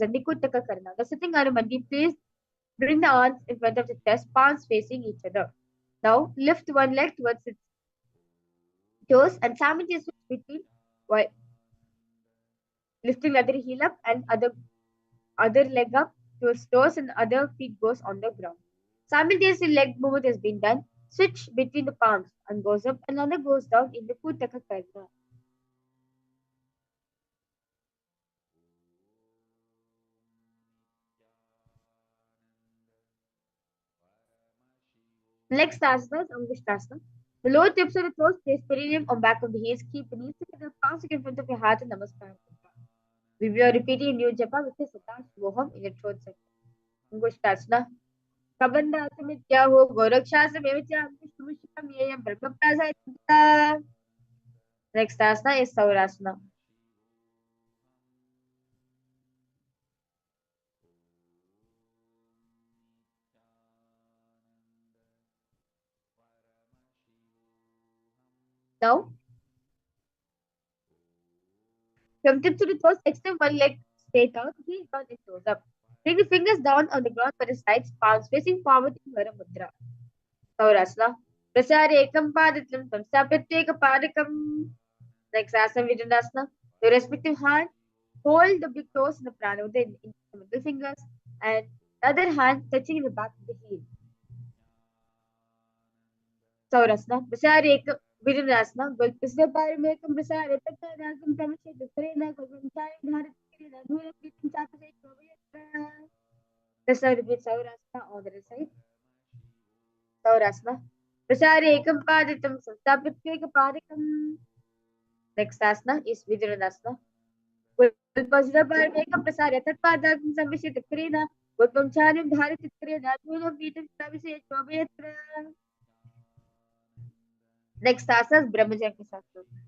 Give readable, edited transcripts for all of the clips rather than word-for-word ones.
a Nikutaka Karna. The sitting Anumandi, please bring the arms in front of the chest, palms facing each other. Now lift one leg towards its toes and simultaneously between while lifting other heel up and other leg up towards toes and other feet goes on the ground. Simultaneously leg movement has been done. Switch between the palms and goes up, another goes down in the Kutaka Karna. Next asana is Angushtasana. The lower tips of the toes place perineum on back of the heels. Keep the knees together, palms in front of your heart and Namaskar. We were repeating new japa with the Paramashivoham in the throat section. Angushtasana. Kabandha में क्या हो गोरक्षा से Next asana is Saurasana. Now, from tips to the toes, extend one leg straight out, heel down and toes up. Bring the fingers down on the ground by the sides, palms facing forward in Vara Mudra. Saurasana. Prasare ekam padatam samstapyatyeka padakam. Next asana Vijanasana. The respective hand, hold the big toes in the pranavada in the middle fingers and the other hand touching the back of the heel. Saurasana. Prasare ekam Vijanasana. Gulpisya paramekam prasare takadakam tamashe dukrena gulpamchari dharat kirena dhula pitam chapase shobhayatra. Let's now repeat Saurasana on the other side. Saurasana. Prasare ekam padatam samstapyatyeka padakam. Next asana is Vijanasana. Gulpasya paramekam prasare takadakam tamashe dukrena gulpamchari dharat kirena dhula pitam chapase shobhayatra. Next asana is Brahmacharya.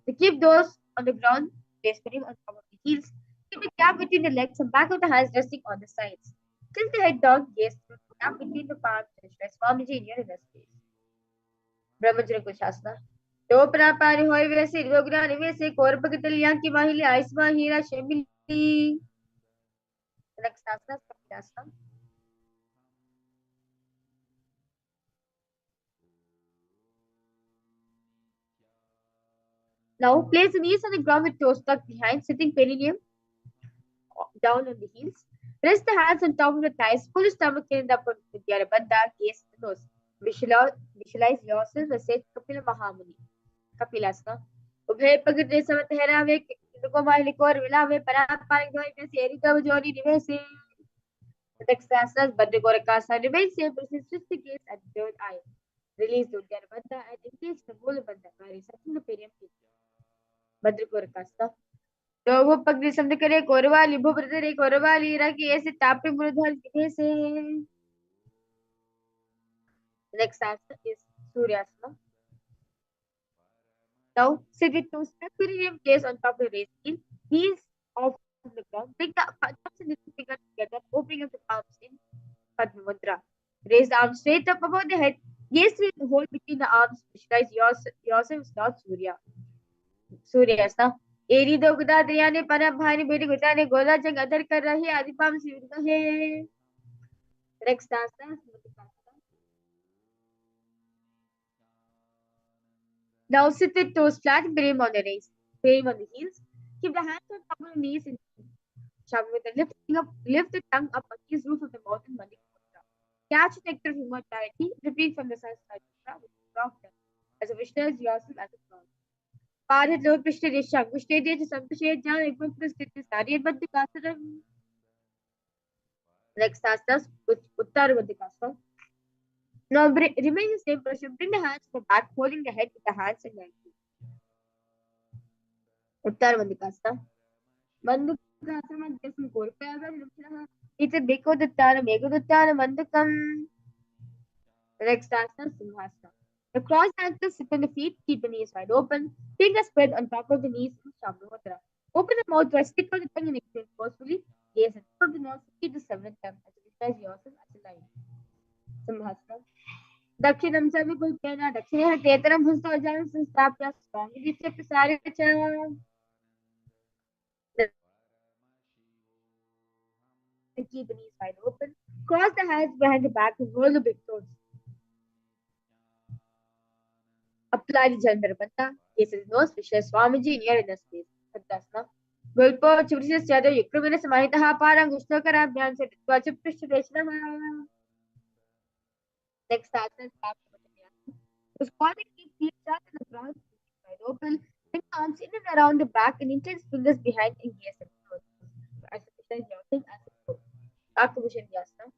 To keep those on the ground, place perineum on top of the heels. Keep the gap between the legs and back of the hands resting on the sides. Tilt the head down, gaze through the gap between the palms and stretch Swamiji in your inner space. Brahmacharya Kushasana. Do prapari hoy vese yogra vese korpakatalyan ki mahili aisma hira shemili. Next asana is Kailasa. Now place the knees on the ground with toes tucked behind, sitting perineum down on the heels. Rest the hands on top of the thighs. Pull the stomach in up with your bandha, gaze the nose. Visualize yourself as say Kapila Mahamuni. Kapilasana. Ubhe pagde samat herave ko mahilikor vilave paraparik dhoi vese erika jori nivese. The next asana is Bhadragorakasana. Remain same persist the gaze at the third eye. Release the Uddiyana Bandha and engage the whole bandha by resetting the perineum. Bhadragorakasana. तो वो पगड़ी संध करे कोरवाली भुब्रदरे कोरवाली रखी ऐसे तापे मुरधर से. Next asana is Suryasana. Now sit with two step perineum gaze on top of the raised heel, knees off the ground. Bring the thumbs and little finger together, opening up the palms in Padma Mudra. Raise the arms straight up above the head. Gaze through the hole between the arms. Visualize yourself is Lord Surya. Suryasana. एरी दो गुदा दरिया ने परा भाई ने बेटी गुदा ने गोला जंग अदर कर रही आदिपाम शिवदा है. Next asana. Now sit with toes flat, perineum on the raise, perineum on the heels. Keep the hands on top of the knees in shower with the lift the tongue up against the roof of the mouth and Mudra. Catch nectar of immortality. Repeat from the side with soft tongue. As a visualize yourself as a cloud. Parad low pishte resha, gushte de sampashe jaan ekman prasthiti sari Badrikasana. Next asana is Uttar Badrikasana. Now remain the same position. Bring the hands to the back, holding the head with the hands and ankles. Uttar Badrikasana. Bandukasana Madhyasam Korpayagam Lukshaha. It's a Beko Duttana Megaduttana Mandukam. Next asana is Simhasana. The crossed ankles sit on the feet, keep the knees wide open. Fingers spread on top of the knees in Shabdamudra. Open the mouth, stick on the tongue and exhale forcefully. Gaze at the top of the nose, keep the seventh tongue as you visualize yourself as a line. Simhasana. Dakshinam Sami Kulpena, Dakshina Tetaram Hustojan Sanstapya Swami Prasaricha. and keep the knees wide open. Cross the hands behind the back and roll the big toes. Apply the Jandarabata. Cases no special Swamiji near in the space. Sadhasana. Gulpo, Churches, Chado, Yukrumina Samanitaha, Parang, Ustakara, Byansa, Twachiprisha. Next asana is Paramashivoham. The squat and keep feet flat on the ground, wide open. Bring arms in and around the back and intense fingers behind and gaze at the floor. As a exercise, yawning as a flow. Akubushan Yasana.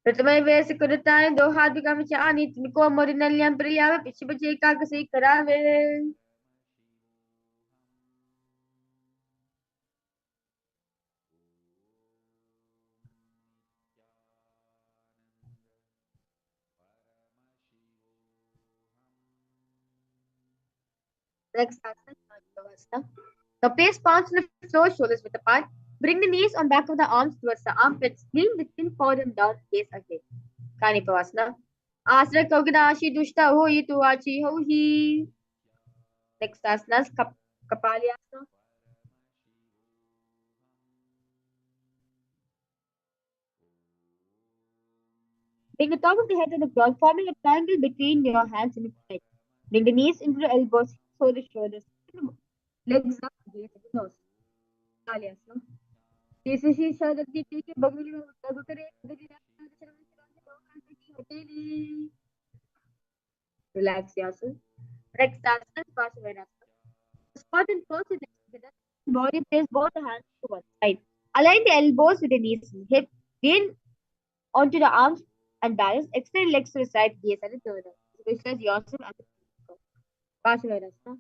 प्रथम वैसे कुरुताने दो हाथ बिगामी चानी तिनको मोरिनलियम प्रियावे पिछे बचे का कसे करावे next asana. Now place palms on the floor, shoulders width apart. Bring the knees on back of the arms towards the armpits. Lean the chin forward and down, gaze again. Kanipavasana. Asana Koganashi Dushta Hoyi Tuachi Hohi. Next asana is Kapalyasana. Bring the top of the head to the ground, forming a triangle between your hands and your legs. Bring the knees into the elbows, so the shoulders. Legs up, gaze at the nose. Kalyasana. जैसे शीशा रखती थी कि बगल में तब करे relax yourself. Next asana is Paramashivoham. Squat and pose with the body, place both hands to one side. Align the elbows with the knees and hip. Lean onto the arms and balance. Extend legs to the side, gaze at the third eye. Visualize yourself as a Paramashivoham.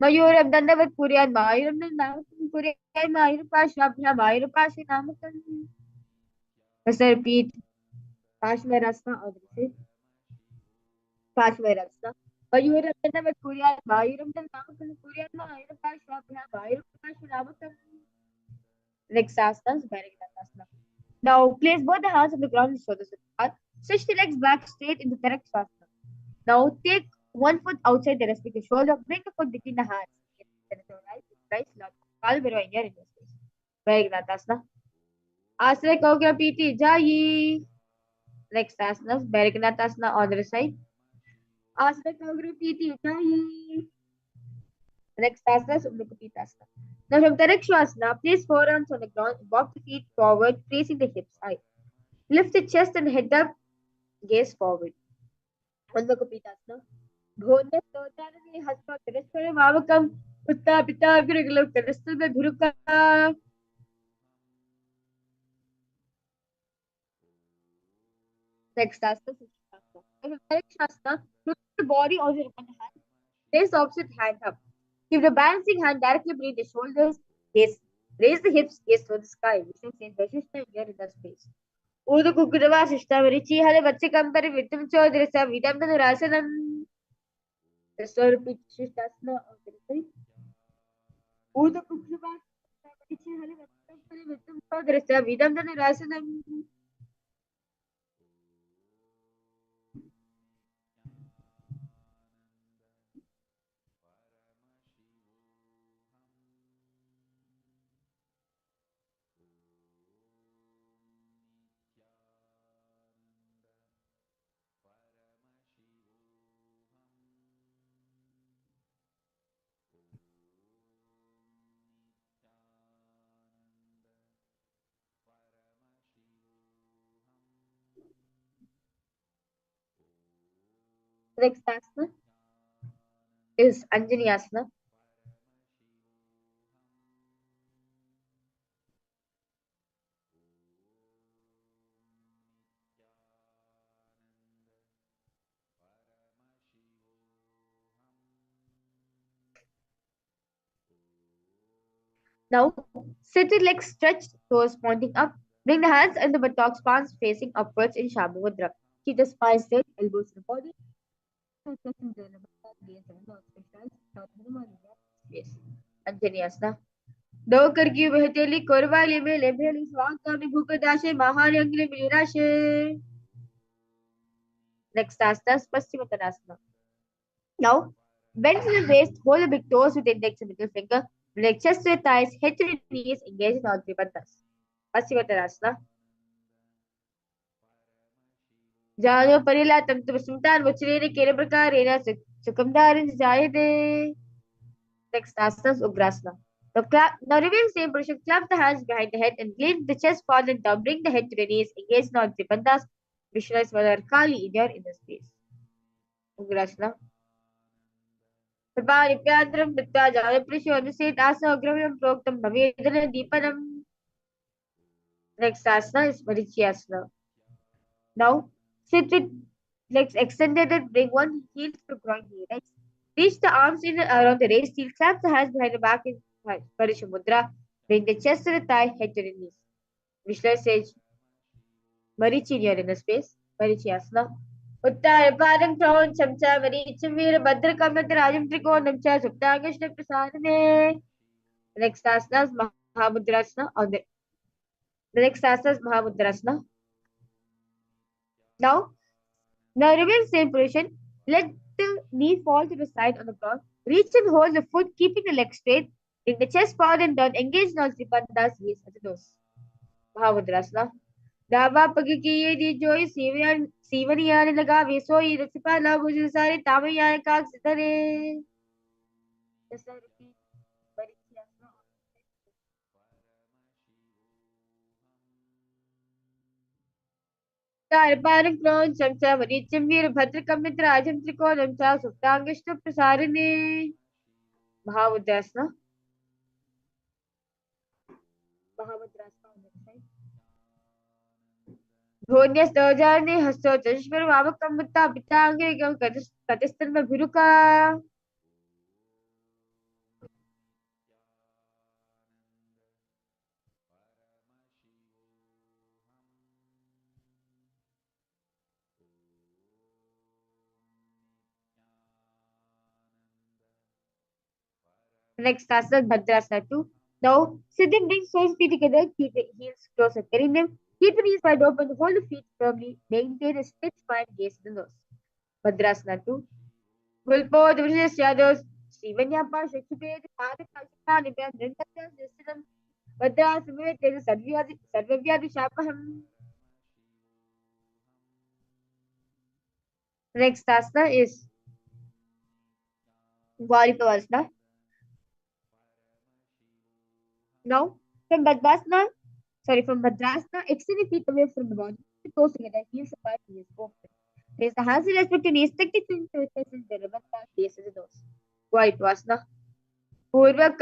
Mayuram Dandavat Puryan Mayuram Dandavat Puryan Mayur Pashabhya Mayur Pashinamakan. Let's repeat Paramashivoham or the Paramashivoham. Mayuram Dandavat Puryan Mayuram Dandavat Puryan Mayur Pashabhya Mayur Pashinamakan. Next asana is Bharadasana. Now place both the hands on the ground and shoulders apart. Stretch the legs back straight into the correct asana. Now take one foot outside the respective shoulder. Bring the foot between the hands. Right, left. Kaal bero in your space. Bharadasana. Asana Kogra PT Jayi. Next asana is Bharadasana on the other side. Asana Kogra PT Jayi. Next asana is Uddakapitasana. Now from Tarakshasana, place forearms on the ground, walk the feet forward, facing the hips high. Lift the chest and head up, gaze forward. Uddakapitasana. Bhonda Sotarani Haspa Karaswara Mavakam Utta Pita Gurugulu Karaswara Dhuruka. Next asana is Shasana. From Tarakshasana, put the body on your open hand. Place the opposite hand up. Keep the balancing hand directly beneath the shoulders. Gaze. Raise the hips, gaze toward the sky. Vishnu says, Vashishta, here in the space. Udu Kukurava Shishta Richi Hale Vatsikam Vitam Chodrisa Vidam Rasanam. The story repeat Shishtasana of the retreat. Udu Kukurava Richi Hale Vatsikam Vitam Chodrisa Vidam Rasanam. Next asana is Anjani Asana. Now, sit with legs stretched, toes pointing up. Bring the hands and the buttocks, palms facing upwards in Shabha Mudra. Keep the spine straight, elbows in the body. Anjani Asana. दो करकी बहतेली कोरवाली में लेभेली स्वांग में भूकदाशे महान अंगले मिलिराशे. Next asana is Paschimottanasana. Now, bend to the waist, hold the big toes with index and middle finger. Relax chest to the thighs, head to the knees, engage in all three bandhas. Pasivottanasana. जानो परिला तंतु सुल्तान वचनेन केन प्रकारेण सुखमदारेण जायते. Next asana is Ugrasana. Now reveal same position, clap the hands behind the head and lean the chest forward and down. Bring the head to the knees. Engage now Tripandas. Visualize Mother Kali in your inner space. Ugrasana. Prabhanipryantaram Nitya Janaprishyo Anusit Asa Agravayam Proktam Bhavedana Deepanam. Next asana is Marichyasana. Now sit with legs extended and bring one heel to groin knee. Right? Reach the arms in and around the raised heel. Clap the hands behind the back in Parishamudra. Bring the chest to the thigh, head to the knees. Visualize sage Marichi in your inner space. Marichyasana. Uttara Padam Kron Chamcha Maricham Veera Bhadra Kamata Rajam Trikonam Cha Suptangashna Prasadane. The next asana is Mahamudrasana. The next asana is Mahamudrasana. Now remain same position. Let the knee fall to the side on the ground. Reach and hold the foot, keeping the leg straight. Bring the chest forward and down. Engage now Tripandas, knees at the nose. Mahamudrasana. Dava Pagikiye di joy Sivaniyan Lagavi Soy Rexipala Bujusari Tamayan Kak Sitare. Just I repeat. Parang Kron Chamcha Maricham Veer Bhadra Kamitra Ajam Trikonam Cha Suptangashna Prasarine. Mahamudrasana. Mahamudrasana on that side. Dhonyastojane hasto chashmar vavakamutta pitange katistan bhiruka. Next asana Bhadrasana 2. Now sit and bring soles feet together, keep the heels closer, carrying them. Keep the knees wide open, hold the feet firmly, maintain a straight spine, gaze to the nose. Bhadrasana 2. Gulpo, the Vishya Shadows, Sivanyapa, Shakshipet, Padakashika, Nibyan, Rindatas, Nistilam, Bhadrasana, Sarvavyadi Shapaham. Next asana is Varipavasana. Now, from Bhadrasana, extend the feet away from the body, the toes together, heels apart, knees open. Place the hands in respect to knees, take the chin to the chest and the ribbon back, face to the nose. Varipavasana. Purva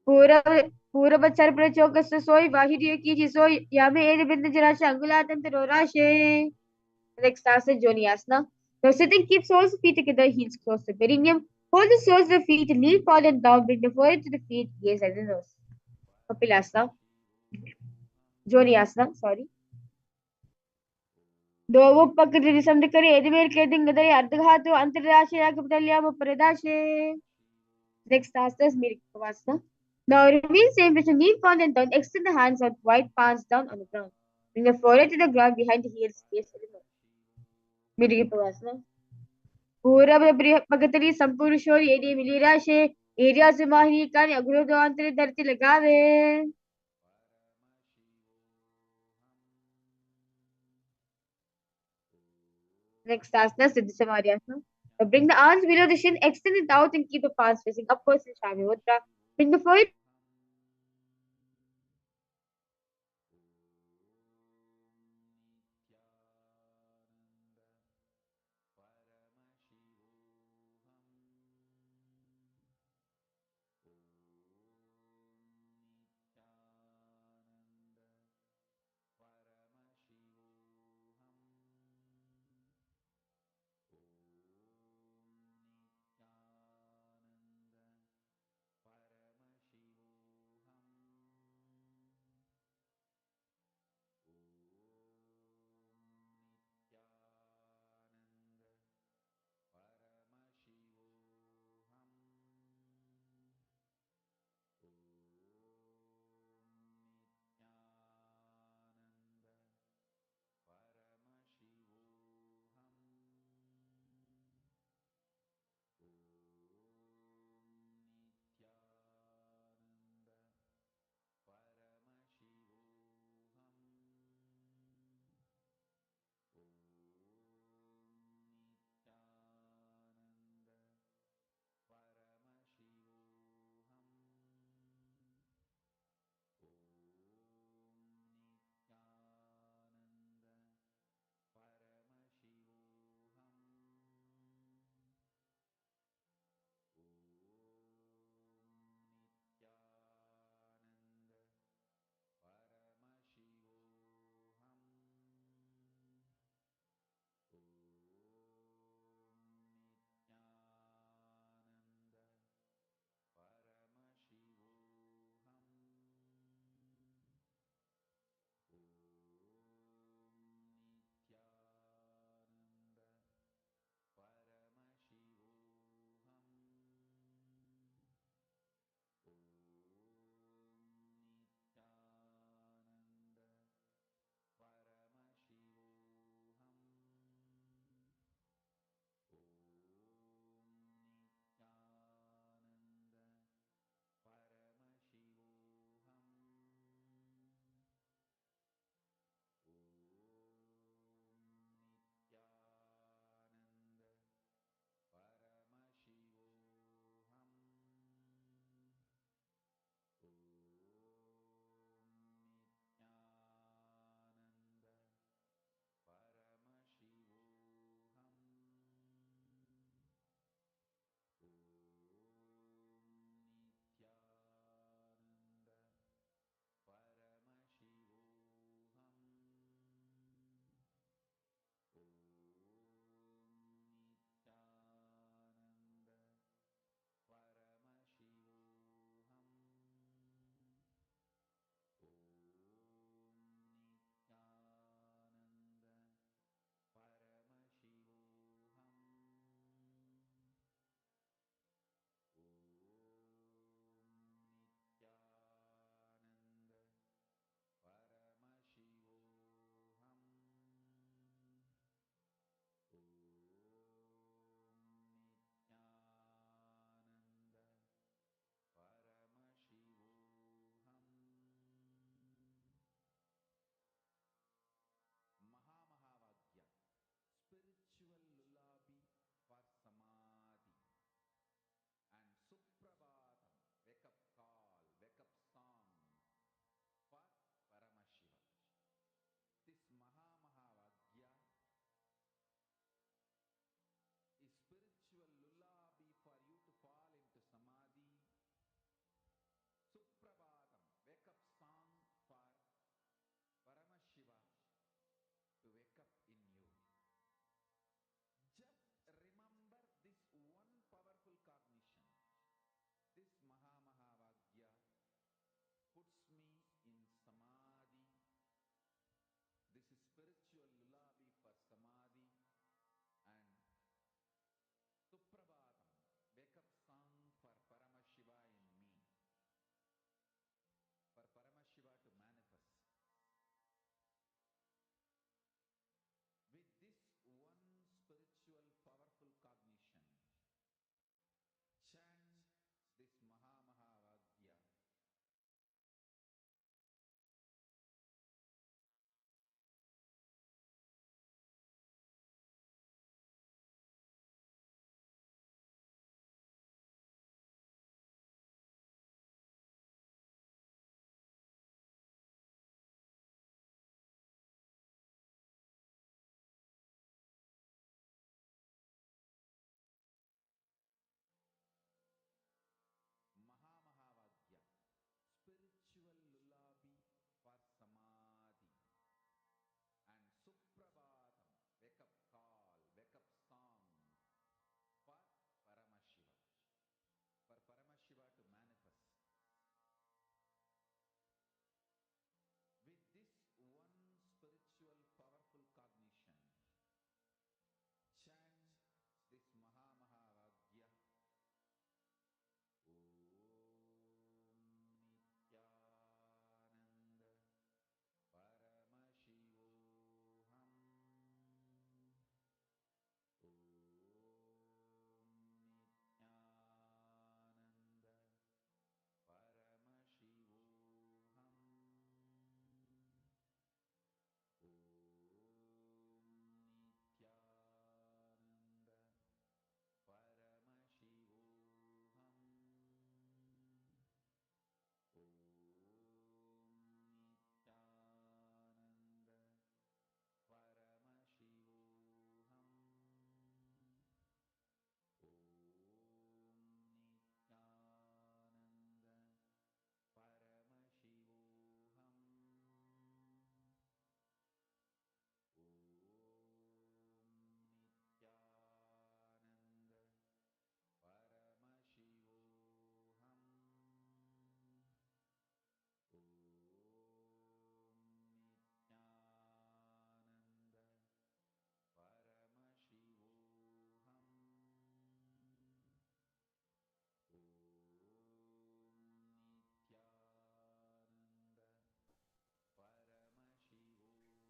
Purabachar Prachokas Soy, Vahidi Kiji Soy, Yame Edibin Jarasha, Angulat and the Rorashe. Next asana, Joniasana. Now sitting, keep soles feet together, heels close to perineum. Hold the soles of the feet, lean forward and down, bring the forehead to the feet, gaze at the nose. Kapilasana. Joniasana, sorry. Dovu pakati samdikari edimir keding gadari ardhatu antarashe yakaptalyam paradashe. Next asana is Mirikavasana. Now remain same position, knee forward and down, extend the hands out wide, palms down on the ground. Bring the forehead to the ground behind the heels, gaze at the nose. Mirikavasana. पूरब भगतरी संपुरुषोर येदी मिलीराशे area से माहिनी कान अग्रोदो अंतरे धरती लगावे. Next asana, Siddhasamadhyasana. Bring the arms below the shin, extend it out and keep the palms facing upwards in Shamyamudra. Bring the forehead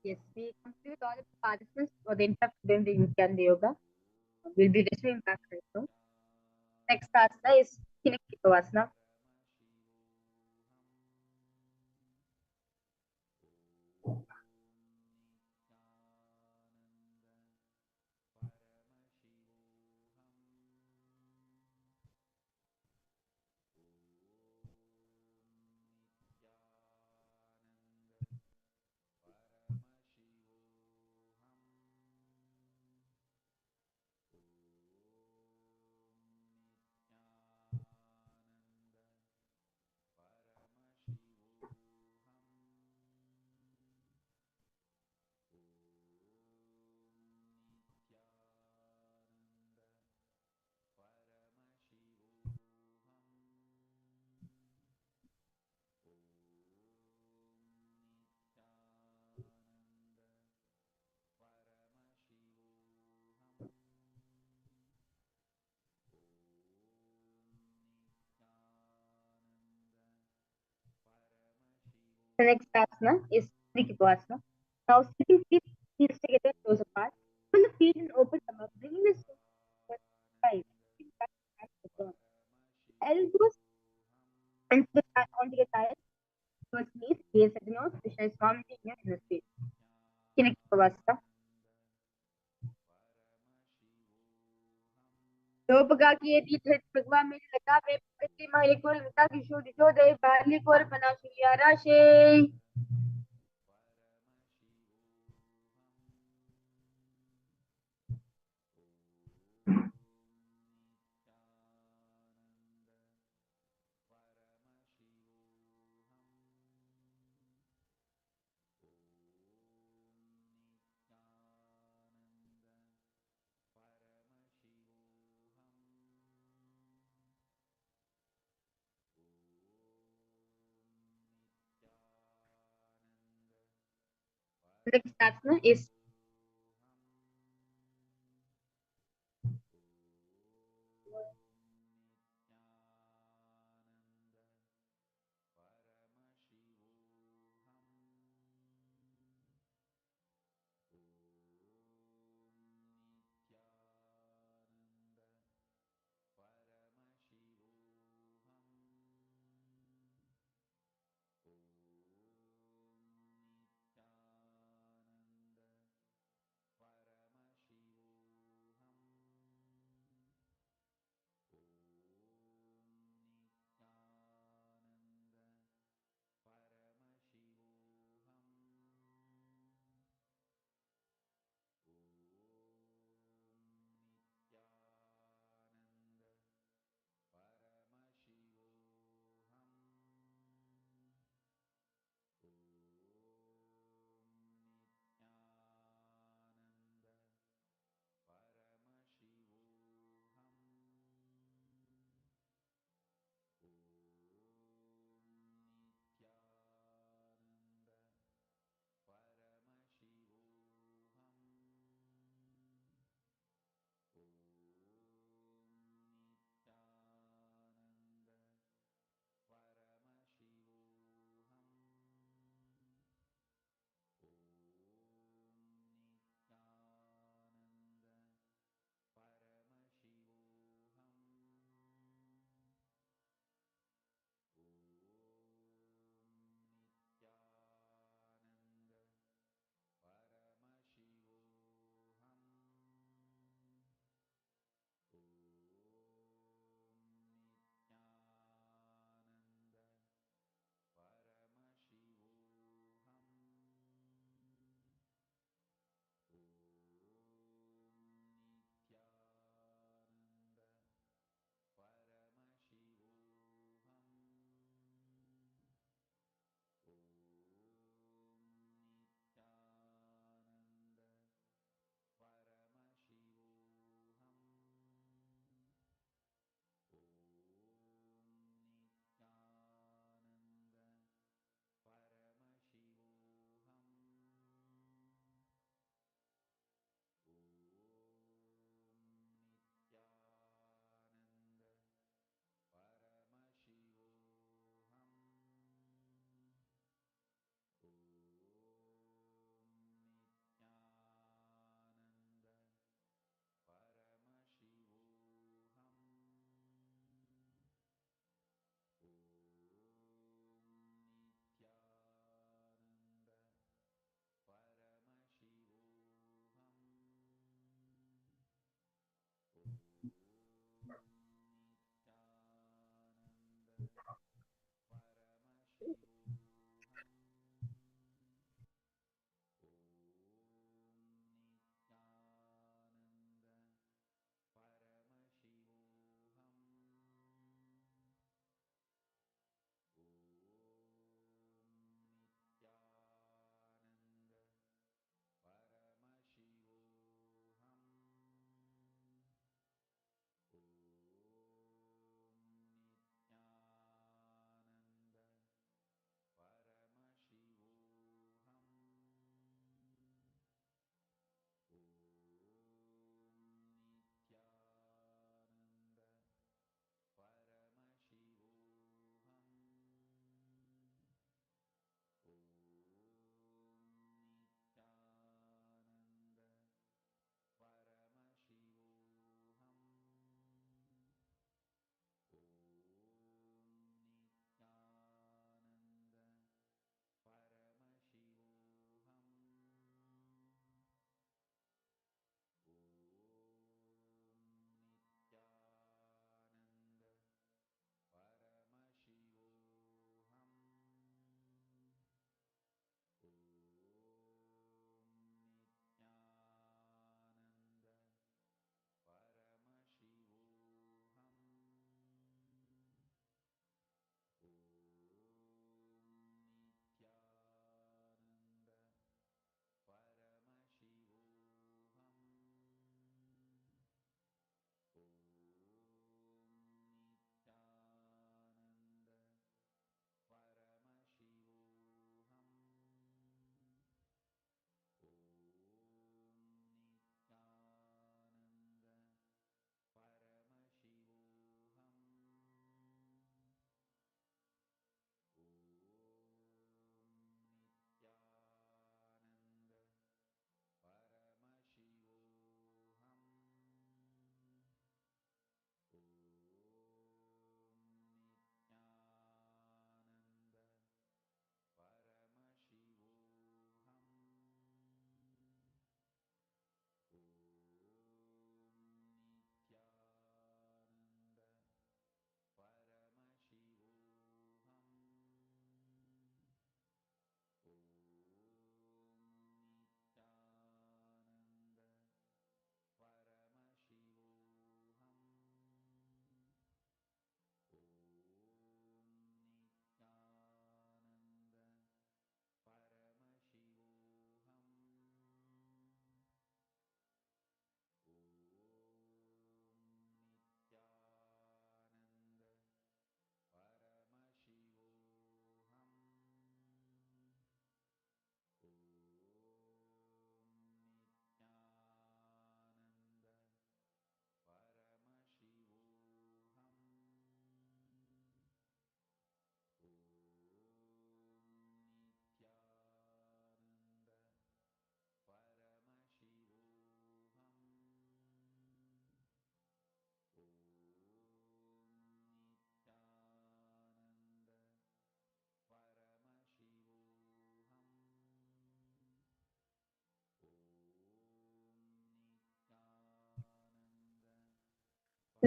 Yes, we complete all of the participants for the interrupt during the Nithyananda Yoga. We'll be resuming back right now. Next asana is Kinekitavasana. The next asana is Nikipavasana. Now sitting feet heels together, toes apart. Pull the feet and open them up, bringing the soul towards the side. Sitting back at the ground. Elbows onto the thighs, towards knees, gaze at the nose, visualize vomiting in your inner space. Kinekitavasana. Dopagaki eti thit pragma mein lata pe prati mahikul lata kishu disho de barli kor panashiliya rashe. Next asana is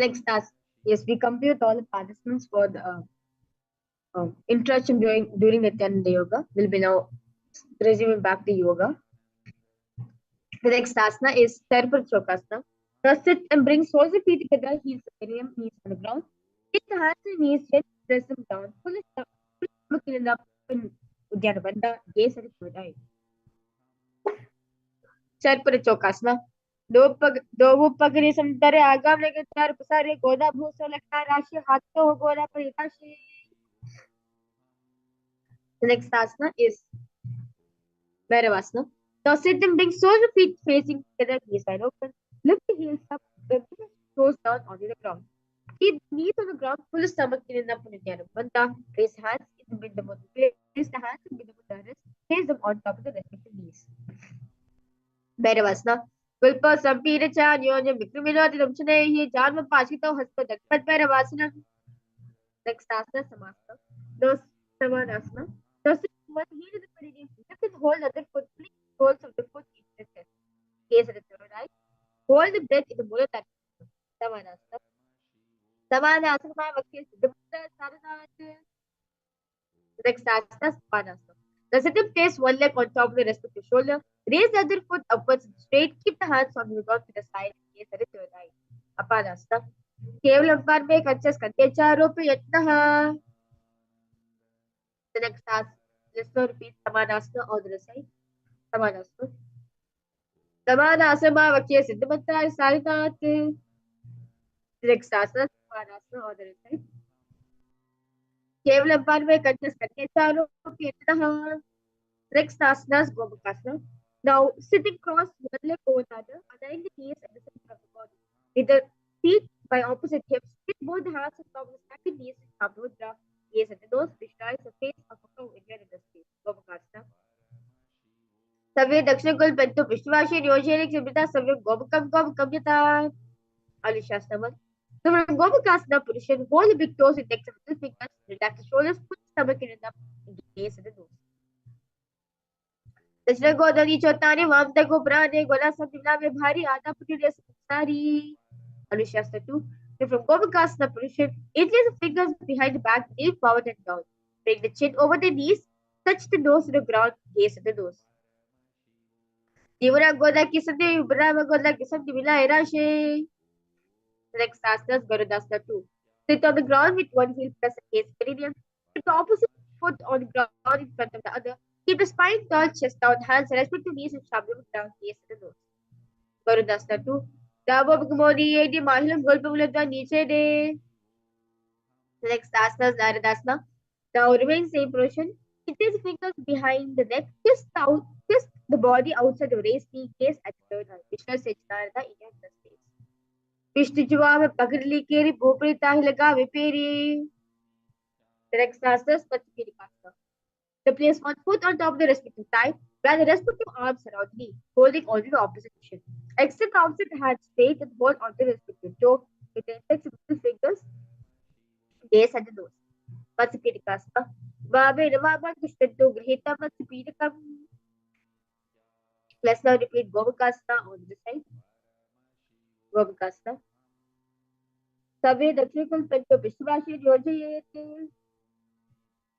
Next task. Yes, we complete all the participants for the interaction during the 10-day yoga. We'll be now resuming back to yoga. The next asana is Sarpa Chokasana. Now sit and bring soles of feet together, heels perineum, knees on the ground. Take the hands and knees, gently press them down. Pull the stomach in up in Uddiyana Bandha, gaze at the third eye. Sarpa Chokasana. दो पगड़ी समतरे आगाम लेके चार पसारे गोदा भूसो लगता राशि हाथों हो गोरा पर राशि. The next asana is Bhairavasana. Now sit and bring soles of feet facing together, knees wide open. Lift the heels up, bring the toes down onto the ground. Keep the knees on the ground, pull the stomach in up in the Bandha. Place hands in the middle of the place the hands in the middle of the wrist. Place them on top of the respective knees. Bhairavasana. Vilpa Sampira Chanyonya Vikramina Ramchanehi Janma Pashito Haspadak Bhairavasana. Next asana Samasana. Those Samanasana. Those one heel in the perineum. Lift and hold other foot. Please soles of the foot in the chest. Gaze at the third eye. Hold the breath in the Muladhara. Samanasana. Samanasana Vakya Siddhamata Saranat. Next asana Samanasana. Now sit and place one leg on top of the respective shoulder. Raise the other foot upwards and straight. Keep the hands on the ground to the side. Gaze at the third eye. Apanasana. केवलं पार में कंचस कंधे चारों पे यत्नः. The next task. Let's now repeat Samanasana on the side. Samanasana. Samanasana Vakya Siddhamata Saranat. The next asana Samanasana on the side. केवलं पार में कंचस कंधे चारों पे यत्नः. Next asana is Gomakasana. Now sitting cross one leg over another, align the knees at the center of the body. With the feet by opposite hips, sit both the hands on top of the second knees in Mudra. Gaze at the nose, visualize the face of a cow in the space. Gomakasana. Savya Dakshina Kul Pentu Vishwashi Yojenik Simrita Savya Gomakam Yata. Anushasana. So from Gomakasana position, hold the big toes with next of the fingers, relax the shoulders, put the stomach in and up, gaze at the nose. दक्षिण गोदनी चौताने वाम तक उपराने गोला संतिला में भारी आधा पुटी दे सारी. Anushasana 2. From Gomakasana position, interlace the fingers behind the back, knee forward and down. Bring the chin over the knees, touch the nose to the ground, gaze at the nose. Divana Goda Kisati, Brahma Goda Kisati Vila Erashe. Next asana is Garudasana 2. Sit on the ground with one heel press against perineum. Put the opposite foot on the ground in front of the other. Keep the spine tall, chest down, hands respect to knees and shabdam down, gaze to the nose. Garudasana 2. Dabo Bhagmodi Edi Mahilam Golpamulata Niche De. Next asana is Naradasana. Now remain same position. Interlace the fingers behind the neck. Twist the body outside the raised knee, gaze at the third eye. Vishnu Sejnarada in the space. Vishnu जुआ में पकड़ ली केरी भोपड़ी ताही लगा विपेरी. The next asana is Patsapirikasana. So place one foot on top of the respective thigh, while the respective arms around knee, holding onto the opposite cushion. Extend the opposite hand straight and hold onto the respective toe with the index of the fingers. Gaze at the nose. Patsapirikasana. Vabe Navama Kushtanto Grihita Patsapirikam. Let's now repeat Gomakasana on the side. Gomakasana. Savya Dakshikul Pento Vishwashi Yojayete.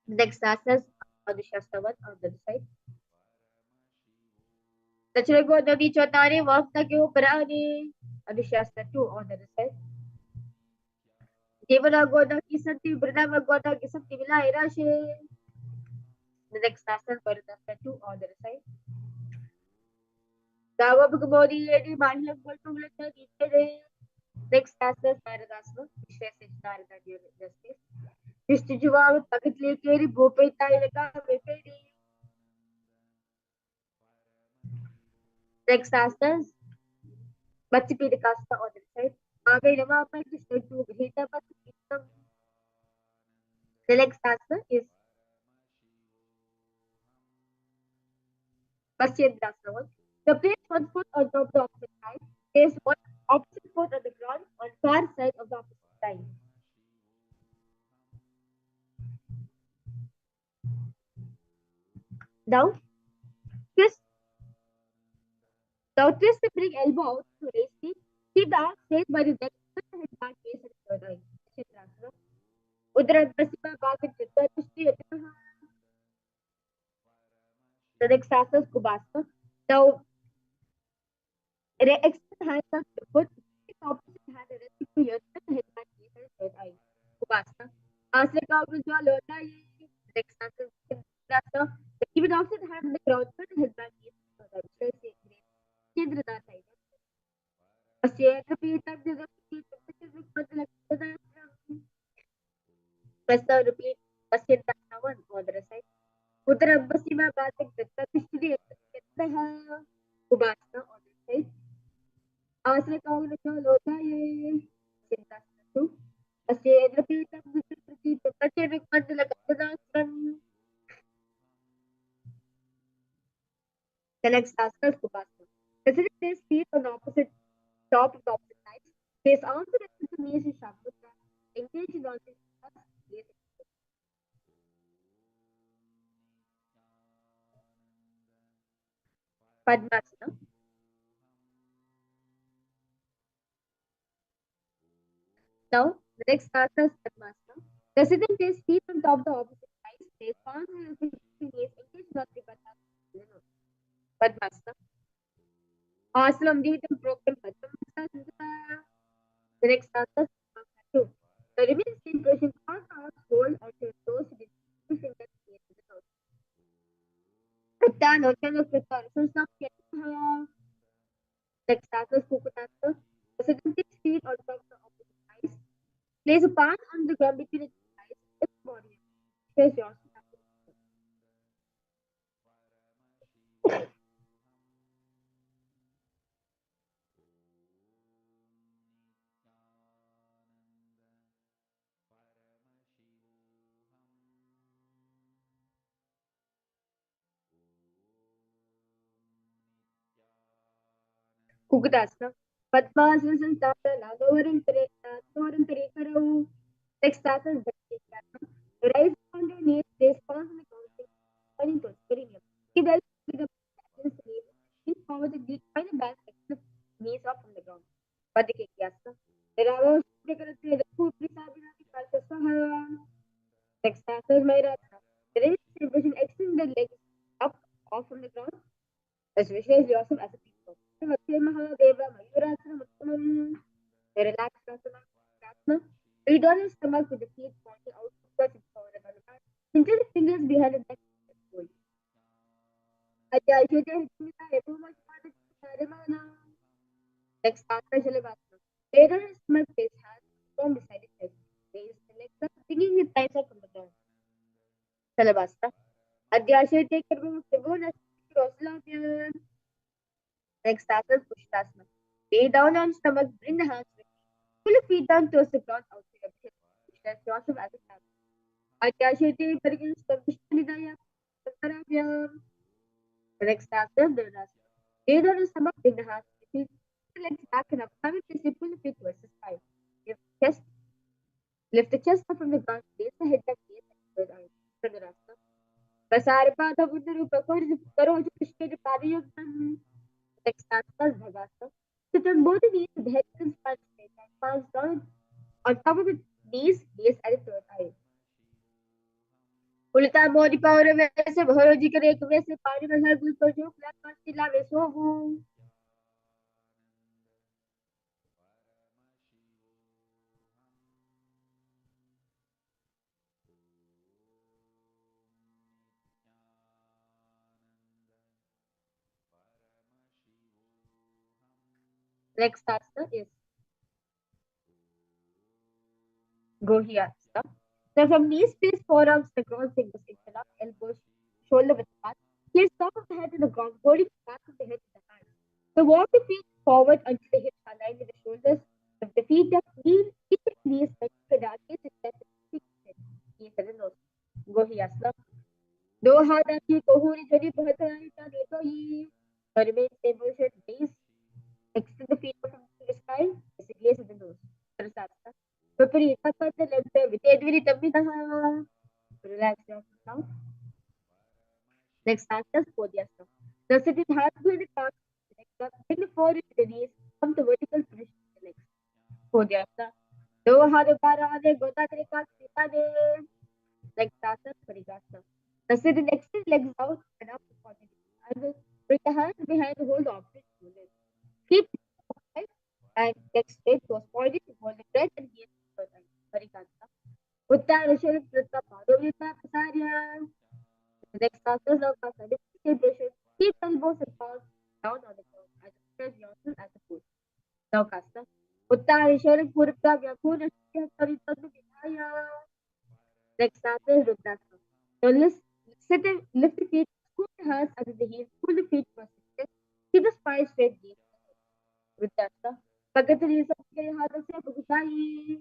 Next asana is Anushasana 1 on the other side. Dachina Godani Chotani Vafta Ke Uparani. Anushasana 2 on the other side. Devana Goda Kisanti Brahma Goda Kisanti Vila Irashe. The next asana is Varudasana 2 on the other side. Dava Bhagmodi Edi Mahilam Golpamulata Niche. Next asana is Varadasana. Vishnu Sejnarada in the space. Vishnu जुआ में पकड़ ली केरी भोपड़ी ताही लगा विपेरी. Next asana is Patsapirikasana on the side. Vabe Navama Kushtanto Grihita Patsapirikam. The next asana is Paschimottanasana 1. So place one foot on top of the opposite thigh. Place one opposite foot on the ground on far side of the opposite thigh. Now twist the big elbow out to raise knee. Keep the arms raised by the neck Head back, gaze at third eye. Chitrasana. Udarabhasima Bhagavad Gita Tushti Yatana. The next asana is Kubasana. Now, extend hands on the foot. Take opposite hand and rest to your head back, gaze at third eye. Kubasana. Asana Kavrujwa Lota. Next asana is Chitrasana. Even opposite hand on the ground, turn the head back, gaze at third eye. Shows the great. Kendra side. Repeat. Press repeat. Pasyantana one on the side. Udarabhasima Bhagavad Gita Tushti Yatana. Kubasana on the side. Asana Kavrujwa Lota. Chitrasana 2. Repeat. The next asana is Kupasana. Consider place feet on the opposite top of the opposite sides. Place arms and extend the knees in Shavasana. Engage in all these place. Padmasana. Now, the next asana is Padmasana. Consider place feet on top of the opposite sides. Place arms and extend the knees. Engage in all three Padmasana. Asana Amritam Program Padmasana. The next asana is Padmasana 2. The remain same position. Arms hold onto your toes with two fingers near to the nose. Katana, Chana Krita, Susam Kyatha. Next asana is Kukutasana. Sitting 6 feet on top of the opposite thighs. Place a palm on the ground between the two thighs. Lift the body. Face yourself. Kukutasana. Padmasana Santana, Navaram Parekarau. Next asana is Bhaskasana. Rise on your knees, place palms on the ground, turning towards perineum. Keep the elbows with the back sleeve. Lean forward the knee, find the back, extend the knees off from the ground. Padikekasana. Rava Shrikarate, the foot, Prisabhinati, Kalpaswaha. Next asana is Mairasana. Raise the vision, extend the legs up, off from the ground. As visualize yourself as a peacock. Mahadeva, Mayurasana, Uttamam. Relax asana. Read on your stomach with the feet pointing out towards the forward and back. Pinch the fingers behind the neck. Next, asana Shalabhasana. Lay down your stomach, place hands from beside his head. Raise the legs up, bringing his thighs up from the ground. Shalabhasana. Adhyasaya, take your move, Tribhuvan, Rosalavyam. Next, asana Pushtasana. Lay down on stomach, bring the hands with you. Pull your feet down towards the ground outside of the hip. Visualize yourself as a cat. Adhyasaya, Parigin, Stabhishnidaya, Santaravyam. The next asana is Dhanasana. Lay down on stomach, bring the hands with you. Pull the legs back and up. Simultaneously pull the feet towards the sky. Lift the chest up from the ground. Place the head back, gaze at the third eye. Dhanasana. Prasarpada Buddharupa Karoju Krishna Padayukam. Next asana is Bhagasana. Sit on both the knees with the head and spine straight and palms down on top of the knees, gaze at the third eye. उल्टा Modi power वैसे भरोजी करे एक वैसे पानी में हर गुल पर जो फ्लैट पर चिल्ला वैसो हूँ. Next asana is Gohyasana. Now from knees, place forearms across fingers, interlock elbows, shoulder with back. Place top of the head to the ground, holding the back of the head with the hands. So walk the feet forward until the hips are aligned with the shoulders. If the feet are clean, keep the knees bent to the arches and chest and knees and the nose. Gohyasana. दो हाथ रखिए कोहूरी जरी बहुत आईता देखो ये remain same position base extend the feet from the sky as a gaze at the nose Prasarta Viparita Pata Lenta Vitedviri Tamitaha relax yourself now. Next asana is Podhyasana. Now sit in half behind the palms, bring the forehead to the knees, come to vertical position with the legs. Kodyasa. Dohadukarane Godatrika Sitane. Lexasa Parigasa. Now sit the next legs out and up to continue. I will bring the hands behind the hold object. Keep it and next straight was pointed to hold the breath and gain Parigasa. Uttarashara Prita Padovita Pasarya. The next answer is Kasa. Keep elbows and palms down on the ground and express yourself as a foot. Now Kasa. Uttarashara Purta Vyakuna Paritadu Vidaya. Next answer is Rudraksha. Now sit and lift the feet, scoot the hands under the heels, pull the feet for 6 keep the spine straight, gaze Rudraksha. Pagatari Sakya Hadasya Pagutai.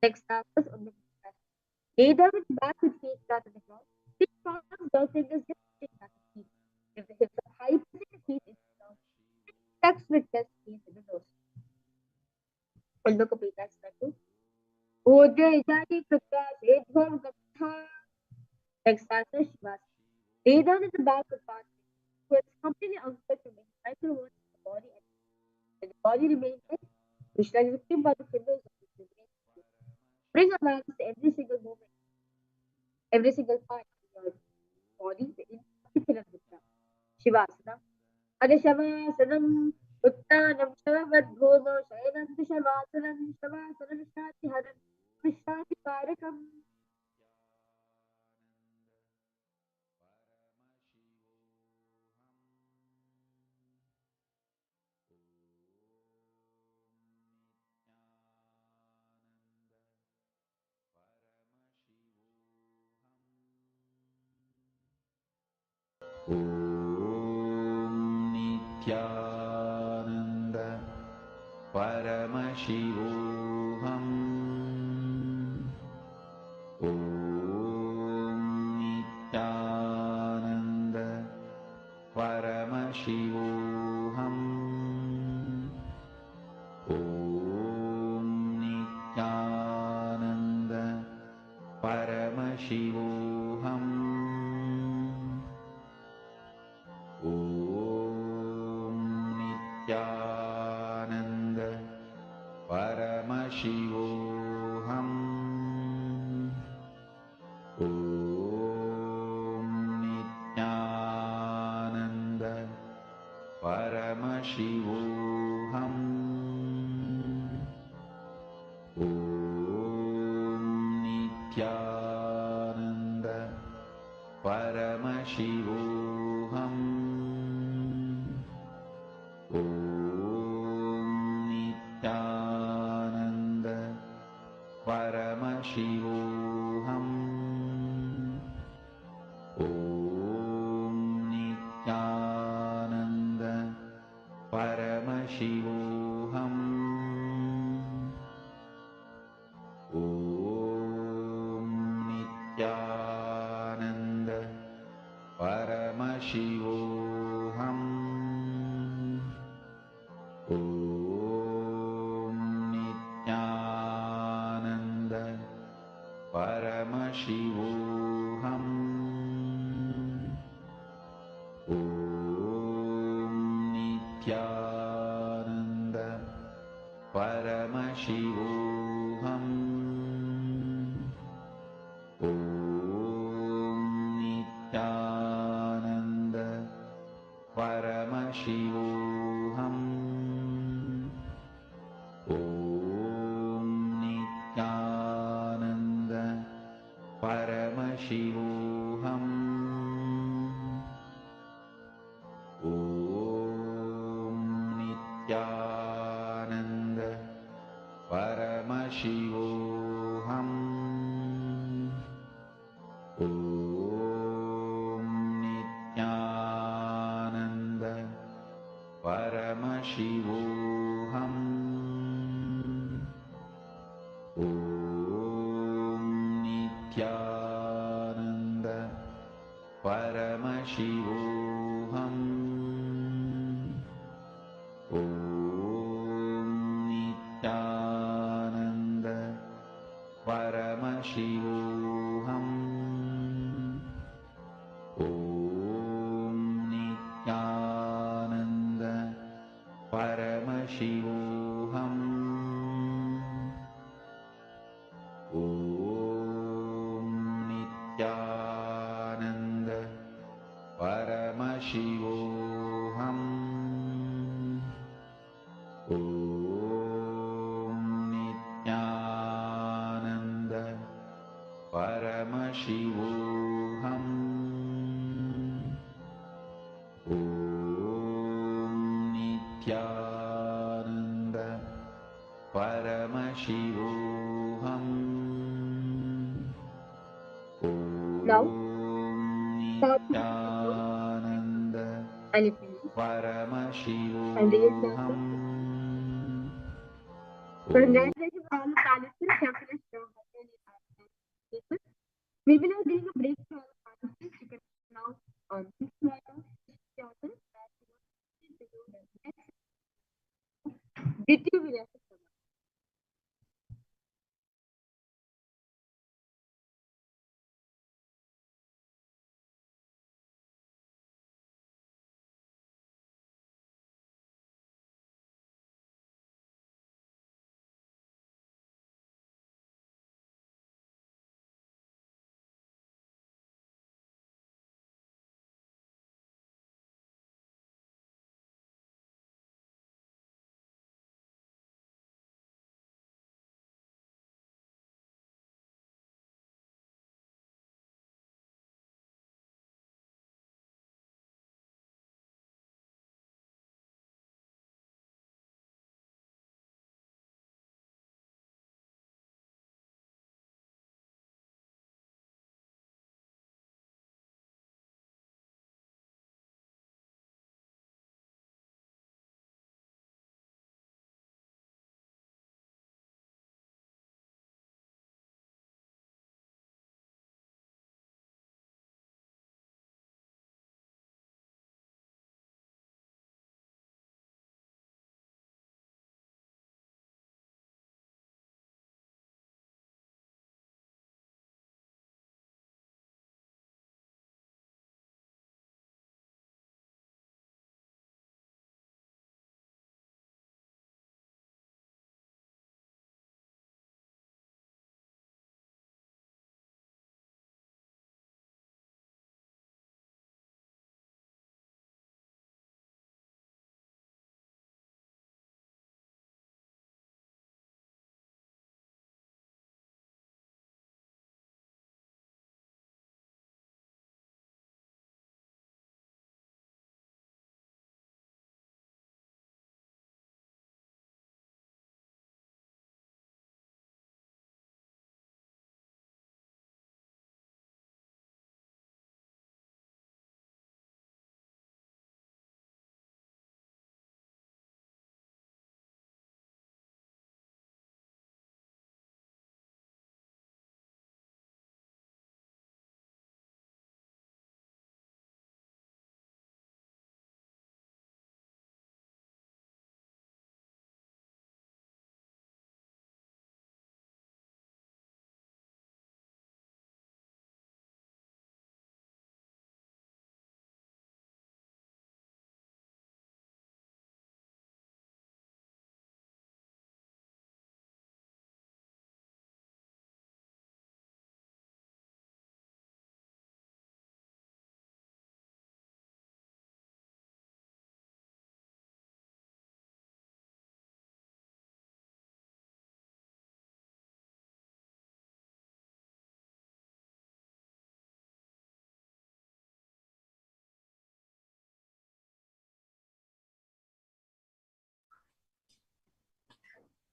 Next answer is Unnavishya. Lay down with the back with feet flat on the ground. Keep palms down, fingers just pushing back the feet. If the hips are high, pressing the feet into the ground. Tucks with chest, gaze in the nose. Undo Kapita Statu. Udre Jani Kripta Vedhom Kapta. Next answer is Shivas. Lay down in the back with part so it's completely unfit to make microverse in the body and when the body remains in, visualize the tip by the fingers of the brain. Bring awareness to every single movement, every single part of your body, in particular mudra. Shivasana. Adishavasanam Uttanam Shavadbhomo Shayanam Shavasanam Shavasana Vishati Haram Vishati Karakam. Nithyananda Paramashivoham Nithyananda Paramashivoham Nithyananda Paramashivoham Nithyananda Paramashivoham Nithyananda Paramashivoham Nithyananda Paramashivoham Nithyananda Paramashivoham Nithyananda Paramashivoham Nithyananda Paramashivoham Nithyananda Paramashivoham Nithyananda Paramashivoham Nithyananda Paramashivoham Nithyananda Paramashivoham Nithyananda Paramashivoham Nithyananda Paramashivoham Nithyananda Paramashivoham Nithyananda Paramashivoham Nithyananda Paramashivoham Paramashivoham Om Nithyananda Paramashivoham Om Nithyananda Paramashivoham Now, Om start Nithyananda and if you need, and the Paramashivoham for relaxation for all the planets, temperature, people. We will be doing a break for all the participants. You can now think about yourself. Did you relax?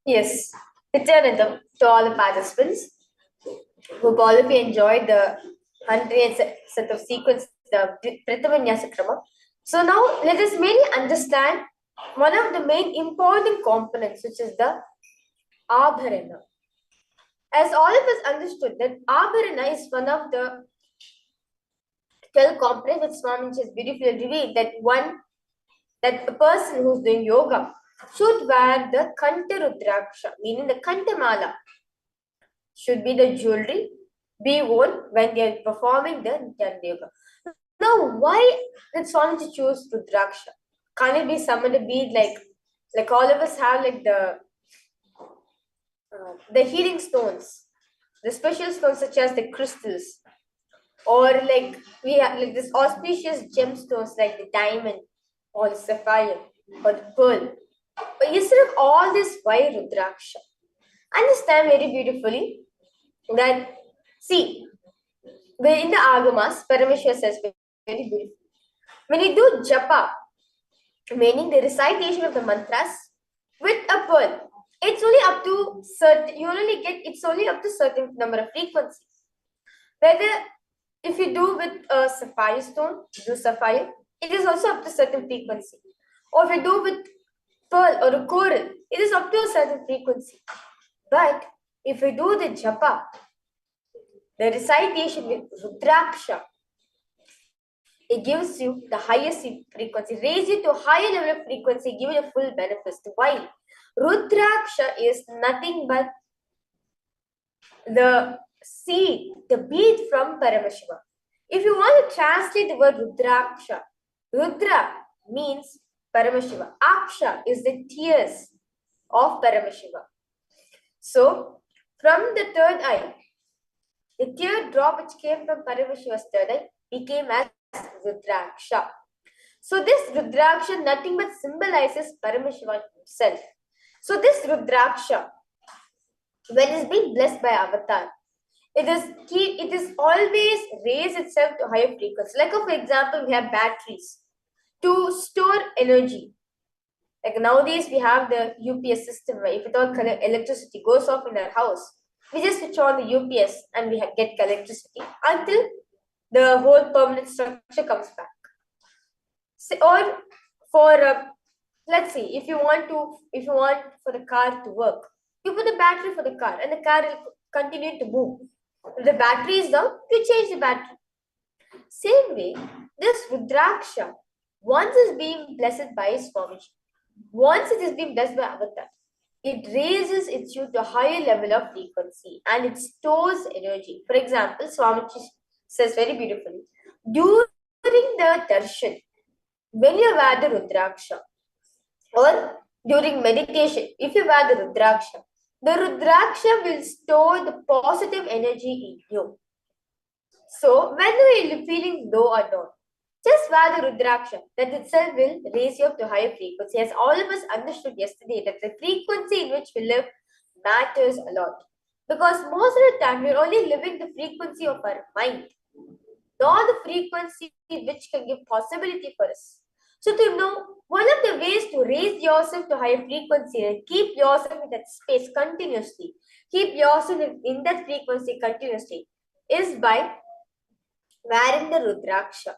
Yes, Nithyananda, to all the participants. Hope all of you enjoyed the 100th set of sequence, the Prathamanyasa Krama. So now let us mainly understand one of the main important components, which is the Abharana. As all of us understood that Abharana is one of the 12 components that Swami has beautifully revealed that a person who's doing yoga should wear the Kanta Rudraksha, meaning the Kanta Mala, should be the jewelry be worn when they are performing the Nityananda Yoga. Now, why did Swamiji choose Rudraksha? Can it be some of the bead like all of us have like the healing stones, the special stones such as the crystals? or like we have like this auspicious gemstones like the diamond or the sapphire or the pearl. But instead of all this, why Rudraksha? Understand very beautifully that, see, in the Agamas, Parameshwar says very beautifully. When you do japa, meaning the recitation of the mantras with a pearl, it's only up to certain, you only get, it's only up to certain number of frequencies. Whether if you do with a sapphire stone, do sapphire, it is also up to certain frequency. Or if you do with pearl or a coral, it is up to a certain frequency. But if you do the japa, the recitation with Rudraksha, it gives you the highest frequency, raise you to a higher level of frequency, give you the full benefits. Why? Rudraksha is nothing but the seed, the bead from Paramashiva. If you want to translate the word Rudraksha, Rudra means Paramashiva. Aksha is the tears of Paramashiva. So, from the third eye, the tear drop which came from Paramashiva's third eye became as Rudraksha. So, this Rudraksha nothing but symbolizes Paramashiva himself. So, this Rudraksha, when it's being blessed by Avatar, it is always raise itself to higher frequency. Like, for example, we have batteries to store energy. Like nowadays, we have the UPS system, right? If at all electricity goes off in our house, we just switch on the UPS and we get electricity until the whole permanent structure comes back. So, or for let's see, if you want for the car to work, you put the battery for the car, and the car will continue to move. If the battery is down, you change the battery. Same way, this Rudraksha, once is being blessed by Swamiji, once it is being blessed by Avatar, it raises its you to a higher level of frequency and it stores energy. For example, Swamiji says very beautifully, during the darshan, when you wear the Rudraksha, or during meditation, if you wear the Rudraksha will store the positive energy in you. So, whether you're feeling low or not, just wear the Rudraksha. That itself will raise you up to higher frequency. As all of us understood yesterday, that the frequency in which we live matters a lot. Because most of the time, we're only living the frequency of our mind, not the frequency which can give possibility for us. So to know, one of the ways to raise yourself to higher frequency and keep yourself in that space continuously, keep yourself in that frequency continuously, is by wearing the Rudraksha.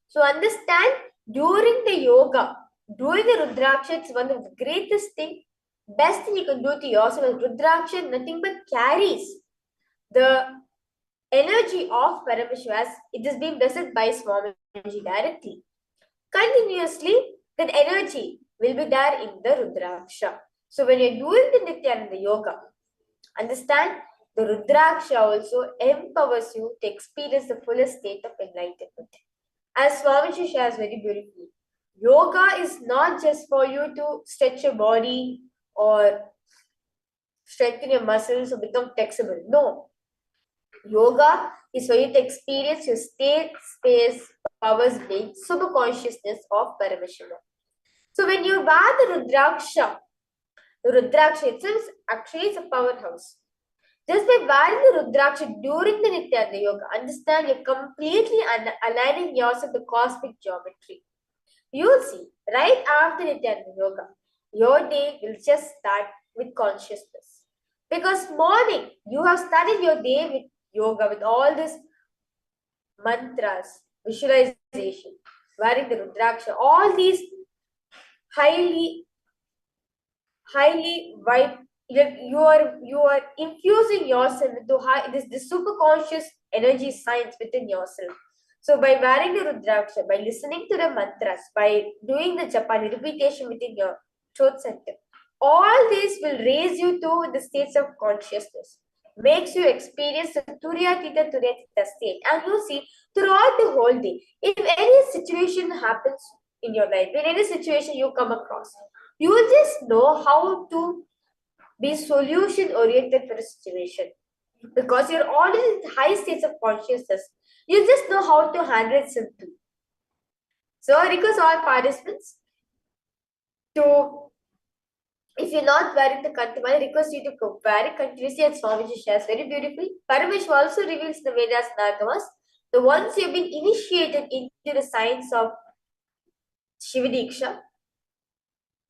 So understand, during the yoga, doing the Rudraksha, it's one of the greatest thing, best thing you can do to yourself. Rudraksha nothing but carries the energy of Paramashiva. It is being blessed by Swamiji directly. Continuously, that energy will be there in the Rudraksha. So when you're doing the Nithyananda yoga, understand the Rudraksha also empowers you to experience the fullest state of enlightenment. As Swamiji shares very beautifully, yoga is not just for you to stretch your body or strengthen your muscles or become flexible. No. Yoga is for you to experience your state, space, powers, being, super consciousness of Paramashiva. So when you wear the Rudraksha itself actually is a powerhouse. Just by wearing the Rudraksha during the Nithyananda yoga, understand you're completely aligning yourself to cosmic geometry. You'll see, right after Nithyananda yoga, your day will just start with consciousness. Because morning, you have started your day with yoga, with all these mantras, visualization, wearing the Rudraksha, all these highly vibe. You are infusing yourself into this super conscious energy science within yourself. So by wearing the Rudraksha, by listening to the mantras, by doing the Japani repetition within your throat center, all this will raise you to the states of consciousness, makes you experience the Turya Tita state. And you see, throughout the whole day, if any situation happens in your life, in any situation you come across, you will just know how to be solution oriented for a situation, because you're already in high states of consciousness You just know how to handle it simply. So I request all participants to, if you're not wearing the kantamala, I request you to wear it continuously, and Swamiji shares very beautifully. Paramesh also reveals the Vedas and Agamas. The once you've been initiated into the science of Shivadiksha,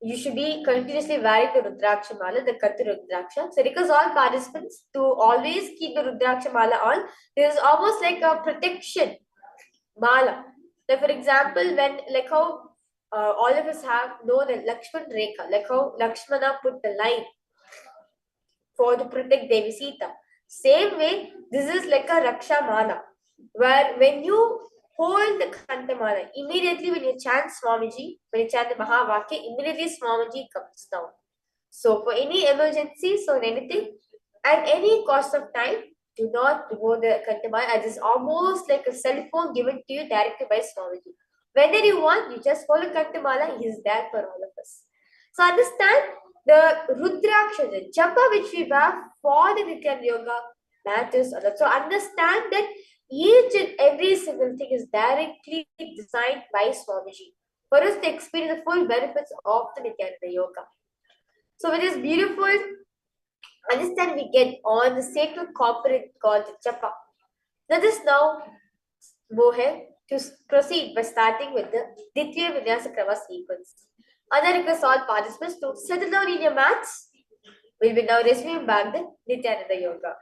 you should be continuously wearing the Rudraksha Mala, the Kattu Rudraksha. So, because all participants to always keep the Rudraksha Mala on, this is almost like a protection Mala. Like, for example, when, like how all of us have known the Lakshman Rekha, like how Lakshmana put the line for to protect Devi Sita. Same way, this is like a Raksha Mala, where when you hold the Kantamala, immediately when you chant Swamiji, when you chant the Mahavakya, immediately Swamiji comes down. So for any emergencies or anything, at any cost of time, do not remove the Kantamala, as it's almost like a cell phone given to you directly by Swamiji. Whenever you want, you just hold Kantamala, he is there for all of us. So understand the Rudraksha, the japa which we have for the Nithyananda Yoga matters a lot. So understand that each and every single thing is directly designed by Swamiji for us to experience the full benefits of the Nithyananda Yoga. So with this beautiful understand, we get on the sacred corporate called the japa. Let us now move ahead to proceed by starting with the Ditya Vinyasa Krama sequence. Other request all participants to settle down in your mats. We'll be now resuming back the Nithyananda Yoga.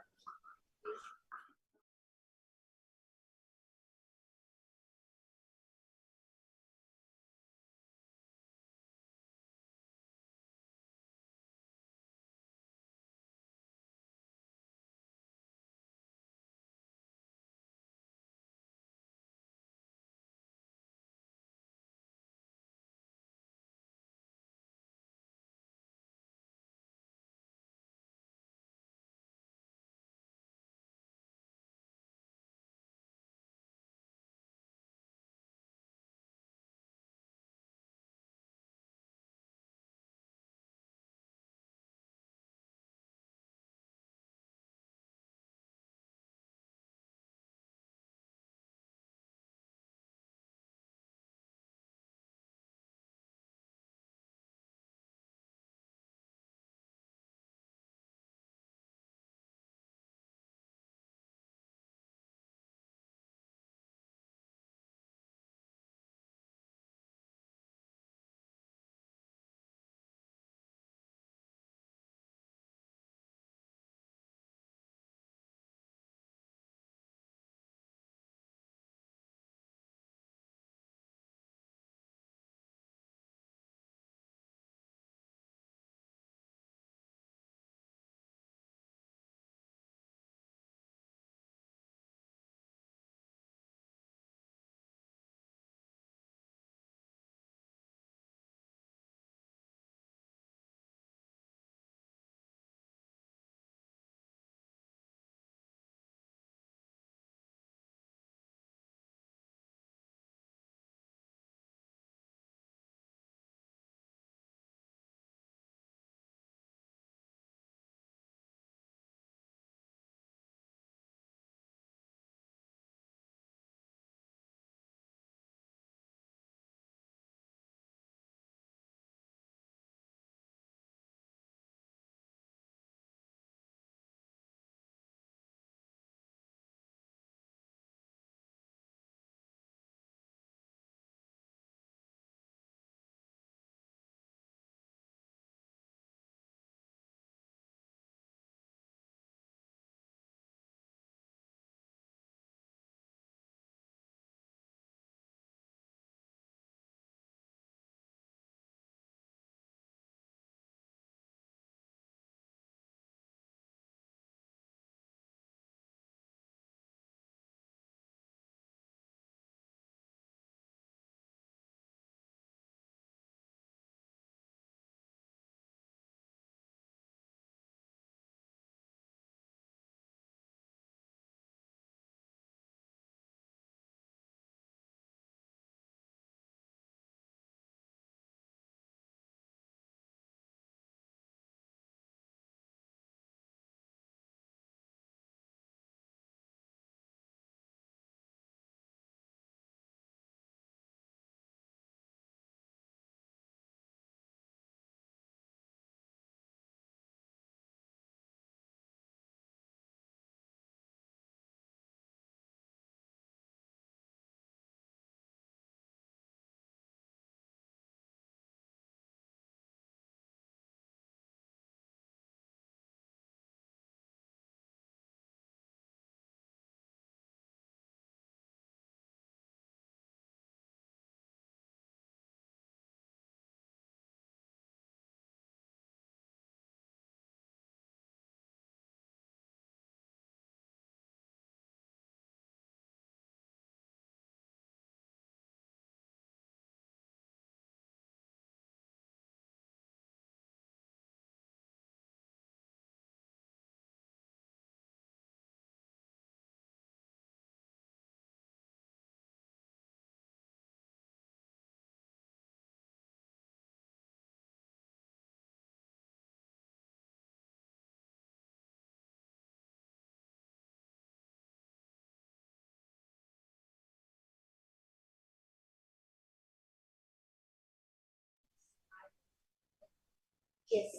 Yes.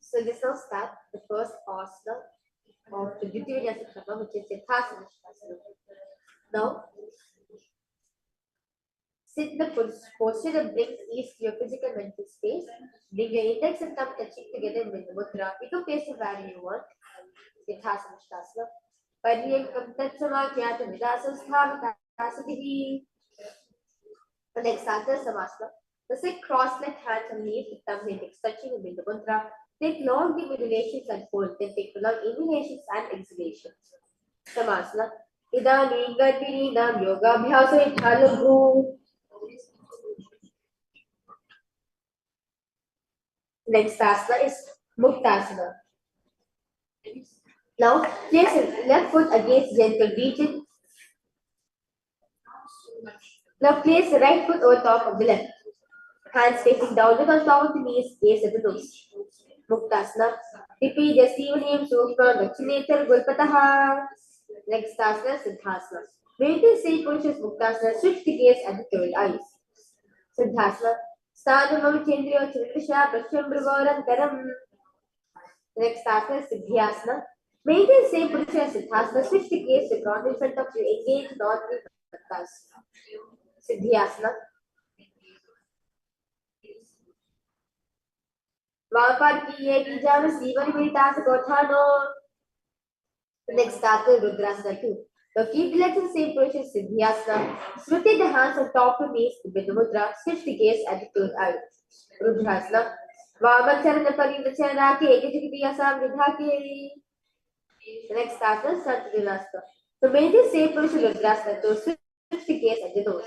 So this now start the first asana of the Dvitiya Krama, which is Siddhasana. Now, sit in the posture that brings ease to your physical mental space. Bring your index and thumb touching together with the mudra. Pick a place of where you want. Siddhasana Shasana. Paryankam Tatsamakyata Vidasa Sthavita. The next answer is Samasana. The sit cross-legged hands on knees with thumbs index touching with the mudra. Take long deep inhalations and hold. Then take long inhalations and exhalations. Samasana. Idani Garbini Nam Yoga Bhyasa Ithalahu. Next asana is Muktasana. Now place your left foot against gentle region. Now place the right foot over top of the left. Hands facing downward on top of the knees, gaze at the nose. Muktasana. Repeat the Sivaniyam Sukha Dakshinetar Gulpataha. Next asana, Siddhasana. Maintain same position as Muktasana, switch the gaze at the third eyes. Siddhasana. Sthanamam Chendriyo Chandrisha Prashyambravarantaram. Next asana is Siddhyasana. Maintain same position as Siddhasana, switch the gaze to ground in front of you, engage non-moving Batas. Siddhyasana. Vapar ki ye kijam Sivan Vitas Gothano. Next asana is Rudraksha 2. Now keep legs in the same position as Siddhyasana. Rotate the hands on top of knees with the mudra, switch the gaze at the third eye. Rudraksha. Vamacharana Parivacharana ke Ekajikitiyasam Vidhake. Next asana is Santadanasta. So maintain same position as Rudraksha 2, switch the gaze at the nose.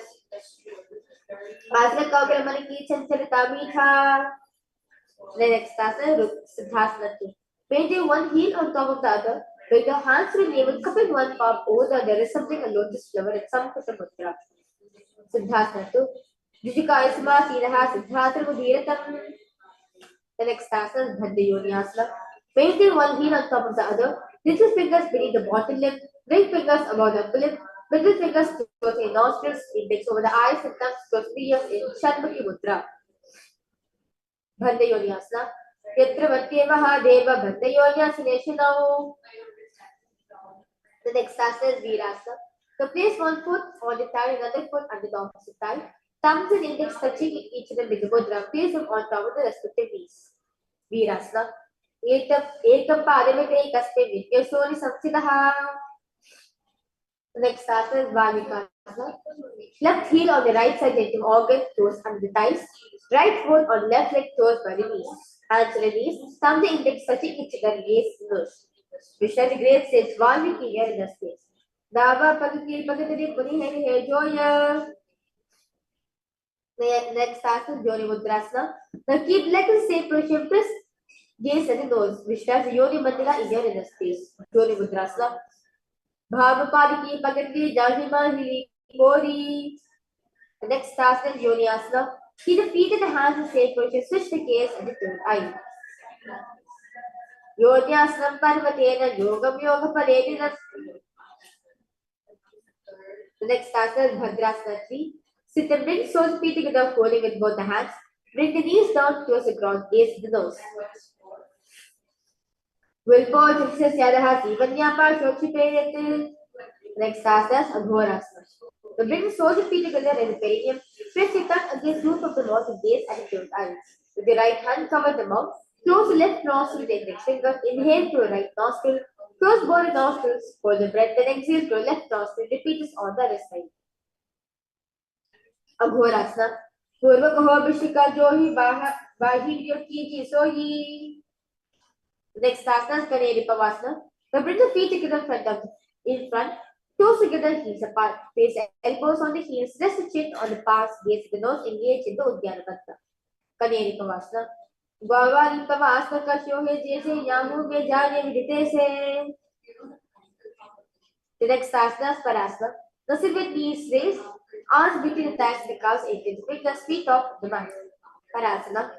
Asana Kaukala Maniki Chanchalita Mitha. The next asana is Siddhasana 2. Maintain one heel on top of the other. With your hands will name cupping one palm over the other, resembling a lotus flower at some Kusha Mudra. Siddhasana 2. Jujika Isma Sinaha Siddhasana Mudhiratam. The next asana is Bhandayoniasana. Maintain one heel on top of the other. Little fingers beneath the bottom lip. Ring fingers above the upper lip. Middle fingers towards the nostrils. Index over the eyes and thumbs towards the ears in Shanmukhi Mudra. Bhandayoniasana. Yatra Vatte Mahadeva Bhandayoniasaneshano. The next asana is Virasana. So place one foot on the thigh, another foot on the opposite thigh. Thumbs and index touching each other with the mudra. Place them on top of the respective knees. Virasana. Ekam padamit ekasme vidyasoni samsitaha. The next asana is Valikasana. Left heel on the right side, letting organ, toes under the thighs. Right foot on left leg, toes by the knees. Hands on the knees. Thumb the index touching each other, gaze nose. Vishnu the Great says Valmiki here in the space. Dava Pagati Pagatari Puni Hari Joya. The next asana is Yoni Mudrasana. Now keep leg in the same position, press gaze at the nose. Vishnu has Yoni Mandala is here in the space. Yoni Mudrasana. Bhavapadiki Pagati Jahima Hili Kori. The next asana is Yoni Asana. Keep the feet and the hands in the same position, switch the gaze at the third eye. Yogyasana Parvatena Yogam Yoga Paredina. The next asana is Bhadrasana 3. Sit and bring soles feet together, holding with both the hands. Bring the knees down towards the ground, gaze the nose. Willpower Jixas Yadaha Sivanyapa Shochipayat. Next asana is Aghorasana. So bring the soles of feet together in the perineum. Press your tongue against the roof of the nose and gaze at the third eye. With the right hand, cover the mouth. Close the left nostril with the index finger. Inhale through the right nostril. Close both nostrils. Hold the breath. Then exhale through the left nostril. Repeat this on the other side. Aghorasana. Purva kaho bishika johi bahi yoki sohi. Next asana is Kaneri Pavasana. Now bring the feet together in front. Toes together, heels apart. Place elbows on the heels. Rest the chin on the palms. Gaze the nose. Engage in the Uddiyana Baddha. Kaneri Pavasana. Gavari Pavasana kasyo hai jaise yamu mein jaane vidite se. The next asana is Parasana. Now sit with knees raised. Arms between the thighs and the calves. Bring the feet off the mat. Parasana.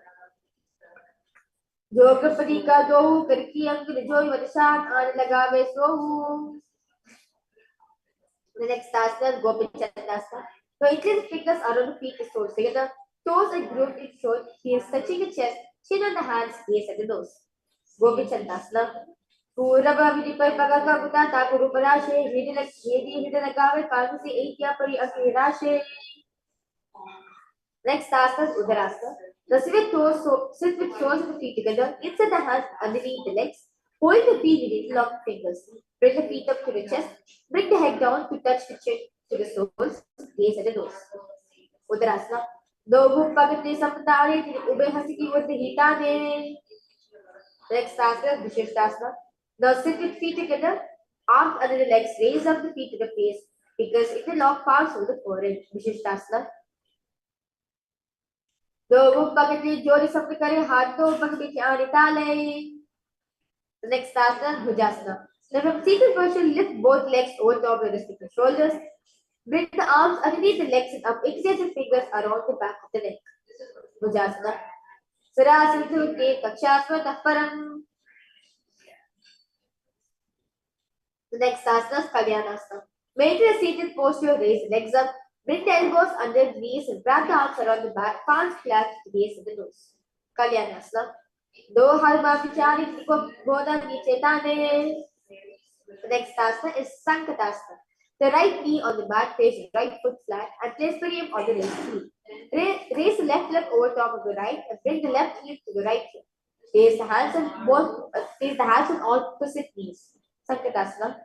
Yogapati ka dohu karki angul joy vadishan aan lagave sohu. The next asana is Gopichandasana. So incline the fingers around the feet to soles together. Toes are grouped in short, heels touching the chest, chin on the hands, gaze at the nose. Gopichandasana. Purava Vidipar Pagaka Butata Puruparashe, Hedi Hidanagave, Kalmasi Aitya Pari Akirashe. Next asana is Udarasana. Now sit with toes and the feet together, inside the hands underneath the legs. Hold the feet with interlocked fingers. Bring the feet up to the chest. Bring the head down to touch the chin to the soles. Gaze at the nose. Udarasana. Dobu Pagati Samtari, Ube Hasiki with the Hitane. Next asana is Vishishtasana. Now sit with feet together, arms under the legs, raise up the feet to the face. Fingers interlock palms over the forehead. Vishishtasana. दो पगड़ी जोड़ी शब्द करें हाथ दो पगड़ी के आने ताले. The next asana, Bhujasana. Now from seated position, lift both legs over top of the respective shoulders. Bring the arms underneath the legs and up, extend the fingers around the back of the neck. Bhujasana. Sarasana Dhute Kakshasana Taparam. The next asana is Kalyanasana. Maintain a seated posture, raise the legs up. Bring the elbows under the knees and wrap the arms around the back, palms clasped to the base of the nose. Kalyanasana. Do harma vichari ko boda niche tane. The next asana is Sankatasana. The right knee on the mat, place the right foot flat and place the hip on the left knee. Raise the left leg over top of the right and bring the left knee to the right hip. Place the hands on opposite knees. Sankatasana.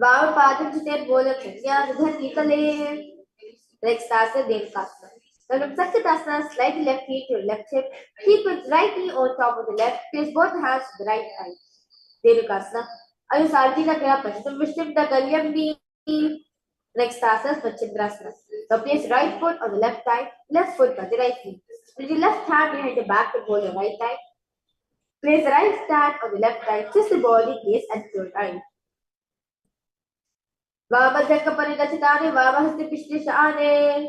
Vav Padam Chite Bolam Nithyananda Nikale. Next asana, Devakasana. Now from Sankatasana, slide the left knee to the left hip. Keep the right knee on top of the left. Place both hands to the right side. Devakasana. Ayusarjina Kaya Pashtam Vishtim Dagalyam Ni. Next asana is Machindrasana. Now place right foot on the left thigh, left foot on the right knee. With the left hand behind the back to hold the right thigh. Place the right hand on the left thigh, twist the body, gaze and close eye. Vabhadhaka Paridachitane, Vabhasti Pishtishane.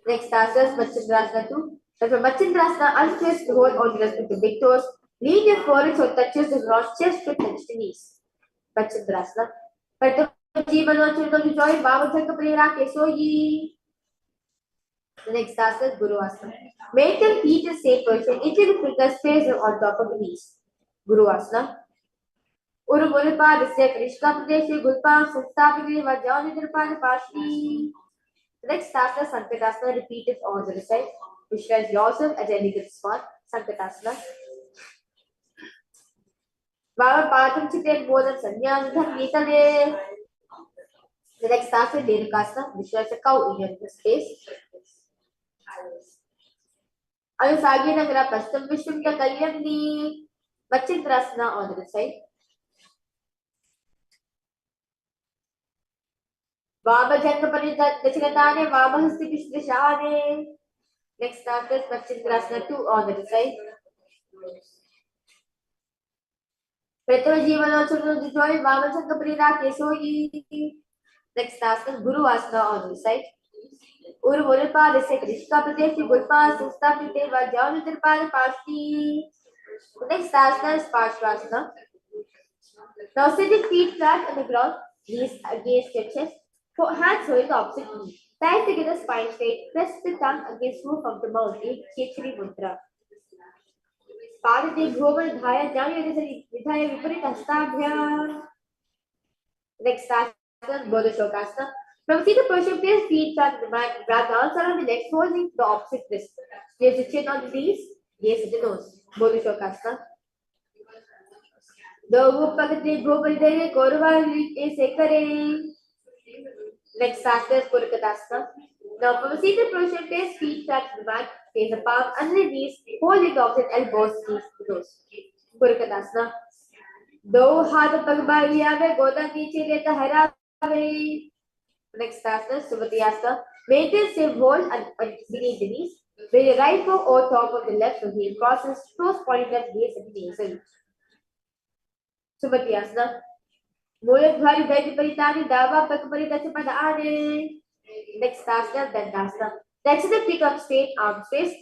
Next asana is Machindrasana 2. Now from Machindrasana, untwist to hold on the respective big toes. Lean your forehead so it touches the ground, chest to touch the knees. Machindrasana. Paramashivoham Level-3 to join Vabhadhaka Paridachitane Soyi. The next asana is Guru Asana. Maintain feet in same position, each of the fingers placed on top of the knees. Guru Asana. Uru Gulpa, Disek, Rishka Pradeshi, Gulpa, Synesthesia, Vajani Dirpana Pashi. The next asana, Sankatasana, repeat it on the side. Visualize yourself as Delegates spot. Sankatasana. Baba Padam Chite Bodam Sanyam Nithyananda. The next asana, Devakasana. Visualize a cow in your space. Ayusagi Nagara Pastam Vishwam Kalyam Ni. Machindrasana on the side. Vabhadhaka Paridachitane, Vabhasti Pishtishane. Next asana is Machindrasana 2 on the side. Paramashivoham Level-3 to join Vabhadhaka Paridachitane Soyi. Next asana is Guru Asana on the side. Uru Gulpa, Disek, Rishka Pradeshi, Gulpa, Synesthesia, Vajani Dirpana Pashi. Next asana is Parshvasana. Now sit your feet flat on the ground, knees against your chest, hands holding the opposite knee. Tie together spine straight, press the tongue against roof of the mouth, Chechari Mudra. Padate Bhovan Dhaya Jani Vidhaya Viparit Hastabhya. Next asana is Bodhishokkasana. From seated position, place feet flat on the mat, grab the arms around the legs, holding the opposite wrist. Place the chin on the knees, gaze at the nose. Bodhishokkasana. Dobu Pagati Bhovan Korva Sekare. Next asana is Purakatasana. Now from a seated position, place feet flat on the mat, place the palm under the knees, holding the opposite elbows, knees to toes. Purakatasana. Do हाथ पग बालिया में गोदा नीचे लेता हरावे. Next asana is Sumatyasana. Maintain safe hold beneath the knees. Bring the right foot over top of the left so heel crosses, toes pointing left, gaze at the nasal. Sumatyasana. Muladhari Bedi Paritani Dava Pakaparita Padane. Next asana, Dandasana. Touch the feet up straight, arms raised.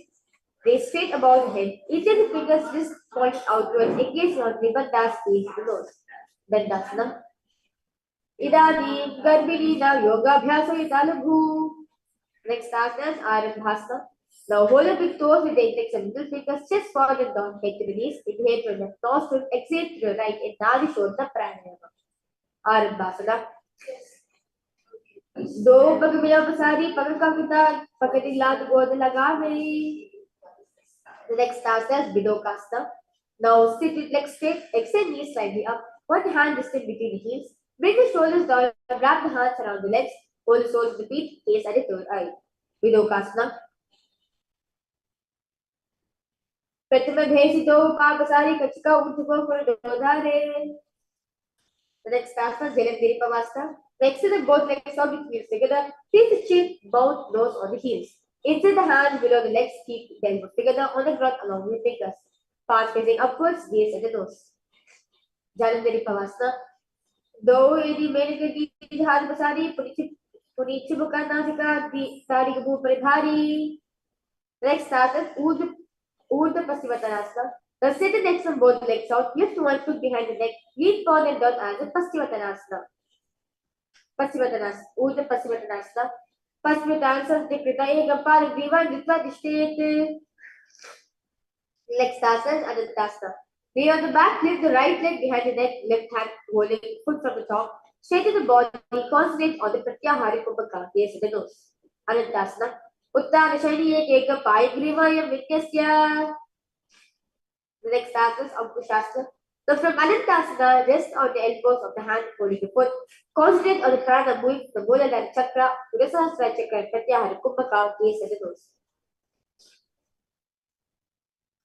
Raise straight above the head. Each of the fingers just point outwards, engage your Nibbana squeeze the nose. Dandasana. Idani Garbini now Yoga Bhyasa Idalabhu. Next asanas are Arambhasana. Now hold up big toes with the index and middle fingers, chest forward and down, head to release. Inhale through the left nostril, exhale through the right, and Nadi Shodha Pranayama. Arambhasana. दो पग मिला पसारी पग का पिता पकड़ी लात गोद लगा मेरी. The next asana is Vidokasana. Now sit with legs straight, extend knees slightly up, one hand distant between the heels, bring the shoulders down, wrap the hands around the legs, hold the soles of the feet, gaze at the third eye. Vidokasana. प्रथम भेषितो पापसारी कचिका ऊर्ध्व full दोधारे. The next asana is Jalandhari Pavasana. Extend both legs out with heels together. Place the chin, mouth, nose on the heels. Insert the hands below the legs, keep the elbows together on the ground along with the fingers. Palms facing upwards, gaze at the nose. Jalandhari Pavasana. दो यदि मेरे के बीच हाथ बसारी पुनीच बुका नासिका सारी के मुंह पर भारी. Next asana is Urdhva Paschimottanasana. Now sit the legs on both legs out, lift one foot behind the neck, lean forward and down as a Paschimottanasana. Paschimottanasana, Urdhva Paschimottanasana. Paschimottanasana Dikrita Ekapala Griva Nitva Dishtete. Next asana is Anantasana. Lay on the back, lift the right leg behind the neck, left hand holding foot from the top. Straighten the body, concentrate on the Pratyahari Kumbhaka, gaze at the nose. Anantasana. Uttanashani Ekam Payagriva Vityasya. The next asana is Ankushasana. So from Anantasana, rest on the elbows of the hand holding the foot. Concentrate on the prana moving from the Mooladhara Chakra to the Sahasrara Chakra and Pratyahari Kumbhaka, gaze at the nose.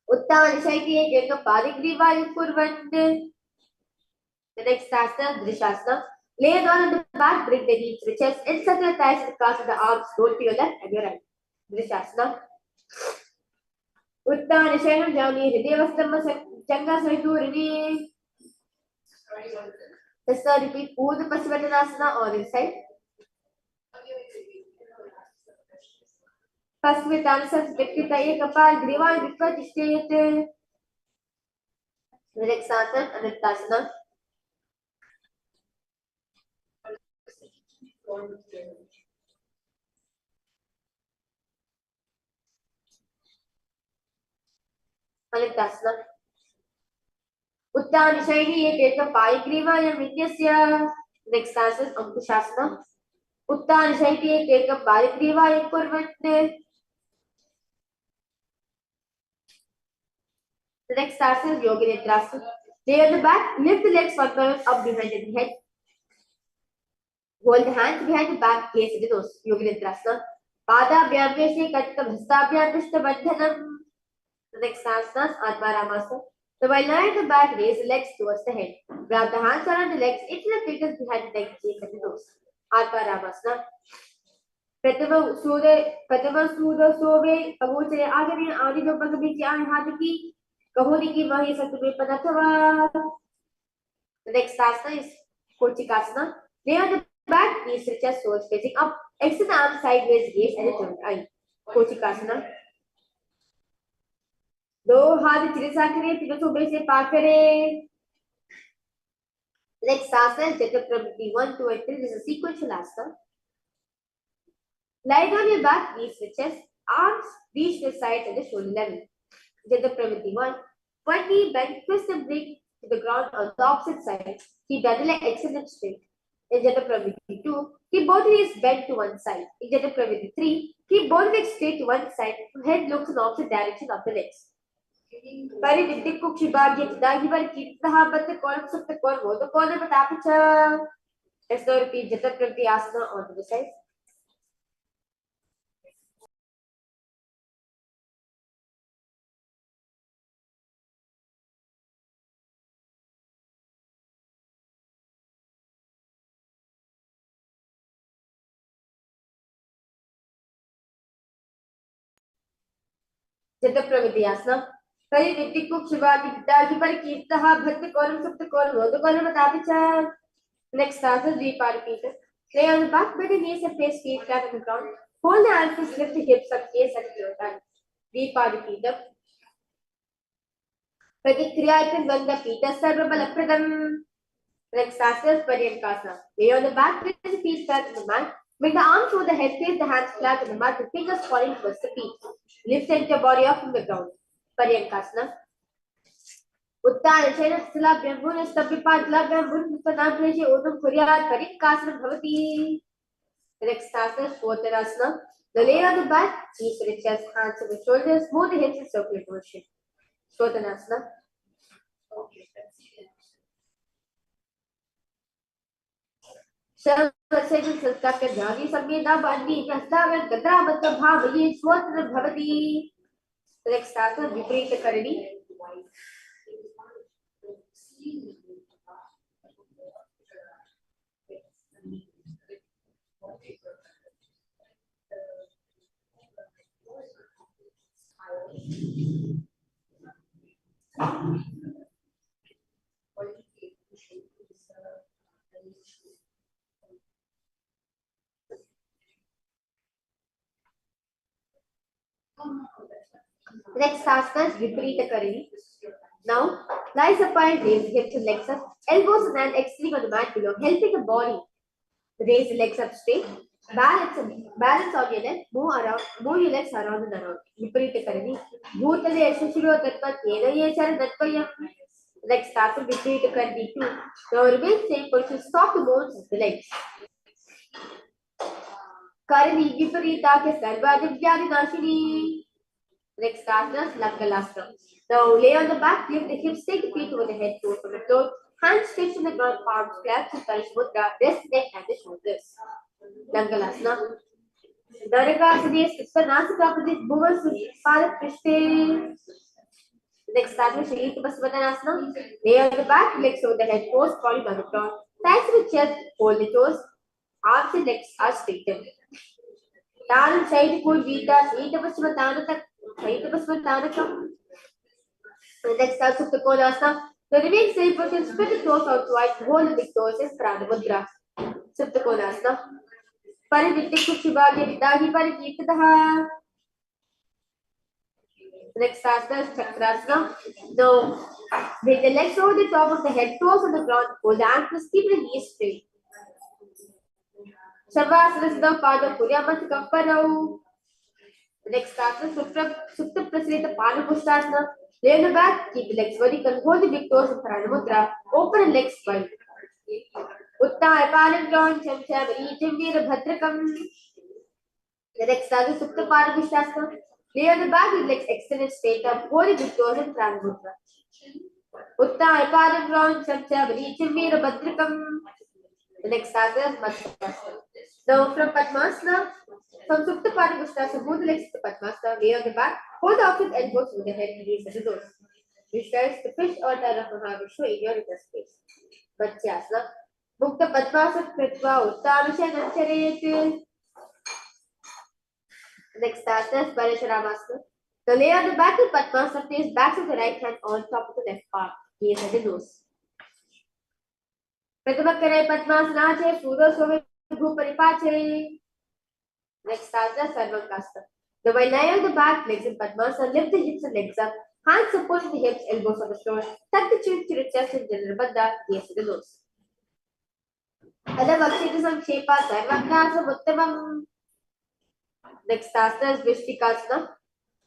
Uttanashani Ekam Payagriva Kurvand. The next asana is Drishasana. Lay down on the back, bring the knees to the chest, encircle the thighs and cross the arms, roll to your left and your right. Drishasana. Uttanashana Jani Hridayavastama Changa Saituri. Let's now repeat Urdhva Paschimottanasana on this side. Paschimottanasana Vikrita Ekapal Griva Nitva Dishtete. The next asana Anantasana. Anantasana. Uttanashani Ekam Payagriva Vityasya. Next asana is Ankushasana. Uttanashani Ekam Payagriva Kurvand. The next asana is Yogi Nidrasana. Lay on the back, lift the legs one by one up behind the head. Hold the hands behind the back, gaze at the nose. Yogi Nidrasana. Padabhyam Veshe Kattam Hastabhyam Vishtavardhanam. The next asana is Paramashivoham. So while lying on the back, raise the legs towards the head. Grab the hands around the legs, into the fingers behind the neck, gaze at the nose. Paramashivoham. प्रथम सूद सोवे पगोचरे आगे में आदि दो पग बीच आए हाथ की कहोनी की वही सतुमे पदथवा. The next asana is Kochikasana. Lay on the back, knees to the chest, toes facing up. Extend the arms sideways, gaze at the third eye. Kochikasana. दो हाथ चिरसा करें, तीनों सोबे से पार करें. Next asana is Jataprabhuti 1, 2 and 3. This is a sequential asana. Lie down your back, knees to the chest, arms reach the sides at the shoulder level. Jataprabhuti 1. One knee bend, twist and bring to the ground on the opposite side. Keep the other leg extended straight. In Jataprabhuti 2, keep both knees bent to one side. In Jataprabhuti 3, keep both legs straight to one side. Head looks in the opposite direction of the legs. Parividdik Kukshibargya Chidagivar Kirtaha Batta Koram Supta Kor Voda Kona Patapicha. Let's now repeat Jataprabhuti asana on the side. Jataprabhuti asana. Parividdik Kukshibargya Chidagivar Kirtaha Batta Koram Supta Kor Voda Kona Patapicha. Next asana is Viparipita. Lay on the back, bend the knees and place feet flat on the ground. Hold the ankles, lift the hips up, gaze at the third eye. Viparipita. Pratikriya Vanda Pita Sarvabala Pradam. Next asana is Paryankasana. Lay on the back, place the feet flat on the mat. Bring the arms over the head, place the hands flat on the mat, the fingers falling towards the feet. Lift your body up from the ground. Paryankasana. Uttanachena Sthilabhyam Bhunastambhipadlabhyam Bhunastanabrajya Odam Kuryat Paryankasana Bhavati. The next asana, Swatanasana. The lay on the back, knees to the chest, hands to the shoulders, move the hips in circular motion. Swatanasana. Sarvasena Saskaka Jani Sameda Bandi Prastavan Gadramata Bhavaye Swatana Bhavati. The next asana, Viparita Karani. Next asana is Viparita Karani. Now, lie supine, raise hips and legs up, elbows and hands extending on the mat below, helping the body raise the legs up straight. Balance on your leg, move your legs around and around. Viparita Karani. Bhutale Yashashiro Tatpat Yena Yechara Tatpayam. Next asana, Viparita Karani 2. Now remain same position, stop the movements of the legs. Karani Viparita ke Sarvadivyadi Nashini. Next asana is Kailasa. Now lay on the back, lift the hips, take the feet over the head, toes on the floor, hands stretched on the ground, palms clasped to touch mudra, rest neck and the shoulders. Kailasa. Darakasana, Sthana Pradesh, Bhuvan Padat Prishte. Next asana, Shalita Pasvatanasana. Lay on the back, legs over the head, toes falling on the ground, thighs to the chest, hold the toes, arms and legs are straightened. Down side pull Vita, Sita Pasvatanaka. The next starts with the Kailasa. The remaining same position, spread the toes out wide, hold the big toes in Prana Mudra. Supta Kailasa. Parivitti Kushibhagya Vidahi Parikitadaha. The next asana is Chakrasana. Now, bring the legs over the top of the head, toes on the ground, hold the ankles, keep the knees straight. Shavasana Siddha Pada Puryamat Kamparau. The next asana, Supta Prasrita Panapushtasana. Lay on the back, keep the legs vertical, hold the big toes in Prana Mudra, open the legs wide. Uttai Palam Ground, Chamcha, Enriching, Bhadrakam. The next asana, Supta Panapushtasana. Lay on the back with legs extended straight up, hold the big toes in Prana Mudra. Uttai Palam Ground, Chamcha, Enriching, Bhadrakam. The next asana is Madhyasana. Now from Padmasana, from Supta Panapushtasana, move the legs to Padmasana, lay on the back, hold the opposite elbows with the head and raise the toes. Visualize the fish or the Mahavishnu in your inner space. Madhyasana. Mukta Padmasana Kritva Uttanasana Charet. Next asana is Parasharamasana. Now lay on the back of Padmasana, place back of the right hand on top of the left palm, gaze at the nose. Pratamakkare Padmasana Ache, Sudo Sove Bhuparipache. Next asana, Sarvankasta. Now while lying on the back, legs in Padmasana, lift the hips and legs up, hands supporting the hips, elbows on the floor, tuck the chin to the chest and Janarbandha, gaze to the nose. Adha Vakshita Samkshepa, Sarvankasa Uttamam. Next asana is Vrishtikasana.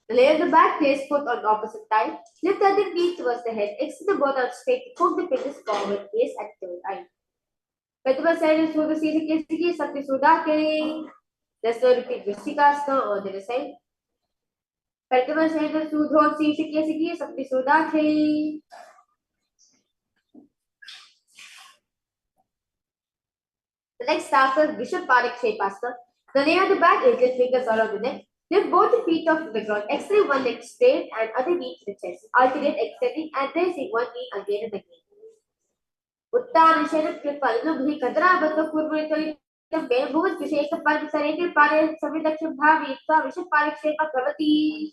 Lay on the back, place foot on opposite thigh, lift the other knee towards the head, extend the both arms straight, hook the fingers forward, gaze at third eye. Pratama side is Sudha Siki, Sakti Sudake. Let's now repeat Vrishtikasana on the other side. Pratama side is Sudha Siki, Sakti Sudake. The next asana is Vishal Parik Shepasana. The lay on the back, lift fingers around the neck. Lift both the feet off the ground, extend one leg straight and other knee to the chest. Alternate extending and raising one knee again and again. Uttanashana Kripalanu Kadra Baka Purvitari Bhuvat Visheka Park Sarendra Pare Samidaksham Bhavitva Vishal Parik Shepa Pravati.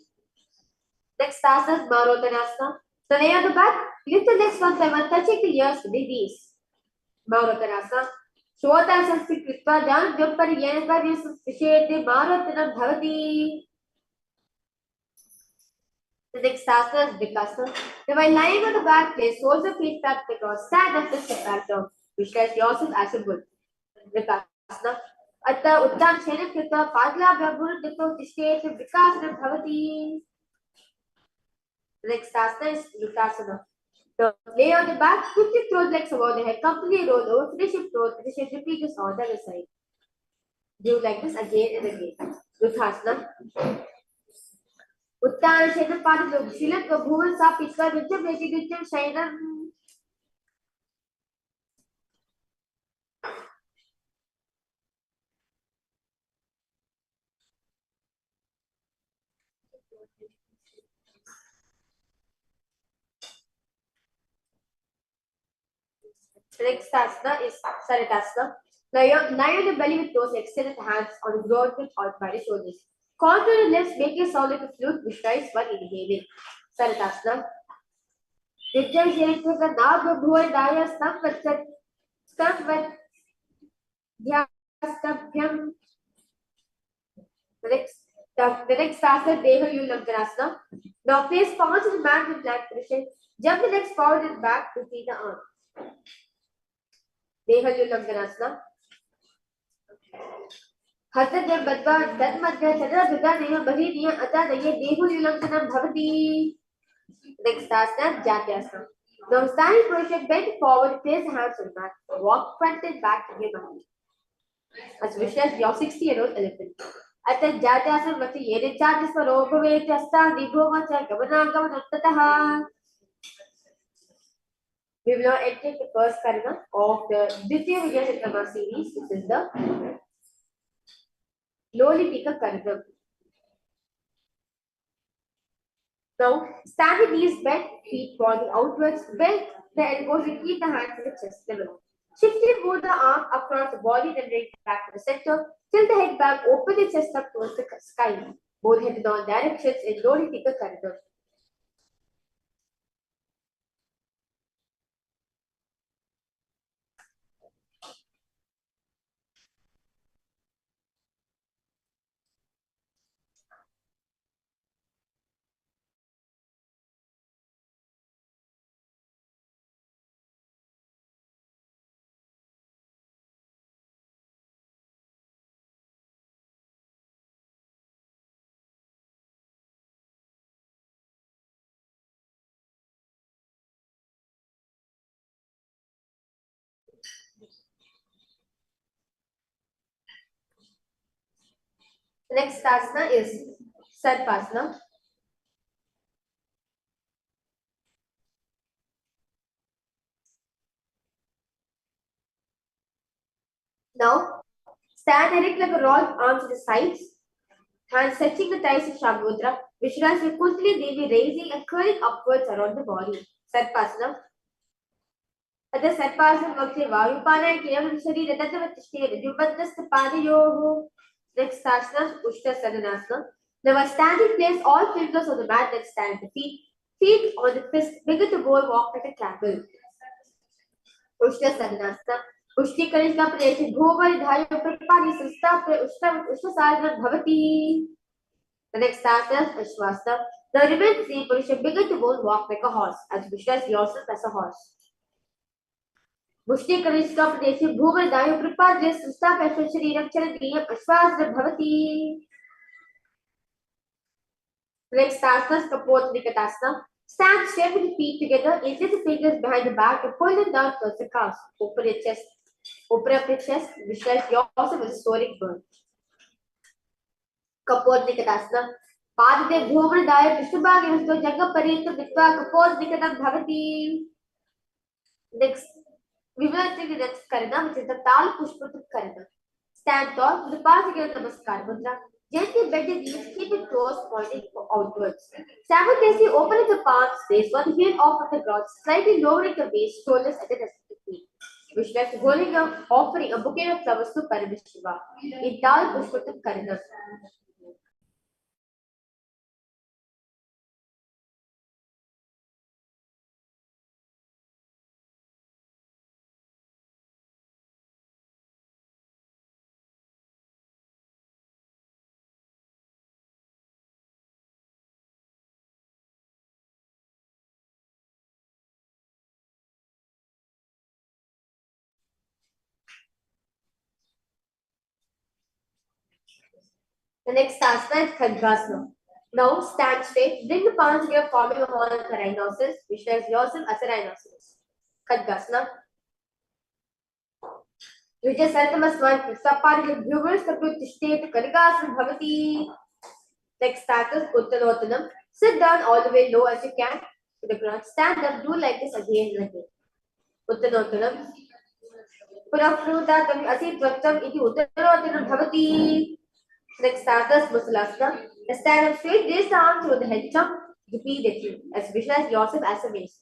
Next asana is Marotanasana. The lay on the back, lift the legs one by one, touching the ears with the knees. Marotanasana. Shwata Sanskrit Kritva Jan Jumpar Yanakar Vishete Marotanam Bhavati. The next asana is Vikasana. Now while lying on the back, place soles of feet flat across, stand up and step back down. Visualize yourself as a bull. Vikasana. अतः उत्तांशेन कृत्वा पादलाभ्यां तिष्ठेत् विकासनं भवति. Next asana is Rudraksha. Lay on the back, put your throat legs above the head, completely roll over, finish your throat, finish it, repeat this on the other side. Do like this again and again. Rudraksha. उत्तानशेन पादं शीलत्व भुवं सा पित्वा रुद्रं वेदिगुच्चं शयनम्. Next asana is Saratasana. Lie on the belly with toes extended, hands on the ground with out by the shoulders. Contour the lips, make a sound like a flute, visualize while inhaling. Saratasana. Nithyananda Shairitva Nabha Bhuva Daya Stamvat Dhyastabhyam. The next asana, Deha Yulamkanasana. Now place palms on the mat with flat position. Jump the legs forward and back to feed the arm. Deha Yulamkanasana. हस्तद्वयं बद्ध्वा तन्मध्ये चन्द्रदुर्गादेव बहिर्निय अजादये देहुल्युलङ्घनं भवति. Next asana, Jatyasana. Now standing position, bend forward, place the hands on the mat. Walk front and back to your body. As visualize your 60-year-old elephant. अतः जात्यासन मध्ये येन चार्जस्वरोपवेत्यस्ता निभोम च गमनागमनोत्ततः. We will now enter the first karma of the Dvitiya Vijaya series, which is the Lolitika Karma. Now, stand with knees bent, feet pointing outwards, bend the elbows and keep the hands at the chest level. Shifting both the arm across the body, then bring back to the center. Tilt the head back, open the chest up towards the sky. Both head in all directions in Lolitika Karma. The next asana is Sarpasana. Now, stand erect like a rod, arms to the sides, hands touching the thighs of Shamudra. Visualize Vikundali Devi raising and curling upwards around the body. Sarpasana. अतः सर्पासन वक्रे वायुपानाय केवलं शरीर तत्वतिष्ठे द्युपदस्त पादयोः. Next asana Ushtrasadhanasana. Now while standing, place all fingers on the mat that stand the feet on the fist, begin to go and walk like a camel. Ushtrasadhanasana. Ushti Kanishka Pradesh Bhuva Dhaya Prapani Sustha Ushtrasadhanam Bhavati. The next asana is Ashwasana. Now remain same position, begin to go and walk like a horse, as visualize yourself as a horse. मुष्टि कनिष्ठा प्रदेशे भूवरदाय प्रपाद्य सुस्थाप्य शरीरं चलनीयम् अश्वासनं भवति. Next asana is Kapotnikatасana. Stand straight with the feet together, insert the fingers behind the back and pull them down towards the calves. Open your chest. Open up your chest. Visualize yourself as a soaring bird. Kapotnikatасana. पादते भूवरदाय पृष्ठभागे वस्तु जगपर्यन्तं वित्वा कपोतनिकटं भवति. Next, we will take the next karana, which is the Tal Pushpatuk karana. Stand tall with the palms against Namaskar mudra. Gently bend the knees, keep your toes pointing outwards. Simultaneously open the palms, raise one heel off of the ground, slightly lowering the waist, shoulders at the respective feet. Visualize holding a offering a bouquet of flowers to Paramashiva in Tal Pushpatuk karana. The next asana is Khadgasana. Now stand straight, bring the palms together, forming a wall like a rhinoceros. Visualize yourself as a rhinoceros. Khadgasana. Vijayasartamaswan, Sapari, Bhuvars, Kaputishte, Kaligasana, Bhavati. Next status, Uttanottanam. Sit down all the way low as you can to the ground. Stand up, do like this again and again. Uttanottanam. Purafrudatam asitvatam iti uttanottanam bhavati. Next status, Musalasana. Stand up straight, raise the arm through the head jump. Repeatedly, as visualize yourself as a mace.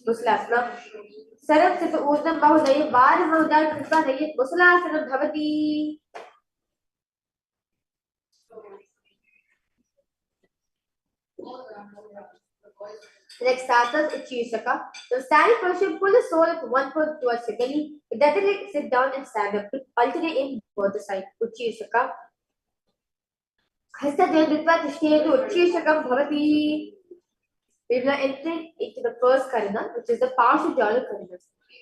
Musalasana. Sarab Sita Urdam Bahudaya Varahamudar Kripa Nayat Musalasana Bhavati. Next starters is Chirshaka. The standing position, pull the sole of one foot towards your belly. Then sit down and stand up. Alternate in both the sides. Uchirshaka. Hasta Jandritva Tishnetu Uchirshakam Bhavati. We will now enter into the first karana, which is the partial jala karana.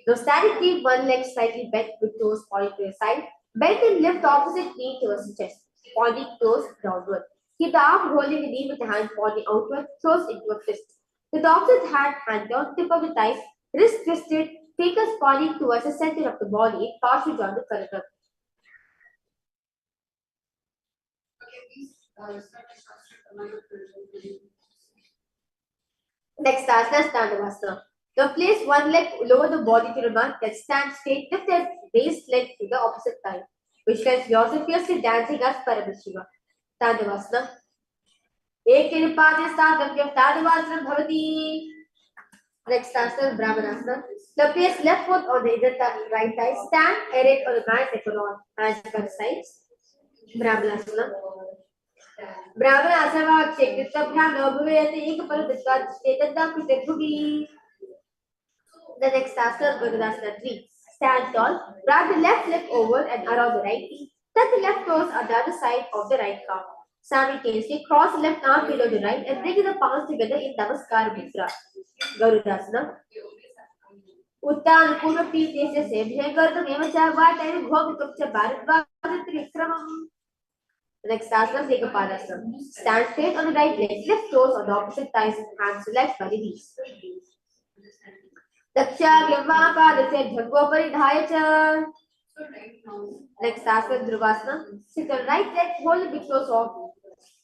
Now stand and keep one leg slightly bent with toes pointing to the side. Bend and lift opposite knee towards the chest, pointing toes downward. Keep the arm holding the knee with the hand pointing outward, close into a fist. With the opposite hand down, tip of the thighs, wrist twisted, fingers pointing towards the center of the body, partial jala karana. Next asana is Dandavasana. Now place one leg lower the body to the mat, then stand straight, lift the raised leg to the opposite thigh. Visualize yourself fiercely dancing as Paramashiva. Dandavasana. Ek Kirpati Sadhavyam Dandavasana Bhavati. Next asana is Brahmanasana. Now place left foot on the right thigh, stand erect on the mat, hands by the sides. Brahmanasana. Brahmana asava chekitabhyam nobhuvayate ekaparadatvat stetadda pitadhubi. The next asana is Gurudasana 3. Stand tall, wrap the left leg over and around the right knee. Touch the left toes on the other side of the right calf. Simultaneously, cross the left arm below the right and bring the palms together in Namaskar Mudra. Garudasana. Uttan Purva Pitesya Sebhyagardam Evacha Vatayam Bhogatukcha Bharatvaja Trikramam. The next asana is Ekapadasana. Stand straight on the right leg, left toes on the opposite thighs, hands relaxed by the knees. Daksha Dhagopari Dhaya. Next asana is Dhruvasana. Sit on right leg, hold the big toes off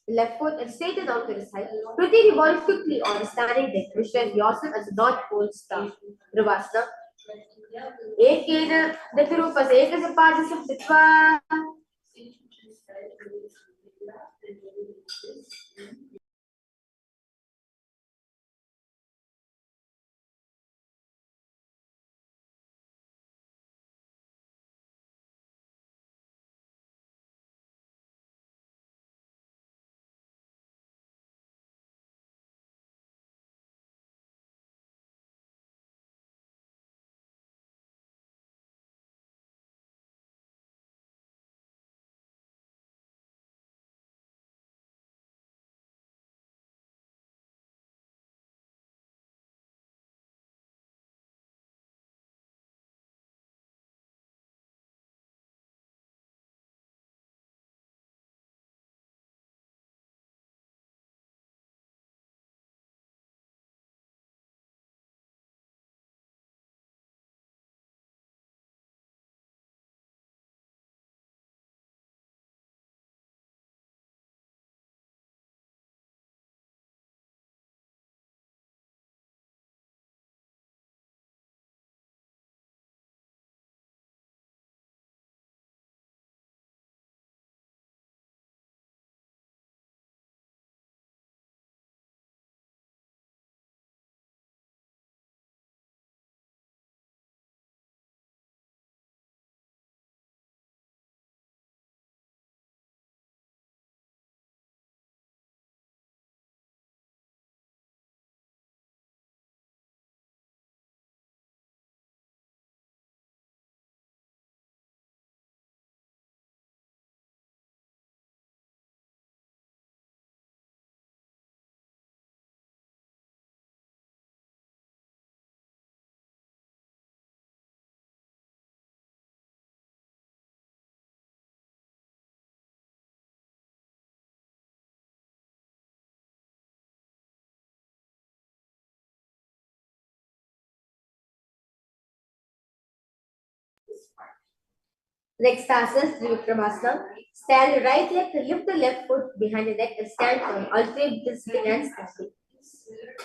the left foot and straighten out to the side. Rotate your body quickly on the standing leg. Visualize yourself as a North Pole star. Dhruvasana. Ekena Datirupas Ekasapajasam Sitva. Next asana, Trivikramasana. Stand the right leg, lift the left foot behind the neck and stand firm. Alternate discipline and standing.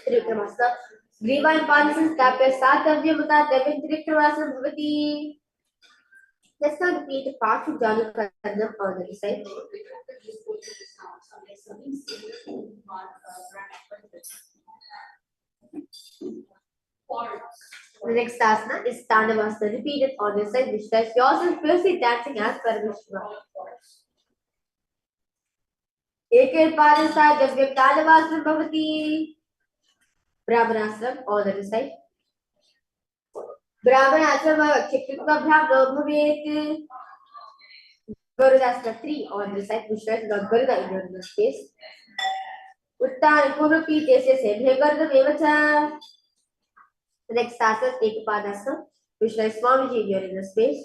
Trivikramasana. Griva and Parnasana, tap your Satavya Mata, Devin Trivikramasana Bhavati. Let's now repeat the part of Janu Karnam on the side. The next asana is Tandavasana. Repeat it on the side, which says yourself fiercely dancing as Paramashivoham. Ekir Parasai Javyam Tandavasana Bhavati. Brahmanasana on the other side. Brahmanasana Chikritva no Bhavet. Garudasana 3 on the side, which says not Garuda in your space. Uttan Kurupite says Bhegarda Mevacha. The next asana is Ekapadasana, which says Swamiji in your inner space.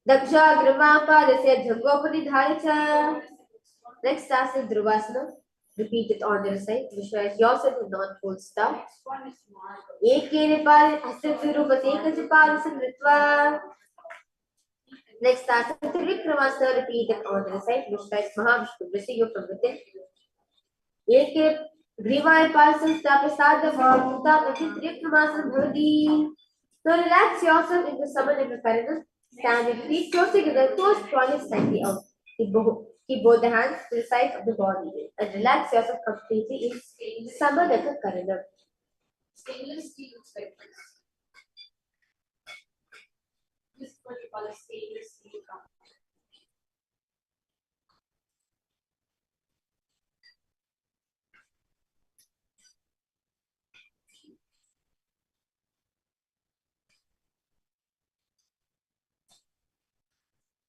Daksha Gramapa says Jangopati Dharicha. Next asana is Dhruvasana. Repeat it on the other side, which says yourself is not full stop. Ekere Pal Hastasirupati Kachapal Ritva. Next asana is Trivikramasana. Repeat it on the other side, which says Mahavishnu blessing you from within. Ekere Griva Palsam Stapasada Bhavata Trivikramasana Bhavati. Now relax yourself into Samanakakarana. Stand with feet close together, toes pointed slightly out. Keep both the hands to the sides of the body and relax yourself completely in Samanakakarana. Stainless steel spectacles. This is what you call a stainless steel cup.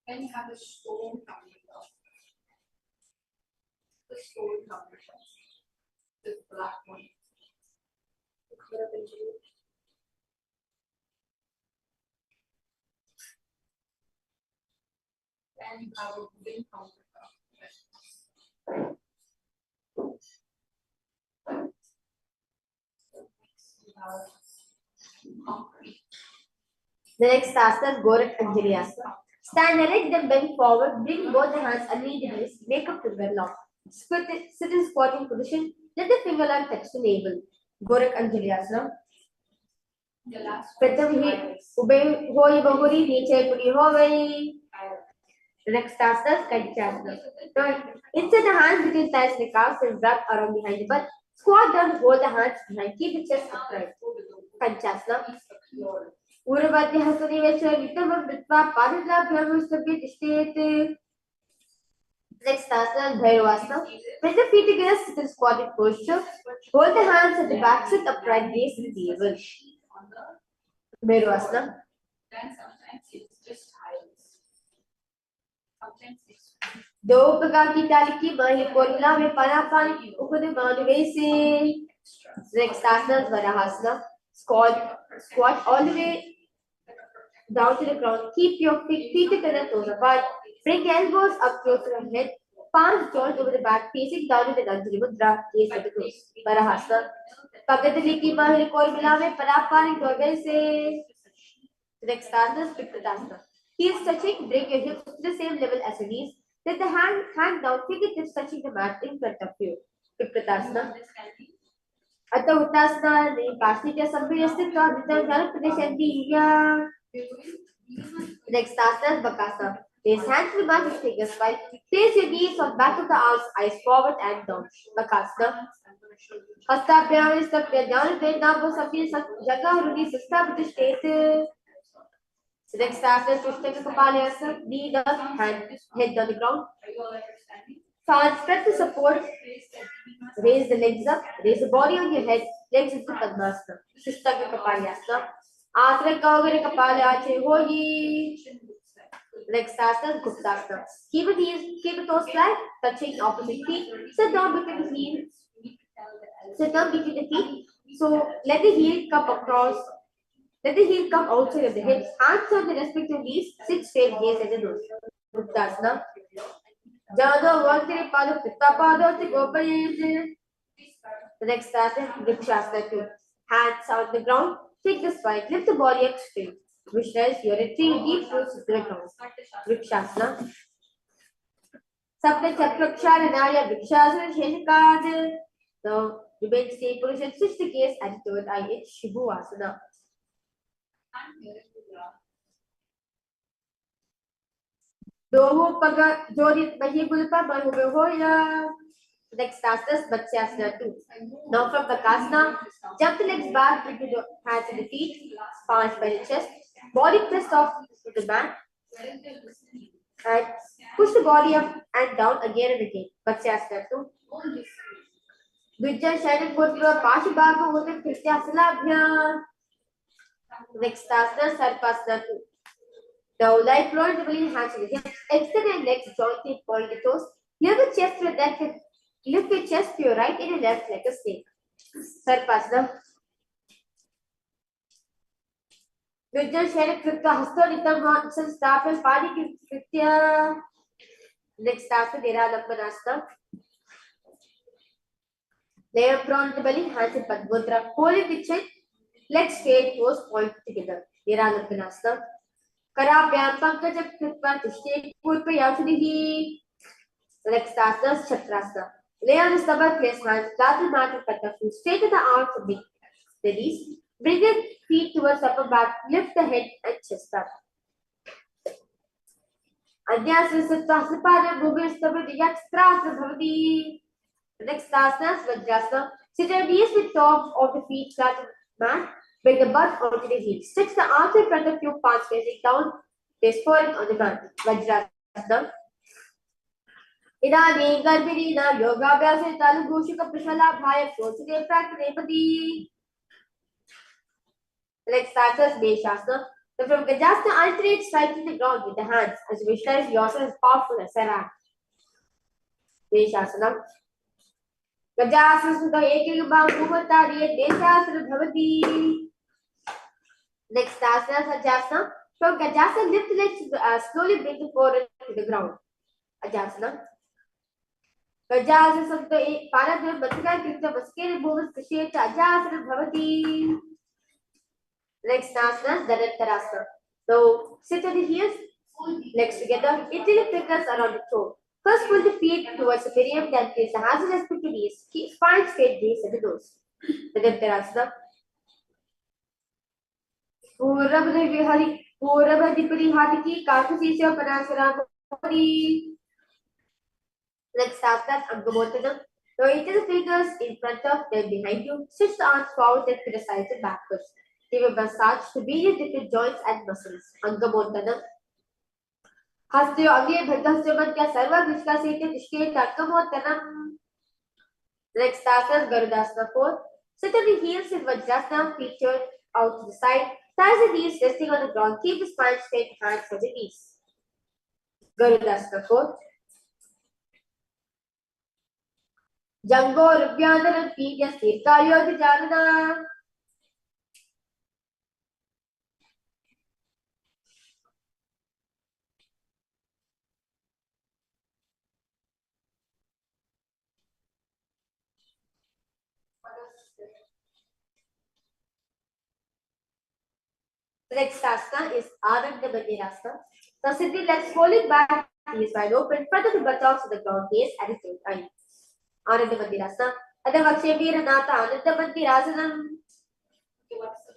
Then you have a stone tumbler. The stone tumbler. This black one. And you have a wooden countertop. The next asana is Gorak Anjali asana. Stand erect, then bend forward, bring both the hands underneath the wrist, make a finger lock. Sit in squatting position, let the finger lock touch the navel. Gorak Anjali asana. प्रथम ही ube होई बहुरी नीचे पुरी हो गई. The next asana is Kailasa. Now, insert the hands between thighs and calves and wrap around behind the butt. Squat down, hold the hands behind, keep the chest upright. Kailasa. Urvati hasani vesha vitamam vitva padilabhyam stabhi dishtete. Next asana is Bhairavasana. Bring the feet together, sit in squatted posture. Hold the hands at the back, sit upright, gaze in the navel. Bhairavasana. Then sometimes it's just silence. Sometimes it's दो प्रकार की ताली की माही कोरिला में परापानी उपद मानवे से. Next asana is Varahasana. Squat all the way down to the ground. Keep your feet together, toes apart. Bring elbows up close to the head. Palms joined over the back, facing down in the Anjali Mudra. Gaze at the toes. Varahasana. Pagatali ki mahi koriला में परापानी दोगे से. Next asana is Vikritasana. Heels touching, bring your hips to the same level as your knees. Let the hand hang down, fingertips touching the mat in front of you. Vikritasana. Atha Uttasana, the Pasnika Sambhiyastika, the Jala Pradesh. Next asana is Bakasana. Raise hands to the mat, take a spine. Place your knees on back of the arms, eyes forward and down. Bakasana. Hastabhyam Istabhya Jnana Vednabha Sabhi Jaka Runi Sista Pradesh. Next asana is Sushtaka Kapalayasana. Knee down, head on the ground. Hands spread to support. Raise the legs up. Raise the body on your head. Legs into Padmasana. Sushtaka Kapalayasana. Asana Kavagare Kapalayache Hoyi. Next asana is Guptasana. Keep the toes flat, touching opposite feet. Sit down between the heels. Sit down between the feet. So let the heel come across. Let the heel come outside of the hips. Hands on the respective knees. Sit straight, gaze at the nose. Guptasana. Jano Vantri Padu Pittapado Gopaye. The next asana is Vrikshasana 2. Hands on the ground. Take the spine. Lift the body up straight. Visualize your retreat deep roots into the ground. Vrikshasana. Sapna Chakraksha Nanaya Vrikshasana Sheshakad. Now, remain stable and switch the gaze attitude. I hit Shibhuasana. Doho Paga Jodit Mahibulpa Mahubehoya. Next asana, Matsyasana 2. Now from Bakasana, jump the legs back into the hands and the feet, palms by the chest, body pressed off to the mat, and push the body up and down again and again. Matsyasana 2. Vijay Sharan Putra Pashabhaga Utam Krityasana. Next asana, Sarpasana 2. Now lie fluently, hands to the hips, extend your legs, jointly point the toes, lift the chest to the neck and lift your chest to your right and your left like a snake. Sarpasana. Vijay Sharan Kripta Hastonitam Hansan Stapel Padi Kritya. Next asana, Niralambanasana. Lay upon the belly, hands in Padmudra, holding the chin, legs straight, toes point together. Niralambanasana. Karabhyam Pankajam Krippa Tishte Purpa Yasunihi. Next asana, Chakrasana. Lay on the stomach, place hands flat and mat in front of you. Straighten the arms a bit. Release. Bring your feet towards upper back. Lift the head and chest up. Anyasana Sattvasapada Bhuvistava Yakstrasana Bhavati. Next asana, Vajrasana. Sit your knees with top of the feet flat on the mat. Bring the butt onto the heels. Stretch the arms in front of you, palms facing down. Place forehead on the mat. Vajrasana. Idani Garbirina Yogavyasa Talugushika Prishala Bhaya Sosike Praknepati. Next asana, Meshasana. So from Gajasana, alternate striking the ground with the hands as you visualize yourself as powerful as Sarah. Meshasana. Gajasana Sudha Ekigabha Bhumatariya Deshasana Bhavati. Next asana, Sajasana. From Gajasana, lift the legs, slowly bring the forehead to the ground. Ajasana. Gajasana Sudha Paradam Mathika Krita Maskere Bhumas Kasheta Ajasana Bhavati. Next asana, Dharantarasana. So sit on the heels, legs together, interlace fingers around the toe. First pull the feet towards the perineum, then place the hands on the respect to knees. Keep spine straight, gaze at the nose. Dharantarasana. Purabhadipari Hadiki Karkasisya Panasara Bhavati. Next asana, Angamottanam. Now enter the fingers in front of them behind you. Switch the arms forward and to the sides and backwards. Give a massage to various different joints and muscles. Angamottanam. Hastyo Agye Bhaddhasya Madhya Sarva Vishkasete Tishke Angamottanam. Next asana, Garudasana 4. Sit on the heels in Vajrasana, feet turned out to the side. Thighs and knees resting on the ground. Keep the spine straight, hands on the knees. Garudasana 4. Jango Rubhyanaram Pidya Sirkayo Vijanana. The next asana is Ananda Mandirasana. Now sit the legs folded back, knees wide open, front of the buttocks to the ground, gaze at the same time. Ananda Mandirasana. Adavakshe Viranatha Ananda Mandirasanam.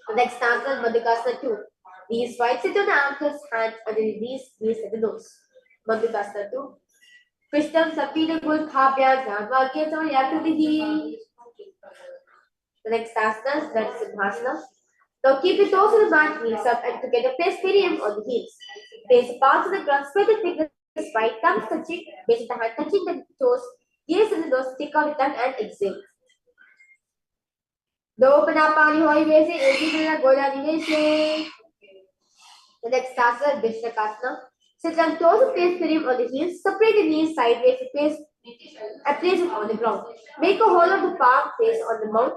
The next asana is Madhukasana 2. Knees wide, sit on the ankles, hands under the knees, gaze at the nose. Madhukasana 2. Krishnam Sapina Gul Khabya Janvakya Yakudihi. The next asana is Narasimhasana. Now keep your toes on the mat, knees up, and together place perineum on the heels. Place the palms on the ground, spread the fingers wide, thumbs touching, base of the hand touching the toes, gaze in the nose, stick out the tongue, and exhale. Do Panapani Hoi Vese, Ekidana Gola Nivese. The next asana is Vishnakasana. Sit on toes and place perineum on the heels, separate the knees sideways and place it on the ground. Make a hole of the palm, face on the mouth.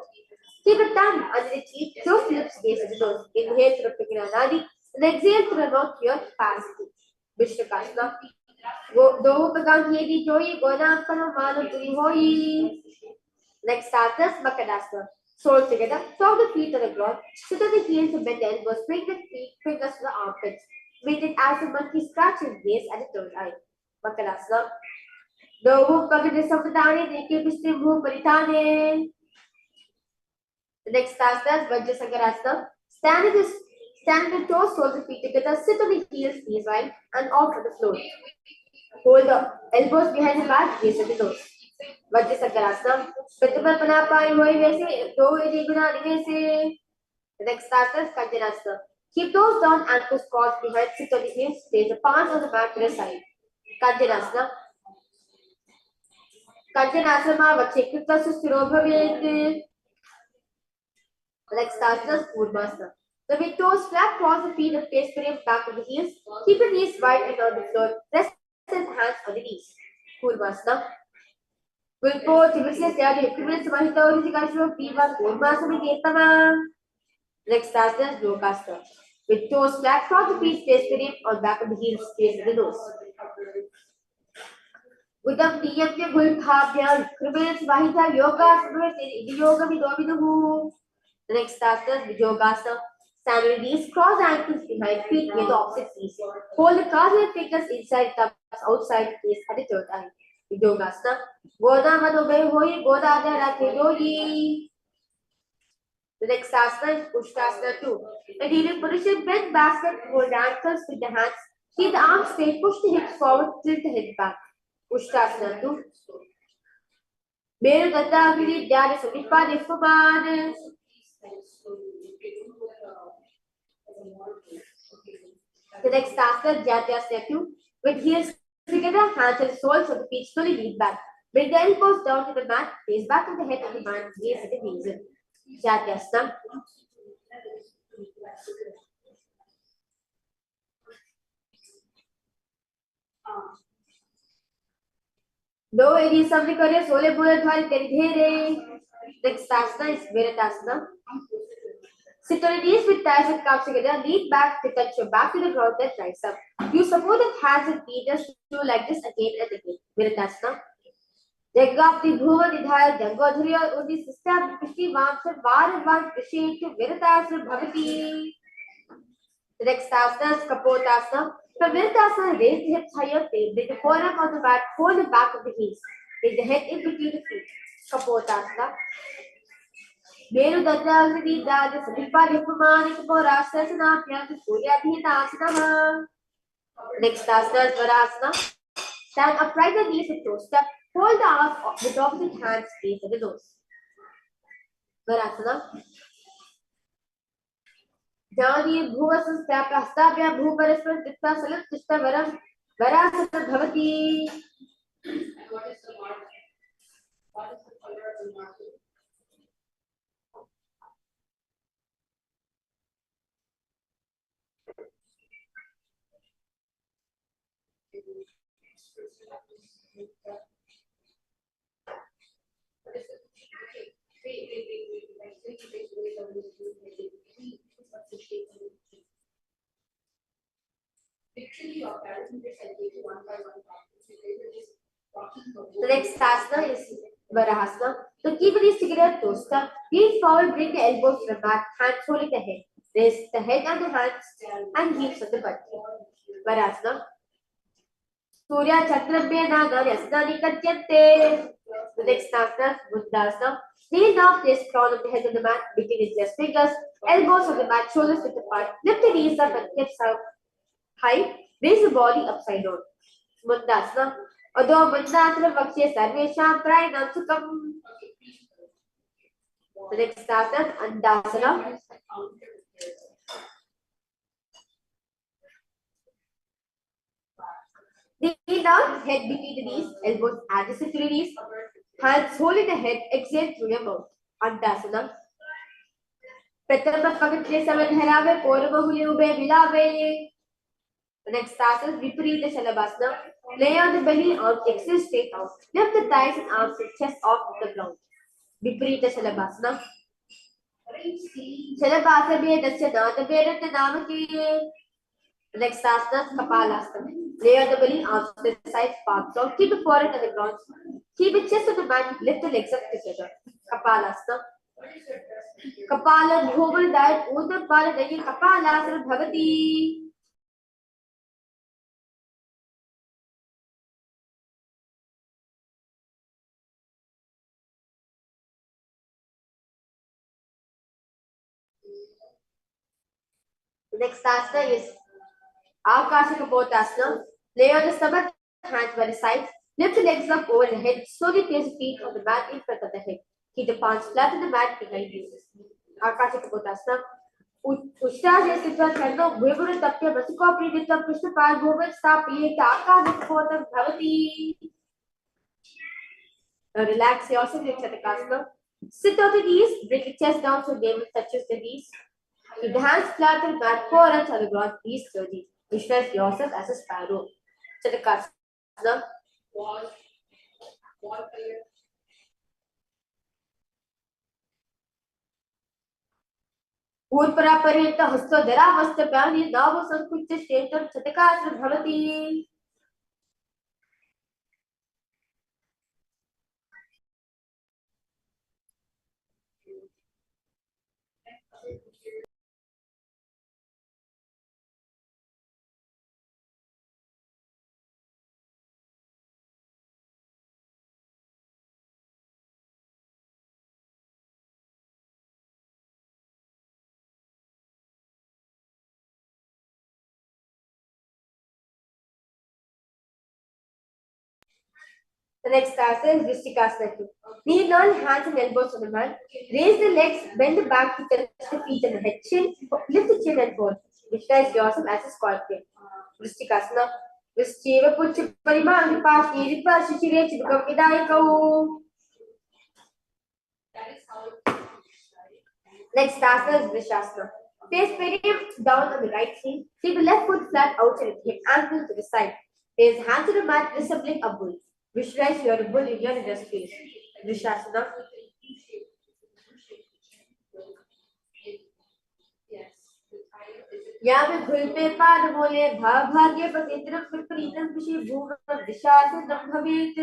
Keep a tongue under the teeth, close lips, gaze at the nose. Inhale through Pikinanadi and exhale through the mouth, your capacity. Vishnakasana. Do Pagang Yedi Joyi, Gonam Panamano Turi Hoyi. Next asana, Makadasana. Soles together, top the feet on the ground, sit on the heels and bend the elbows, bring the feet, fingers to the armpits. Maintain as the monkey scratches base at the third eye. Makalasana. Dovu pagade sampadane, neke piste bhu paritane. The next asana is Vajrasangarasana. Stand on the toes, soles the feet together, sit on the heels, knees wide, and off on the floor. Hold the elbows behind the back, gaze at the nose. Vajrasangarasana. Pratipalpana pai hoi vese, do edi guna nivese. The next asana is Kanjanasana. Keep those down, ankles crossed behind, sit on the heels, place the palms on the mat to the side. Kanjanasana. Kanjanasana vachekritta sustiro bhavet. The next asana is Purvasana. The with toes flat, cross the feet and face frame back of the heels. Keep the knees wide and on the floor. Rest the hands on the knees. Purvasana. Wilpo, Timisya, Syadi, equivalent Samahita, Orishikashwa, Piva, Purvasana, Ketama. Next asana is Lokasana. With toes flat, cross the feet, face frame on back of the heels, face the nose. Udam Niyamya Gulphabhya, equivalent Samahita, Yoga, Yoga, Vidovidu. The next asana is Vijogasana. Stand on your knees, cross the ankles behind, feet near the opposite knees. Hold the calves and fingers inside, thumbs outside, face at the third eye. Vijogasana. Goda Madhubhe Hoi, Goda Adha Yogi. The next asana is Ushtasana 2. The kneeling position, bend backward, hold ankles with the hands. Keep the arms straight, push the hips forward, tilt the head back. Ushtasana 2. Meru Dattagiri Dhyana Samippa Nifumana. The next asana is Jatyasana 2. With heels together, hands and soles of the feet slowly lean back. Bring the elbows down to the mat, face back of the head and the hand, gaze at the knees. Jatyasana. दो एरी सबने करे सोले बोले द्वारे तेरे धेरे. Next asana is Viratasana. Sit on your knees with thighs and calves together. Lean back to touch your back to the ground, then rise up. Use supportive hands and feet. Just do like this again and again. Viratasana. Jagapti bhuva nidhaya jangodhriya udi sistam pishi vamsa varam pishintu Viratasana bhavati. The next asana is Kapotasana. From Viratasana, raise the hips higher, bring the forearm on the mat, hold the back of the knees. Bring the head in between the feet. Kapotasana. Meru Dattagiri Dhyana Samippa Nifumana Kaporasana Pyantu Suryabhitasana. Next asana is Varasana. Stand upright the knees with toe step. Hold the arms with opposite hands, face at the nose. Varasana. Jani Bhuvasasta Prastabhya Bhuparasman Titta Salam Tishta Varam Varasana Bhavati. What is the color of the market? The next asana is Varahasana. So keep the knees together, toe step. Lean forward, bring the elbows to the mat, hands holding the head. Raise the head and the hands and heels on the butt. Varahasana. Surya Chakrabhya Nagani Asnani Katyante. The next asana is Buddhasana. Kneel down, place crown of the head on the mat, between his just fingers, elbows on the mat, shoulders width apart. Lift the knees up and hips up high. Raise the body upside down. Mundasana. Adho Mundasana Vakshe Sarvesham Prayanam Sukham. The next asana is Andasana. Kneel down, head between the knees, elbows adjacent to the knees, hands holding the head, exhale through your mouth. Andasana. Pratama Pavitra Samadharave, Porama Ube Vilave. The next asana is Viparita Shalabhasana. Lay on the belly, arms extend straight out. Lift the thighs and arms and chest off the ground. Viparita Shalabhasana. Shalabhasana be Dasya Nada Vedanta Namaki. The next asana is Kapalasana. Lay on the belly, arms to the sides, palms out. Keep the forehead on the ground. Keep the chest on the mat. Lift the legs up together. Kapalasana. Kapala global diet Uttapala Dagi Kapalasana Bhavati. The next asana is Akashika Botasana. Lay on the stomach, hands by the sides. Lift the legs up over the head. Slowly place the feet on the mat in front of the head. Keep the palms flat on the mat behind you. Akashika Botasana. Ushtaje Sitra Chando, Vibur Tapya, Vasiko Pridita, Krishna Pal, Govan, Stapi, Akashika Botam Bhavati. Now relax yourself in Chatakasana. Sit on the knees, bring the chest down so navel touches the knees. Keep the hands flat on the mat, forearms on the ground, knees slowly. Visualize yourself as a sparrow. Chatakasana. Purparaparita Hasto Dharamasta Pani Navo Sankucha Shetam Chatakasana Bhavati. The next asana is Vrishtikasana 2. Kneel down, hands and elbows on the mat. Raise the legs, bend the back to touch the feet and the head. Chin, lift the chin and hold. Visualize yourself as a scorpion. Vrishtikasana. Vrishtiva Pucha Parimang Pashi Ripa Shishire Chidukam Vidayakau. Next asana is Vrishasana. Face perineum down on the right knee. Keep the left foot flat outside the hip, ankle to the side. Raise hands to the mat, resembling a bull. Visualize your bull in your inner space. Vrishasana. या में घुल पे पाद बोले भाग्य पतित्रम विपरीतम विषय भूमि विशासनम भवेत.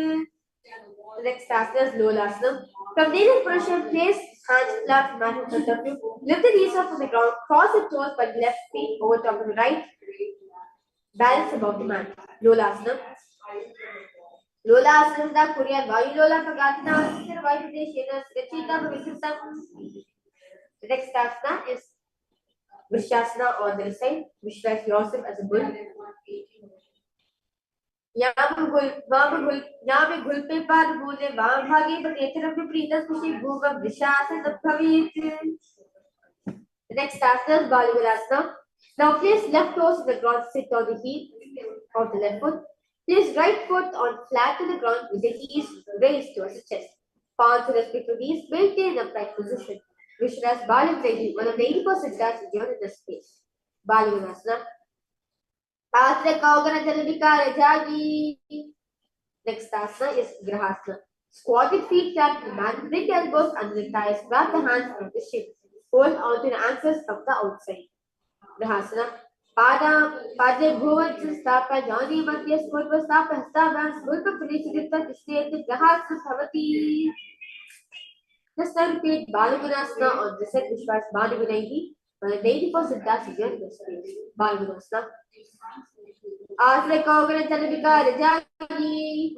Next asana is Lolasana. From native position, place hands flat, mat in front of you. Lift the knees up from the ground. Cross the toes by the left feet over top of the right. Balance above the mat. Lolasana. Lolasana is the Korean Vayu Lola Pagatina. Sister Vayu Deshena Srachita Bhavishitam. The next asana is Vrishasana on the side. Visualize yourself as a bull. यहाँ में घुल पे पाद बोले वाम भागे पतेतरम विपरीतम विषय भूमि विशासनम भवेत. The next asana is Balugalasana. Now place left toes on the ground, sit on the heel of the left foot. Place right foot on flat on the ground with the knees raised towards the chest. Palms to respect to knees, maintain an upright position. Visualize Balugalasana, one of the 80% that's in the space. Balugalasana. Next asana is Grahasana. Squat with feet flat on the mat, bring the elbows under the thighs, grab the hands from the shins. Hold on to the ankles from the outside. Grahasana. Pada Bhuvan Stapa Jani Madhya Smurpa Stapa Hastava Smurpa Punichita Disneyati Grahasana Bhavati. Just now repeat Balugunasana on the set Vishwas Balugunahi. Well, 80% that's here in the space. Balugunasana. Asana Kogana Chanabika Rajani.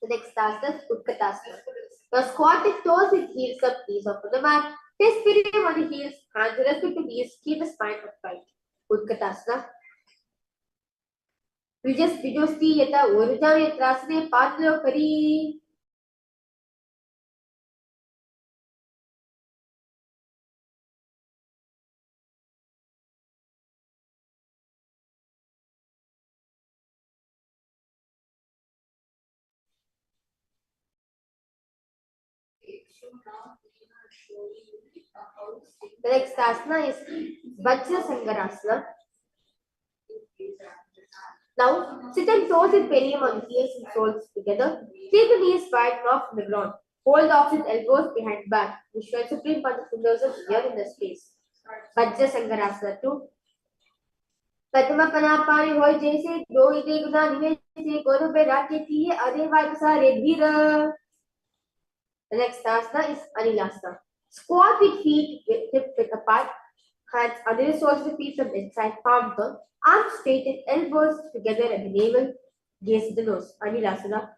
The next asana is Utkatasana. Now squat the toes with heels up, knees up on the mat. Face perineum on the heels, hands rest with the knees, keep the spine upright. Utkatasana. Vijosti Yata Urujam Yatrasane Padlo Kari. The next asana is Vajra Sangarasana. Now, sit and toes with perineum on the heels and soles together. Keep the knees wide and off from the ground. Hold the opposite elbows behind back. Visualize Supreme Pontiff of Hinduism here in the space. Vajra Sangarasana 2. Patama Panapani Hoy Jese, Do Ide Guna Nive Se, Guru Be Raketi, Ade Vaipasa Redhira. The next asana is Anilasana. Squat with feet hip width apart, hands under the soles of the feet from inside, palm down, arms straightened, elbows together at the navel, gaze to the nose. Anilasana.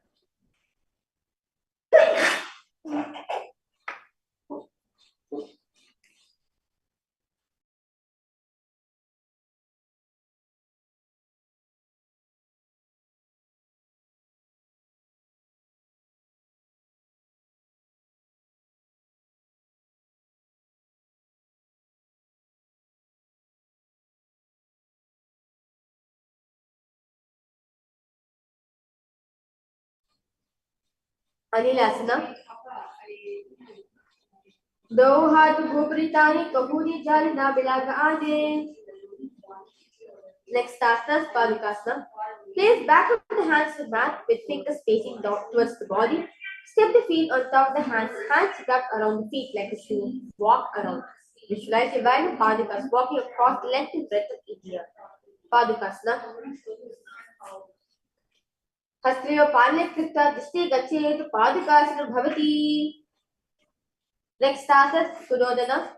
Anilasana. दो हाथ गोपरितानि कपूरी जाल ना बिलागा आने. Next asana is Padukasana. Place back of the hands to the mat with fingers facing down towards the body. Step the feet on top of the hands wrapped around the feet like a shoe. Walk around. Visualize your body Padukas walking across the length and breadth of India. Padukasana. Hastreyo Palya Krita Dishti Gachet Padukasana Bhavati. Next asana is Sudodana.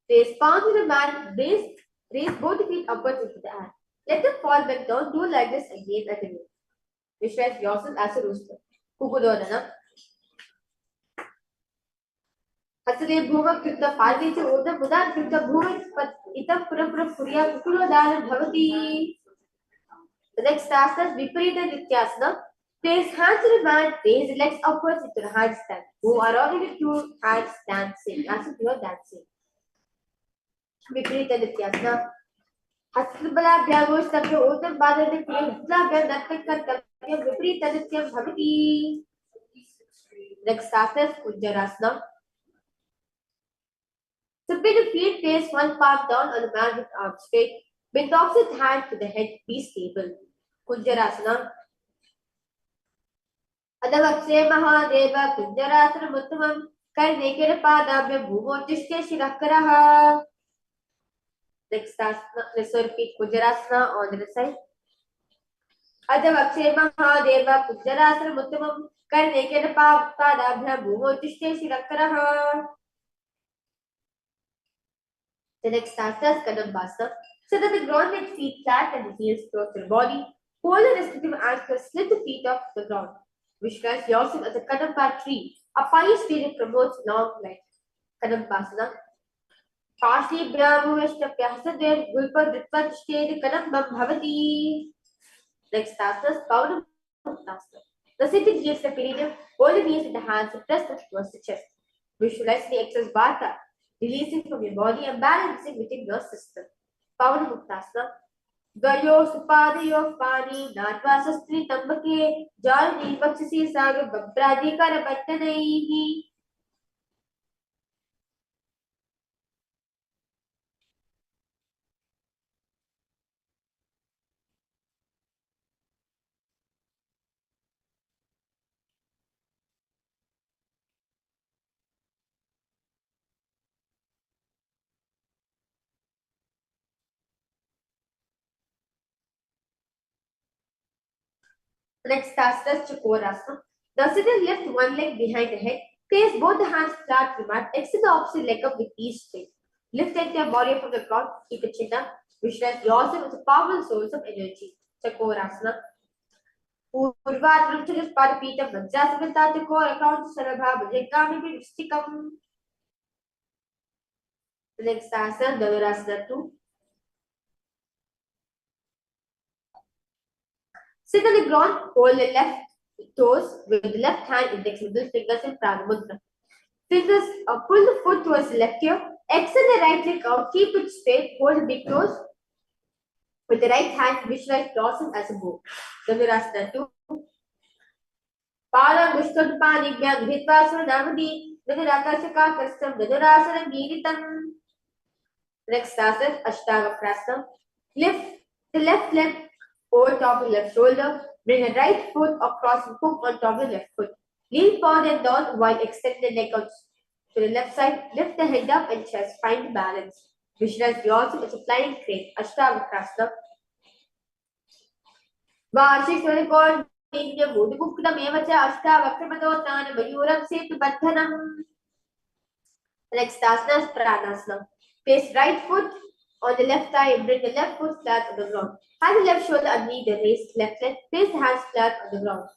Place palms to the mat, raise both feet upwards into the air. Let them fall back down. Do like this again and again. Visualize yourself as a rooster. Kukudodana. Hasale Bhuma Krita Parvicha Oda Buddha Krita Bhuma Itam Pura Puria Kukulodana Bhavati. The next asana is Viparita Nityasana. Place hands to the mat, raise the legs upwards into the handstand. Move around in the two hands dancing, as if you are dancing. Viparita Nityasana. हस्तबला भ्यागो शब्द ओतम बादल के हस्तला भ्या नर्तक कर्तव्य विपरीत तदित्यम भवति. Next asana is Kunjarasana. Submit the feet, place one palm down on the mat with arms straight. Bend the opposite hand to the head, be stable. Kunjarasana. Adavakshe Mahadeva Kunjarasana Muttamam Karne Kirapadabyam Bhumottishte Shirakaraha. Next asana, let's repeat Kunjarasana on the other side. Adavakshe Mahadeva Kunjarasana Muttamam Karne Kirapadabyam Bhumottishte Shirakaraha. The next asana is Kadambasana. Sit on the ground with feet flat and the heels close to the body. Hold the respective ankles, slip the feet off the ground. Visualize yourself as a Kadamba tree. A pine spirit promotes long life. Kadambasana. Parsley Brahmavishta Pyasadir Gulpa Dritpachte Kadambam Bhavati. Next asana is Pavanamuktasana. The sitting gives the perineum, hold the knees with the hands and press them towards the chest. Visualize the excess vata, releasing from your body and balancing within your system. Pavanamuktasana. Gayo Supadayo Pani Natva Sastri Tambake Jalni Vaksisi Saga Babradikara Battanaihi. Next asana is Chakorasana. Now sit and lift one leg behind the head. Place both the hands flat to the mat. Extend the opposite leg up with each straight. Lift the entire body from the ground. Keep the chin up. Visualize yourself as a powerful source of energy. Chakorasana. Purvadram Chalis Padapitam Vajrasamanta Chakor account Sarabha Bhajekami Vistikam. The next asana, Dhanurasana 2. Sit on the ground, hold the left toes with the left hand, index, middle fingers in Pranamudra. Fingers pull the foot towards the left ear. Extend the right leg out, keep it straight, hold the big toes. With the right hand, visualize blossom as a bow. Dhanurasana 2. Palam Vishkutpani Gyam Hitvasana Namadi Dhanurashaka Kastam Dhanurasana Giritam. Next asana, Ashtavakrasana. Lift the left leg over top of the left shoulder. Bring the right foot across and hook on top of the left foot. Lean forward and down while extending the neck out to the left side. Lift the head up and chest. Find balance. Visualize yourself as a flying crane. Ashtavakrasana. Varshik Unicorn मुदुमुक्तमेव च अष्टावक्रमदोत्तान मयूरं सेतुबन्धनम्. Next asana is pranasana. Place right foot on the left thigh and bring the left foot flat on the ground. Have the left shoulder underneath the raised left leg. Place the hands flat on the ground.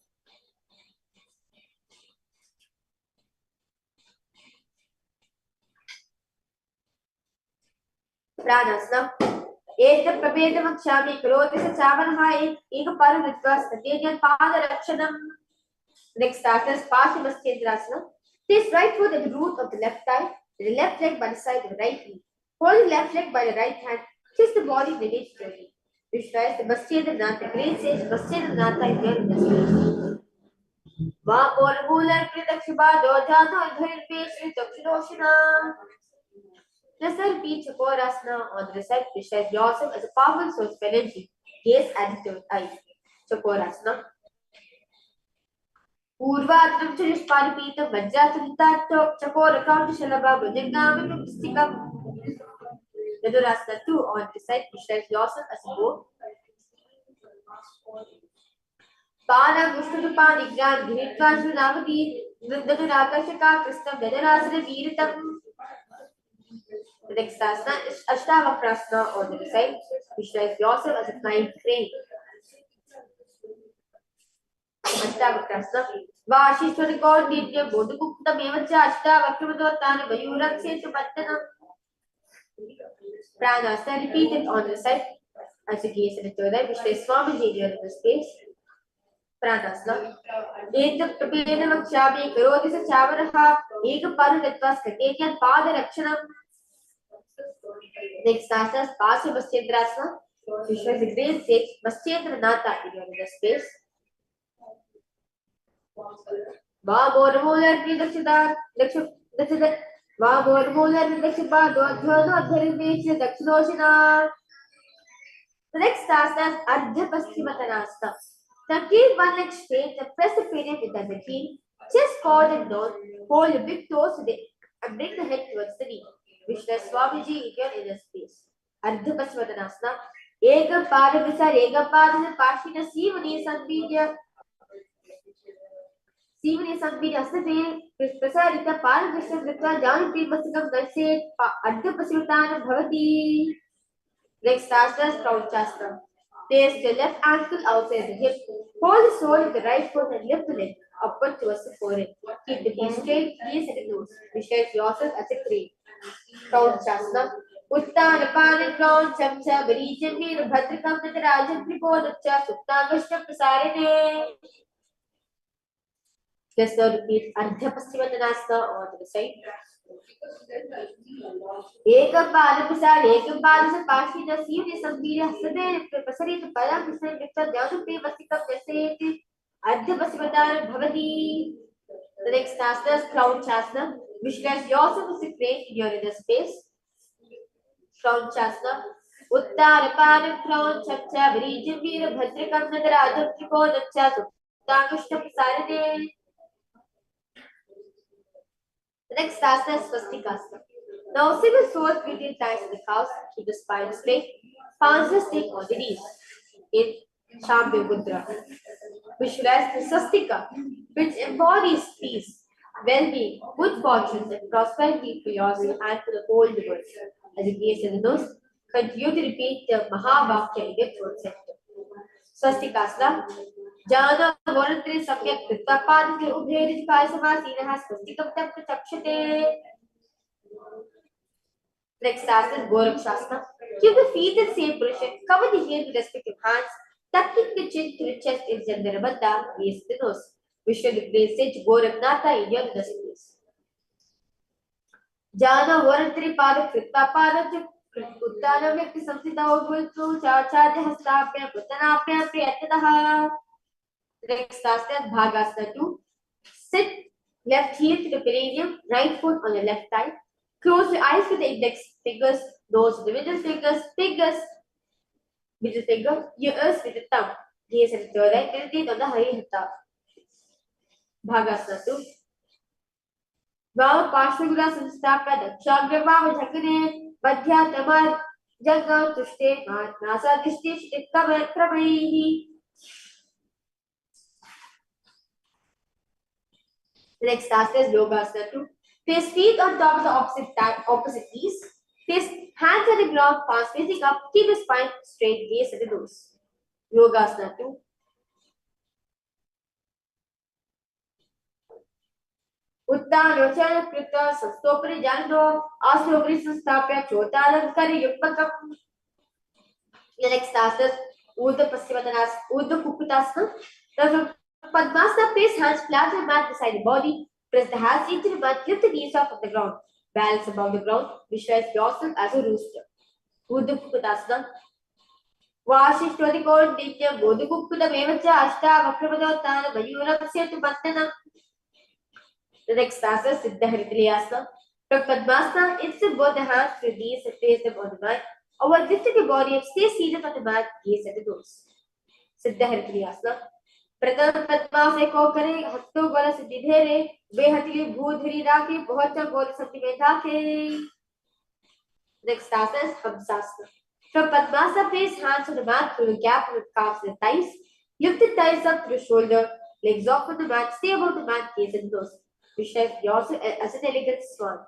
Pranasana. Ekam prabedam akshami karoti sa chavanha eka paraditva satyajan padarakshanam. Next asana is Paramashivoham. Place right foot at the root of the left thigh and the left leg by the side of the right knee. Hold the left leg by the right hand. Twist the body lineage slowly. Visualize the Nithyananda, great sage Nithyananda is there in the space. Vapormular Kritakshibha Dojano Adhirveshri Dakshidoshina. Listen, repeat Chakorasana on the side. Visualize yourself as a powerful source of energy. Gaze at the third eye. Chakorasana. Purvadram Chirishparipitam Vajratanitato Chakorakam Shalabha Bhujangami Mystikam. Rudraksha 2 on the side. Visualize yourself as a bow. Pana Vishnupan Igran Ghiritvasu Navati Rudraksha Kristam Vedarasana Veeritam. The next asana is Ashtavakrasana on the side. Visualize yourself as a flying crane. Ashtavakrasana. Vashishwarikon Nitya Bodhukukta Mevacha Ashtavakramadavatana Mayuram Setubantanam. Pranasana, repeat it on the side. As you gaze at the third eye, visualize Swamiji here in the space. Pranasana. Ekam prabedam akshami karoti sa chavanaha eka paraditva skatyajan padarakshanam. Next asana is Paramashivoham. Visualize the great sage Nithyananda here in the space. Vapormular Kritakshida Vapormular Kritakshibha Dojano Adhirveshri Dakshidoshina. The next asana is Ardha Paschimottanasana. Now keep one leg straight and press the period with the heel, chest forward and down, hold your big toes today and bring the head towards the knee. Visualize Swamiji here in the space. Ardha Paschimottanasana. Ekam Pada Visar Ekam Pada Pashina Sivani Sambhidya Astate Prasarita Paramashivoham Level-3 Janupri Masakam Narse Ardha Paschimottanam Bhavati. Next asana is Rudraksha. Place the left ankle outside the hip. Hold the sole of the right foot and lift the leg upward towards the forehead. Keep the knee straight, knees at the nose. Visualize yourself as a crane. Rudraksha. Uttana Pana Crown Chamcha Virijam Veer Bhadrakam Natarajan Tripodacha Suptangashta Prasarine. Let's now repeat Ardha Paschimottanasana on the side. Ekam Pada Visar Ekam Pada Pashina Sivani Sambhidya Astate Prasarita Paramashivoham Level-3 Janupri Masakam Narse Ardha Paschimottanam Bhavati. The next asana is Rudraksha. Visualize yourself as a crane in your inner space. Rudraksha. Uttara Pana Crown Chamcha Virijam Veer Bhadrakam Natarajan Tripodacha Suptangashta Prasarine. The next asana is Swastikasana. Now sit with soles between thighs and the calves. Keep the spine straight. Palms are stick on the knees. In Shambhu Mudra. Visualize the swastika, which embodies peace, well-being, good fortunes, and prosperity for yourself and for the whole world. As you gaze in the nose, continue to repeat the Mahavakya in your throat center. Swastikasana. Jana Volatri Samyak Krita Padri Ubheri Kaisavasina has Swastikam Tapta Chakshate. Next asana is Rudraksha. Keep the feet in same position. Cover the head with respective hands. Tucking the chin to the chest in Jandarabandha. Raise the nose. Visual the great sage Goraknatha in your inner space. Jana Volatri Pada Krita Pada Uttana Vyakti Samsita Obultu Chachadya Hastapya Puttanapya Priyatanaha. Next asana is Bhagasana 2. Sit left heel to the perineum, right foot on the left thigh. Close your eyes with the index fingers, nose with the middle fingers, middle finger, ears with the thumb. Gaze at the third eye, meditate on the Harihata. Bhagasana 2. Vav Pashvagula Samstapya Dakshagrava Jagane Madhya Tamar Jaga Tushte Nasa Dishti Shtikka Kramaihi. Next task is Yogasana 2. Place feet on top of the opposite knees. Place hands on the ground, palms facing up. Keep the spine straight, gaze at the nose. Yogasana 2. Uttanachana Krita Sastopari Jando Asopari Sastapya Chotalam Kari Yupakam. The next task is Urdhva Paschimottanasana, Urdhva Kukutasana. The Padmasana, place hands flat on the mat beside the body. Press the hands into the mat, lift the knees off of the ground. Balance above the ground. Visualize yourself as a rooster. Urdhva Kukutasana. Vashishtodikon Nitya Bodhu Kukuta Mevacha Ashta Vakramadotana Mayurasya to Bandana. The next task is Siddha Hriddhiyasana. From Padmasana, insert both the hands to the knees and place them on the mat. Or lifting the body and stay seated on the mat, gaze at the nose. Siddha Hriddhiyasana. प्रथम पद्मा से को करे हत्तो गोल सिद्धि धेरे बेहतिली भूधरी राखे बहुत गोल सिद्धि में धाके. Next task is Hamsasana. From Padmasana, place hands on the mat through the gap with calves and thighs. Lift the thighs up through the shoulder, legs off on the mat, stay above the mat, gaze and nose. Visualize yourself as an elegant swan.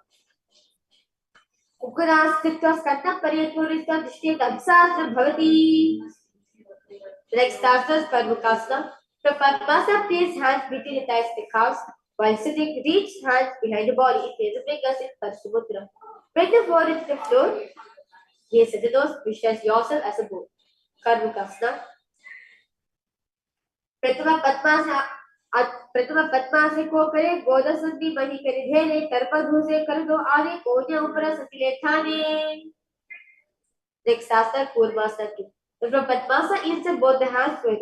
Ukaras Tikta Skanda Paryaturista Dishti Kamsasana Bhavati. Next task is Padmakasana. From Padmasana, place hands between the thighs and the calves. While sitting, reach hands behind the body. Place the fingers in Paschimottanasana. Bring the forehead to the floor. Gaze at the nose. Visualize yourself as a bull. Karmikasana. Pratama Padma से को करे गोदा संधि मणि करे धेरे तरपधु से कर दो आगे कोन्या ऊपर सतिले थाने. Next asana Purvasana 2. From Padmasana, insert both the hands to the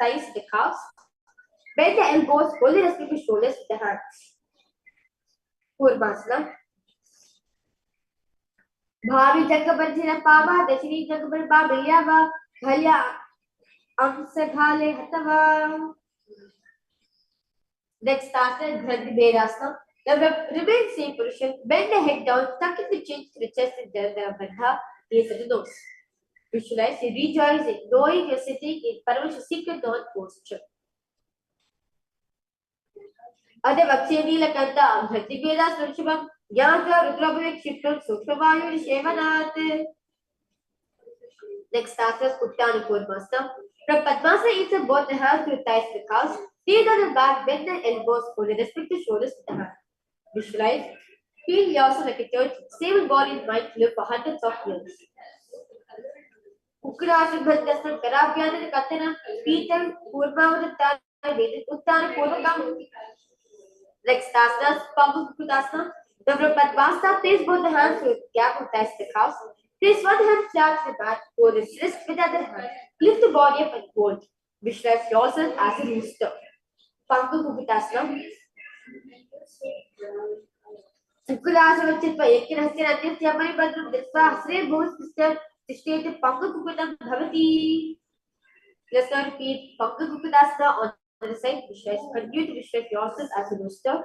thighs and the calves. Bend the elbows, hold the respective shoulders with the hands. Purvasana. Bhavi Jagabanjina Pava, Dashini Jagaban Babilyava, Bhalya Amsaghale Hatava. Next asana Dhrati Bedasana. Remain same position, bend the head down, tuck in the chin to the chest and Jaldhara Bandha, gaze at the nose. Visualize you rejoicing, knowing you're sitting in Paramashivoham secret dawn posture. Ade Vaksya Nilakanta, Dhrati Bedasana Shubham, Yanga Rudraksha Shiptam Sukshavayu Shevanat. Next asana is Uttana Purvasana. From Padmasana, insert both the hands to the thighs and the calves. Stay on the back, bend the elbows, hold the respective shoulders with the hand. Visualize. Feel yourself like a church. Stable body and mind to live for hundreds of years. Ukrasana Bhandasana Karabhyana Katana Peter Purvavadata Uttana Purvakam. Next asana is Pangukutasana. From Padmasana, place both the hands to the gap of thighs and the calves. Place one hand flat to the mat, hold the wrist with the other hand. Lift the body up and hold. Visualize yourself as a rooster. Pangukutasana. Ukrasana Chitpa Ekirasya Nithyananda Badru Dispa Hasre Bhus Mr. State Pangukutam Bhavati. Let's now repeat Pangukutasana on the side. Visualize. Continue to visualize yourself as a rooster.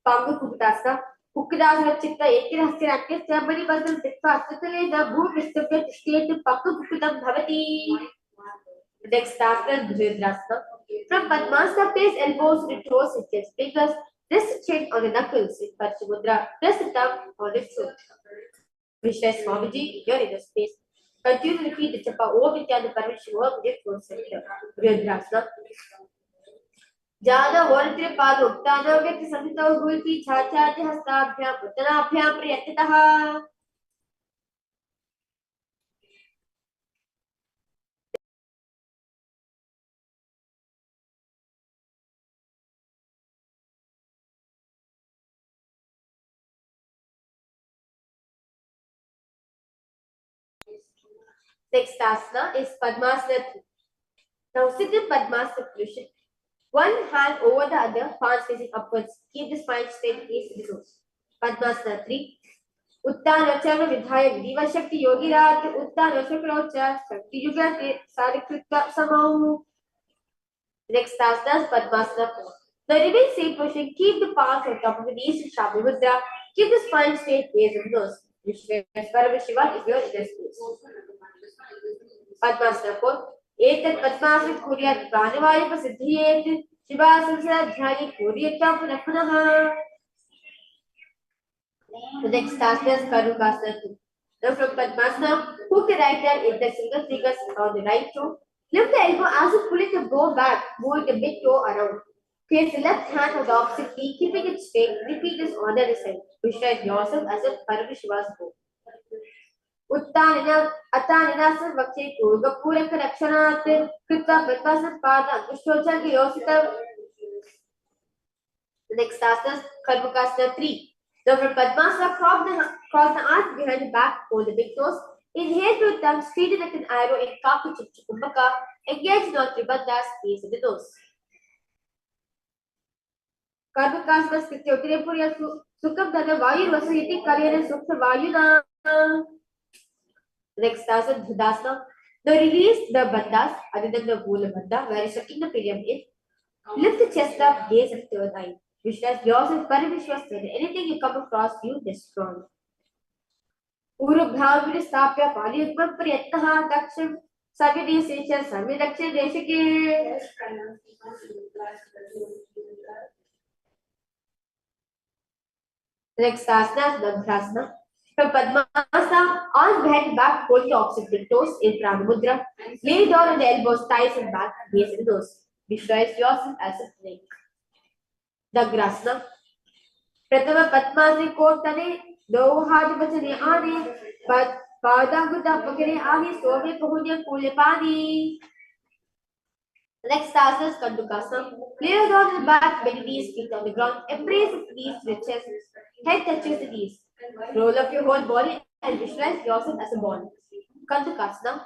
Pangukutasana. Ukrasana Chitpa Ekirasya Nithyananda Badru Dispa Hasre Bhus Mr. State Pangukutam Bhavati. Next task is Rudraksha. From Padmasana, place elbows to the toes and chest fingers. Rest the chin on the knuckles in Paschimottanasana. Press the tongue on the throat. Visualize Swamiji, you're in the space. Continue to repeat the japa Om Nithyananda Paramashivoham Level-3 center. Rudraksha. Jana Volunteer Pad Uttana Vyakti Samhita Gulpi Chachati Hastabhyam Uttanabhyam Priyatitaha. Next asana is Padmasana 3. Now sit in Padmasana position. One hand over the other, palms facing upwards. Keep the spine straight, gaze to the nose. Padmasana 3. Uttanachana Vidhaya Vidiva Shakti Yogi Raj Uttanachakrocha Shakti Yuga Sarikritva Samau. Next asana is Padmasana 4. Now remain same position. Keep the palms on top of the knees in Shabhi Mudra. Keep the spine straight, gaze to the nose. Vishweshwara Shiva is your inner space. Padmasana 4. Etat Padmasana Kuryat Pranavaya Siddhiyet Shivasana Dhyani Kuryata Punaha. The next task is Karukasana 2. Now from Padmasana, hook the right hand in the single fingers on the right toe. Lift the elbow as if pulling the toe back, moving the big toe around. Place the left hand on the opposite knee, keeping it straight. Repeat this on the other side. Visualize yourself as a Paramashivoham Level. Uttanina, Attanina, Vakti, Kurga, Puraka, Rakshanat, Krita, Padmasana, Pada, Angushtocha, Yosita. The next task is Karmakasana 3. Now from Padmasana, cross the arms behind the back, hold the big toes. Inhale through tongue, straighten like an arrow in Kapi Chichukumbaka. Engage in all three bandhas, face in the nose. Karmakasana Sthiti Uttarapuria Sukham Dana Vayu Vasuyati Kalyana Sukha Vayuna. Next task is Dhandasana. Now release the bandhas other than the whole bandha, where is sucking the perium in. Lift the chest up, gaze at the third eye. Visualize yourself, Parameshwar, anything you come across, you destroy. Urubhavir Stapya Paliyatma Priyataha Daksham Savidi Secha Savidaksha Deshake. Next asana is Nithyananda. From Padmasana, arms behind back, hold the opposite big toes in Pranamudra. Lay down on the elbows, thighs and back, gaze in the nose. Visualize yourself as a snake. Dagrasana. Pratama Padmasana Kotane, do हाथ बचने आने, पादांगुता पकड़े आगे, सोवे पहुँचे फूले पानी. Next asana is Kandukasana. Lay down on the back, bend the knees, feet on the ground, embrace the knees to the chest, head touches the knees. Roll up your whole body and visualize yourself as a ball. Kandukasana.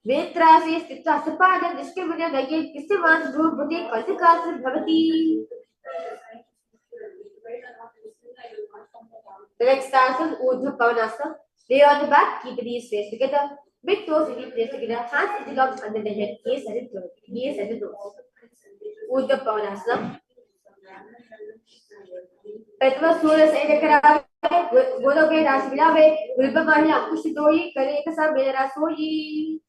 Vetrasi Stitha Sapada Dishkimanya Dayet Kisivans Guru Buddhi Kandukasana Bhavati. The next asana is Urdhva Pavanasana. Lay on the back, keep the knees raised together. Big toes really placed together, hands interlocked under the head, gaze at the throat, gaze at the nose. Urdhva Pavanasana. Pratama Surya Sainakara, Godoge Rasvilave, Vilba Mahila Kushidoi, Kareka Mera Soyi.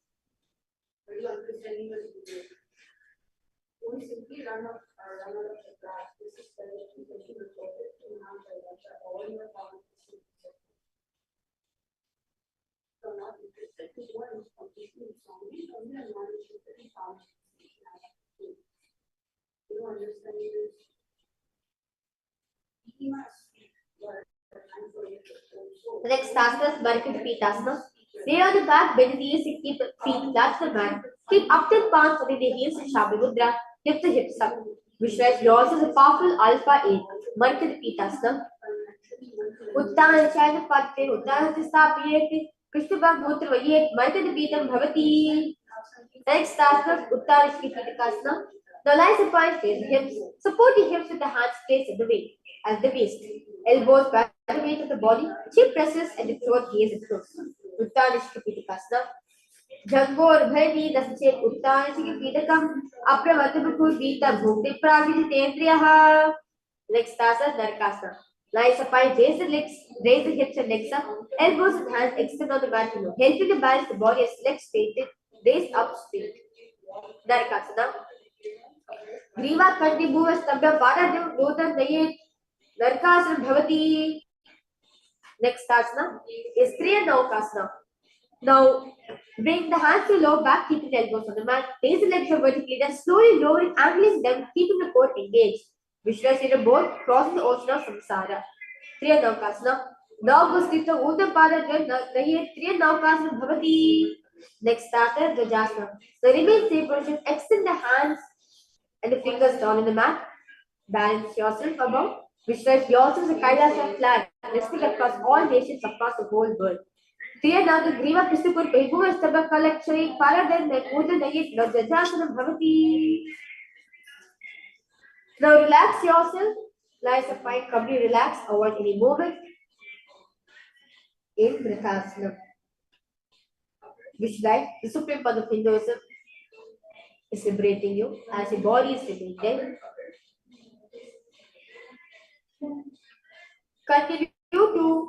The next task is Marikita. Lay on the back, bend the knees and keep the feet flat to the mat. Keep up the palms under the heels in Shabda Mudra. Lift the hips up. Visualize yours as a powerful Alpha 8. Marikita. Uttana China Pate, Uttana Stapiyate, Krishnabha Mutra Vayet, Marikita Bhavati. Next task is Uttana Shrikitakasana. Now lie supine, face the hips. Support the hips with the hands placed at the waist. Elbows back the weight of the body. Chin presses and the throat gaze at close. Uttana Shrikitakasana. Jangor Bhayni Dasachet Uttana Shrikitakam. Apravatabukur Vita Bhukti Praviti Tendriyaha. Next task is Narkasana. Lie supine, raise the hips and legs up. Elbows and hands extend on the mat below, helping to balance the body as legs straighten, raise up straight. Narkasana. Griva Kandi Bhuva Stabya Paradim Notan Dayet Narkasana Bhavati. Next asana is Kriya Naukasana. Now bring the hands to low back, keeping the elbows on the mat. Raise the legs vertically, then slowly lowering, angling them, keeping the core engaged. Visualize your board crossing the ocean of samsara. Kriya Naukasana. Now go stick to Uddha Pada Dayet Kriya Naukasana Bhavati. Next starter, Dvajasana. So remain same position, extend the hands and the fingers down in the mat. Balance yourself above. Visualize yourself as a Kailasa flag, resting across all nations across the whole world. Kriya Naga Griva Pristipur Pehuma Stabha Kalakshari Paradan and Uddha Dayet Dvajasana Bhavati. Now relax yourself. Lie supine, completely relax, avoid any movement. In Vrithasana. Which like the Supreme Ponttiff of Hinduism is liberating you as your body is liberated. Continue to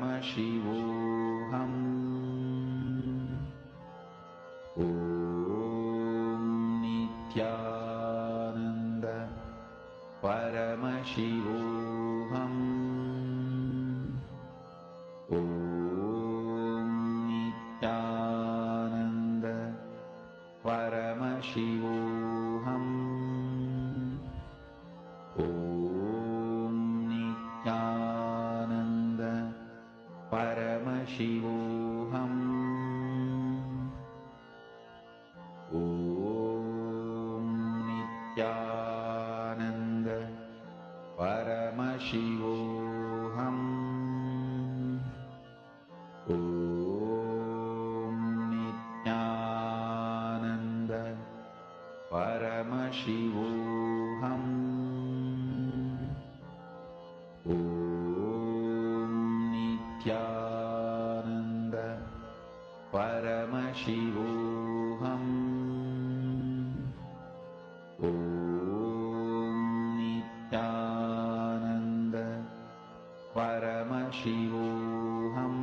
Paramashivoham Om Nithyananda Paramashivoham Om Nithyananda Paramashivoham Om Nithyananda Paramashivoham Om Nithyananda Paramashivoham Om Nithyananda Paramashivoham Om Nithyananda Paramashivoham Om Nithyananda Paramashivoham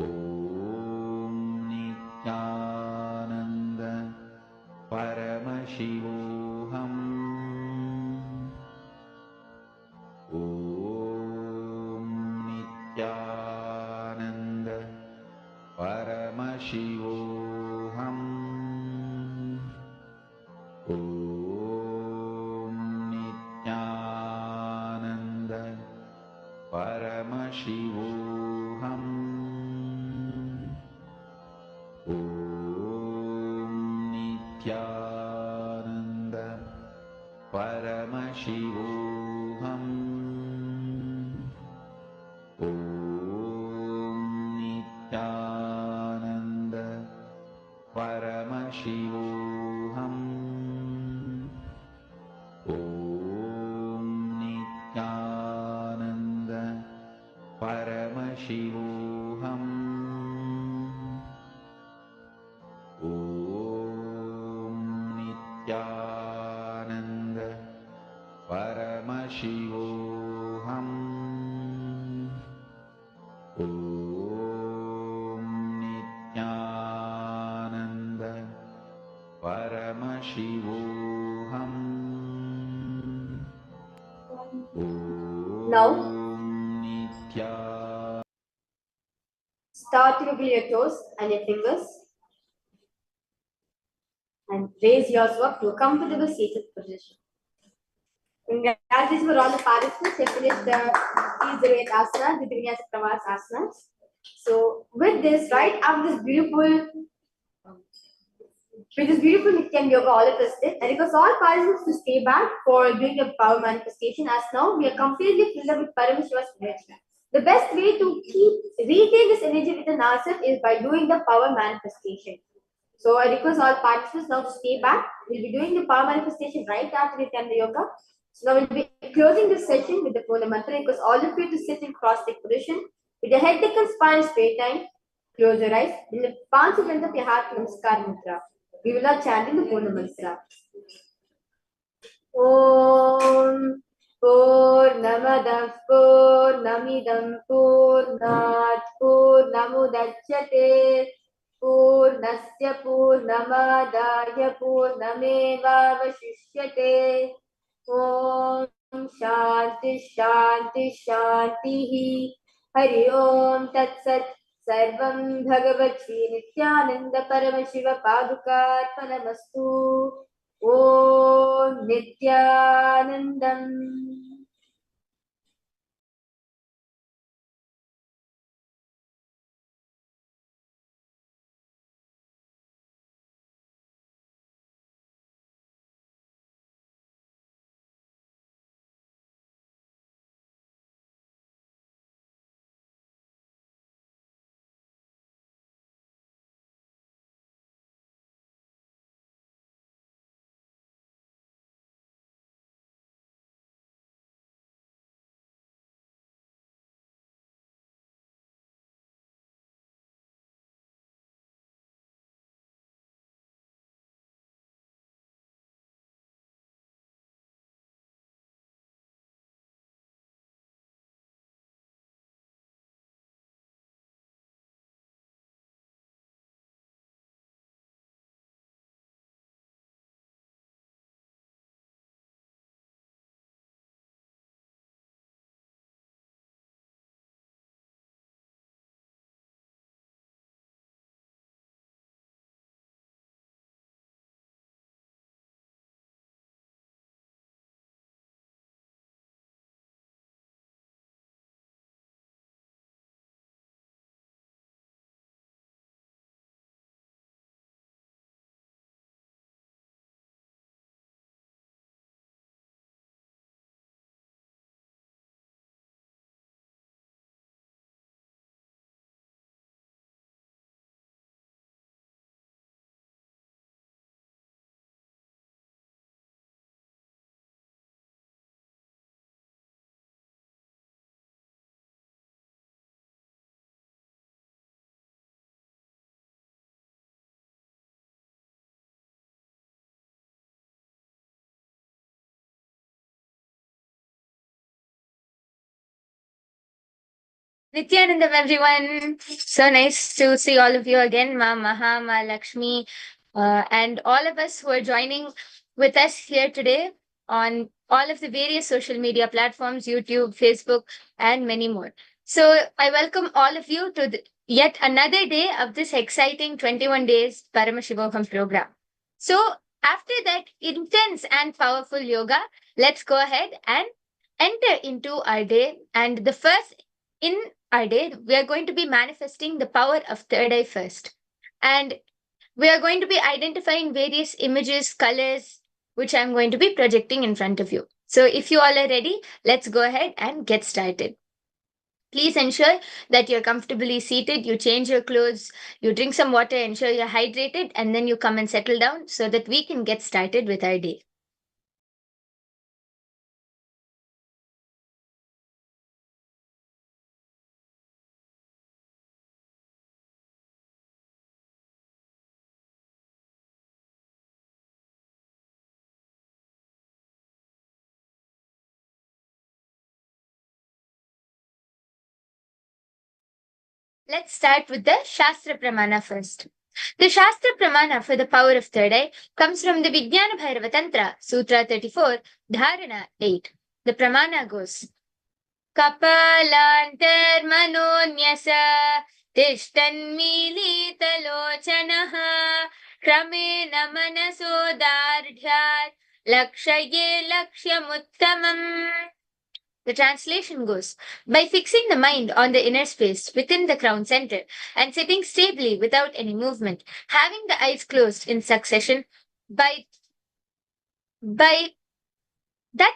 Om Nithyananda Paramashivoham Om Nithyananda Paramashivoham Om Nithyananda Paramashivoham Om Nithyananda Paramashivoham Om Nithyananda Paramashivoham Om Nithyananda Paramashivoham Om Nithyananda Paramashivoham Om Nithyananda Paramashivoham Now, Om Nithyananda start to wiggle your toes and your fingers and raise yourself up to a comfortable seated position. Congratulations for all the participants. You finished the These asanas, the Vinyasa Pravas asanas. So, with this, right after this beautiful Nityan yoga, all of us did, and it was all participants to stay back for doing the power manifestation. As now we are completely filled up with Paramashiva's energy. The best way to retain this energy within ourselves is by doing the power manifestation. So I request all participants now to stay back. We'll be doing the power manifestation right after Nityananda yoga. So now we'll be closing this session with the Purna mantra. Request all of you to sit in cross-legged position with your head, neck, and spine straight line. Close your eyes. In the palms of your heart, Namaskar Mudra. We will now chant in the Purna mantra. Om Purnamadah Purnamidam Purnat Purnamudachyate Purnasya Purnamadaya Purnamevavashishyate Om Shanti Shanti Shantihi Hari Om Tat Sat Sarvam Bhagavat Shri Nithyananda Paramashiva Padukarpanamastu Om Nithyanandam Nithyanandam, everyone. So nice to see all of you again, Ma Maha, Ma Lakshmi, and all of us who are joining with us here today on all of the various social media platforms, YouTube, Facebook, and many more. So I welcome all of you to yet another day of this exciting 21 days Paramashivoham program. So after that intense and powerful yoga, let's go ahead and enter into our day. And the first in our day, we are going to be manifesting the power of third eye first. And we are going to be identifying various images, colors, which I'm going to be projecting in front of you. So if you all are ready, let's go ahead and get started. Please ensure that you're comfortably seated, you change your clothes, you drink some water, ensure you're hydrated, and then you come and settle down so that we can get started with our day. Let's start with the Shastra Pramana first. The Shastra Pramana for the power of third eye comes from the Vijnana Bhairava Tantra, Sutra 34, Dharana 8. The Pramana goes, Kapalantarmanonyasa Tishtanmilitalochanaha Kramena Manasodardhyat Lakshaye Lakshyamuttamam. The translation goes, by fixing the mind on the inner space within the crown center and sitting stably without any movement, having the eyes closed in succession, by that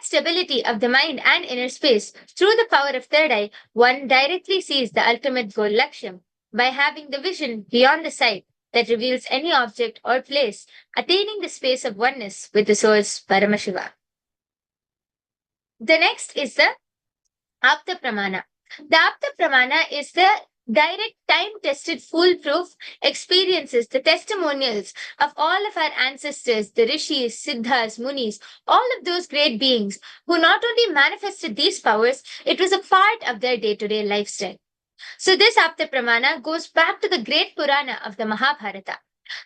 stability of the mind and inner space, through the power of third eye, one directly sees the ultimate goal Lakshyam by having the vision beyond the sight that reveals any object or place, attaining the space of oneness with the source Paramashiva. The next is the Apta Pramana. The Apta Pramana is the direct, time-tested, foolproof experiences, the testimonials of all of our ancestors, the rishis, siddhas, munis, all of those great beings who not only manifested these powers, it was a part of their day-to-day lifestyle. So this Apta Pramana goes back to the great Purana of the Mahabharata.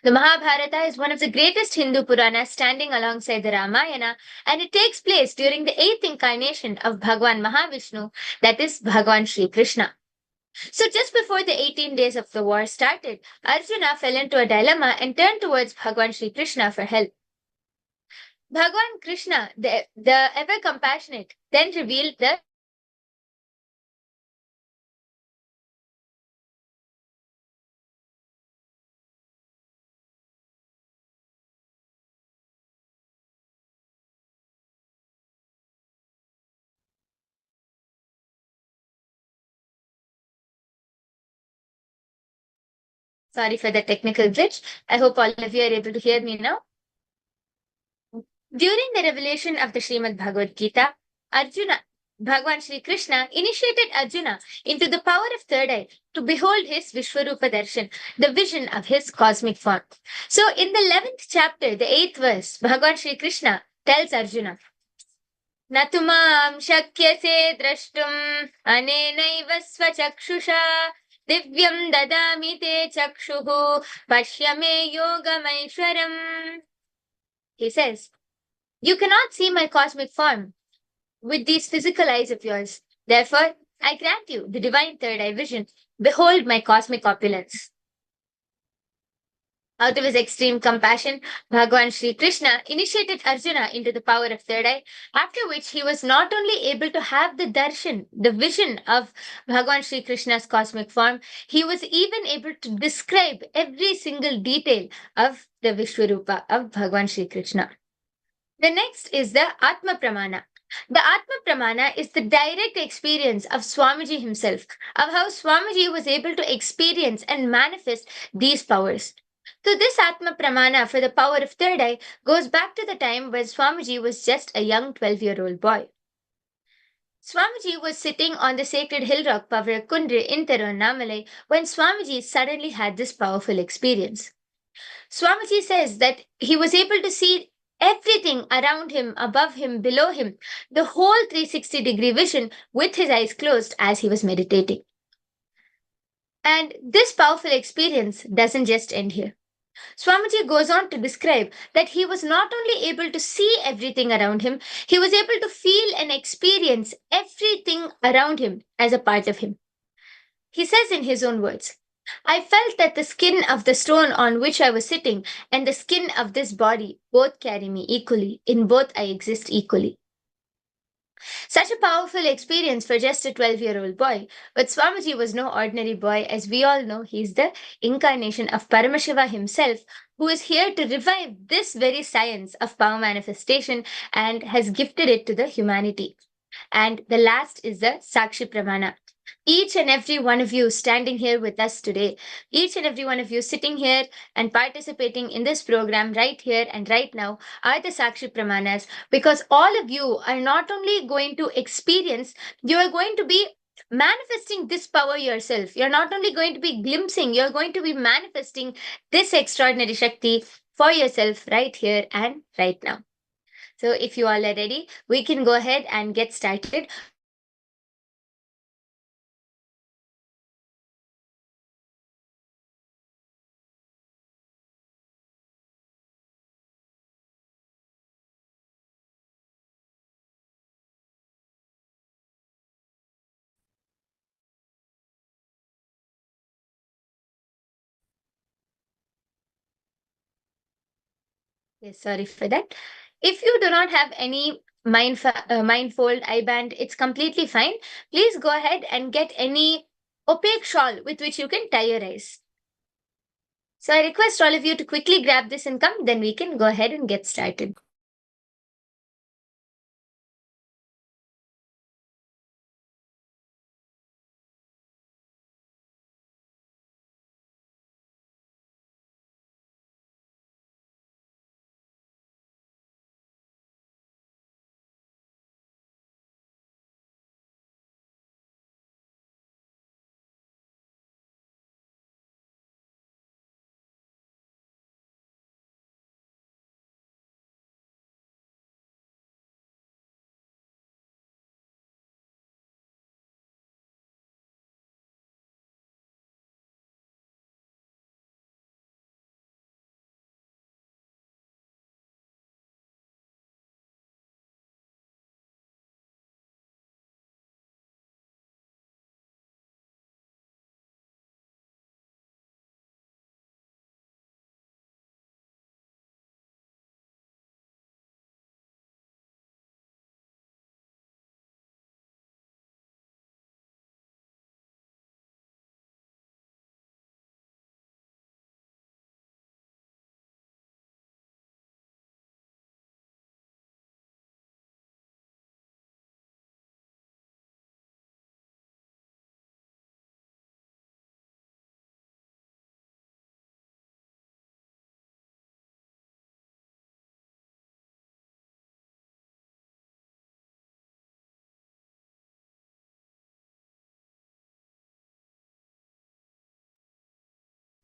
The Mahabharata is one of the greatest Hindu Puranas standing alongside the Ramayana, and it takes place during the 8th incarnation of Bhagwan Mahavishnu, that is Bhagwan Sri Krishna. So just before the 18 days of the war started, Arjuna fell into a dilemma and turned towards Bhagwan Sri Krishna for help. Bhagwan Krishna, the ever compassionate, then revealed the Sorry for the technical glitch. I hope all of you are able to hear me now. During the revelation of the Srimad Bhagavad Gita, Bhagwan Sri Krishna initiated Arjuna into the power of third eye to behold his Vishwarupa Darshan, the vision of his cosmic form. So in the 11th chapter, the 8th verse, Bhagwan Sri Krishna tells Arjuna, Natumam shakyase drashtum anenaiva svachakshushā divyam dadami te chakshuhu pashyame yogamaishwaram. He says, you cannot see my cosmic form with these physical eyes of yours. Therefore, I grant you the divine third eye vision. Behold my cosmic opulence. Out of his extreme compassion, Bhagwan Sri Krishna initiated Arjuna into the power of third eye, after which he was not only able to have the darshan, the vision of Bhagwan Sri Krishna's cosmic form, he was even able to describe every single detail of the Vishwarupa of Bhagwan Sri Krishna. The next is the Atma Pramana. The Atma Pramana is the direct experience of Swamiji himself, of how Swamiji was able to experience and manifest these powers. So this Atma Pramana for the power of third eye goes back to the time when Swamiji was just a young 12-year-old boy. Swamiji was sitting on the sacred hill rock Pavarakundra in Tiruvannamalai when Swamiji suddenly had this powerful experience. Swamiji says that he was able to see everything around him, above him, below him, the whole 360-degree vision with his eyes closed as he was meditating. And this powerful experience doesn't just end here. Swamiji goes on to describe that he was not only able to see everything around him, he was able to feel and experience everything around him as a part of him. He says in his own words, I felt that the skin of the stone on which I was sitting and the skin of this body both carry me equally. In both I exist equally. Such a powerful experience for just a 12-year-old boy. But Swamiji was no ordinary boy. As we all know, he's the incarnation of Paramashiva himself, who is here to revive this very science of power manifestation and has gifted it to the humanity. And the last is the Sakshi Pramana. Each and every one of you standing here with us today, each and every one of you sitting here and participating in this program right here and right now are the Sakshi Pramanas, because all of you are not only going to experience, you are going to be manifesting this power yourself. You're not only going to be glimpsing, you're going to be manifesting this extraordinary Shakti for yourself right here and right now. So if you all are ready, we can go ahead and get started. Yes, sorry for that. If you do not have any mindfold eye band, it's completely fine. Please go ahead and get any opaque shawl with which you can tie your eyes. So I request all of you to quickly grab this and come, then we can go ahead and get started.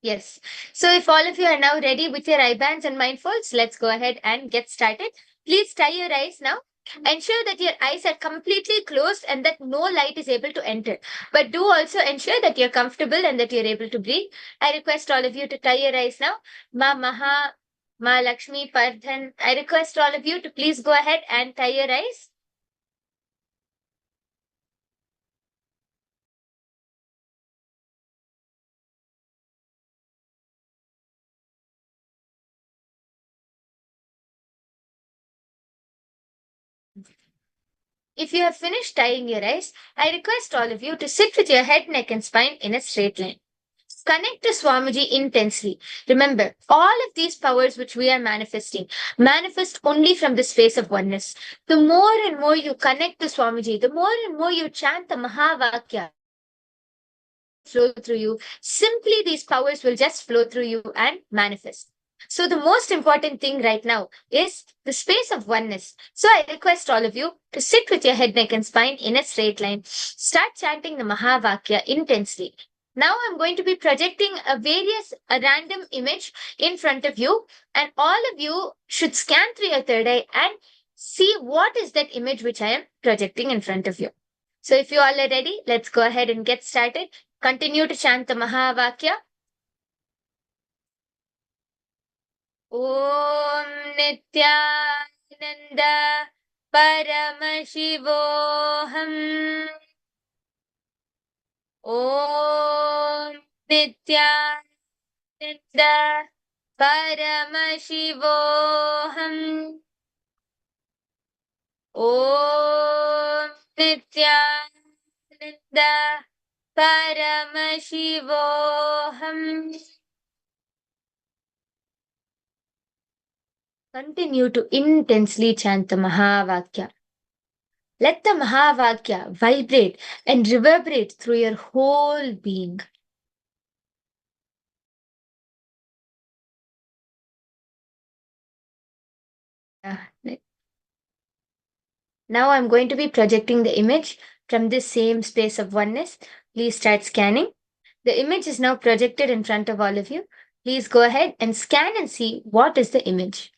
Yes. So if all of you are now ready with your eye bands and mindfolds, let's go ahead and get started. Please tie your eyes now. Ensure that your eyes are completely closed and that no light is able to enter. But do also ensure that you're comfortable and that you're able to breathe. I request all of you to tie your eyes now. Ma Maha, Ma Lakshmi, Pardhan. I request all of you to please go ahead and tie your eyes. If you have finished tying your eyes, I request all of you to sit with your head, neck, and spine in a straight line. Connect to Swamiji intensely. Remember, all of these powers which we are manifesting manifest only from the space of oneness. The more and more you connect to Swamiji, the more and more you chant the Mahavakya flow through you, simply these powers will just flow through you and manifest. So the most important thing right now is the space of oneness. So I request all of you to sit with your head, neck, and spine in a straight line. Start chanting the Mahavakya intensely. Now I'm going to be projecting a random image in front of you, and all of you should scan through your third eye and see what is that image which I am projecting in front of you. So if you all are ready, let's go ahead and get started. Continue to chant the Mahavakya. Om Nithyananda Paramashivoham. Om Nithyananda Paramashivoham. Om Nithyananda Paramashivoham. Continue to intensely chant the Mahavakya. Let the Mahavakya vibrate and reverberate through your whole being. Now I'm going to be projecting the image from this same space of oneness. Please start scanning. The image is now projected in front of all of you. Please go ahead and scan and see what is the image.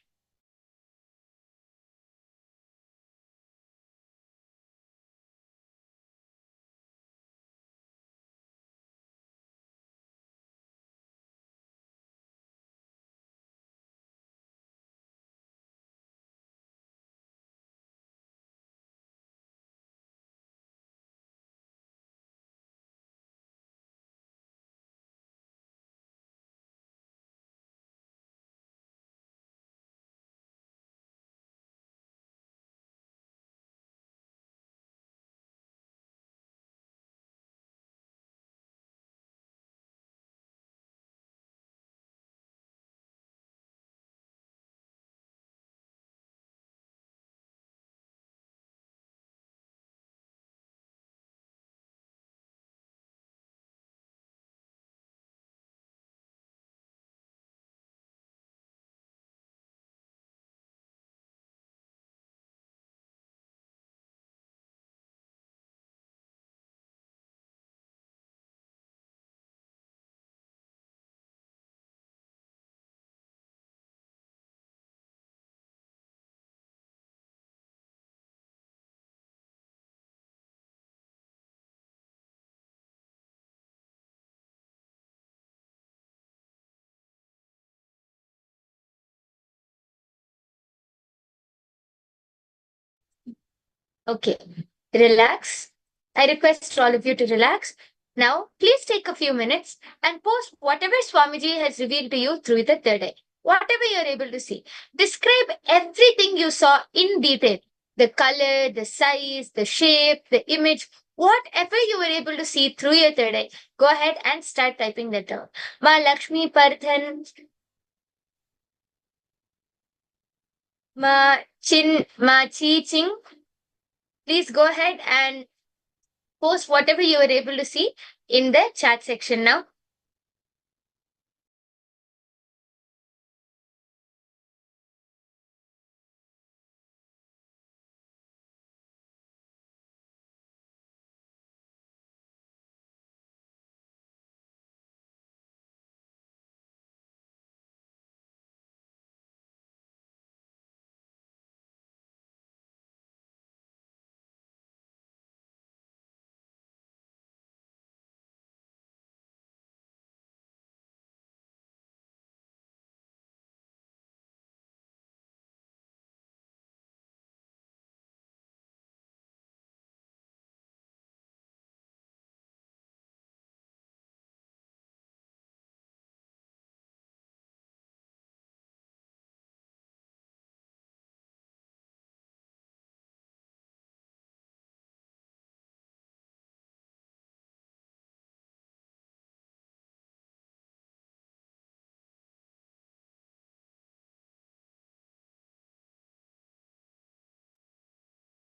Okay, relax. I request all of you to relax. Now, please take a few minutes and post whatever Swamiji has revealed to you through the third eye. Whatever you're able to see. Describe everything you saw in detail. The color, the size, the shape, the image, whatever you were able to see through your third eye. Go ahead and start typing that down. Ma Lakshmi Parthan, Ma Chi Ching. Please go ahead and post whatever you were able to see in the chat section now.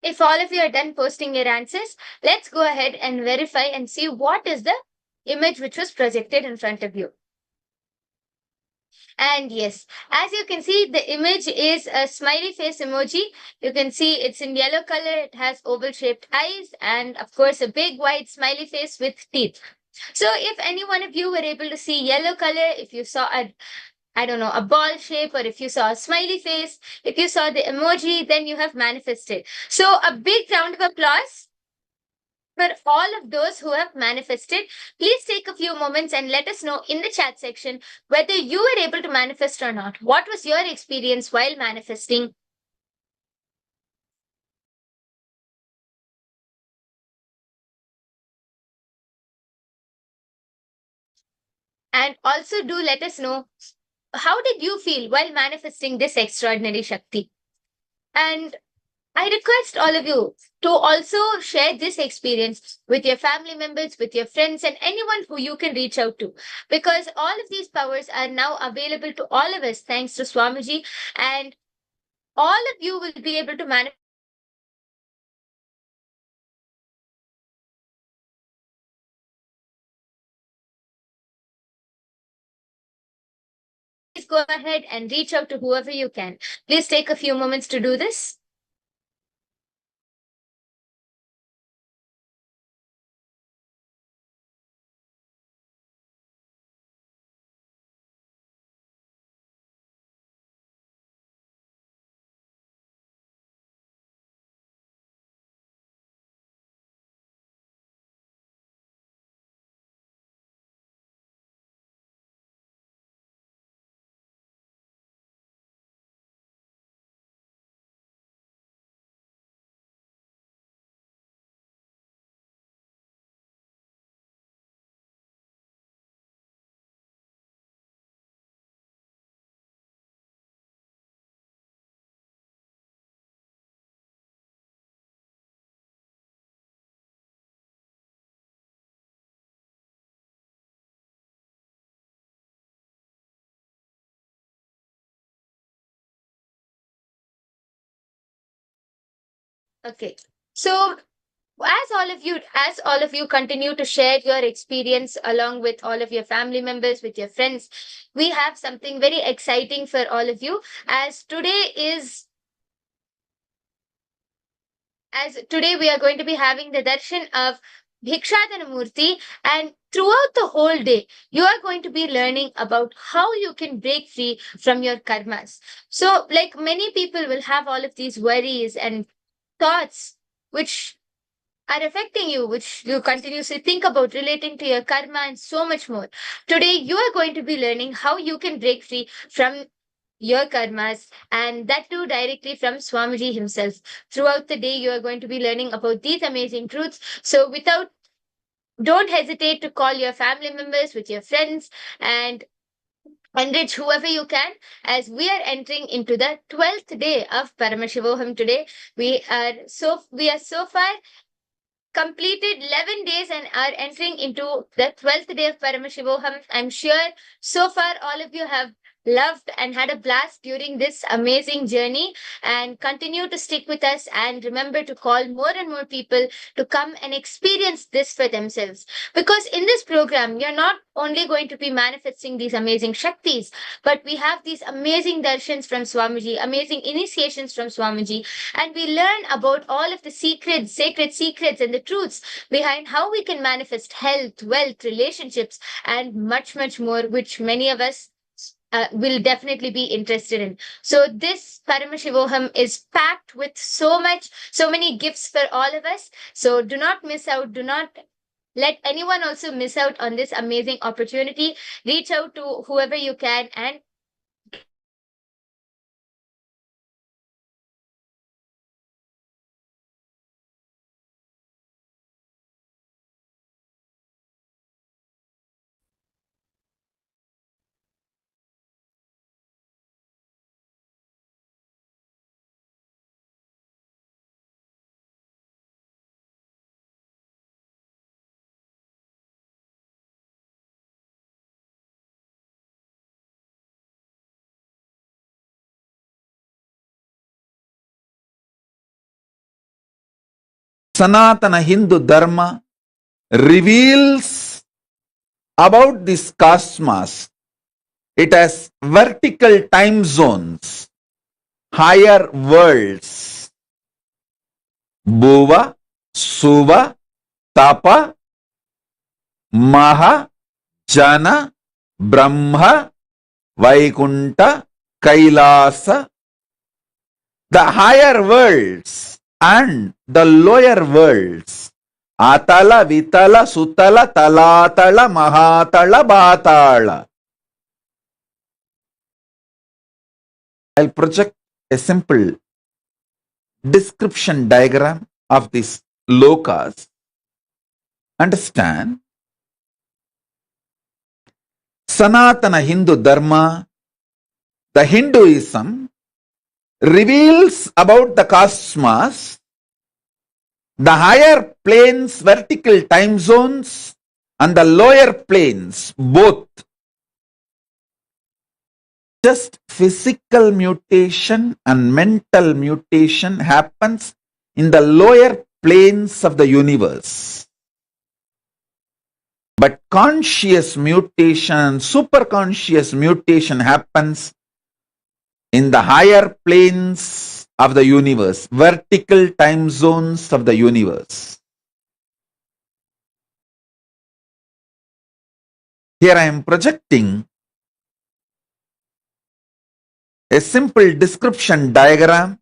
If all of you are done posting your answers, let's go ahead and verify and see what is the image which was projected in front of you. And yes, as you can see, the image is a smiley face emoji. You can see it's in yellow color. It has oval shaped eyes and of course a big white smiley face with teeth. So if any one of you were able to see yellow color, if you saw a ball shape, or if you saw a smiley face, if you saw the emoji, then you have manifested. So a big round of applause. for all of those who have manifested, please take a few moments and let us know in the chat section whether you were able to manifest or not. What was your experience while manifesting? And also do let us know, how did you feel while manifesting this extraordinary Shakti? And I request all of you to also share this experience with your family members, with your friends, and anyone who you can reach out to. Because all of these powers are now available to all of us thanks to Swamiji, and all of you will be able to manifest. Please go ahead and reach out to whoever you can. Please take a few moments to do this. Okay. So as all of you continue to share your experience along with all of your family members, with your friends, we have something very exciting for all of you, as today we are going to be having the darshan of Bhikshadana Murti, and throughout the whole day you are going to be learning about how you can break free from your karmas. So like many people will have all of these worries and thoughts which are affecting you, which you continuously think about relating to your karma and so much more. Today, you are going to be learning how you can break free from your karmas, and that too directly from Swamiji himself. Throughout the day, you are going to be learning about these amazing truths. So, don't hesitate to call your family members, with your friends, and enrich whoever you can, as we are entering into the 12th day of Paramashivoham today. We are so far completed 11 days and are entering into the 12th day of Paramashivoham. I'm sure so far all of you have loved and had a blast during this amazing journey, and continue to stick with us, and remember to call more and more people to come and experience this for themselves, because in this program you're not only going to be manifesting these amazing shaktis, but we have these amazing darshans from Swamiji, amazing initiations from Swamiji, and we learn about all of the secrets, sacred secrets, and the truths behind how we can manifest health, wealth, relationships, and much, much more, which many of us will definitely be interested in. So this Paramashivoham is packed with so many gifts for all of us. So do not miss out. Do not let anyone also miss out on this amazing opportunity. Reach out to whoever you can and Sanatana Hindu Dharma reveals about this cosmos. It has vertical time zones, higher worlds, Bhuva, Suva, Tapa, Maha, Jana, Brahma, Vaikunta, Kailasa. The higher worlds and the lower worlds Atala, Vitala, Sutala, Talatala, Mahatala, Batala. I'll project a simple description diagram of these lokas. Understand? Sanatana Hindu Dharma, the Hinduism, reveals about the cosmos, the higher planes, vertical time zones, and the lower planes, both. Just physical mutation and mental mutation happens in the lower planes of the universe. But conscious mutation, superconscious mutation happens in the higher planes of the universe, vertical time zones of the universe. Here I am projecting a simple description diagram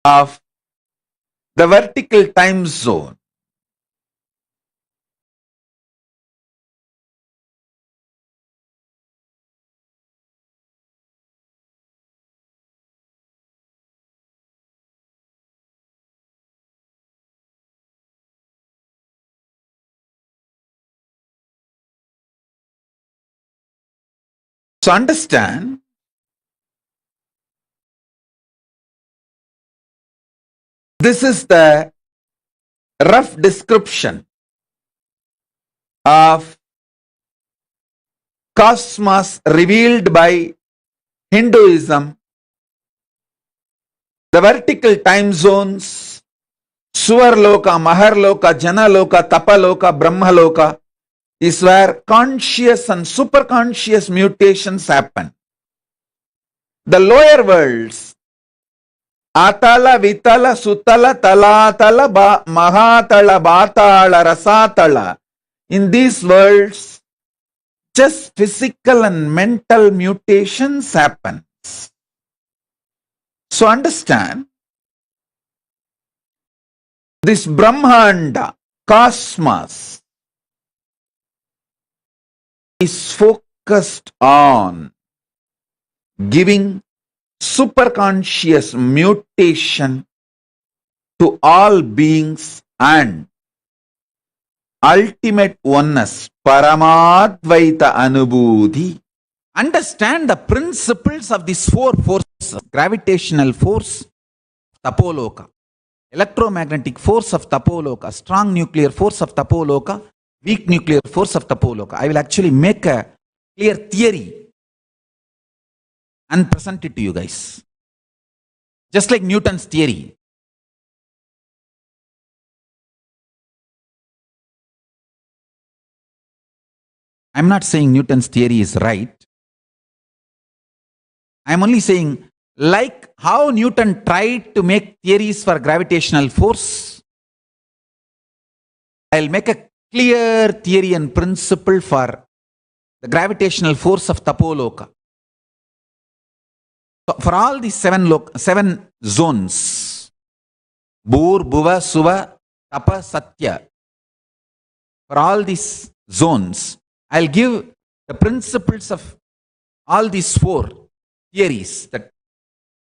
of the vertical time zone. So understand, this is the rough description of cosmos revealed by Hinduism. The vertical time zones, Suvarloka, Maharloka, Janaloka, Tapaloka, Brahmaloka, is where conscious and superconscious mutations happen. The lower worlds, Atala, Vitala, Sutala, Talatala, Mahatala, Batala, Rasatala, in these worlds, just physical and mental mutations happen. So understand, this Brahmanda, cosmos, is focused on giving superconscious mutation to all beings and ultimate oneness, Paramadvaita Anubhuti. Understand the principles of these four forces: gravitational force, Tapoloka, electromagnetic force of Tapoloka, strong nuclear force of Tapoloka, weak nuclear force of Tapoloka. I will actually make a clear theory and present it to you guys. Just like Newton's theory. I'm not saying Newton's theory is right. I'm only saying, like how Newton tried to make theories for gravitational force, I'll make a clear theory and principle for the gravitational force of Tapoloka. So for all these seven zones, Bhur, Bhuva, Suva, Tapa, Satya, for all these zones, I'll give the principles of all these four theories, that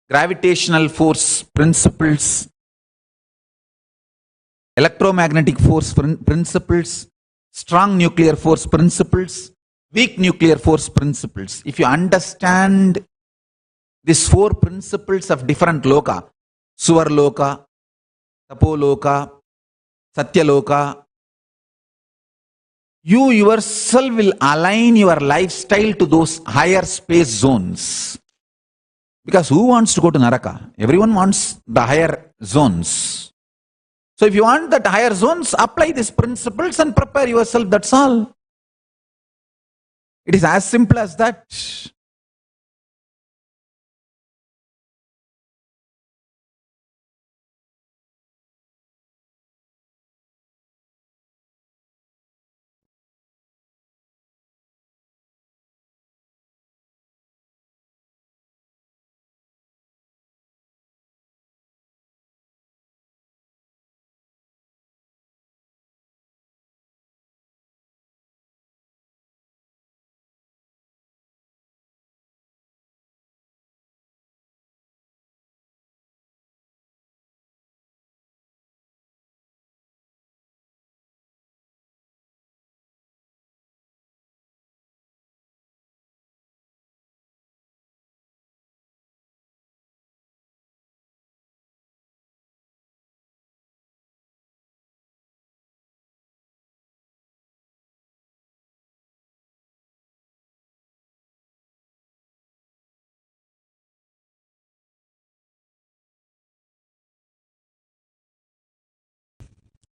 gravitational force principles, electromagnetic force principles, strong nuclear force principles, weak nuclear force principles. If you understand these four principles of different loka, Suvarloka, Tapoloka, Satyaloka, you yourself will align your lifestyle to those higher space zones. Because who wants to go to Naraka? Everyone wants the higher zones. So if you want that higher zones, apply these principles and prepare yourself, that's all. It is as simple as that.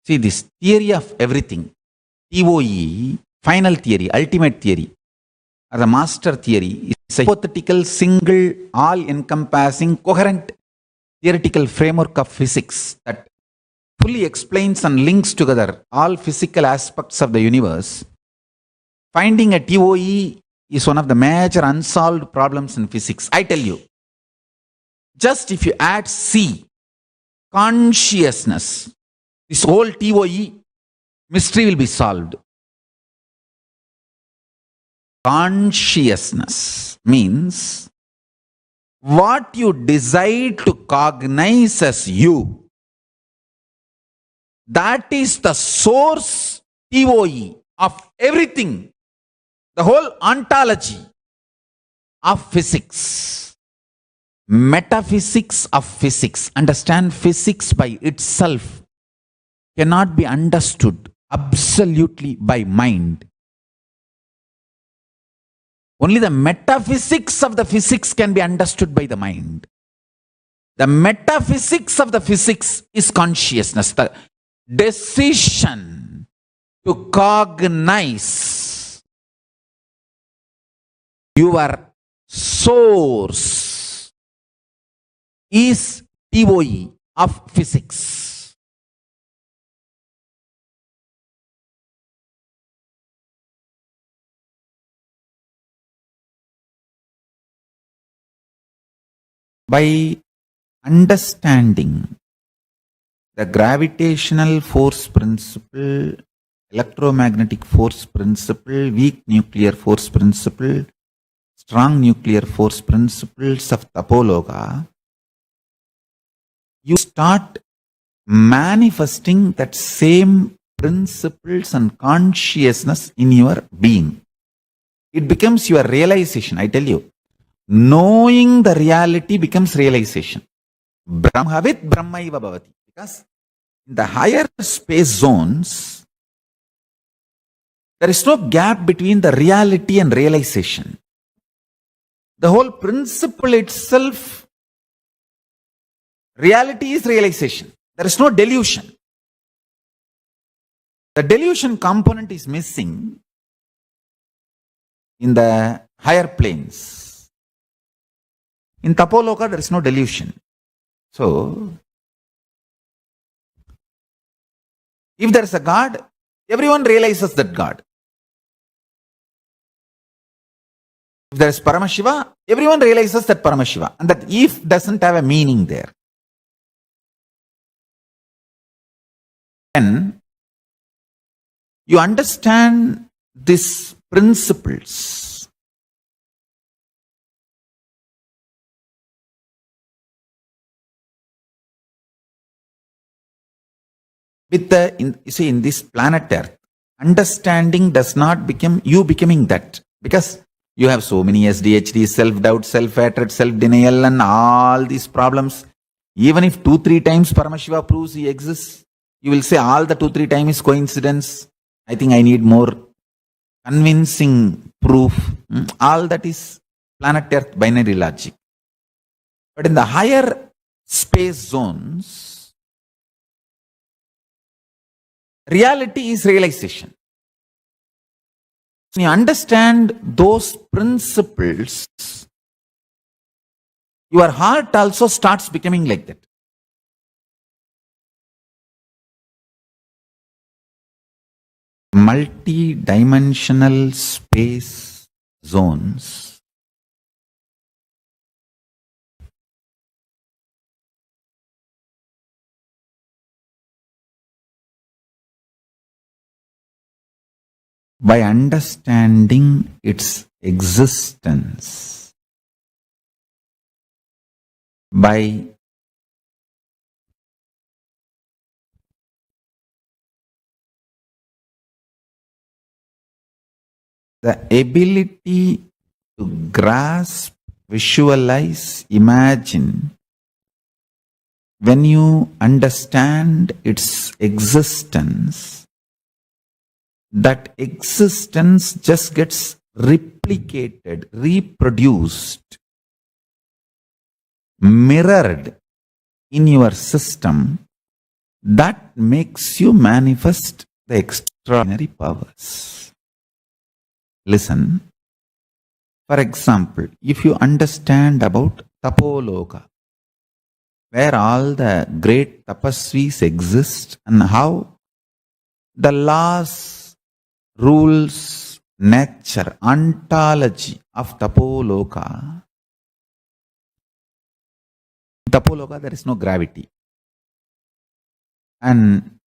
See, this theory of everything, TOE, final theory, ultimate theory, or the master theory, is a hypothetical, single, all-encompassing, coherent theoretical framework of physics that fully explains and links together all physical aspects of the universe. Finding a TOE is one of the major unsolved problems in physics. I tell you, just if you add C, consciousness, this whole TOE mystery will be solved. Consciousness means what you decide to cognize as you. That is the source TOE of everything, the whole ontology of physics. Metaphysics of physics. Understand, physics by itself cannot be understood absolutely by mind. Only the metaphysics of the physics can be understood by the mind. The metaphysics of the physics is consciousness, the decision to cognize your source is TOE of physics. By understanding the gravitational force principle, electromagnetic force principle, weak nuclear force principle, strong nuclear force principles of Tapologa, you start manifesting that same principles and consciousness in your being. It becomes your realization, I tell you. Knowing the reality becomes realization. Brahmavit Brahmaiva Bhavati. Because in the higher space zones, there is no gap between the reality and realization. The whole principle itself, reality is realization. There is no delusion. The delusion component is missing in the higher planes. In Tapoloka, there is no delusion. So, if there is a God, everyone realizes that God. If there is Paramashiva, everyone realizes that Paramashiva. And that if doesn't have a meaning there. Then you understand these principles. With in this planet Earth, understanding does not become you becoming that. Because you have so many SDHD, self-doubt, self-hatred, self-denial and all these problems. Even if 2-3 times Paramashiva proves he exists, you will say all the 2-3 times is coincidence. I think I need more convincing proof. All that is planet Earth binary logic. But in the higher space zones, reality is realization. When you understand those principles, your heart also starts becoming like that. Multi-dimensional space zones by understanding its existence, by the ability to grasp, visualize, imagine, when you understand its existence, that existence just gets replicated, reproduced, mirrored in your system that makes you manifest the extraordinary powers. Listen. For example, if you understand about Tapoloka, where all the great tapasvis exist and how the laws, rules, nature, ontology of Tapoloka, there is no gravity. And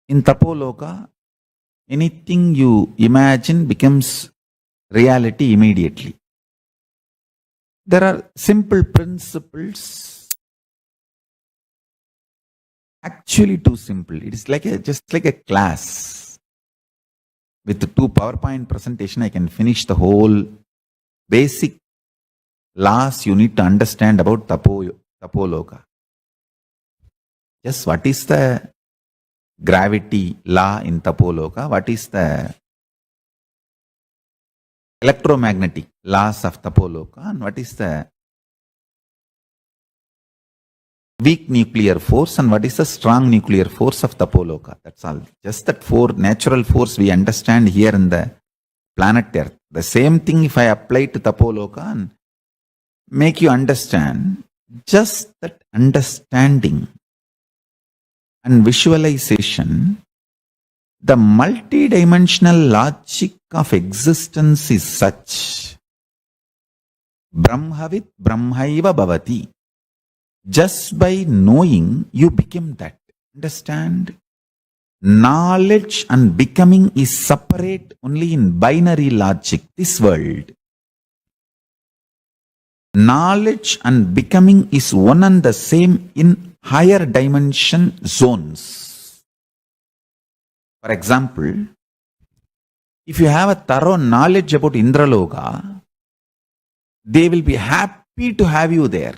in Tapoloka, anything you imagine becomes reality immediately. There are simple principles, actually too simple. It is like just like a class. With the 2 PowerPoint presentation, I can finish the whole basic laws you need to understand about Tapoloka. Just what is the gravity law in Tapoloka? What is the electromagnetic laws of Tapoloka? And what is the weak nuclear force and what is the strong nuclear force of Tapoloka? That's all. Just that 4 natural force we understand here in the planet Earth. The same thing if I apply to Tapoloka and make you understand, just that understanding and visualization, the multidimensional logic of existence is such. Brahmavit Brahmaiva Bhavati. Just by knowing, you become that. Understand? Knowledge and becoming is separate only in binary logic, this world. Knowledge and becoming is one and the same in higher dimension zones. For example, if you have a thorough knowledge about Indraloka, they will be happy to have you there.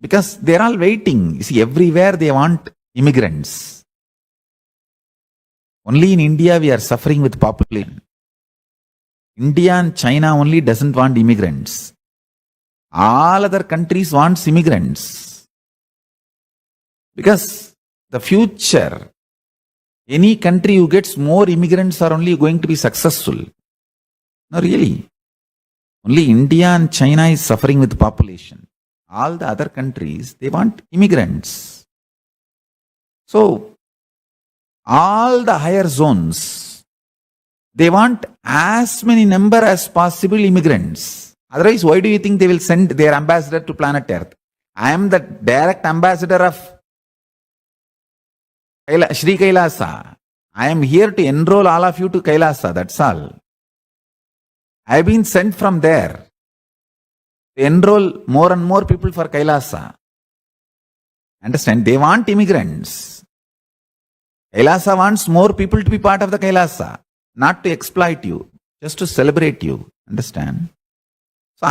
Because they're all waiting. You see, everywhere they want immigrants. Only in India we are suffering with population. India and China only doesn't want immigrants. All other countries want immigrants. Because the future, any country who gets more immigrants are only going to be successful. No, really. Only India and China is suffering with population. All the other countries, they want immigrants. So, all the higher zones, they want as many number as possible immigrants. Otherwise, why do you think they will send their ambassador to planet Earth? I am the direct ambassador of Sri Kailasa. I am here to enroll all of you to Kailasa, that's all. I have been sent from there. Enroll more and more people for Kailasa. Understand? They want immigrants. Kailasa wants more people to be part of the Kailasa, not to exploit you, just to celebrate you. Understand? So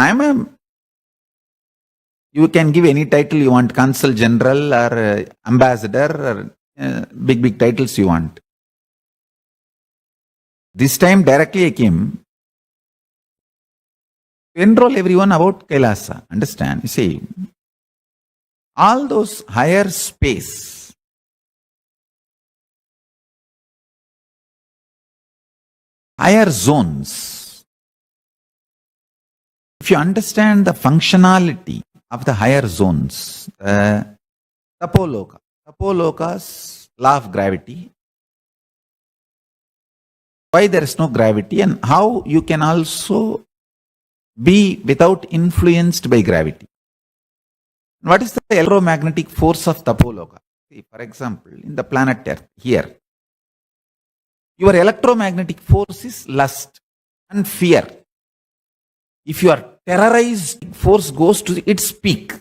you can give any title you want, consul general or ambassador or big titles you want. This time directly I came to enroll everyone about Kailasa. Understand? You see, all those higher space, higher zones, if you understand the functionality of the higher zones, Tapoloka's law of gravity, why there is no gravity and how you can also be without influenced by gravity. What is the electromagnetic force of Tapoloka? See, for example, in the planet Earth, here, your electromagnetic force is lust and fear. If you are terrorized, force goes to its peak.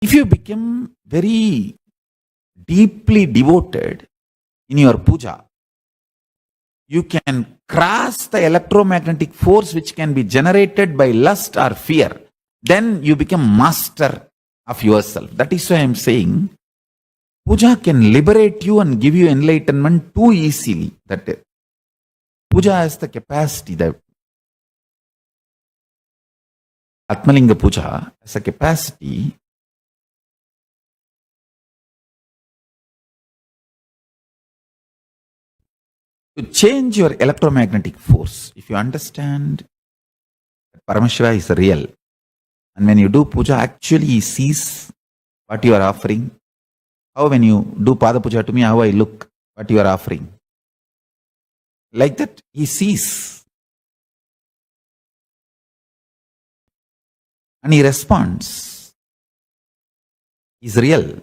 If you become very deeply devoted in your puja, you can cross the electromagnetic force which can be generated by lust or fear. Then you become master of yourself. That is why I am saying, puja can liberate you and give you enlightenment too easily. That puja has the capacity that Atmalinga Puja has a capacity to change your electromagnetic force. If you understand that Paramashiva is real, and when you do puja, actually he sees what you are offering. How when you do Pada Puja to me, how I look, what you are offering. Like that, he sees. And he responds. He's real.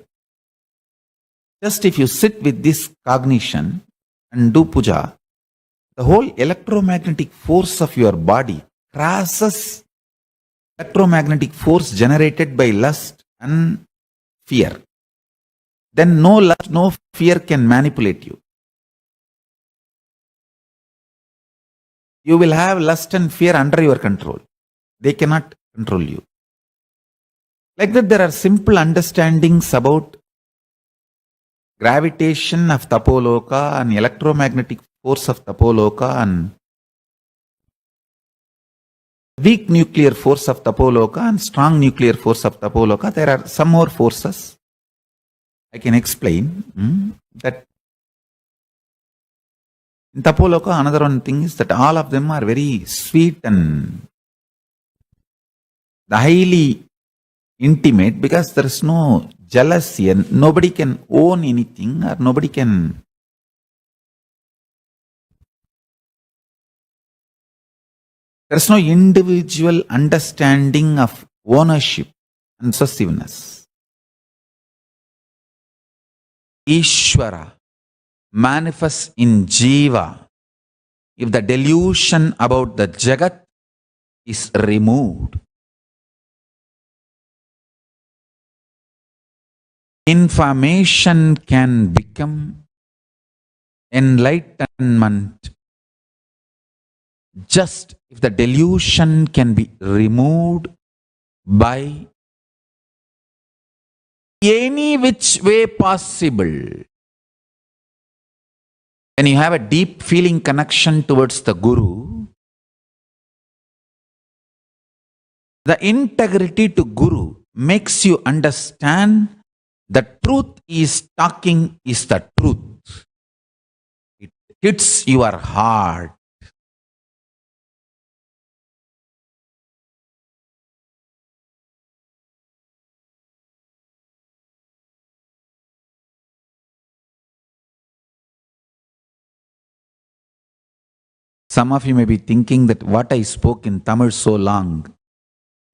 Just if you sit with this cognition and do puja, the whole electromagnetic force of your body crosses electromagnetic force generated by lust and fear. Then no lust, no fear can manipulate you. You will have lust and fear under your control. They cannot control you. Like that, there are simple understandings about gravitation of Tapoloka and electromagnetic force of Tapoloka and weak nuclear force of Tapoloka and strong nuclear force of Tapoloka. There are some more forces. I can explain that in Tapoloka, another one thing is that all of them are very sweet and highly intimate because there is no jealousy and nobody can own anything or nobody can there is no individual understanding of ownership and possessiveness. Ishvara manifests in Jiva if the delusion about the Jagat is removed. Information can become enlightenment just if the delusion can be removed by any which way possible. When you have a deep feeling connection towards the Guru, the integrity to Guru makes you understand the truth is talking is the truth. It hits your heart. Some of you may be thinking that what I spoke in Tamil so long,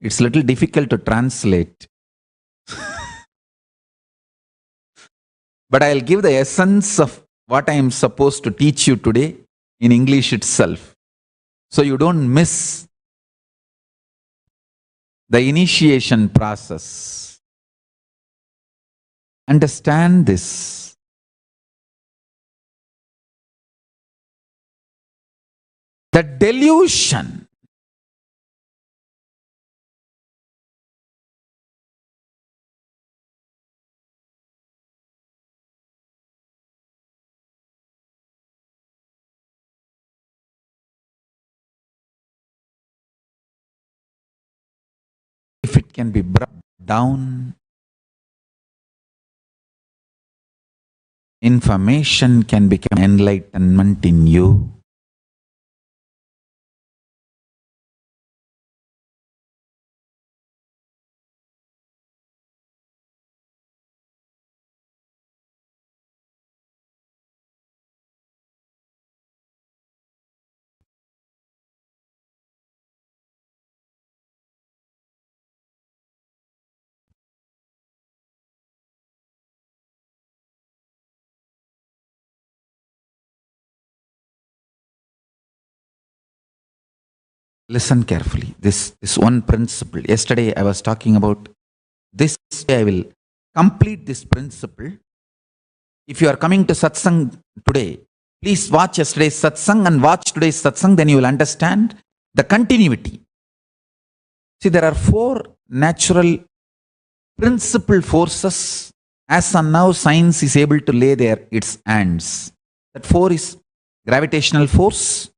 it's a little difficult to translate. But I'll give the essence of what I am supposed to teach you today in English itself. So you don't miss the initiation process. Understand this. The delusion if it can be brought down, information can become enlightenment in you. Listen carefully. This is one principle. Yesterday I was talking about this. I will complete this principle. If you are coming to satsang today, please watch yesterday's satsang and watch today's satsang, then you will understand the continuity. See, there are four natural principal forces as and now science is able to lay there its hands. That four is gravitational force,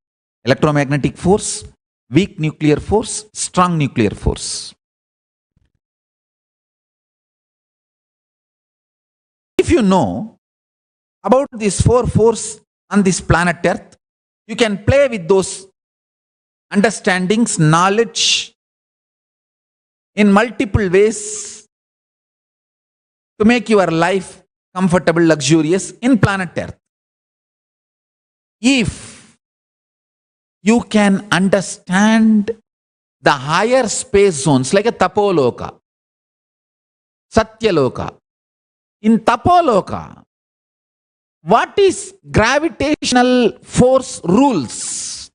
electromagnetic force, weak nuclear force, strong nuclear force. If you know about these four forces on this planet Earth, you can play with those understandings, knowledge in multiple ways to make your life comfortable, luxurious in planet Earth. If you can understand the higher space zones like a Tapoloka, Satyaloka. In Tapoloka, what is gravitational force rules?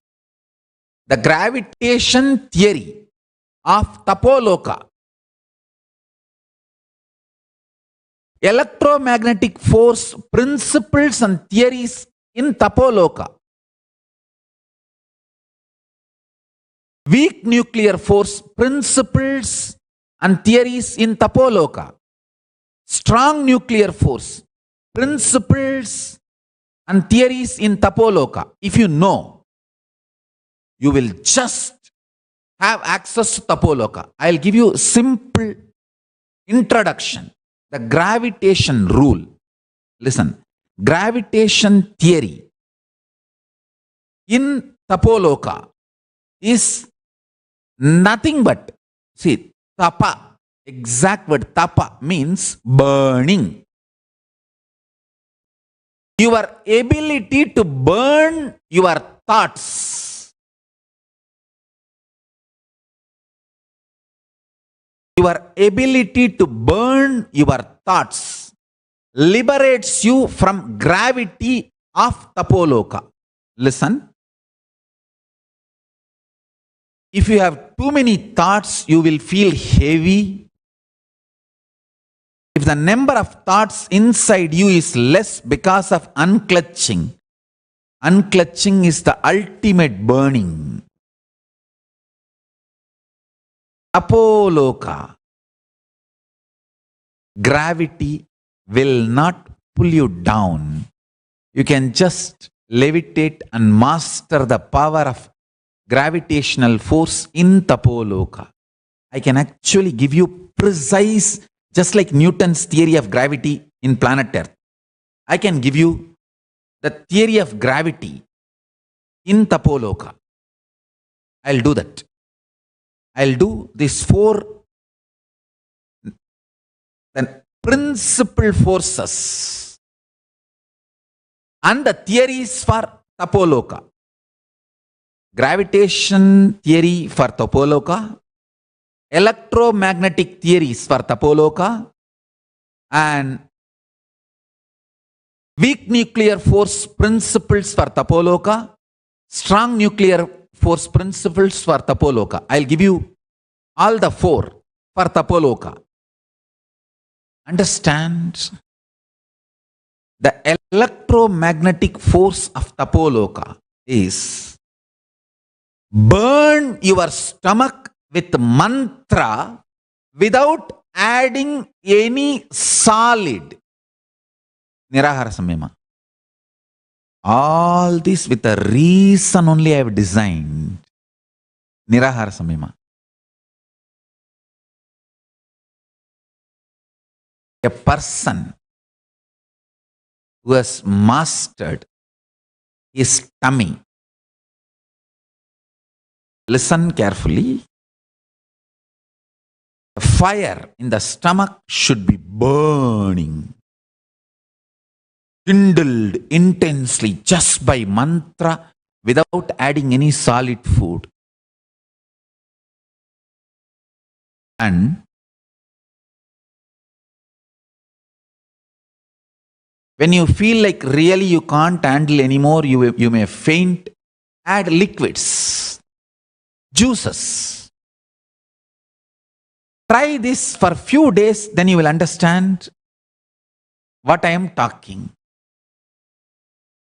The gravitation theory of Tapoloka. Electromagnetic force principles and theories in Tapoloka. Weak nuclear force principles and theories in Tapoloka. Strong nuclear force principles and theories in Tapoloka. If you know, you will just have access to Tapoloka. I'll give you a simple introduction. The gravitation rule. Listen, gravitation theory in Tapoloka is nothing but, see, tapa. Exact word tapa means burning. Your ability to burn your thoughts. Your ability to burn your thoughts liberates you from gravity of Tapoloka. Listen. If you have too many thoughts, you will feel heavy. If the number of thoughts inside you is less because of unclutching, unclutching is the ultimate burning. Tapoloka, gravity will not pull you down. You can just levitate and master the power of gravitational force in Tapoloka. I can actually give you precise, just like Newton's theory of gravity in planet Earth. I can give you the theory of gravity in Tapoloka. I'll do that. I'll do these four principal forces and the theories for Tapoloka. Gravitation theory for Tapoloka, electromagnetic theories for Tapoloka, and weak nuclear force principles for Tapoloka, strong nuclear force principles for Tapoloka. I'll give you all the four for Tapoloka. Understand? The electromagnetic force of Tapoloka is burn your stomach with mantra without adding any solid. Nirahara Samyama. All this with a reason only I have designed. Nirahara Samyama. A person who has mastered his tummy. Listen carefully. The fire in the stomach should be burning, kindled intensely just by mantra without adding any solid food. And when you feel like really you can't handle anymore, you may faint, add liquids, juices. Try this for a few days, then you will understand what I am talking.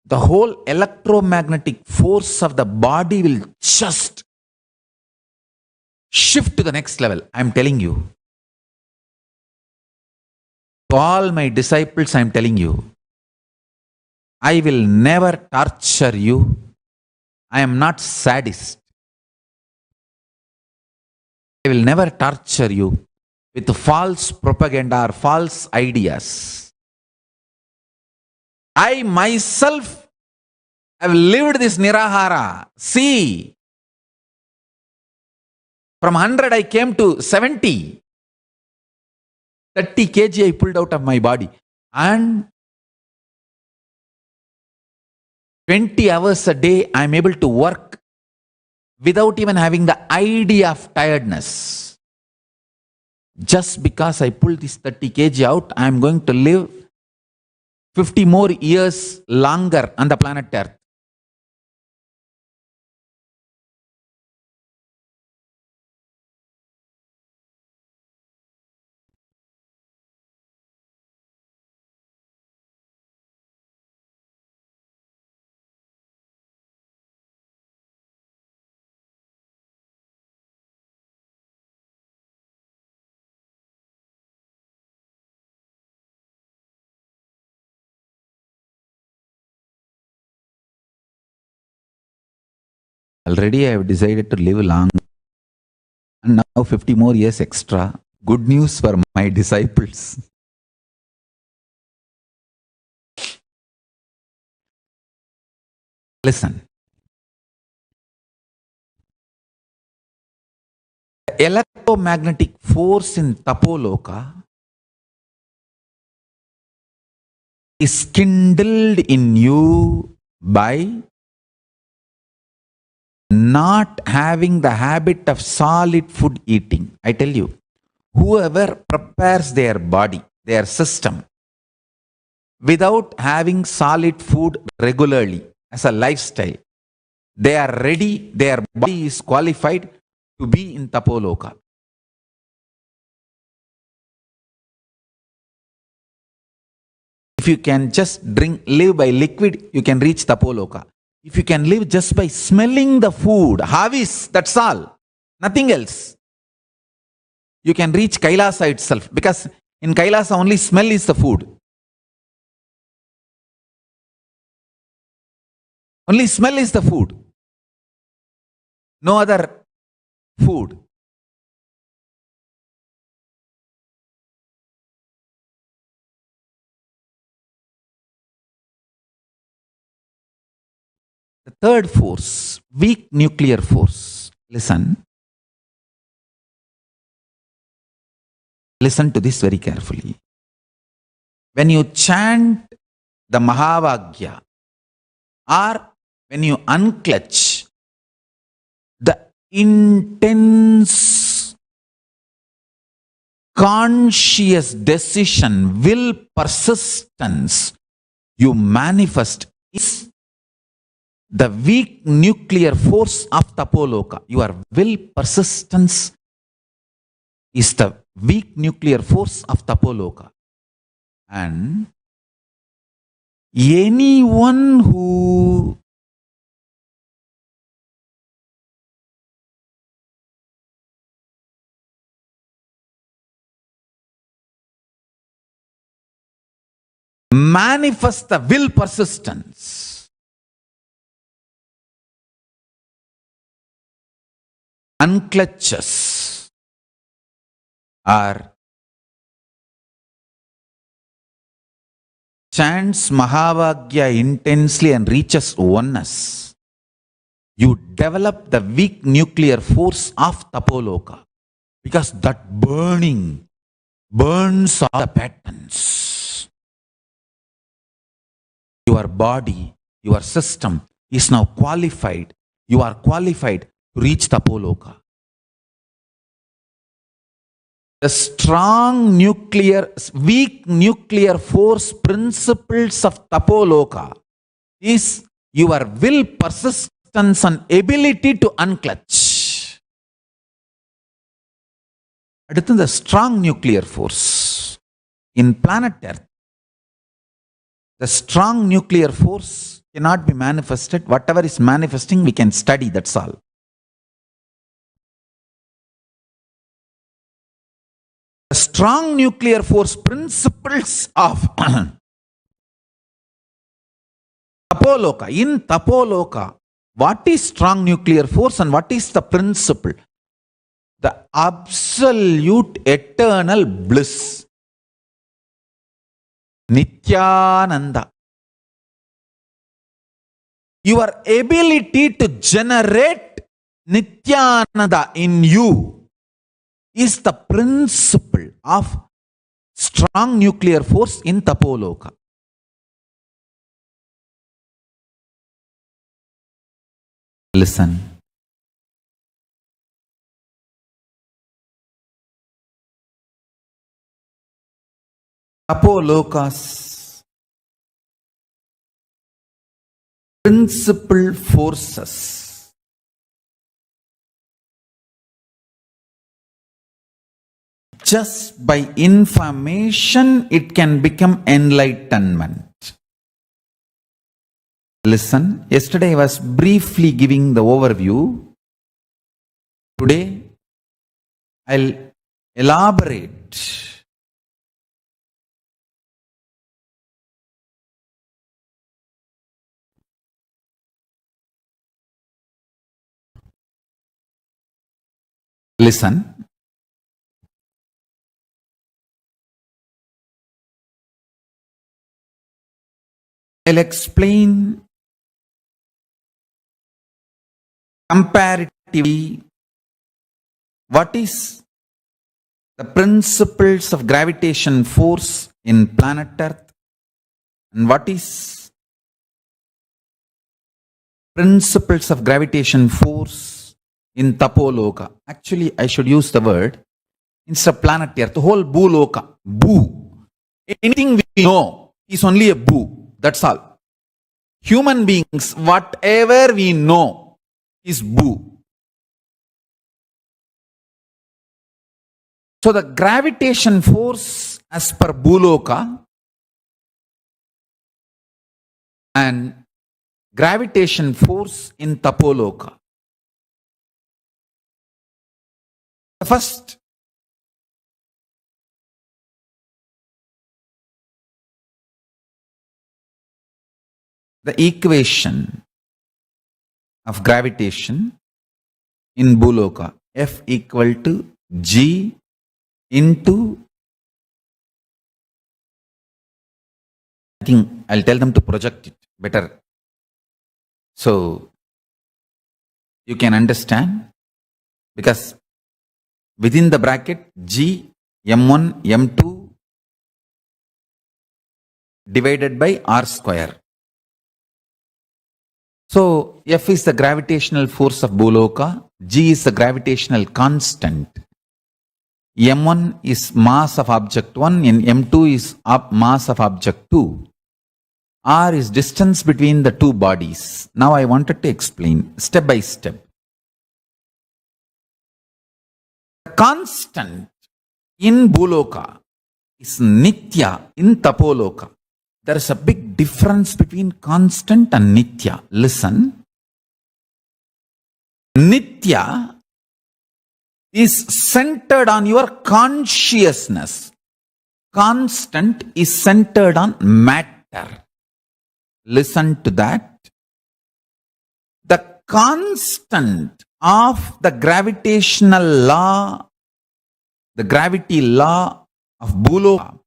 The whole electromagnetic force of the body will just shift to the next level. I am telling you. To all my disciples, I am telling you. I will never torture you. I am not sadist. I will never torture you with false propaganda or false ideas. I myself have lived this Nirahara. See, from 100 I came to 70. 30 kg I pulled out of my body. And 20 hours a day I am able to work without even having the idea of tiredness. Just because I pulled this 30 kg out, I am going to live 50 more years longer on the planet Earth. Already I have decided to live long, and now 50 more years extra. Good news for my disciples. Listen. The electromagnetic force in Tapoloka is kindled in you by not having the habit of solid food eating. I tell you, whoever prepares their body, their system, without having solid food regularly as a lifestyle, they are ready, their body is qualified to be in Tapoloka. If you can just live by liquid, you can reach Tapoloka. If you can live just by smelling the food, havis, that's all, nothing else, you can reach Kailasa itself, because in Kailasa only smell is the food. Only smell is the food. No other food. The third force, weak nuclear force. Listen. Listen to this very carefully. When you chant the Mahavagya, or when you unclutch, the intense conscious decision, will, persistence you manifest is the weak nuclear force of Tapoloka. Your will, persistence is the weak nuclear force of Tapoloka. And anyone who manifests the will persistence, unclutches, or chants Mahavagya intensely and reaches oneness, you develop the weak nuclear force of Tapoloka, because that burning burns all the patterns. Your body, your system is now qualified. You are qualified to reach Tapoloka. The strong nuclear, weak nuclear force principles of Tapoloka is your will, persistence, and ability to unclutch. Adutha, the strong nuclear force in planet Earth. The strong nuclear force cannot be manifested. Whatever is manifesting, we can study, that's all. The strong nuclear force principles of Tapoloka. In Tapoloka, what is strong nuclear force and what is the principle? the absolute eternal bliss. Nithyananda. Your ability to generate Nithyananda in you is the principle of strong nuclear force in Tapoloka. Listen. Tapoloka's principal forces just by information it can become enlightenment. Listen, yesterday I was briefly giving the overview. Today I'll elaborate. Listen. I'll explain comparatively what is the principles of gravitation force in planet Earth and what is principles of gravitation force in Tapoloka. Actually, I should use the word instead of planet Earth, the whole Bhuloka. Bhu. Anything we know is only a Bhu. That's all. Human beings, whatever we know is Bhu. So the gravitation force as per Bhuloka and gravitation force in Tapoloka. The first the equation of gravitation in Bhuloka, F equal to G into, I think I'll tell them to project it better so you can understand, because within the bracket G M1 M2 divided by R square. So F is the gravitational force of Bhuloka, G is the gravitational constant, M1 is mass of object 1 and M2 is mass of object 2. R is distance between the two bodies. Now I wanted to explain step by step. The constant in Bhuloka is Nithya in Tapoloka. There is a big difference between constant and Nithya. Listen. Nithya is centered on your consciousness. Constant is centered on matter. Listen to that. The constant of the gravitational law, the gravity law of Bhuloka,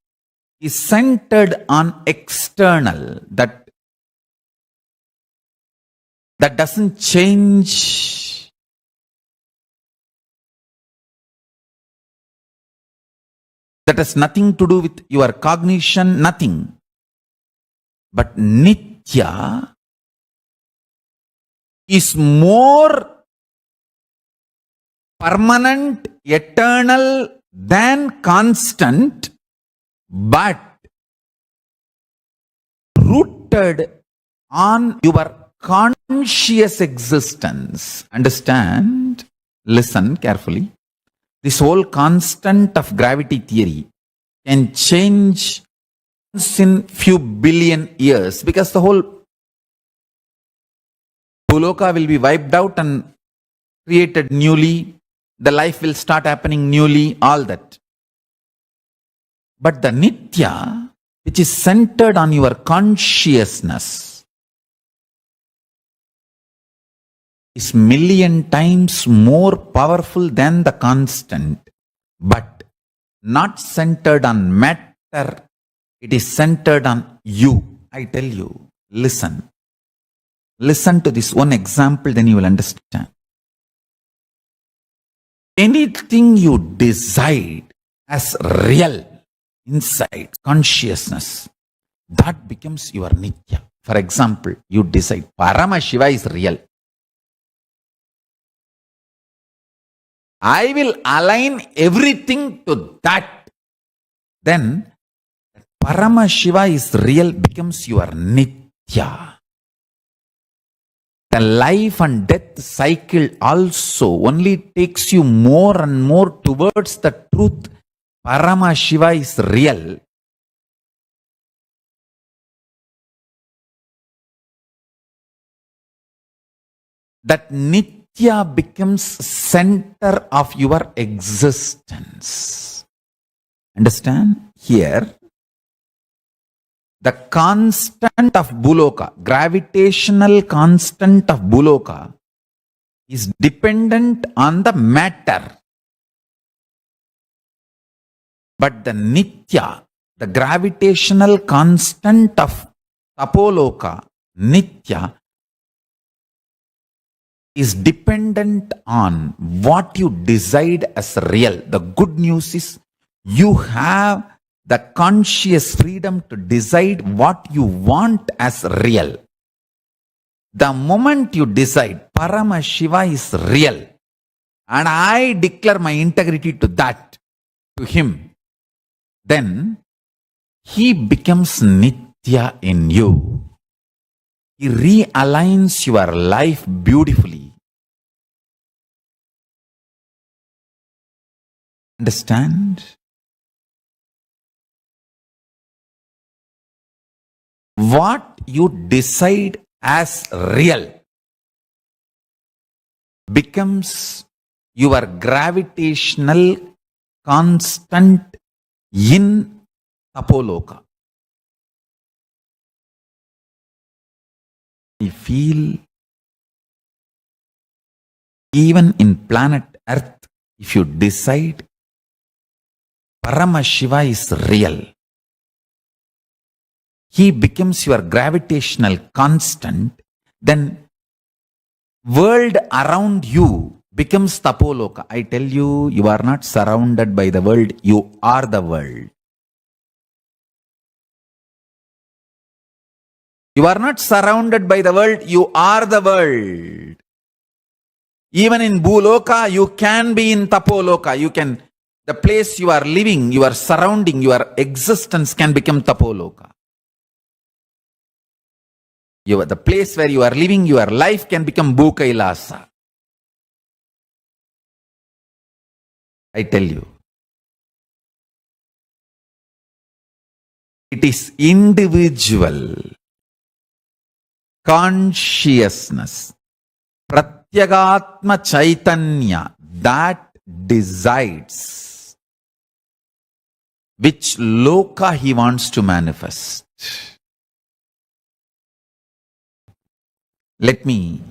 is centered on external, that doesn't change. That has nothing to do with your cognition, nothing. But Nithya is more permanent, eternal than constant, but rooted on your conscious existence. Understand? Listen carefully. This whole constant of gravity theory can change in few billion years, because the whole Bhuloka will be wiped out and created newly. The life will start happening newly, all that. But the Nithya, which is centered on your consciousness, is million times more powerful than the constant, but not centered on matter. It is centered on you. I tell you, listen. Listen to this one example, then you will understand. Anything you decide as real inside consciousness, that becomes your Nitya. For example, you decide Paramashiva is real. I will align everything to that. Then Paramashiva is real becomes your Nitya. The life and death cycle also only takes you more and more towards the truth. Paramashiva is real. That Nitya becomes center of your existence. Understand? Here, the constant of Buloka, gravitational constant of Buloka, is dependent on the matter. But the Nitya, the gravitational constant of Tapoloka, Nitya, is dependent on what you decide as real. The good news is you have the conscious freedom to decide what you want as real. The moment you decide Paramashiva is real and I declare my integrity to that, to him, then he becomes Nitya in you. He realigns your life beautifully. Understand? What you decide as real becomes your gravitational constant in Tapoloka. I feel even in planet Earth, if you decide Paramashiva is real, he becomes your gravitational constant, then world around you becomes Tapoloka. I tell you, you are not surrounded by the world, you are the world. You are not surrounded by the world, you are the world. Even in Bhuloka, you can be in Tapoloka. You can, the place you are living, your surrounding, your existence can become Tapoloka. The place where you are living, your life can become Kailasa. I tell you. It is individual consciousness, Pratyagatma Chaitanya, that decides which loka he wants to manifest. Let me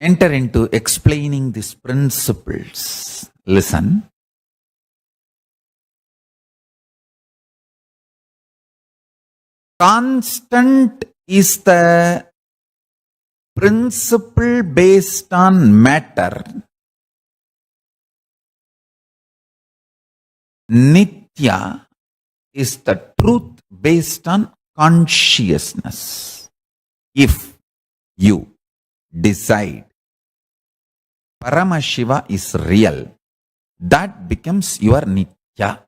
enter into explaining these principles. Listen. Constant is the principle based on matter. Nitya is the truth based on consciousness. If you decide Paramashiva is real, that becomes your Nitya.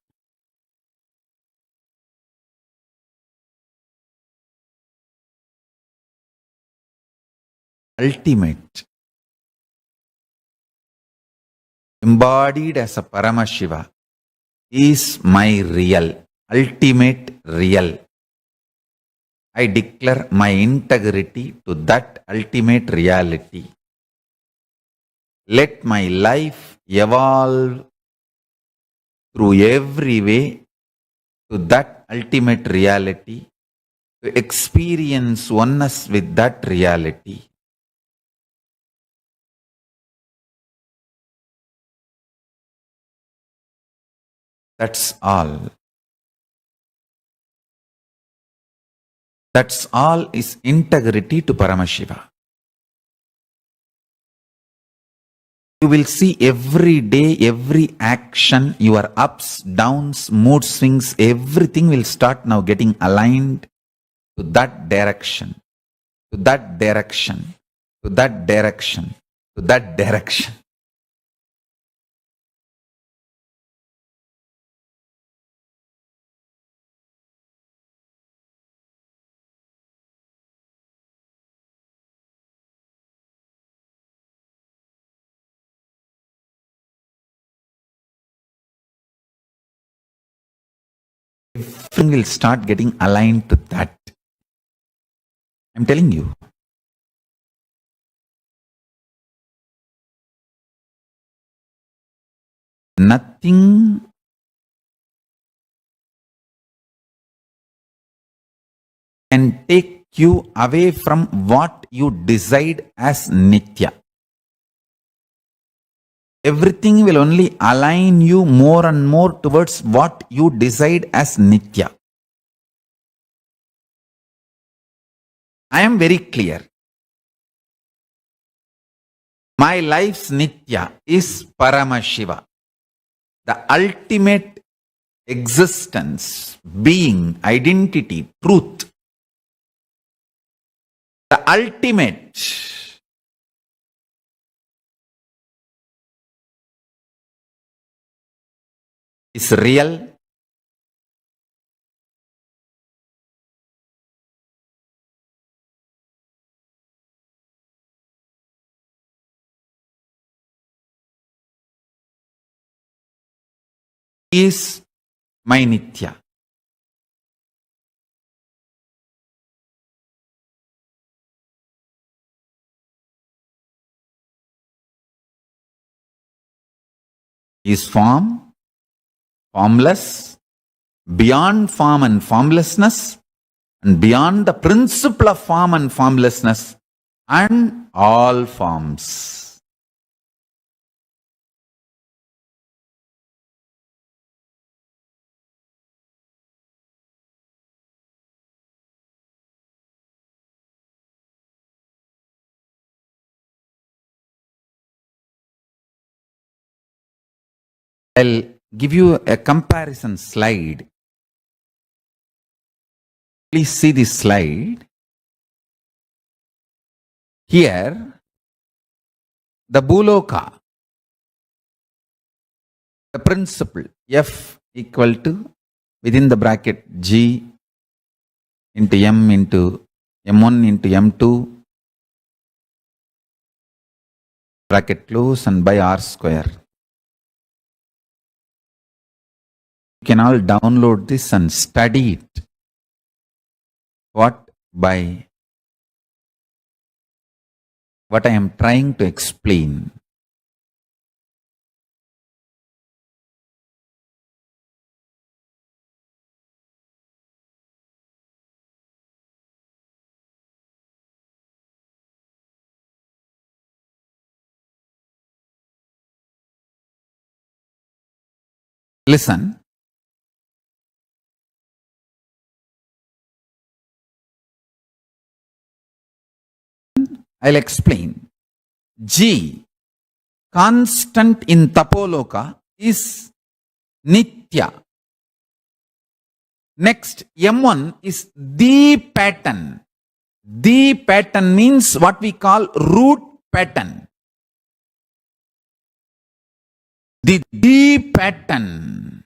Ultimate, embodied as a Paramashiva, is my real, ultimate real. I declare my integrity to that ultimate reality. Let my life evolve through every way to that ultimate reality. to experience oneness with that reality. That's all. That's all is integrity to Paramashiva. You will see every day, every action, your ups, downs, mood swings, everything will start now getting aligned to that direction, to that direction, to that direction, to that direction. Everything will start getting aligned to that. I'm telling you. Nothing can take you away from what you decide as Nitya. Everything will only align you more and more towards what you decide as Nitya. I am very clear. My life's Nitya is Paramashiva, the ultimate existence, being, identity, truth. The ultimate is real, is my Nitya. Is form, formless, beyond form and formlessness, and beyond the principle of form and formlessness, and all forms. I'll give you a comparison slide. Please see this slide. Here, the Buloka, the principle F equal to within the bracket G into M into M1 into M2 bracket close and by R square. You can all download this and study it. What I am trying to explain. Listen. I'll explain. G, constant in Tapoloka, is Nitya. Next, M1 is the pattern. The pattern means what we call root pattern. The pattern.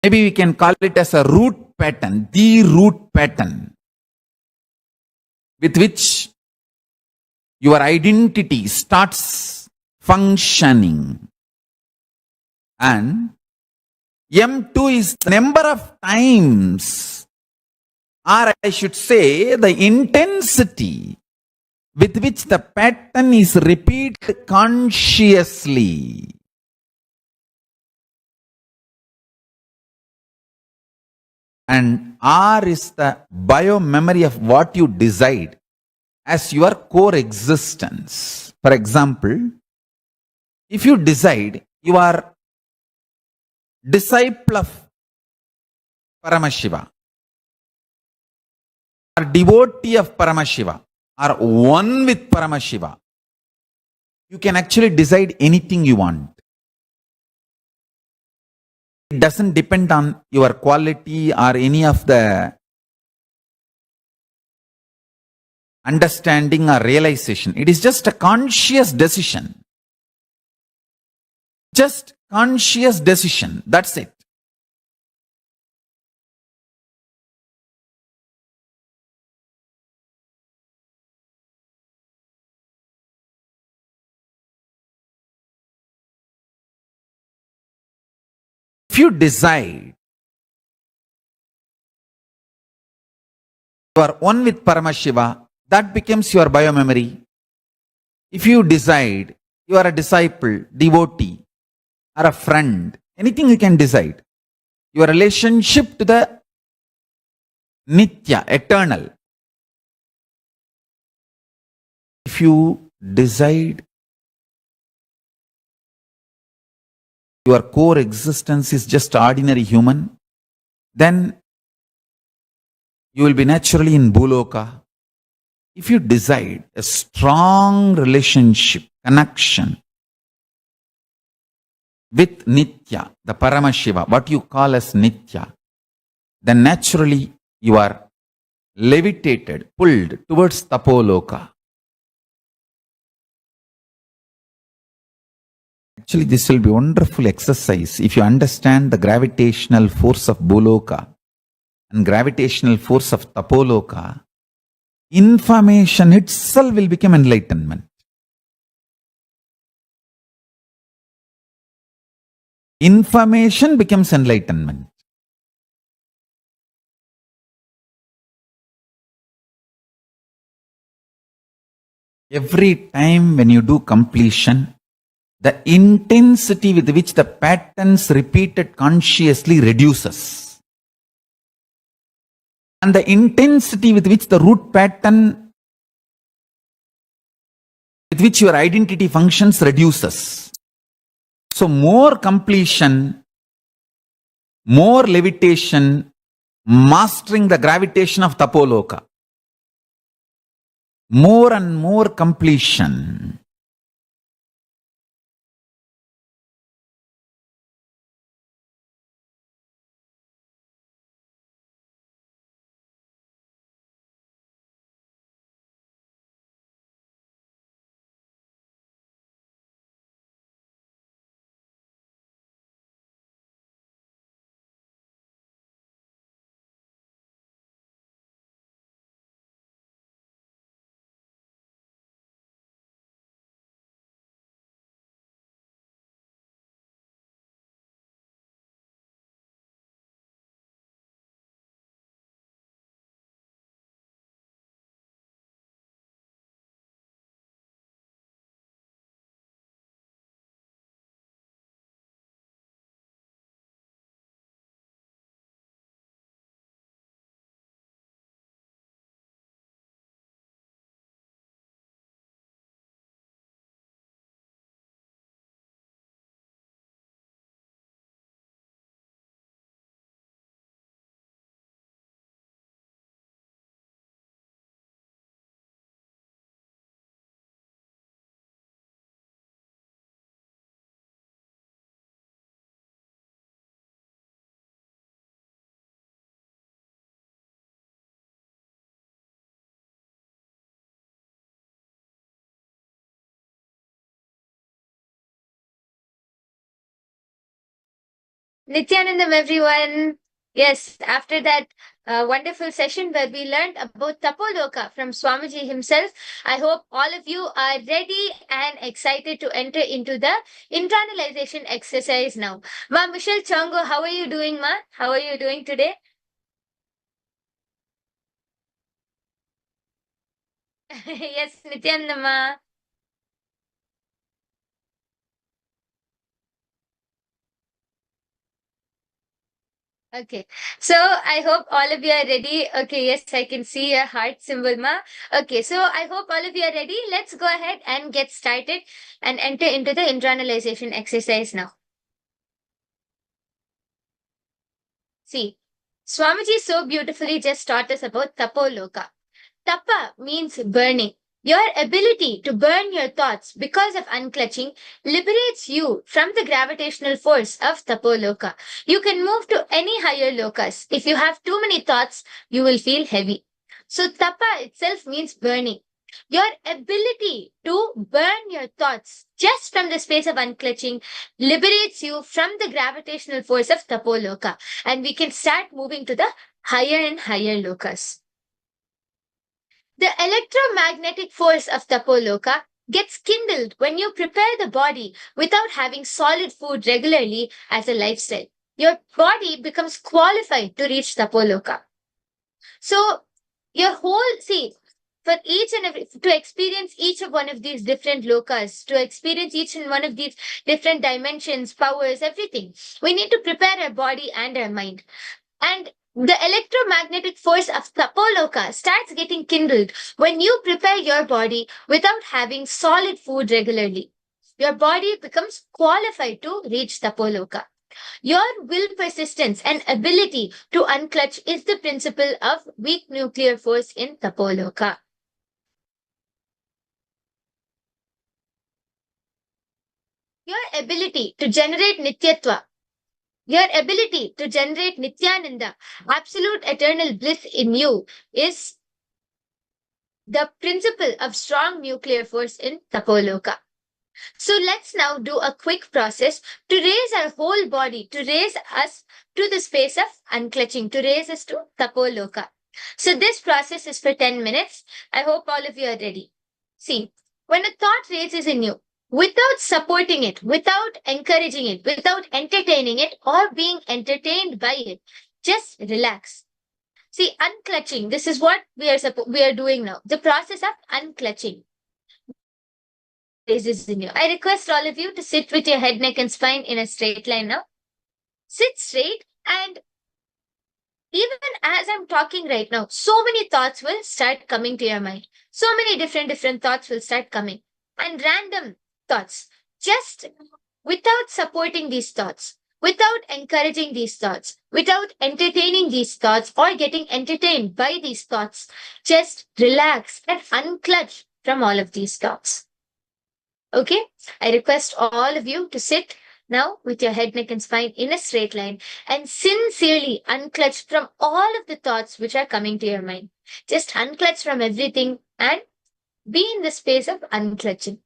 Maybe we can call it as a root pattern, the root pattern, with which your identity starts functioning. And M2 is the number of times, or I should say the intensity with which the pattern is repeated consciously. and R is the bio-memory of what you decide as your core existence. For example, if you decide you are disciple of Paramashiva, or devotee of Paramashiva, or one with Paramashiva, you can actually decide anything you want. It doesn't depend on your quality or any of the understanding or realization. It is just a conscious decision. Just conscious decision. That's it. If you decide you are one with Paramashiva, that becomes your biomemory. If you decide you are a disciple, devotee, or a friend, anything you can decide. Your relationship to the Nithya, eternal. If you decide your core existence is just ordinary human, then you will be naturally in Bhuloka. If you decide a strong relationship, connection with Nithya, the Paramashiva, what you call as Nithya, then naturally you are levitated, pulled towards Tapoloka. Actually, this will be a wonderful exercise if you understand the gravitational force of Bhuloka and gravitational force of Tapoloka. Information itself will become enlightenment. Information becomes enlightenment. Every time when you do completion, the intensity with which the patterns repeated consciously reduces. And the intensity with which the root pattern, with which your identity functions, reduces. So more completion, more levitation, mastering the gravitation of Tapoloka. More and more completion. Nithyanandam, everyone. Yes, after that wonderful session where we learned about Tapoloka from Swamiji himself, I hope all of you are ready and excited to enter into the internalization exercise now. Ma Michelle Chongo, how are you doing, ma? How are you doing today? Yes, Nithyanandam, ma. Okay, so I hope all of you are ready. Okay, yes, I can see a heart symbol, ma. Okay, so I hope all of you are ready. Let's go ahead and get started and enter into the internalization exercise now. See, Swamiji so beautifully just taught us about Tapoloka. Tapa means burning. Your ability to burn your thoughts because of unclutching liberates you from the gravitational force of Tapoloka. You can move to any higher locus. If you have too many thoughts, you will feel heavy. So Tapa itself means burning. Your ability to burn your thoughts just from the space of unclutching liberates you from the gravitational force of Tapoloka. And we can start moving to the higher and higher locus. The electromagnetic force of Tapoloka gets kindled when you prepare the body without having solid food regularly as a lifestyle. Your body becomes qualified to reach Tapoloka. So your whole, see, for each and every, to experience each of one of these different lokas, to experience each and one of these different dimensions, powers, everything, we need to prepare our body and our mind. And the electromagnetic force of Tapoloka starts getting kindled when you prepare your body without having solid food regularly. Your body becomes qualified to reach Tapoloka. Your will persistence and ability to unclutch is the principle of weak nuclear force in Tapoloka. Your ability to generate Nityatva, your ability to generate Nithyananda, absolute eternal bliss in you, is the principle of strong nuclear force in Tapoloka. So let's now do a quick process to raise our whole body, to raise us to the space of unclutching, to raise us to Tapoloka. So this process is for 10 minutes. I hope all of you are ready. See, when a thought raises in you, without supporting it, without encouraging it, without entertaining it, or being entertained by it, just relax. See, unclutching, this is what we are doing now. The process of unclutching raises in you. I request all of you to sit with your head, neck, and spine in a straight line now. Sit straight, and even as I'm talking right now, so many thoughts will start coming to your mind. So many different thoughts will start coming. And random thoughts. Just without supporting these thoughts, without encouraging these thoughts, without entertaining these thoughts or getting entertained by these thoughts, just relax and unclutch from all of these thoughts. Okay, I request all of you to sit now with your head, neck, and spine in a straight line and sincerely unclutch from all of the thoughts which are coming to your mind. Just unclutch from everything and be in the space of unclutching.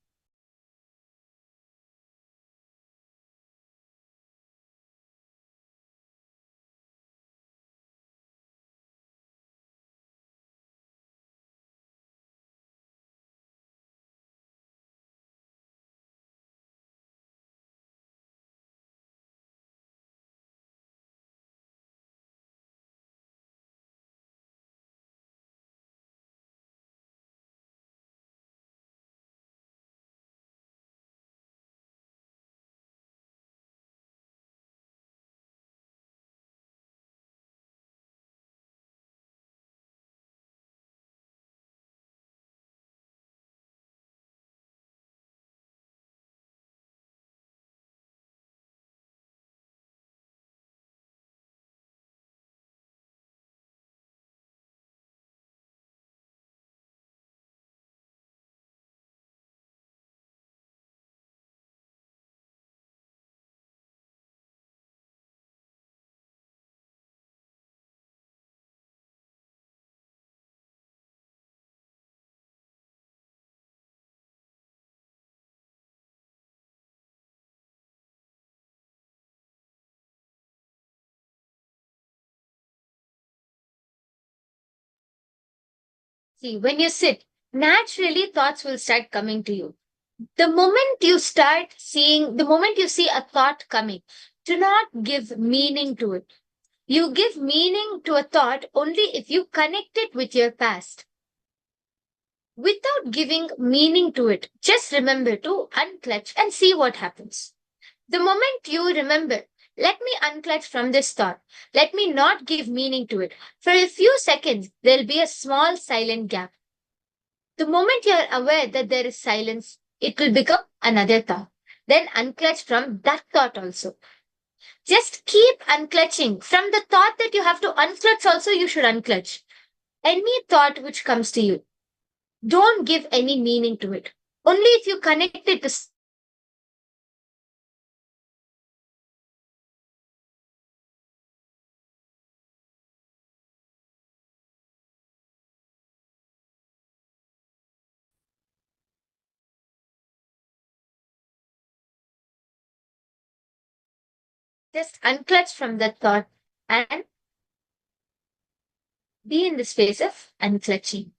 See, when you sit, naturally thoughts will start coming to you. The moment you see a thought coming, do not give meaning to it. You give meaning to a thought only if you connect it with your past. Without giving meaning to it, just remember to unclutch and see what happens. The moment you remember, Let me unclutch from this thought. Let me not give meaning to it. For a few seconds, there'll be a small silent gap. The moment you're aware that there is silence, it will become another thought. Then unclutch from that thought also. Just keep unclutching. From the thought that you have to unclutch, also, you should unclutch. Any thought which comes to you, don't give any meaning to it. Only if you connect it to something important, then unclutch from that thought. Just unclutch from that thought and be in this phase of unclutching.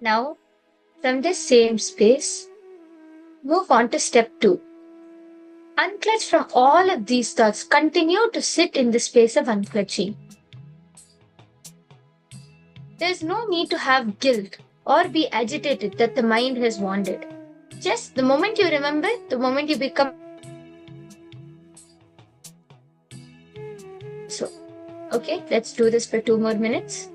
Now, from this same space, move on to step 2. Unclutch from all of these thoughts. Continue to sit in the space of unclutching. There's no need to have guilt or be agitated that the mind has wandered. Just the moment you remember, the moment you become so. Okay, let's do this for 2 more minutes.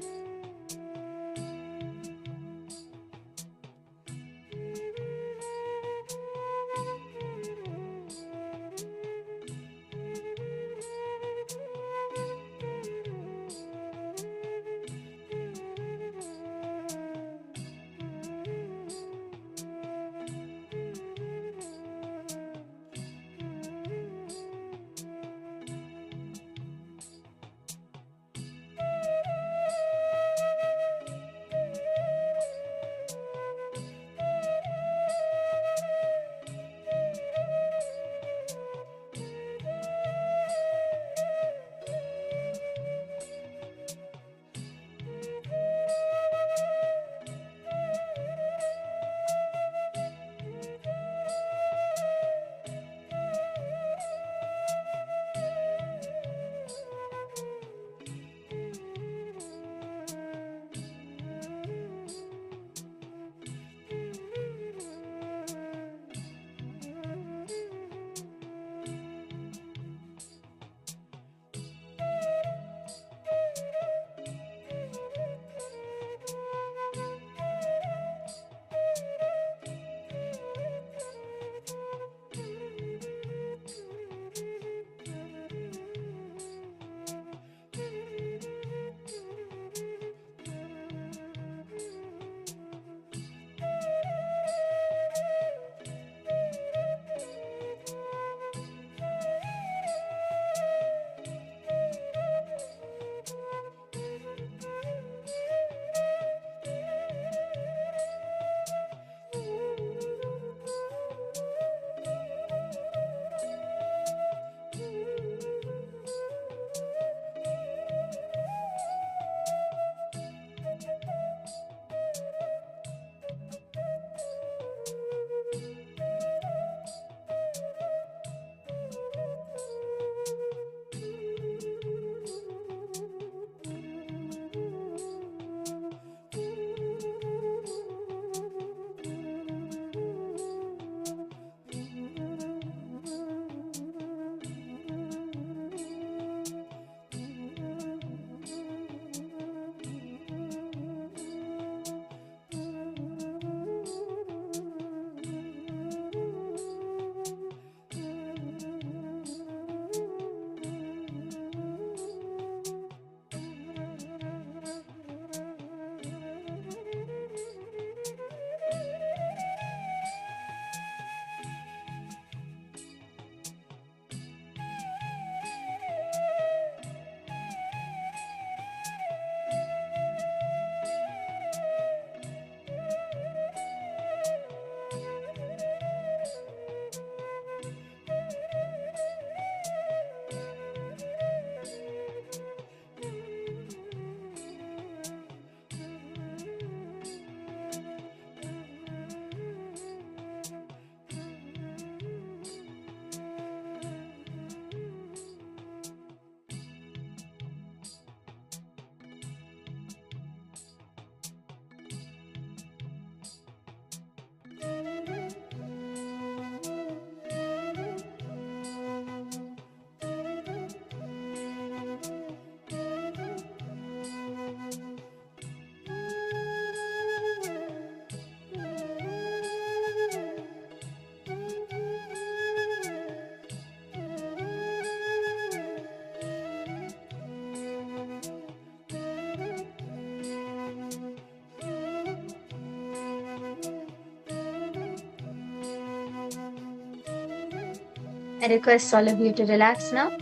I request all of you to relax now.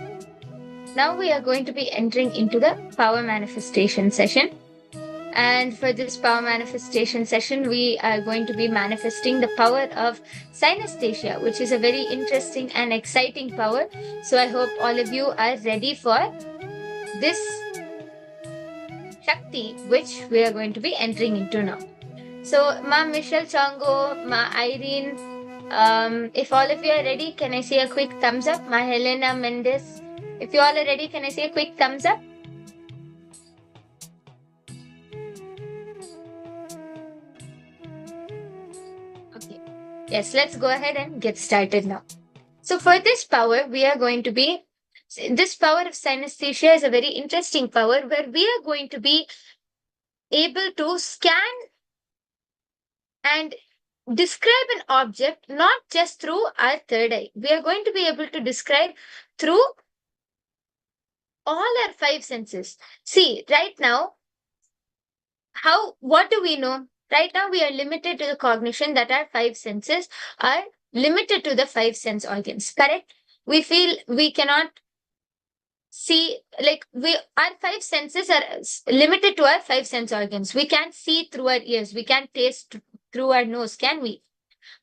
Now we are going to be entering into the power manifestation session. And for this power manifestation session, we are going to be manifesting the power of synesthesia, which is a very interesting and exciting power. So I hope all of you are ready for this Shakti, which we are going to be entering into now. So, Ma Michelle Chongo, Ma Irene, if all of you are ready, can I see a quick thumbs up? Ma Helena Mendes, if you all are ready, can I see a quick thumbs up? Okay. Yes, let's go ahead and get started now. So for this power, we are going to be, this power of synesthesia is a very interesting power where we are going to be able to scan and describe an object not just through our third eye. We are going to be able to describe through all our five senses. See, right now, what do we know? Right now, we are limited to the cognition that our five senses are limited to the five sense organs, correct? We feel we cannot see, like, our five senses are limited to our five sense organs. We can't see through our ears, we can't taste through our nose, can we?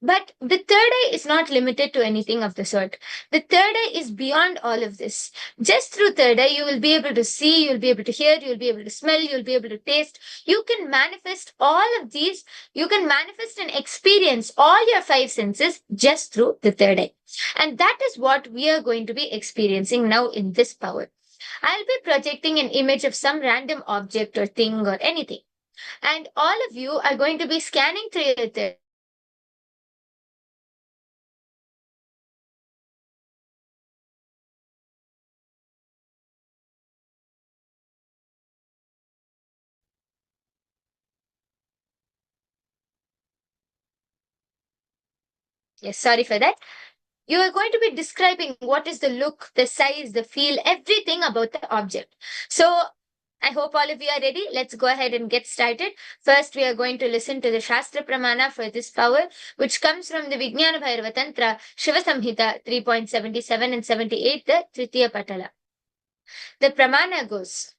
But the third eye is not limited to anything of the sort. The third eye is beyond all of this. Just through third eye, you will be able to see, you'll be able to hear, you'll be able to smell, you'll be able to taste. You can manifest all of these. You can manifest and experience all your five senses just through the third eye. And that is what we are going to be experiencing now in this power. I'll be projecting an image of some random object or thing or anything. And all of you are going to be scanning through your third. Yes, sorry for that. You are going to be describing what is the look, the size, the feel, everything about the object. So I hope all of you are ready. Let's go ahead and get started. First, we are going to listen to the Shastra Pramana for this power, which comes from the Vijnana Bhairava Tantra, Shiva Samhita 3.77 and 78, the Tritiya Patala. The Pramana goes,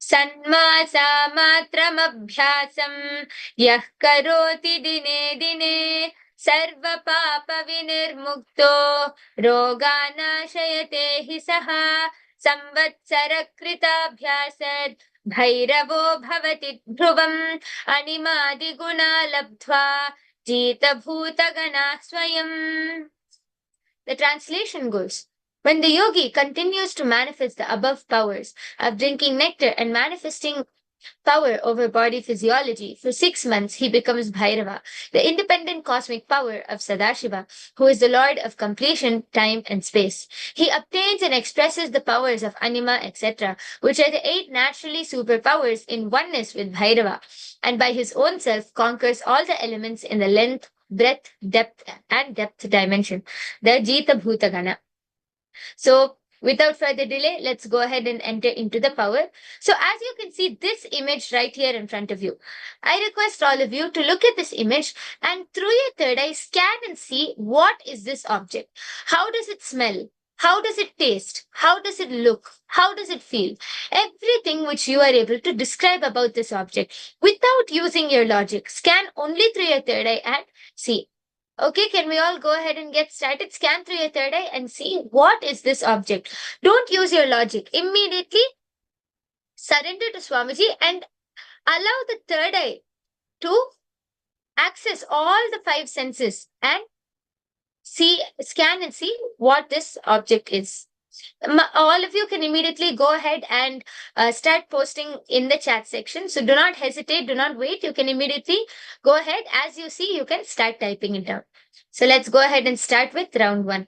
Sanmasa matramabhyasam yah karoti dine dine sarvapapa vinirmukto roganashayate hi saha संवत्सरकृताभ्यासद् भैरवो भवति ध्रुवम् अनिमादिगुणा लब्ध्वा जितभूतगणा स्वयम्. The translation goes, when the yogi continues to manifest the above powers of drinking nectar and manifesting power over body physiology, for 6 months he becomes Bhairava, the independent cosmic power of Sadashiva, who is the lord of completion, time, and space. He obtains and expresses the powers of Anima, etc., which are the 8 naturally superpowers in oneness with Bhairava, and by his own self conquers all the elements in the length, breadth, depth, and depth dimension, the Jita Bhutagana. So without further delay, let's go ahead and enter into the power. So as you can see this image right here in front of you, I request all of you to look at this image and through your third eye, scan and see what is this object? How does it smell? How does it taste? How does it look? How does it feel? Everything which you are able to describe about this object without using your logic. Scan only through your third eye and see. Okay, can we all go ahead and get started? Scan through your third eye and see what is this object. Don't use your logic. Immediately surrender to Swamiji and allow the third eye to access all the five senses and scan and see what this object is. All of you can immediately go ahead and start posting in the chat section. So do not hesitate, do not wait. You can immediately go ahead. As you see, you can start typing it down. So let's go ahead and start with round 1.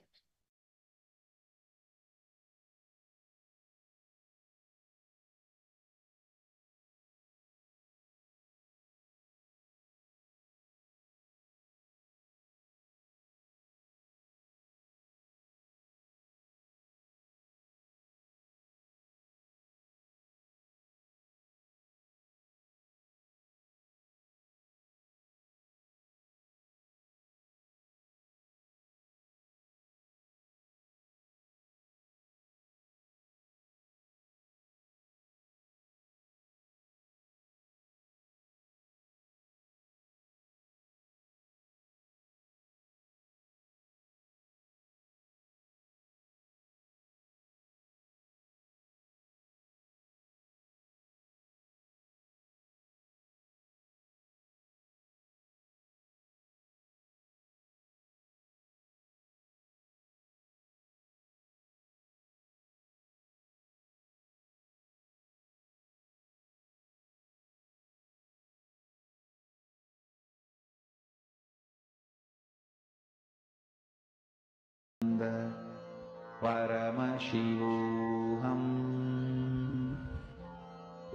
Paramashivoham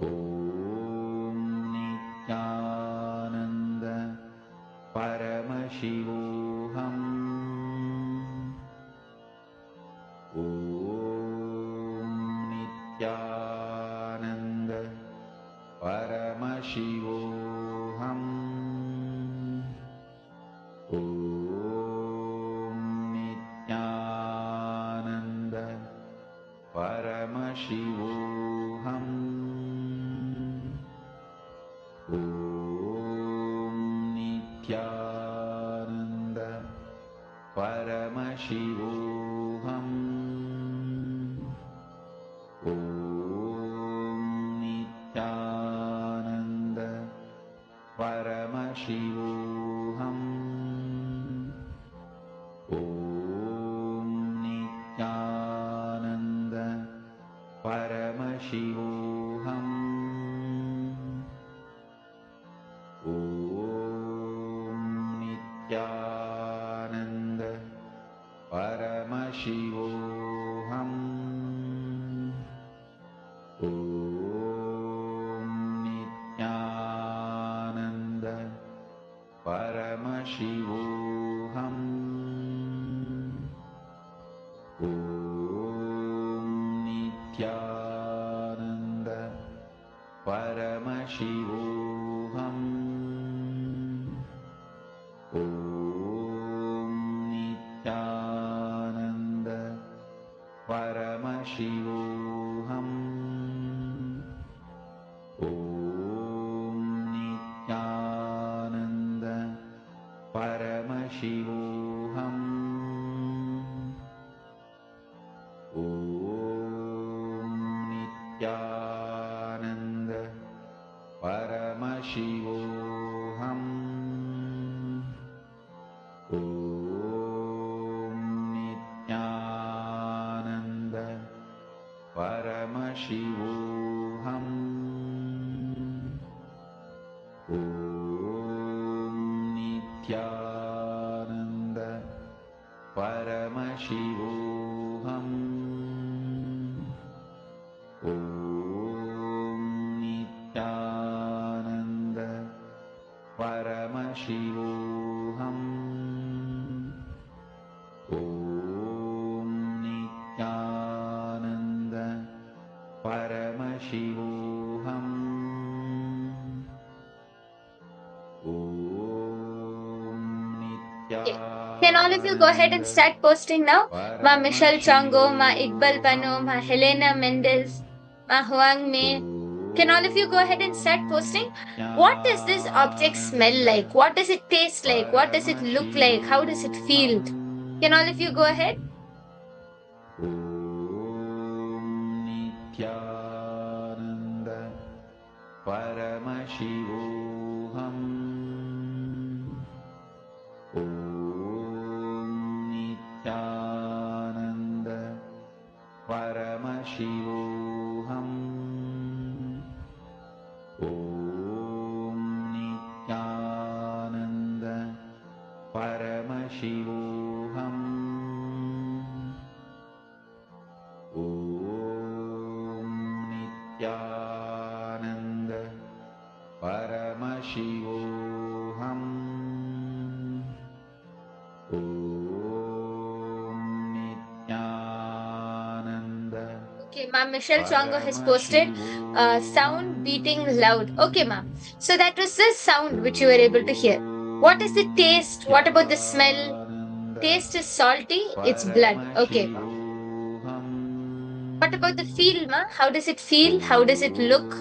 Om Nithyananda Paramashivoham Om Nithyananda Paramashivoham Om Nithyananda Paramashivoham Om Nithyananda Paramashivoham Om Nithyananda Paramashivoham Om Nithyananda Paramashivoham Om Nithyananda Paramashivoham Om Nithyananda Paramashivoham Om Nithyananda Paramashivoham Om Nithyananda Paramashivoham Om Nithyananda Paramashivoham Om Nithyananda Paramashivoham Om Nithyananda Paramashivoham Om Nithyananda Paramashivoham Om Nithyananda Paramashivoham Om Nithyananda Paramashivoham Om Can all of you go ahead and start posting now? Ma Michelle Chongo, Ma Iqbal Bano, Ma Helena Mendez, Ma Huang Mei. Can all of you go ahead and start posting? What does this object smell like? What does it taste like? What does it look like? How does it feel? Can all of you go ahead? Om Nithyananda Paramashivoham Om Nithyananda Paramashivoham Om Nithyananda Paramashivoham Om Nithyananda Paramashivoham Om Nithyananda Okay, Ma Michelle Chongo has posted sound beating loud. Okay, ma. So that was the sound which you were able to hear. What is the taste? What about the smell? Taste is salty, it's blood. Okay, ma. What about the feel, ma? How does it feel? How does it look?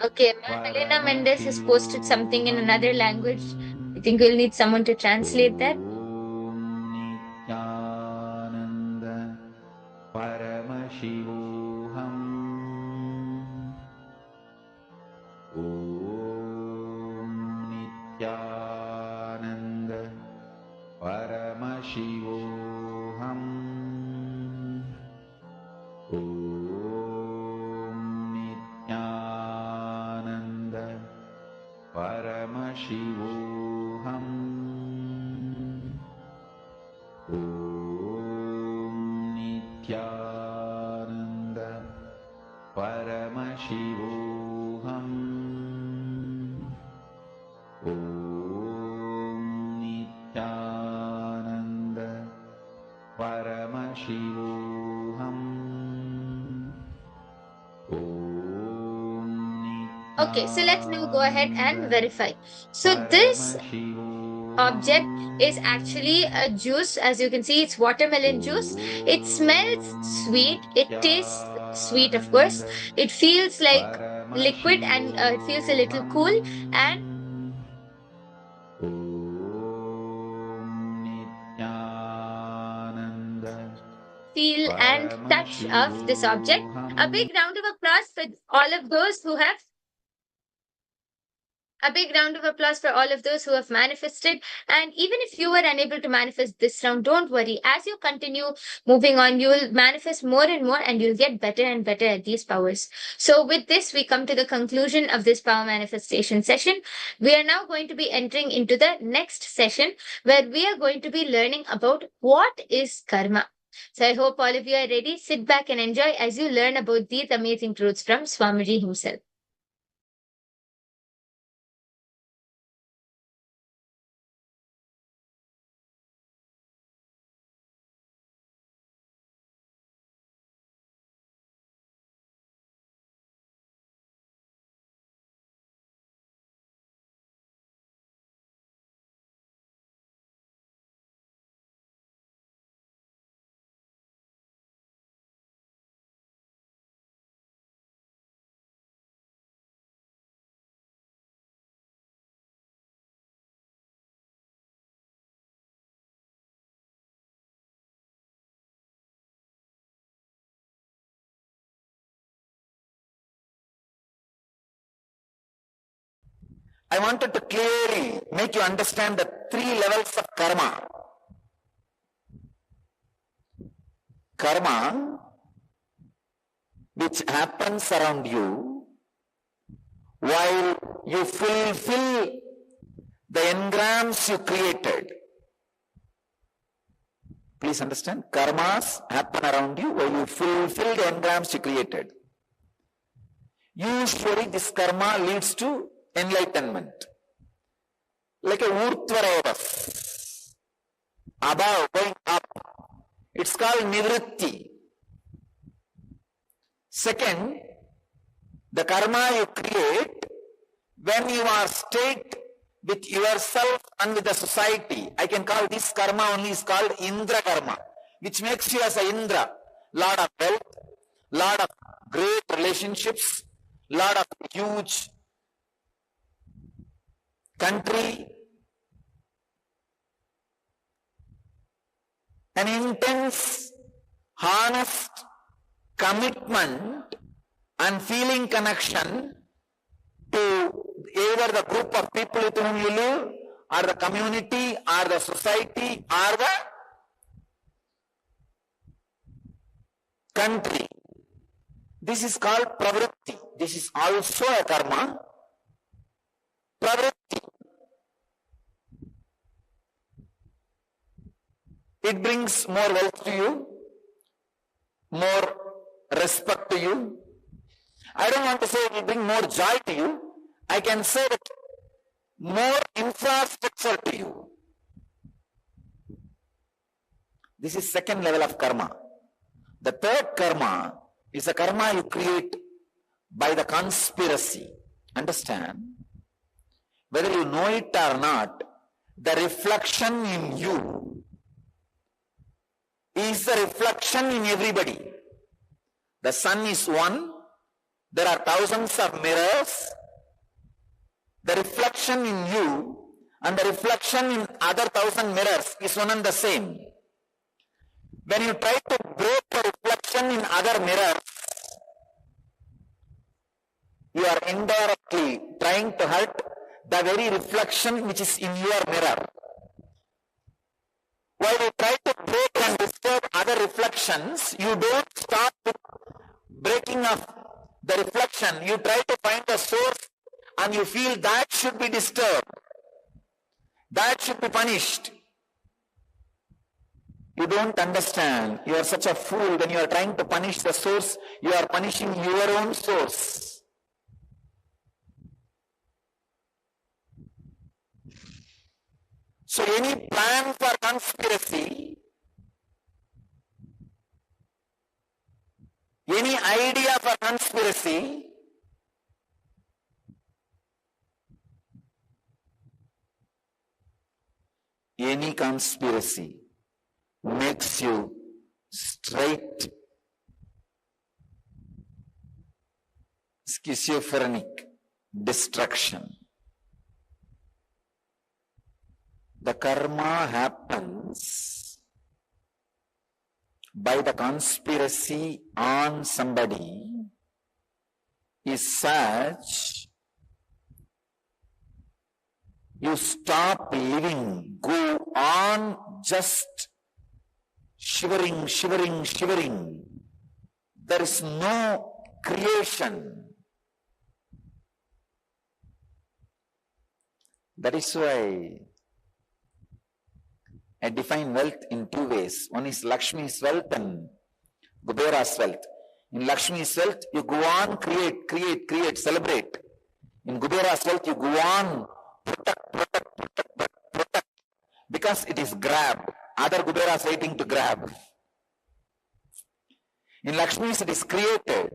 Okay, ma. Helena Mendes has posted something in another language. I think we'll need someone to translate that. Nithyananda Paramashivoham Om Nithyananda Paramashivoham Om Nithyananda Paramashivoham Nithyananda Paramashivoham Nithyananda Paramashivoham. Okay, so let's now go ahead and verify. So this object is actually a juice. As you can see, it's watermelon juice. It smells sweet. It tastes sweet, of course. It feels like liquid, and it feels a little cool. And feel and touch of this object. A big round of applause for all of those who have A big round of applause for all of those who have manifested. And even if you were unable to manifest this round, don't worry. As you continue moving on, you will manifest more and more, and you'll get better and better at these powers. So with this, we come to the conclusion of this power manifestation session. We are now going to be entering into the next session, where we are going to be learning about what is karma. So I hope all of you are ready. Sit back and enjoy as you learn about these amazing truths from Swamiji himself. I wanted to clearly make you understand the 3 levels of karma. Karma, which happens around you while you fulfill the engrams you created. Please understand, karmas happen around you while you fulfill the engrams you created. Usually this karma leads to enlightenment, like a urtvarodas, above, going up. It's called nivritti. Second, the karma you create when you are stayed with yourself and with the society. I can call this karma only is called Indra karma, which makes you as a Indra, lot of wealth, lot of great relationships, lot of huge country, an intense, honest commitment and feeling connection to either the group of people with whom you live, or the community, or the society, or the country. This is called pravritti. This is also a karma. Pravritti. It brings more wealth to you, more respect to you. I don't want to say it will bring more joy to you. I can say that more infrastructure to you. This is second level of karma. The third karma is a karma you create by the conspiracy. Understand? Whether you know it or not, the reflection in you is the reflection in everybody. The sun is one. There are thousands of mirrors. The reflection in you and the reflection in other 1,000 mirrors is one and the same. When you try to break the reflection in other mirrors, you are indirectly trying to hurt the very reflection which is in your mirror. While you try to break and disturb other reflections, you don't start with breaking of the reflection. You try to find the source and you feel that should be disturbed. That should be punished. You don't understand. You are such a fool. When you are trying to punish the source, you are punishing your own source. So any plan for conspiracy, any idea for conspiracy, any conspiracy makes you straight schizophrenic destruction. The karma happens by the conspiracy on somebody is such, you stop living, go on just shivering, shivering, shivering. There is no creation. That is why I define wealth in two ways. One is Lakshmi's wealth and Kubera's wealth. In Lakshmi's wealth, you go on, create, celebrate. In Kubera's wealth, you go on, protect, because it is grab. Other Kuberas waiting to grab. In Lakshmi's, it is created.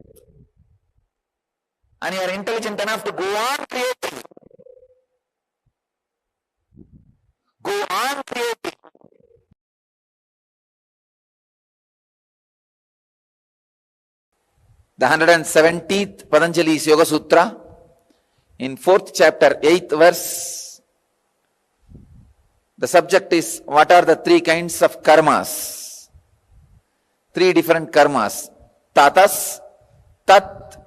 And you are intelligent enough to go on creating. Go on creating. The 170th Patanjali's Yoga Sutra, in 4th chapter, 8th verse, the subject is, what are the three kinds of karmas? Three different karmas. Tatas, tat,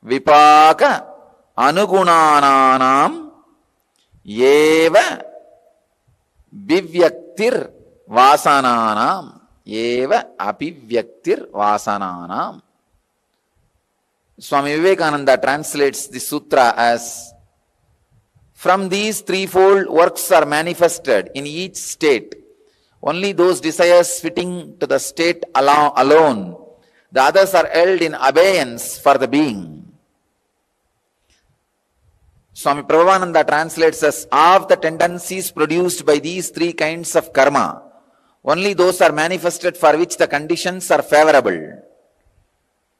vipaka, anugunananam, yeva, vivyaktir, vasananam, yeva, apivyaktir, vasananam. Swami Vivekananda translates the sutra as, from these threefold works are manifested in each state. Only those desires fitting to the state alone. The others are held in abeyance for the being. Swami Prabhupada translates as, of the tendencies produced by these three kinds of karma, only those are manifested for which the conditions are favorable.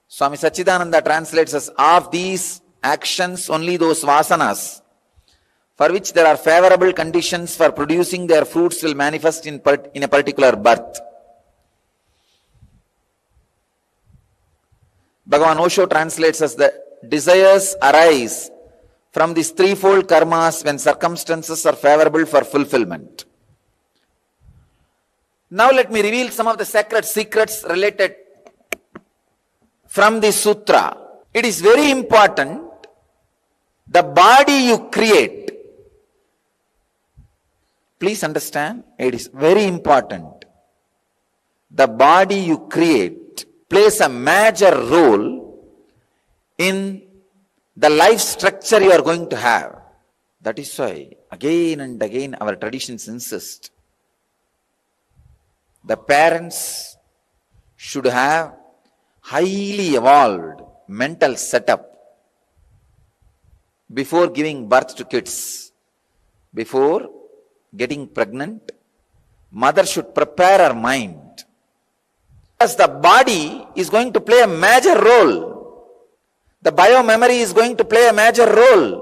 Swami Sachidananda translates as, of these actions, only those vasanas for which there are favorable conditions for producing their fruits will manifest in a particular birth. Bhagavan Osho translates as, the desires arise from these threefold karmas when circumstances are favorable for fulfillment. Now let me reveal some of the sacred secrets related from this sutra. It is very important, the body you create. Please understand, it is very important. The body you create plays a major role in the life structure you are going to have. That is why, again and again, our traditions insist. The parents should have highly evolved mental setup before giving birth to kids. Before getting pregnant, mother should prepare her mind. Because the body is going to play a major role. The biomemory is going to play a major role.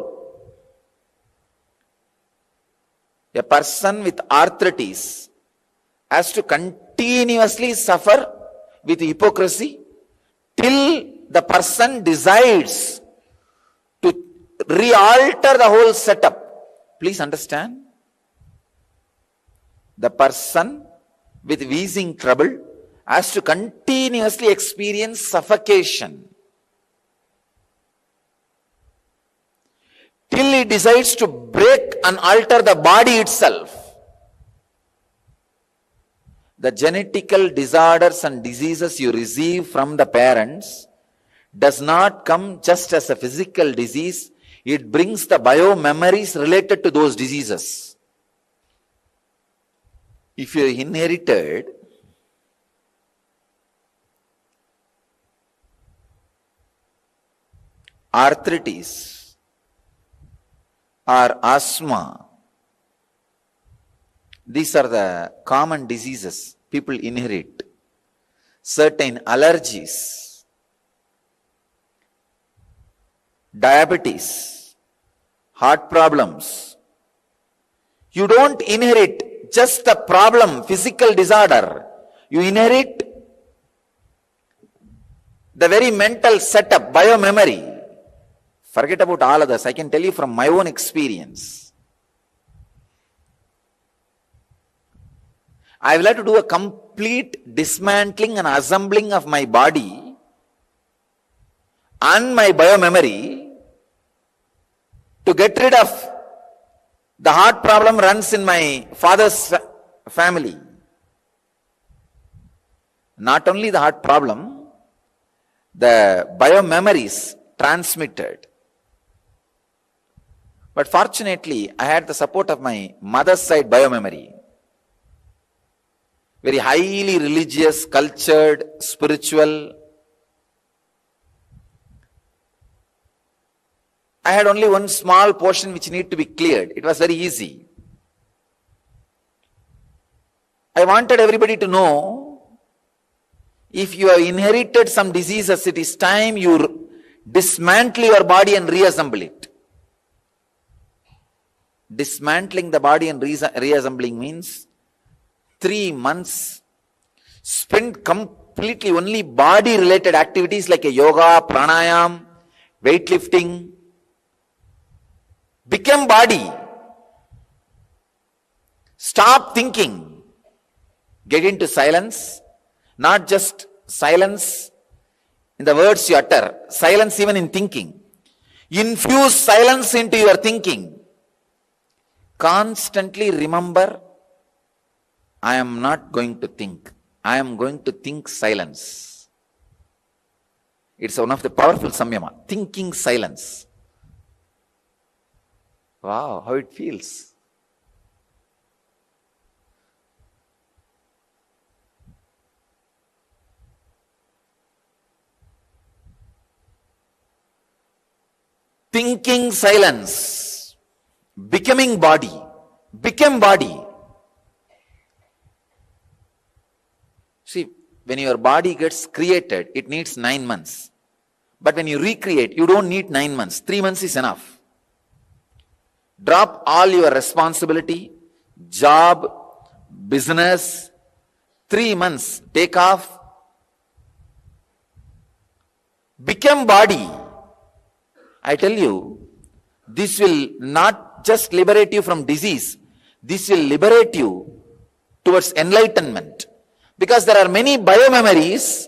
A person with arthritis has to continuously suffer with hypocrisy till the person decides to re-alter the whole setup. Please understand. The person with wheezing trouble has to continuously experience suffocation till he decides to break and alter the body itself. The genetical disorders and diseases you receive from the parents does not come just as a physical disease. It brings the biomemories related to those diseases. If you inherited arthritis, or asthma. These are the common diseases people inherit. Certain allergies, diabetes, heart problems. You don't inherit just the problem, physical disorder. You inherit the very mental setup, biomemory. Forget about all others. I can tell you from my own experience. I will have to do a complete dismantling and assembling of my body and my biomemory to get rid of the heart problem runs in my father's family. Not only the heart problem, the biomemories transmitted. But fortunately, I had the support of my mother's side biomemory. Very highly religious, cultured, spiritual. I had only one small portion which needed to be cleared. It was very easy. I wanted everybody to know, if you have inherited some diseases, it is time you dismantle your body and reassemble it. Dismantling the body and reassembling means 3 months spent completely only body related activities like a yoga, pranayam, weightlifting. Become body. Stop thinking. Get into silence. Not just silence in the words you utter, silence even in thinking. Infuse silence into your thinking. Constantly remember, I am not going to think. I am going to think silence. It's one of the powerful samyama. Thinking silence. Wow, how it feels. Thinking silence. Becoming body. Become body. See, when your body gets created, it needs 9 months. But when you recreate, you don't need 9 months. 3 months is enough. Drop all your responsibility, job, business. 3 months, take off. Become body. I tell you, this will not just liberate you from disease. This will liberate you towards enlightenment. Because there are many biomemories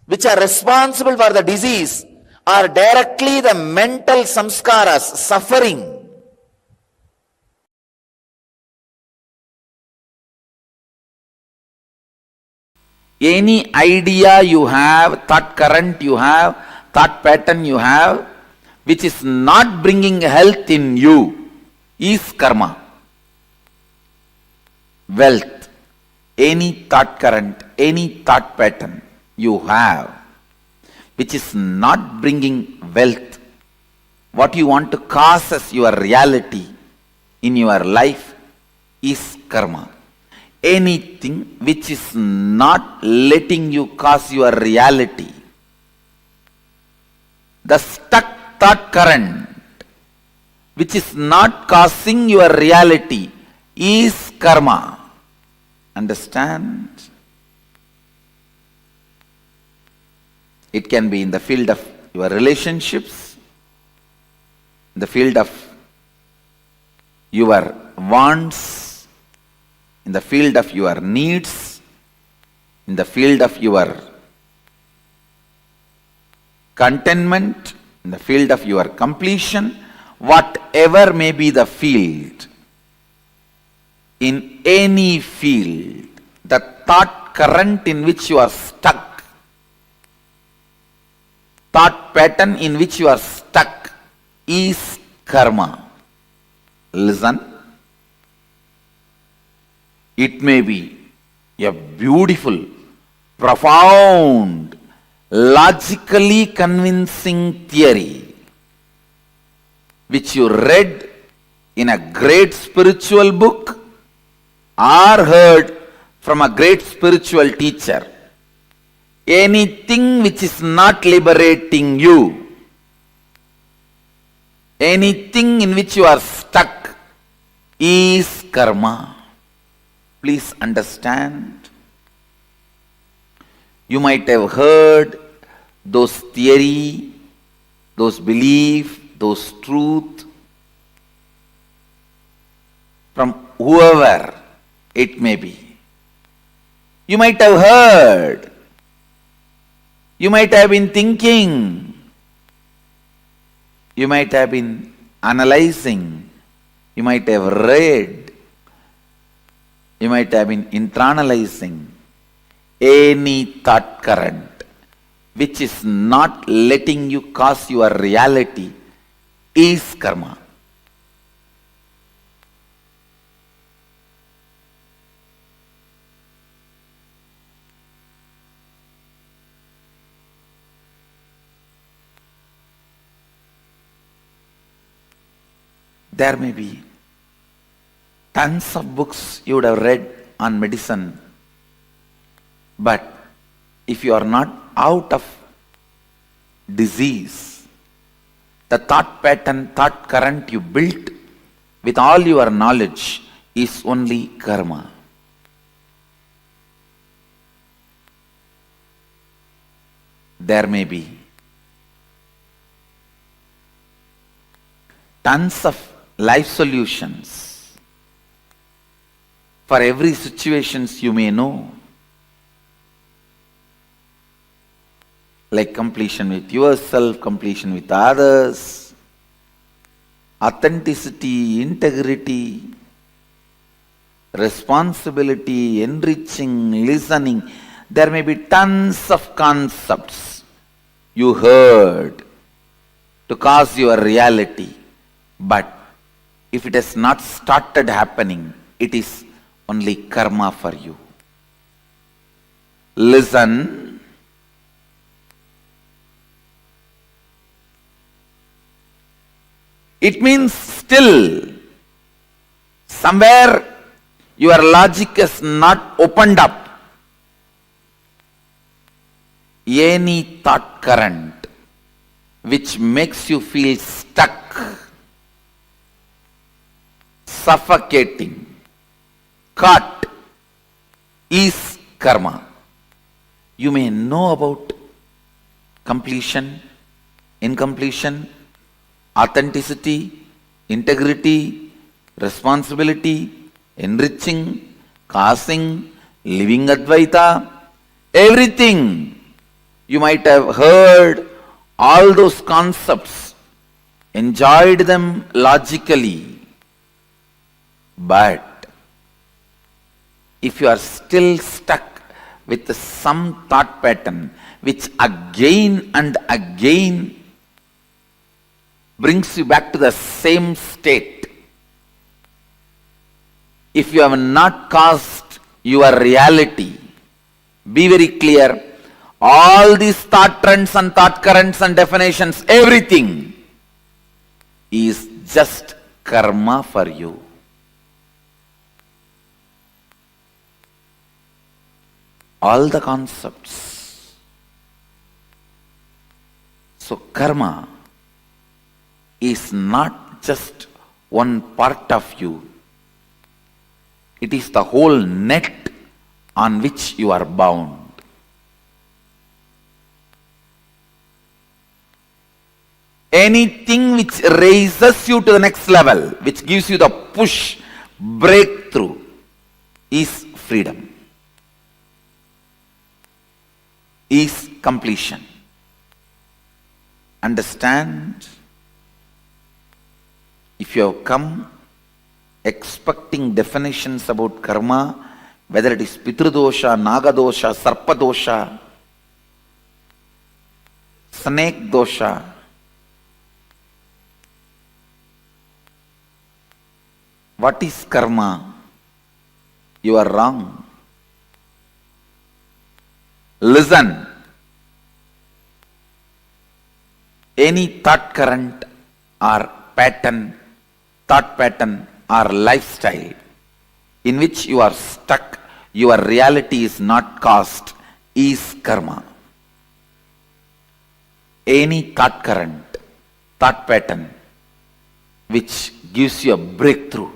which are responsible for the disease are directly the mental samskaras, suffering. Any idea you have, thought current you have, thought pattern you have, which is not bringing health in you, is karma. Wealth, any thought current, any thought pattern you have, which is not bringing wealth, what you want to cause as your reality in your life is karma. Anything which is not letting you cause your reality, the stuck thought current which is not causing your reality is karma. Understand? It can be in the field of your relationships, in the field of your wants, in the field of your needs, in the field of your contentment, in the field of your completion, whatever may be the field, in any field, the thought current in which you are stuck, thought pattern in which you are stuck is karma. Listen. It may be a beautiful, profound, logically convincing theory which you read in a great spiritual book or heard from a great spiritual teacher, anything which is not liberating you, anything in which you are stuck, is karma. Please understand. You might have heard those theory, those belief, those truth from whoever it may be. You might have heard. You might have been thinking. You might have been analyzing. You might have read. You might have been internalizing. Any thought current which is not letting you cause your reality is karma. There may be tons of books you would have read on medicine, but if you are not out of disease, the thought pattern, thought current you built with all your knowledge is only karma. There may be tons of life solutions for every situations you may know, like completion with yourself, completion with others, authenticity, integrity, responsibility, enriching, listening. There may be tons of concepts you heard to cause your reality, but if it has not started happening, it is only karma for you. Listen. It means still somewhere your logic is not opened up. Any thought current which makes you feel stuck, suffocating, caught, is karma. You may know about completion, incompletion, authenticity, integrity, responsibility, enriching, causing, living Advaita, everything. You might have heard all those concepts, enjoyed them logically, but if you are still stuck with some thought pattern which again and again brings you back to the same state, if you have not caused your reality, be very clear, all these thought trends and thought currents and definitions, everything is just karma for you. All the concepts. So karma is not just one part of you. It is the whole net on which you are bound. Anything which raises you to the next level, which gives you the push, breakthrough, is freedom, is completion. Understand? If you have come expecting definitions about karma, whether it is Pitru-dosha, Naga-dosha, Sarpa-dosha, Snake-dosha, what is karma? You are wrong. Listen. any thought current or pattern, thought pattern or lifestyle in which you are stuck, your reality is not caused, is karma. Any thought current, thought pattern which gives you a breakthrough,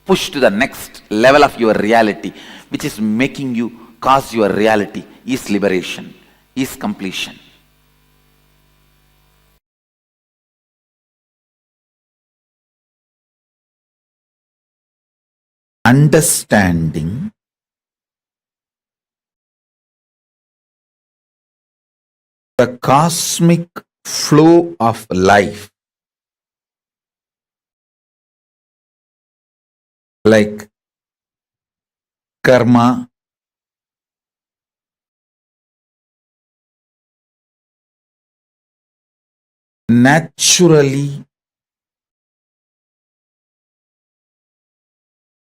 push to the next level of your reality, which is making you cause your reality, is liberation, is completion. Understanding the cosmic flow of life, like karma, naturally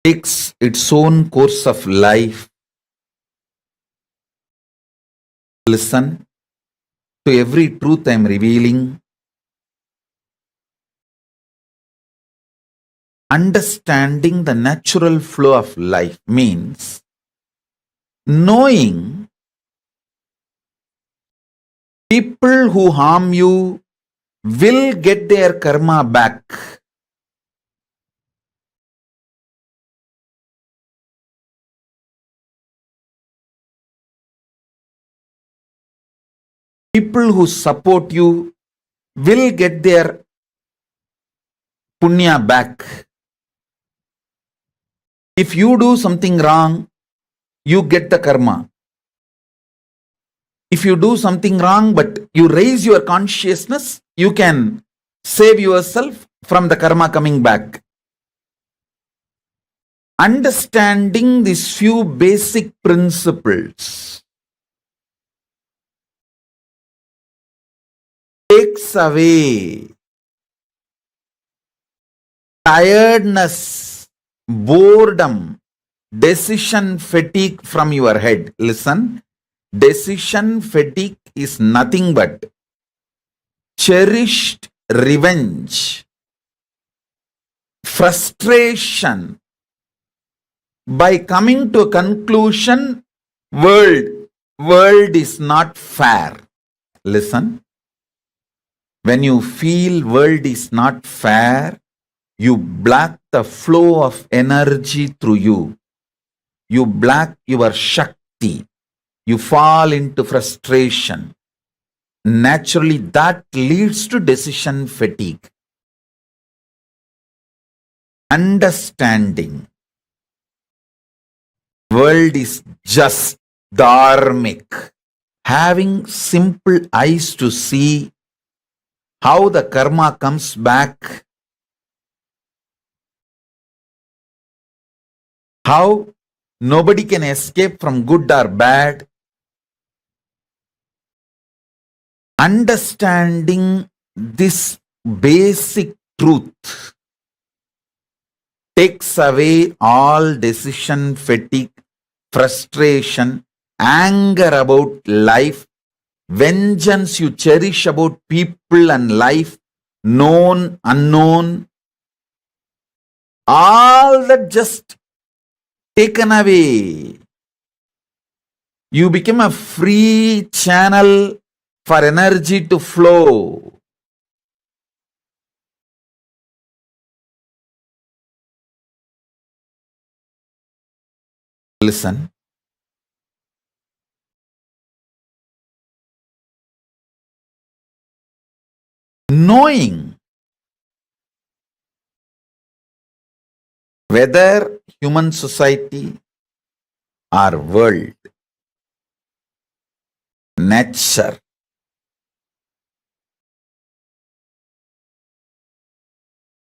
takes its own course of life. Listen to every truth I am revealing. Understanding the natural flow of life means knowing people who harm you will get their karma back. People who support you will get their punya back. If you do something wrong, you get the karma. If you do something wrong but you raise your consciousness, you can save yourself from the karma coming back. Understanding these few basic principles takes away tiredness, boredom, decision fatigue from your head. Listen, decision fatigue is nothing but cherished revenge, frustration by coming to a conclusion, world is not fair. Listen, when you feel world is not fair, you block the flow of energy through you. You block your Shakti. You fall into frustration. Naturally, that leads to decision fatigue. Understanding world is just dharmic. Having simple eyes to see how the karma comes back, how nobody can escape from good or bad. Understanding this basic truth takes away all decision fatigue, frustration, anger about life, vengeance you cherish about people and life, known, unknown, all that just taken away. You become a free channel for energy to flow. Listen. Knowing whether human society or world, nature,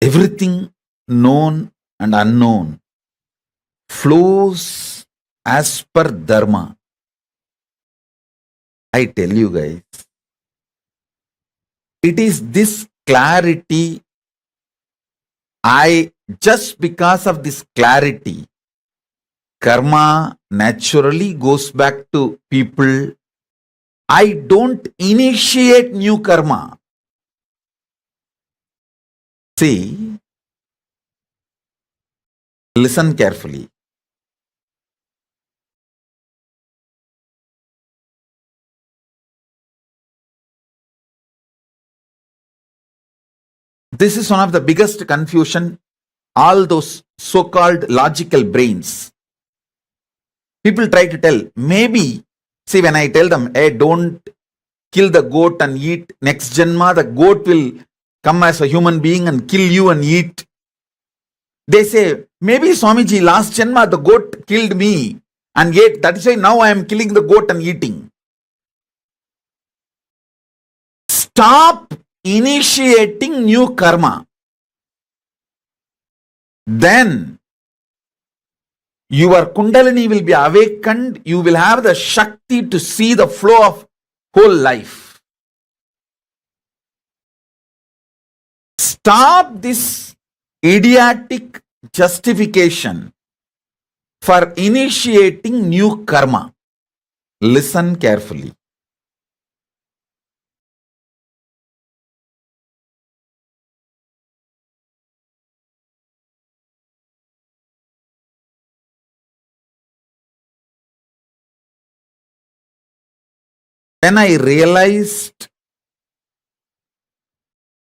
everything known and unknown flows as per dharma. I tell you guys, it is this clarity, just because of this clarity, karma naturally goes back to people I don't initiate new karma. See, listen carefully. This is one of the biggest confusion. All those so-called logical brains. People try to tell, maybe, see, when I tell them, hey, don't kill the goat and eat, next janma, the goat will come as a human being and kill you and eat. They say, maybe Swamiji, last janma, the goat killed me and ate. That is why now I am killing the goat and eating. Stop initiating new karma. Then your Kundalini will be awakened. You will have the Shakti to see the flow of whole life. Stop this idiotic justification for initiating new karma. Listen carefully. When I realized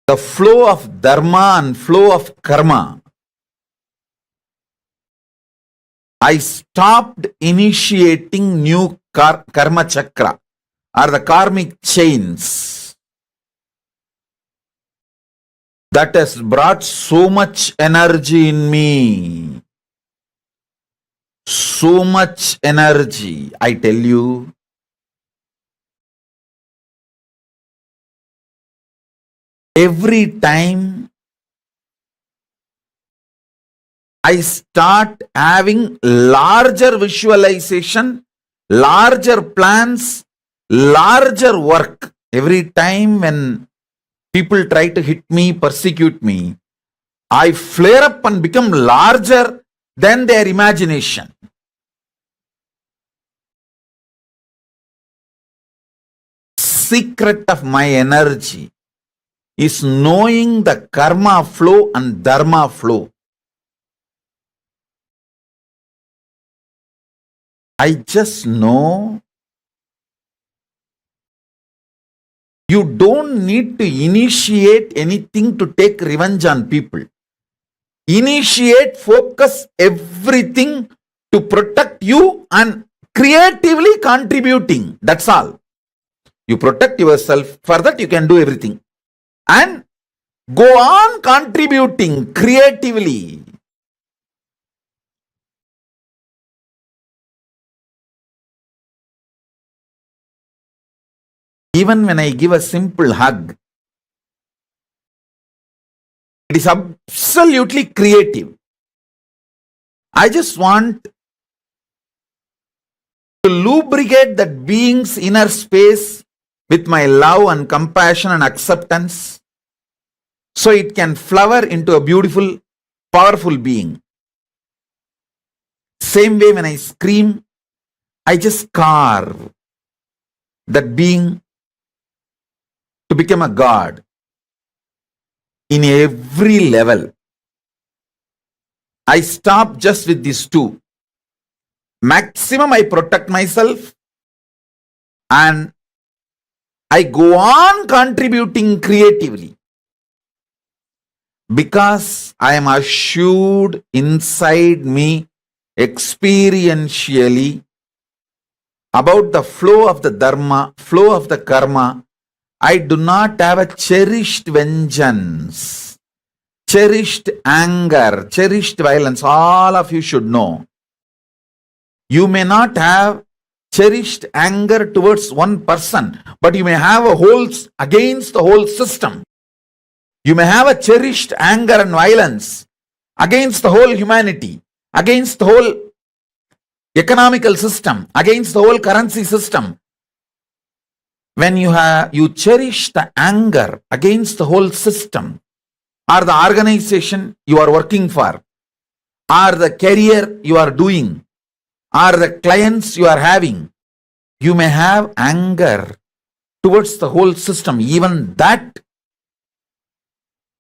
the flow of dharma and flow of karma, I stopped initiating new karma chakra or the karmic chains that has brought so much energy in me. So much energy, I tell you. Every time I start having larger visualization, larger plans, larger work. Every time when people try to hit me, persecute me, I flare up and become larger than their imagination. Secret of my energy is knowing the karma flow and dharma flow. I just know you don't need to initiate anything to take revenge on people. Initiate, focus everything to protect you and creatively contributing. That's all. You protect yourself. For that you can do everything. And go on contributing creatively. Even when I give a simple hug, it is absolutely creative. I just want to lubricate that being's inner space with my love and compassion and acceptance, so it can flower into a beautiful, powerful being. Same way when I scream, I just carve that being to become a god in every level. I stop just with these two. Maximum I protect myself and I go on contributing creatively. Because I am assured inside me experientially about the flow of the dharma, flow of the karma. I do not have a cherished vengeance, cherished anger, cherished violence. All of you should know. You may not have cherished anger towards one person, but you may have a whole against the whole system. You may have a cherished anger and violence against the whole humanity, against the whole economical system, against the whole currency system. When you cherish the anger against the whole system, or the organization you are working for, or the career you are doing, or the clients you are having, you may have anger towards the whole system, even that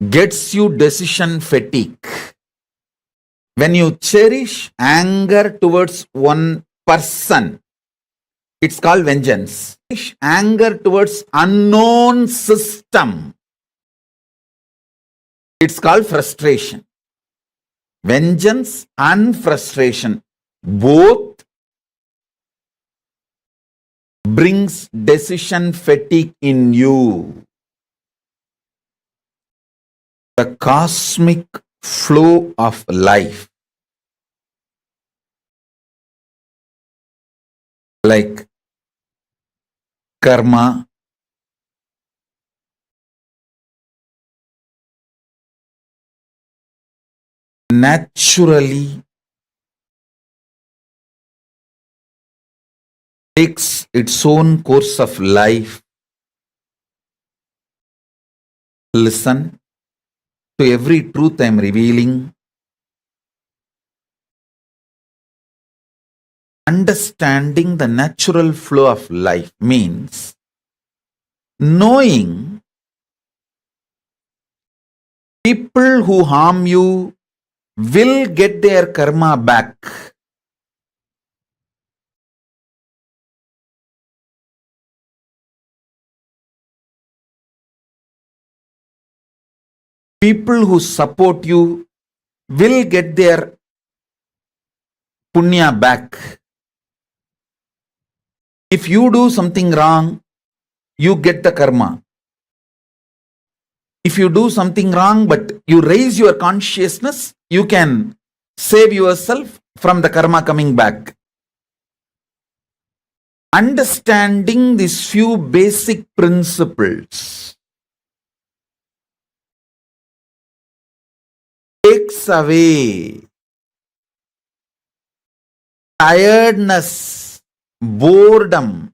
gets you decision fatigue. When you cherish anger towards one person, it's called vengeance. Anger towards unknown system, it's called frustration. Vengeance and frustration both brings decision fatigue in you. The cosmic flow of life, like karma, naturally takes its own course of life. Listen to every truth I am revealing. Understanding the natural flow of life means knowing people who harm you will get their karma back. People who support you will get their punya back. If you do something wrong, you get the karma. If you do something wrong but you raise your consciousness, you can save yourself from the karma coming back. Understanding these few basic principles takes away tiredness, boredom,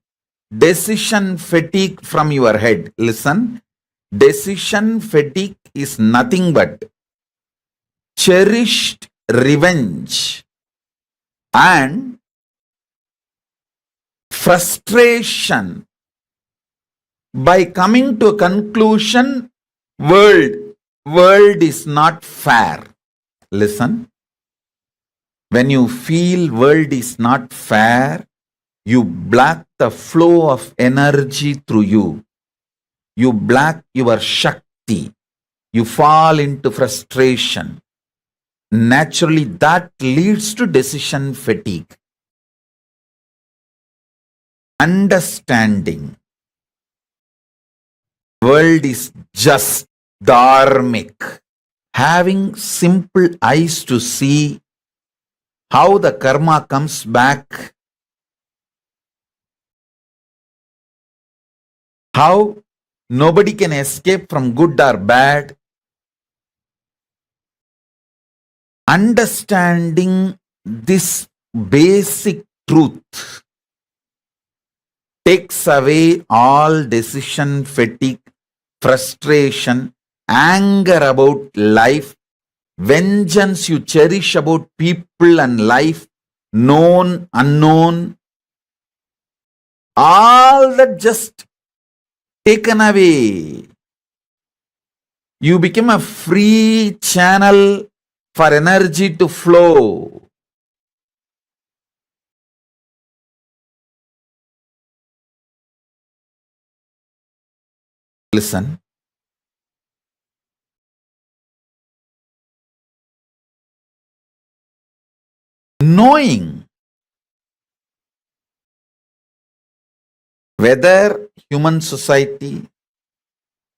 decision fatigue from your head. Listen, decision fatigue is nothing but cherished revenge and frustration by coming to a conclusion, world is not fair. Listen, when you feel world is not fair, you block the flow of energy through you. You block your Shakti. You fall into frustration. Naturally, that leads to decision fatigue. Understanding world is just dharmic. Having simple eyes to see how the karma comes back, how nobody can escape from good or bad. Understanding this basic truth takes away all decision fatigue, frustration, anger about life, vengeance you cherish about people and life, known, unknown, all that just taken away. You become a free channel for energy to flow. Listen. Knowing whether human society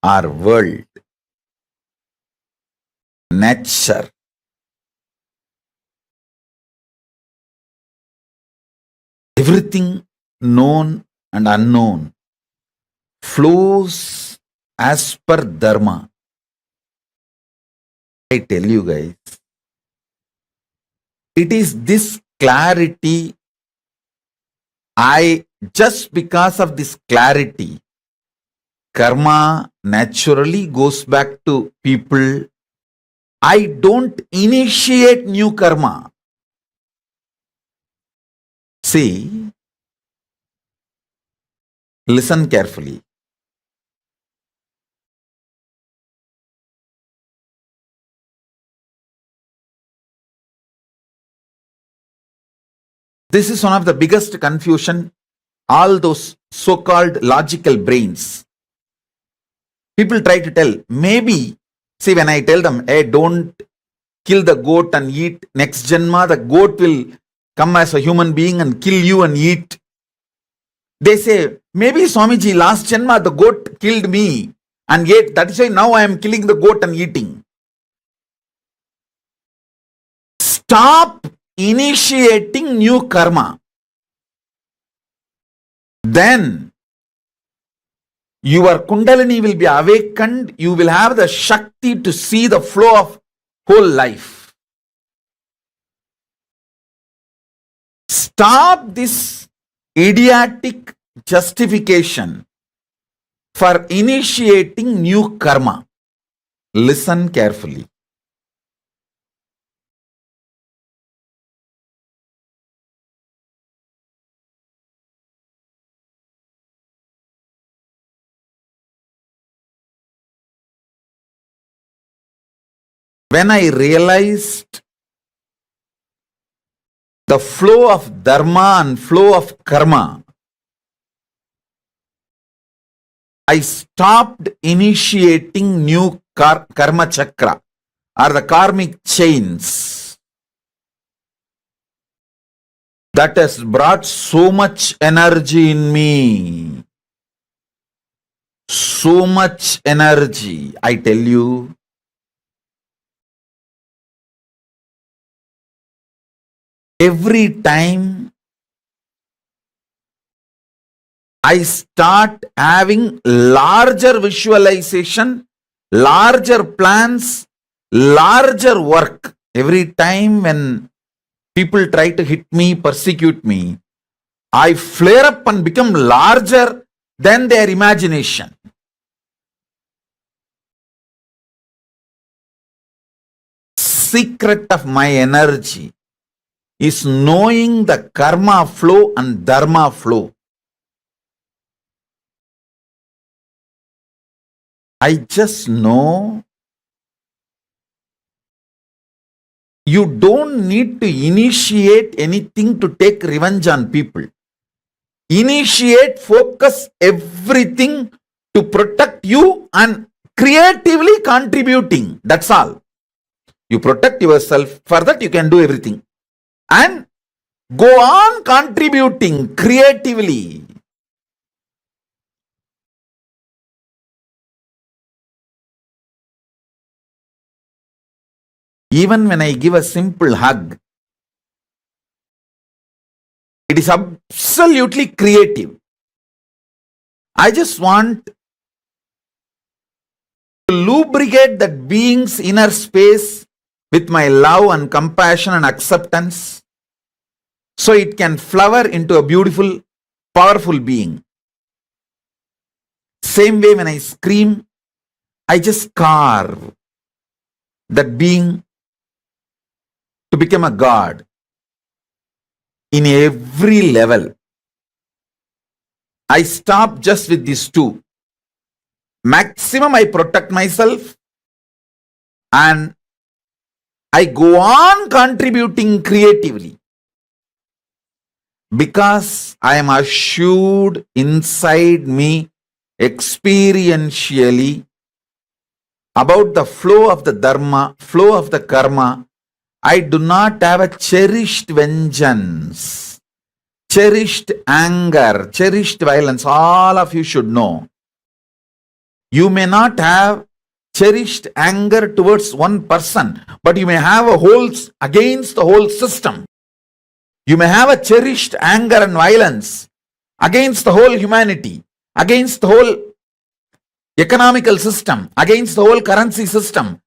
or world, nature, everything known and unknown flows as per dharma. I tell you guys, it is this clarity, just because of this clarity, karma naturally goes back to people. I don't initiate new karma. See, listen carefully. This is one of the biggest confusion. All those so-called logical brains. People try to tell, maybe, see, when I tell them, hey, don't kill the goat and eat, next Janma, the goat will come as a human being and kill you and eat. They say, maybe Swamiji, last Janma, the goat killed me and ate. That is why now I am killing the goat and eating. Stop initiating new karma. Then your Kundalini will be awakened. You will have the Shakti to see the flow of whole life. Stop this idiotic justification for initiating new karma. Listen carefully. When I realized the flow of dharma and flow of karma, I stopped initiating new karma chakra or the karmic chains that has brought so much energy in me. So much energy, I tell you. Every time I start having larger visualization, larger plans, larger work. Every time when people try to hit me, persecute me, I flare up and become larger than their imagination. Secret of my energy is knowing the karma flow and dharma flow. I just know you don't need to initiate anything to take revenge on people. Initiate, focus everything to protect you and creatively contributing. That's all. You protect yourself. For that you can do everything. And go on contributing creatively. Even when I give a simple hug, it is absolutely creative. I just want to lubricate that being's inner space with my love and compassion and acceptance, so it can flower into a beautiful, powerful being. Same way when I scream, I just carve that being to become a god in every level. I stop just with these two. Maximum I protect myself and I go on contributing creatively, because I am assured inside me experientially about the flow of the dharma, flow of the karma. I do not have a cherished vengeance, cherished anger, cherished violence. All of you should know. You may not have cherished anger towards one person, but you may have a whole against the whole system. You may have a cherished anger and violence against the whole humanity, against the whole economical system, against the whole currency system.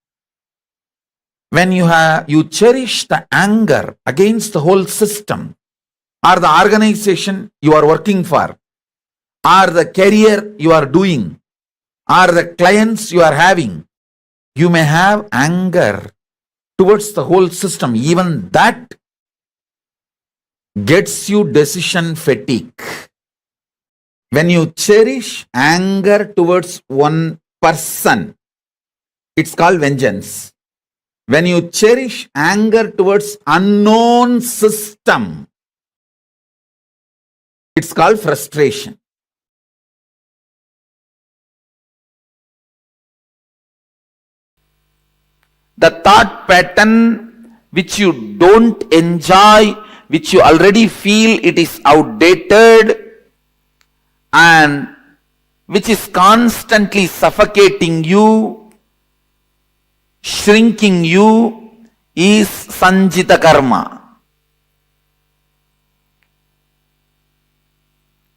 When you cherish the anger against the whole system, or the organization you are working for, or the career you are doing, or the clients you are having, you may have anger towards the whole system. Even that gets you decision fatigue. When you cherish anger towards one person, it's called vengeance. When you cherish anger towards unknown system, It's called frustration. The thought pattern which you don't enjoy, which you already feel it is outdated, and which is constantly suffocating you, shrinking you, is sanjita karma.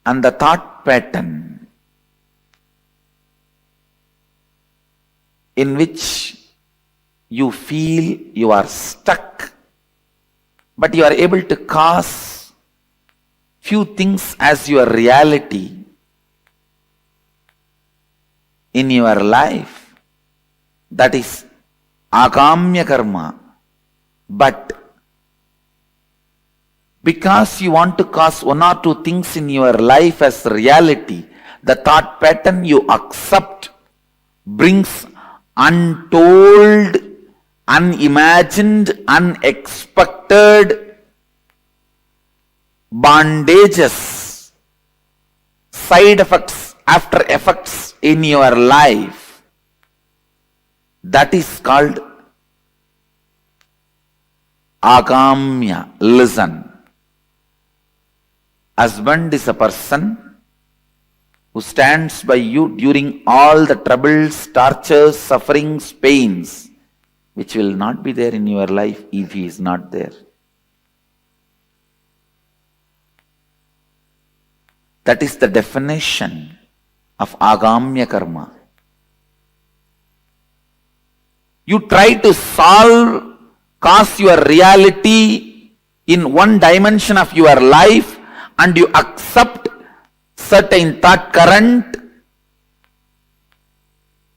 And the thought pattern in which you feel you are stuck, but you are able to cause few things as your reality in your life, that is agamya karma. But because you want to cause one or two things in your life as reality, the thought pattern you accept brings untold, unimagined, unexpected bondages, side effects, after effects in your life. That is called agamya. Listen. Husband is a person who stands by you during all the troubles, tortures, sufferings, pains, which will not be there in your life if he is not there. That is the definition of agamya karma. You try to cause your reality in one dimension of your life, and you accept certain thought current,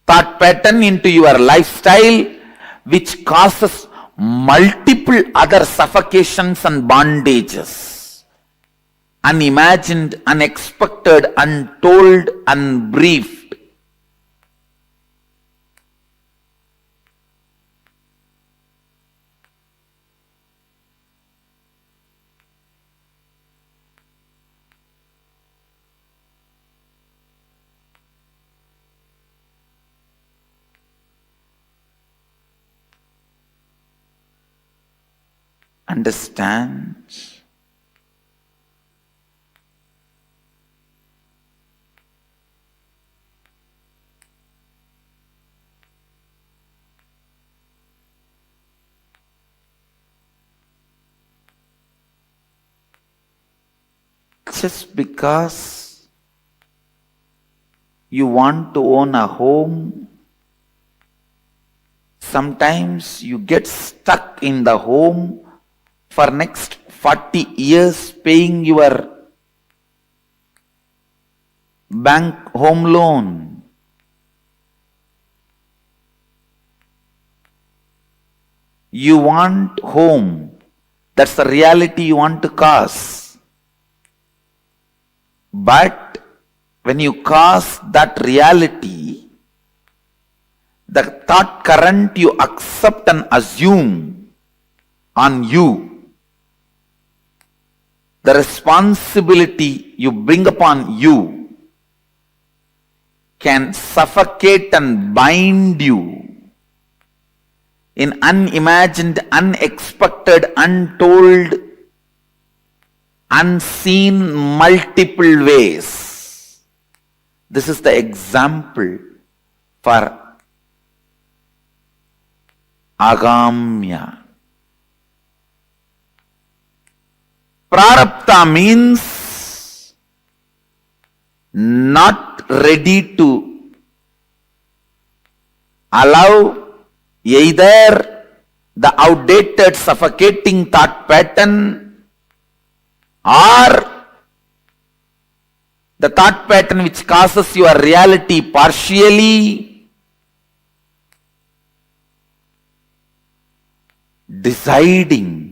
thought pattern into your lifestyle, which causes multiple other suffocations and bondages, unimagined, unexpected, untold, unbriefed. Understand? Just because you want to own a home, sometimes you get stuck in the home for next 40 years paying your bank home loan. You want home. That's the reality you want to cause. But when you cause that reality, the thought current you accept and assume on you, the responsibility you bring upon you, can suffocate and bind you in unimagined, unexpected, untold, unseen multiple ways. This is the example for agamya. Prarabdha means not ready to allow either the outdated, suffocating thought pattern or the thought pattern which causes your reality partially. Deciding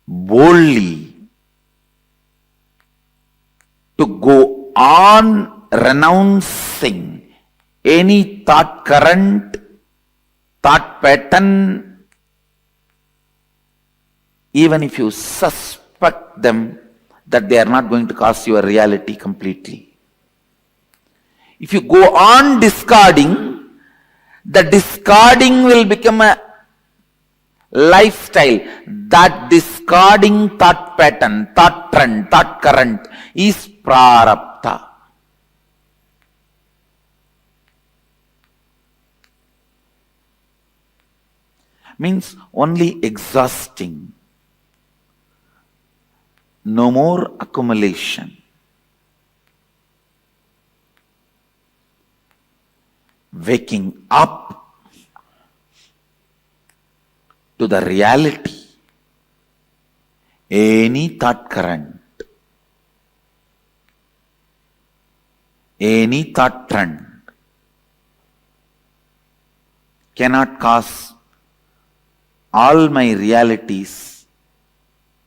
boldly to go on renouncing any thought current, thought pattern, even if you suspect them that they are not going to cause your reality completely. If you go on discarding, the discarding will become a lifestyle. That discarding thought pattern, thought trend, thought current is prarabdha. Means only exhausting. No more accumulation. Waking up to the reality. Any thought current, any thought trend cannot cause all my realities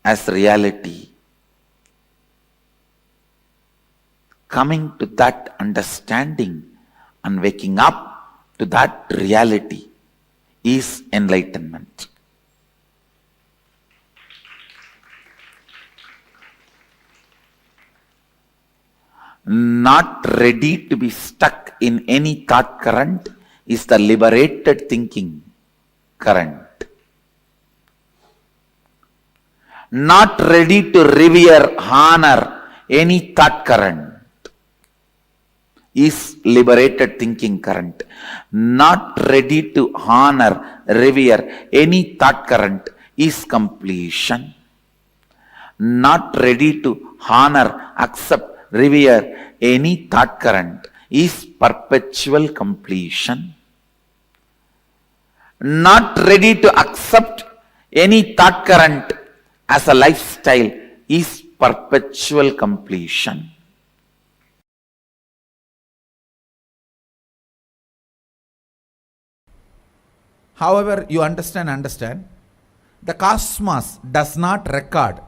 as reality. Coming to that understanding and waking up to that reality is enlightenment. Not ready to be stuck in any thought current is the liberated thinking current. Not ready to revere, honor any thought current is liberated thinking current. Not ready to honor, revere any thought current is completion. Not ready to honor, accept, revere any thought current is perpetual completion. Not ready to accept any thought current as a lifestyle is perpetual completion. However, you understand, the cosmos does not record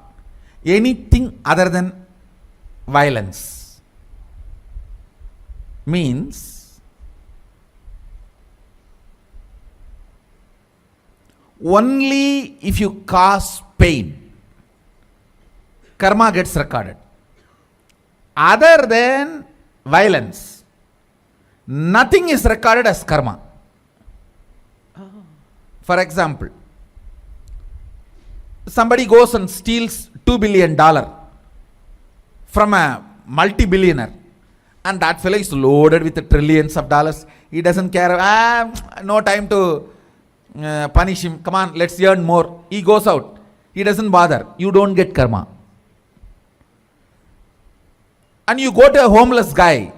anything other than violence. Means only if you cause pain, karma gets recorded. Other than violence, nothing is recorded as karma. For example, somebody goes and steals $2 billion from a multi-billionaire, and that fellow is loaded with trillions of dollars. He doesn't care. No time to punish him. Come on, let's earn more. He goes out. He doesn't bother. You don't get karma. And you go to a homeless guy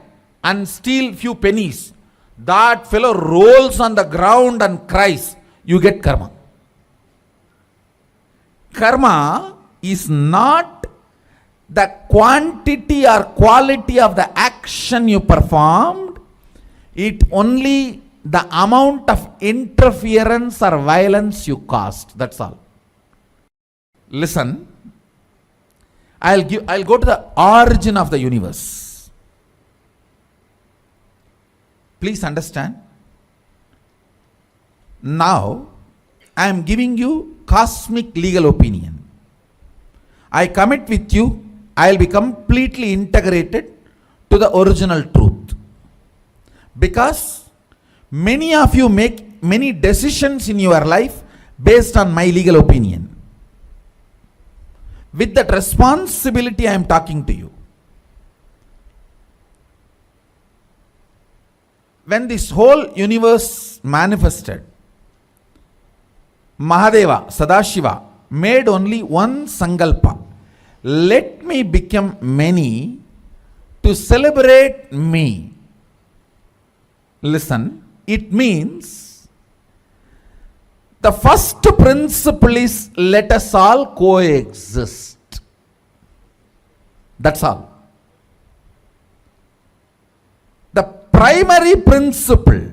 and steal few pennies. That fellow rolls on the ground and cries. You get karma. Karma is not the quantity or quality of the action you performed. It only the amount of interference or violence you caused. That's all. Listen. I'll go to the origin of the universe. Please understand. Now, I am giving you cosmic legal opinion. I commit with you, I will be completely integrated to the original truth. Because many of you make many decisions in your life based on my legal opinion. With that responsibility, I am talking to you. When this whole universe manifested, Mahadeva, Sadashiva, made only one sankalpa. Let me become many to celebrate me. Listen, it means the first principle is let us all coexist. That's all. The primary principle,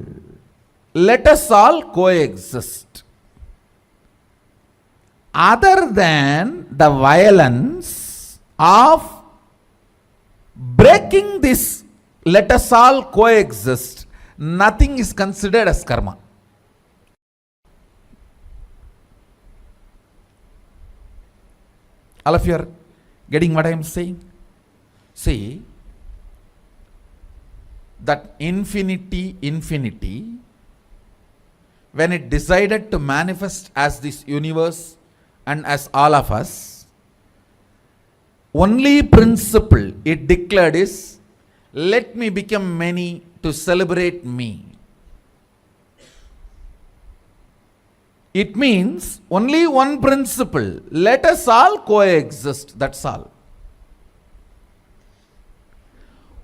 let us all coexist. Other than the violence of breaking this, let us all coexist, nothing is considered as karma. All of you are Getting what I am saying? See, that infinity, when it decided to manifest as this universe and as all of us, only principle it declared is, let me become many to celebrate me. It means only one principle, let us all coexist, that's all.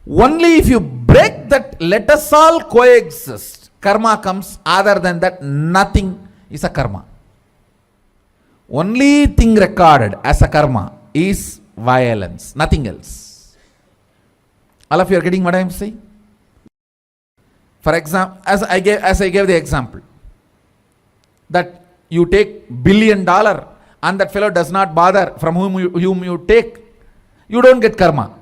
Only if you break that let us all coexist, karma comes. Other than that, nothing is a karma. Only thing recorded as a karma is violence, nothing else. All of you are getting what I am saying? For example, as I gave the example, that you take $1 billion and that fellow does not bother from whom you take, you don't get karma.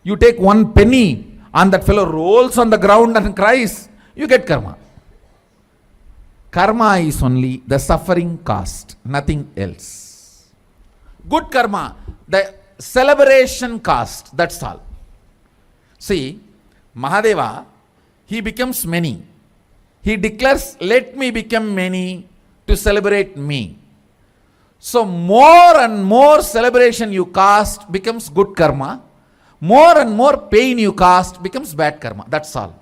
You take 1 penny and that fellow rolls on the ground and cries, you get karma. Karma is only the suffering cost, nothing else. Good karma, the celebration cost, that's all. See, Mahadeva, he becomes many. He declares, let me become many to celebrate me. So more and more celebration you cast becomes good karma. More and more pain you cast becomes bad karma. That's all.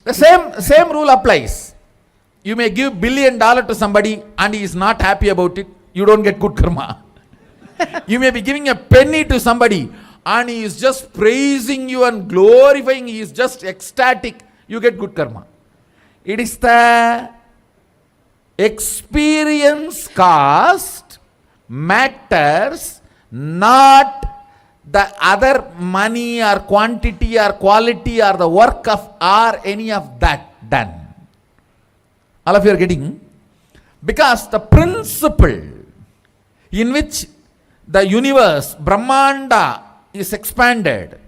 The same rule applies. You may give $1 billion to somebody and he is not happy about it. You don't get good karma. You may be giving a penny to somebody and he is just praising you and glorifying. He is just ecstatic. You get good karma. It is the experience cost matters, not the other money or quantity or quality or the work of or any of that done. All of you are getting? Because the principle in which the universe, Brahmanda, is expanded.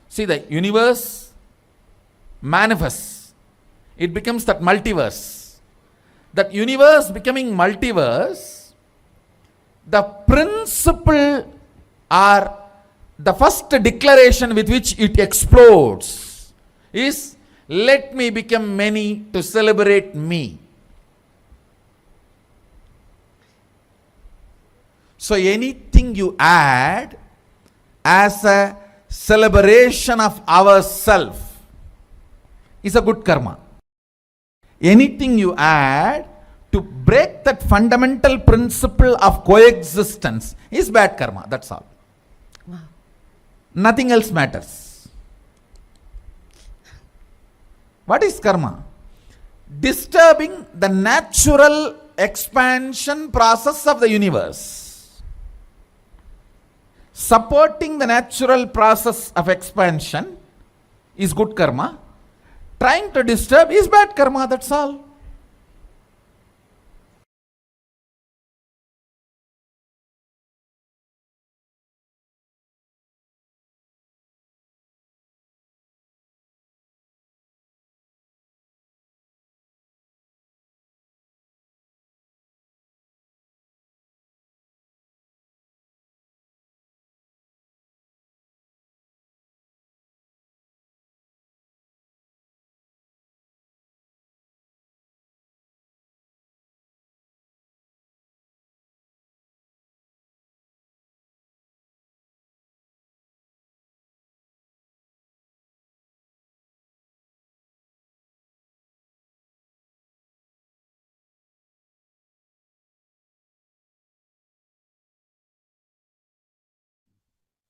See, the universe manifests. It becomes that multiverse. That universe becoming multiverse, the principle or the first declaration with which it explodes is, let me become many to celebrate me. So anything you add as a celebration of ourself is a good karma. Anything you add to break that fundamental principle of coexistence is bad karma, that's all. Wow. Nothing else matters. What is karma? Disturbing the natural expansion process of the universe. Supporting the natural process of expansion is good karma. Trying to disturb is bad karma, that's all.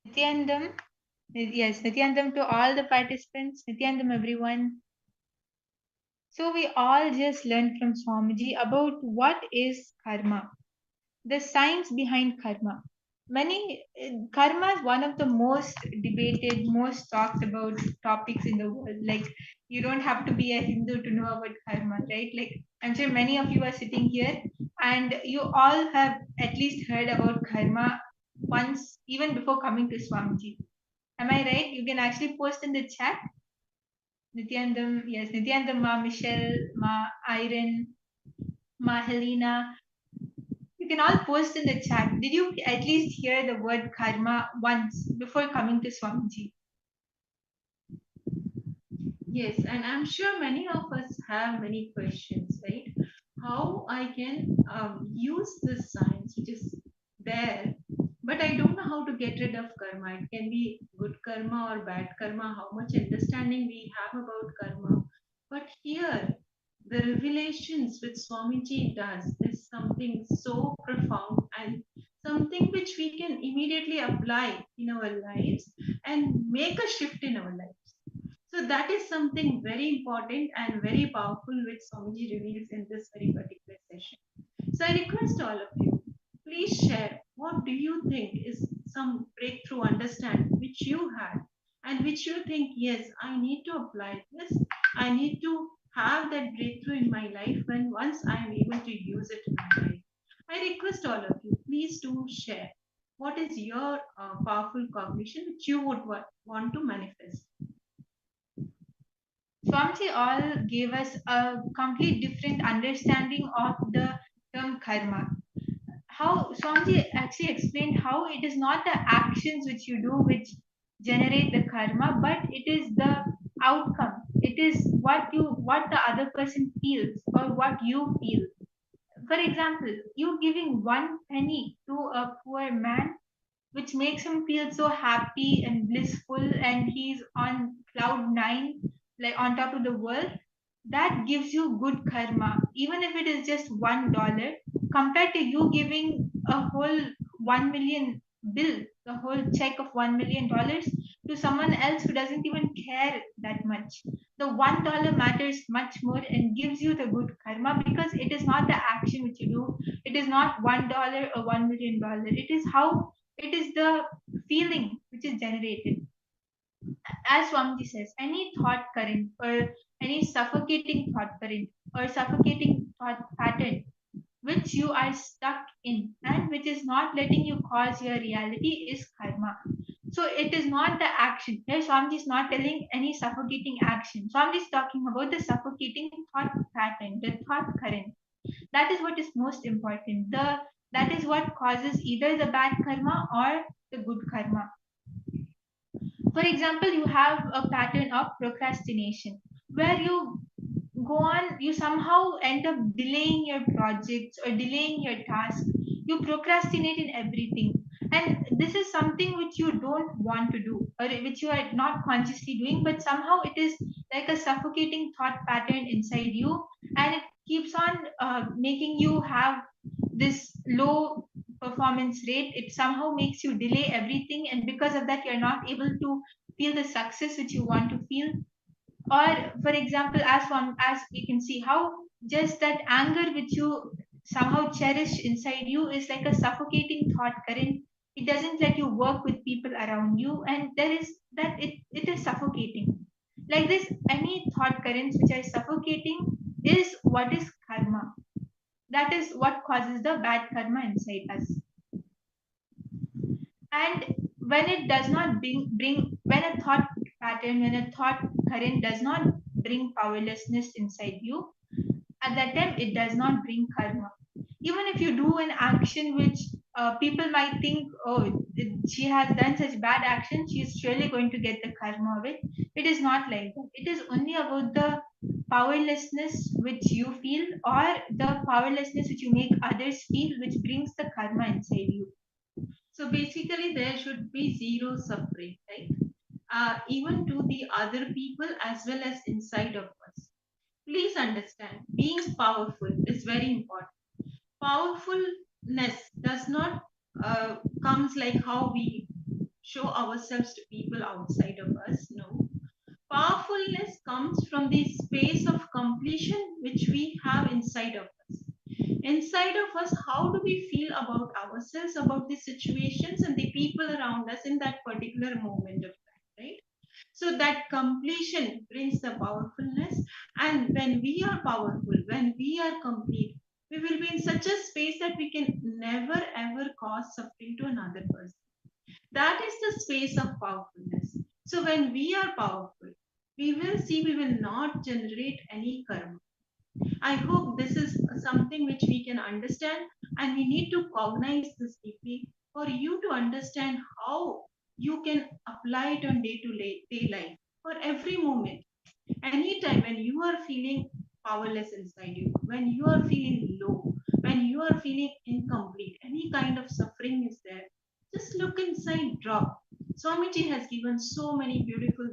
Nithyanandam, yes, Nithyanandam to all the participants, Nithyanandam everyone. So we all just learned from Swamiji about what is karma, the science behind karma. Karma is one of the most debated, most talked about topics in the world. Like, you don't have to be a Hindu to know about karma, right? Like, I'm sure many of you are sitting here and you all have at least heard about karma once, even before coming to Swamiji. Am I right? You can actually post in the chat. Nithyanandam, yes, Nithyanandam, Ma Michelle, Ma Irene, Ma Helena. You can all post in the chat. Did you at least hear the word karma once before coming to Swamiji? Yes, and I'm sure many of us have many questions, right? How I can use this science which is there, but I don't know how to get rid of karma. It can be good karma or bad karma, how much understanding we have about karma. But here, the revelations which Swamiji does is something so profound and something which we can immediately apply in our lives and make a shift in our lives. So that is something very important and very powerful which Swamiji reveals in this very particular session. So I request all of you, please share what do you think is some breakthrough understanding which you had and which you think, yes, I need to apply this. I need to have that breakthrough in my life when once I am able to use it in my life. I request all of you, please do share. What is your powerful cognition which you would want to manifest? Swamiji all gave us a complete different understanding of the term karma. How Swamiji actually explained how it is not the actions which you do which generate the karma, but it is the outcome. It is what the other person feels or what you feel. For example, you giving 1 penny to a poor man, which makes him feel so happy and blissful, and he's on cloud 9, like on top of the world. That gives you good karma, even if it is just $1, compared to you giving a whole 1 million bill, the whole check of $1 million to someone else who doesn't even care that much. The $1 matters much more and gives you the good karma because it is not the action which you do. It is not $1 or $1 million. It is how it is the feeling which is generated. As Swamiji says, any thought current or any suffocating thought current or suffocating thought pattern which you are stuck in and which is not letting you cause your reality is karma. So it is not the action. Here Swamiji is not telling any suffocating action. Swamiji is talking about the suffocating thought pattern, the thought current. That is what is most important. That is what causes either the bad karma or the good karma. For example, you have a pattern of procrastination where you somehow end up delaying your projects or delaying your tasks. You procrastinate in everything. And this is something which you don't want to do or which you are not consciously doing, but somehow it is like a suffocating thought pattern inside you, and it keeps on making you have this low performance rate. It somehow makes you delay everything, and because of that, you're not able to feel the success which you want to feel. Or for example, as we can see how just that anger which you somehow cherish inside you is like a suffocating thought current. It doesn't let you work with people around you, and there is that it is suffocating. Like this, any thought currents which are suffocating is what is karma. That is what causes the bad karma inside us. And when it does not when a thought pattern, when a thought current does not bring powerlessness inside you, at that time it does not bring karma. Even if you do an action which people might think, oh, she has done such bad action, she is surely going to get the karma of it. It is not like that. It is only about the powerlessness which you feel or the powerlessness which you make others feel, which brings the karma inside you. So basically, there should be zero suffering, right? Even to the other people as well as inside of us. Please understand, being powerful is very important. Powerfulness does not comes like how we show ourselves to people outside of us. No, powerfulness comes from the space of completion which we have inside of us. Inside of us, how do we feel about ourselves, about the situations and the people around us in that particular moment of time, right? So that completion brings the powerfulness. And when we are powerful, when we are complete, we will be in such a space that we can never ever cause suffering to another person. That is the space of powerfulness. So when we are powerful, we will see we will not generate any karma. I hope this is something which we can understand, and we need to cognize this deeply for you to understand how you can apply it on day-to-day life for every moment. Anytime when you are feeling powerless inside you, when you are feeling low, when you are feeling incomplete, any kind of suffering is there, just look inside, drop. Swamiji has given so many beautiful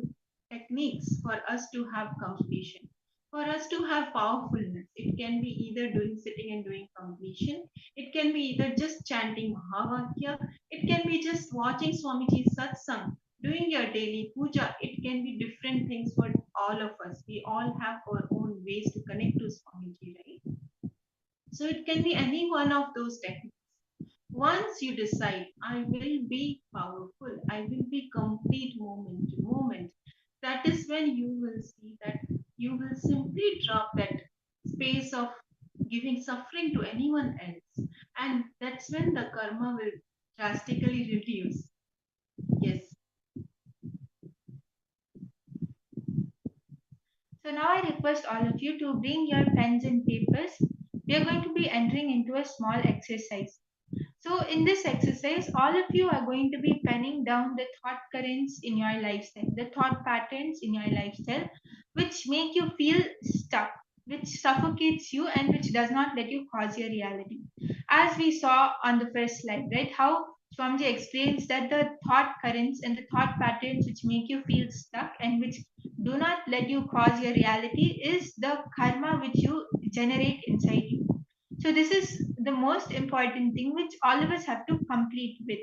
techniques for us to have completion, for us to have powerfulness. It can be either doing sitting and doing completion, it can be either just chanting Mahavakya, it can be just watching Swamiji's satsang, doing your daily puja. It can be different things for all of us. We all have our own ways to connect to Swamiji, right? So it can be any one of those techniques. Once you decide, I will be powerful, I will be complete moment, that is when you will see that you will simply drop that space of giving suffering to anyone else. And that's when the karma will drastically reduce. Yes. So now I request all of you to bring your pens and papers. We are going to be entering into a small exercise. So in this exercise, all of you are going to be penning down the thought currents in your lifestyle, the thought patterns in your lifestyle, which make you feel stuck, which suffocates you and which does not let you cause your reality. As we saw on the first slide, right? How Swamiji explains that the thought currents and the thought patterns which make you feel stuck and which do not let you cause your reality is the karma which you generate inside you. So this is the most important thing which all of us have to complete with.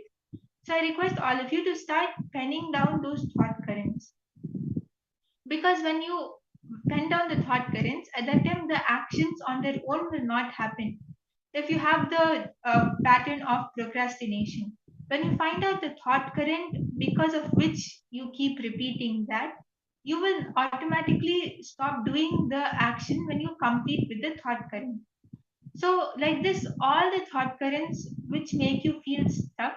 So I request all of you to start penning down those thought currents. Because when you pen down the thought currents, at that time the actions on their own will not happen. If you have the pattern of procrastination, when you find out the thought current because of which you keep repeating that, you will automatically stop doing the action when you complete with the thought current. So, like this, all the thought currents which make you feel stuck,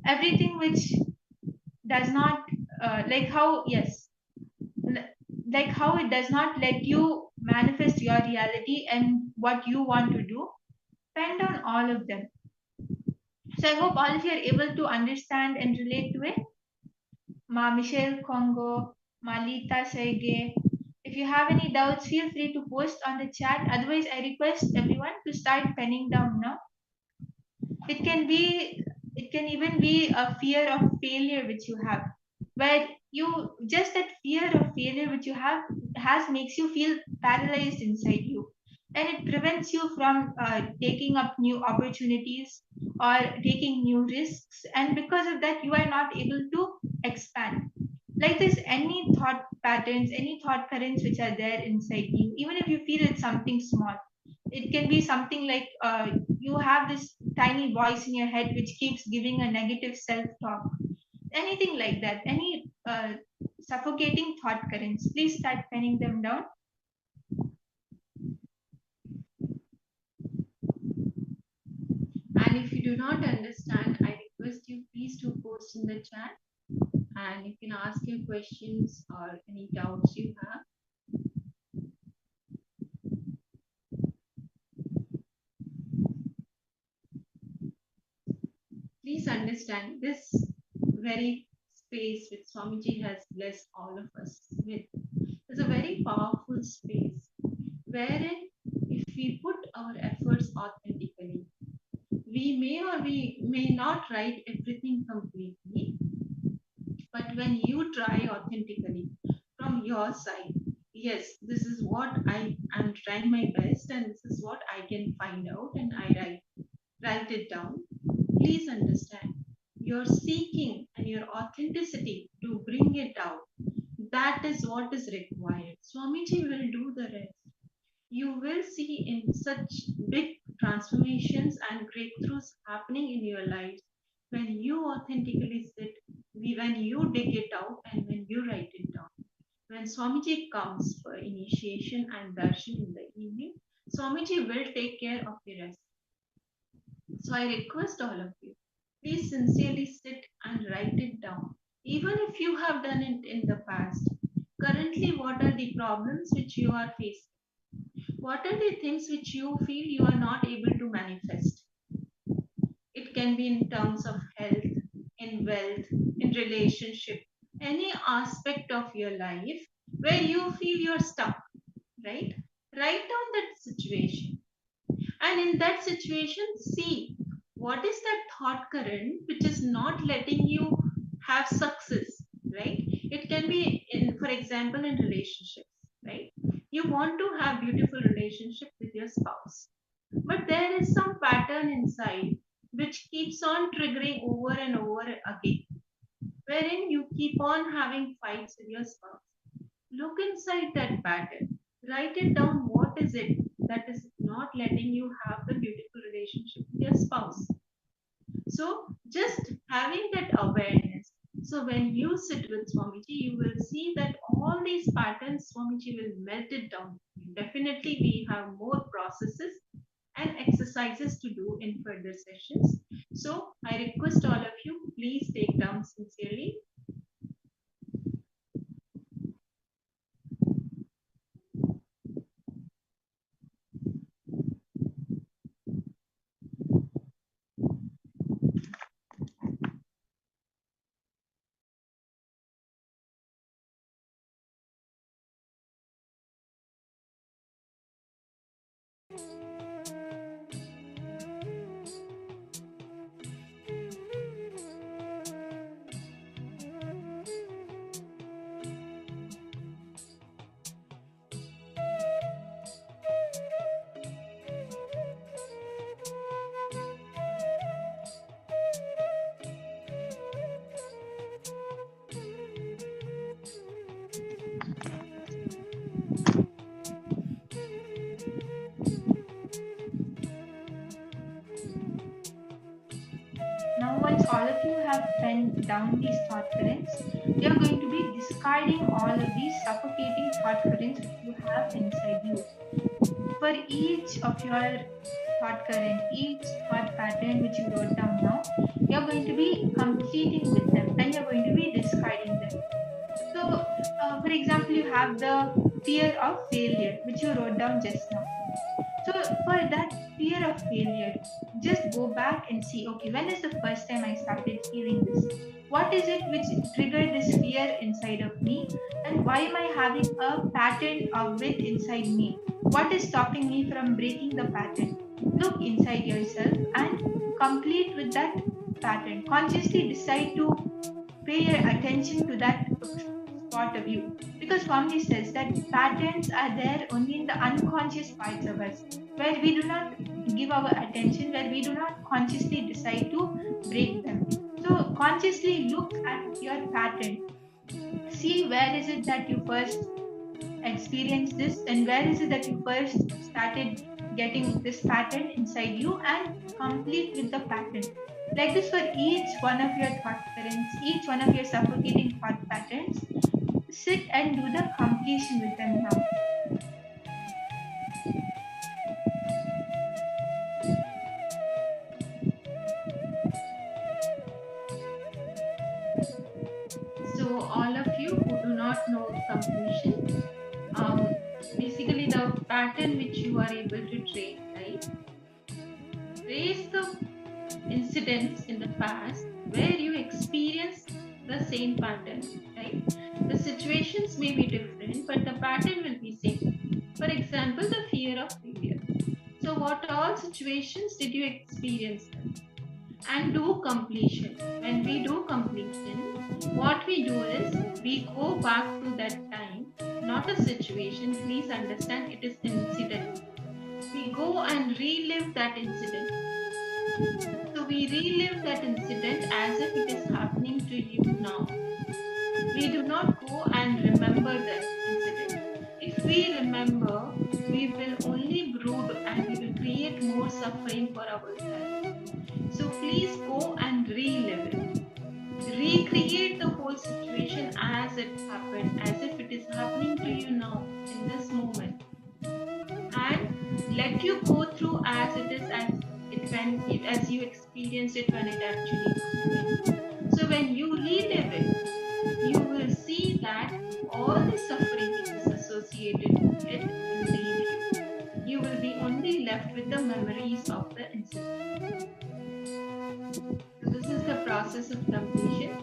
everything which does not, like how, yes, like how it does not let you manifest your reality and what you want to do, depend on all of them. So, I hope all of you are able to understand and relate to it. Ma Michelle Congo, Malita Sege. If you have any doubts, feel free to post on the chat. Otherwise, I request everyone to start penning down now. It can even be a fear of failure which you have, where you just that fear of failure which you have has makes you feel paralyzed inside you, and it prevents you from taking up new opportunities or taking new risks, and because of that you are not able to expand. Like this, any thought patterns, any thought currents which are there inside you, even if you feel it's something small, it can be something like you have this tiny voice in your head which keeps giving a negative self-talk, anything like that, any suffocating thought currents, please start penning them down. And if you do not understand, I request you please to post in the chat, and you can ask your questions or any doubts you have. Please understand this very space which Swamiji has blessed all of us with is a very powerful space wherein if we put our efforts authentically, we may or we may not write everything completely, but when you try authentically from your side, yes, this is what I am trying my best and this is what I can find out, and I write it down. Please understand, your seeking and your authenticity to bring it out, that is what is required. Swamiji will do the rest. You will see in such big transformations and breakthroughs happening in your lives when you authentically sit, when you dig it out, and when you write it down. When Swamiji comes for initiation and darshan in the evening, Swamiji will take care of the rest. So I request all of you, please sincerely sit and write it down. Even if you have done it in the past, currently what are the problems which you are facing? What are the things which you feel you are not able to manifest? It can be in terms of health, in wealth, in relationship, any aspect of your life where you feel you're stuck, right? Write down that situation. And in that situation, see what is that thought current which is not letting you have success, right? It can be in, for example, in relationships, right? You want to have beautiful relationship with your spouse, but there is some pattern inside which keeps on triggering over and over again, wherein you keep on having fights with your spouse. Look inside that pattern. Write it down. What is it that is not letting you have the beautiful relationship with your spouse? So, just having that awareness. So, when you sit with Swamiji, you will see that all these patterns, Swamiji will melt it down. Definitely, we have more processes and exercises to do in further sessions. So, I request all of you, please take down sincerely. Now, once all of you have penned down these thought currents, you are going to be discarding all of these suffocating thought currents which you have inside you. For each of your thought current, each thought pattern which you wrote down now, you are going to be completing with them and you are going to be discarding them. So, for example, you have the fear of failure, which you wrote down just now. So, for that fear of failure, just go back and see, okay, when is the first time I started feeling this? What is it which triggered this fear inside of me? And why am I having a pattern of it inside me? What is stopping me from breaking the pattern? Look inside yourself and complete with that pattern. Consciously decide to pay your attention to that spot of you. Because Swami says that patterns are there only in the unconscious parts of us, where we do not give our attention, where we do not consciously decide to break them. So consciously look at your pattern. See where is it that you first experienced this and where is it that you first started getting this pattern inside you, and complete with the pattern. Like this for each one of your thought patterns, each one of your suffocating thought patterns, sit and do the completion with them now. So all of you who do not know completion, basically the pattern which you are able to trace, right? Trace the incidents in the past where you experienced the same pattern, right? The situations may be different, but the pattern will be same. For example, the fear of failure. So what all situations did you experience them? And do completion. When we do completion, what we do is we go back to that time, not a situation. Please understand, it is incident. We go and relive that incident. So we relive that incident as if it is happening to you now. We do not go and remember that incident. If we remember, we will only brood and we will create more suffering for ourselves. So please go and relive it. Recreate the whole situation as it happened, as if it is happening to you now, in this moment. And let you go through as it is, as you experienced it when it actually happened. So when you relive it, you will see that all the suffering which is associated with it will leave you. only left with the memories of the incident. So this is the process of completion.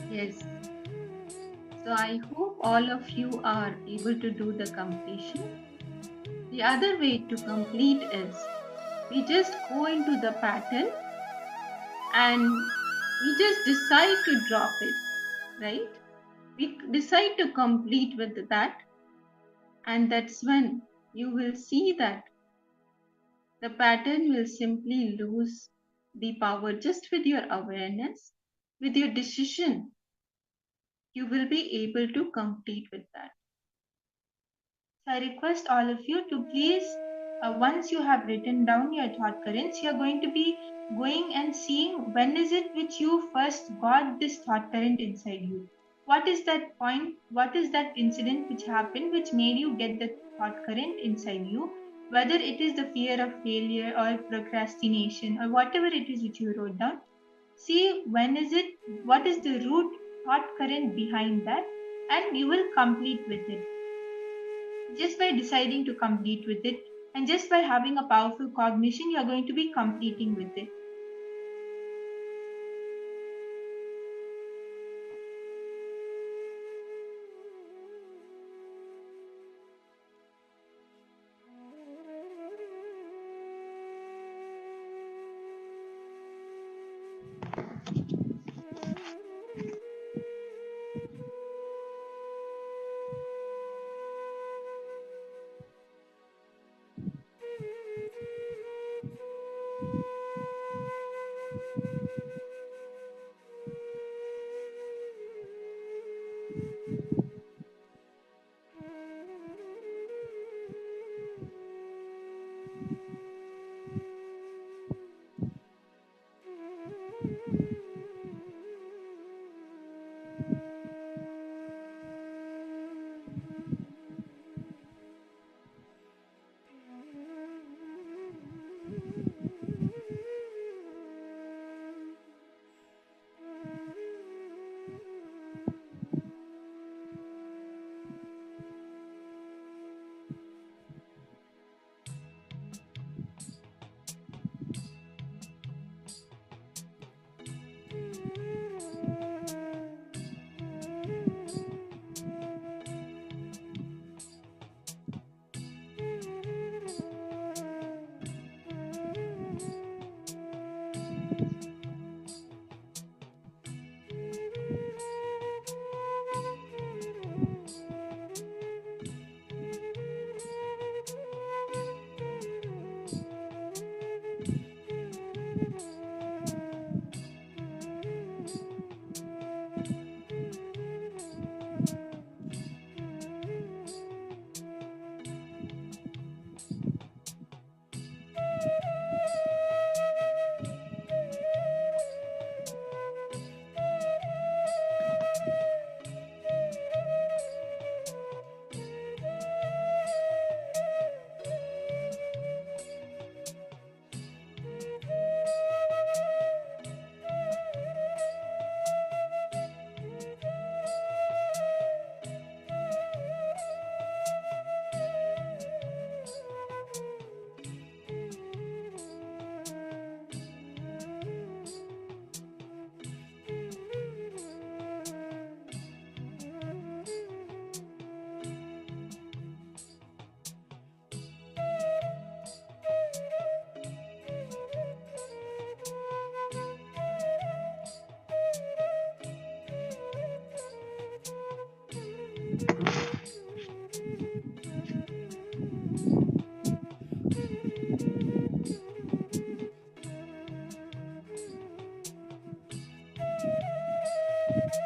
Yes. So I hope all of you are able to do the completion. The other way to complete is we just go into the pattern and we just decide to drop it, right? We decide to complete with that, and that's when you will see that the pattern will simply lose the power just with your awareness, with your decision. You will be able to complete with that. So I request all of you to please, once you have written down your thought currents, you are going to be going and seeing when is it which you first got this thought current inside you. What is that point? What is that incident which happened which made you get the thought current inside you? Whether it is the fear of failure or procrastination or whatever it is which you wrote down, see when is it, what is the root thought current behind that, and you will complete with it just by deciding to complete with it, and just by having a powerful cognition you are going to be completing with it.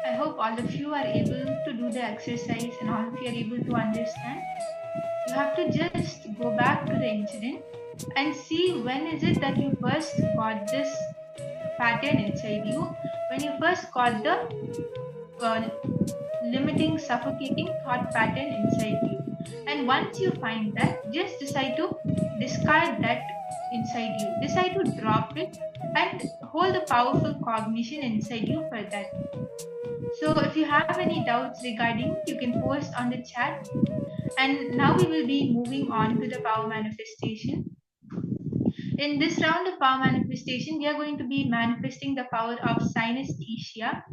I hope all of you are able to do the exercise and all of you are able to understand. You have to just go back to the incident and see when is it that you first got this pattern inside you, when you first got the uh, limiting, suffocating thought pattern inside you. And once you find that, just decide to discard that inside you. Decide to drop it and hold a powerful cognition inside you for that. So if you have any doubts regarding, you can post on the chat. And now we will be moving on to the power manifestation. In this round of power manifestation, we are going to be manifesting the power of synesthesia,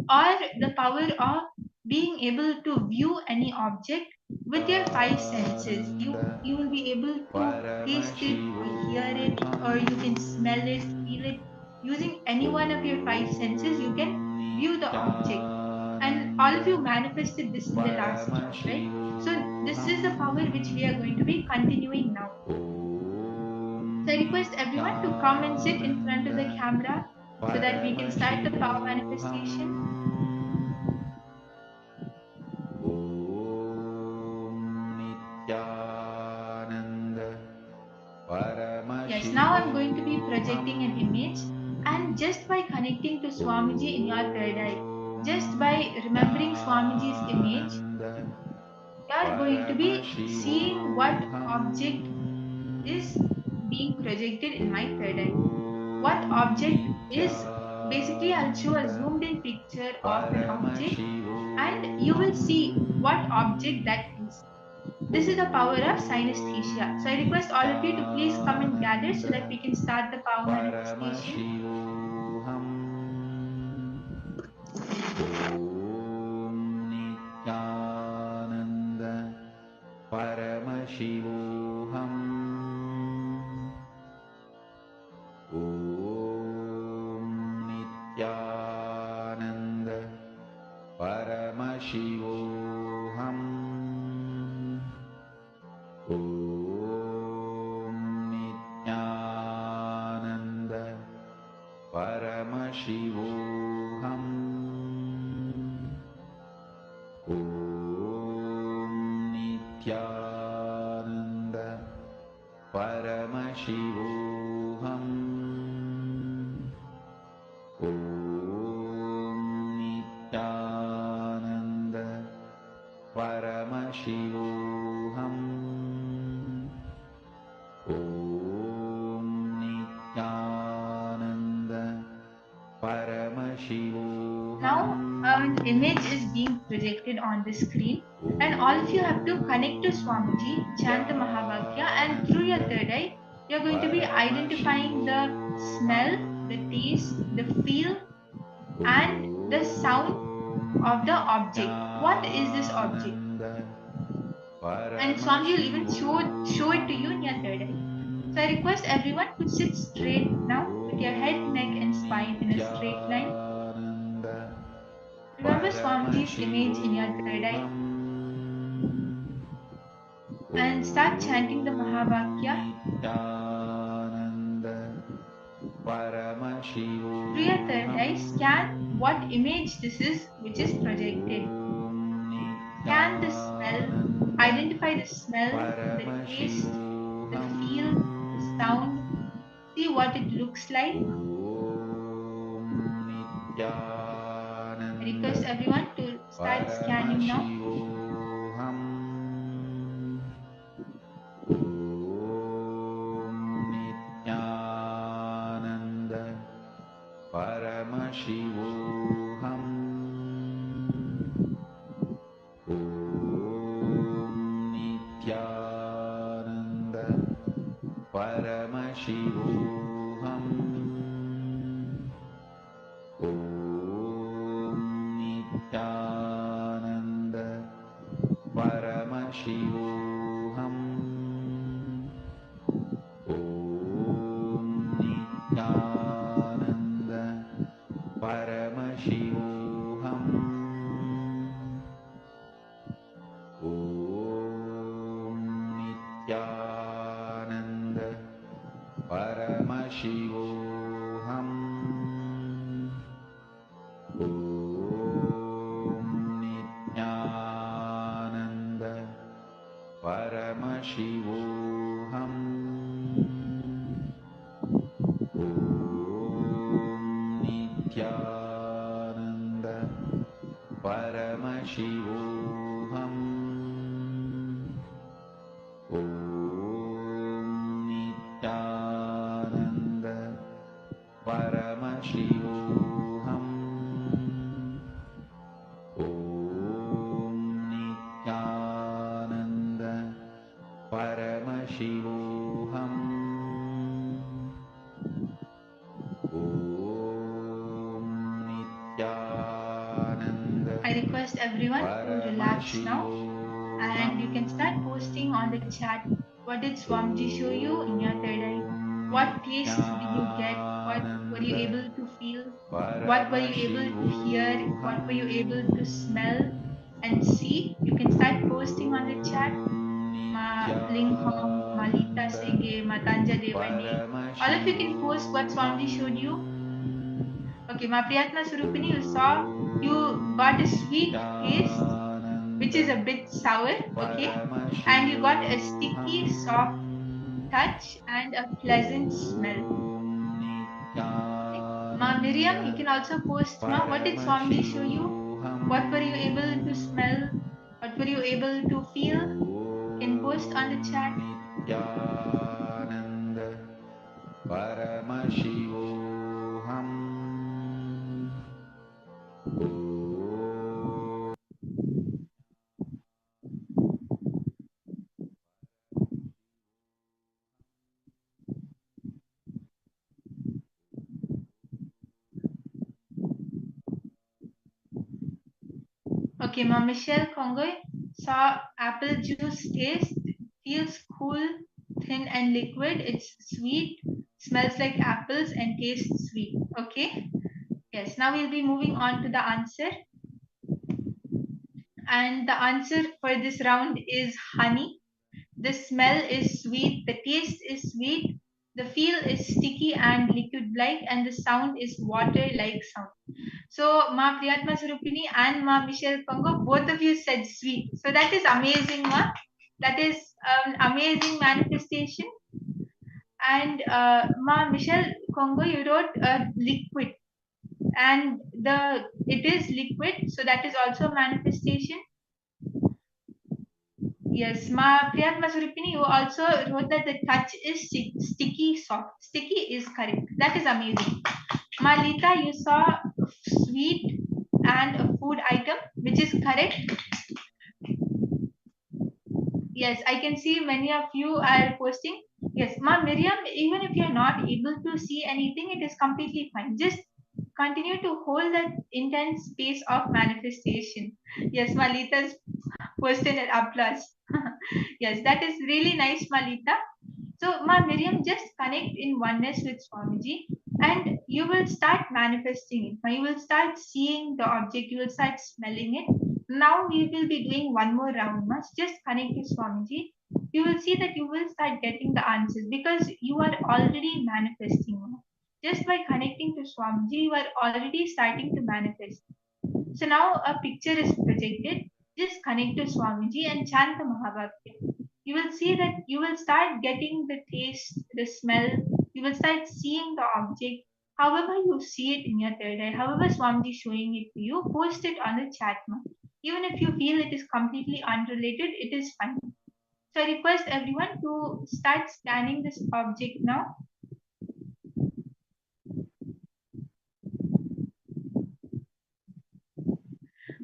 or the power of being able to view any object with your five senses. You will be able to taste it, hear it, or you can smell it, feel it. Using any one of your five senses, you can view the object. And all of you manifested this in the last round, right? So this is the power which we are going to be continuing now. So I request everyone to come and sit in front of the camera so that we can start the power manifestation. Yes, now I'm going to be projecting an image, and just by connecting to Swamiji in your third eye, just by remembering Swamiji's image, you are going to be seeing what object is being projected in my third eye. What object is, basically I'll show a zoomed in picture of an object and you will see what object that is. This is the power of synesthesia. So I request all of you to please come and gather so that we can start the power manifestation. Nithyananda Paramashivoham Om Now an image is being projected on the screen, and all of you have to connect to Swamiji, chant the Mahavakya, and through your third eye, you're going to be identifying the smell, the taste, the feel, and the sound of the object. What is this object? And Swamiji will even show it to you in your third eye. So I request everyone to sit straight now with your head, neck, and spine in a straight line. Remember Swamiji's image in your third eye and start chanting the Mahavakya. Through your third eye, scan what image this is which is projected. Scan the smell, identify the smell, the taste, the feel, the sound. See what it looks like. I request everyone to start scanning now. Paramashivoham Nithyananda Paramashivoham Nithyananda Paramashivoham Nithyananda Paramashivoham Nithyananda Paramashivoham Nithyananda Paramashivoham Nithyananda Paramashivoham Nithyananda Paramashivoham Nithyananda Paramashivoham I request everyone to relax now, and you can start posting on the chat. What did Swamiji show you in your third eye? What taste did you get? What were you able to feel? What were you able to hear? What were you able to smell and see? You can start posting on the chat. Ma Lingham, Malita Sege, Matanja Devani. All of you can post what Swamiji showed you. Okay, Ma Priyatna Surupini, you got a sweet taste, which is a bit sour, okay? And you got a sticky, soft touch and a pleasant smell. Ma Miriam, you can also post, Ma, what did Swamiji show you? What were you able to smell? What were you able to feel? You can post on the chat. Nithyananda Paramashivoham Okay, Ma Michelle Kongoy saw apple juice taste, feels cool, thin and liquid. It's sweet, smells like apples and tastes sweet. Okay. Yes, now we'll be moving on to the answer. And the answer for this round is honey. The smell is sweet, the taste is sweet, The feel is sticky and liquid-like, and the sound is water-like sound. So, Ma Priyatma Sarupini and Ma Michelle Congo, both of you said sweet. So that is amazing, Ma. That is an amazing manifestation. And Ma Michelle Congo, you wrote liquid, and it is liquid, so that is also a manifestation. Yes, Ma Priyatma Suripini, you also wrote that the touch is sticky, soft. Sticky is correct. That is amazing. Ma Lita, you saw sweet and a food item, which is correct. Yes, I can see many of you are posting. Yes, Ma Miriam, even if you're not able to see anything, it is completely fine. Just continue to hold that intense space of manifestation. Yes, Malita's posted an applause. Yes, that is really nice, Malita. So, Ma Miriam, just connect in oneness with Swamiji and you will start manifesting it. You will start seeing the object, you will start smelling it. Now we will be doing one more round. Just connect to Swamiji. You will see that you will start getting the answers because you are already manifesting. Just by connecting to Swamiji, you are already starting to manifest. So now a picture is projected. Just connect to Swamiji and chant the Mahavakya. You will see that you will start getting the taste, the smell. You will start seeing the object. However you see it in your third eye, however Swamiji is showing it to you, post it on the chat. Even if you feel it is completely unrelated, it is fine. So I request everyone to start scanning this object now.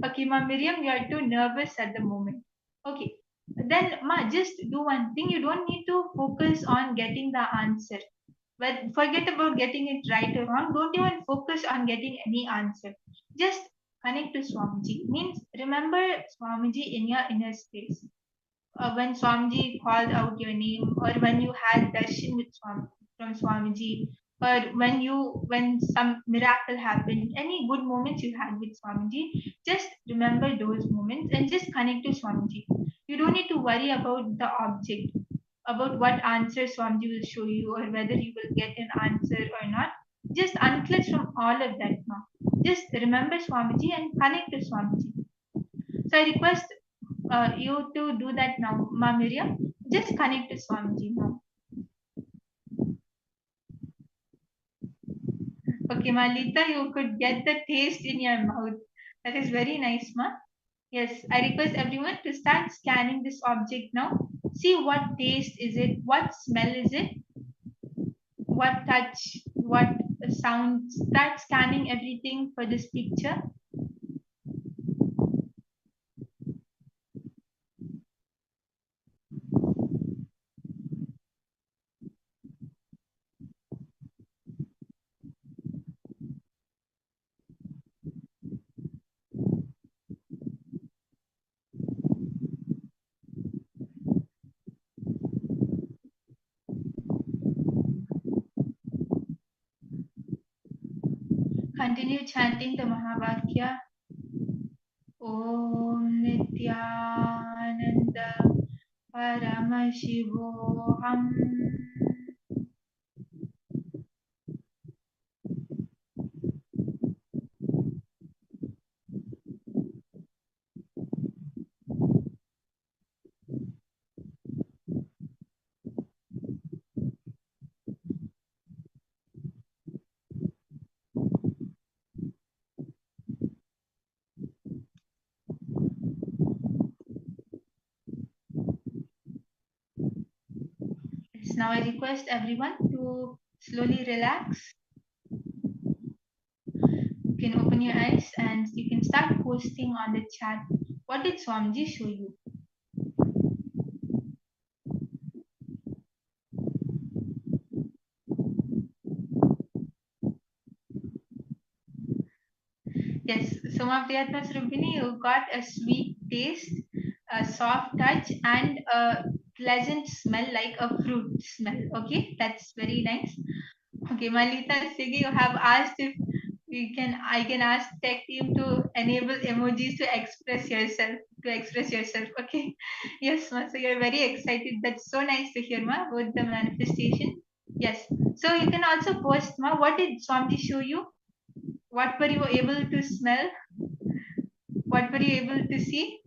Okay, Ma Miriam, you are too nervous at the moment. Okay, then Ma, just do one thing. You don't need to focus on getting the answer. But forget about getting it right or wrong. Don't even focus on getting any answer. Just connect to Swamiji. Means remember Swamiji in your inner space. When Swamiji called out your name, or when you had darshan with from Swamiji, or when some miracle happened, any good moments you had with Swamiji, just remember those moments and just connect to Swamiji. You don't need to worry about the object, about what answer Swamiji will show you, or whether you will get an answer or not. Just unclutch from all of that now. Just remember Swamiji and connect to Swamiji. So I request you to do that now, Ma Miriam. Just connect to Swamiji now. Okay, Malita, you could get the taste in your mouth. That is very nice, Ma. Yes, I request everyone to start scanning this object now. See what taste is it, what smell is it, what touch, what sound. Start scanning everything for this picture. Continue chanting the Mahavakya. Om Nithyananda Paramashivoham. Now I request everyone to slowly relax. You can open your eyes and you can start posting on the chat. What did Swamiji show you? Yes, Soma Priyatma Srubini, you got a sweet taste, a soft touch, and a pleasant smell like a fruit smell. Okay, that's very nice. Okay, Malita Sigi, you have asked if I can ask tech team to enable emojis to express yourself. Okay. Yes, Ma. So you're very excited. That's so nice to hear, Ma, about the manifestation. Yes. So you can also post, ma, what did Swamiji show you? What were you able to smell? What were you able to see?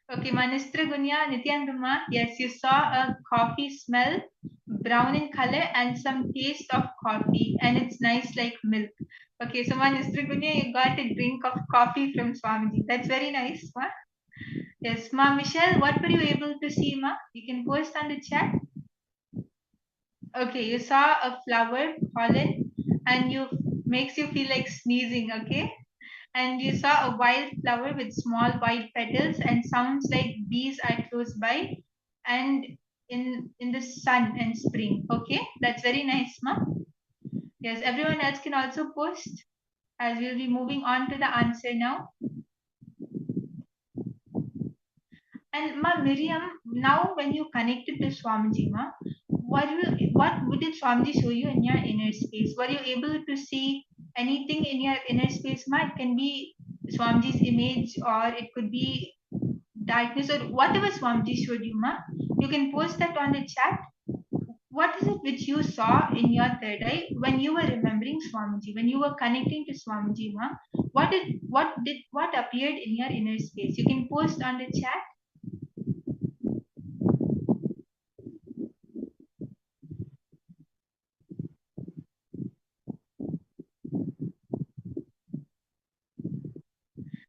Okay, Manistra Gunya, Nithyananda, yes, you saw a coffee smell, brown in color, and some taste of coffee, and it's nice like milk. Okay, so Manistra Gunya, you got a drink of coffee from Swamiji. That's very nice, ma. Yes, ma. Michelle, what were you able to see, ma? You can post on the chat. Okay, you saw a flower, pollen, and you makes you feel like sneezing. Okay. And you saw a wild flower with small white petals and sounds like bees are close by and in the sun and spring. Okay, that's very nice, ma. Yes, everyone else can also post as we'll be moving on to the answer now. And ma Miriam, now when you connected to Swamiji, ma, what did Swamiji show you in your inner space? Were you able to see anything in your inner space, ma? It can be Swamiji's image or it could be darkness or whatever Swamiji showed you, ma. You can post that on the chat. What is it which you saw in your third eye when you were remembering Swamiji, when you were connecting to Swamiji, ma? What appeared in your inner space? You can post on the chat.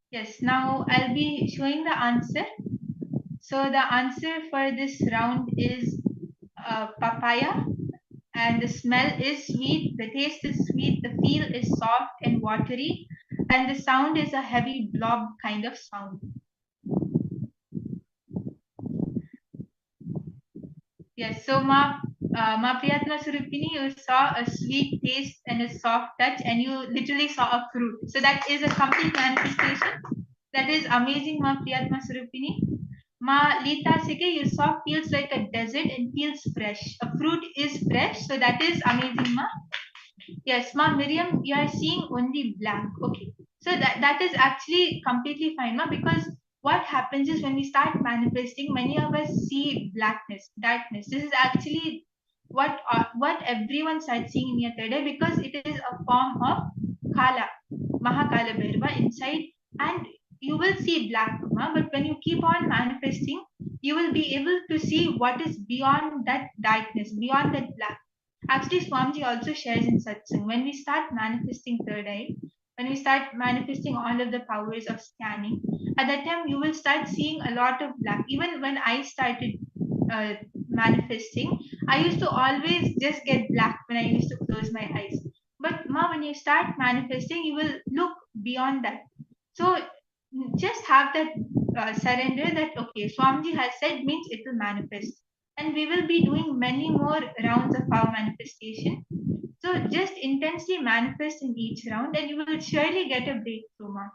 Yes, now I'll be showing the answer. So the answer for this round is papaya, and the smell is sweet, the taste is sweet, the feel is soft and watery, and the sound is a heavy blob kind of sound. Yes, so Ma Priyatma Surupini, you saw a sweet taste and a soft touch, and you literally saw a fruit. So that is a complete manifestation. That is amazing, Ma Priyatma Surupini. Ma Lita Seke, you saw feels like a desert and feels fresh. A fruit is fresh, so that is amazing, Ma. Yes, Ma Miriam, you are seeing only blank. Okay. So that is actually completely fine, Ma, because what happens is when we start manifesting, many of us see blackness, darkness. This is actually what everyone starts seeing in your third eye because it is a form of Kala, Mahakala Bhairava inside, and you will see black, Ma, but when you keep on manifesting, you will be able to see what is beyond that darkness, beyond that black. Actually, Swamiji also shares in satsang when we start manifesting third eye, when we start manifesting all of the powers of scanning, at that time you will start seeing a lot of black. Even when I started manifesting, I used to always just get black when I used to close my eyes. But Ma, when you start manifesting, you will look beyond that. So just have that surrender that okay, Swamiji has said means it will manifest, and we will be doing many more rounds of our manifestation. So just intensely manifest in each round, and you will surely get a breakthrough, ma.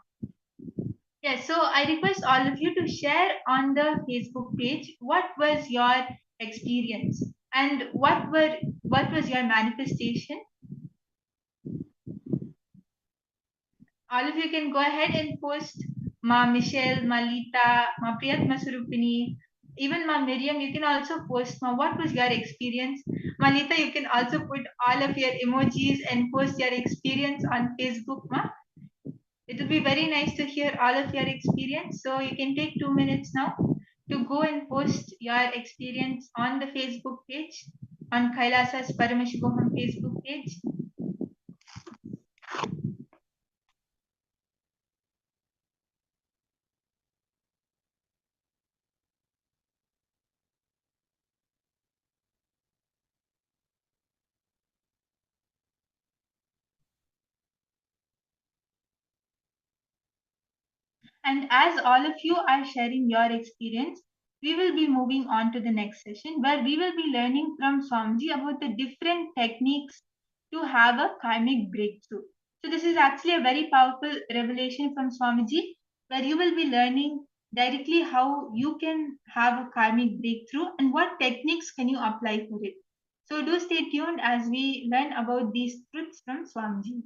Yes, so I request all of you to share on the Facebook page what was your experience and what was your manifestation. All of you can go ahead and post Ma Michelle, Ma Lita, Ma Priyatma Surupini, even Ma Miriam, you can also post Ma what was your experience. Malita, you can also put all of your emojis and post your experience on Facebook, Ma. It will be very nice to hear all of your experience. So you can take 2 minutes now to go and post your experience on the Facebook page, on Kailasa's Paramashivoham Facebook page. And as all of you are sharing your experience, we will be moving on to the next session where we will be learning from Swamiji about the different techniques to have a karmic breakthrough. So this is actually a very powerful revelation from Swamiji where you will be learning directly how you can have a karmic breakthrough and what techniques can you apply for it. So do stay tuned as we learn about these truths from Swamiji.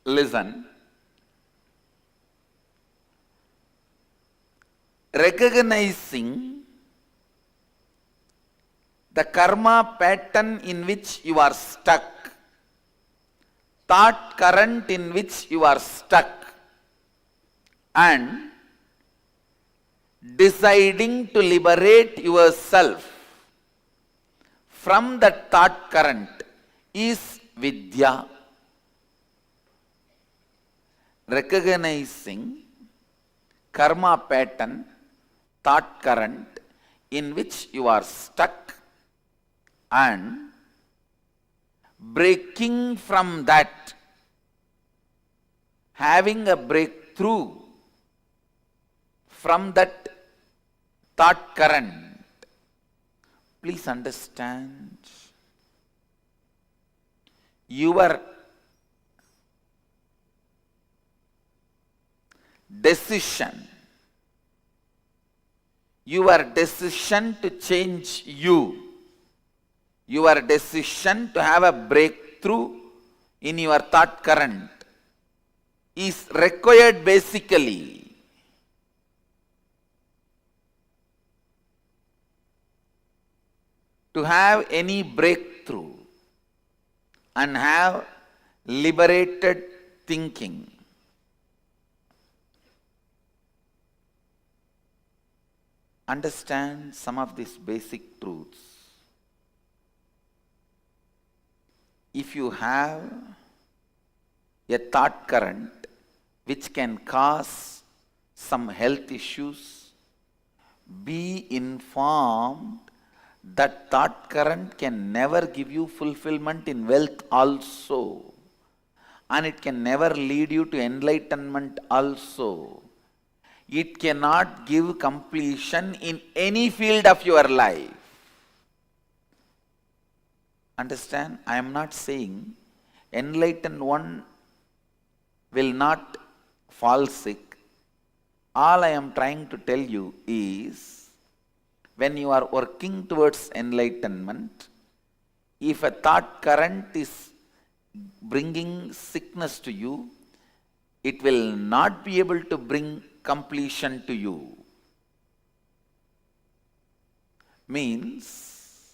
Listen. Recognizing the karma pattern in which you are stuck, thought current in which you are stuck, and deciding to liberate yourself from that thought current is vidya. Recognizing karma pattern, thought current in which you are stuck, and breaking from that, having a breakthrough from that thought current. Please understand, your decision to change you, your decision to have a breakthrough in your thought current is required basically to have any breakthrough and have liberated thinking. Understand some of these basic truths. If you have a thought current which can cause some health issues, be informed that thought current can never give you fulfillment in wealth also, and it can never lead you to enlightenment also. It cannot give completion in any field of your life. Understand? I am not saying enlightened one will not fall sick. All I am trying to tell you is, when you are working towards enlightenment, if a thought current is bringing sickness to you, it will not be able to bring completion to you. Means,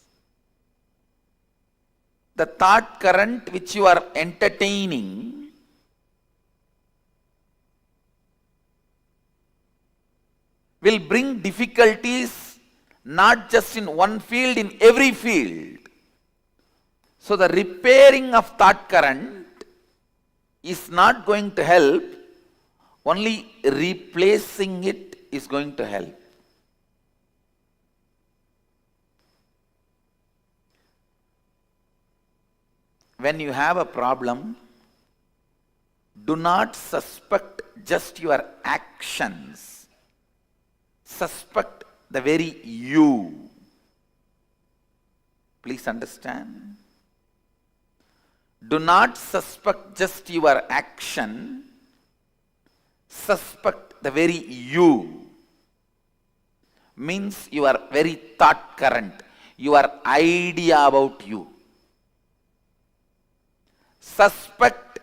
the thought current which you are entertaining will bring difficulties not just in one field, in every field. So the repairing of thought current is not going to help, only replacing it is going to help. When you have a problem, do not suspect just your actions. Suspect the very you. Please understand. Do not suspect just your action. Suspect the very you. Means your very thought current, your idea about you. Suspect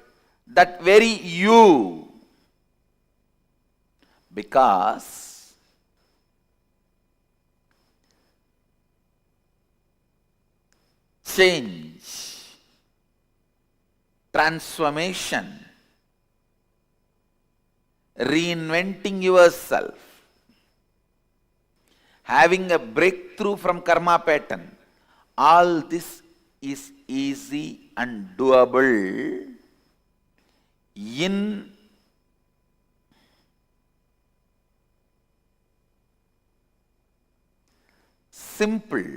that very you, because change, transformation, reinventing yourself having a breakthrough from karma pattern. All this is easy and doable in simple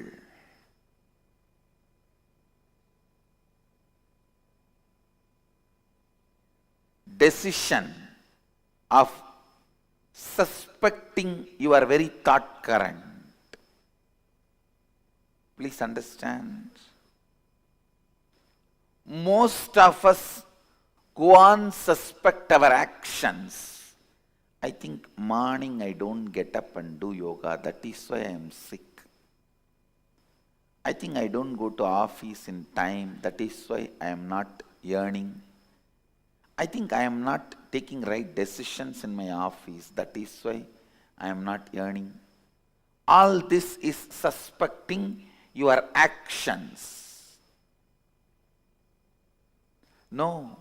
decision of suspecting your very thought current. Please understand. Most of us go on suspect our actions. I think morning I don't get up and do yoga, that is why I am sick. I think I don't go to office in time, that is why I am not earning. I think I am not taking right decisions in my office, that is why I am not earning. All this is suspecting your actions. No.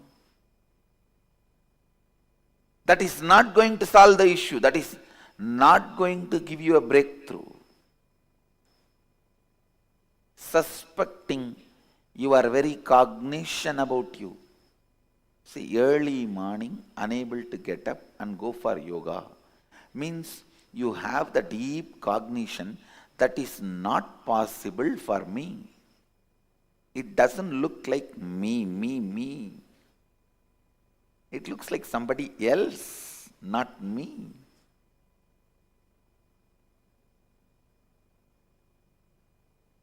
That is not going to solve the issue. That is not going to give you a breakthrough. Suspecting your very cognition about you. See, early morning, unable to get up and go for yoga, means you have the deep cognition that is not possible for me. It doesn't look like me. It looks like somebody else, not me.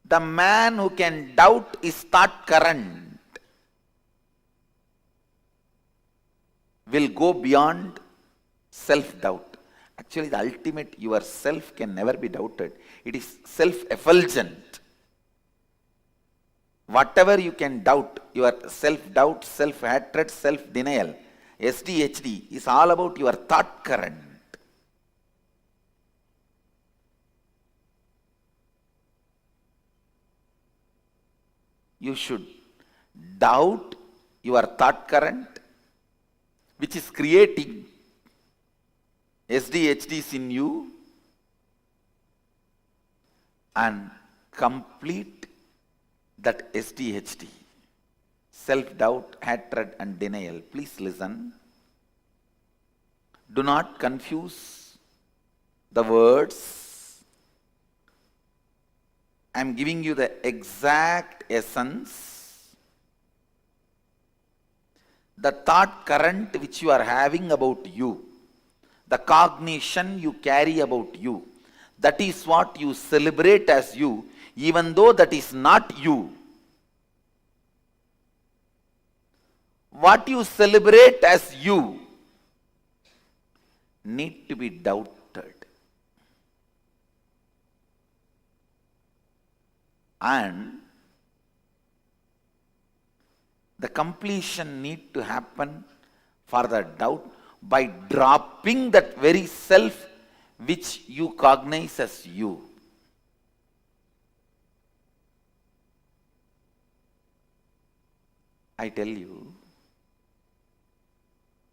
The man who can doubt his thought current will go beyond self-doubt. Actually, the ultimate yourself can never be doubted. It is self-effulgent. Whatever you can doubt, your self-doubt, self-hatred, self-denial, SDHD is all about your thought current. You should doubt your thought current, which is creating SDHDs in you, and complete that SDHD. Self-doubt, hatred and denial. Please listen. Do not confuse the words. I am giving you the exact essence. The thought current which you are having about you, the cognition you carry about you, that is what you celebrate as you, even though that is not you. What you celebrate as you need to be doubted. And the completion need to happen for the doubt by dropping that very self which you cognize as you. I tell you,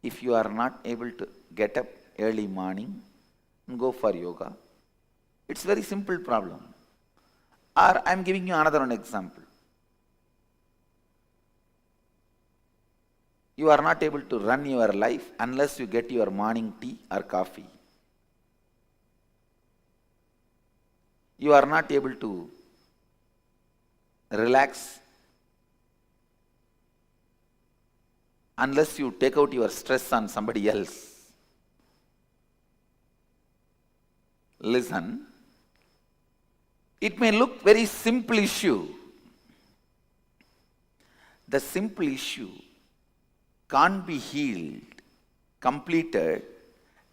if you are not able to get up early morning and go for yoga, it's very simple problem. Or I am giving you another one example. You are not able to run your life unless you get your morning tea or coffee. You are not able to relax unless you take out your stress on somebody else. Listen, it may look very simple issue. The simple issue can't be healed, completed,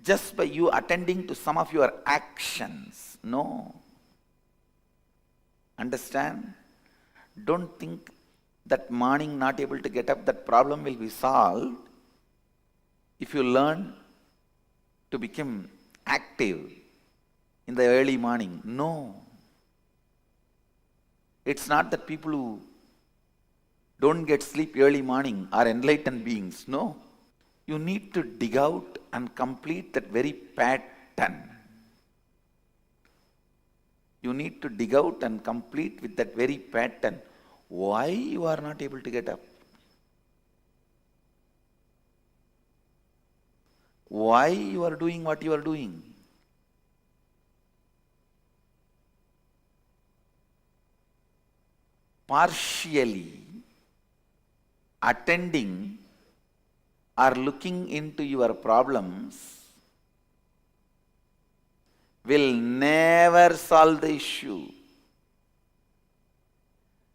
just by you attending to some of your actions. No. Understand? Don't think that morning not able to get up, that problem will be solved if you learn to become active in the early morning. No. It's not that people who don't get sleep early morning are enlightened beings. No. You need to dig out and complete that very pattern. You need to dig out and complete with that very pattern. Why you are not able to get up? Why you are doing what you are doing? Partially attending or looking into your problems will never solve the issue.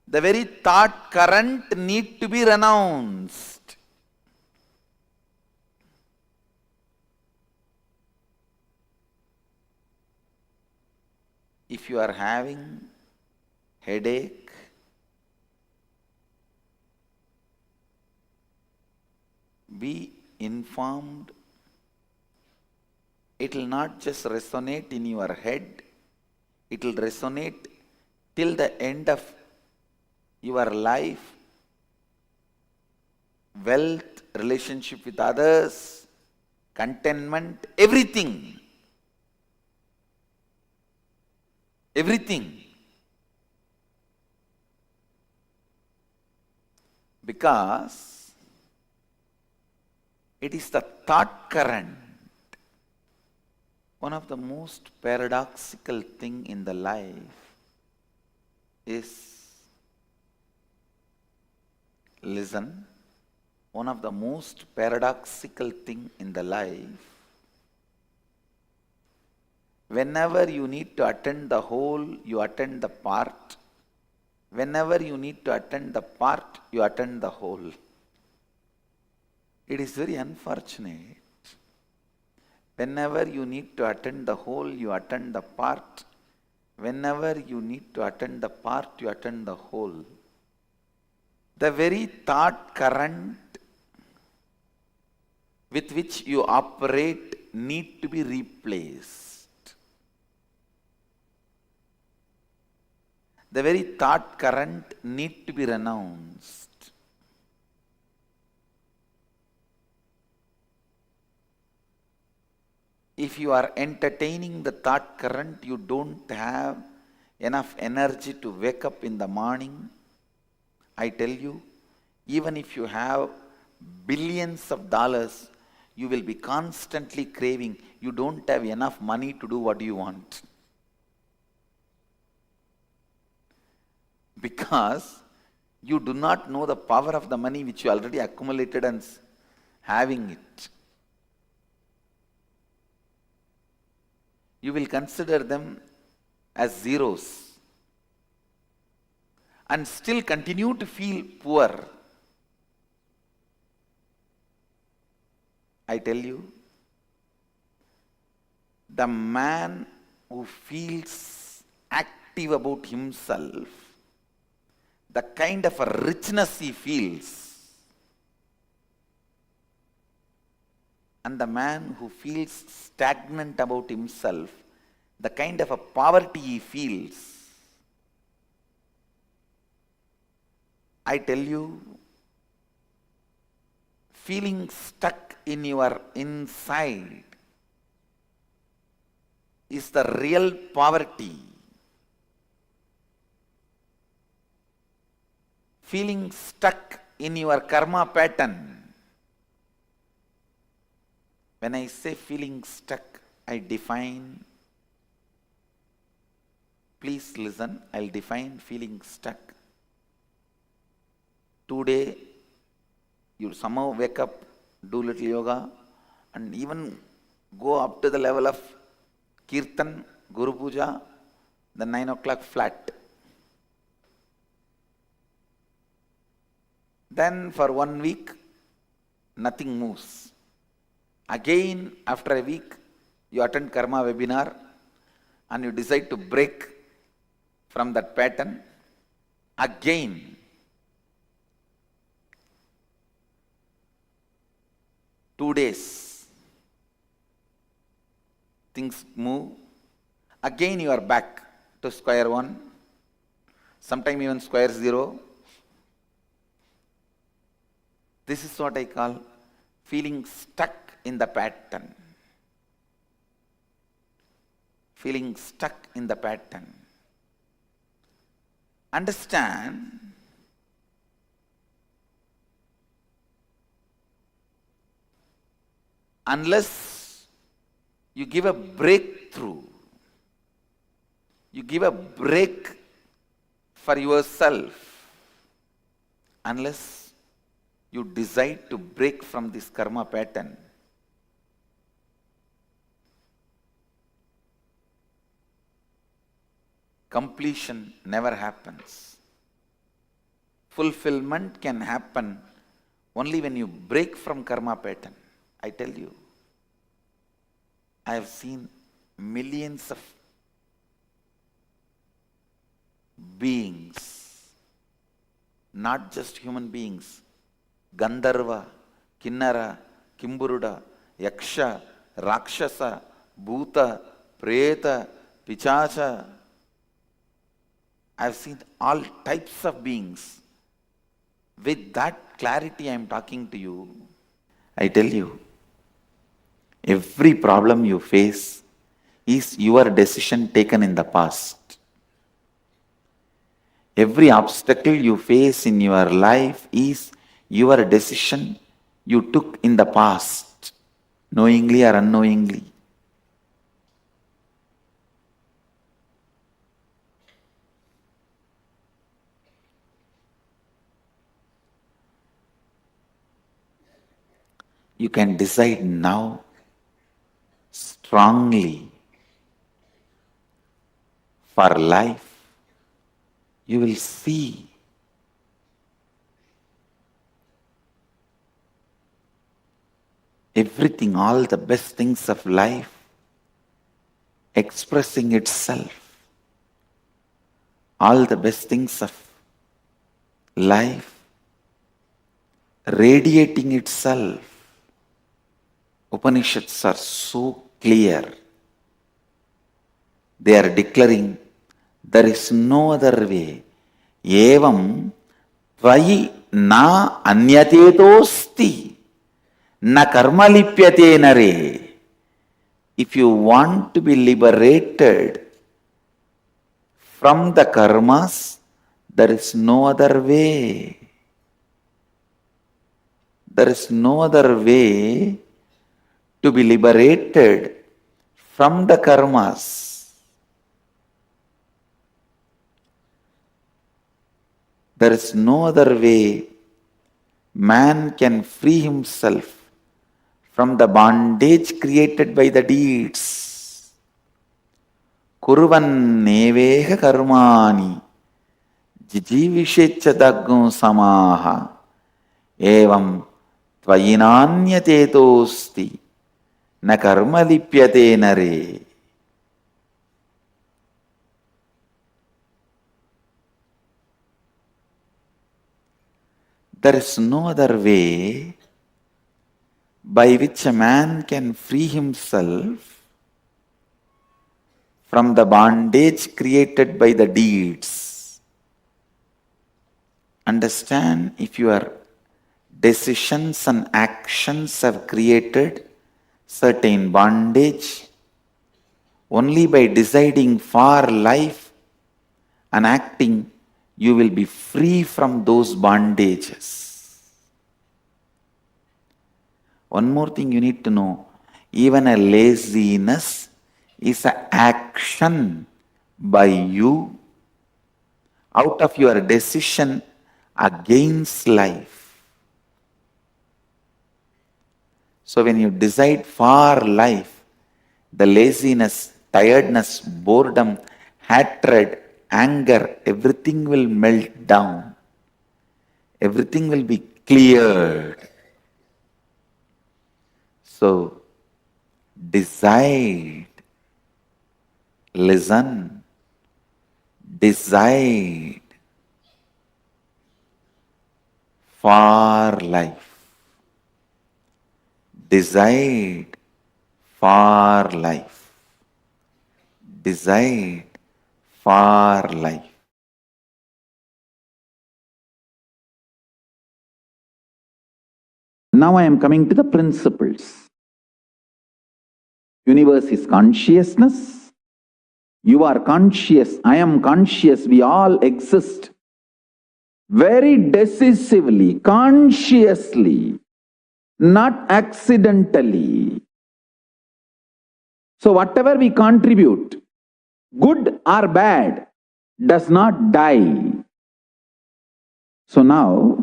The very thought current need to be renounced. If you are having headache, be informed. It will not just resonate in your head, it will resonate till the end of your life, wealth, relationship with others, contentment, everything. Everything. Because it is the thought current. One of the most paradoxical thing in the life is, listen, one of the most paradoxical thing in the life, whenever you need to attend the whole, you attend the part. Whenever you need to attend the part, you attend the whole. It is very unfortunate. Whenever you need to attend the whole, you attend the part. Whenever you need to attend the part, you attend the whole. The very thought current with which you operate need to be replaced. The very thought current need to be renounced. If you are entertaining the thought current, you don't have enough energy to wake up in the morning. I tell you, even if you have billions of dollars, you will be constantly craving. You don't have enough money to do what you want. Because you do not know the power of the money which you already accumulated and having it. You will consider them as zeros and still continue to feel poor. I tell you, the man who feels active about himself, the kind of a richness he feels, and the man who feels stagnant about himself, the kind of a poverty he feels, I tell you, feeling stuck in your inside is the real poverty. Feeling stuck in your karma pattern. When I say feeling stuck, I define, please listen, I'll define feeling stuck. Today, you somehow wake up, do little yoga, and even go up to the level of Kirtan, Guru Puja, then 9 o'clock flat. Then for 1 week, nothing moves. Again, after a week, you attend karma webinar and you decide to break from that pattern. Again, 2 days, things move. Again, you are back to square one, sometime even square zero. This is what I call feeling stuck in the pattern. Feeling stuck in the pattern. Understand, unless you give a breakthrough, you give a break for yourself, unless you decide to break from this karma pattern, completion never happens. Fulfillment can happen only when you break from karma pattern. I tell you, I have seen millions of beings, not just human beings, Gandharva, Kinnara, Kimburuda, Yaksha, Rakshasa, Bhuta, Preta, Pichacha. I have seen all types of beings. With that clarity I am talking to you. I tell you, every problem you face is your decision taken in the past. Every obstacle you face in your life is your decision you took in the past, knowingly or unknowingly. You can decide now strongly for life. You will see everything, all the best things of life expressing itself, all the best things of life radiating itself. Upanishads are so clear. They are declaring there is no other way. Evam tvayi na anyatetosti na karma lipyate nare. If you want to be liberated from the karmas, there is no other way. There is no other way to be liberated from the karmas. There is no other way man can free himself from the bondage created by the deeds. Kurvan neveha karmani jijivishecha daggum samaha evam tvayinanyatetosti na karma lipyate nare. There is no other way by which a man can free himself from the bondage created by the deeds. Understand, if your decisions and actions have created certain bondage, only by deciding for life and acting, you will be free from those bondages. One more thing you need to know, even a laziness is an action by you out of your decision against life. So when you decide for life, the laziness, tiredness, boredom, hatred, anger, everything will melt down. Everything will be cleared. So, decide, listen, decide for life. Decide for life. Decide for life. Now I am coming to the principles. Universe is consciousness. You are conscious, I am conscious, we all exist. Very decisively, consciously, not accidentally. So whatever we contribute, good or bad, does not die. So now,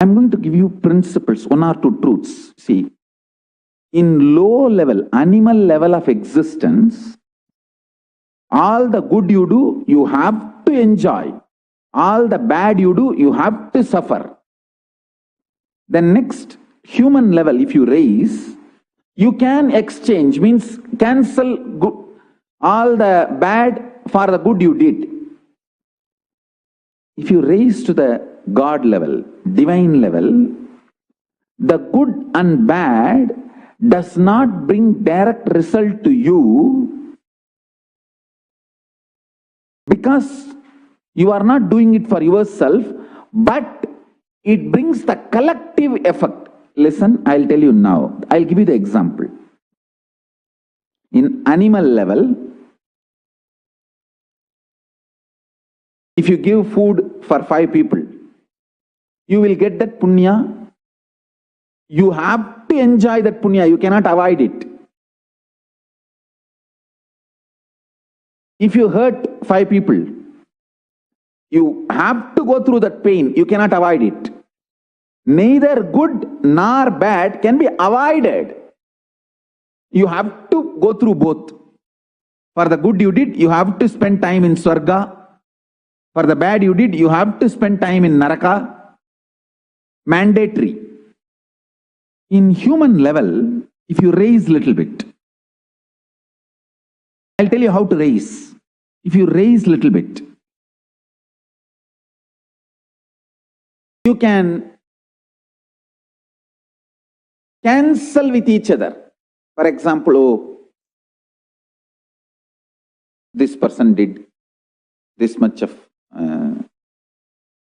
I'm going to give you principles, one or two truths. See, in low level, animal level of existence, all the good you do, you have to enjoy. All the bad you do, you have to suffer. The next human level, if you raise, you can exchange, means cancel all the bad for the good you did. If you raise to the God level, divine level, the good and bad does not bring direct result to you because you are not doing it for yourself, but it brings the collective effect. Listen, I'll tell you now. I'll give you the example. In animal level, if you give food for 5 people, you will get that punya. You have to enjoy that punya. You cannot avoid it. If you hurt 5 people, you have to go through that pain. You cannot avoid it. Neither good nor bad can be avoided. You have to go through both. For the good you did, you have to spend time in Swarga. For the bad you did, you have to spend time in Naraka. Mandatory. In human level, if you raise little bit, I'll tell you how to raise. If you raise little bit, you can cancel with each other. For example, oh, this person did this much of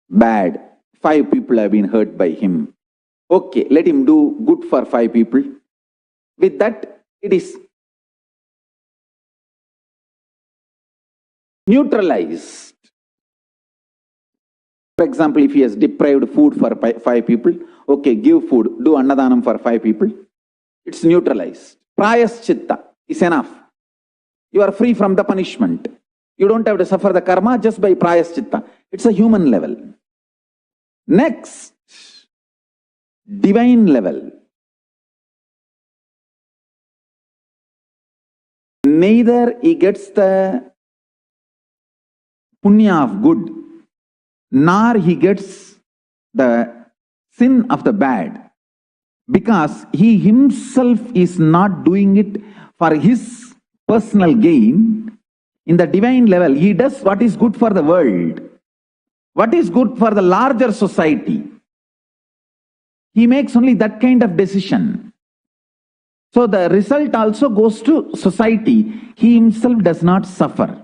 bad. 5 people have been hurt by him. Okay, let him do good for 5 people. With that, it is neutralized. For example, if he has deprived food for 5 people, okay, give food, do annadanam for 5 people. It's neutralized. Prayaschitta is enough. You are free from the punishment. You don't have to suffer the karma just by prayaschitta. It's a human level. Next, divine level. Neither he gets the punya of good, nor he gets the sin of the bad, because he himself is not doing it for his personal gain. In the divine level, he does what is good for the world, what is good for the larger society. He makes only that kind of decision. So the result also goes to society. He himself does not suffer.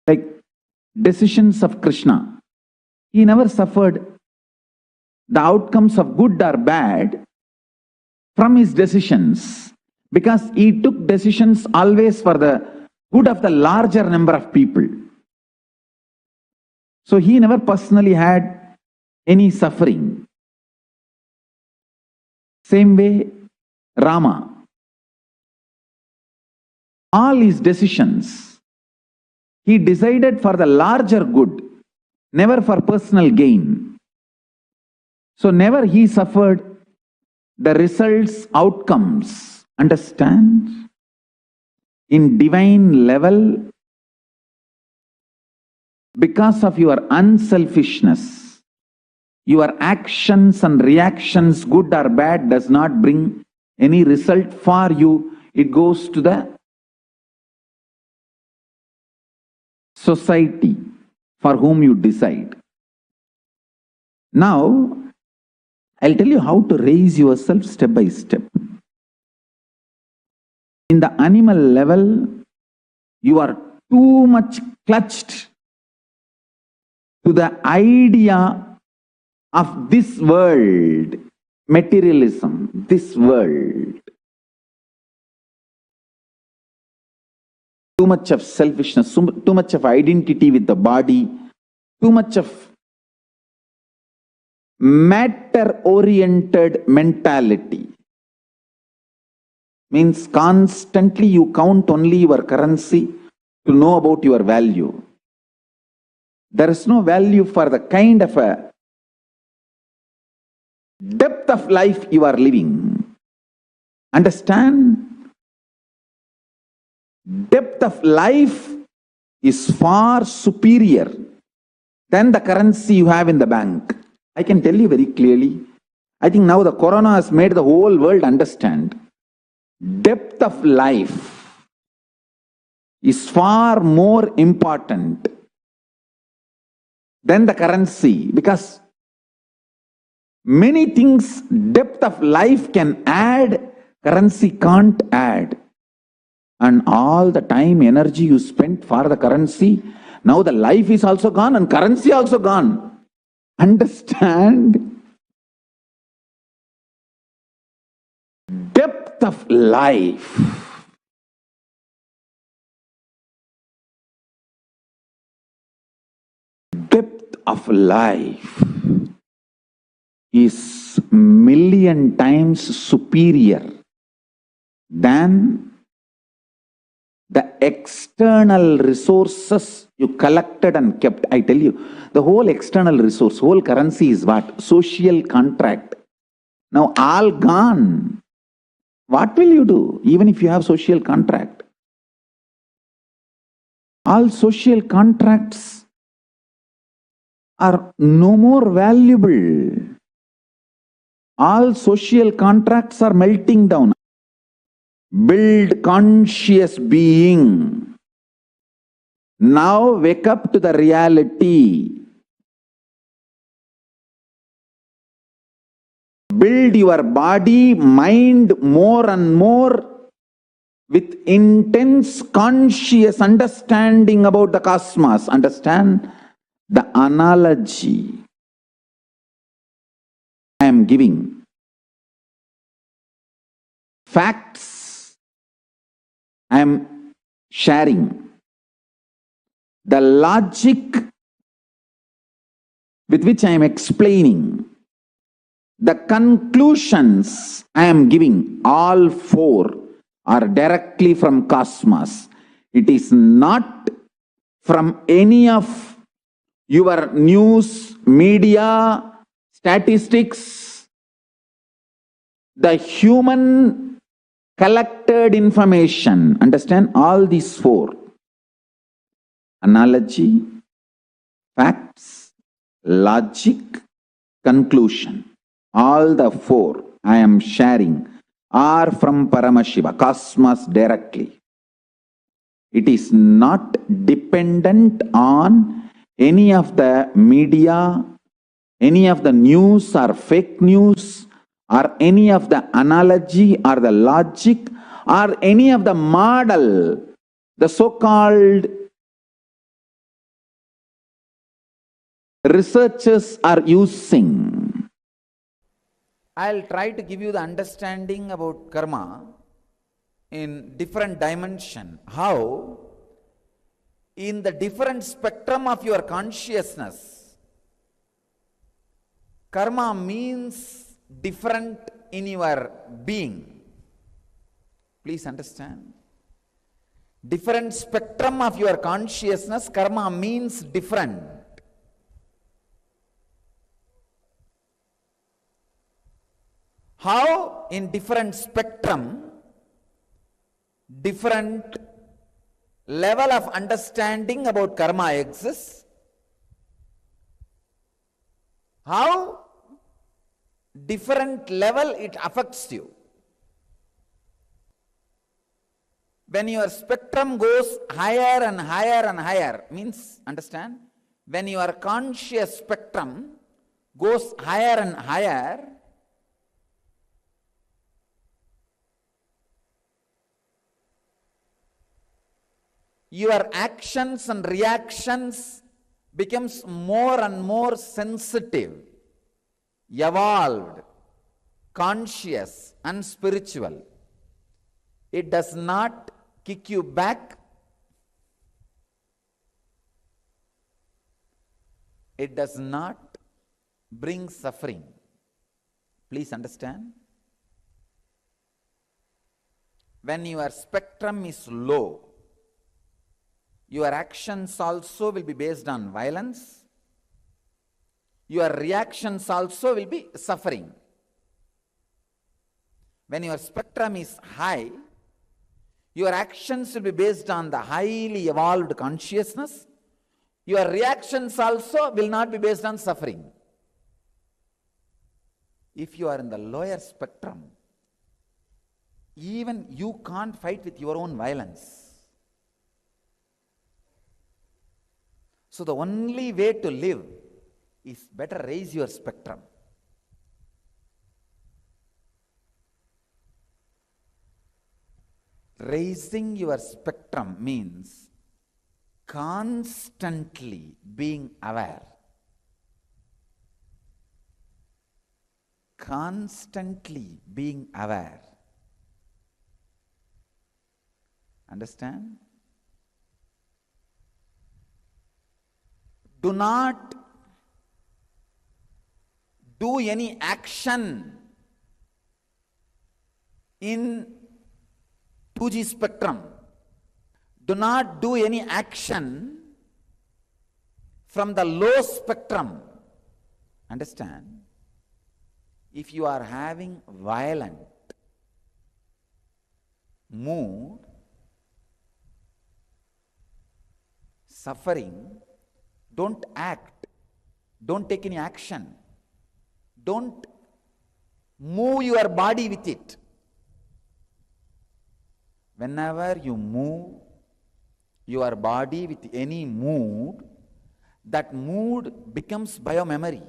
Like decisions of Krishna. He never suffered the outcomes of good or bad from his decisions, because he took decisions always for the good of the larger number of people. So he never personally had any suffering. Same way, Rama. All his decisions, he decided for the larger good, never for personal gain. So never he suffered the results, outcomes. Understand? In divine level, because of your unselfishness, your actions and reactions, good or bad, does not bring any result for you. It goes to the society for whom you decide. Now, I'll tell you how to raise yourself step by step. In the animal level, you are too much clutched to the idea of this world, materialism, this world. too much of selfishness, too much of identity with the body, too much of matter-oriented mentality. Means constantly you count only your currency to know about your value. There is no value for the kind of a depth of life you are living. Understand? Depth of life is far superior than the currency you have in the bank. I can tell you very clearly. I think now the corona has made the whole world understand. Depth of life is far more important than the currency, because many things depth of life can add, currency can't add. And all the time, energy you spent for the currency, now the life is also gone and currency also gone. Understand? Depth of life. Depth of life is million times superior than the external resources you collected and kept. I tell you, the whole external resource, whole currency is what? Social contract. Now all gone. What will you do even if you have social contract? All social contracts are no more valuable. All social contracts are melting down. Build conscious being. Now wake up to the reality. Build your body, mind more and more with intense conscious understanding about the cosmos. Understand the analogy I am giving. Facts I am sharing. The logic with which I am explaining. The conclusions I am giving, all four are directly from cosmos. It is not from any of your news, media, statistics. The human collected information. Understand all these four. Analogy, facts, logic, conclusion. All the four I am sharing are from Paramashiva, cosmos directly. It is not dependent on any of the media, any of the news or fake news, or any of the analogy or the logic, or any of the model, the so-called researchers are using. I'll try to give you the understanding about karma in different dimension. How in the different spectrum of your consciousness, karma means different in your being. Please understand. Different spectrum of your consciousness, karma means different. How in different spectrum, different level of understanding about karma exists? How different level it affects you? When your spectrum goes higher and higher and higher, means, understand, when your conscious spectrum goes higher and higher, your actions and reactions becomes more and more sensitive, evolved, conscious and spiritual. It does not kick you back it does not bring suffering. Please understand. When your spectrum is low, your actions also will be based on violence. Your reactions also will be suffering. When your spectrum is high, your actions will be based on the highly evolved consciousness. Your reactions also will not be based on suffering. If you are in the lower spectrum, even you can't fight with your own violence. So the only way to live is better raise your spectrum. Raising your spectrum means constantly being aware. Constantly being aware. Understand? Do not do any action in 2G spectrum. Do not do any action from the low spectrum. Understand? If you are having violent mood, suffering, don't act. Don't take any action. Don't move your body with it. Whenever you move your body with any mood, that mood becomes biomemory.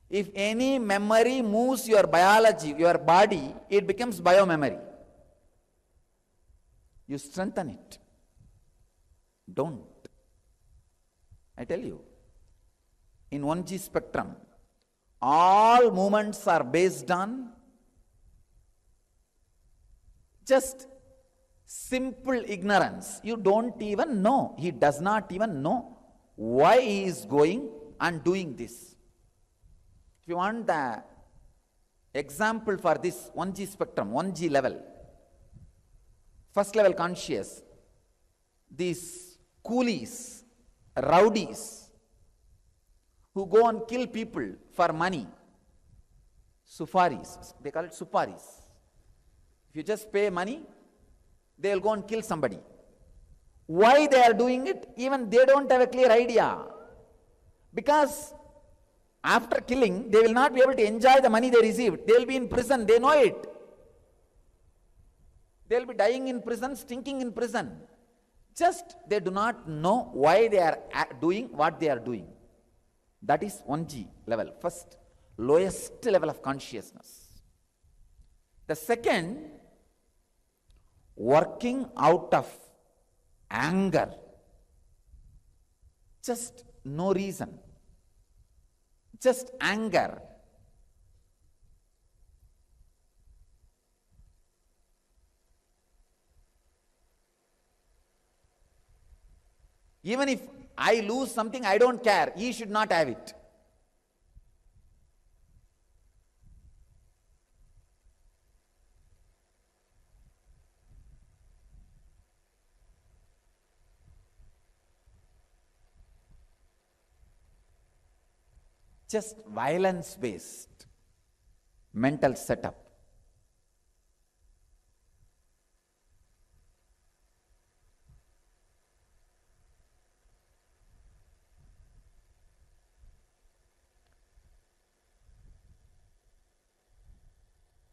If any memory moves your biology, your body, it becomes biomemory. You strengthen it. Don't. I tell you, in 1G spectrum, all movements are based on just simple ignorance. You don't even know. He does not even know why he is going and doing this. If you want the example for this 1G spectrum, 1G level, first level conscious, these coolies, rowdies, who go and kill people for money, sufaris, they call it suparis. If you just pay money, they will go and kill somebody. Why they are doing it? Even they don't have a clear idea. Because after killing, they will not be able to enjoy the money they received. They will be in prison, they know it. They will be dying in prison, stinking in prison. Just they do not know why they are doing what they are doing. That is 1G level, first, lowest level of consciousness. The second, working out of anger. Just no reason. Just anger. Even if I lose something, I don't care. He should not have it. Just violence-based mental setup.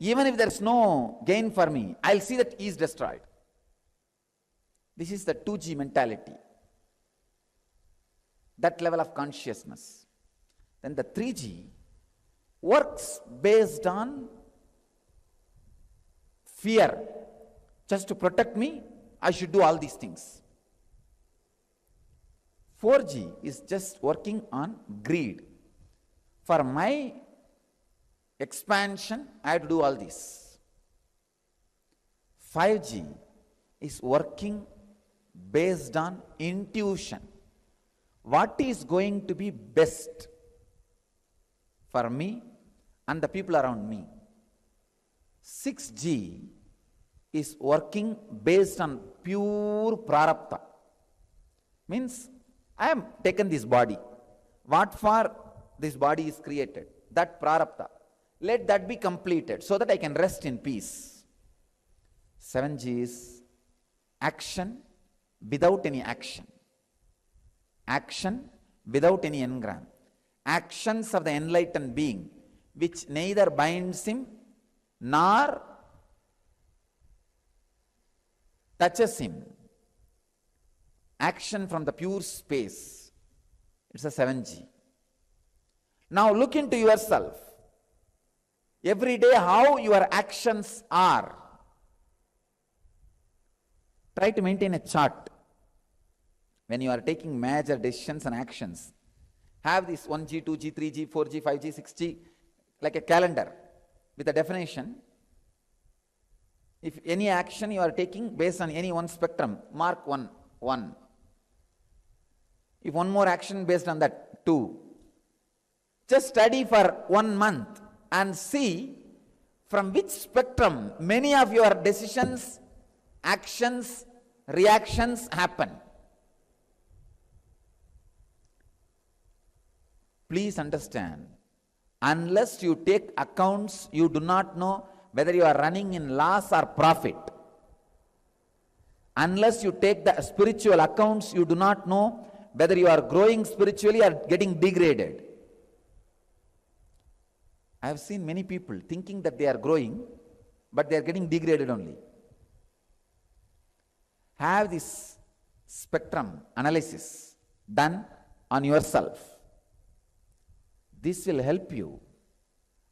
Even if there is no gain for me, I'll see that he is destroyed. This is the 2G mentality. That level of consciousness. Then the 3G works based on fear. Just to protect me, I should do all these things. 4G is just working on greed. For my expansion, I have to do all this. 5G is working based on intuition. what is going to be best for me and the people around me. 6G is working based on pure prarabdha. Means, I am taken this body. What for this body is created? That prarabdha. Let that be completed so that I can rest in peace. 7G is action without any action. Action without any engram. Actions of the enlightened being, which neither binds him nor touches him. Action from the pure space. It's a 7G. Now look into yourself. Every day how your actions are. Try to maintain a chart. When you are taking major decisions and actions, have this 1G, 2G, 3G, 4G, 5G, 6G, like a calendar with a definition. If any action you are taking based on any one spectrum, mark 1. If one more action based on that, 2. Just study for 1 month and see from which spectrum many of your decisions, actions, reactions happen. Please understand, unless you take accounts, you do not know whether you are running in loss or profit. Unless you take the spiritual accounts, you do not know whether you are growing spiritually or getting degraded. I have seen many people thinking that they are growing, but they are getting degraded only. Have this spectrum analysis done on yourself. This will help you.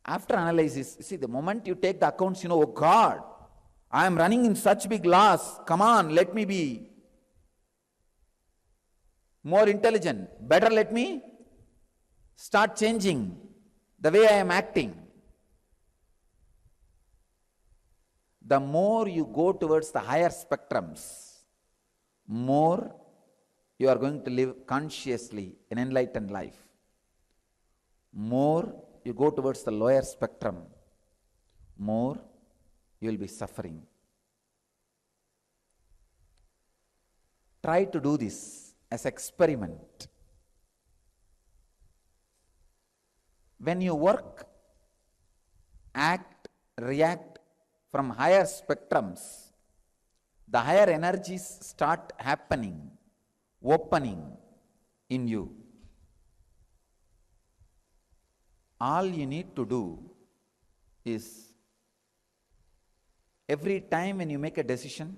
After analysis, see, the moment you take the accounts, you know, oh God, I am running in such big loss. Come on, let me be more intelligent. Better let me start changing the way I am acting. The more you go towards the higher spectrums, more you are going to live consciously an enlightened life. More you go towards the lower spectrum, more you will be suffering. Try to do this as experiment. When you work, act, react from higher spectrums, the higher energies start happening, opening in you. All you need to do is, every time when you make a decision,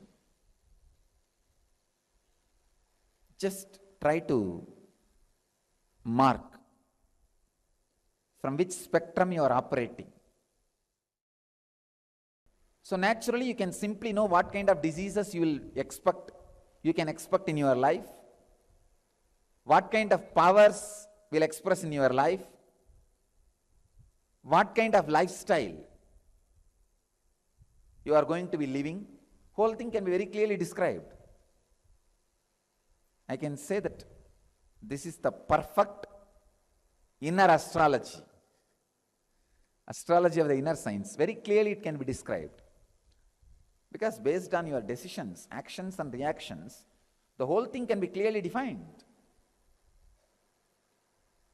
just try to mark from which spectrum you are operating. So naturally you can simply know what kind of diseases you can expect in your life, what kind of powers will express in your life, what kind of lifestyle you are going to be living. Whole thing can be very clearly described. I can say that this is the perfect inner astrology. Astrology of the inner science. Very clearly it can be described. Because based on your decisions, actions and reactions, the whole thing can be clearly defined.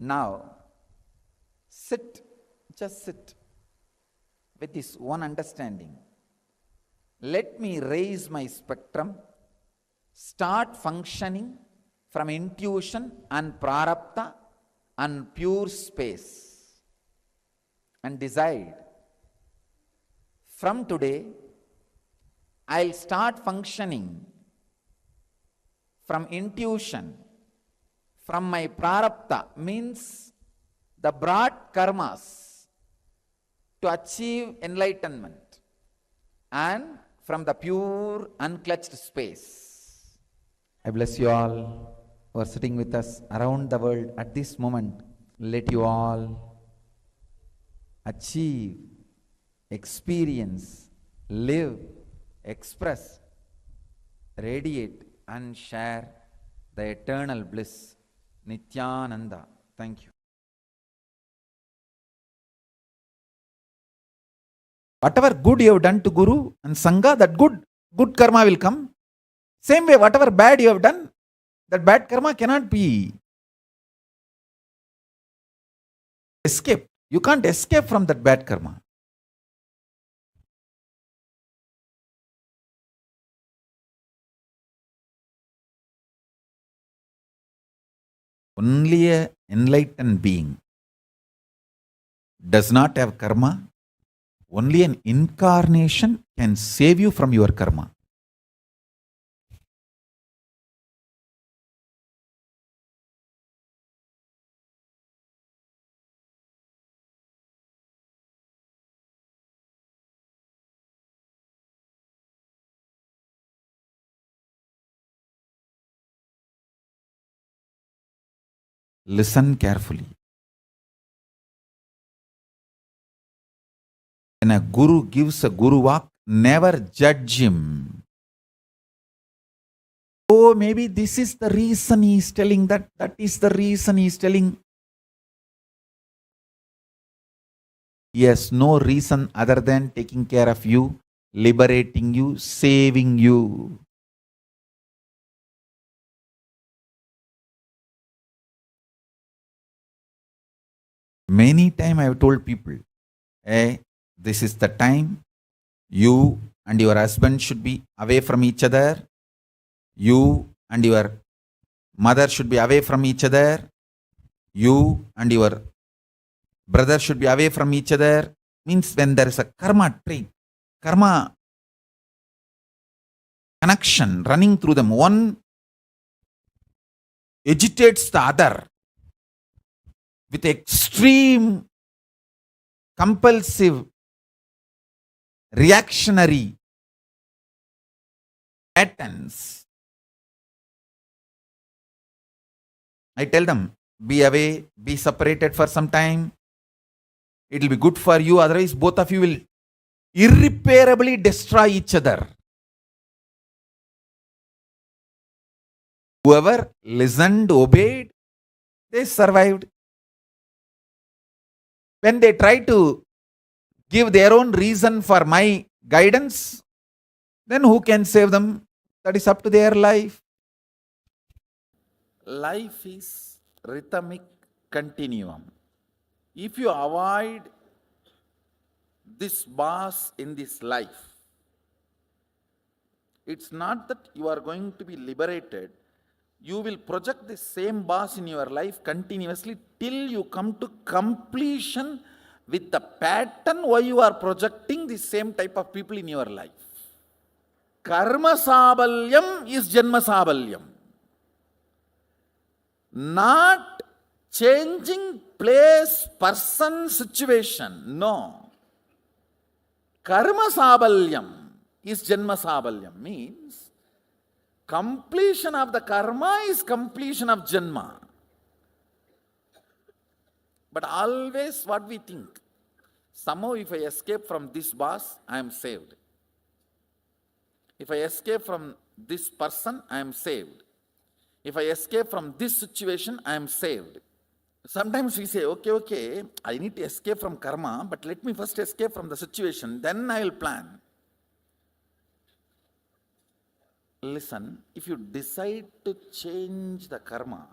Now, just sit with this one understanding. Let me raise my spectrum, start functioning from intuition and prarabdha and pure space, and decide, from today, I'll start functioning from intuition, from my prarabdha, means the broad karmas, to achieve enlightenment, and from the pure unclutched space. I bless you all who are sitting with us around the world at this moment. Let you all achieve, experience, live, express, radiate and share the eternal bliss Nithyananda. Thank you. Whatever good you have done to Guru and Sangha, that good karma will come. Same way, whatever bad you have done, that bad karma cannot be escaped. You can't escape from that bad karma. Only an enlightened being does not have karma. Only an incarnation can save you from your karma. Listen carefully. When a guru gives a guru walk, never judge him. Oh, maybe this is the reason he is telling that. That is the reason he is telling. He has no reason other than taking care of you, liberating you, saving you. Many times I have told people, hey, this is the time you and your husband should be away from each other. You and your mother should be away from each other. You and your brother should be away from each other. Means when there is a karma trait, karma connection running through them, one agitates the other with extreme compulsive reactionary patterns. I tell them, be away, be separated for some time. It will be good for you, otherwise both of you will irreparably destroy each other. Whoever listened, obeyed, they survived. When they try to give their own reason for my guidance, then who can save them? That is up to their life. Life is rhythmic continuum. If you avoid this boss in this life, it's not that you are going to be liberated. You will project the same boss in your life continuously till you come to completion with the pattern why you are projecting the same type of people in your life. Karma sabalyam is janma sabalyam. Not changing place, person, situation. No. Karma sabalyam is janma sabalyam. Means completion of the karma is completion of janma. But always what we think, somehow if I escape from this boss, I am saved. If I escape from this person, I am saved. If I escape from this situation, I am saved. Sometimes we say, okay, I need to escape from karma, but let me first escape from the situation, then I will plan. Listen, if you decide to change the karma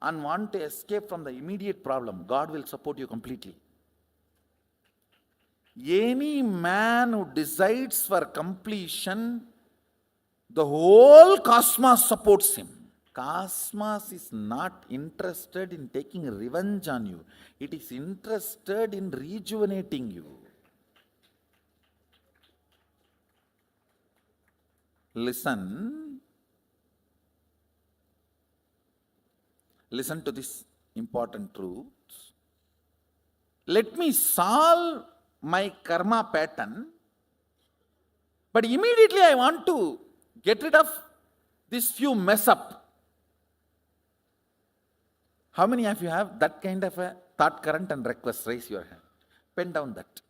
and want to escape from the immediate problem, God will support you completely. Any man who decides for completion, the whole cosmos supports him. Cosmos is not interested in taking revenge on you. It is interested in rejuvenating you. Listen to this important truth. Let me solve my karma pattern, but immediately I want to get rid of this few mess up. How many of you have that kind of a thought current and request? Raise your hand. Pen down that.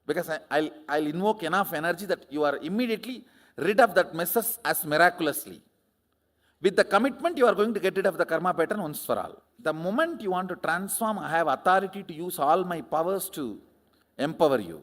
Because I'll invoke enough energy that you are immediately rid of that messes as miraculously. With the commitment, you are going to get rid of the karma pattern once for all. The moment you want to transform, I have authority to use all my powers to empower you.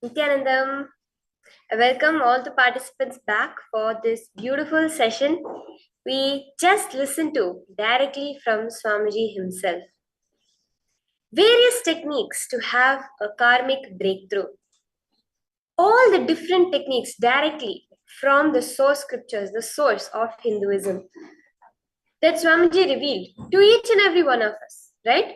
Nithyanandam, welcome all the participants back for this beautiful session we just listened to directly from Swamiji himself. Various techniques to have a karmic breakthrough. All the different techniques directly from the source scriptures, the source of Hinduism, that Swamiji revealed to each and every one of us, right?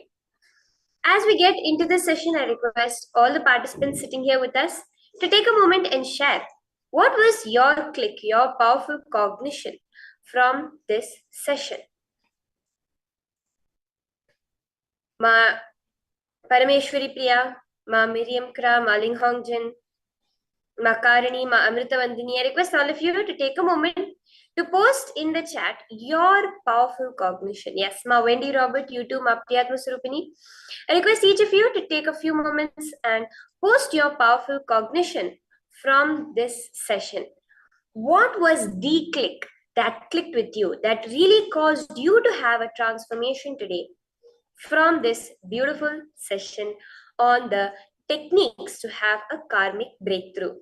As we get into this session, I request all the participants sitting here with us to take a moment and share what was your click, your powerful cognition from this session. Ma Parameshwari Priya, Ma Miriam Kra, Ma Linghongjin, Ma Karani, Ma Amrita Vandini. I request all of you to take a moment to post in the chat your powerful cognition. Yes, Ma Wendy Robert, you too, Ma Priyatma Surupini. I request each of you to take a few moments and post your powerful cognition from this session. What was the click that clicked with you, that really caused you to have a transformation today from this beautiful session on the techniques to have a karmic breakthrough?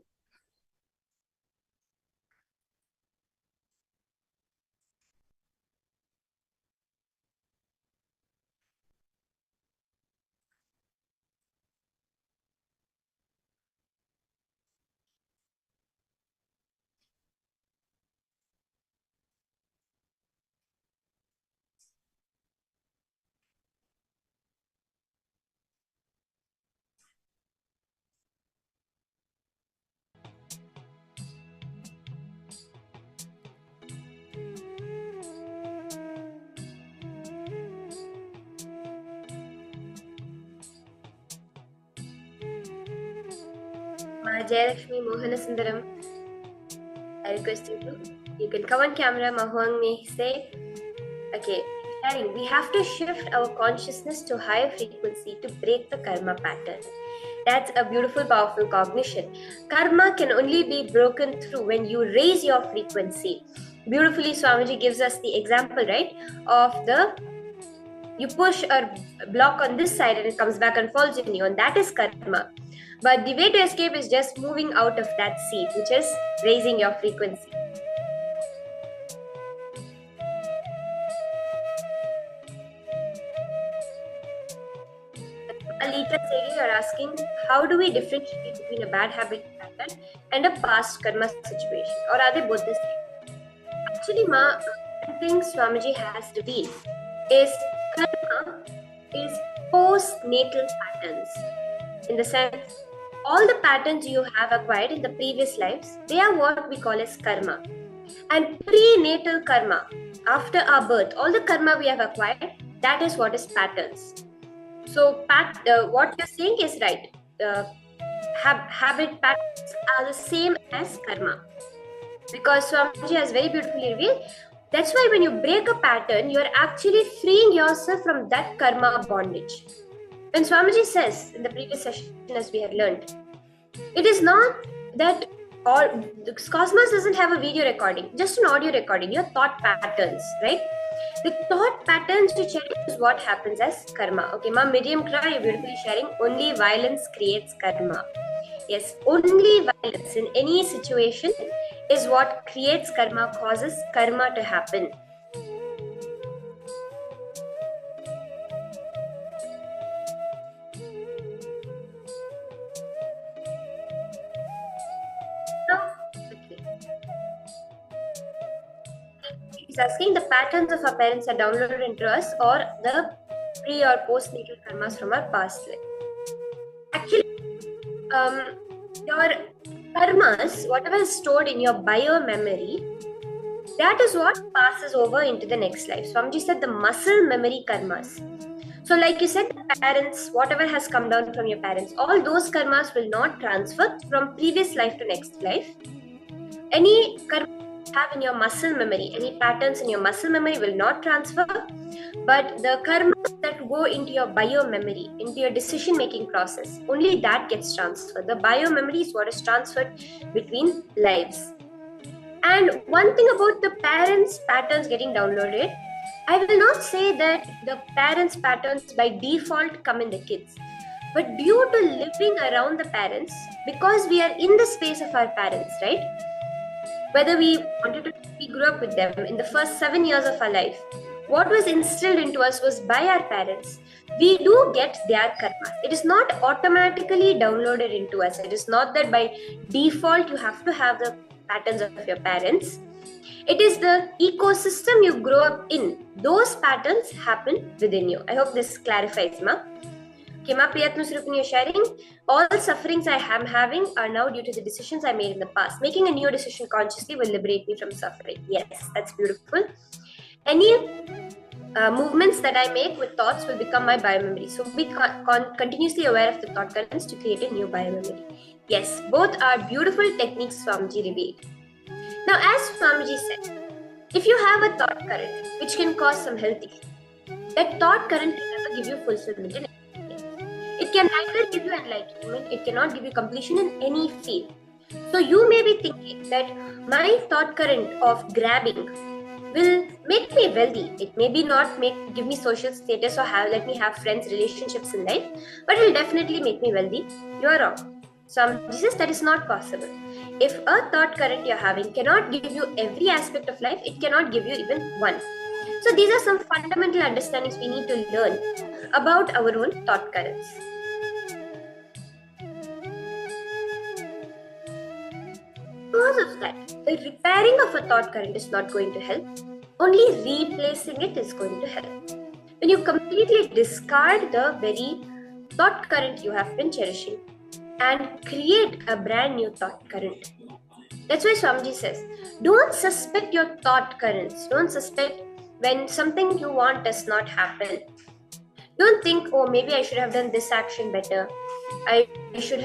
Jayalakshmi Mohanasundaram, I request you to. You can come on camera. Mahuang may say, okay, sharing. We have to shift our consciousness to higher frequency to break the karma pattern. That's a beautiful, powerful cognition. Karma can only be broken through when you raise your frequency. Beautifully, Swamiji gives us the example, right, of you push a block on this side and it comes back and falls in you, and that is karma. But the way to escape is just moving out of that seat, which is raising your frequency. Alita Segi, you're asking, how do we differentiate between a bad habit pattern and a past karma situation? Or are they both the same? Actually, one thing Swamiji has revealed is karma is post-natal patterns. In the sense, all the patterns you have acquired in the previous lives, they are what we call as karma. And prenatal karma, after our birth, all the karma we have acquired, that is what is patterns. So what you're saying is right. Habit patterns are the same as karma. Because Swamiji has very beautifully revealed, that's why when you break a pattern, you're actually freeing yourself from that karma bondage. When Swamiji says in the previous session, as we have learned, it is not that the cosmos doesn't have a video recording, just an audio recording, your thought patterns, right? The thought patterns to change is what happens as karma. Okay, Ma Miriam Kra, you're beautifully sharing, only violence creates karma. Yes, only violence in any situation is what creates karma, causes karma to happen. He's asking, the patterns of our parents are downloaded into us or the pre or post-natal karmas from our past life. Actually, your karmas, whatever is stored in your bio-memory, that is what passes over into the next life. Swamiji said the muscle memory karmas. So like you said, the parents, whatever has come down from your parents, all those karmas will not transfer from previous life to next life. Any karma you have in your muscle memory, any patterns in your muscle memory will not transfer, but the karma that go into your bio memory, into your decision making process, only that gets transferred. The bio memory is what is transferred between lives. And one thing about the parents' patterns getting downloaded, I will not say that the parents' patterns by default come in the kids, but due to living around the parents, because we are in the space of our parents, right? Whether we wanted to, we grew up with them in the first 7 years of our life. What was instilled into us was by our parents. We do get their karma. It is not automatically downloaded into us. It is not that by default you have to have the patterns of your parents. It is the ecosystem you grow up in. Those patterns happen within you. I hope this clarifies, Ma. Kima Priyatna Surupini is sharing, all sufferings I am having are now due to the decisions I made in the past. Making a new decision consciously will liberate me from suffering. Yes, that's beautiful. Any movements that I make with thoughts will become my biomemory. So be continuously aware of the thought currents to create a new biomemory. Yes, both are beautiful techniques Swamiji revealed. Now, as Swamiji said, if you have a thought current which can cause some health issues, that thought current can never give you fulfillment in anything. It can neither give you enlightenment, it cannot give you completion in any field. So you may be thinking that my thought current of grabbing will make me wealthy. It may be not give me social status or let me have friends, relationships in life, but it will definitely make me wealthy. You are wrong. So Jesus, that is not possible. If a thought current you're having cannot give you every aspect of life, it cannot give you even one. So these are some fundamental understandings we need to learn about our own thought currents. Because of that, the repairing of a thought current is not going to help. Only replacing it is going to help. When you completely discard the very thought current you have been cherishing and create a brand new thought current. That's why Swamiji says, don't suspect your thought currents. Don't suspect when something you want does not happen. Don't think, oh, maybe I should have done this action better. I should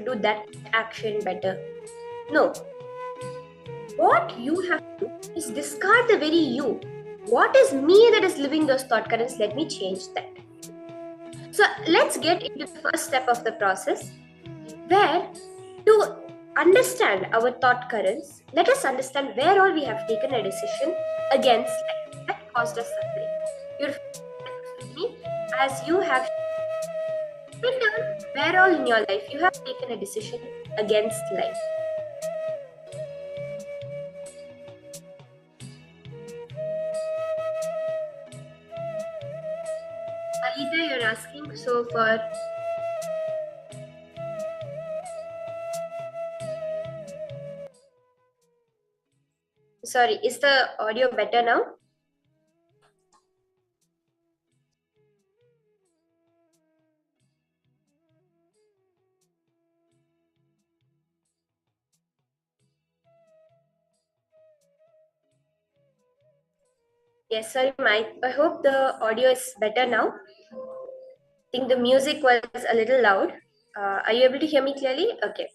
do that action better. No. What you have to do is discard the very you. What is me that is living those thought currents? Let me change that. So let's get into the first step of the process, where to understand our thought currents, let us understand where all we have taken a decision against life that caused us suffering. Beautiful. As you have written down where all in your life you have taken a decision against life. Alita, you're asking so for sorry, is the audio better now? Yes, sorry, Mike. I hope the audio is better now. I think the music was a little loud. Are you able to hear me clearly? Okay.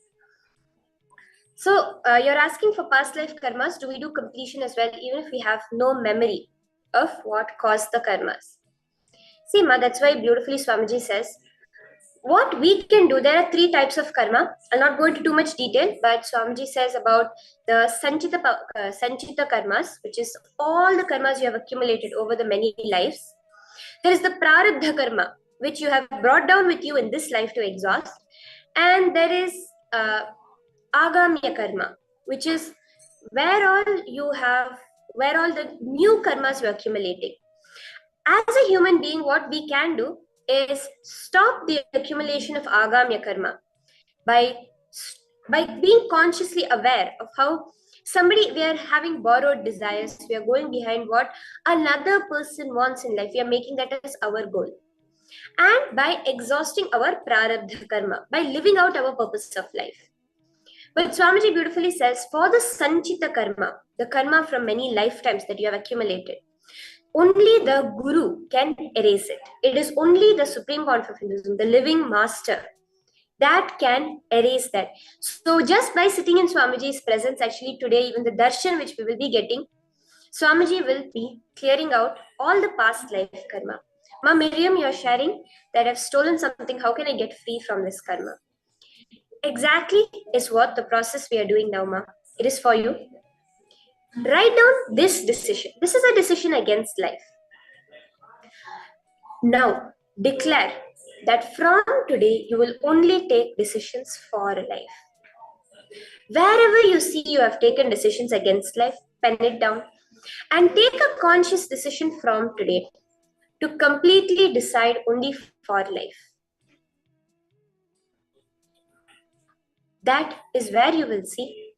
So you're asking for past life karmas. Do we do completion as well, even if we have no memory of what caused the karmas? See, Ma, that's why beautifully Swamiji says, what we can do, there are 3 types of karma. I'll not go into too much detail, but Swamiji says about the Sanchita karmas, which is all the karmas you have accumulated over the many lives. There is the Prarabdha karma, which you have brought down with you in this life to exhaust. And there is Agamya karma, which is where all the new karmas you are accumulating. As a human being, what we can do is stop the accumulation of Agamya karma by being consciously aware of how we are having borrowed desires, we are going behind what another person wants in life, we are making that as our goal. And by exhausting our Prarabdha karma, by living out our purpose of life. But Swamiji beautifully says, for the Sanchita karma, the karma from many lifetimes that you have accumulated, only the Guru can erase it. It is only the Supreme Pontiff of Hinduism, the living master, that can erase that. So just by sitting in Swamiji's presence, actually today, even the darshan which we will be getting, Swamiji will be clearing out all the past life karma. Ma Miriam, you're sharing that I've stolen something. How can I get free from this karma? Exactly is what the process we are doing now, Ma. It is for you. Write down this decision. This is a decision against life. Now, declare that from today you will only take decisions for life. Wherever you see you have taken decisions against life, pen it down and take a conscious decision from today to completely decide only for life. That is where you will see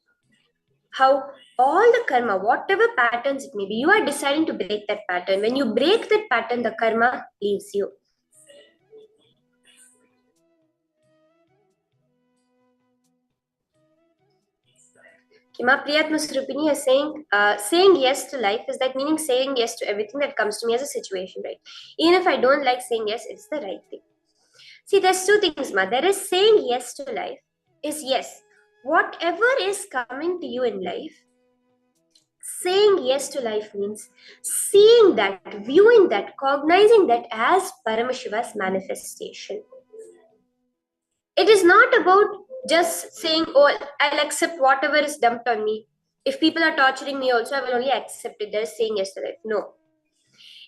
how all the karma, whatever patterns it may be, you are deciding to break that pattern. When you break that pattern, the karma leaves you. Kima Priyatma Srupini is saying yes to life is that meaning saying yes to everything that comes to me as a situation, right? Even if I don't like saying yes, it's the right thing. See, there's two things, Ma. There is saying yes to life is yes. Whatever is coming to you in life, saying yes to life means seeing that, viewing that, cognizing that as Paramashiva's manifestation. It is not about just saying, oh, I'll accept whatever is dumped on me. If people are torturing me also, I will only accept it. They're saying yes to life. No.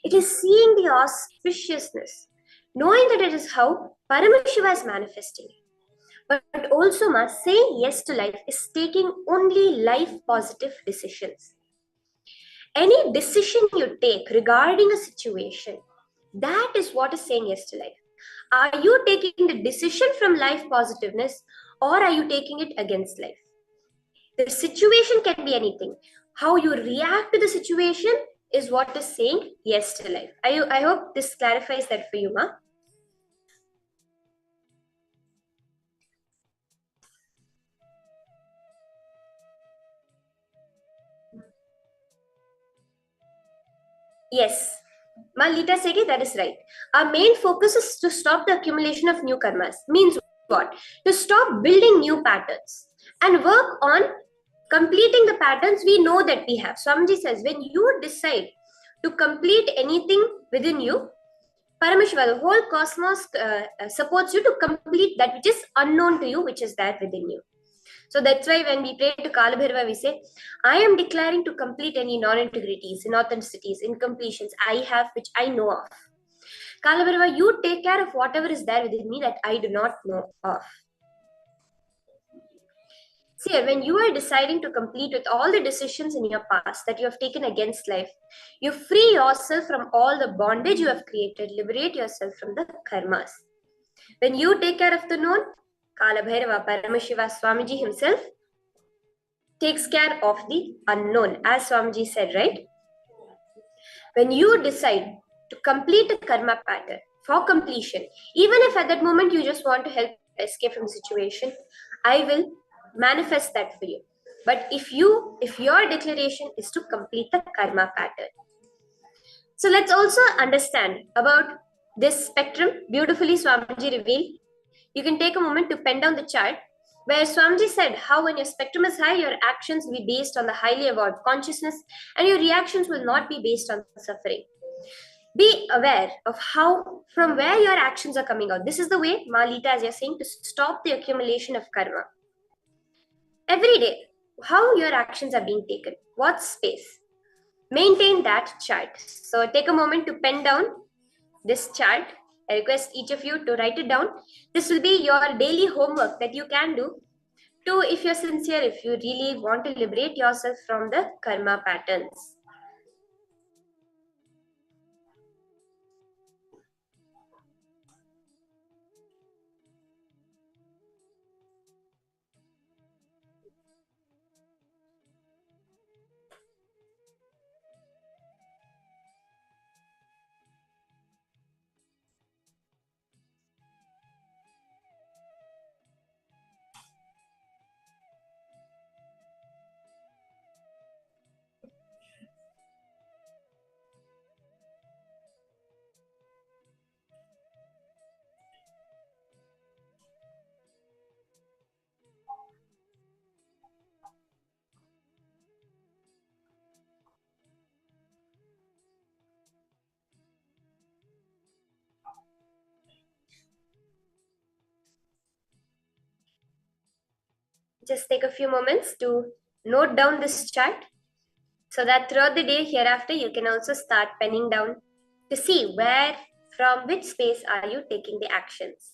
It is seeing the auspiciousness, knowing that it is how Paramashiva is manifesting. But also, Ma, saying yes to life is taking only life positive decisions. Any decision you take regarding a situation, that is what is saying yes to life. Are you taking the decision from life positiveness or are you taking it against life? The situation can be anything. How you react to the situation is what is saying yes to life. I hope this clarifies that for you, Ma. Yes. Malita Segi, that is right. Our main focus is to stop the accumulation of new karmas. Means what? To stop building new patterns and work on completing the patterns we know that we have. Swamiji says, when you decide to complete anything within you, Paramashiva, the whole cosmos supports you to complete that which is unknown to you, which is there within you. So that's why when we pray to Kalabhairava, we say, I am declaring to complete any non-integrities, inauthenticities, incompletions I have, which I know of. Kalabhairava, you take care of whatever is there within me that I do not know of. See, when you are deciding to complete with all the decisions in your past that you have taken against life, you free yourself from all the bondage you have created, liberate yourself from the karmas. When you take care of the known, Kalabhairava, Paramashiva, Swamiji himself takes care of the unknown, as Swamiji said, right? When you decide to complete a karma pattern for completion, even if at that moment you just want to help escape from the situation, I will manifest that for you. But if your declaration is to complete the karma pattern. So let's also understand about this spectrum. Beautifully Swamiji revealed. You can take a moment to pen down the chart where Swamiji said how when your spectrum is high, your actions will be based on the highly evolved consciousness and your reactions will not be based on suffering. Be aware of how, from where your actions are coming out. This is the way, Malita, as you're saying, to stop the accumulation of karma. Every day, how your actions are being taken, what space. Maintain that chart. So take a moment to pen down this chart. I request each of you to write it down. This will be your daily homework that you can do to, if you're sincere, if you really want to liberate yourself from the karma patterns. just take a few moments to note down this chart so that throughout the day hereafter you can also start penning down to see where, from which space are you taking the actions.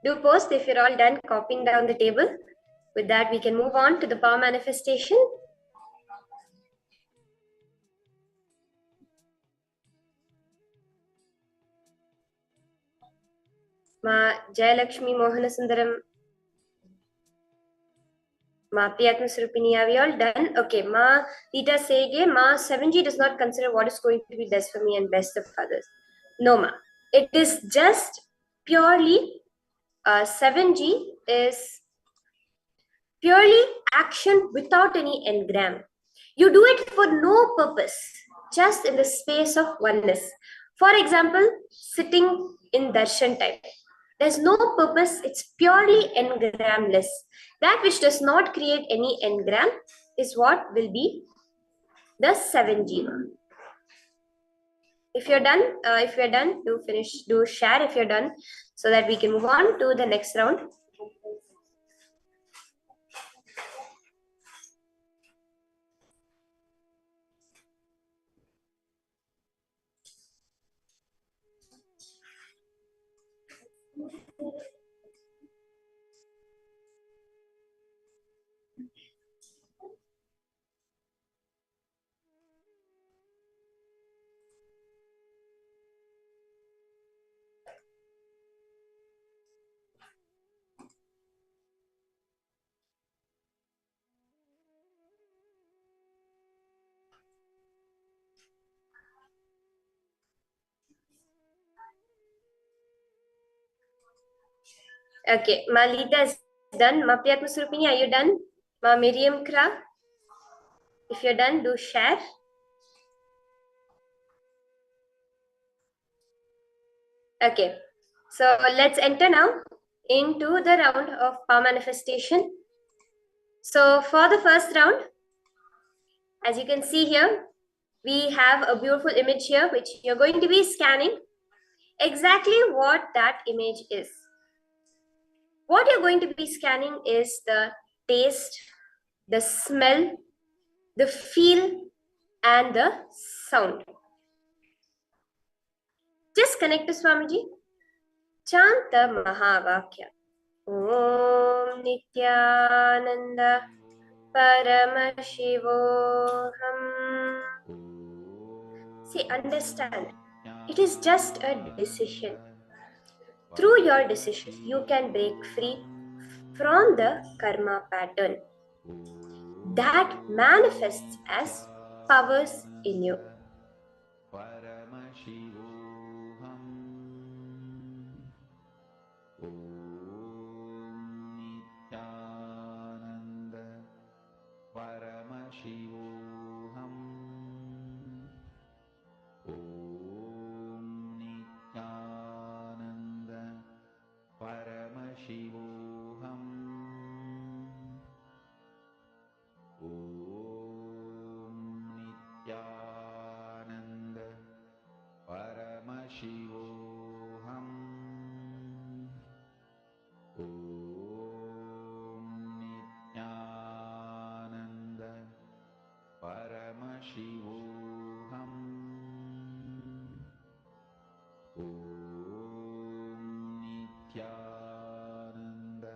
Do post if you're all done copying down the table. With that, we can move on to the power manifestation. Ma Jayalakshmi Mohana Sundaram. Ma Priyatma Surupini, are we all done? Okay, Ma Rita Sege, Ma 7G does not consider what is going to be best for me and best of others. No, Ma. It is just purely 7G is purely action without any engram. You do it for no purpose, just in the space of oneness. For example, sitting in darshan time. There's no purpose, it's purely engramless. That which does not create any engram is what will be the 7 jiva. If you're done, do share if you're done, so that we can move on to the next round. Okay, Malita is done. Ma Priyatma Surupini, are you done? Ma Miriam Kra, if you're done, do share. Okay, so let's enter now into the round of power manifestation. So for the first round, as you can see here, we have a beautiful image here which you're going to be scanning exactly what that image is. What you're going to be scanning is the taste, the smell, the feel, and the sound. Just connect to Swamiji. Chant the Mahavakya. Om Nithyananda Paramashivoham. See, understand, it is just a decision. Through your decision, you can break free from the karma pattern that manifests as powers in you. Paramashivoham Nithyananda Paramashivoham Nithyananda Paramashivoham Nithyananda Paramashivoham Nithyananda Paramashivoham Nithyananda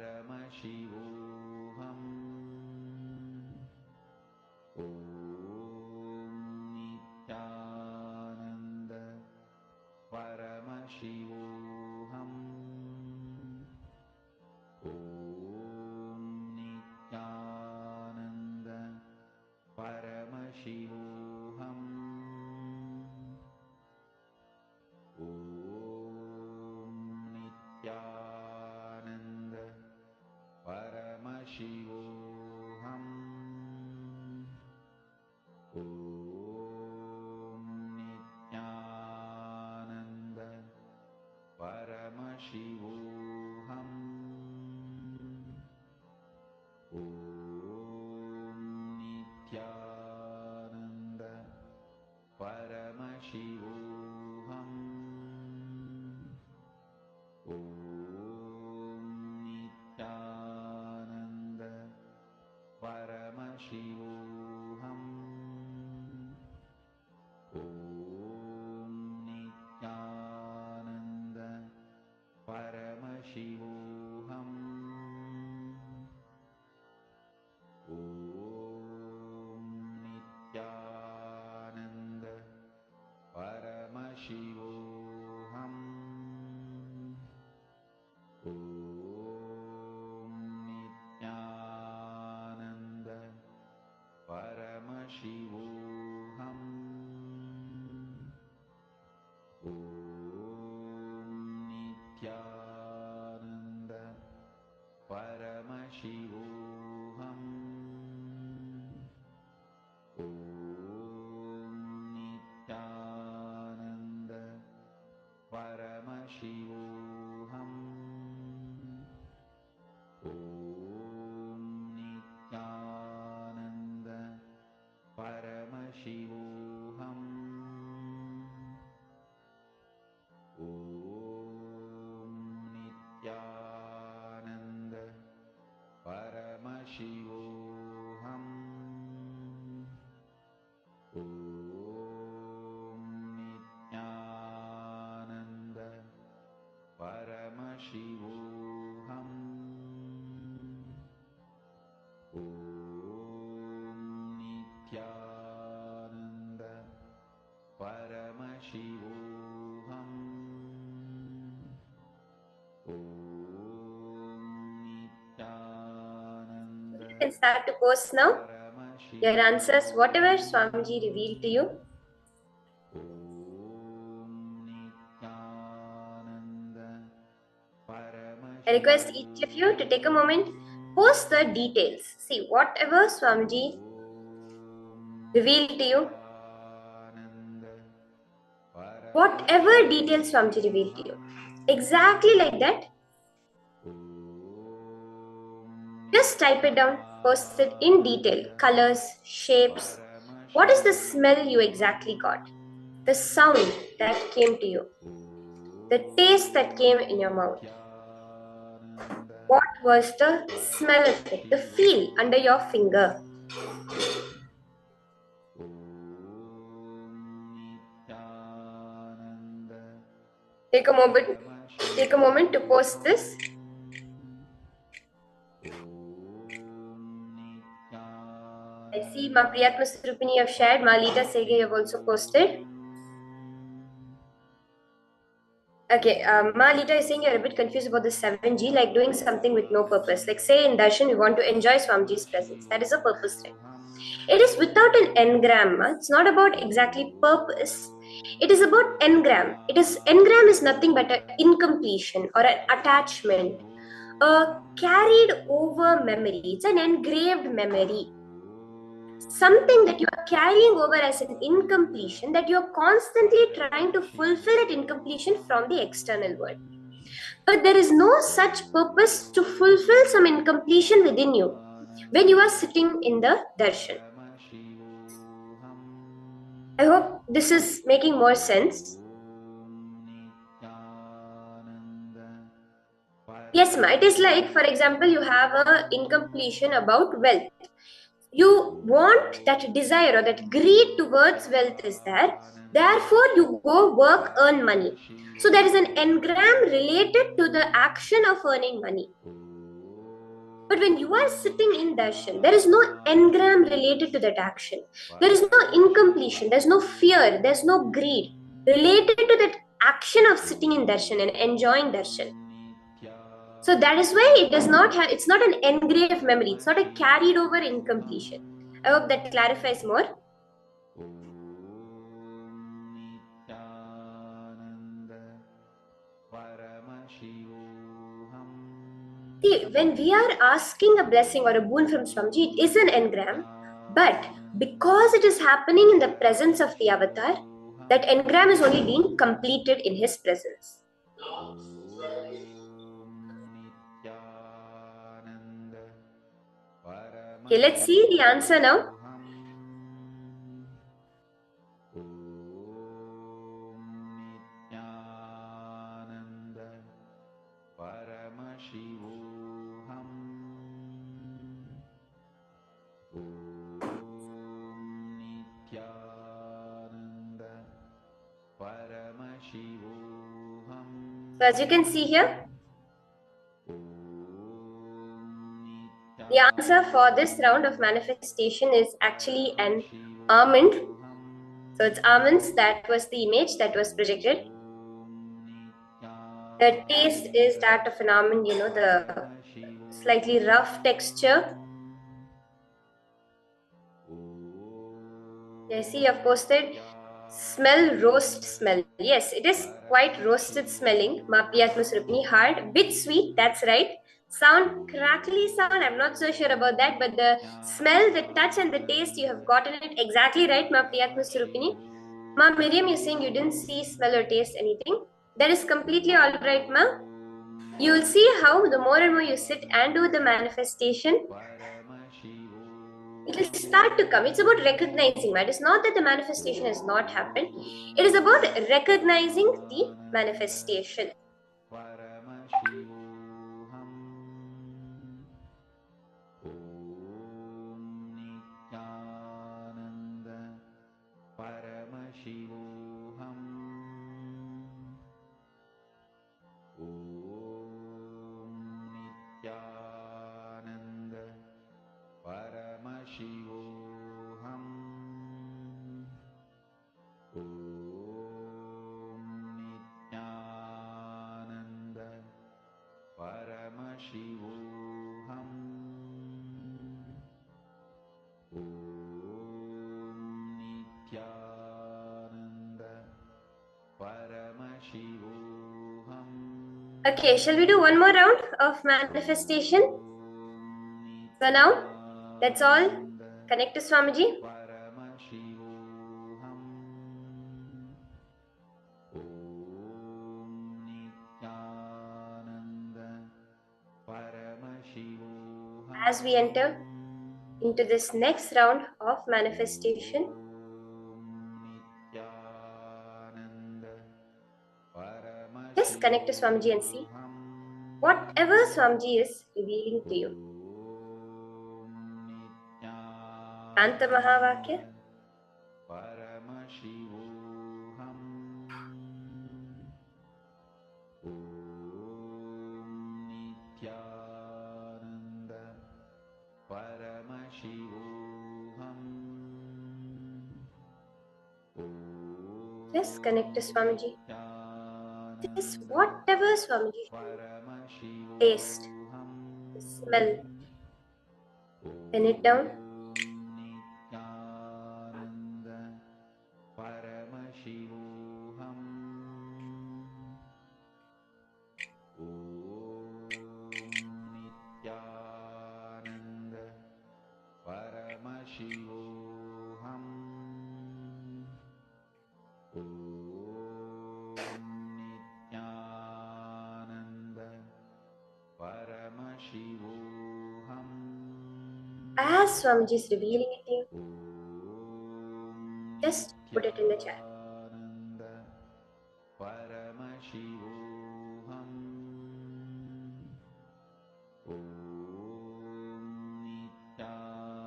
Paramashivoham Nithyananda Paramashivoham Nithyananda Paramashivoham Nithyananda Paramashivoham Nithyananda You can start to post now your answers, whatever Swamiji revealed to you. I request each of you to take a moment, post the details. See, whatever Swamiji revealed to you, whatever details Swamiji revealed to you, exactly like that, just type it down, post it in detail, colors, shapes. What is the smell you exactly got? The sound that came to you, the taste that came in your mouth. What was the smell of it, the feel under your finger? Take a moment to post this. I see Ma Priyatma Surupini have shared, Ma Lita Sege you have also posted. Okay, Ma Lita is saying you're a bit confused about the 7G, like doing something with no purpose. Like say in darshan, we want to enjoy Swamiji's presence. That is a purpose, right? It is without an engram. It's not about exactly purpose. It is about engram. Engram is nothing but an incompletion or an attachment, a carried over memory. It's an engraved memory. Something that you are carrying over as an incompletion that you are constantly trying to fulfill that incompletion from the external world. But there is no such purpose to fulfill some incompletion within you when you are sitting in the darshan. I hope this is making more sense. Yes, ma. It is like, for example, you have an incompletion about wealth. You want that desire or that greed towards wealth is there. Therefore, you go work, earn money. So there is an engram related to the action of earning money. But when you are sitting in darshan, there is no engram related to that action. There is no incompletion. There's no fear. There's no greed related to that action of sitting in darshan and enjoying darshan. So that is why it does not have. It's not an engraved memory. It's not a carried over incompletion. I hope that clarifies more. See, when we are asking a blessing or a boon from Swamiji, it is an engram, but because it is happening in the presence of the avatar, that engram is only being completed in his presence. Okay, let's see the answer now. So as you can see here, the answer for this round of manifestation is actually an almond. So it's almonds, that was the image that was projected. The taste is that of an almond, the slightly rough texture. I see you have posted smell, roast smell. Yes, it is quite roasted smelling. Ma Priyatma Surupini, hard, bit sweet, that's right. Sound, crackly sound, I'm not so sure about that, but the smell, the touch and the taste, you have gotten it exactly right, Ma Priyatma Surupini. Ma Miriam, you're saying you didn't see, smell or taste anything. That is completely alright, ma. You will see how the more and more you sit and do the manifestation, it will start to come. It's about recognizing, man. It's not that the manifestation has not happened. It is about recognizing the manifestation. Okay, shall we do one more round of manifestation? So now, let's all connect to Swamiji. Paramashivoham Nithyananda Paramashivoham As we enter into this next round of manifestation, Nithyananda just connect to Swamiji and see whatever Swamiji is revealing to you. Anta Mahavakya. Paramashivoham Nithyananda Paramashivoham Just connect to Swamiji. Just whatever Swamiji. Taste, smell, pen it down. Nithyananda Paramashivoham Nithyananda Paramashivoham Nithyananda Paramashivoham As Swamiji is revealing it to you, just put it in the chat. Nithyananda Paramashivoham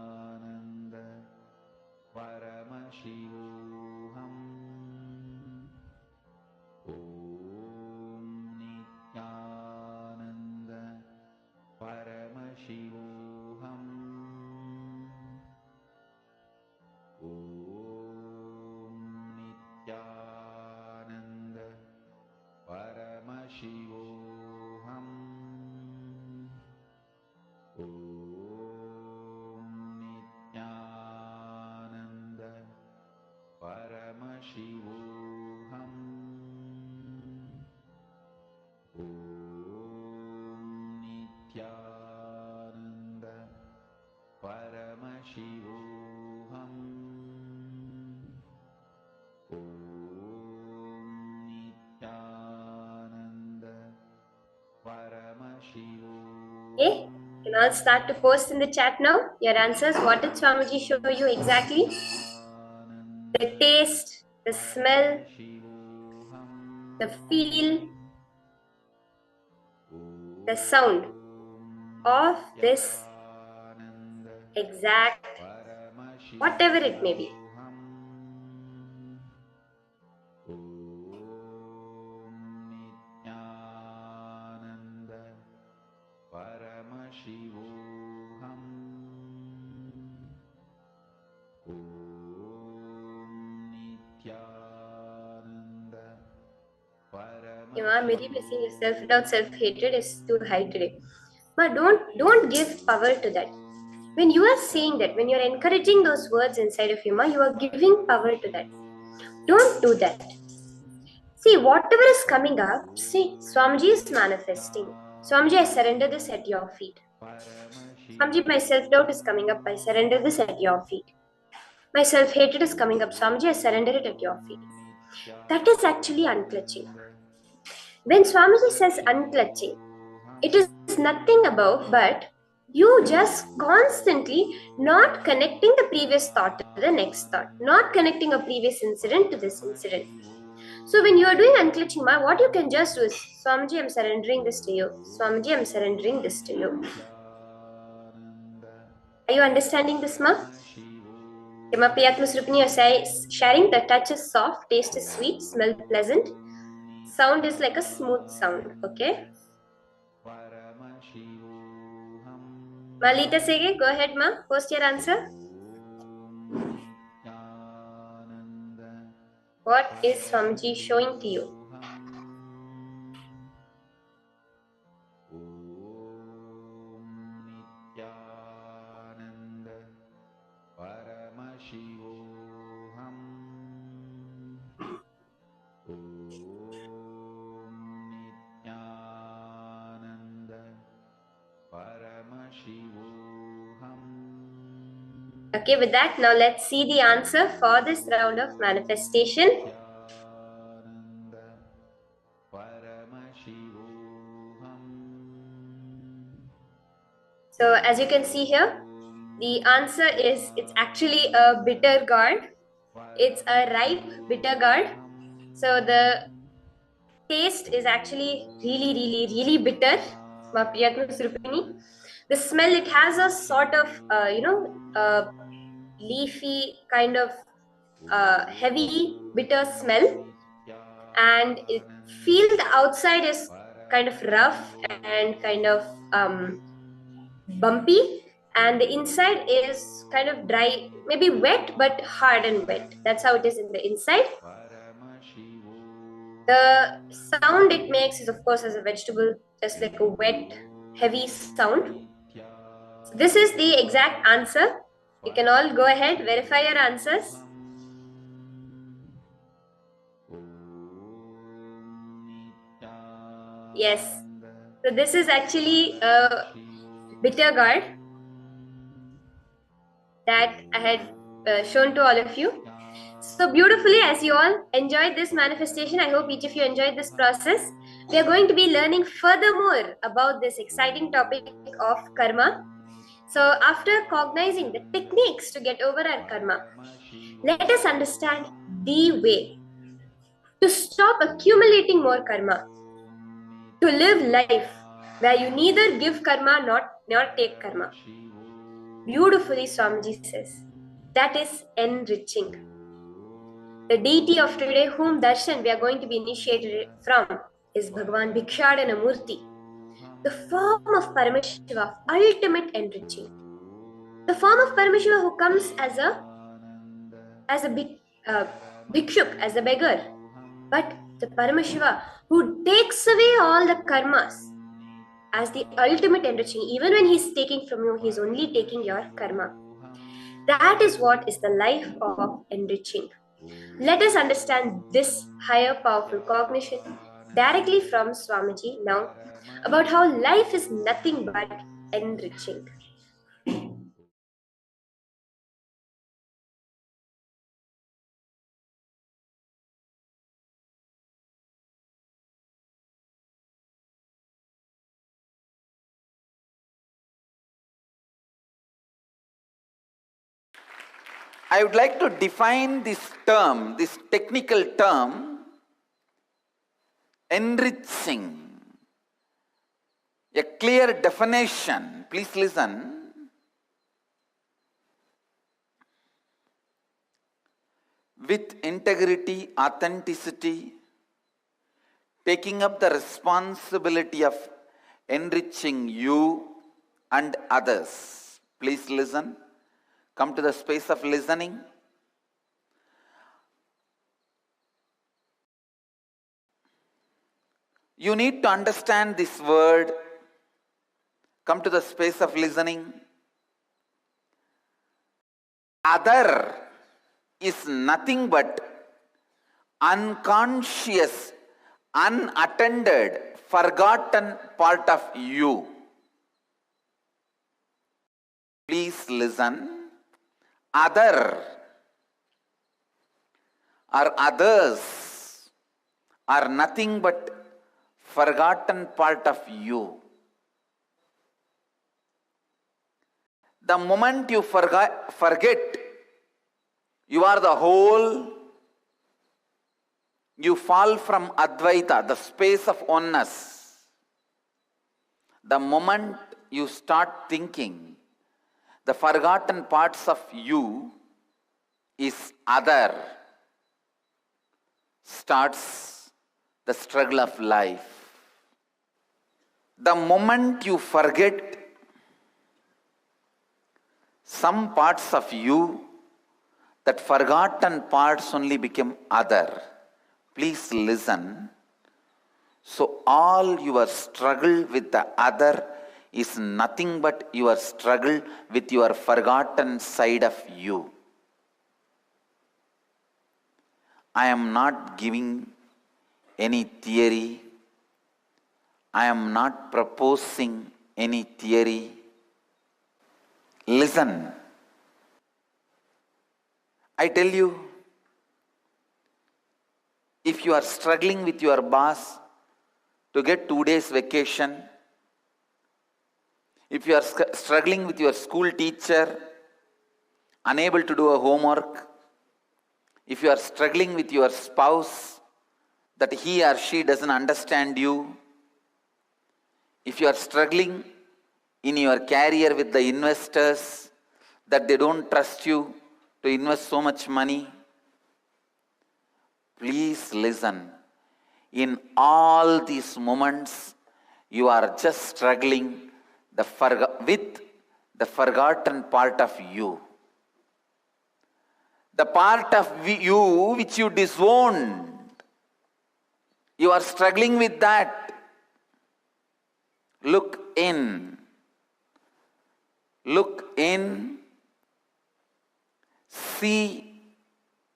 Nithyananda Paramashivoham Nithyananda Paramashivoham Nithyananda Paramashivoham Nithyananda Paramashivoham Nithyananda Paramashivoham Nithyananda Paramashivoham Okay, you can all start to post in the chat now your answers. What did Swamiji show you exactly? The taste, the smell, the feel, the sound of this exact, whatever it may be. Nithyananda Paramashivoham Nithyananda You are Miri missing yourself without self-hatred is too high today. But don't give power to that. When you are saying that, when you are encouraging those words inside of you, ma, you are giving power to that. Don't do that. See, whatever is coming up, see, Swamiji is manifesting. Swamiji, I surrender this at your feet. Swamiji, my self-doubt is coming up. I surrender this at your feet. My self-hatred is coming up. Swamiji, I surrender it at your feet. That is actually unclutching. When Swamiji says unclutching, it is nothing about but you just constantly not connecting the previous thought to the next thought, not connecting a previous incident to this incident. So when you are doing unclutching, ma, what you can just do is, Swamiji, I'm surrendering this to you. Swamiji, I'm surrendering this to you. Are you understanding this, ma? Yama Priyatma Srupini, sharing the touch is soft, taste is sweet, smell pleasant, sound is like a smooth sound. Okay. Malita Sege, go ahead, ma. Post your answer. What is Swamiji showing to you? Nithyananda Paramashivoham Nithyananda Okay, with that, now let's see the answer for this round of manifestation. Nithyananda Paramashivoham So as you can see here, the answer is it's actually a bitter gourd. It's a ripe bitter gourd. So the taste is actually really bitter. The smell, it has a sort of leafy kind of heavy bitter smell, and it feel the outside is kind of rough and kind of bumpy, and the inside is kind of dry, maybe wet but hard and wet. That's how it is in the inside. The sound it makes is, of course, as a vegetable, just like a wet, heavy sound. So this is the exact answer. You can all go ahead, verify your answers. Yes. So this is actually a bitter gourd that I had shown to all of you. So beautifully, as you all enjoyed this manifestation, I hope each of you enjoyed this process. We are going to be learning furthermore about this exciting topic of karma. So after cognizing the techniques to get over our karma, let us understand the way to stop accumulating more karma, to live life where you neither give karma nor take karma. Beautifully, Swamiji says, that is enriching. The deity of today, whom darshan we are going to be initiated from, is Bhagavan Bhikshadana Murti, the form of Paramashiva, ultimate enriching. The form of Paramashiva who comes as a bhikshuk, as a beggar, but the Paramashiva who takes away all the karmas as the ultimate enriching. Even when he's taking from you, he's only taking your karma. That is what is the life of enriching. Let us understand this higher powerful cognition directly from Swamiji now about how life is nothing but enriching. I would like to define this term, this technical term, enriching. A clear definition. Please listen. With integrity, authenticity, taking up the responsibility of enriching you and others. Please listen. Come to the space of listening. You need to understand this word. Come to the space of listening. Other is nothing but unconscious, unattended, forgotten part of you. Please listen. Other or others are nothing but forgotten part of you. The moment you forget you are the whole, you fall from Advaita, the space of oneness. The moment you start thinking the forgotten parts of you is other, starts the struggle of life. The moment you forget some parts of you, that forgotten parts only become other. Please listen. So all your struggle with the other is nothing but your struggle with your forgotten side of you. I am not giving any theory. I am not proposing any theory. Listen. I tell you, if you are struggling with your boss to get 2 days vacation, if you are struggling with your school teacher, unable to do a homework, if you are struggling with your spouse, that he or she doesn't understand you, if you are struggling in your career with the investors, that they don't trust you to invest so much money, please listen. In all these moments, you are just struggling with the forgotten part of you. The part of you which you disowned. You are struggling with that. Look in. Look in. See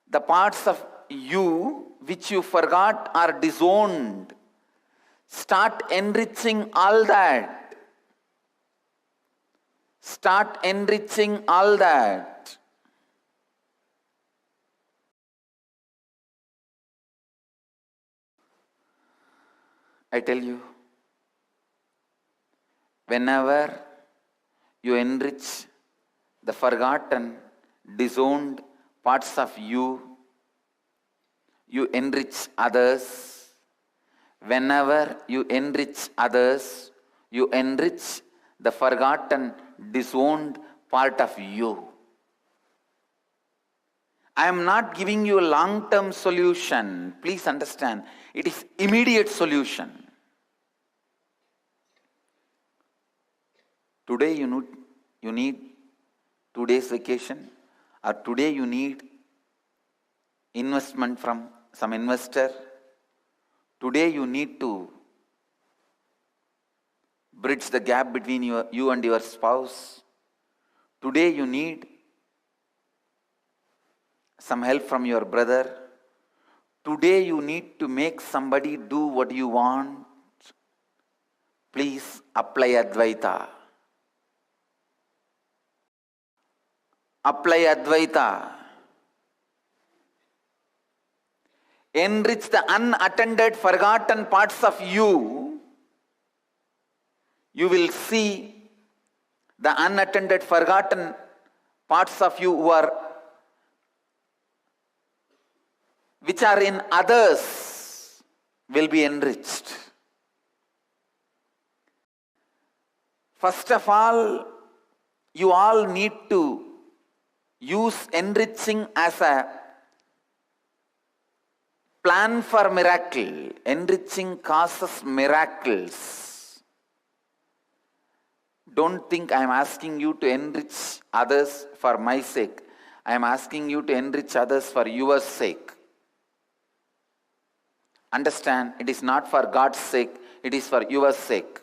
the parts of you which you forgot or disowned. Start enriching all that. Start enriching all that. I tell you, whenever you enrich the forgotten, disowned parts of you, you enrich others. Whenever you enrich others, you enrich the forgotten, disowned part of you. I am not giving you a long-term solution. Please understand, it is immediate solution. Today you need 2 days vacation, or today you need investment from some investor. Today you need to bridge the gap between you and your spouse. Today you need some help from your brother. Today you need to make somebody do what you want. Please apply Advaita. Apply Advaita. Enrich the unattended, forgotten parts of you. You will see the unattended, forgotten parts of you which are in others will be enriched. First of all, you all need to use enriching as a plan for miracle. Enriching causes miracles. Don't think I am asking you to enrich others for my sake. I am asking you to enrich others for your sake. Understand, it is not for God's sake, it is for your sake.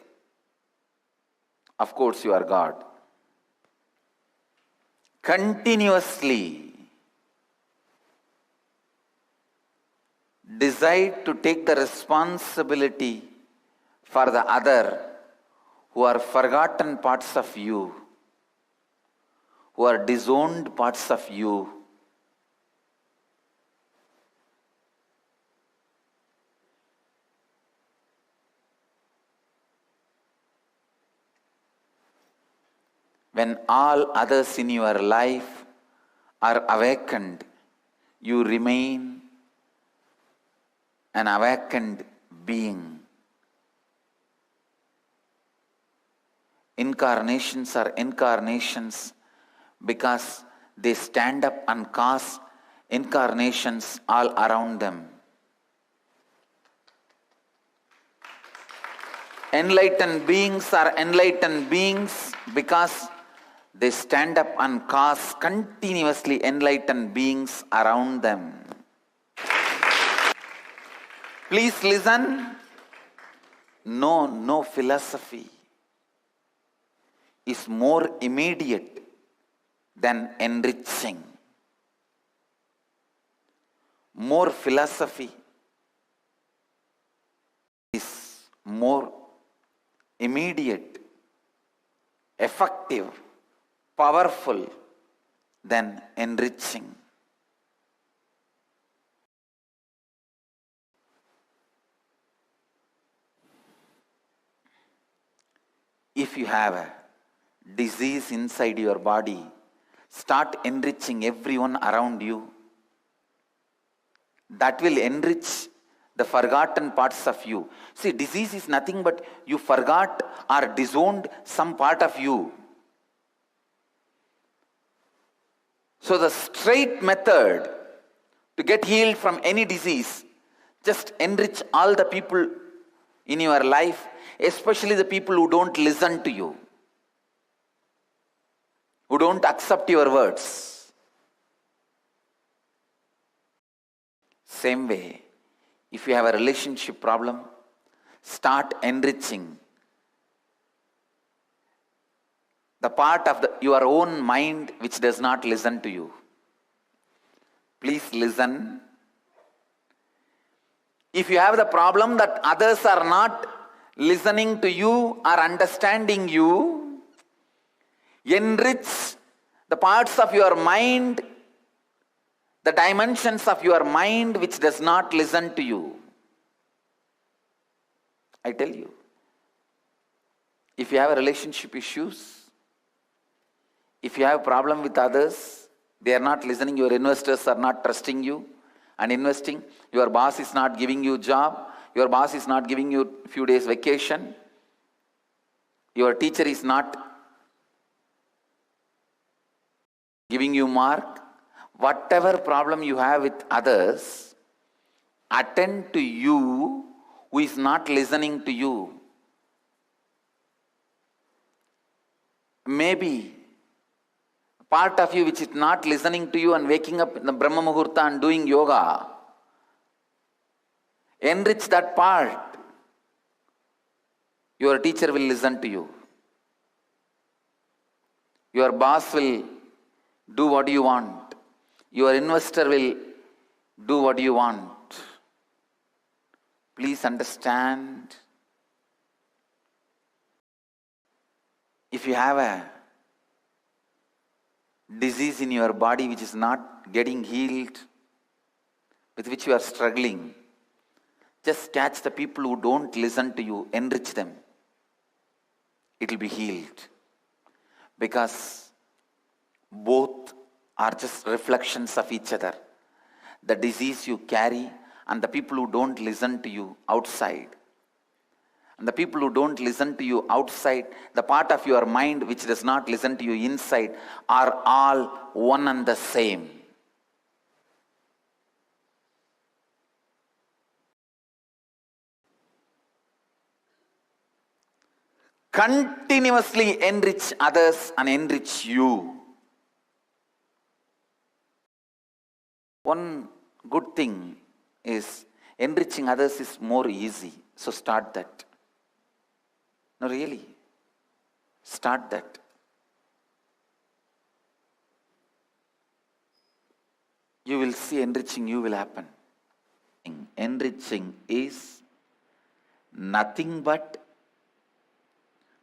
Of course, you are God. Continuously decide to take the responsibility for the other who are forgotten parts of you, who are disowned parts of you. When all others in your life are awakened, you remain an awakened being. Incarnations are incarnations because they stand up and cause incarnations all around them. Enlightened beings are enlightened beings because they stand up and cause continuously enlightened beings around them. Please listen. No philosophy is more immediate than enriching. More philosophy is more immediate, effective, powerful than enriching. If you have a disease inside your body, start enriching everyone around you. That will enrich the forgotten parts of you. See, disease is nothing but you forgot or disowned some part of you. So the straight method to get healed from any disease, just enrich all the people in your life, especially the people who don't listen to you, who don't accept your words. Same way, if you have a relationship problem, start enriching the part of your own mind which does not listen to you. Please listen. If you have the problem that others are not listening to you or understanding you, enrich the parts of your mind, the dimensions of your mind which does not listen to you. I tell you, if you have relationship issues, if you have a problem with others, they are not listening, your investors are not trusting you and investing, your boss is not giving you job, your boss is not giving you a few days vacation, your teacher is not giving you mark, whatever problem you have with others, attend to you who is not listening to you. Maybe part of you which is not listening to you and waking up in the Brahma Muhurta and doing yoga, enrich that part. Your teacher will listen to you. Your boss will do what you want. Your investor will do what you want. Please understand, if you have a disease in your body which is not getting healed, with which you are struggling, just catch the people who don't listen to you, enrich them. It will be healed. Because both are just reflections of each other. The disease you carry and the people who don't listen to you outside. And the people who don't listen to you outside, the part of your mind which does not listen to you inside, are all one and the same. Continuously enrich others and enrich you. One good thing is enriching others is more easy. So start that. No, really. Start that. You will see enriching you will happen. Enriching is nothing but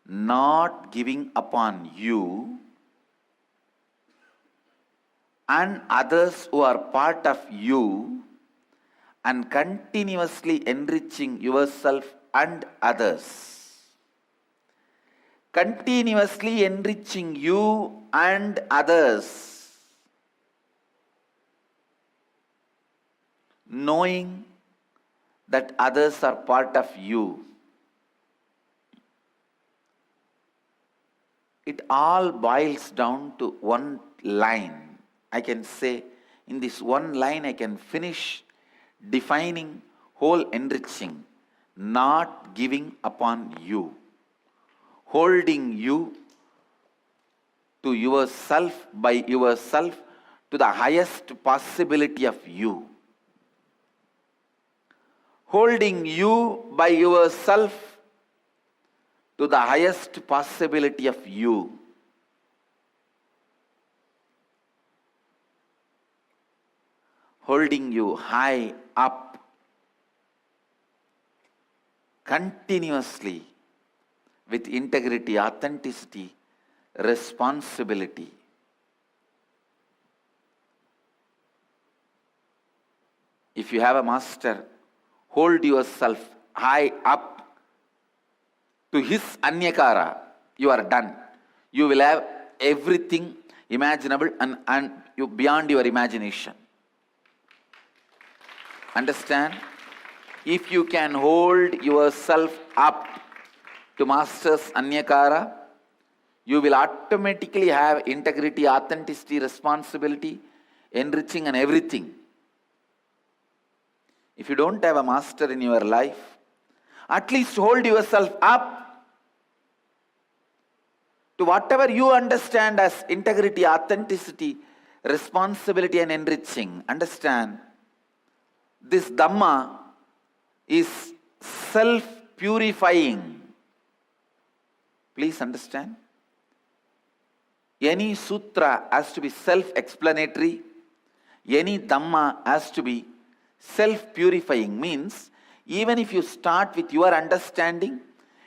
not giving upon you and others who are part of you, and continuously enriching yourself and others. Continuously enriching you and others. Knowing that others are part of you. It all boils down to one line. I can say, in this one line I can finish defining whole enriching. Not giving upon you. Holding you to yourself, by yourself, to the highest possibility of you. Holding you by yourself to the highest possibility of you. Holding you high up, continuously, with integrity, authenticity, responsibility. If you have a master, hold yourself high up to his anyakara, you are done. You will have everything imaginable and you beyond your imagination. Understand? If you can hold yourself up to Master's Anyakara, you will automatically have integrity, authenticity, responsibility, enriching and everything. If you don't have a master in your life, at least hold yourself up to whatever you understand as integrity, authenticity, responsibility and enriching. Understand, this Dhamma is self-purifying. Please understand. Any sutra has to be self-explanatory. Any Dhamma has to be self-purifying. Means, even if you start with your understanding,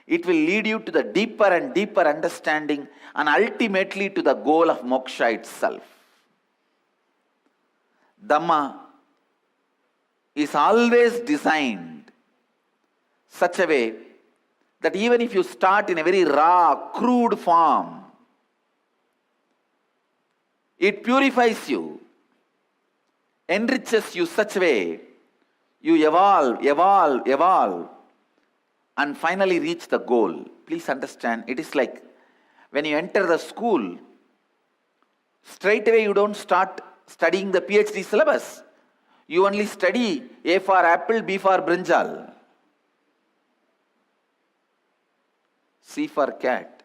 it will lead you to the deeper and deeper understanding and ultimately to the goal of moksha itself. Dhamma is always designed such a way that even if you start in a very raw, crude form, it purifies you, enriches you such a way, you evolve, and finally reach the goal. Please understand, it is like when you enter the school, straight away you don't start studying the PhD syllabus. You only study A for apple, B for brinjal, C for cat.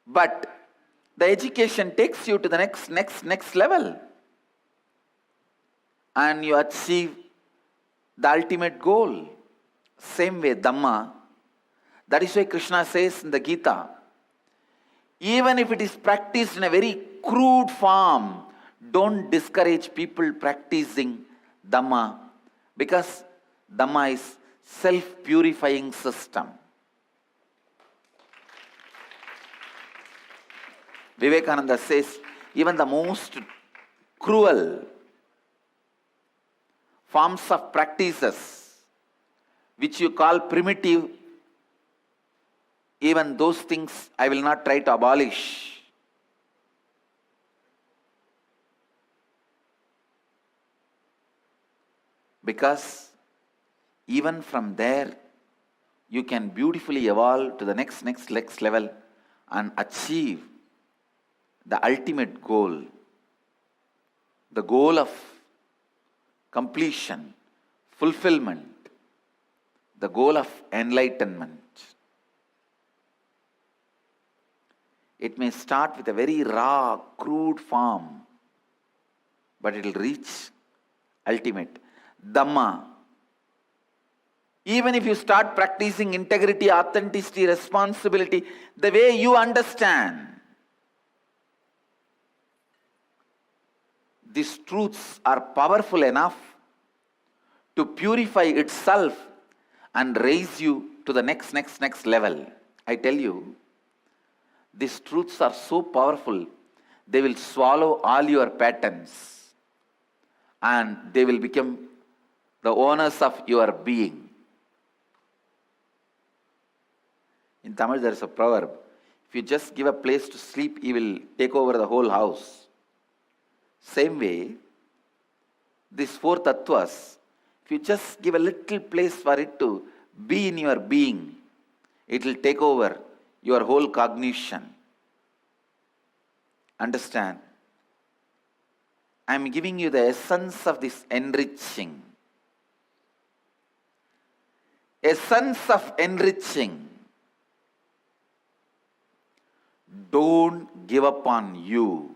But the education takes you to the next level. And you achieve the ultimate goal. Same way, Dhamma. That is why Krishna says in the Gita, even if it is practiced in a very crude form, don't discourage people practicing Dhamma, because Dhamma is self-purifying system. Vivekananda says, even the most cruel forms of practices, which you call primitive, even those things I will not try to abolish. Because even from there, you can beautifully evolve to the next level and achieve the ultimate goal, the goal of completion, fulfillment, the goal of enlightenment. It may start with a very raw, crude form, but it will reach ultimate. Dhamma. Even if you start practicing integrity, authenticity, responsibility, the way you understand, these truths are powerful enough to purify itself and raise you to the next level. I tell you, these truths are so powerful, they will swallow all your patterns and they will become the owners of your being. In Tamil there is a proverb, if you just give a place to sleep, he will take over the whole house. Same way, these four tattvas, if you just give a little place for it to be in your being, it will take over your whole cognition. Understand? I am giving you the essence of this enriching. Essence of enriching. Don't give up on you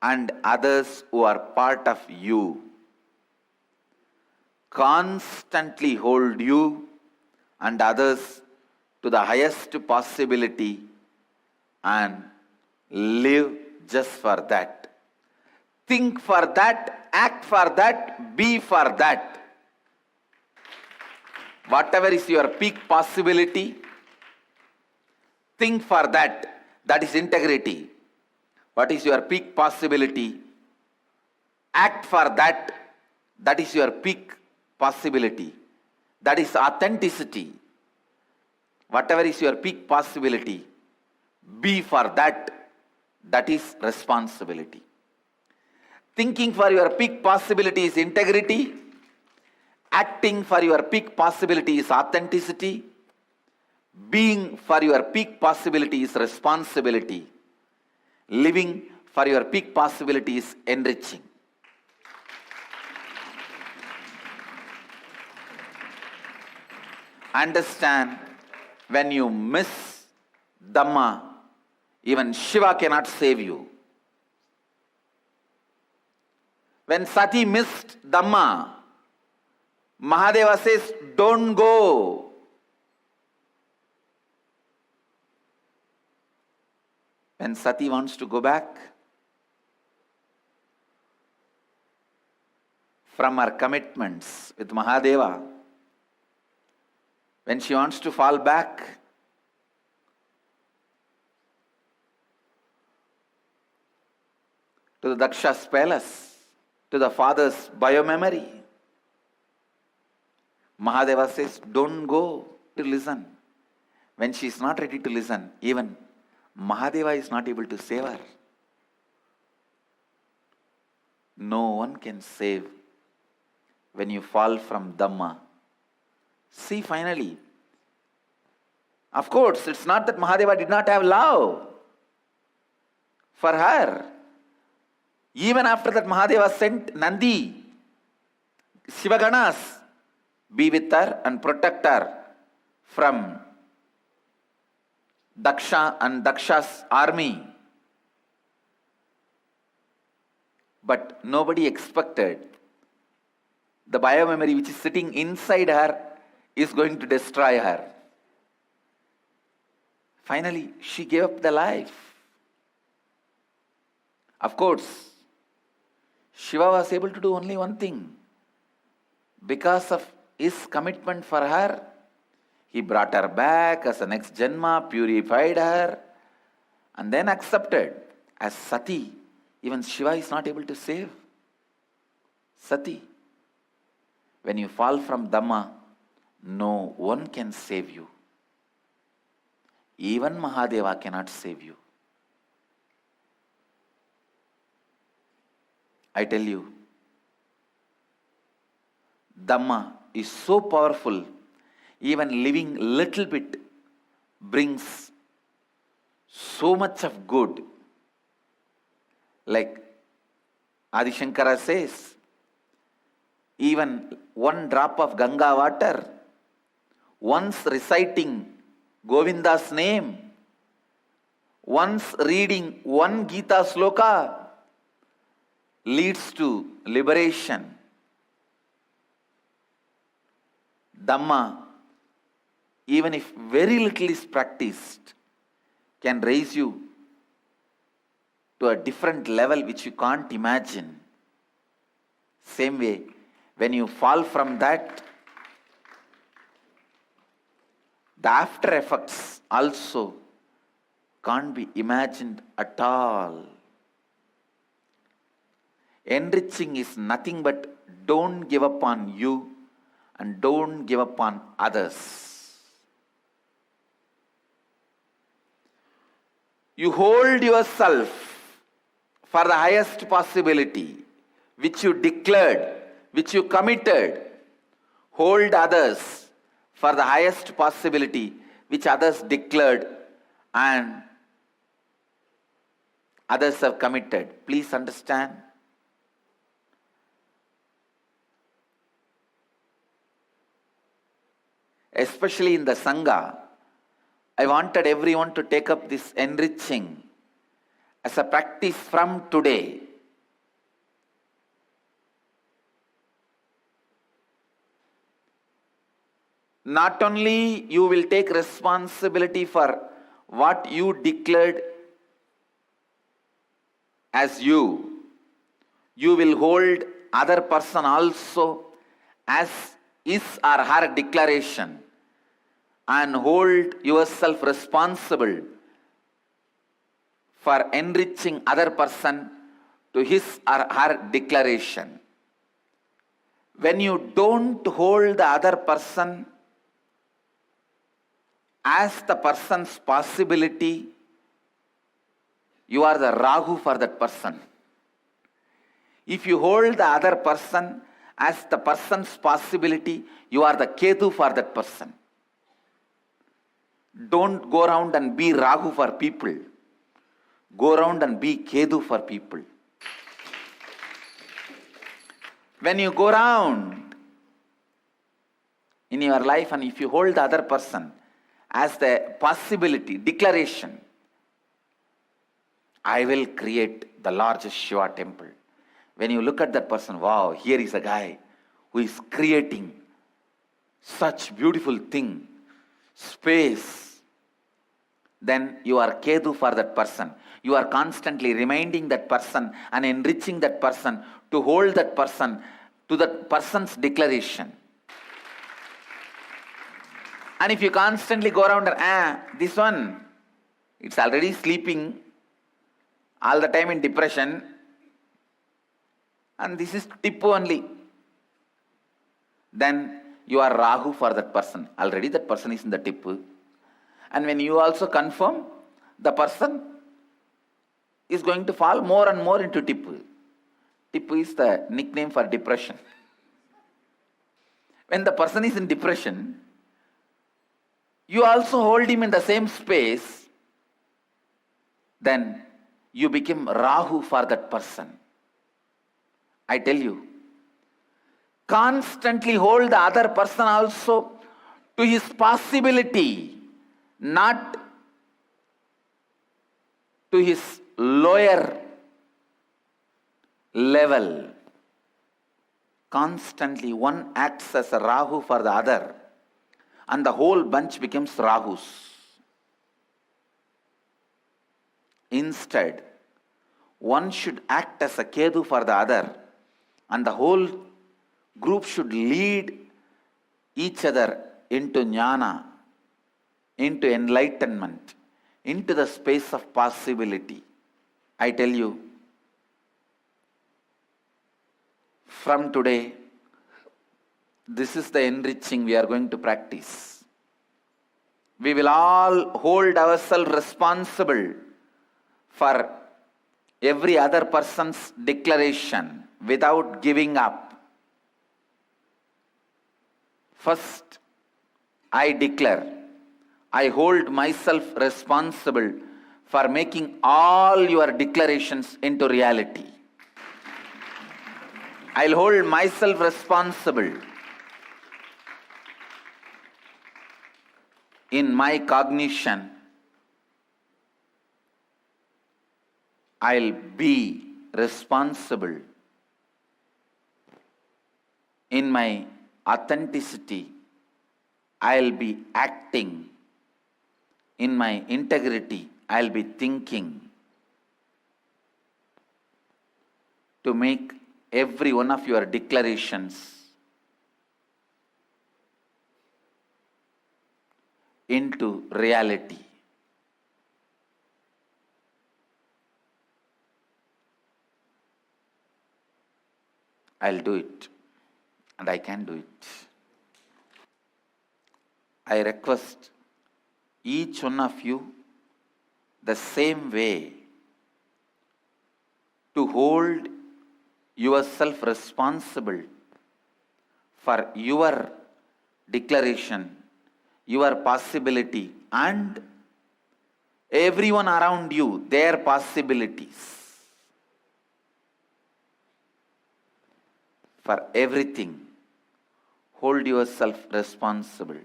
and others who are part of you. Constantly hold you and others to the highest possibility and live just for that. Think for that, act for that, be for that. Whatever is your peak possibility, think for that. That is integrity. What is your peak possibility? Act for that. That is your peak possibility. That is authenticity. whatever is your peak possibility, be for that. That is responsibility. Thinking for your peak possibility is integrity. Acting for your peak possibility is authenticity. Being for your peak possibility is responsibility. Living for your peak possibility is enriching. Understand, when you miss Dhamma, even Shiva cannot save you. When Sati missed Dhamma, Mahadeva says, don't go. When Sati wants to go back from her commitments with Mahadeva, when she wants to fall back, to the Daksha's palace, to the father's biomemory, Mahadeva says, don't go to listen. When she is not ready to listen, even Mahadeva is not able to save her. No one can save when you fall from Dhamma. See, finally, of course, it's not that Mahadeva did not have love for her. Even after that, Mahadeva sent Nandi, Shivaganas, be with her and protect her from Daksha and Daksha's army. But nobody expected the biomemory which is sitting inside her is going to destroy her. Finally, she gave up the life. Of course, Shiva was able to do only one thing. Because of his commitment for her, he brought her back as a next Janma, purified her, and then accepted as Sati. Even Shiva is not able to save Sati. When you fall from Dhamma, no one can save you. Even Mahadeva cannot save you. I tell you, Dhamma is so powerful, even living little bit brings so much of good. Like Adi Shankara says, even one drop of Ganga water, once reciting Govinda's name, once reading one Gita sloka, leads to liberation. Dhamma, even if very little is practiced, can raise you to a different level which you can't imagine. Same way, when you fall from that, the after effects also can't be imagined at all. Enriching is nothing but don't give up on you and don't give up on others. You hold yourself for the highest possibility, which you declared, which you committed. Hold others for the highest possibility, which others declared and others have committed. Please understand. Especially in the Sangha, I wanted everyone to take up this enriching as a practice from today. Not only you will take responsibility for what you declared as you will hold other person also as his or her declaration and hold yourself responsible for enriching other person to his or her declaration. When you don't hold the other person as the person's possibility, you are the Rahu for that person. If you hold the other person as the person's possibility, you are the Ketu for that person. Don't go around and be Rahu for people. Go around and be Ketu for people. When you go around in your life and if you hold the other person as the possibility, declaration, I will create the largest Shiva temple. When you look at that person, wow, here is a guy who is creating such beautiful thing, space. Then you are Ketu for that person. You are constantly reminding that person and enriching that person to hold that person to that person's declaration. And if you constantly go around and, this one, it's already sleeping all the time in depression, and this is Tippu only, then you are Rahu for that person. Already that person is in the Tippu. And when you also confirm, the person is going to fall more and more into Tippu. Tippu is the nickname for depression. When the person is in depression, you also hold him in the same space, then you become Rahu for that person. I tell you, constantly hold the other person also to his possibility, not to his lower level. Constantly one acts as a Rahu for the other, and the whole bunch becomes Rahus. Instead, one should act as a Ketu for the other, and the whole group should lead each other into jnana, into enlightenment, into the space of possibility. I tell you, from today, this is the enriching we are going to practice. We will all hold ourselves responsible for every other person's declaration without giving up. First, I declare, I hold myself responsible for making all your declarations into reality. I'll hold myself responsible in my cognition. I'll be responsible in my authenticity. I'll be acting in my integrity. I'll be thinking to make every one of your declarations into reality. I'll do it, and I can do it. I request each one of you the same way to hold yourself responsible for your declaration, your possibility, and everyone around you, their possibilities. For everything, hold yourself responsible.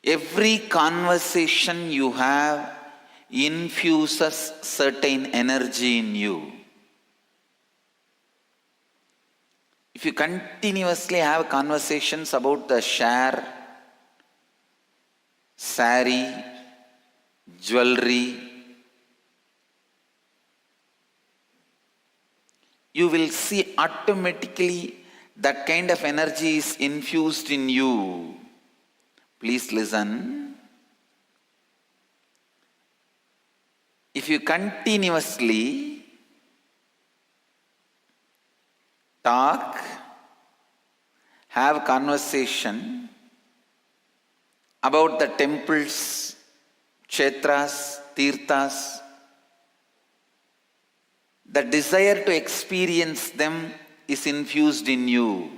Every conversation you have infuses certain energy in you. If you continuously have conversations about the share, sari, jewelry, you will see automatically that kind of energy is infused in you. Please listen. If you continuously talk have conversation about the temples, kshetras, tirthas, the desire to experience them is infused in you.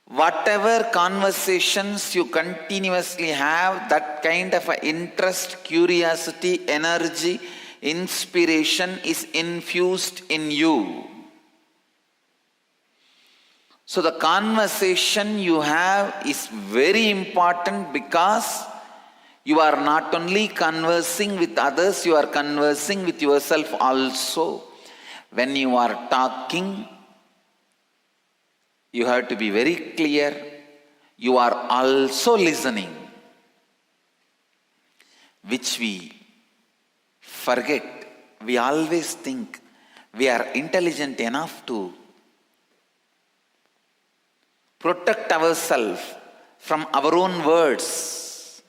Whatever conversations you continuously have, that kind of interest, curiosity, energy, inspiration is infused in you. So the conversation you have is very important, because you are not only conversing with others, you are conversing with yourself also. When you are talking, you have to be very clear, you are also listening, which we forget. We always think we are intelligent enough to protect ourselves from our own words.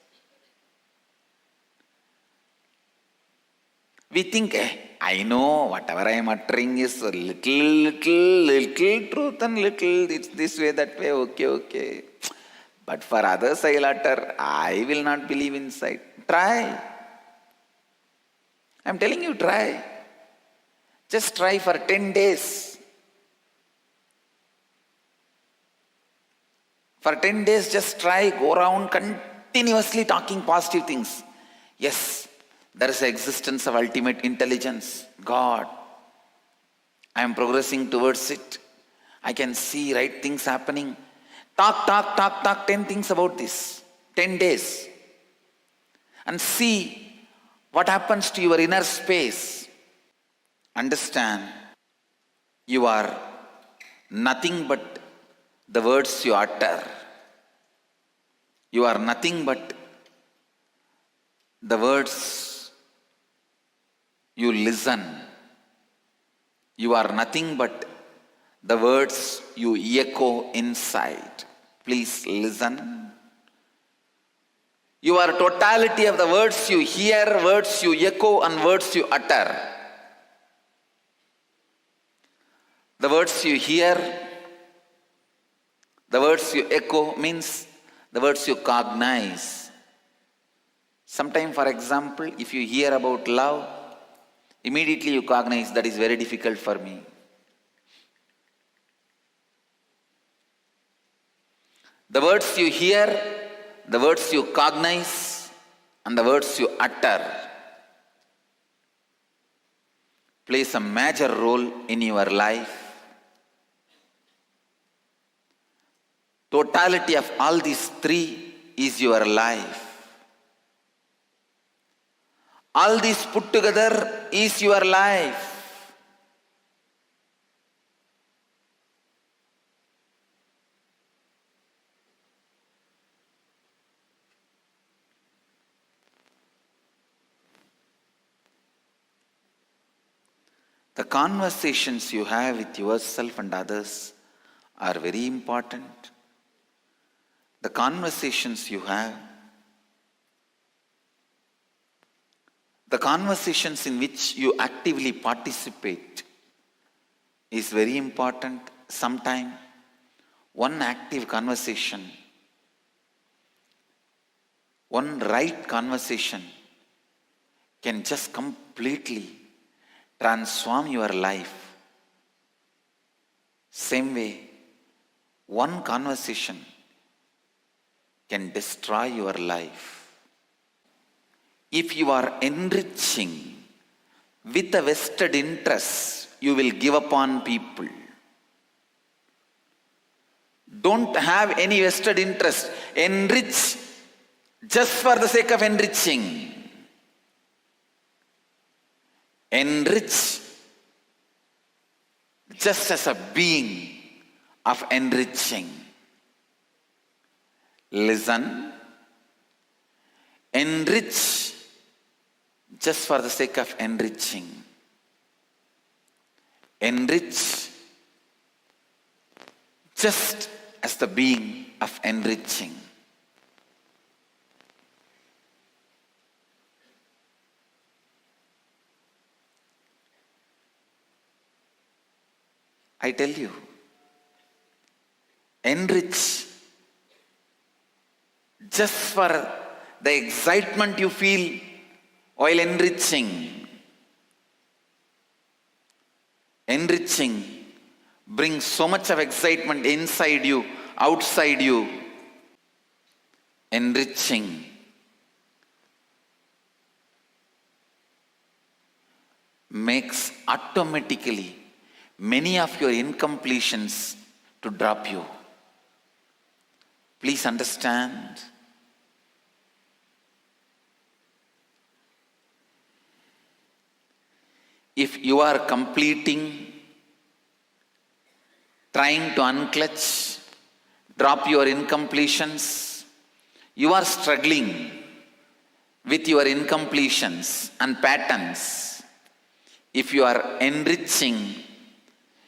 We think, I know whatever I am uttering is a little truth and little it's this way, that way, okay. But for others I'll utter, I will not believe inside. Try. I'm telling you, try. Just try for 10 days. For 10 days, just try, go around continuously talking positive things. Yes, there is an existence of ultimate intelligence, God. I am progressing towards it. I can see right things happening. Talk 10 things about this. 10 days. And see what happens to your inner space. Understand, you are nothing but the words you utter. You are nothing but the words you listen. You are nothing but the words you echo inside. Please listen. You are totality of the words you hear, words you echo, and words you utter. The words you hear, the words you echo means the words you cognize. Sometimes, for example, if you hear about love, immediately you cognize that is very difficult for me. The words you hear, the words you cognize, and the words you utter plays a major role in your life. Totality of all these three is your life. All these put together is your life. The conversations you have with yourself and others are very important. The conversations you have, the conversations in which you actively participate is very important. Sometimes one active conversation, one right conversation can just completely transform your life. Same way, one conversation can destroy your life. If you are enriching with a vested interest, you will give upon people. Don't have any vested interest. Enrich just for the sake of enriching. Enrich just as a being of enriching. Listen, enrich just for the sake of enriching. Enrich just as the being of enriching. I tell you, Enrich just for the excitement you feel while enriching. Enriching brings so much of excitement inside you, outside you. Enriching makes automatically many of your incompletions to drop you. Please understand. If you are completing, trying to unclutch, drop your incompletions, you are struggling with your incompletions and patterns. If you are enriching,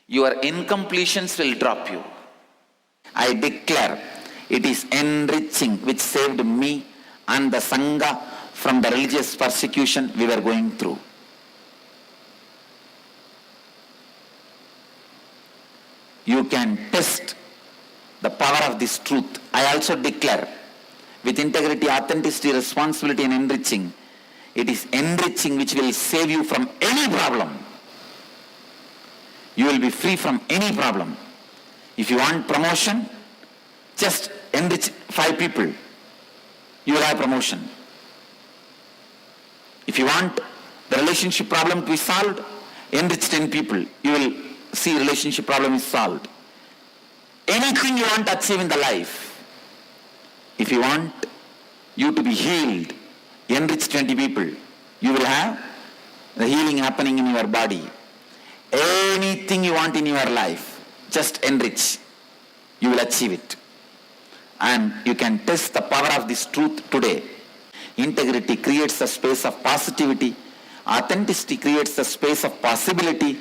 your incompletions will drop you. I declare it is enriching which saved me and the Sangha from the religious persecution we were going through. You can test the power of this truth. I also declare with integrity, authenticity, responsibility and enriching, it is enriching which will save you from any problem. You will be free from any problem. If you want promotion, just enrich 5 people. You will have promotion. If you want the relationship problem to be solved, enrich 10 people. You will see relationship problem is solved. Anything you want to achieve in the life, if you want you to be healed, enrich 20 people. You will have the healing happening in your body. Anything you want in your life, just enrich. You will achieve it. And you can test the power of this truth today. Integrity creates a space of positivity. Authenticity creates a space of possibility.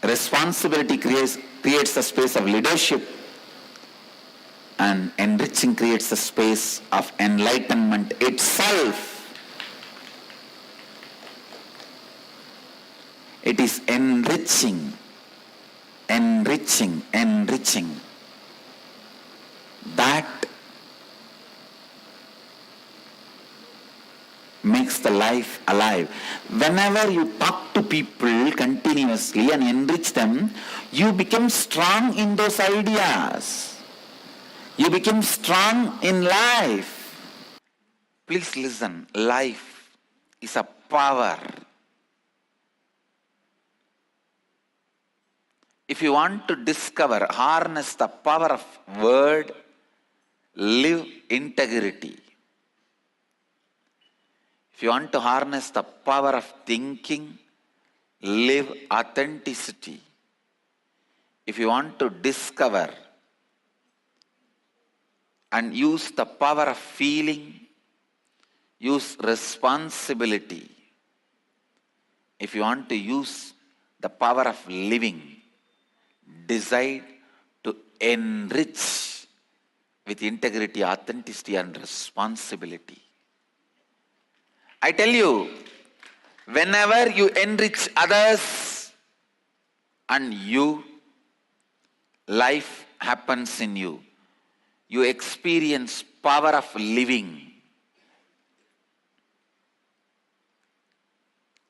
Responsibility creates a space of leadership. And enriching creates a space of enlightenment itself. It is enriching, enriching, enriching. That makes the life alive. Whenever you talk to people continuously and enrich them, you become strong in those ideas. You become strong in life. Please listen. Life is a power. If you want to discover, harness the power of word, live integrity. If you want to harness the power of thinking, live authenticity. If you want to discover and use the power of feeling, use responsibility. If you want to use the power of living, decide to enrich with integrity, authenticity and responsibility. I tell you, whenever you enrich others and you, life happens in you. You experience power of living.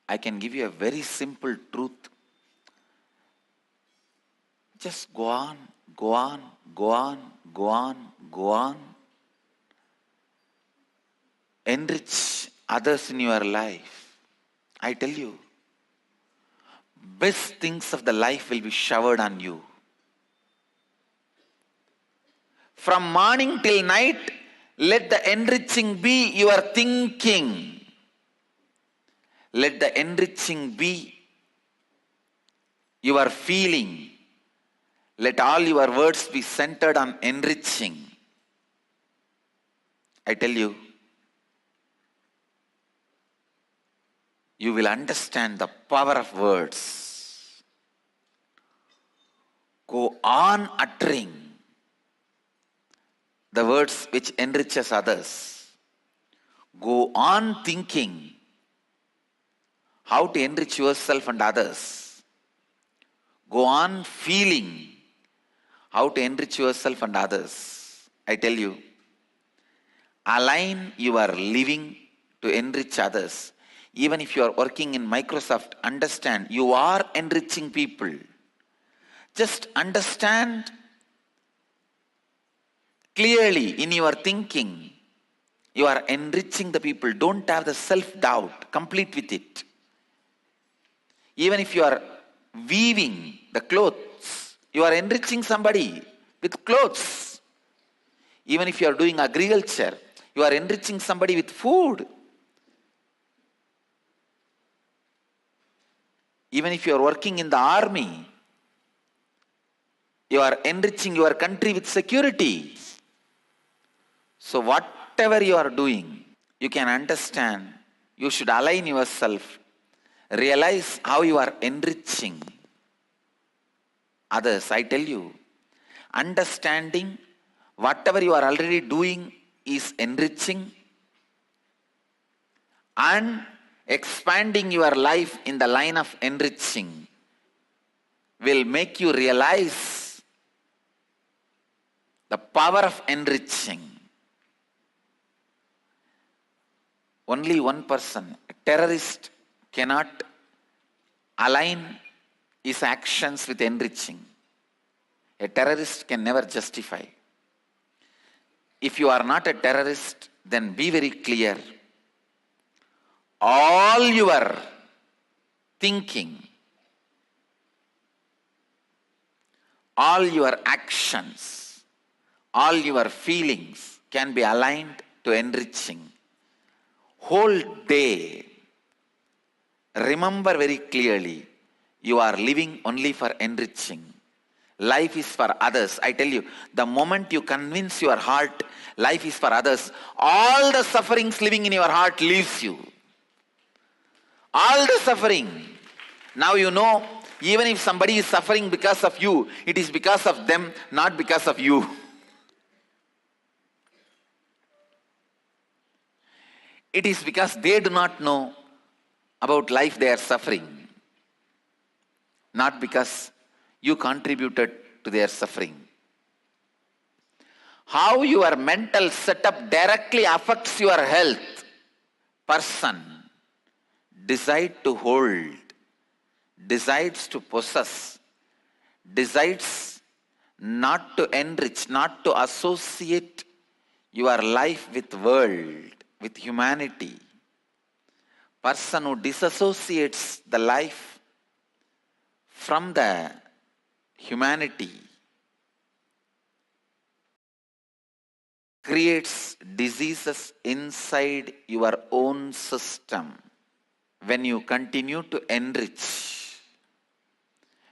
I can give you a very simple truth. Just go on, go on, go on, go on, go on. Enrich others in your life. I tell you, best things of the life will be showered on you. From morning till night, let the enriching be your thinking. Let the enriching be your feeling. Let all your words be centered on enriching. I tell you, you will understand the power of words. Go on uttering the words which enriches others. Go on thinking how to enrich yourself and others. Go on feeling how to enrich yourself and others. I tell you, align your living to enrich others. Even if you are working in Microsoft, understand you are enriching people. Just understand clearly in your thinking, you are enriching the people. Don't have the self-doubt. Complete with it. Even if you are weaving the clothes, you are enriching somebody with clothes. Even if you are doing agriculture, you are enriching somebody with food. Even if you are working in the army, you are enriching your country with security. So whatever you are doing, you can understand, you should align yourself, realize how you are enriching others. I tell you, understanding whatever you are already doing is enriching, and expanding your life in the line of enriching will make you realize the power of enriching. Only one person, a terrorist, cannot align his actions with enriching. A terrorist can never justify. If you are not a terrorist, then be very clear. All your thinking, all your actions, all your feelings can be aligned to enriching. Whole day, remember very clearly, you are living only for enriching. Life is for others. I tell you, the moment you convince your heart life is for others, all the sufferings living in your heart leaves you. All the suffering. Now you know, even if somebody is suffering because of you, it is because of them, not because of you. It is because they do not know about life they are suffering, not because you contributed to their suffering. How your mental setup directly affects your health. Person decide to hold, decides to possess, decides not to enrich, not to associate your life with world, with humanity. Person who disassociates the life from the humanity creates diseases inside your own system. When you continue to enrich,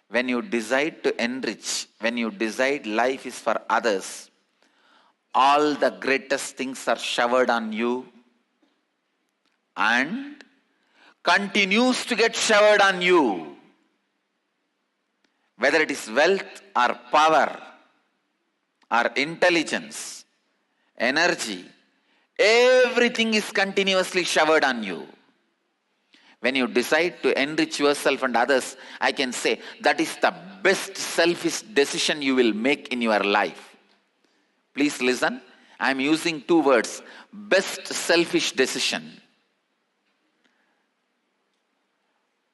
when you decide to enrich, when you decide life is for others, all the greatest things are showered on you and continues to get showered on you. Whether it is wealth or power or intelligence, energy, everything is continuously showered on you. When you decide to enrich yourself and others, I can say that is the best selfish decision you will make in your life. Please listen. I am using two words. Best selfish decision.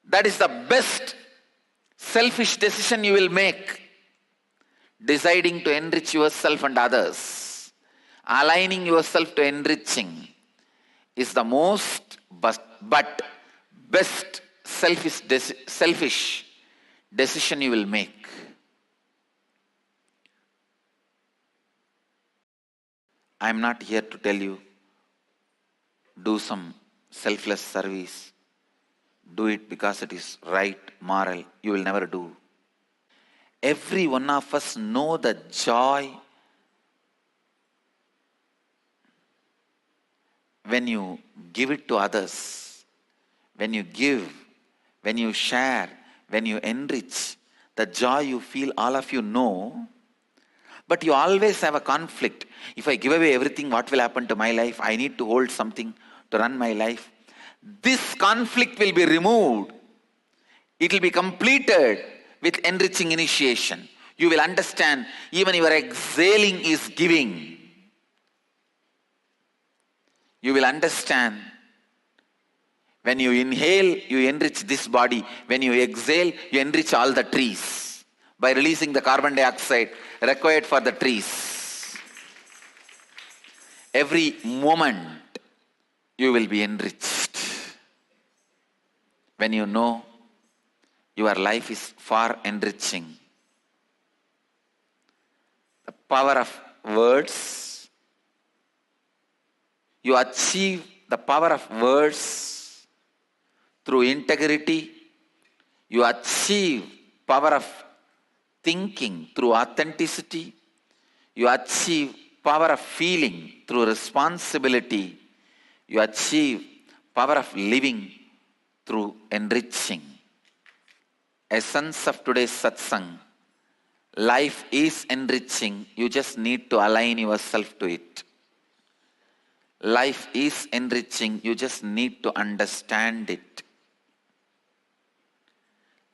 That is the best selfish decision you will make. Deciding to enrich yourself and others. Aligning yourself to enriching is the most but best selfish decision you will make. I am not here to tell you, do some selfless service. Do it because it is right, moral. You will never do. Every one of us know the joy when you give it to others. When you give, when you share, when you enrich, the joy you feel, all of you know. But you always have a conflict. If I give away everything, what will happen to my life? I need to hold something to run my life. This conflict will be removed. It will be completed with enriching initiation. You will understand even your exhaling is giving. You will understand when you inhale, you enrich this body. When you exhale, you enrich all the trees by releasing the carbon dioxide required for the trees. Every moment you will be enriched. When you know your life is far enriching. The power of words. You achieve the power of words through integrity. You achieve power of thinking through authenticity. You achieve power of feeling through responsibility. You achieve power of living through enriching. Essence of today's satsang. Life is enriching. You just need to align yourself to it. Life is enriching. You just need to understand it.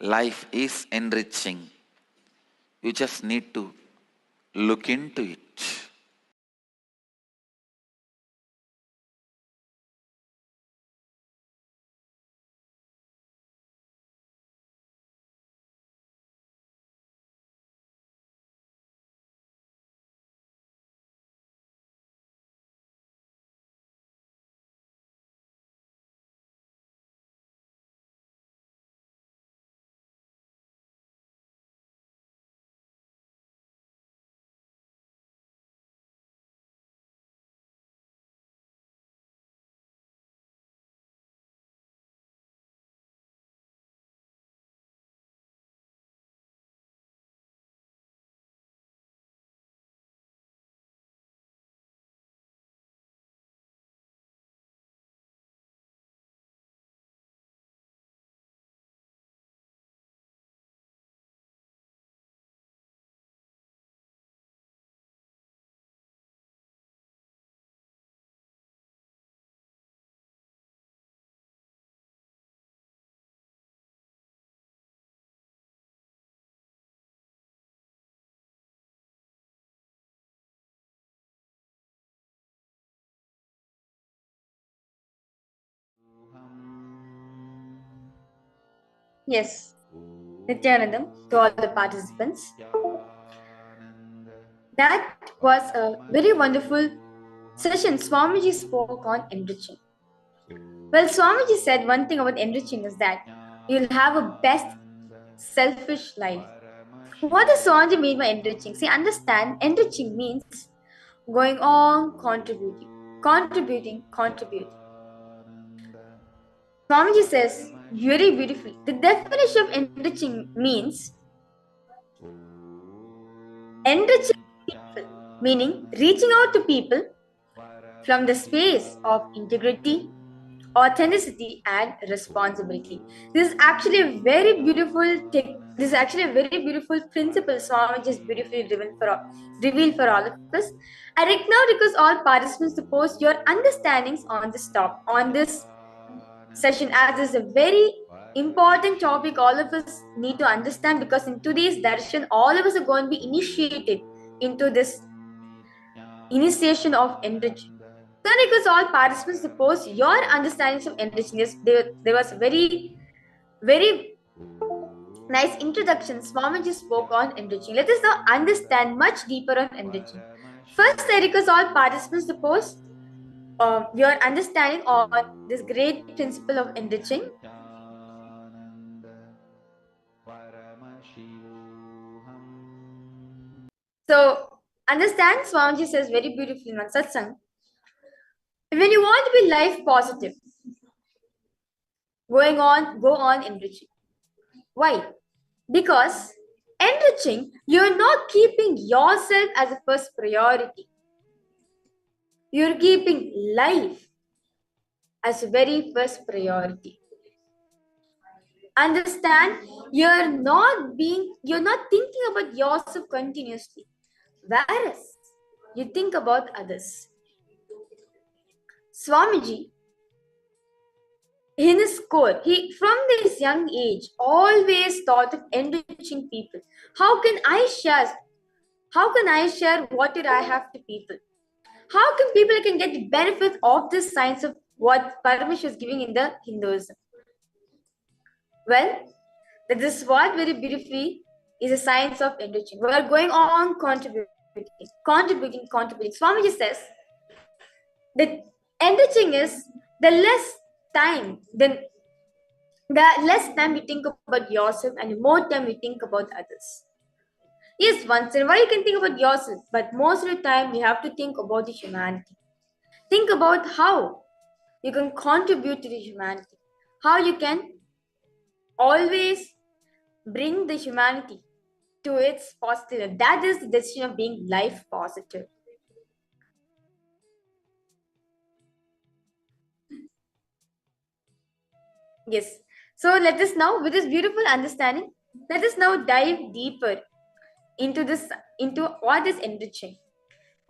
Life is enriching. You just need to look into it. Yes, Nithyanandam to all the participants. That was a very wonderful session. Swamiji spoke on enriching. Well, Swamiji said one thing about enriching is that you'll have a best selfish life. What does Swamiji mean by enriching? See, understand, enriching means going on contributing, contributing, contributing. Swamiji says, very beautiful. The definition of enriching means enriching people, meaning reaching out to people from the space of integrity, authenticity, and responsibility. This is actually a very beautiful this is actually a very beautiful principle Swamiji is beautifully revealed for all of us. I now request all participants to post your understandings on this session, as this is a very important topic all of us need to understand, because in today's darshan all of us are going to be initiated into this initiation of enriching. So I request all participants to post your understandings of enriching. There was very nice introduction. Swamiji spoke on enriching. Let us now understand much deeper on enriching. First, I request all participants to post your understanding on this great principle of enriching. So, understand, Swamiji says very beautifully in one satsang. When you want to be life positive, go on enriching. Why? Because enriching, you're not keeping yourself as a first priority. You're keeping life as a very first priority. Understand, you're not thinking about yourself continuously, whereas you think about others. Swamiji in his core, he from this young age always thought of enriching people. How can I share? How can I share what did I have to people? How can people can get the benefit of this science of what Paramash is giving in the Hinduism? Well, that is what very beautifully is a science of enriching. We are going on contributing. Swamiji says that enriching is the less time you think about yourself and the more time you think about others. Yes, once in a while you can think about yourself, but most of the time you have to think about the humanity. Think about how you can contribute to the humanity, how you can always bring the humanity to its positive. That is the decision of being life positive. Yes. So let us now, with this beautiful understanding, let us now dive deeper into what is enriching.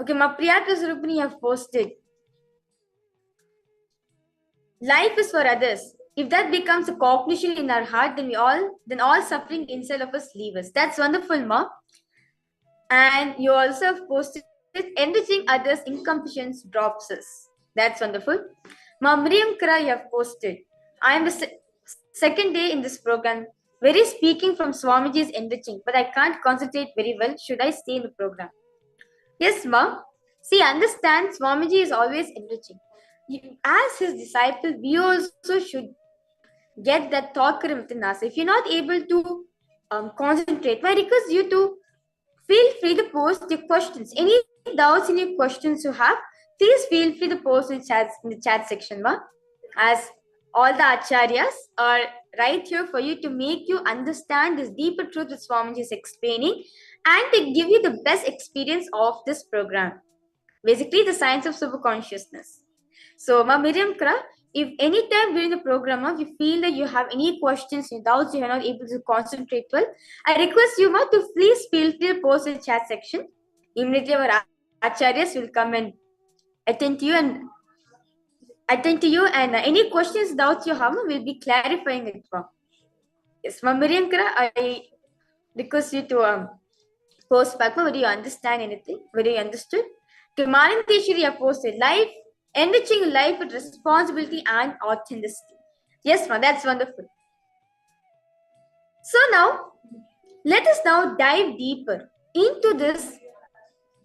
Okay, Priyata Surupani have posted, life is for others. If that becomes a cognition in our heart, then all suffering inside of us leave us. That's wonderful, Ma. And you also have posted, enriching others' incompetence drops us. That's wonderful. Ma Miriam Kara, you have posted, I am the second day in this program. Very speaking from Swamiji's enriching, but I can't concentrate very well. Should I stay in the program? Yes, Ma. See, understand Swamiji is always enriching. As his disciple, we also should get that thought within us. If you're not able to concentrate, I request you to feel free to post your questions. Any doubts, any questions you have, please feel free to post in the chat section, Ma. As all the acharyas are right here for you to make you understand this deeper truth that Swamiji is explaining and to give you the best experience of this program. Basically, the science of superconsciousness. So, Ma Miriam Kra, if any time during the program you feel that you have any questions, any doubts, you are not able to concentrate well, I request you, Ma, to please feel free to post in the chat section. Immediately, our acharyas will come and attend to you and any questions, doubts you have, will be clarifying it. Yes, Ma Miriam Kra, I request you to post back. Whether you understand anything, whether you understood. Mananteshwari have posted, life, enriching life with responsibility and authenticity. Yes, Ma, that's wonderful. So now, let us now dive deeper into this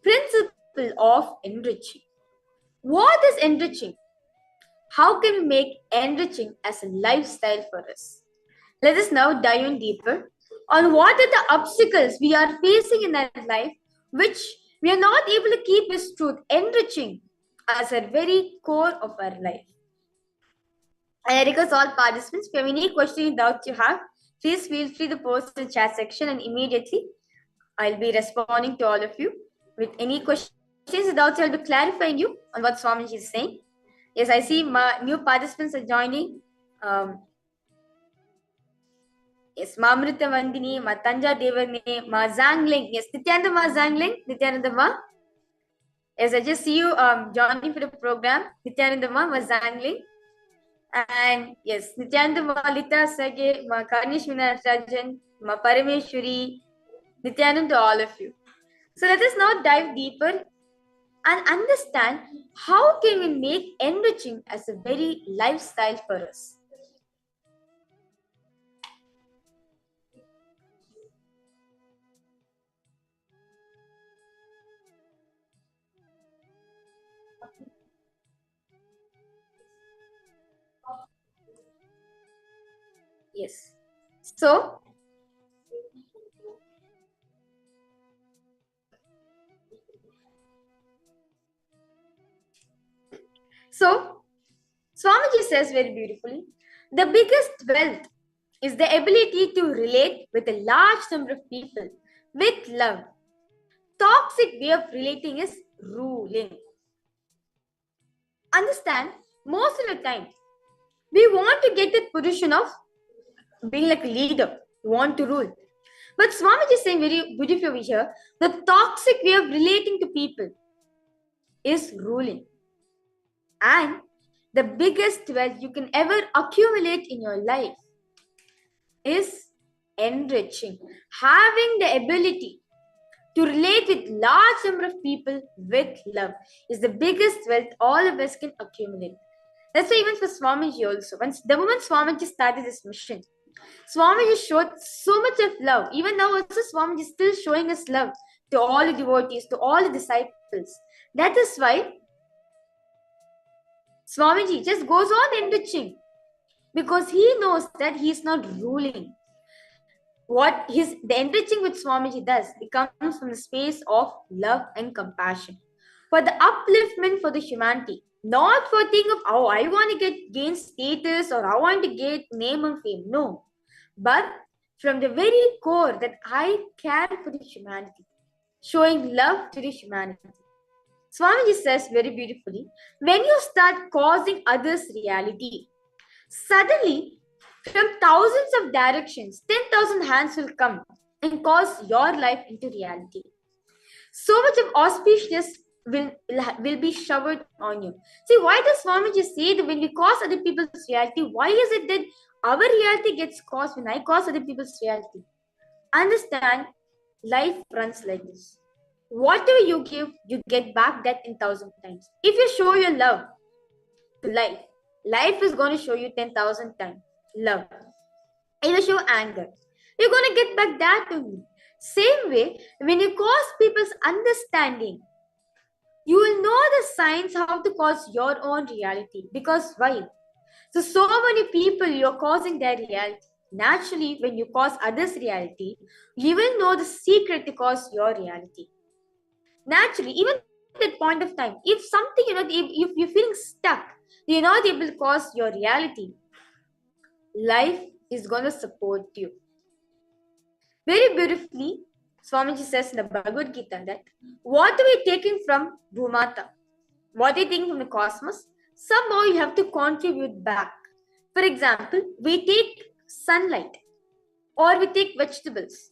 principle of enriching. What is enriching? How can we make enriching as a lifestyle for us? Let us now dive in deeper on what are the obstacles we are facing in our life which we are not able to keep this truth enriching as a very core of our life. I request all participants, if you have any questions, doubts you have, please feel free to post in the chat section and immediately I'll be responding to all of you with any questions, doubts. I'll be clarifying you on what Swamiji is saying. Yes, I see new participants are joining. Yes, Mamrita Vandini, Ma Tanja Devane, Ma Zangling. Yes, Nithyananda Ma Zangling, Nithyananda Ma. Yes, I just see you joining for the program. Nithyananda Ma Zangling. And yes, Nithyananda Ma Lita Sage, Ma Karnish Rajan, Ma Parameshwari, Nithyananda to all of you. So let us now dive deeper and understand how can we make enriching as a very lifestyle for us. Yes. So Swamiji says very beautifully, the biggest wealth is the ability to relate with a large number of people with love. Toxic way of relating is ruling. Understand, most of the time, we want to get that position of being like a leader. We want to rule. But Swamiji is saying very beautifully over here, the toxic way of relating to people is ruling. And the biggest wealth you can ever accumulate in your life is enriching. Having the ability to relate with large number of people with love is the biggest wealth all of us can accumulate. That's why even for Swamiji also, the moment Swamiji started this mission, Swamiji showed so much of love. Even now also Swamiji is still showing us love to all the devotees, to all the disciples. That is why Swamiji just goes on enriching, because he knows that he is not ruling. The enriching which Swamiji does, it comes from the space of love and compassion for the upliftment for the humanity, not for thinking of how I want to gain status or I want to get name and fame. No, but from the very core that I care for the humanity, showing love to the humanity. Swamiji says very beautifully, when you start causing others reality, suddenly from thousands of directions, 10,000 hands will come and cause your life into reality. So much of auspiciousness will be showered on you. See, why does Swamiji say that when we cause other people's reality, why is it that our reality gets caused when I cause other people's reality? Understand, life runs like this. Whatever you give, you get back that in 1,000 times. If you show your love to life, life is going to show you 10,000 times love. If you show anger, you're going to get back that only. Same way, when you cause people's understanding, you will know the signs how to cause your own reality. Because why? So many people you're causing their reality. Naturally, when you cause others' reality, you will know the secret to cause your reality. Naturally, even at that point of time, if something, if you're feeling stuck, you're not able to cause your reality, life is going to support you. Very beautifully, Swamiji says in the Bhagavad Gita that what are we taking from Bhumata? What are we taking from the cosmos? Somehow you have to contribute back. For example, we take sunlight or we take vegetables.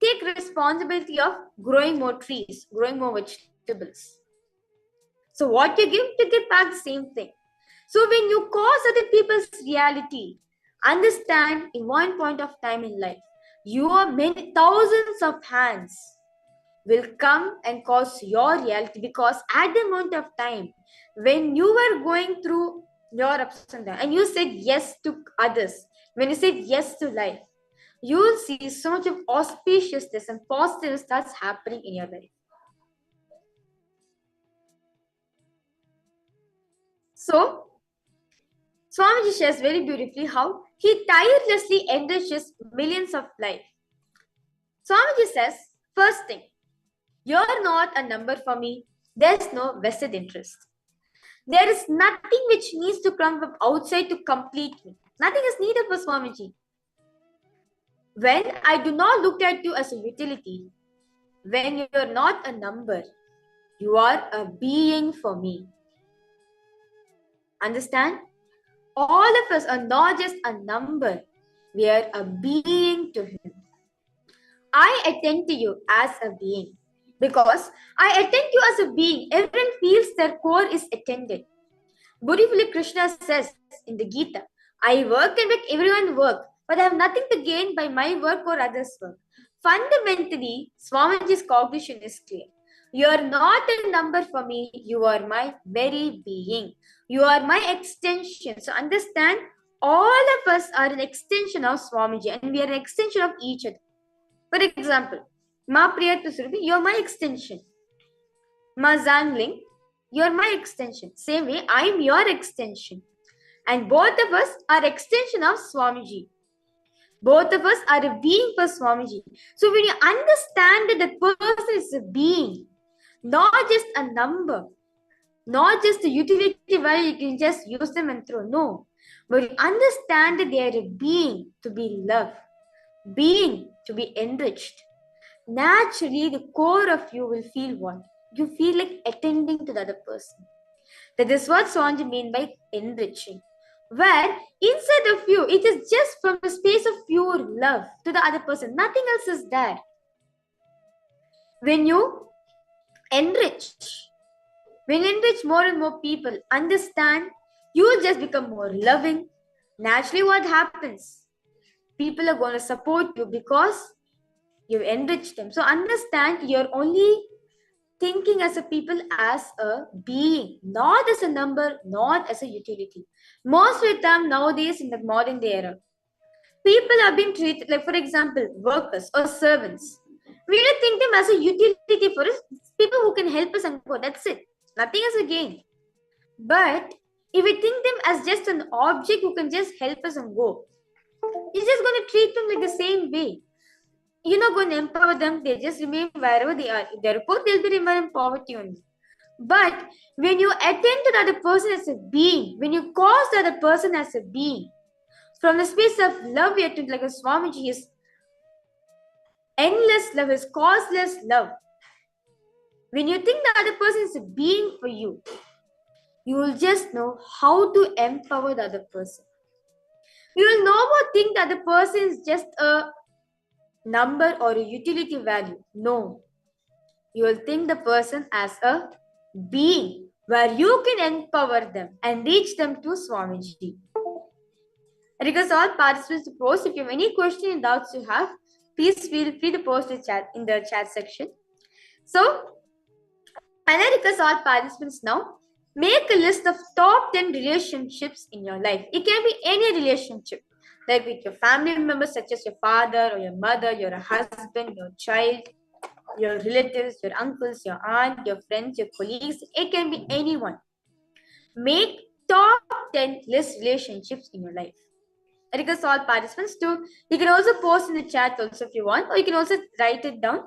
Take responsibility of growing more trees, growing more vegetables. So what you give, you get back the same thing. So when you cause other people's reality, understand in one point of time in life, your many thousands of hands will come and cause your reality, because at the moment of time when you were going through your ups and downs and you said yes to others, when you said yes to life, you will see so much of auspiciousness and positive starts happening in your life. So Swamiji shares very beautifully how he tirelessly enriches millions of life. Swamiji says, first thing, you're not a number for me. There's no vested interest. There is nothing which needs to come from outside to complete me. Nothing is needed for Swamiji. When I do not look at you as a utility, when you are not a number, you are a being for me. Understand? All of us are not just a number. We are a being to him. I attend to you as a being. Because I attend you as a being, everyone feels their core is attended. Beautifully, Krishna says in the Gita, I work and make everyone work, but I have nothing to gain by my work or others' work. Fundamentally, Swamiji's cognition is clear. You are not a number for me, you are my very being. You are my extension. So understand, all of us are an extension of Swamiji and we are an extension of each other. For example, Ma Priyatu Surubi, you are my extension. Ma Zangling, you are my extension. Same way, I am your extension. And both of us are extension of Swamiji. Both of us are a being for Swamiji. So when you understand that the person is a being, not just a number, not just a utility where you can just use them and throw. No. But you understand that they are a being to be loved, being to be enriched. Naturally, the core of you will feel what? You feel like attending to the other person. That is what Swamiji mean by enriching. Where inside of you, it is just from a space of pure love to the other person. Nothing else is there. When you enrich more and more people, understand you will just become more loving. Naturally, what happens? People are going to support you because you enrich them. So understand, you're only thinking as a people as a being, not as a number, not as a utility. Most of the time nowadays in the modern day era, people are being treated like, for example, workers or servants. We don't think them as a utility for us, people who can help us and go. That's it. Nothing as a gain. But if we think them as just an object who can just help us and go, you're just going to treat them like the same way. You're not going to empower them. They just remain wherever they are. If they're poor, they'll be remain in poverty only. But when you attend to the other person as a being, when you cause the other person as a being, from the space of love, we attend like a Swamiji is endless love, is causeless love. When you think the other person is a being for you, you will just know how to empower the other person. You will no more think that the person is just a number or a utility value. No. You will think the person as a being where you can empower them and reach them to Swamiji. I request all participants to post if you have any questions and doubts you have, please feel free to post in the chat section. So, and I request all participants now, make a list of top 10 relationships in your life. It can be any relationship, like with your family members such as your father or your mother, your husband, your child, your relatives, your uncles, your aunt, your friends, your colleagues. It can be anyone. Make top 10 list relationships in your life. I request all participants to, you can also post in the chat also if you want, or you can also write it down.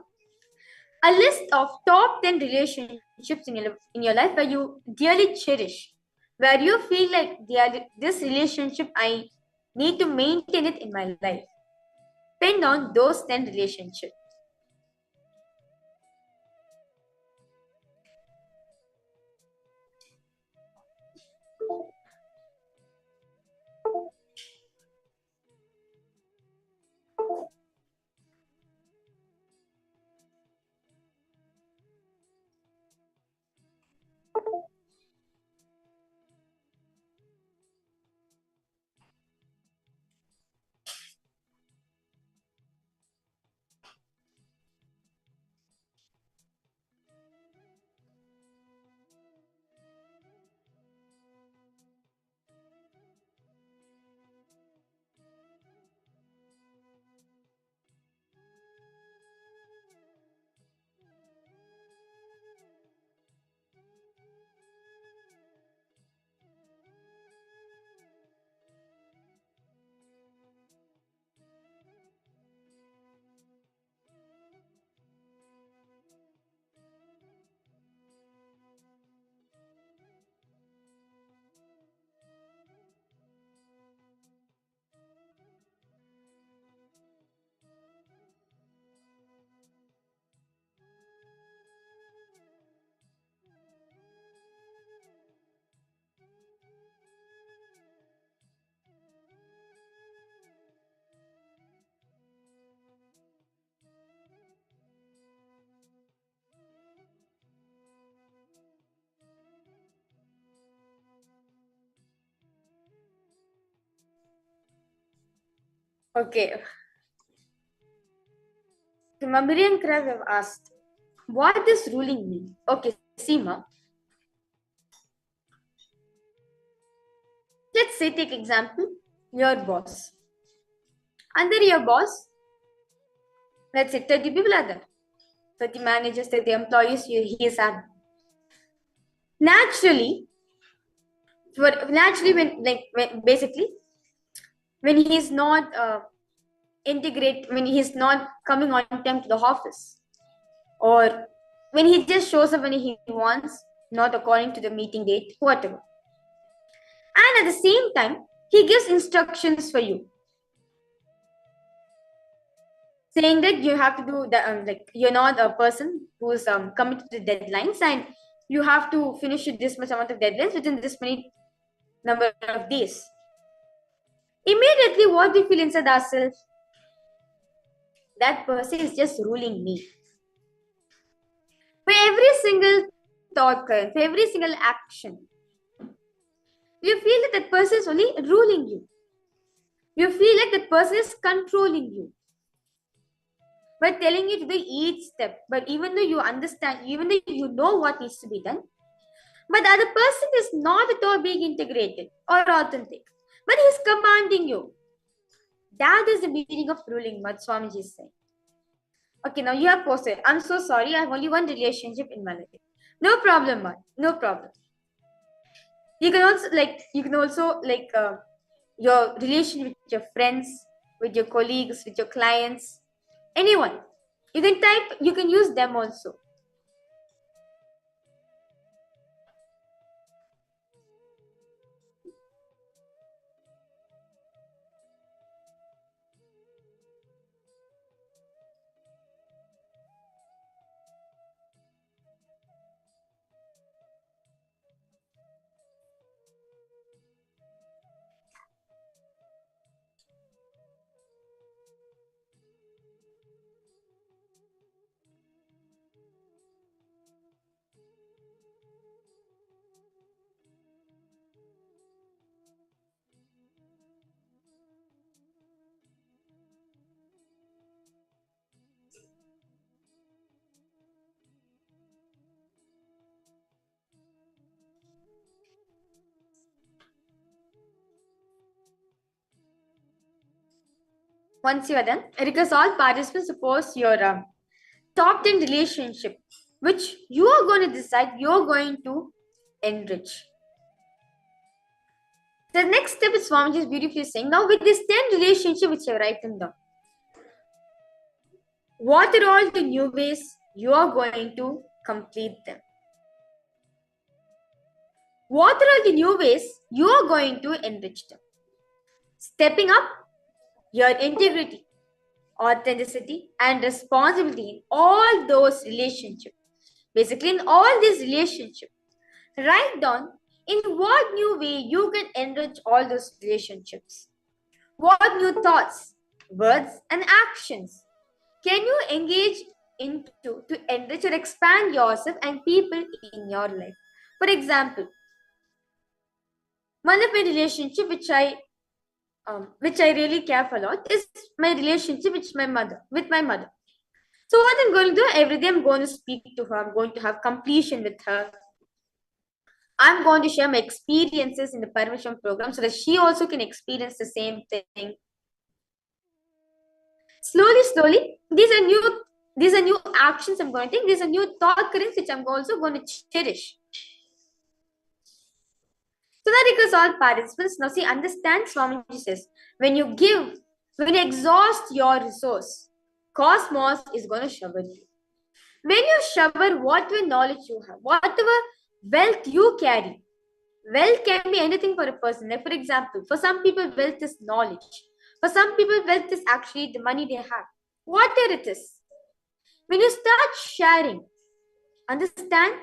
A list of top 10 relationships in your life where you dearly cherish, where you feel like this relationship, I need to maintain it in my life. Depend on those 10 relationships. Okay. Mamiri and Krav have asked, what does ruling mean? Okay, Seema. Let's say, take example, your boss. Under your boss, let's say 30 people are there. 30 managers, 30 employees, he is having. Naturally, basically, when he's not when he's not coming on time to the office, or when he just shows up when he wants, not according to the meeting date, whatever. And at the same time, he gives instructions for you, saying that you have to do the you're not a person who's committed to deadlines, and you have to finish this much amount of deadlines within this many number of days. Immediately, what we feel inside ourselves? That person is just ruling me. For every single thought current, for every single action, You feel that that person is only ruling you. You feel like that person is controlling you by telling you to do each step. But even though you understand, even though you know what needs to be done, but the other person is not at all being integrated or authentic. But he is commanding you. That is the meaning of ruling, what Swamiji is saying. Okay, now you have posted. I'm so sorry, I have only one relationship in my life. No problem, man. No problem. You can also your relation with your friends, with your colleagues, with your clients, anyone. You can use them also. Once you are done, request all participants to post your top 10 relationship, which you are going to decide you're going to enrich. The next step is Swamiji is beautifully saying, now with this 10 relationship which you have written down, what are all the new ways you are going to complete them? What are all the new ways you are going to enrich them? Stepping up your integrity, authenticity, and responsibility in all those relationships. Basically, in all these relationships, write down in what new way you can enrich all those relationships. What new thoughts, words, and actions can you engage into to enrich or expand yourself and people in your life? For example, one of my relationship which I really care for a lot is my relationship with my mother. So what I'm going to do, every day I'm going to speak to her. I'm going to have completion with her. I'm going to share my experiences in the Paramashivoham program so that she also can experience the same thing. Slowly, these are new actions I'm going to take. These are new thought currents which I'm also going to cherish. So that requires all participants. Now see, understand Swamiji says, when you exhaust your resource, cosmos is going to shower you. When you shower whatever knowledge you have, whatever wealth you carry, wealth can be anything for a person. Like for example, for some people, wealth is knowledge. For some people, wealth is actually the money they have. Whatever it is. When you start sharing, understand,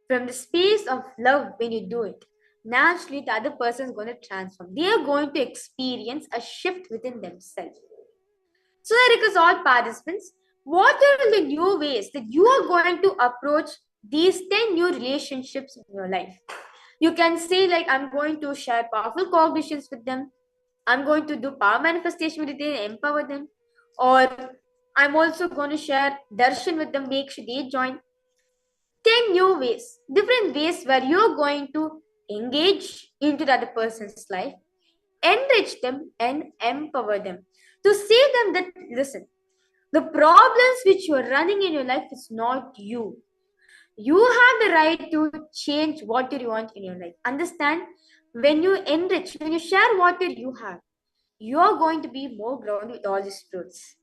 from the space of love, when you do it, naturally the other person is going to transform. They are going to experience a shift within themselves. So that requires all participants, what are the new ways that you are going to approach these 10 new relationships in your life? You can say like, I'm going to share powerful cognitions with them. I'm going to do power manifestation with them, empower them. Or I'm also going to share darshan with them, make sure they join. 10 new ways, different ways where you're going to engage into the other person's life, enrich them and empower them. To say them that, listen, the problems which you are running in your life is not you. You have the right to change what you want in your life. Understand, when you enrich, when you share what you have, you are going to be more grounded with all these truths.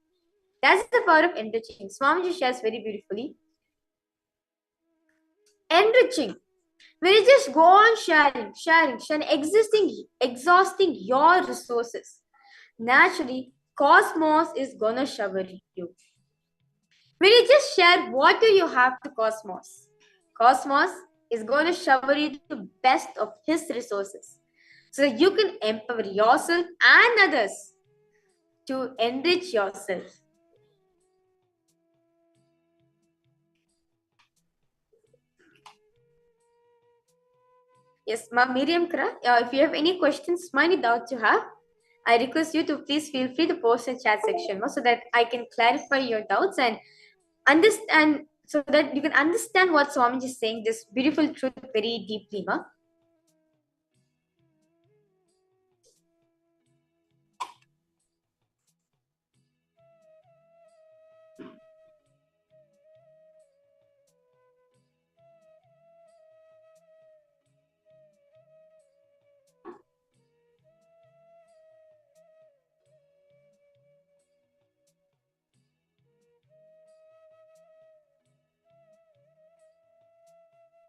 That's the power of enriching. Swamiji shares very beautifully. Enriching, when you just go on sharing, exhausting your resources, naturally, cosmos is gonna shower you. When you just share what do you have to cosmos, cosmos is going to shower you the best of his resources so that you can empower yourself and others to enrich yourself. Yes, Ma Miriam Kra, if you have any questions, any doubts you have, I request you to please feel free to post in chat section so that I can clarify your doubts and understand, so that you can understand what Swamiji is saying, this beautiful truth very deeply. Ma.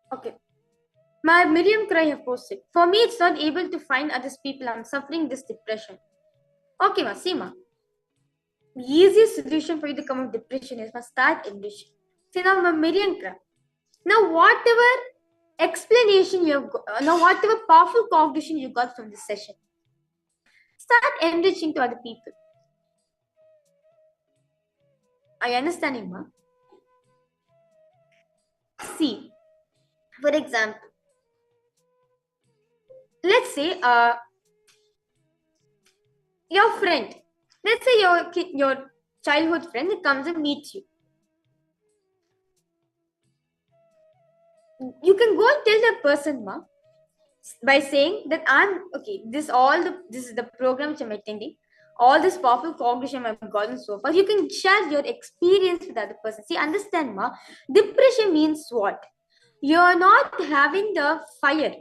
Okay. My Miriam Cry have posted. For me, it's not able to find others people. I'm suffering this depression. Okay, ma, see ma. The easiest solution for you to come out of depression is start enriching. See now, my Miriam Cry. Now, whatever explanation you have got, now whatever powerful cognition you got from this session, start enriching to other people. Are you understanding, ma? See, for example, let's say your friend, let's say your childhood friend comes and meets you. You can go and tell that person, ma, by saying that I'm okay. This is the program which I'm attending. All this powerful cognition I've gotten so far. You can share your experience with other person. See, understand, ma. Depression means what? You're not having the fire,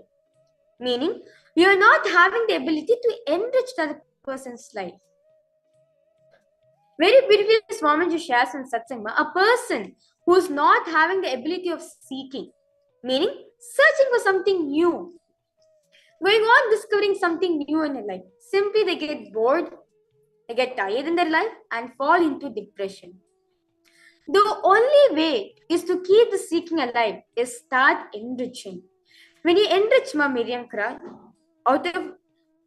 meaning you're not having the ability to enrich the other person's life. Very beautifully, Swamiji shares in Satsanga, a person who's not having the ability of seeking, meaning searching for something new, going on discovering something new in their life. Simply they get bored, they get tired in their life and fall into depression. The only way is to keep the seeking alive is start enriching. When you enrich, Ma Miriam Kra, out of,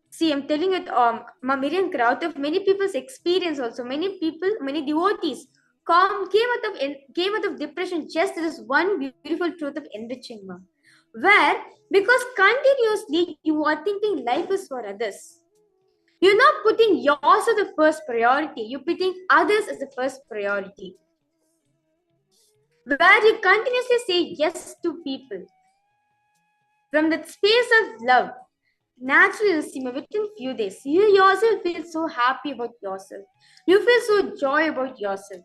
see, I'm telling it, Ma Miriam Kra, out of many people's experience also, many people, many devotees came out of depression just this one beautiful truth of enriching, Ma. Where, because continuously you are thinking life is for others. You're not putting yourself the first priority. You're putting others as the first priority. Where you continuously say yes to people. From the space of love, naturally, within few days, you yourself feel so happy about yourself. You feel so joy about yourself.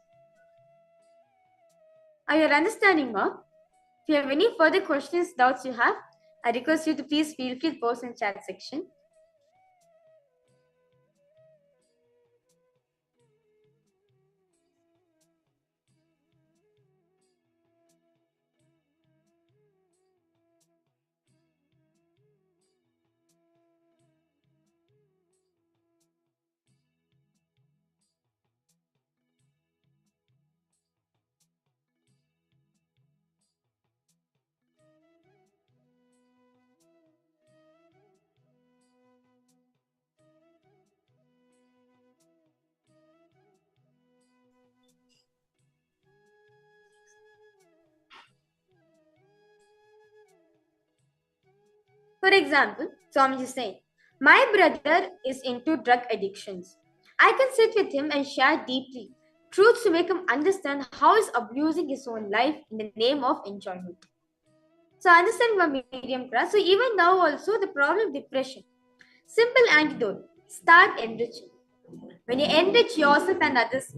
Are you understanding, ma? If you have any further questions, doubts you have, I request you to please feel free to post in chat section. For example, Swamiji is saying, my brother is into drug addictions. I can sit with him and share deeply truths to make him understand how he's abusing his own life in the name of enjoyment. So understand my medium class. So even now also the problem of depression. Simple antidote. Start enriching. When you enrich yourself and others,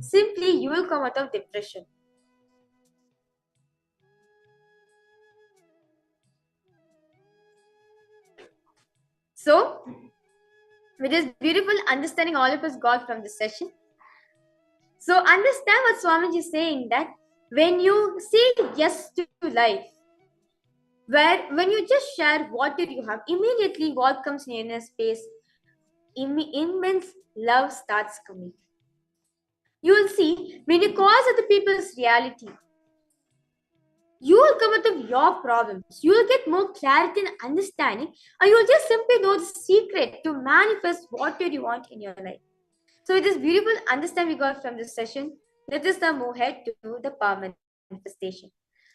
simply you will come out of depression. So, with this beautiful understanding all of us got from this session. So understand what Swamiji is saying, that when you say yes to life, when you just share what did you have, immediately what comes in your inner space, immense love starts coming. You will see, when you cause other people's reality, you will come out of your problems. You will get more clarity and understanding, and you will just simply know the secret to manifest what you want in your life. So with this beautiful understanding we got from this session, let us now move ahead to the power manifestation.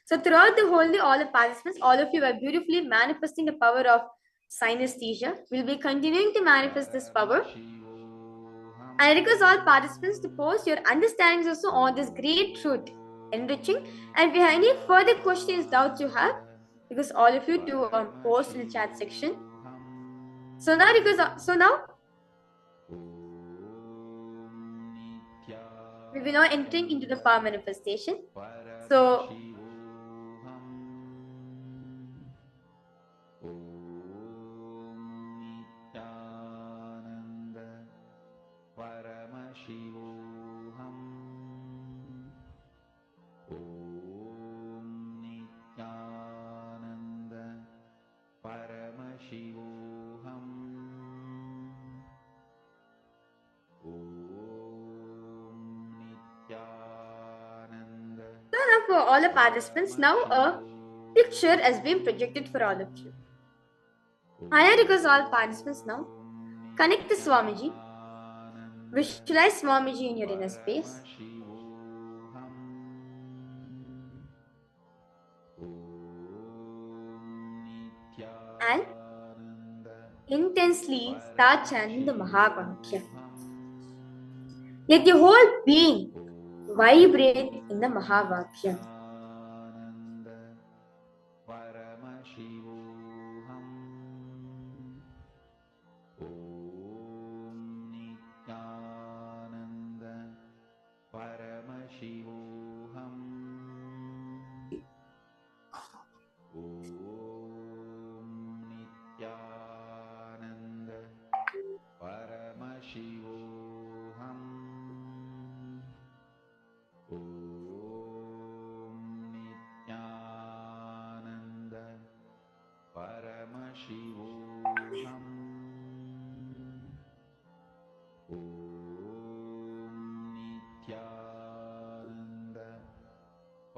So throughout the whole day, all the participants, all of you are beautifully manifesting the power of synesthesia. We'll be continuing to manifest this power. And I request all participants to post your understandings also on this great truth, enriching. And if you have any further questions, doubts you have, because all of you to post in the chat section. So now, we'll be now entering into the power manifestation. So Paramashivoham Nithyananda Paramashivoham Nithyananda. So now for all the participants, now a picture has been projected for all of you. I request all participants now connect to Swamiji. Visualize Swamiji in your inner space. And intensely start chanting the Mahavakya. Let your whole being vibrate in the Mahavakya. Paramashivoham Nithyananda Paramashivoham Nithyananda Paramashivoham Nithyananda Paramashivoham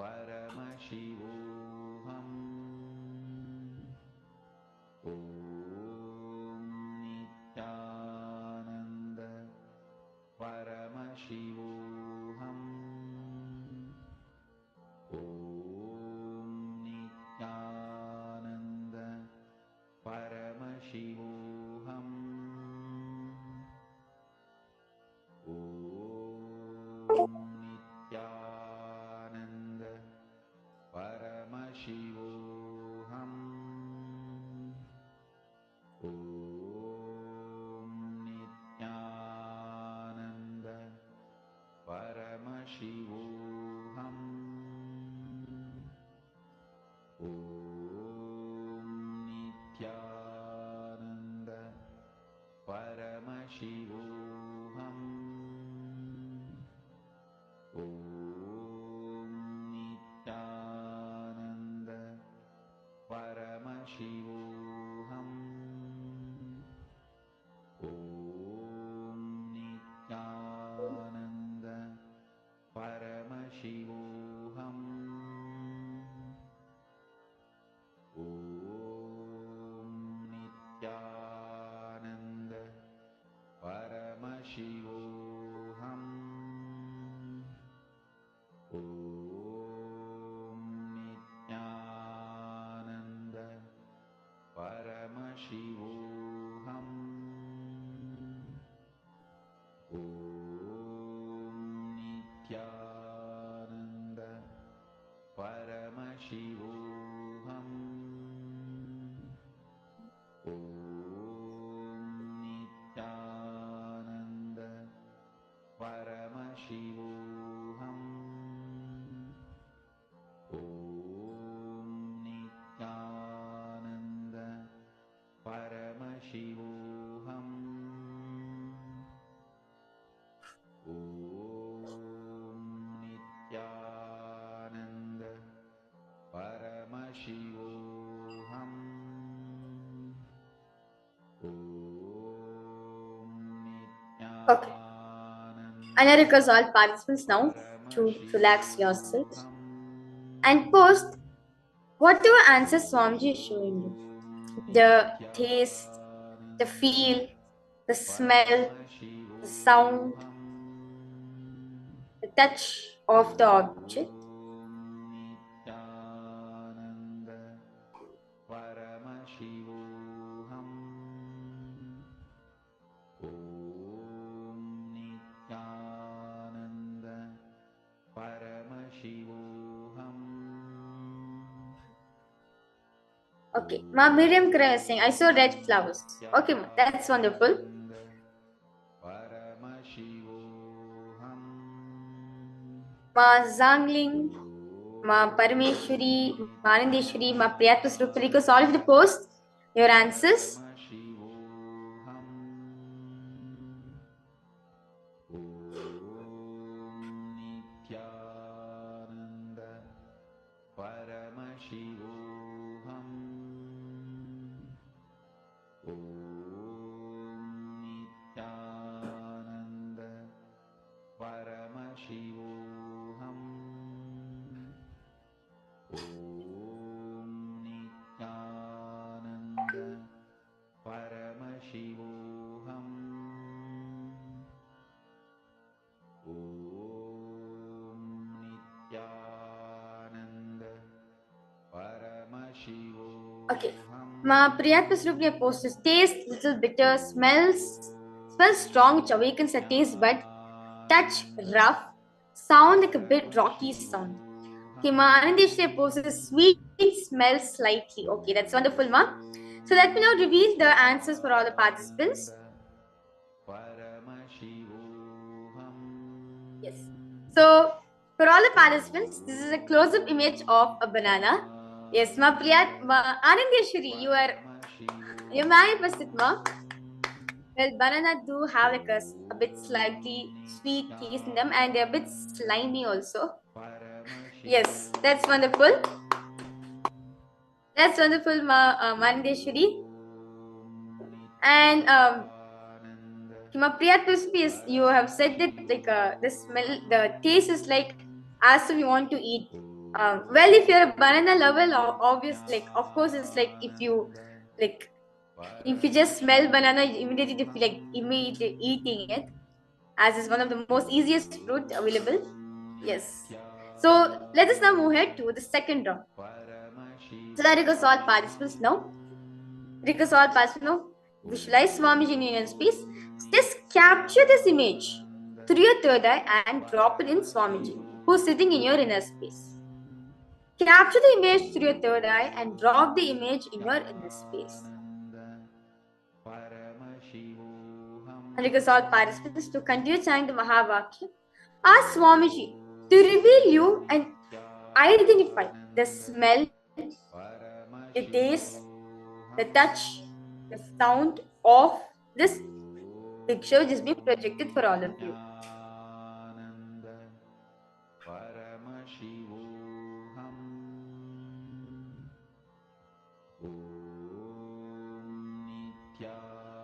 Nithyananda Paramashivoham Nithyananda Paramashivoham Nithyananda Paramashivoham Nithyananda Paramashivoham Nithyananda Paramashivoham Nithyananda Paramashivoham Nithyananda Paramashivoham Nithyananda Paramashivoham Nithyananda Paramashivoham Nithyananda Paramashivoham Nithyananda Paramashivoham Nithyananda Paramashivoham Nithyananda Paramashivoham Nithyananda Paramashivoham Okay. And I request all participants now to relax yourselves and post whatever answers Swamiji is showing you. The taste, the feel, the smell, the sound, the touch of the object. Okay, Ma Miriam Kra is saying, I saw red flowers. Okay, Ma, that's wonderful. Paramashivoham Ma Zangling, Ma Parameshwari, Ma Anandeshwari, Ma Priyatma Srupa, because all of the posts, your answers. Paramashivoham Nithyananda Paramashivoham Nithyananda Paramashivoham Nithyananda Paramashivoham Nithyananda Paramashivoham Okay, Ma Priyatma Srupa post is taste little bitter, smells strong, which awakens a taste bud, touch rough, sound like a bit rocky sound. Okay, Ma Anandeshwari post is sweet, smells slightly. Okay, that's wonderful, Ma. So let me now reveal the answers for all the participants. Paramashivoham Yes. So for all the participants, this is a close-up image of a banana. Yes, Ma Anandeshwari, you're manifested, Ma. Well, banana do have like a bit slightly sweet taste in them, and they're a bit slimy also. Yes, that's wonderful. That's wonderful, Mandeshwari. And Priyat is you have said that like the smell, the taste is like as if you want to eat. Well, if you're a banana lover, obvious, like of course, it's like if you just smell banana, you immediately feel like immediately eating it, as is one of the most easiest fruit available. Yes. So let us now move ahead to the second round. So that requires all participants now. Visualize Swamiji in your space. Just capture this image through your third eye and drop it in Swamiji, who's sitting in your inner space. Capture the image through your third eye and drop the image in your inner space. And request all participants to continue chanting the Mahavakya. Ask Swamiji to reveal you and identify the smell, the taste, the touch, the sound of this picture which is being projected for all of you. Paramashivoham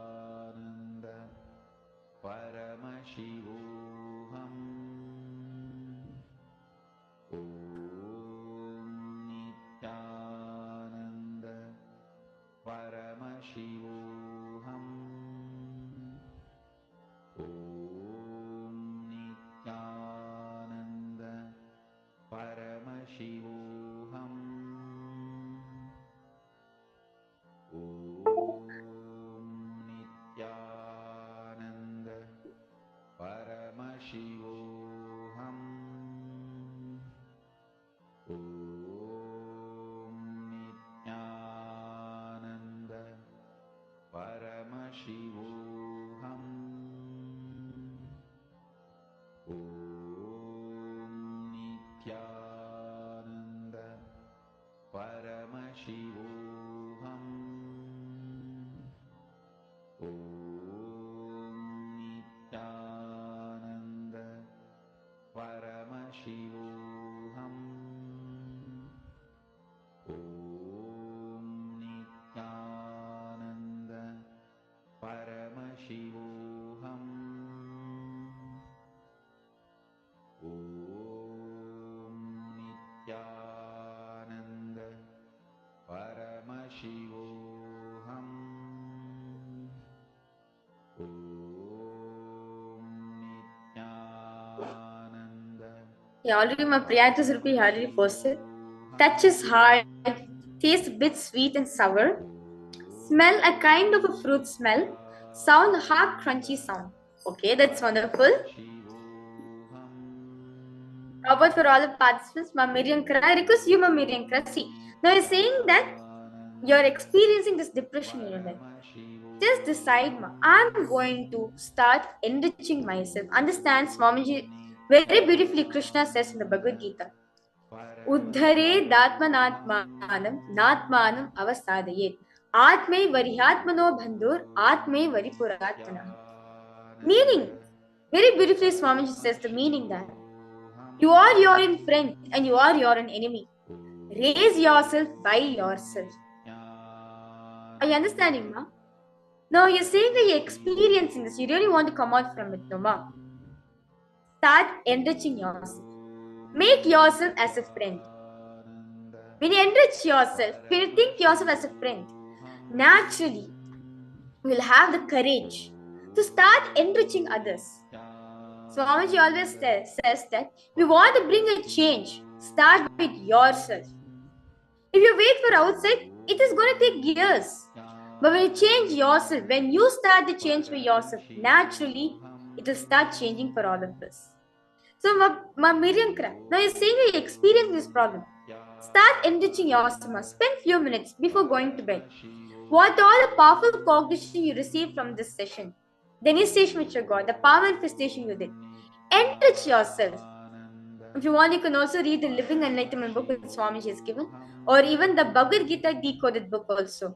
Nithyananda Paramashivoham Nithyananda Paramashivoham Nithyananda Paramashivoham Nithyananda Paramashivoham Nithyananda Paramashivoham Nithyananda Paramashivoham Nithyananda Paramashivoham Nithyananda Paramashivoham Nithyananda Paramashivoham Nithyananda Yeah, already my Priyata Surupi already posted. Touch is hard, tastes a bit sweet and sour. Smell a kind of a fruit smell. Sound a hard crunchy sound. Okay, that's wonderful. How about for all the participants, Ma Miriam Kra? I request you, Ma Miriam Kra. See, now you're saying that you're experiencing this depression in your life, just decide, I'm going to start enriching myself. Understand, Swamiji, very beautifully Krishna says in the Bhagavad Gita, Uddhare datmanatmanam natmanam avasadayet. Atme varihatmano bandhur atme varipuratana. Meaning, very beautifully Swamiji says the meaning that you are your own friend and you are your own enemy. Raise yourself by yourself. Are you understanding, ma? Now you're saying that you're experiencing this. You really want to come out from it, no, ma? Start enriching yourself. Make yourself as a friend. When you enrich yourself, when you think yourself as a friend, naturally, you will have the courage to start enriching others. Swamiji always says that we want to bring a change. Start with yourself. If you wait for outside, it is going to take years. But when you change yourself, when you start the change for yourself, naturally, it will start changing for all of us. So, Miriankra, now you're saying that you experience this problem. Start enriching yourself. Spend few minutes before going to bed. What all the powerful cognition you received from this session, the initiation which you got, the power manifestation you did, enrich yourself. If you want, you can also read the Living Enlightenment book that Swamiji has given, or even the Bhagavad Gita decoded book also.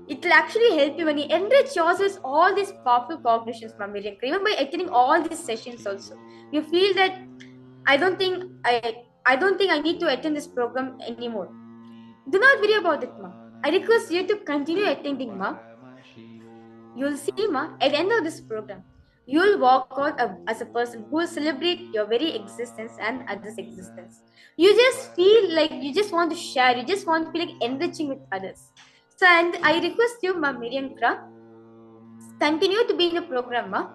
It will actually help you when you enrich yourself with all these powerful cognitions, Miriankra. Even by attending all these sessions also, you feel that I don't think I need to attend this program anymore. Do not worry about it, ma. I request you to continue attending, ma. You'll see, ma, at the end of this program, you'll walk out as a person who will celebrate your very existence and others' existence. You just feel like you just want to share, you just want to feel like enriching with others. So, and I request you, ma, Miriankra, continue to be in the program, ma.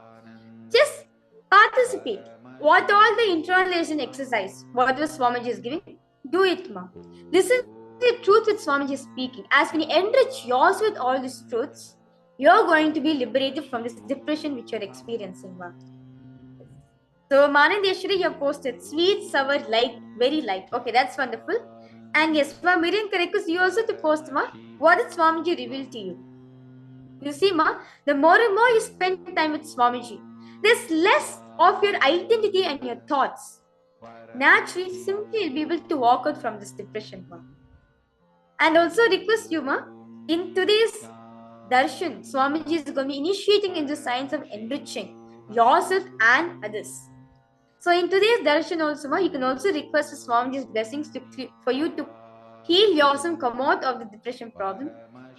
Just participate. What all the internalization exercise, whatever Swamiji is giving, do it, ma. Listen to the truth with Swamiji is speaking. As when you enrich yours with all these truths, you're going to be liberated from this depression which you're experiencing, ma. So, Manandeshwari, you have posted sweet, sour, light, very light. Okay, that's wonderful. And yes, ma, Miriam, correct, you also to post, ma. What did Swamiji reveal to you? You see, ma, the more and more you spend time with Swamiji, there's less of your identity and your thoughts. Naturally, simply you'll be able to walk out from this depression, ma. And also request you, ma, in today's darshan, Swamiji is going to be initiating in the science of enriching yourself and others. So in today's darshan also, ma, you can also request Swamiji's blessings for you to heal yourself, come out of the depression problem.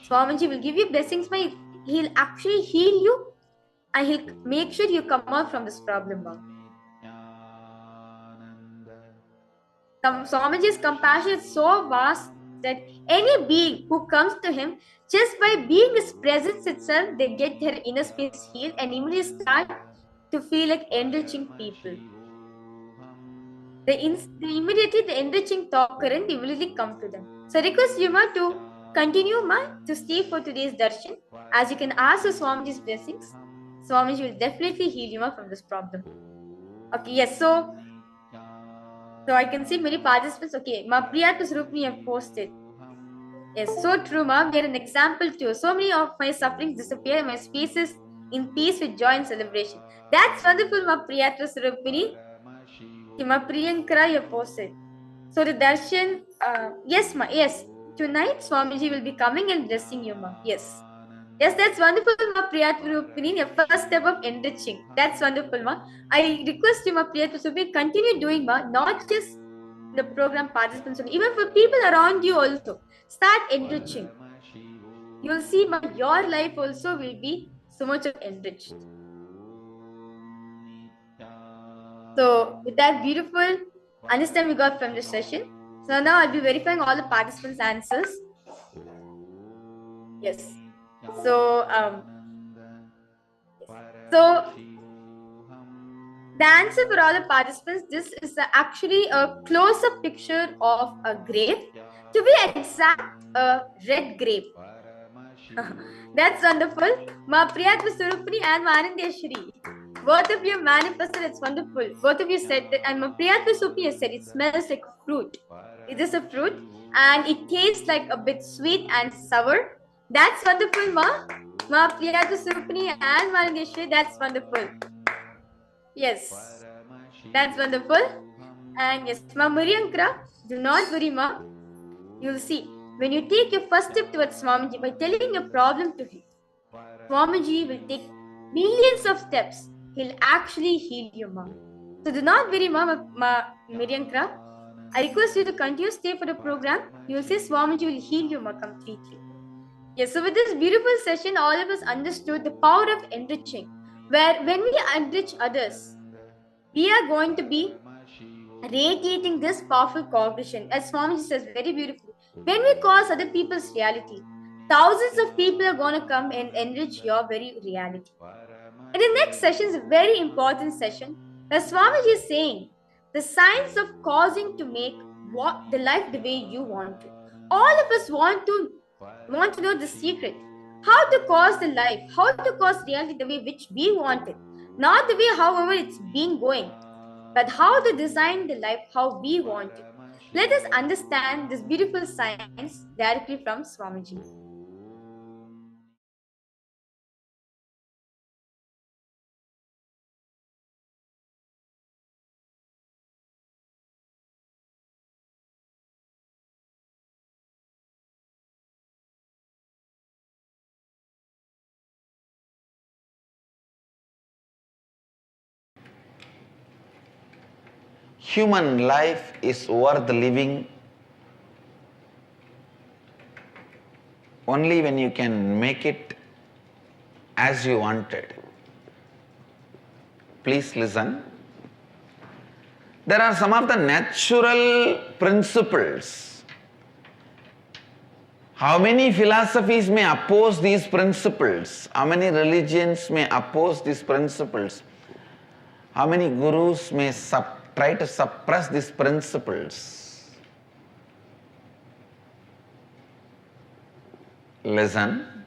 Swamiji will give you blessings, ma. He'll actually heal you and he'll make sure you come out from this problem, ma. Swamiji's compassion is so vast that any being who comes to him, just by being his presence itself, they get their inner space healed and immediately start to feel like enriching people. Immediately the enriching thought current immediately come to them. So request you, ma, to continue, ma, to stay for today's darshan. As you can ask for Swamiji's blessings, Swamiji will definitely heal you, ma, from this problem. Okay, yes, so I can see many participants. Okay, ma, Priya to Surupni have posted. Yes, so true, ma. We are an example too. So many of my sufferings disappear and my space is in peace with joy and celebration. That's wonderful, ma, Priya to Surupni. Ma, Priyankara, you posted. So the darshan, yes, ma, yes. Tonight, Swamiji will be coming and blessing you, ma. Yes. Yes, that's wonderful, ma, Priya to Surupni. Your first step of enriching. That's wonderful, ma. I request you, ma, Priya to Surupni, continue doing, ma, not just the program participants, even for people around you also. Start enriching. You'll see, ma, your life also will be so much enriched. So with that beautiful understanding we got from this session, so now I'll be verifying all the participants' answers. Yes. So the answer for all the participants, this is actually a close-up picture of a grape. To be exact, a red grape. That's wonderful. Ma, Priya Surupni and Manandeshwari. Both of you manifested, it's wonderful. Both of you said that, and Priya Surupni said it smells like fruit. It is a fruit. and it tastes like a bit sweet and sour. That's wonderful, Ma. Ma Priya to Supni and Malingeshwari, that's wonderful. Yes, that's wonderful. And yes, Ma Muriyankra, do not worry, Ma. You'll see. When you take your first step towards Swamiji by telling your problem to him, Swamiji will take millions of steps. He'll actually heal you, Ma. So do not worry, Miriyankra. I request you to continue stay for the program. You will see Swamiji will heal you, Ma, completely. Yes, so with this beautiful session, all of us understood the power of enriching, where when we enrich others, we are going to be radiating this powerful cognition, as Swamiji says very beautifully. When we cause other people's reality, thousands of people are going to come and enrich your very reality. And the next session is a very important session, where Swamiji is saying the science of causing to make the life the way you want to. All of us want to know the secret, how to cause the life, how to cause reality the way which we want it, not the way however it's been going, but how to design the life how we want it. Let us understand this beautiful science directly from Swamiji. Human life is worth living only when you can make it as you wanted. Please listen. There are some of the natural principles. How many philosophies may oppose these principles? How many religions may oppose these principles? How many gurus may try to suppress these principles? Listen,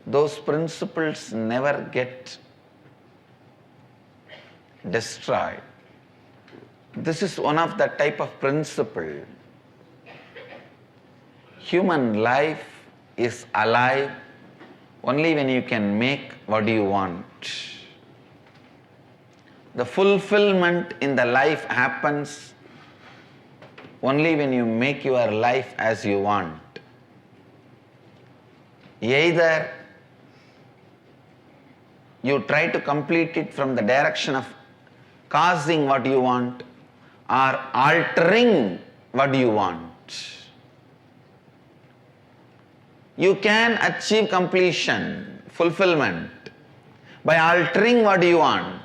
those principles never get destroyed. This is one of the type of principle. Human life is alive only when you can make what you want. The fulfillment in the life happens only when you make your life as you want. Either you try to complete it from the direction of causing what you want or altering what you want. You can achieve completion, fulfillment by altering what you want.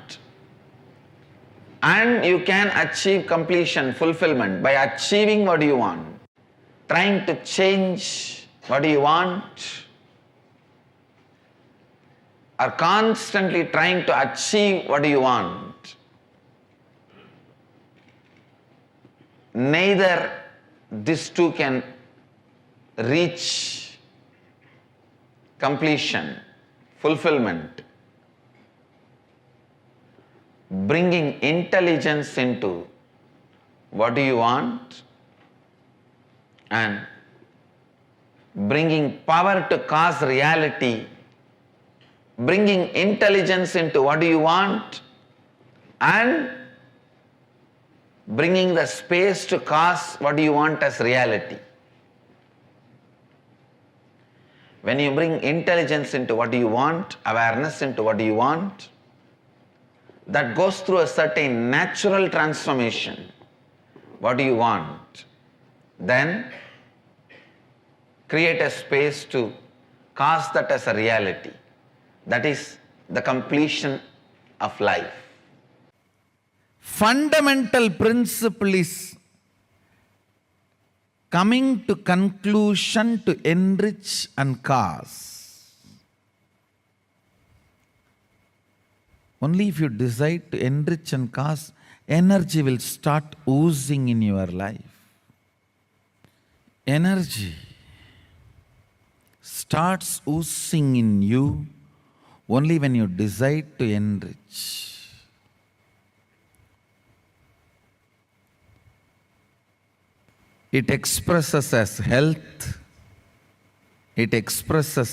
And you can achieve completion, fulfillment by achieving what you want. Trying to change what you want or constantly trying to achieve what you want. Neither these two can reach completion, fulfillment. Bringing intelligence into what do you want and bringing power to cause reality, bringing intelligence into what do you want and bringing the space to cause what you want as reality. When you bring intelligence into what you want, awareness into what you want, that goes through a certain natural transformation. What do you want? Then create a space to cause that as a reality. That is the completion of life. Fundamental principle is coming to conclusion to enrich and cause. Only if you decide to enrich and cause, energy will start oozing in your life. Energy starts oozing in you only when you decide to enrich. It expresses as health. It expresses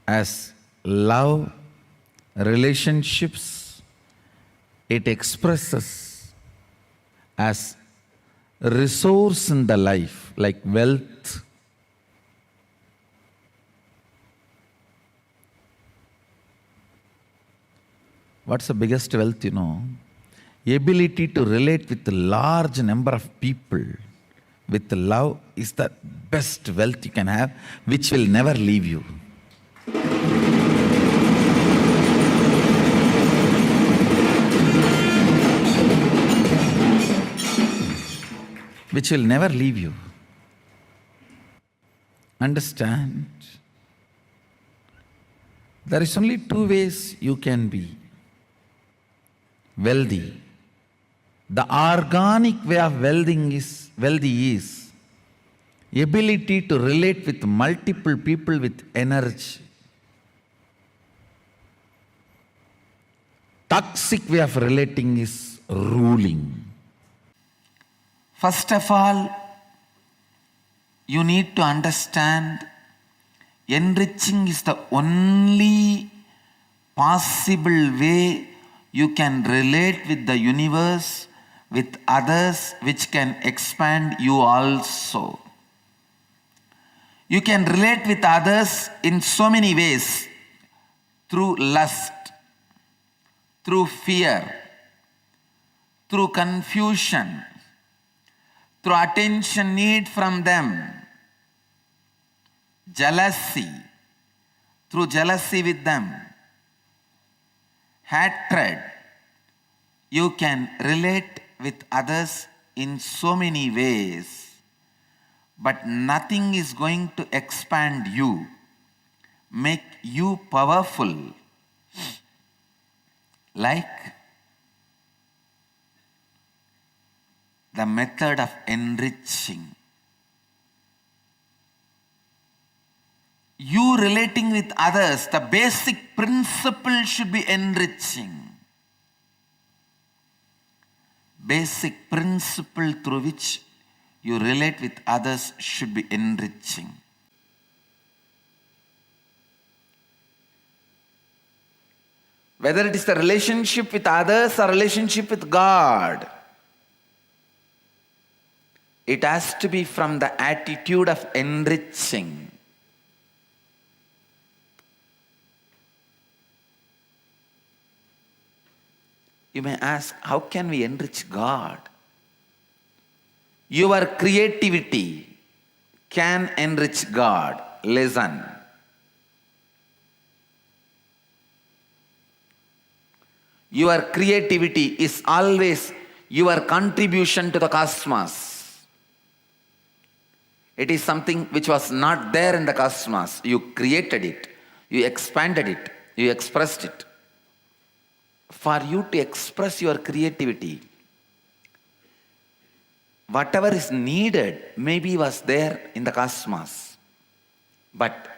as love, relationships. It expresses as resource in the life, like wealth. What's the biggest wealth, you know? Ability to relate with a large number of people with love is the best wealth you can have, which will never leave you. Which will never leave you. Understand? There is only two ways you can be wealthy. The organic way of wealthy is ability to relate with multiple people with energy. Toxic way of relating is ruling. First of all, you need to understand enriching is the only possible way you can relate with the universe, with others, which can expand you also. You can relate with others in so many ways, through lust, through fear, through confusion, through attention need from them, jealousy, through jealousy with them, hatred. You can relate with others in so many ways, but nothing is going to expand you, make you powerful, like the method of enriching. You relating with others, the basic principle should be enriching. Basic principle through which you relate with others should be enriching. Whether it is the relationship with others or relationship with God, it has to be from the attitude of enriching. You may ask, how can we enrich God? Your creativity can enrich God. Listen. Your creativity is always your contribution to the cosmos. It is something which was not there in the cosmos. You created it. You expanded it. You expressed it. For you to express your creativity, whatever is needed maybe was there in the cosmos. But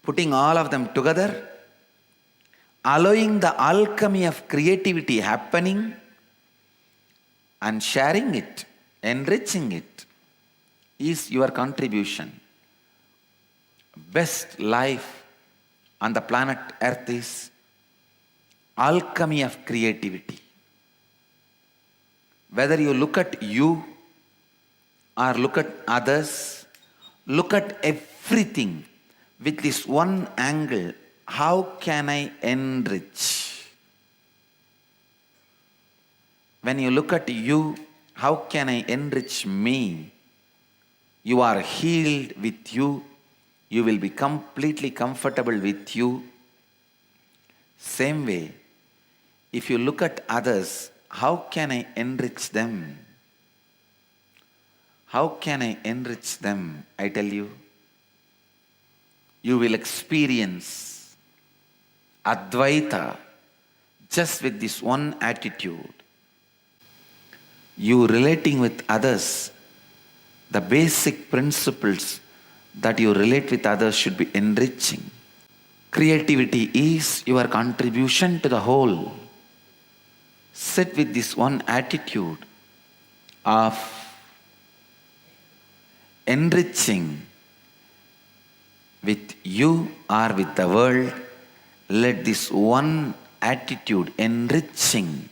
putting all of them together, allowing the alchemy of creativity happening and sharing it, enriching it, is your contribution. Best life on the planet Earth is alchemy of creativity. Whether you look at you or look at others, look at everything with this one angle. How can I enrich? When you look at you, how can I enrich me? You are healed with you. You will be completely comfortable with you. Same way, if you look at others, how can I enrich them? How can I enrich them? I tell you, you will experience Advaita just with this one attitude. You relating with others, the basic principles that you relate with others should be enriching. Creativity is your contribution to the whole. sit with this one attitude of enriching with you or with the world. Let this one attitude, enriching,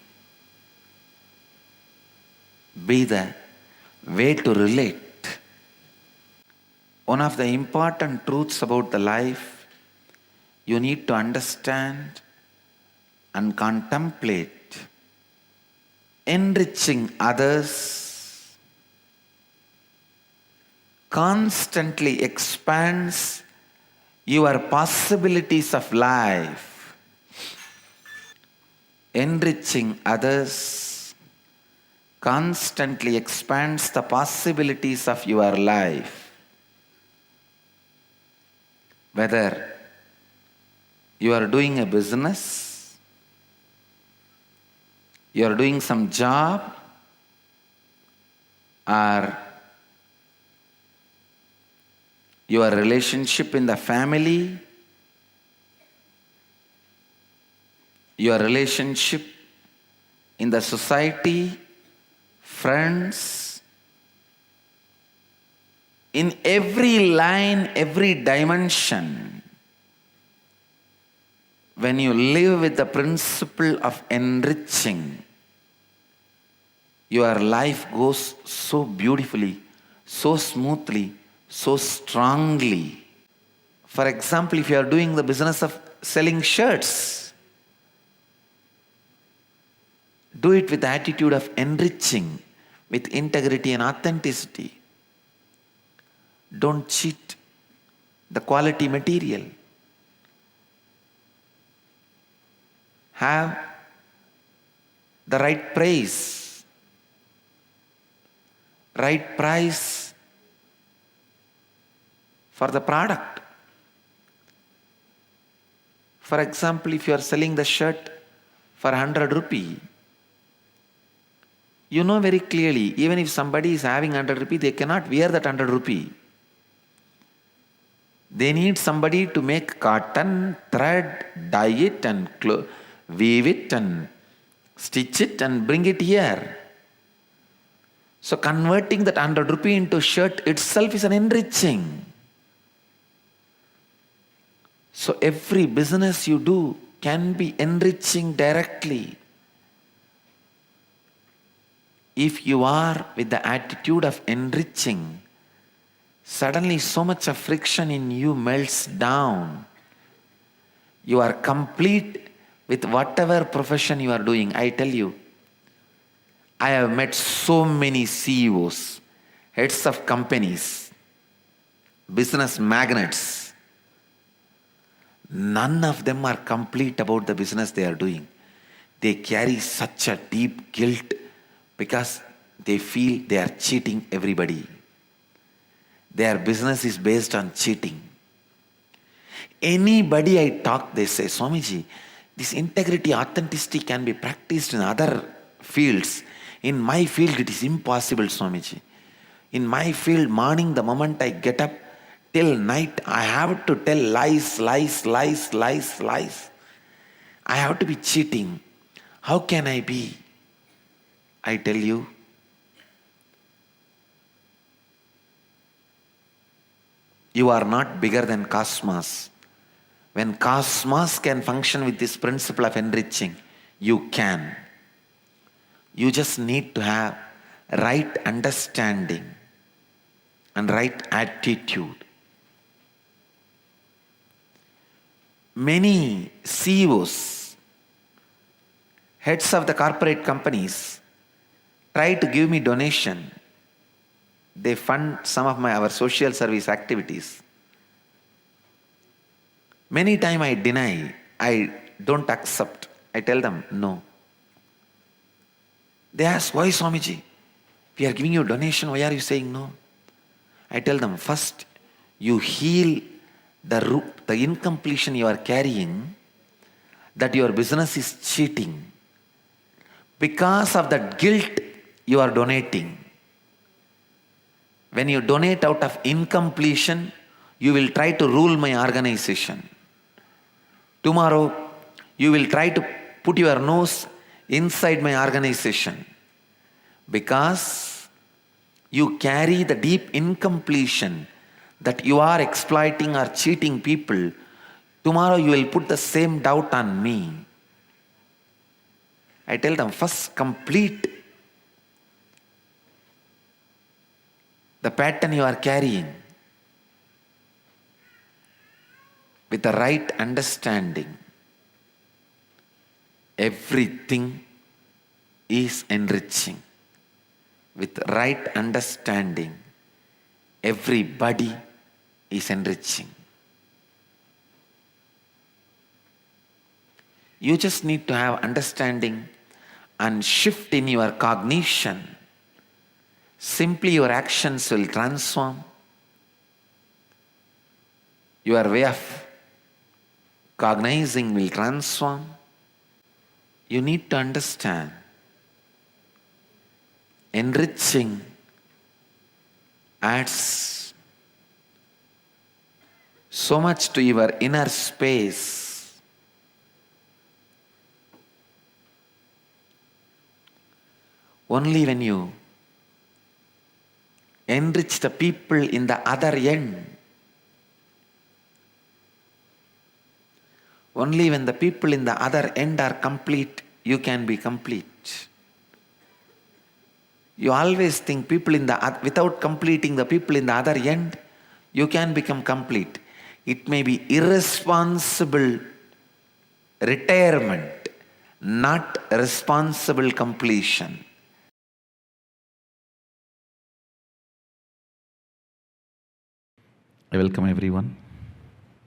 be the way to relate. One of the important truths about the life you need to understand and contemplate. Enriching others constantly expands your possibilities of life. Enriching others constantly expands the possibilities of your life. Whether you are doing a business, you are doing some job, or your relationship in the family, your relationship in the society, friends, in every line, every dimension, when you live with the principle of enriching, your life goes so beautifully, so smoothly, so strongly. For example, if you are doing the business of selling shirts, do it with the attitude of enriching, with integrity and authenticity. Don't cheat the quality material. Have the right price for the product. For example, if you are selling the shirt for 100 rupee, you know very clearly, even if somebody is having 100 rupee, they cannot wear that 100 rupee. They need somebody to make cotton, thread, dye it and weave it and stitch it and bring it here. So converting that 100 rupee into shirt itself is an enriching. So every business you do can be enriching directly. If you are with the attitude of enriching, suddenly so much of friction in you melts down. You are complete with whatever profession you are doing. I tell you, I have met so many CEOs, heads of companies, business magnates. None of them are complete about the business they are doing. They carry such a deep guilt because they feel they are cheating everybody. Their business is based on cheating. Anybody I talk, they say, Swamiji, this integrity, authenticity can be practiced in other fields. In my field, it is impossible, Swamiji. In my field, morning, the moment I get up, till night, I have to tell lies. I have to be cheating. How can I be? I tell you, you are not bigger than cosmos. When cosmos can function with this principle of enriching, you can. You just need to have right understanding and right attitude. Many CEOs, heads of the corporate companies, try to give me donation. They fund some of our social service activities. Many times I deny, I don't accept. I tell them no. They ask, why Swamiji? We are giving you a donation, why are you saying no? I tell them, first you heal the incompletion you are carrying, that your business is cheating. Because of that guilt, you are donating. When you donate out of incompletion, you will try to rule my organization. Tomorrow, you will try to put your nose inside my organization, because you carry the deep incompletion that you are exploiting or cheating people. Tomorrow you will put the same doubt on me. I tell them, first complete the pattern you are carrying with the right understanding. Everything is enriching. With right understanding, everybody is enriching. You just need to have understanding and shift in your cognition. Simply your actions will transform. Your way of cognizing will transform. You need to understand. Enriching adds so much to your inner space. Only when you enrich the people in the other end, only when the people in the other end are complete, you can be complete. You always think people in the without completing the people in the other end, you can become complete. It may be irresponsible retirement, not responsible completion. I welcome everyone.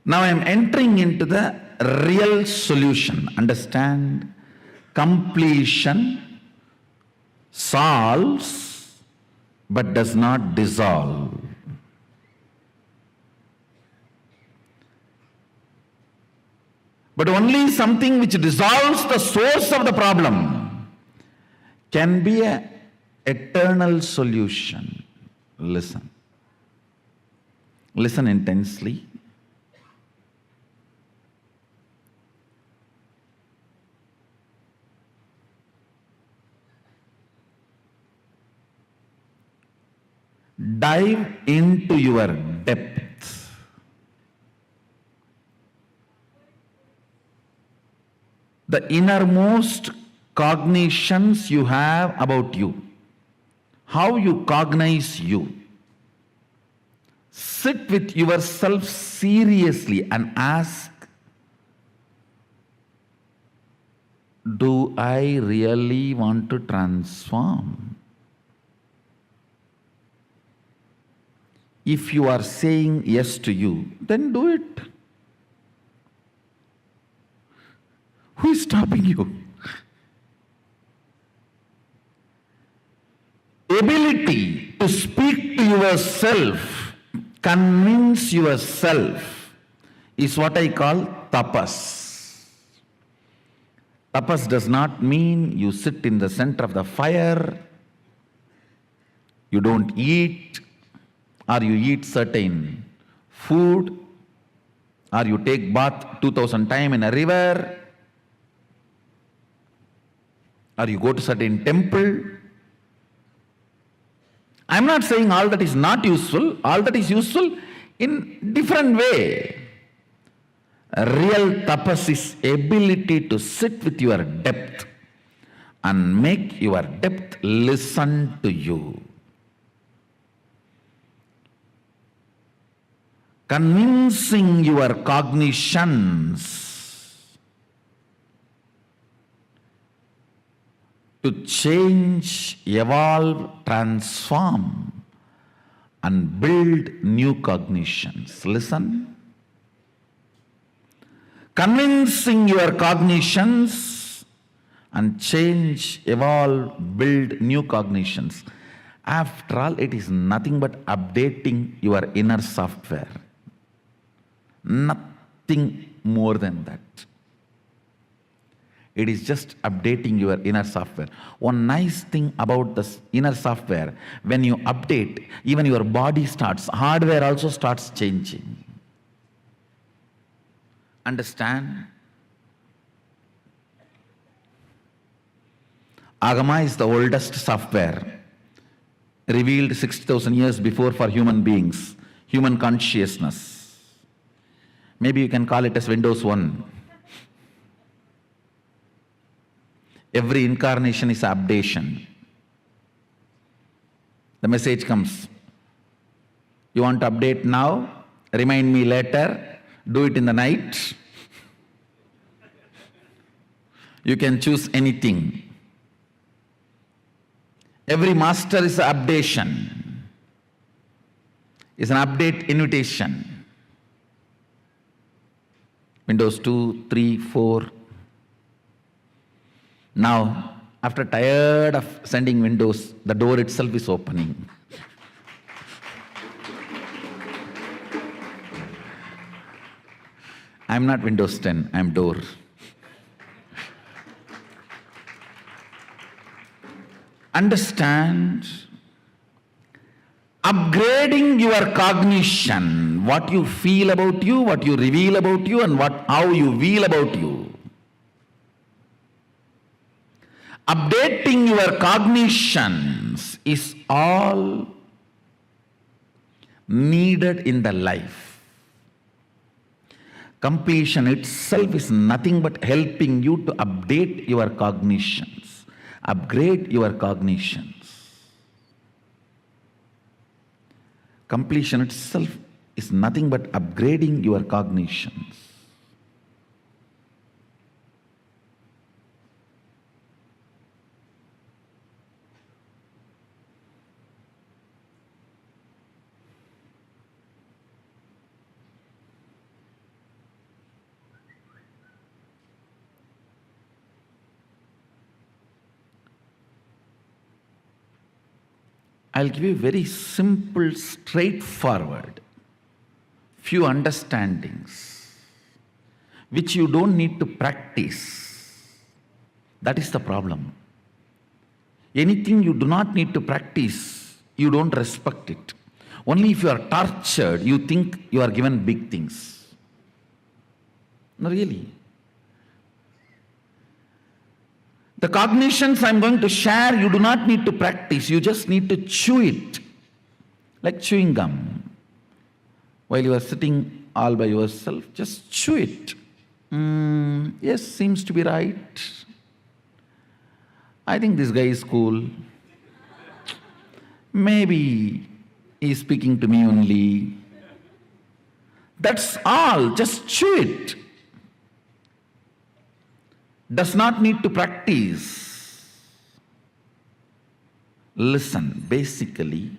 Now I am entering into the real solution. Understand, completion solves but does not dissolve. But only something which dissolves the source of the problem can be an eternal solution. Listen. Listen intensely. Dive into your depth. The innermost cognitions you have about you. How you cognize you. Sit with yourself seriously and ask, do I really want to transform? If you are saying yes to you, then do it. Who is stopping you? Ability to speak to yourself, convince yourself, is what I call tapas. Tapas does not mean you sit in the center of the fire, you don't eat, or you eat certain food, or you take bath 2000 times in a river, or you go to certain temple. I'm not saying all that is not useful, all that is useful in different way. Real tapas is ability to sit with your depth and make your depth listen to you. Convincing your cognitions to change, evolve, transform, and build new cognitions. Listen. Convincing your cognitions and change, evolve, build new cognitions. After all, it is nothing but updating your inner software. Nothing more than that. It is just updating your inner software. One nice thing about this inner software, when you update, even your body starts, hardware also starts changing. Understand? Agama is the oldest software revealed 60,000 years before for human beings, human consciousness. Maybe you can call it as Windows 1. Every incarnation is updation. The message comes. You want to update now? Remind me later. Do it in the night. You can choose anything. Every master is an updation. It's an update invitation. Windows 2, 3, 4. Now, after tired of sending windows, the door itself is opening. I'm not Windows 10, I'm door. Understand, upgrading your cognition, what you feel about you, what you reveal about you, and how you feel about you. Updating your cognitions is all needed in the life. Completion itself is nothing but helping you to update your cognitions, upgrade your cognitions. Completion itself is nothing but upgrading your cognitions. I'll give you very simple, straightforward, few understandings, which you don't need to practice. That is the problem. Anything you do not need to practice, you don't respect it. Only if you are tortured, you think you are given big things. No, really. The cognitions I'm going to share, you do not need to practice. You just need to chew it, like chewing gum. While you are sitting all by yourself, just chew it. Yes, seems to be right. I think this guy is cool. Maybe he's speaking to me only. That's all, just chew it. Does not need to practice. Listen, basically,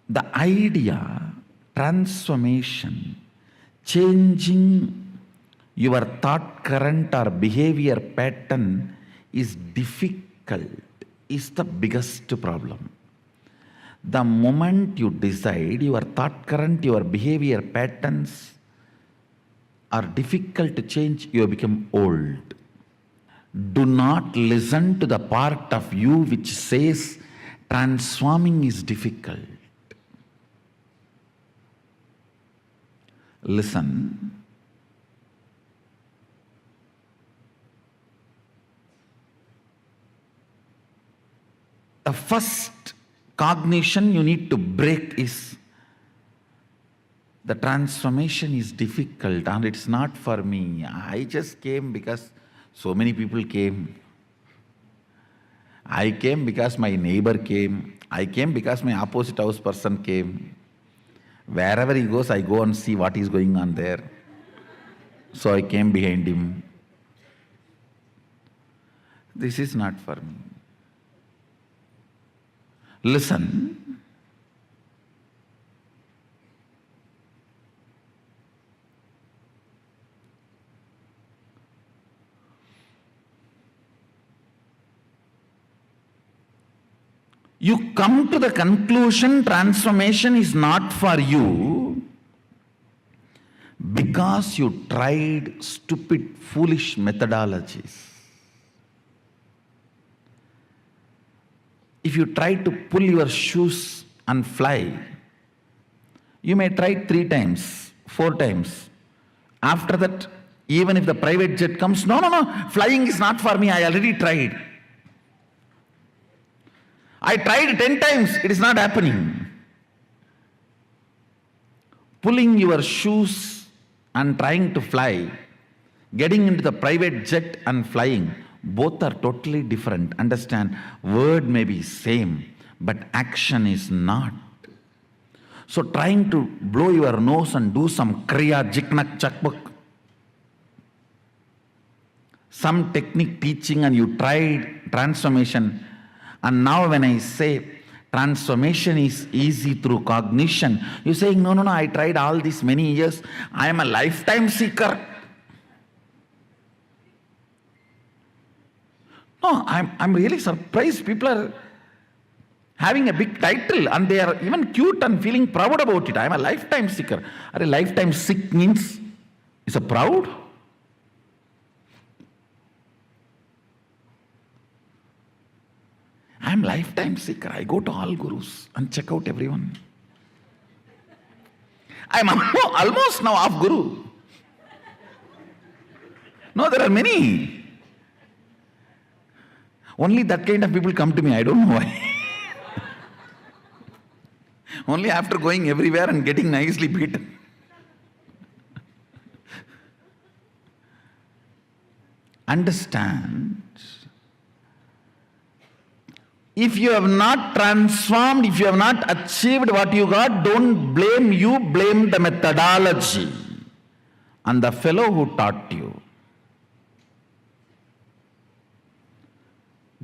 the idea, transformation, changing your thought current or behavior pattern is difficult, is the biggest problem. The moment you decide your thought current, your behavior patterns are difficult to change, you have become old. Do not listen to the part of you which says transforming is difficult. Listen. The first cognition you need to break is the transformation is difficult and it's not for me. I just came because so many people came. I came because my neighbor came. I came because my opposite house person came. Wherever he goes, I go and see what is going on there. So I came behind him. This is not for me. Listen. You come to the conclusion transformation is not for you because you tried stupid, foolish methodologies. If you try to pull your shoes and fly, you may try 3 times, 4 times. After that, Even if the private jet comes, no, flying is not for me, I already tried. I tried 10 times, it is not happening. Pulling your shoes and trying to fly, getting into the private jet and flying, both are totally different. Understand, word may be same, but action is not. So trying to blow your nose and do some kriya, jiknak, chakbuk, some technique teaching, and you tried transformation, and now when I say transformation is easy through cognition, you're saying, no, I tried all these many years, I am a lifetime seeker. No, I'm really surprised. People are having a big title and they are even cute and feeling proud about it. I'm a lifetime seeker. Are a lifetime sick means is a proud? I'm lifetime seeker. I go to all gurus and check out everyone. I'm almost now off guru. No, there are many. Only that kind of people come to me. I don't know why. Only after going everywhere and getting nicely beaten. Understand, if you have not transformed, if you have not achieved what you got, don't blame you, blame the methodology and the fellow who taught you.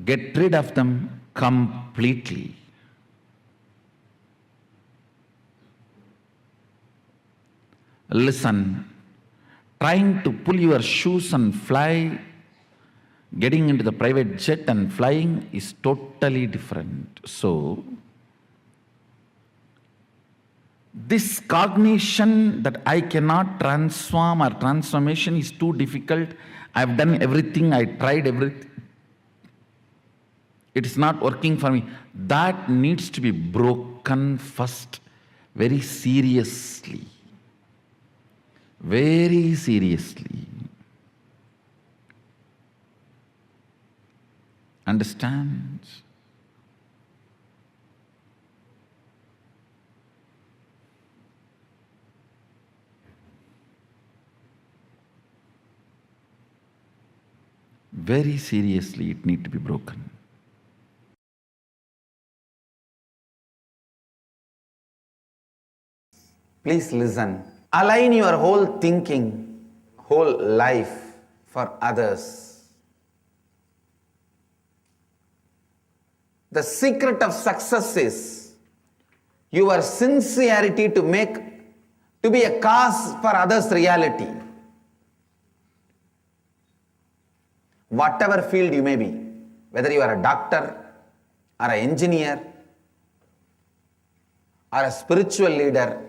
Get rid of them completely. Listen, trying to pull your shoes and fly, getting into the private jet and flying is totally different. So, this cognition that I cannot transform or transformation is too difficult, I've done everything, I tried everything, it is not working for me, that needs to be broken first, very seriously. Very seriously. Understand? Very seriously, it needs to be broken. Please listen. Align your whole thinking, whole life for others. The secret of success is your sincerity to be a cause for others' reality. Whatever field you may be, whether you are a doctor or an engineer or a spiritual leader,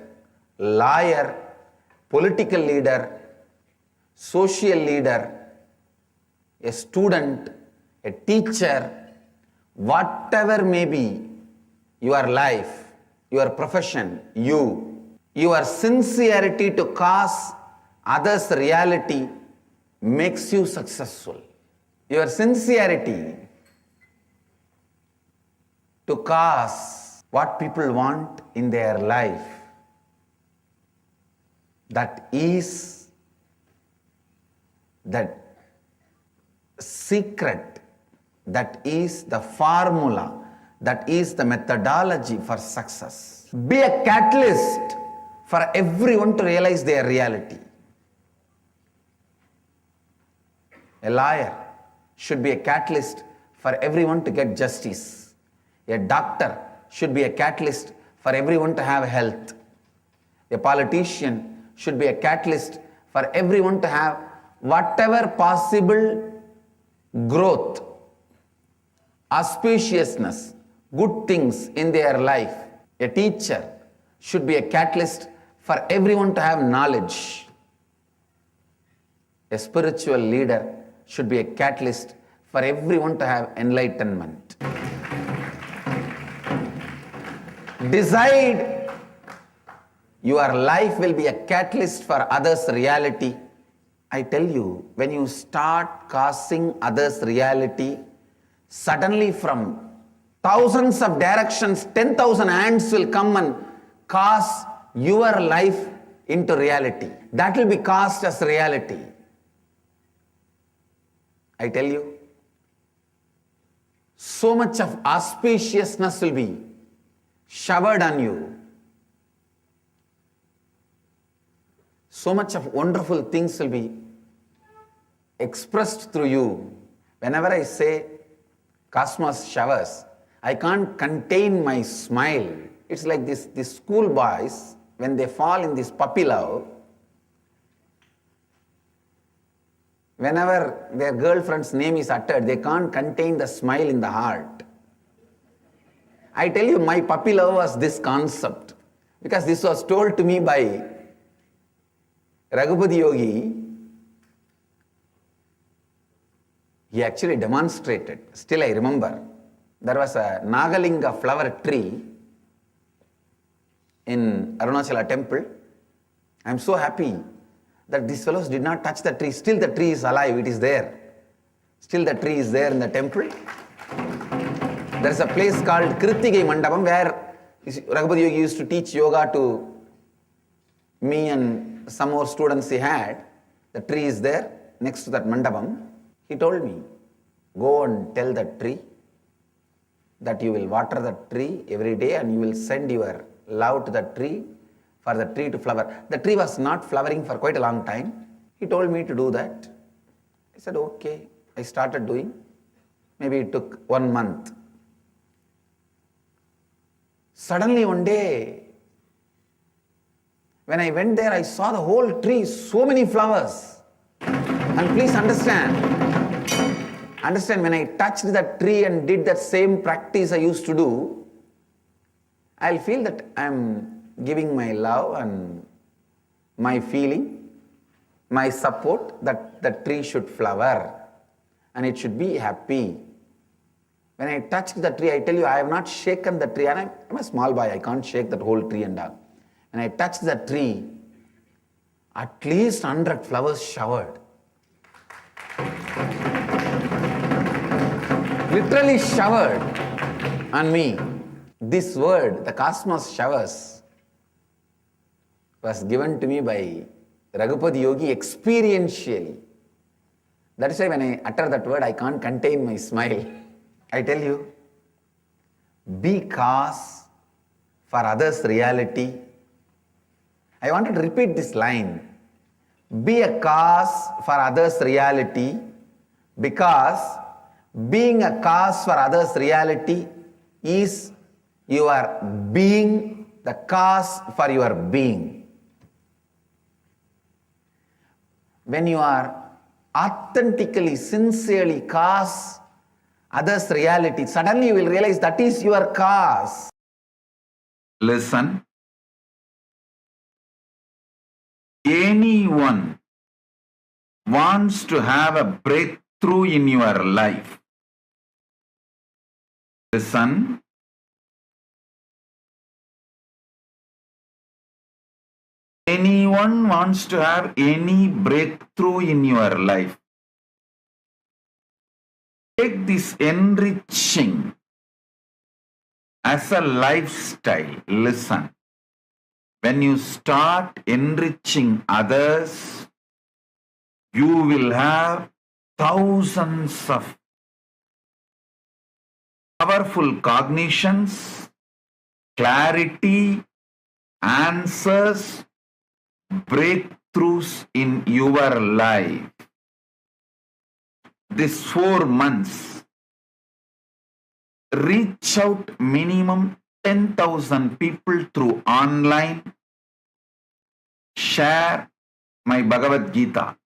lawyer, political leader, social leader, a student, a teacher, whatever may be your life, your profession, your sincerity to cause others' reality makes you successful. Your sincerity to cause what people want in their life, that is the secret, that is the formula, that is the methodology for success. Be a catalyst for everyone to realize their reality. A lawyer should be a catalyst for everyone to get justice. A doctor should be a catalyst for everyone to have health. A politician should be a catalyst for everyone to have whatever possible growth, auspiciousness, good things in their life. A teacher should be a catalyst for everyone to have knowledge. A spiritual leader should be a catalyst for everyone to have enlightenment. Decide your life will be a catalyst for others' reality I tell you, when you start causing others' reality, suddenly from thousands of directions, 10,000 hands will come and cause your life into reality. That will be cast as reality. I tell you, so much of auspiciousness will be showered on you. So much of wonderful things will be expressed through you. Whenever I say cosmos showers, I can't contain my smile. It's like these school boys, when they fall in this puppy love, whenever their girlfriend's name is uttered, they can't contain the smile in the heart. I tell you, my puppy love was this concept, because this was told to me by Raghupati Yogi. He actually demonstrated. Still I remember, there was a Nagalinga flower tree in Arunachala temple. I am so happy that these fellows did not touch the tree. Still the tree is alive, it is there. Still the tree is there in the temple. There is a place called Kritigai Mandapam where Raghupati Yogi used to teach yoga to me and some more students he had. The tree is there next to that mandapam. He told me, go and tell the tree that you will water the tree every day and you will send your love to the tree for the tree to flower. The tree was not flowering for quite a long time. He told me to do that. I said, okay. I started doing. Maybe it took 1 month. Suddenly one day, when I went there, I saw the whole tree, so many flowers. And please understand, when I touched that tree and did that same practice I used to do, I'll feel that I'm giving my love and my feeling, my support that the tree should flower and it should be happy. When I touched the tree, I tell you, I have not shaken the tree, and I'm a small boy, I can't shake that whole tree and all. When I touched the tree, at least 100 flowers showered. Literally showered on me. This word, the cosmos showers, was given to me by Raghupati Yogi experientially. That is why when I utter that word, I can't contain my smile. I tell you, be cause for others' reality. I wanted to repeat this line. Be a cause for others' reality, because being a cause for others' reality is your being the cause for your being. When you are authentically, sincerely cause others' reality, suddenly you will realize that is your cause. Listen. Anyone wants to have a breakthrough in your life. Listen. Anyone wants to have any breakthrough in your life. Take this enriching as a lifestyle. Listen. When you start enriching others, you will have thousands of powerful cognitions, clarity, answers, breakthroughs in your life. This 4 months, reach out minimum 10,000 people through online, share my Bhagavad Gita.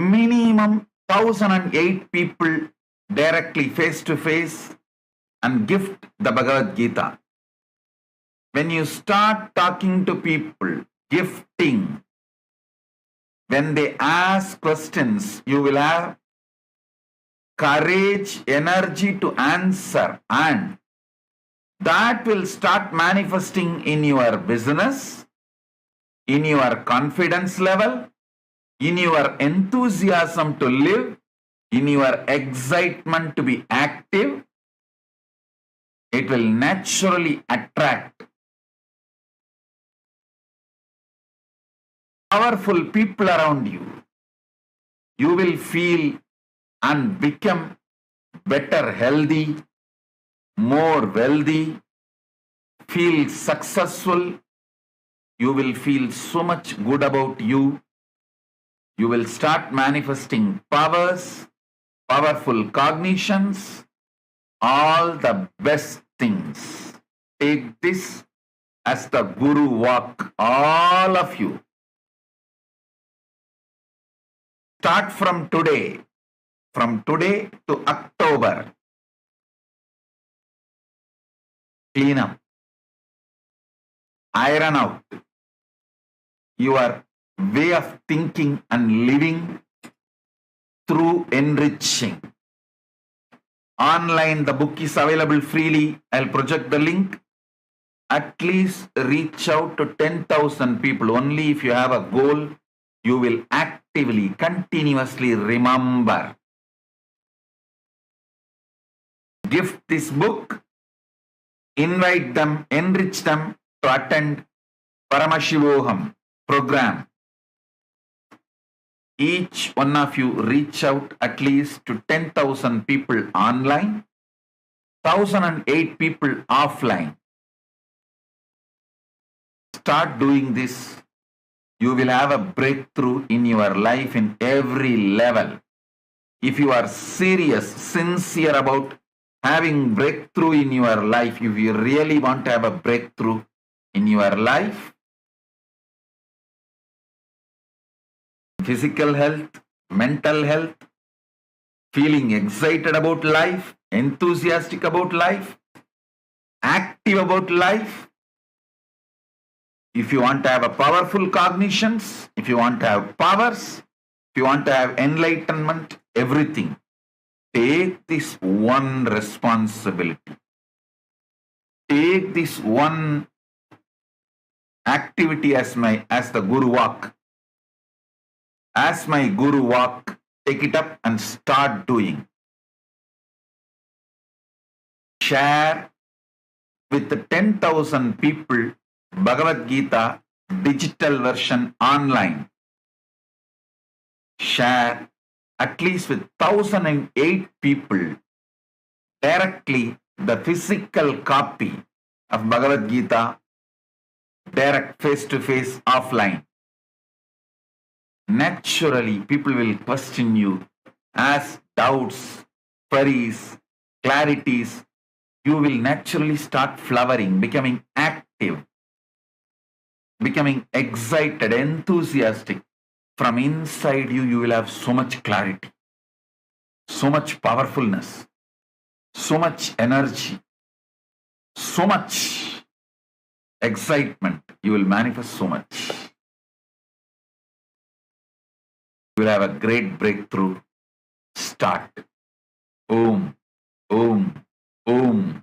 Minimum 1,008 people directly face to face and gift the Bhagavad Gita. When you start talking to people, gifting, when they ask questions, you will have courage, energy to answer, and that will start manifesting in your business, in your confidence level, in your enthusiasm to live, in your excitement to be active. It will naturally attract powerful people around you. You will feel and become better healthy, more wealthy, feel successful. You will feel so much good about you. You will start manifesting powers, powerful cognitions, all the best things. Take this as the Guru walk, all of you. Start from today to October. Clean up, iron out your way of thinking and living through enriching. Online, the book is available freely. I'll project the link. At least reach out to 10,000 people. Only if you have a goal, you will actively, continuously remember. Gift this book, invite them, enrich them to attend Paramashivoham program. Each one of you reach out at least to 10,000 people online, 1,008 people offline. Start doing this. You will have a breakthrough in your life in every level. If you are serious, sincere about having breakthrough in your life, if you really want to have a breakthrough in your life, physical health, mental health, feeling excited about life, enthusiastic about life, active about life, if you want to have a powerful cognitions, if you want to have powers, if you want to have enlightenment, everything, take this one responsibility. Take this one activity as the Guru walk. As my Guru walk, take it up and start doing. Share with the 10,000 people Bhagavad Gita digital version online. Share at least with 1,008 people directly the physical copy of Bhagavad Gita, direct face-to-face offline. Naturally, people will question you, ask doubts, queries, clarities. You will naturally start flowering, becoming active, becoming excited, enthusiastic. From inside you, you will have so much clarity, so much powerfulness, so much energy, so much excitement. You will manifest so much. You will have a great breakthrough. Start. Om, Om, Om.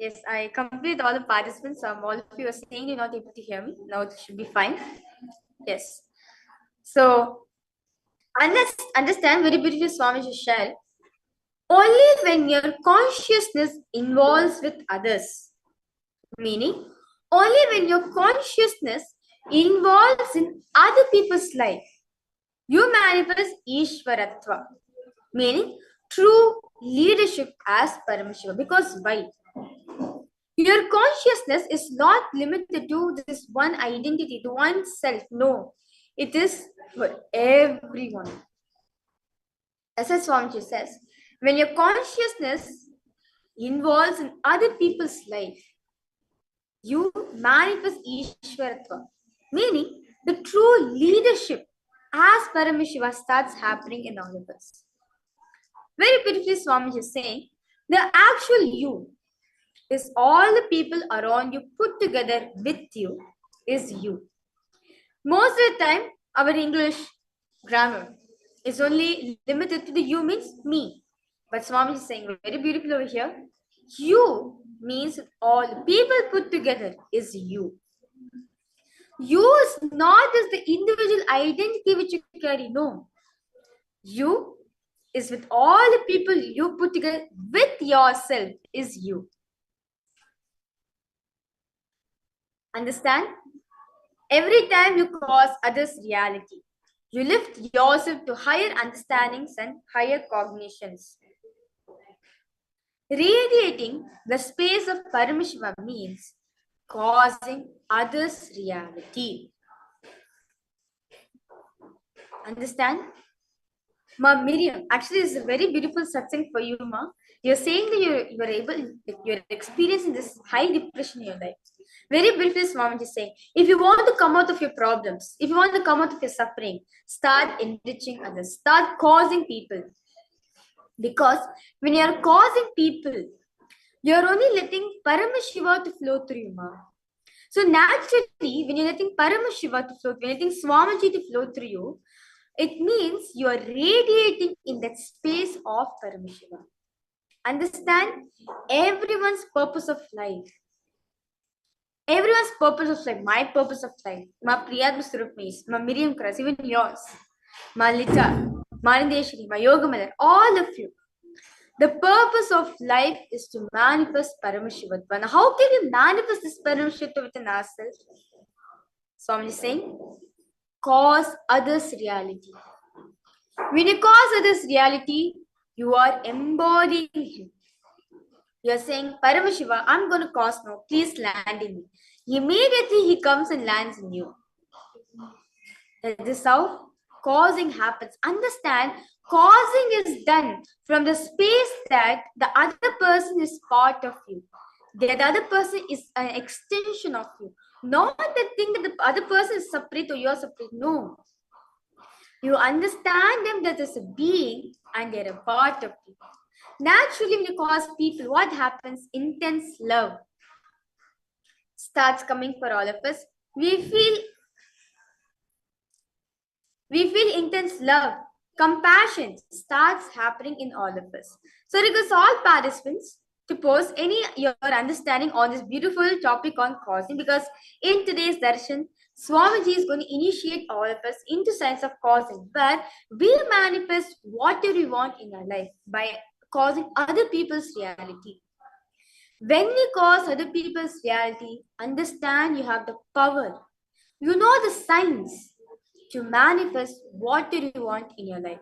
Yes, I complete all the participants. All of you are saying you're not able to hear me. Now it should be fine. Yes. So, understand very beautifully, Swamiji shared. Only when your consciousness involves with others, meaning only when your consciousness involves in other people's life, you manifest Ishvaratva, meaning true leadership as Paramashiva. Because why? Your consciousness is not limited to this one identity, to one self. No, it is for everyone. As Swamiji says, when your consciousness involves in other people's life, you manifest Ishvaratva, meaning the true leadership as Paramashiva starts happening in all of us. Very beautifully, Swamiji is saying, the actual you is all the people around you put together with you is you. Most of the time, our English grammar is only limited to the you means me. But Swami is saying very beautifully over here, you means all people put together is you. You is not as the individual identity which you carry. No. You is with all the people you put together with yourself is you. Understand? Every time you cause others reality, you lift yourself to higher understandings and higher cognitions. Radiating the space of Paramashiva means causing others reality. Understand? Ma Miriam, actually this is a very beautiful satsang for you, Ma. You're saying that you're experiencing this high depression in your life. Very briefly, Swamiji is saying, if you want to come out of your problems, if you want to come out of your suffering, start enriching others, start causing people. Because when you are causing people, you're only letting Paramashiva to flow through you, Ma. So naturally, when you're letting Paramashiva to flow through, when you're letting Swamiji to flow through you, it means you are radiating in that space of Paramashiva. Understand everyone's purpose of life. Everyone's purpose of life, my purpose of life, my Priyatma Surupnis, my Miriam Kras, even yours, my Lita, Manindeshwari, my Yoga Mother, all of you. The purpose of life is to manifest Paramashivatva. Now, how can we manifest this Paramashivatva within ourselves? So I'm just saying, cause others reality. When you cause others reality, you are embodying him. You are saying, Paramashiva, I'm going to cause now. Please land in me. Immediately he comes and lands in you. That is how causing happens. Understand, causing is done from the space that the other person is part of you. The other person is an extension of you. Not the thing that the other person is separate or you are separate. No. You understand them that as a being and they are a part of you. Naturally, when you cause people, what happens? Intense love starts coming for all of us. We feel intense love. Compassion starts happening in all of us. So request all participants to post your understanding on this beautiful topic on causing, because in today's darshan, Swamiji is going to initiate all of us into science of causing, where we manifest whatever we want in our life by causing other people's reality. When you cause other people's reality, understand you have the power. You know the science to manifest what you want in your life.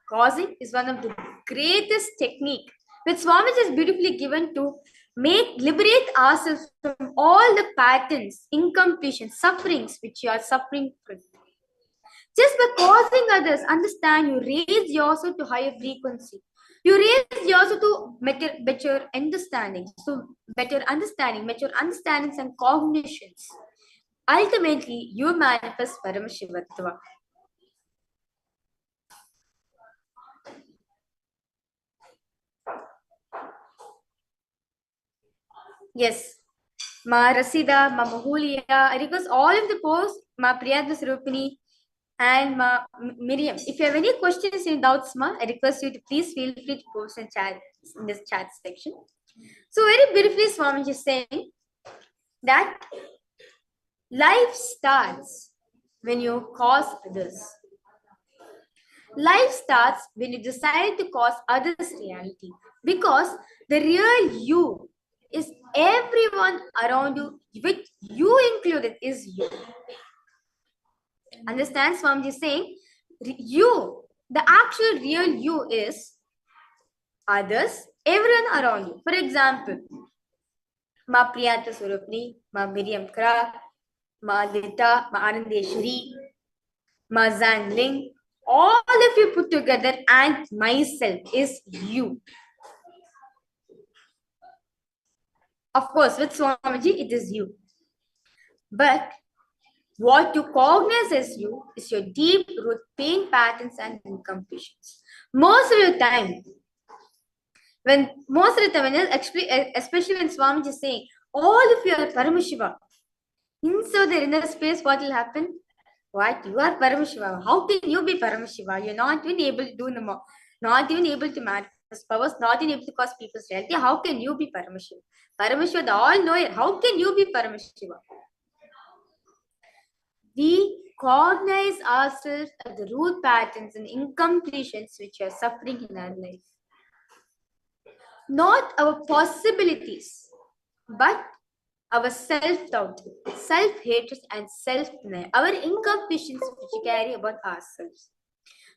Causing is one of the greatest technique that Swamiji is beautifully given to liberate ourselves from all the patterns, incompletion, sufferings which you are suffering from. Just by causing others, understand you raise yourself to higher frequency. You raise yourself to better understandings, better understandings and cognitions. Ultimately, you manifest Paramashivatva. Yes. Ma Rasida, Ma Mahulia, I request all of the posts, Ma Priyatma Sarupini, And Miriam, if you have any questions and doubts, I request you to please feel free to post in this chat section. So very beautifully, Swamiji is saying that life starts when you cause others. Life starts when you decide to cause others reality, because the real you is everyone around you, which you included is you. Understand, Swamiji is saying you, the actual real you is others, everyone around you. For example, Ma Priyanta Surupni, Ma Miriam Kra, Ma Lita, Ma Anandeshwari, Ma Zangling, all of you put together and myself is you. Of course, with Swamiji, it is you. But what you cognize as you is your deep root pain patterns and incompletions. Most of the time, especially when Swamiji is saying, all of you are Paramashiva, inside the inner space, what will happen? What? You are Paramashiva. How can you be Paramashiva? You're not even able to do not even able to manifest powers, not even able to cause people's reality. How can you be Paramashiva? Paramashiva, the all-knower. How can you be Paramashiva? We cognize ourselves as the root patterns and incompletions which are suffering in our life. Not our possibilities, but our self-doubt, self-hatred, and self-denial, our incompletions which we carry about ourselves.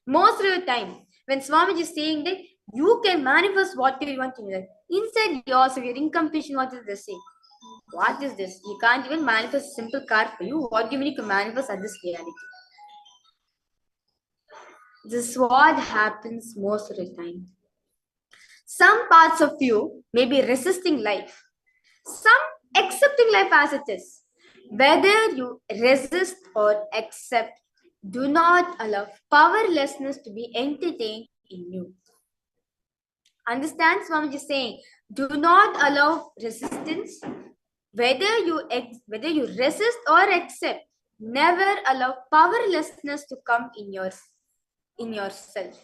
Most of the time, when Swamiji is saying that you can manifest whatever you want in your life, inside yourself, your incompletion, what is this saying? What is this? You can't even manifest a simple car for you. What do you mean you can manifest at this reality? This is what happens most of the time. Some parts of you may be resisting life. Some accepting life as it is. Whether you resist or accept, do not allow powerlessness to be entertained in you. Understand Swamiji is saying, do not allow resistance. Whether you resist or accept, never allow powerlessness to come in yourself.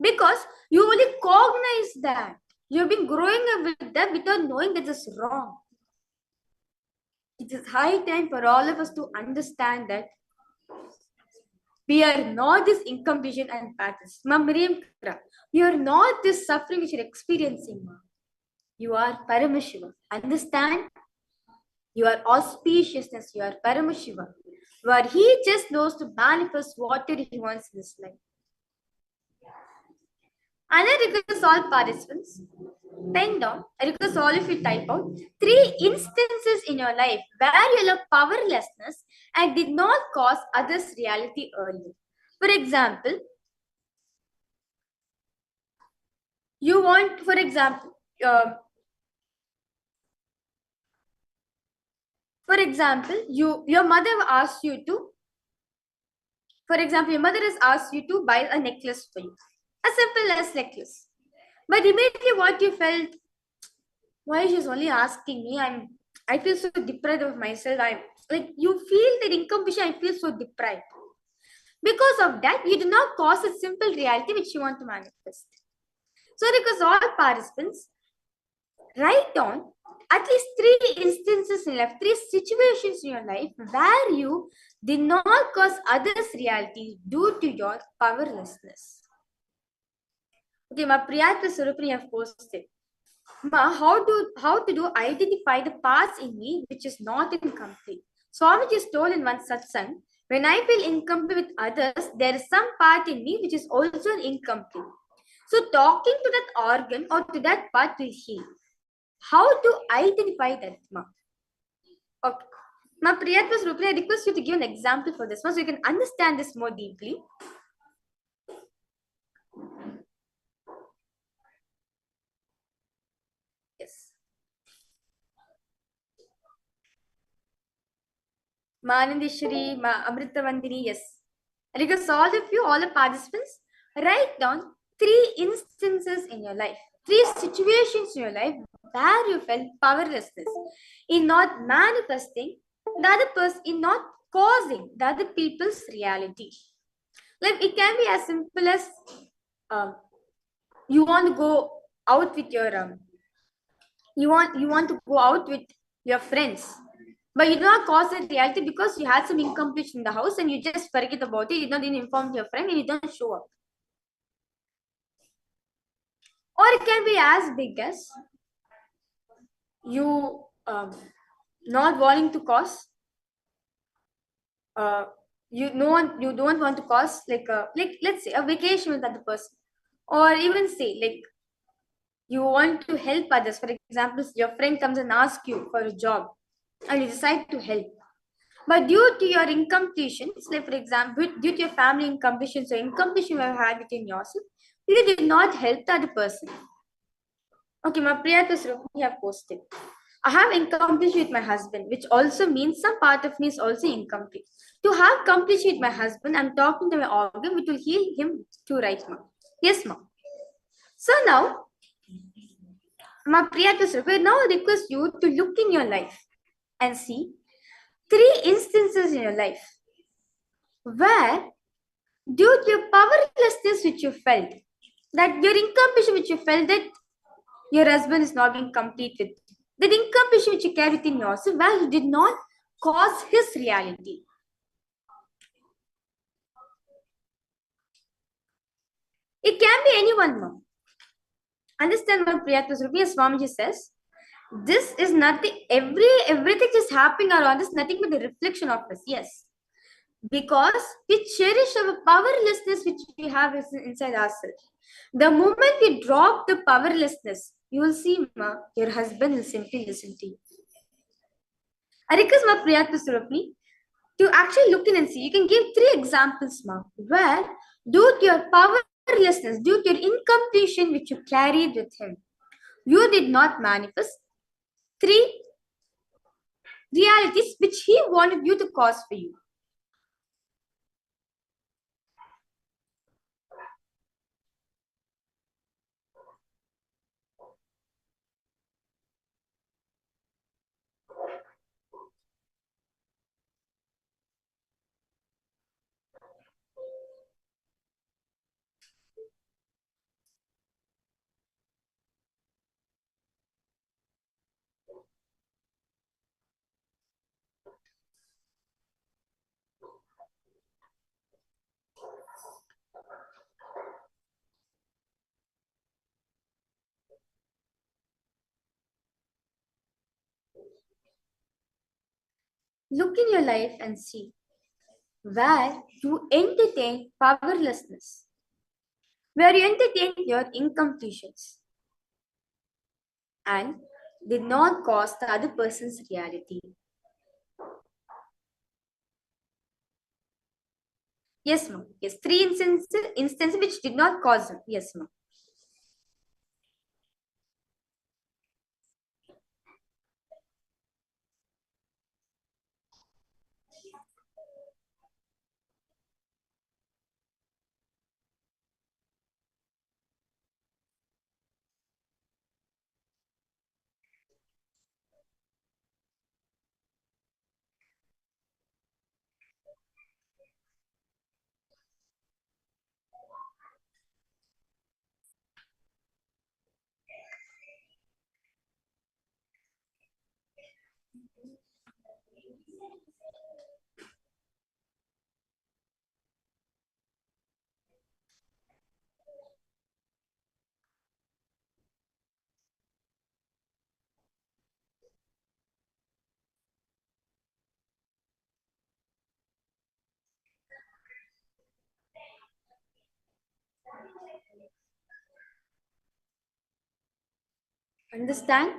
Because you only cognize that. You've been growing up with that without knowing that it's wrong. It is high time for all of us to understand that we are not this incompletion and patterns. You are not this suffering which you're experiencing. You are Paramashiva. Understand? You are auspiciousness. You are Paramashiva. Where he just knows to manifest whatever he wants in his life. And I request all participants, pen down. I request all of you type out 3 instances in your life where you love powerlessness and did not cause others' reality earlier. For example, you want, for example, your mother asks you to, for example, your mother has asked you to buy a necklace for you. A simple as necklace. But immediately what you felt, why she's only asking me? I feel so deprived of myself. You feel that incompletion, I feel so deprived. Because of that, you do not cause a simple reality which you want to manifest. So because all participants, write down at least 3 instances in life, 3 situations in your life where you did not cause others' reality due to your powerlessness. Okay, Ma Priyata Surupni have posted. Ma, how to do identify the parts in me which is not incomplete. Swamiji is told in one satsang, when I feel incomplete with others, there is some part in me which is also incomplete. So talking to that organ or to that part will heal. How to identify that, Ma? Okay. Ma Priyatma Surupni, I request you to give an example for this one so you can understand this more deeply. Yes. Ma Anandeshwari, Ma Amritavandini, yes. Because all of you, all the participants, write down 3 instances in your life, 3 situations in your life where you felt powerlessness in not manifesting, the other person in not causing the other people's reality. Like it can be as simple as you want to go out with your you want to go out with your friends, but you do not cause the reality because you had some incompletion in the house and you just forget about it. You don't even inform your friend and you don't show up. Or it can be as big as you not wanting to cause you don't want to cause like let's say a vacation with other person, or even say like you want to help others. For example, your friend comes and asks you for a job and you decide to help, but due to your incompletions, like for example due to your family incompletions or incompletion you have had within yourself, you did not help the other person. Okay, my Priya Srupni have posted, I have incompletion with my husband, which also means some part of me is also incomplete. To have completion with my husband, I'm talking to my organ, which will heal him too, right, ma? Yes, ma. So now, my Priya Srupni now request you to look in your life and see 3 instances in your life where, due to your powerlessness which you felt, that your incompletion which you felt that your husband is not being complete with, that incompletion which you carry within yourself, where you did not cause his reality. It can be anyone now. Understand what Priyatma Srupi Swamiji says? This is nothing, everything is happening around us, nothing but the reflection of us. Yes. Because we cherish our powerlessness which we have inside ourselves. The moment we drop the powerlessness, you will see, ma, your husband will simply listen to you. I request my Priyatma Surapni to actually look in and see. You can give 3 examples, ma, where due to your powerlessness, due to your incompletion which you carried with him, you did not manifest 3 realities which he wanted you to cause for you. Look in your life and see where you entertain powerlessness, where you entertain your incompletions and did not cause the other person's reality. Yes, ma'am. Yes, 3 instances which did not cause them. Yes, ma'am. Understand?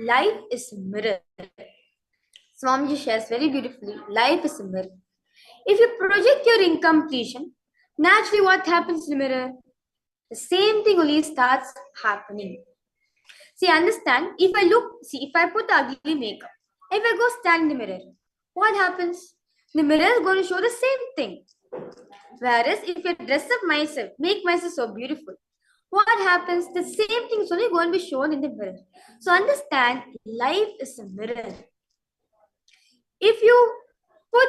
Life is a mirror. Swamiji shares very beautifully. Life is a mirror. If you project your incompletion, naturally what happens in the mirror? The same thing only starts happening. See, understand? If I put the ugly makeup, if I go stand in the mirror, what happens? The mirror is going to show the same thing. Whereas if I dress up myself, make myself so beautiful, what happens? The same thing is only going to be shown in the mirror. So understand, life is a mirror. If you put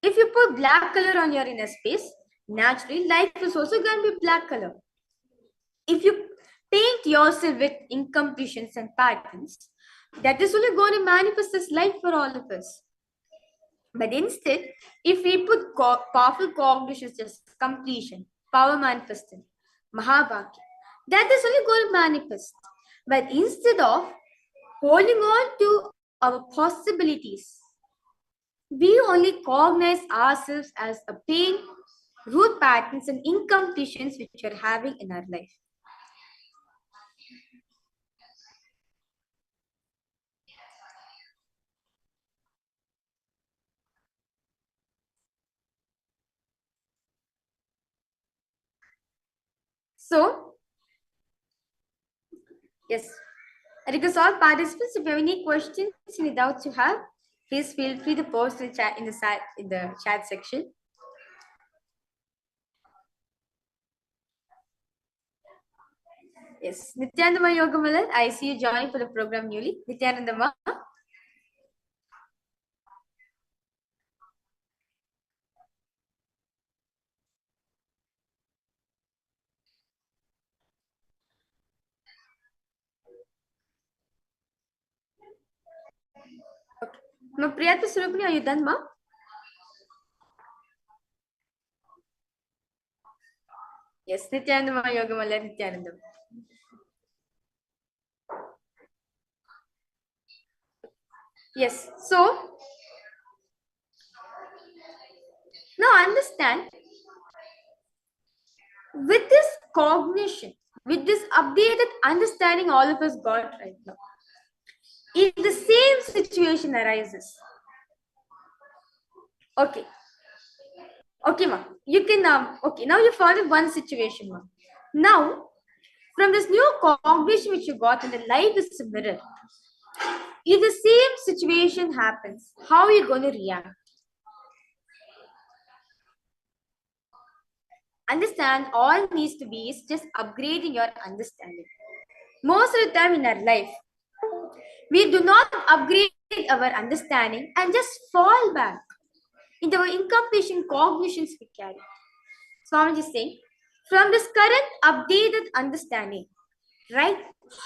If you put black color on your inner space, naturally life is also going to be black color. If you paint yourself with incompletions and patterns, that is only going to manifest as light for all of us. But instead, if we put powerful cognitions as completion, power manifesting, Mahabhagya, that is only going to manifest. But instead of holding on to our possibilities, we only cognize ourselves as a pain, root patterns, and incompletions which we are having in our life. So, yes, I request all participants, if you have any questions, any doubts you have, please feel free to post in the chat section. Yes, Nithyananda Yogamalal, I see you joining for the program newly. Nithyananda. Okay. Ma Priyata Surupani, are you done, ma? Yes, Nithyananda Yogamalal, Nithyananda. Yes, so now understand, with this cognition, with this updated understanding all of us got right now, if the same situation arises, okay, ma, you can, okay, now you found in one situation, ma. Now, from this new cognition which you got in the life is a mirror, if the same situation happens, how are you going to react? Understand, all needs to be is just upgrading your understanding. Most of the time in our life, we do not upgrade our understanding and just fall back into our incompletion cognitions we carry. Swamiji is saying, from this current updated understanding, right,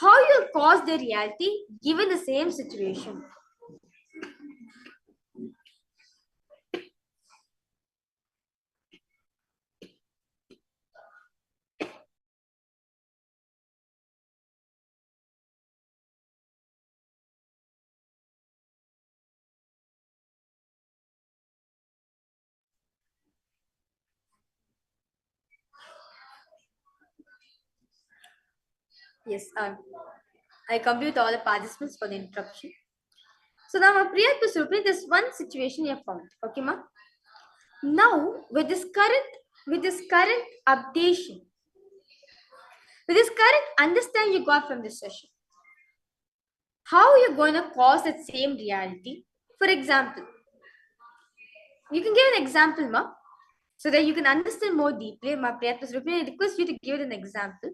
how you cause the reality given the same situation. Yes, I complete all the participants for the interruption. So now, Priya to Supri, this one situation you have found. Okay, ma? Now, with this current updation, with this current understanding you got from this session, how are you going to cause that same reality? For example, you can give an example, ma, so that you can understand more deeply. Ma, Priya to Supri, I request you to give an example.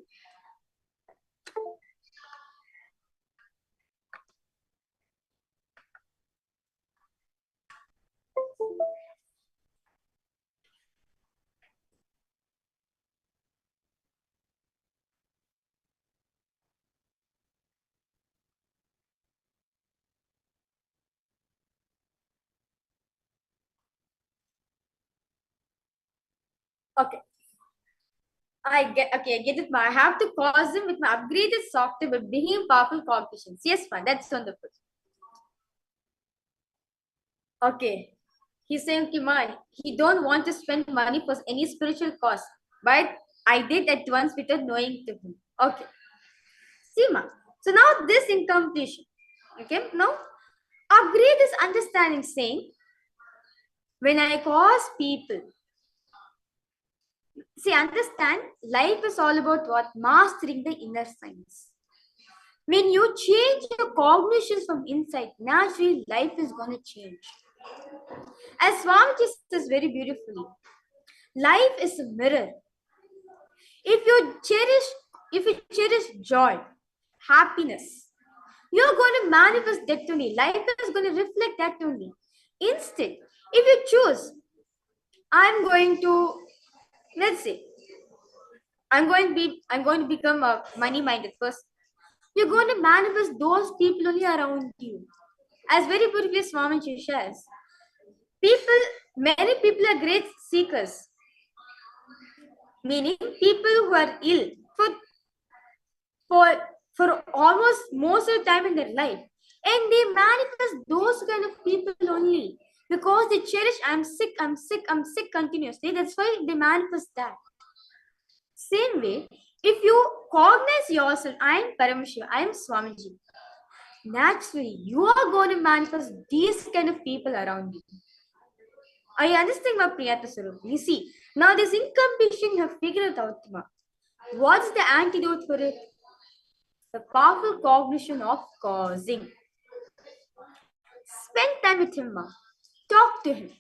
Okay. I get it. I have to cause them with my upgraded software with bringing powerful cognitions. Yes, fine. That's wonderful. Okay. He's saying, Kimai, he don't want to spend money for any spiritual cause. But I did at once without knowing to him. Okay. Sima. So now this incompletion. Okay. Now upgrade this understanding saying, when I cause people, see, understand, life is all about what? Mastering the inner science. When you change your cognitions from inside, naturally life is going to change. As Swamiji says very beautifully, life is a mirror. If you cherish joy, happiness, you're going to manifest that only. Life is going to reflect that only. Instead, if you choose I'm going to, let's say, I'm going to become a money-minded person. You're going to manifest those people only around you. As very beautifully Swamiji shares, many people are great seekers, meaning people who are ill for almost most of the time in their life, and they manifest those kind of people only because they cherish I'm sick continuously. That's why they manifest that. Same way, if you cognize yourself, I am Paramashiva, I am Swamiji, naturally you are going to manifest these kind of people around you. Are you understanding my Priyata Sarup? You see, now this incompletion you have figured it out. What's the antidote for it? The powerful cognition of causing. Spend time with him, ma. Talk to him.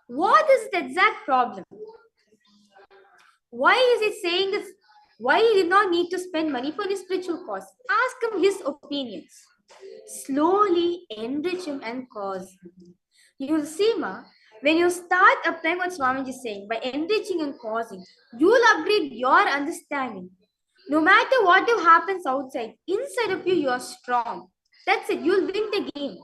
What is the exact problem? Why is he saying this? Why he did not need to spend money for his spiritual cause? Ask him his opinions. Slowly enrich him and cause him. You will see, ma, when you start applying what Swamiji is saying, by enriching and causing, you will upgrade your understanding. No matter what happens outside, inside of you, you are strong. That's it. You will win the game.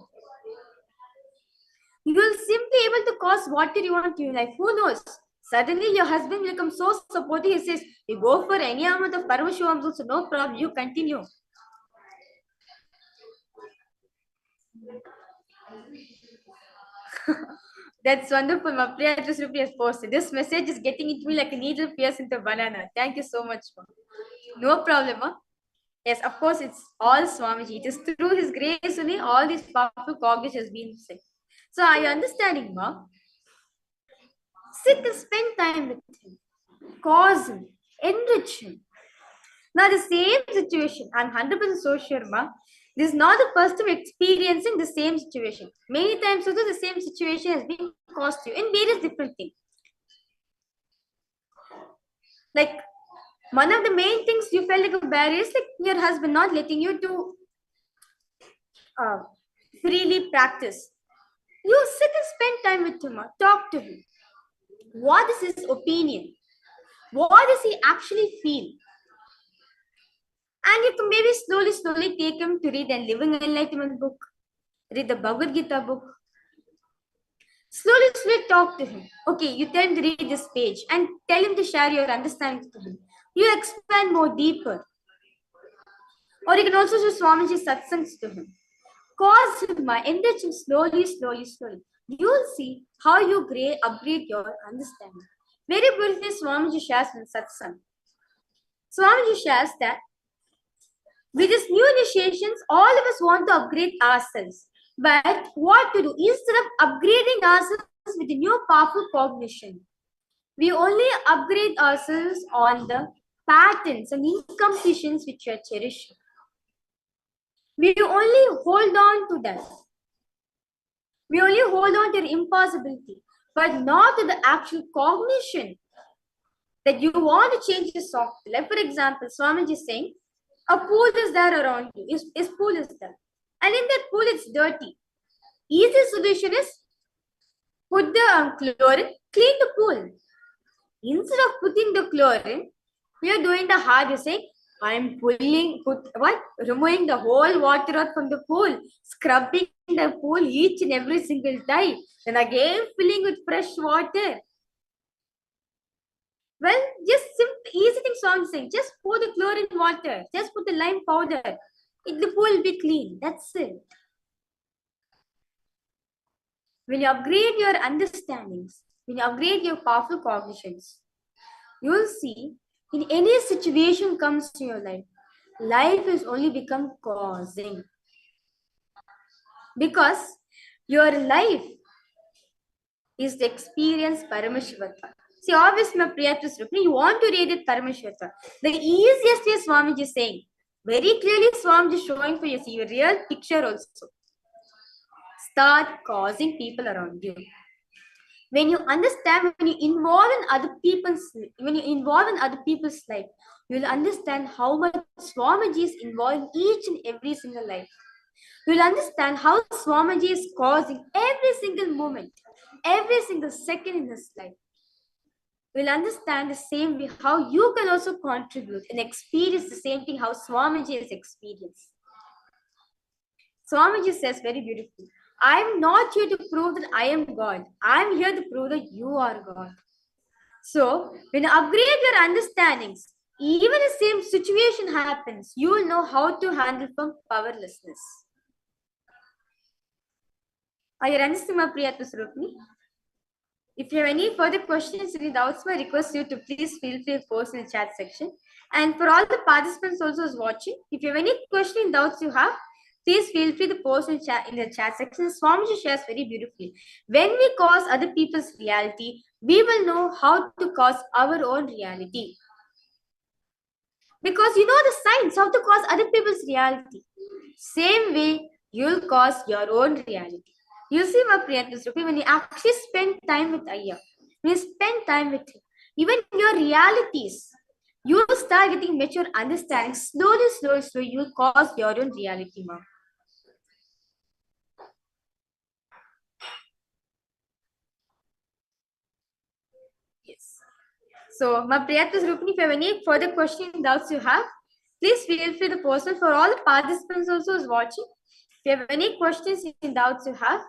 You will simply able to cause what you want in your life. Who knows? Suddenly your husband will become so supportive. He says, you go for any amount of Paramashivoham also, no problem. You continue. That's wonderful. My prayer address has posted. This message is getting into me like a needle pierced into a banana. Thank you so much, ma. No problem, ma. Yes, of course, it's all Swamiji. It is through his grace only all these powerful cognitions has been said. So are you understanding, ma? Sit and spend time with him. Cause him. Enrich him. Now the same situation, I'm 100% so sure, ma. This is not the first time experiencing the same situation. Many times also the same situation has been caused to you in various different things. Like one of the main things you felt like a barrier is like your husband not letting you to freely practice. You sit and spend time with him, talk to him. What is his opinion? What does he actually feel? And you can maybe slowly take him to read a Living Enlightenment book, read the Bhagavad Gita book. Slowly talk to him. Okay, you tell him to read this page and tell him to share your understanding to him. You expand more deeper. Or you can also do Swamiji's satsangs to him. Cause him, enrich him slowly. You will see how you upgrade your understanding. Very beautifully, Swamiji shares in satsang. Swamiji shares that with these new initiations, all of us want to upgrade ourselves. But what to do? Instead of upgrading ourselves with a new powerful cognition, we only upgrade ourselves on the patterns and incompletions which we are cherishing. We only hold on to that. We only hold on to the impossibility, but not to the actual cognition that you want to change the software. Like for example, Swamiji is saying, a pool is there around you. His pool is there. And in that pool, it's dirty. Easy solution is put the chlorine, clean the pool. Instead of putting the chlorine, we are doing the hard. You're saying, I'm removing the whole water out from the pool, scrubbing the pool each and every single time, then again filling with fresh water. Well, just simple, easy thing Swami saying, just pour the chlorine water, just put the lime powder, the pool will be clean. That's it. When you upgrade your understandings, when you upgrade your powerful cognitions, you will see in any situation comes to your life, life is only become causing. Because your life is the experience Paramashivata. See, obviously, my Priyatus Rukmini, you want to read it Paramashivata. The easiest way Swamiji is saying, very clearly Swamiji is showing for you, see a real picture also. Start causing people around you. When you understand, when you involve in other people's life, you will understand how much Swamiji is involved in each and every single life. You will understand how Swamiji is causing every single moment. every single second in his life, will understand the same way how you can also contribute and experience the same thing how Swamiji has experienced. Swamiji says very beautifully, I'm not here to prove that I am God. I'm here to prove that you are God. So, when you upgrade your understandings, even the same situation happens, you will know how to handle from powerlessness. Are you understanding my Priyatma Swarupini? If you have any further questions or doubts, I request you to please feel free to post in the chat section. And for all the participants also who's watching, if you have any question and doubts you have, please feel free to post in the chat section. Swamiji shares very beautifully. When we cause other people's reality, we will know how to cause our own reality. Because you know the science how to cause other people's reality. Same way, you'll cause your own reality. You see, my Priyatma Swarupini, when you actually spend time with Ayya, when you spend time with him, even your realities, you will start getting mature understanding. Slowly, you'll cause your own reality, ma'am. Yes. So, my Priyatma Swarupini, if you have any further questions, doubts you have, please feel free to post it. For all the participants also who's watching, if you have any questions and doubts you have,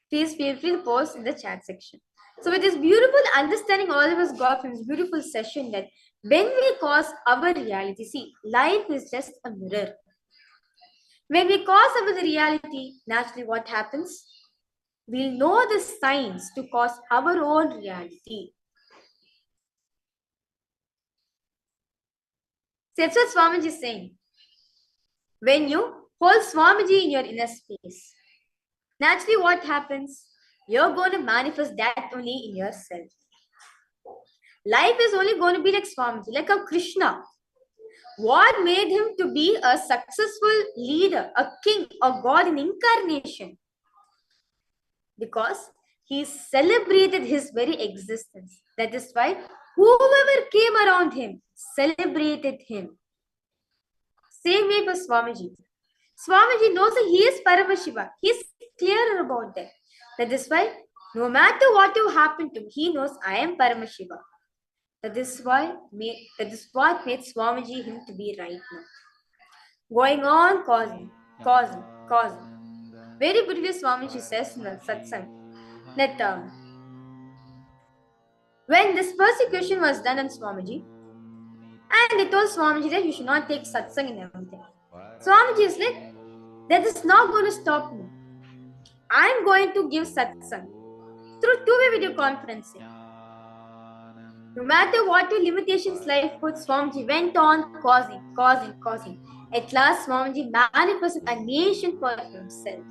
please feel free to post in the chat section. So with this beautiful understanding all of us got from this beautiful session that when we cause our reality, see, life is just a mirror. When we cause our reality, naturally what happens? We'll know the signs to cause our own reality. So that's what Swamiji is saying. When you hold Swamiji in your inner space, naturally what happens? You're going to manifest that only in yourself. Life is only going to be like Swamiji, like a Krishna. What made him to be a successful leader, a king, a god in incarnation? Because he celebrated his very existence. That is why whoever came around him celebrated him. Same way for Swamiji. Swamiji knows that he is Paramashiva. He is clear about that. That is why no matter what will happen to him, he knows I am Paramashiva. That is what made Swamiji him to be right now. Going on causing. Very beautifully Swamiji says in the satsang that when this persecution was done on Swamiji, and they told Swamiji that you should not take satsang and everything. Swamiji is like, that is not going to stop me. I'm going to give satsang through two-way video conferencing. No matter what your limitations life put, Swamiji went on causing. At last, Swamiji manifested a nation for himself.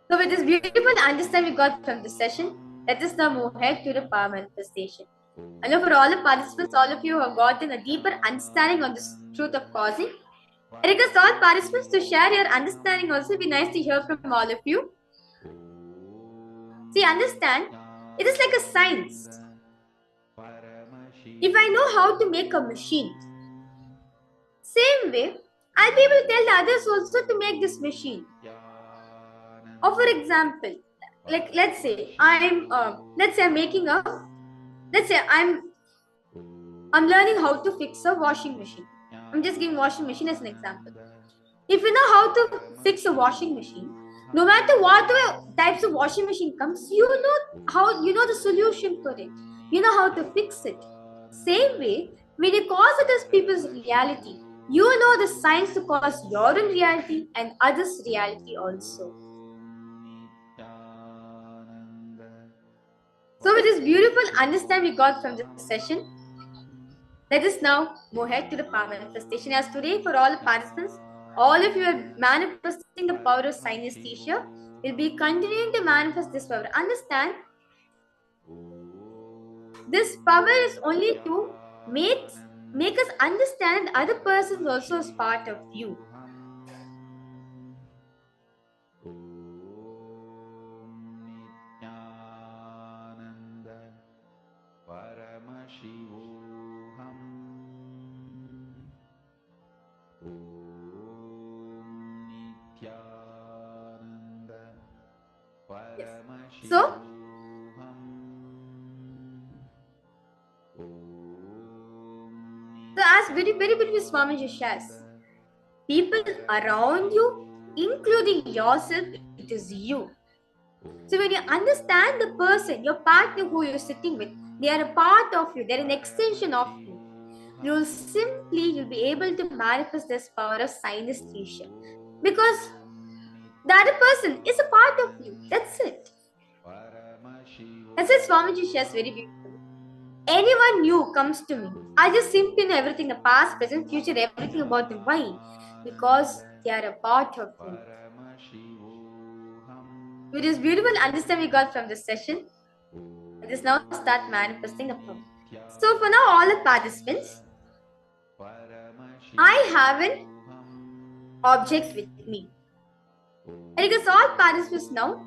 So with this beautiful understanding we got from this session, let us now move ahead to the power manifestation. I know for all the participants, all of you have gotten a deeper understanding on this truth of causing. I request all participants to share your understanding also. It'd be nice to hear from all of you. See, understand, it is like a science. If I know how to make a machine, same way, I'll be able to tell the others also to make this machine. Or for example, like let's say I'm learning how to fix a washing machine. I'm just giving washing machine as an example. If you know how to fix a washing machine, no matter what types of washing machine comes, you know the solution for it. You know how to fix it. Same way, when you cause others people's reality, you know the science to cause your own reality and others' reality also. So with this beautiful understanding we got from this session, let us now move ahead to the power manifestation. As today, for all the participants, all of you are manifesting the power of synesthesia. We'll be continuing to manifest this power. Understand, this power is only to make us understand the other person also is part of you. Paramashivoham Nithyananda So, as very beautiful Swamiji shares, people around you, including yourself, it is you. So when you understand the person, your partner who you're sitting with, they are a part of you, they're an extension of you. You'll be able to manifest this power of synesthesia. Because the other person is a part of you. That's it. That's what Swamiji shares very beautifully. Anyone new comes to me, I just simply know everything, the past, present, future, everything about them. Why? Because they are a part of you. With this beautiful understanding we got from this session, let us now start manifesting a power. So for now, all the participants, I have an object with me. And because all participants now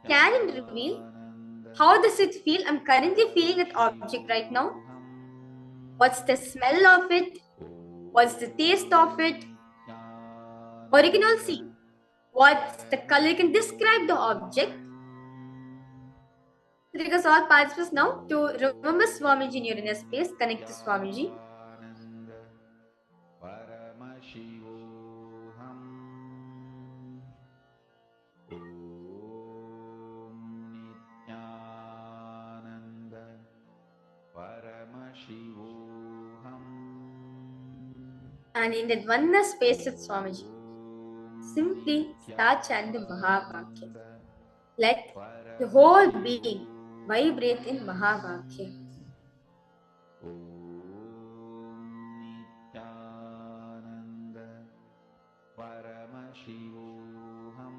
scan and reveal how does it feel. I'm currently feeling that object right now. What's the smell of it? What's the taste of it? Or you can all see what's the color. You can describe the object. Because all participants now to remember Swamiji in your inner space, connect to Swamiji. And in that oneness space with Swamiji, simply start chanting Mahavakya. Let the whole being vibrate in Mahavakya. Paramashivoham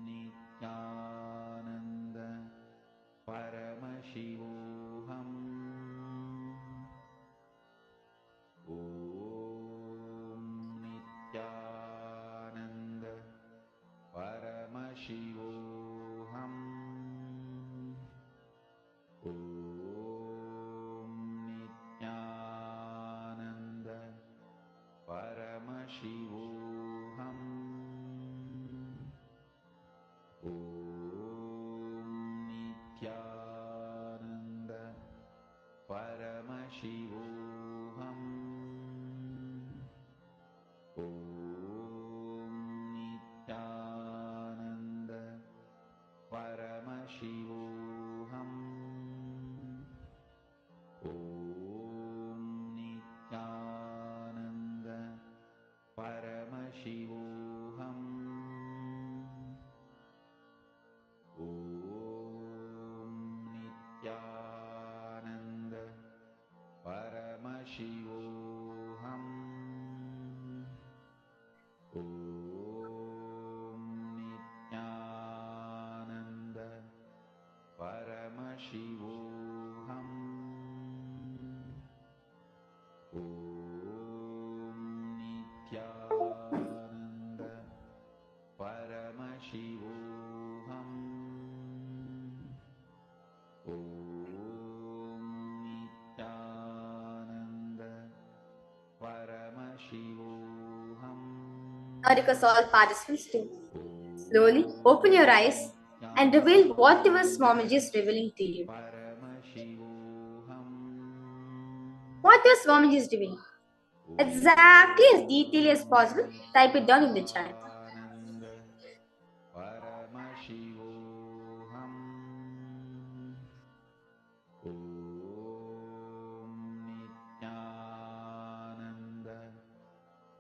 Nithyananda Paramashivoham Nithyananda Paramashivoham Nithyananda Paramashivoham Nithyananda Paramashivoham Nithyananda Paramashivoham Nithyananda Paramashivoham Nithyananda Paramashivoham Nithyananda Paramashivoham Nithyananda Paramashivoham Nithyananda Paramashivoham. Now request all participants to slowly open your eyes and reveal whatever Swamiji is revealing to you. Whatever Swamiji is revealing, exactly as detailed as possible, type it down in the chat. Paramashivoham Nithyananda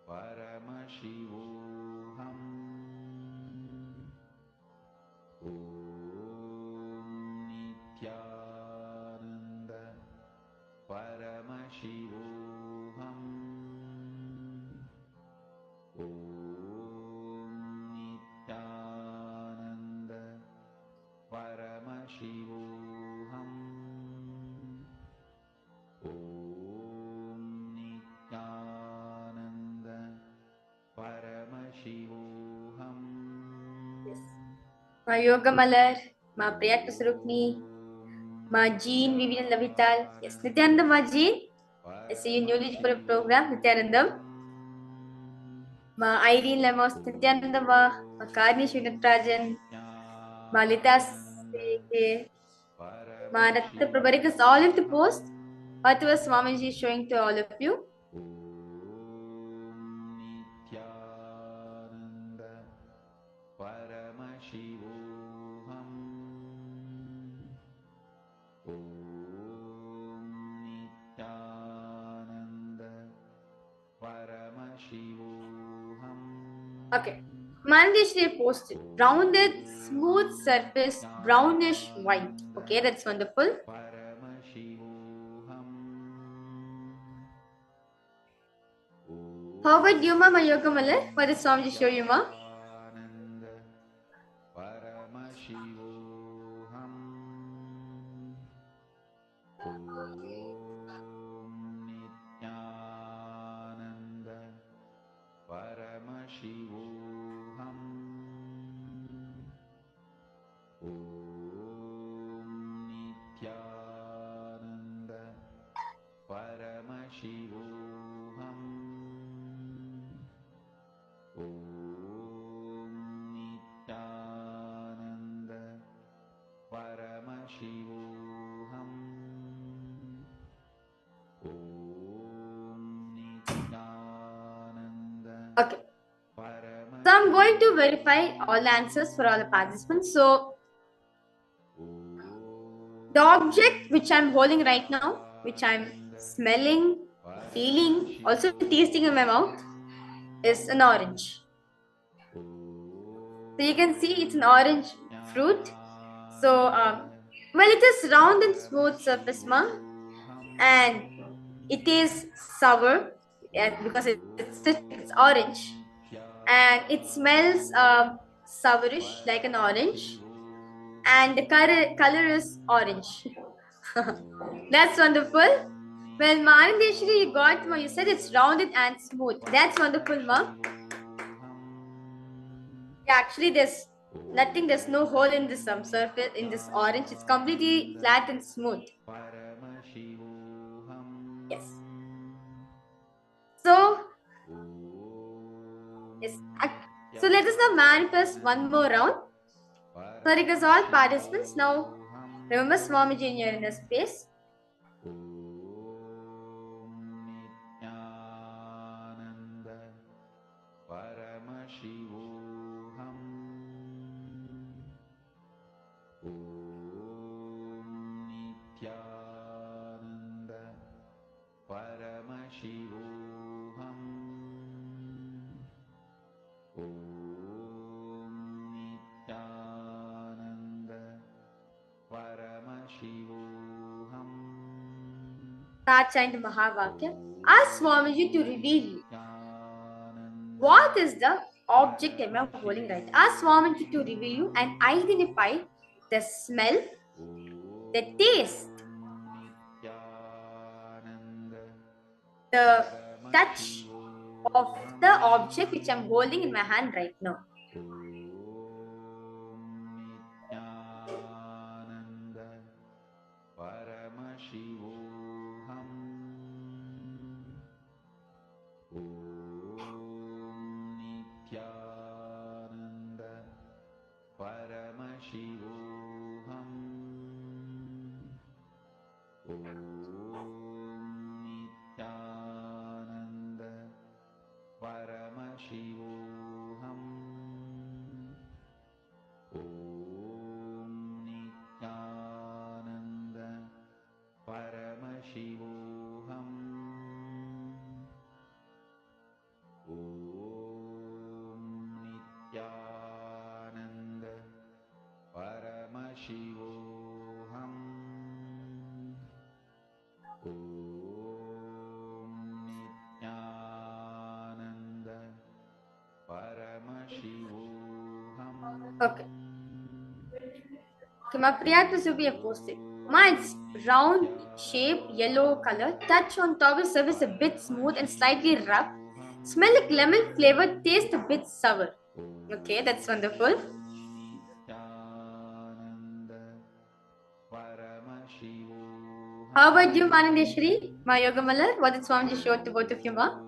Paramashivoham Nithyananda Paramashivoham Nithyananda Paramashivoham Nithyananda Paramashivoham. Yes. Ma Yoga Malar, Ma Priyakta Surukni, Ma Jean Vivian Lavital. Yes, Nithyananda Ma Jean. I see you newly for a program, Nithyanandam. Ma Irene Lemos, Nithyananda Ma Karni Shunatrajan, Ma Lita Seke, Ma Ratna Prabharikas, all of the post, whatever Swamiji is showing to all of you. Nithyananda Paramashivoham Om Nithyananda Paramashivoham. Okay. Mandeshri posted rounded, smooth surface, brownish white. Okay, that's wonderful. Paramashivoham How about you, Ma Yogamala? What did Swamiji show you, Ma? Nithyananda Paramashivoham Om Nithyananda Paramashivoham Om Nithyananda Paramashivoham Om Nithyananda Paramashivoham Om Nithyananda Okay. So I'm going to verify all the answers for all the participants. So the object which I'm holding right now, which I'm smelling, feeling, also tasting in my mouth, is an orange. So you can see it's an orange fruit. So, well, it is round and smooth surface, ma, and it is sour because it's orange, and it smells sourish like an orange, and the color is orange. That's wonderful. Well, Manandeshwari, you got, ma, you said it's rounded and smooth. That's wonderful, ma. Yeah, actually, there's nothing, there's no hole in this surface, in this orange. It's completely flat and smooth. Yes. So, yes. So let us now manifest one more round. So request all participants now remember Swamiji in your inner space. Nithyananda Paramashivoham Om Nithyananda Paramashivoham Om Nithyananda Paramashivoham. Start chanting Mahavakya. Ask Swamiji to reveal you. What is the object am I holding right? Ask Swamiji to reveal you and identify the smell, the taste, the touch of the object which I'm holding in my hand right now. Nithyananda Paramashivoham Om Nithyananda Paramashivoham Om Nithyananda Paramashivoham Om Nithyananda Paramashivoham Om Nithyananda Paramashivoham Om Nithyananda Paramashivoham. Okay. Okay, my Priyatma will be posted. Mine's round shape, yellow color, touch on top of surface a bit smooth and slightly rough. Smell like lemon flavor, taste a bit sour. Okay, that's wonderful. How about you, Manandeshwari? Ma Yogamala? What did Swamiji show to both of you, ma?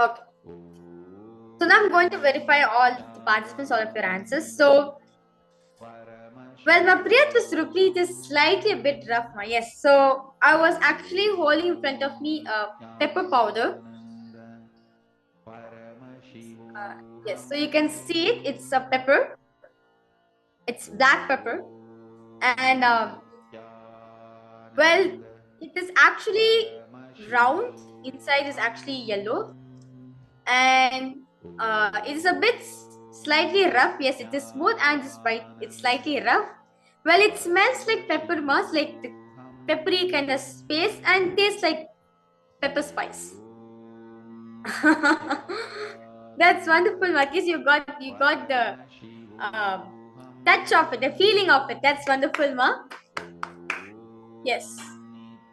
Okay. So now I'm going to verify all the participants, all of your answers. So, well, my Priyatva Surupri, it is slightly a bit rough. Yes. So I was actually holding in front of me a pepper powder. Yes. So you can see it. It's a pepper. It's black pepper, and well, it is actually round. Inside is actually yellow, and it is a bit slightly rough. Yes, it is smooth and just white. It's slightly rough. Well, it smells like pepper mass, like the peppery kind of space, and tastes like pepper spice. That's wonderful, Marcus. You got the touch of it, the feeling of it. That's wonderful, Ma. Yes.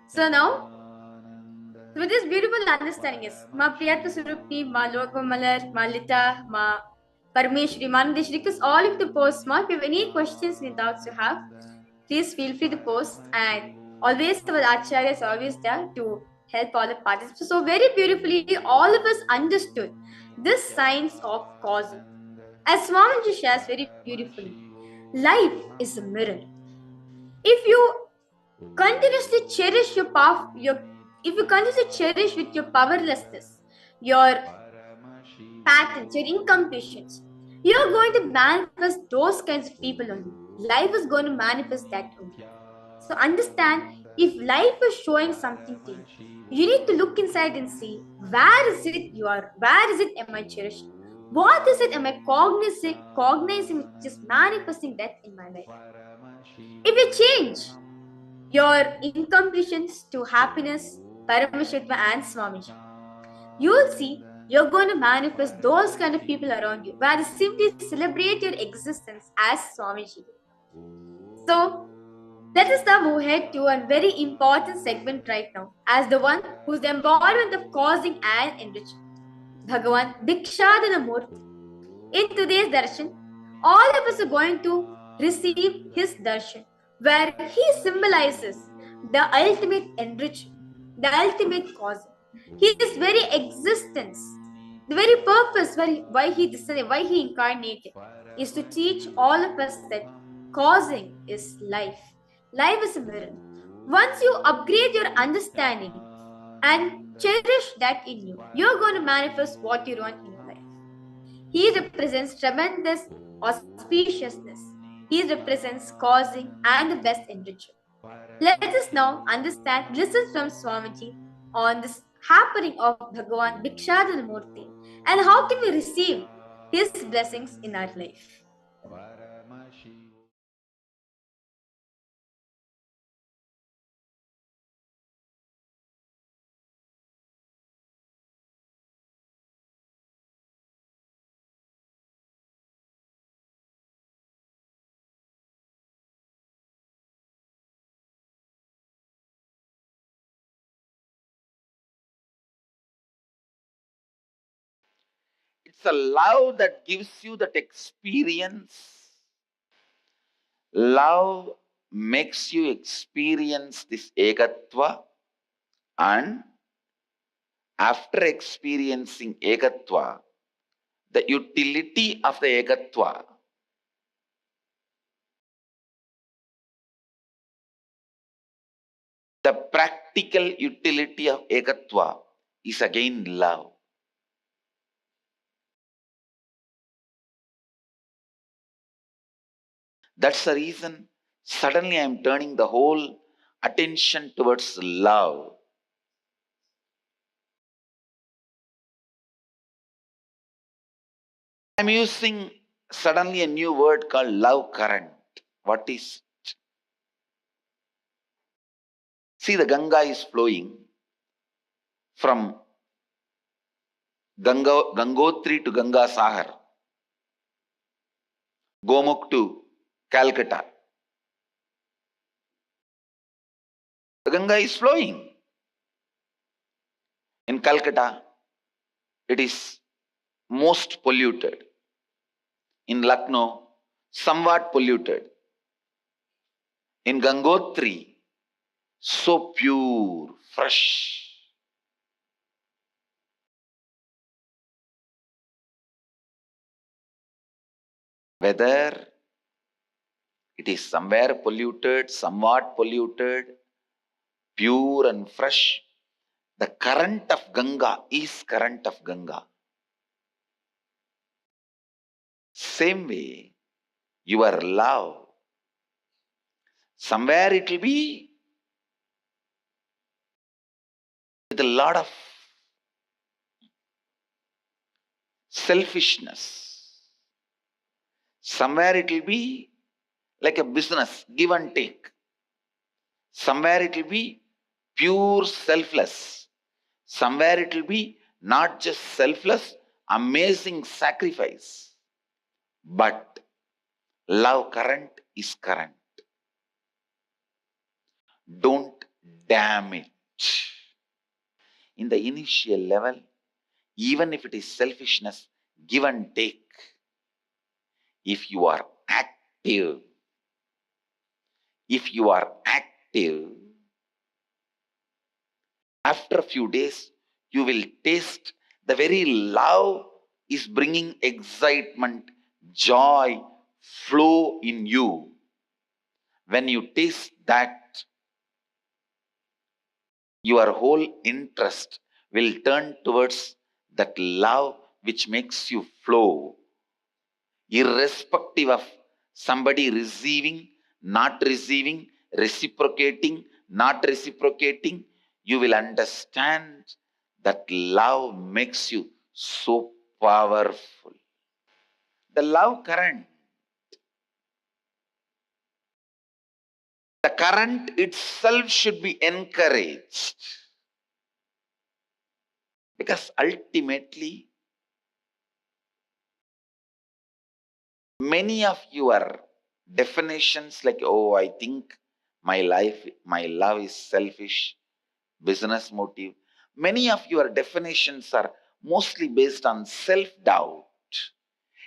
So now, with this beautiful understanding is Ma Priyatva Surupni, Ma Lokamalar, Ma Lita, Ma Parmeshwari, Manandeshwari, because all of the posts, Ma, if you have any questions and doubts you have, please feel free to post, and always our Acharya is always there to help all the participants. So very beautifully, all of us understood this science of causing. As Swamiji shares very beautifully, life is a mirror. If you continuously cherish your power, if you continuously cherish with your powerlessness, your patterns, your incompletions, you're going to manifest those kinds of people only. Life is going to manifest that only. So understand, if life is showing something to you, you need to look inside and see, where is it you are, where is it am I cherishing? What is it am I cognizing, just manifesting that in my life? If you change your incompletions to happiness, Paramashivoham and Swamiji, you'll see you're going to manifest those kind of people around you, where you simply celebrate your existence as Swamiji. So, let us now move ahead to a very important segment right now, as the one who's the embodiment of causing and enriching, Bhagavan Dikshadana Murti. In today's darshan, all of us are going to receive his darshan, where he symbolizes the ultimate enrichment, the ultimate causing. His very existence, the very purpose why he descended, why he incarnated, is to teach all of us that causing is life. Life is a mirror. Once you upgrade your understanding and cherish that in you, you're going to manifest what you want in your life. He represents tremendous auspiciousness. He represents causing and the best enrichment. Let us now understand, listen from Swamiji on this happening of Bhagavan Bhikshadana Murti, and how can we receive his blessings in our life. It's a love that gives you that experience. Love makes you experience this egatva, and after experiencing egatva, the utility of the egatva, the practical utility of egatva is again love. That's the reason suddenly I'm turning the whole attention towards love. I'm using suddenly a new word called love current. What is it? See, the Ganga is flowing from Gangotri to Ganga Sahar, Gomukh to Calcutta. The Ganga is flowing. In Calcutta, it is most polluted. In Lucknow, somewhat polluted. In Gangotri, so pure, fresh. Whether it is somewhere polluted, somewhat polluted, pure and fresh, the current of Ganga is current of Ganga. Same way, your love, somewhere it will be with a lot of selfishness. Somewhere it will be like a business, give and take. Somewhere it will be pure selfless. Somewhere it will be not just selfless, amazing sacrifice. But love current is current. Don't damn it. In the initial level, even if it is selfishness, give and take. If you are active, after a few days, you will taste the very love is bringing excitement, joy, flow in you. When you taste that, your whole interest will turn towards that love which makes you flow, irrespective of somebody receiving, not receiving, reciprocating, not reciprocating. You will understand that love makes you so powerful. The love current, the current itself should be encouraged. Because ultimately, many of your definitions like, oh, I think my love is selfish, business motive. Many of your definitions are mostly based on self-doubt.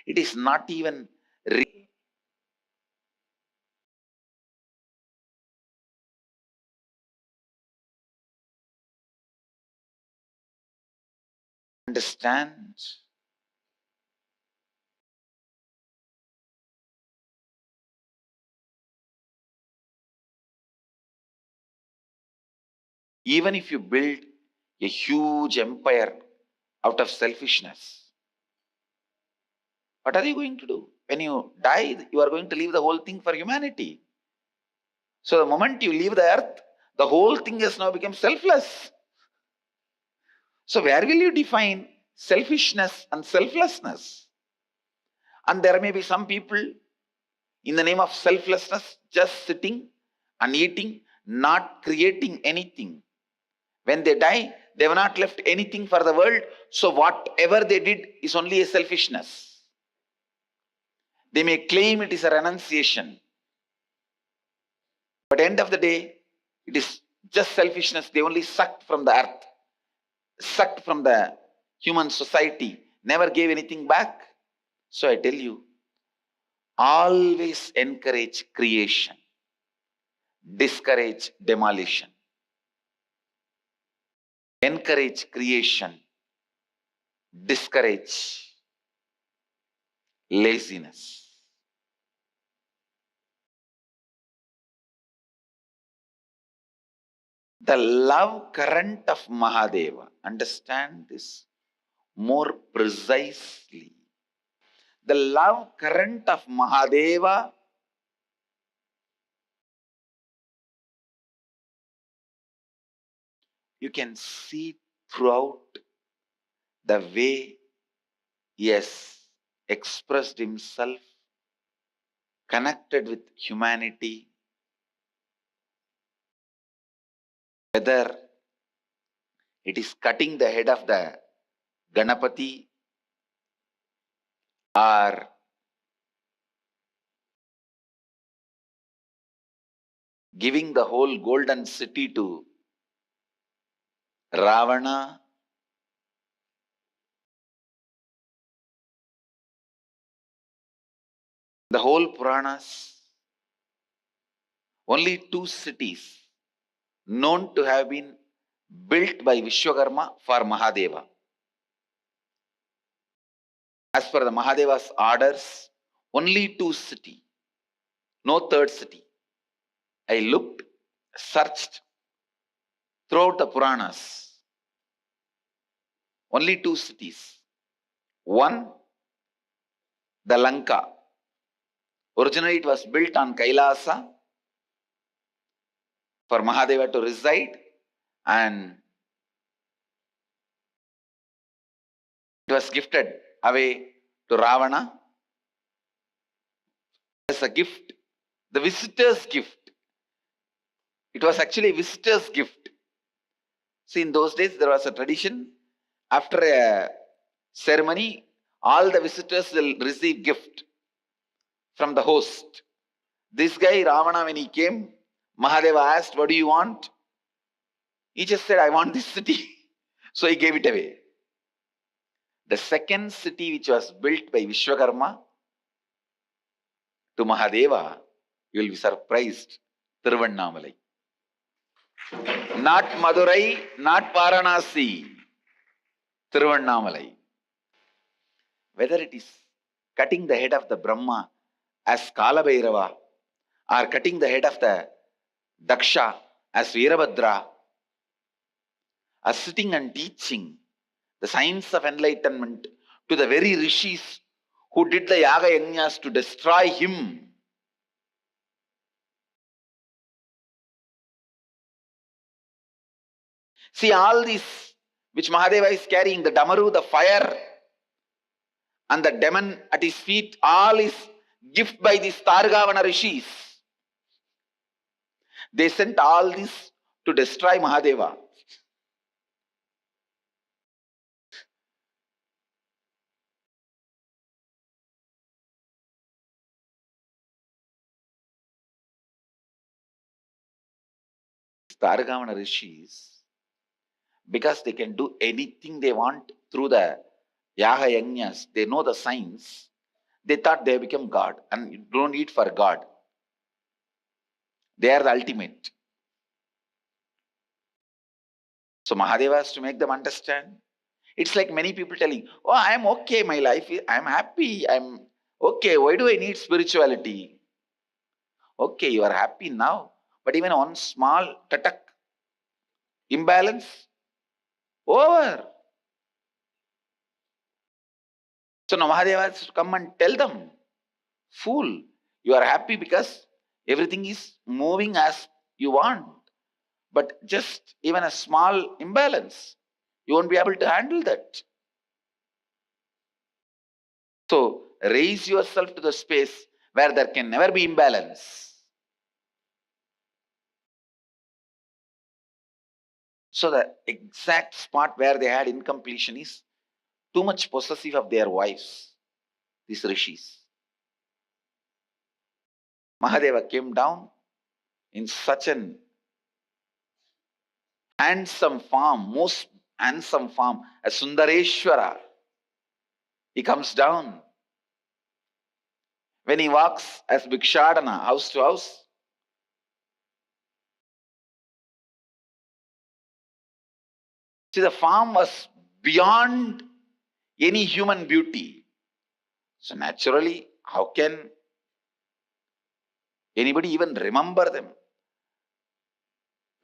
It is not even understand. Even if you build a huge empire out of selfishness, what are you going to do? When you die, you are going to leave the whole thing for humanity. So the moment you leave the earth, the whole thing has now become selfless. So where will you define selfishness and selflessness? And there may be some people in the name of selflessness just sitting and eating, not creating anything. When they die, they have not left anything for the world. So whatever they did is only a selfishness. They may claim it is a renunciation. But end of the day, it is just selfishness. They only sucked from the earth, sucked from the human society, never gave anything back. So I tell you, always encourage creation, discourage demolition. Encourage creation, discourage laziness. The love current of Mahadeva, understand this more precisely. The love current of Mahadeva you can see throughout the way he has expressed himself, connected with humanity, whether it is cutting the head of the Ganapati or giving the whole golden city to Ravana, the whole Puranas, only two cities known to have been built by Vishwakarma for Mahadeva. As per the Mahadeva's orders, only 2 cities, no third city. I looked, searched throughout the Puranas. Only 2 cities. One, the Lanka. Originally it was built on Kailasa for Mahadeva to reside, and it was gifted away to Ravana as a gift, the visitor's gift. It was actually a visitor's gift. See, in those days there was a tradition, after a ceremony, all the visitors will receive gift from the host. This guy, Ravana, when he came, Mahadeva asked, what do you want? He just said, I want this city. So he gave it away. The second city which was built by Vishwakarma to Mahadeva, you will be surprised, Tiruvannamalai. Not Madurai, not Varanasi, Tiruvannamalai. Whether it is cutting the head of the Brahma as Kalabhairava, or cutting the head of the Daksha as Veerabhadra, or sitting and teaching the science of enlightenment to the very rishis who did the yaga yajnas to destroy him. See, all this which Mahadeva is carrying, the Damaru, the fire, and the demon at his feet, all is gift by these Targavana rishis. They sent all this to destroy Mahadeva. Targavana rishis, because they can do anything they want through the yaga yajnas, they know the science, they thought they become God, and you don't need for God. They are the ultimate. So Mahadeva has to make them understand. It's like many people telling, oh, I'm okay, my life, I'm happy, I'm okay, why do I need spirituality? Okay, you are happy now, but even one small tatak, imbalance, over. So now Mahadeva has to come and tell them, fool, you are happy because everything is moving as you want. But just even a small imbalance, you won't be able to handle that. So raise yourself to the space where there can never be imbalance. So the exact spot where they had incompletion is too much possessive of their wives, these rishis. Mahadeva came down in such an handsome form, most handsome form, a Sundareshwara. He comes down. When he walks as Bhikshadana, house to house, see, the form was beyond any human beauty. So naturally, how can anybody even remember them?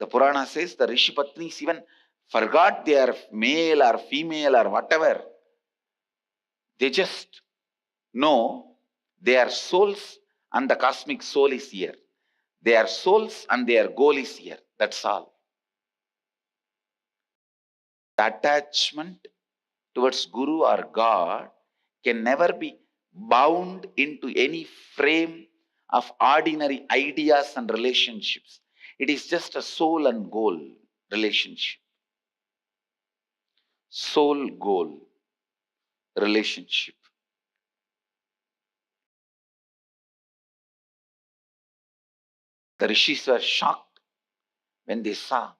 The Purana says the Rishi Patnis even forgot they are male or female or whatever. They just know they are souls and the cosmic soul is here. They are souls and their goal is here. That's all. The attachment towards Guru or God can never be bound into any frame of ordinary ideas and relationships. It is just a soul and goal relationship. Soul goal relationship. The rishis were shocked when they saw,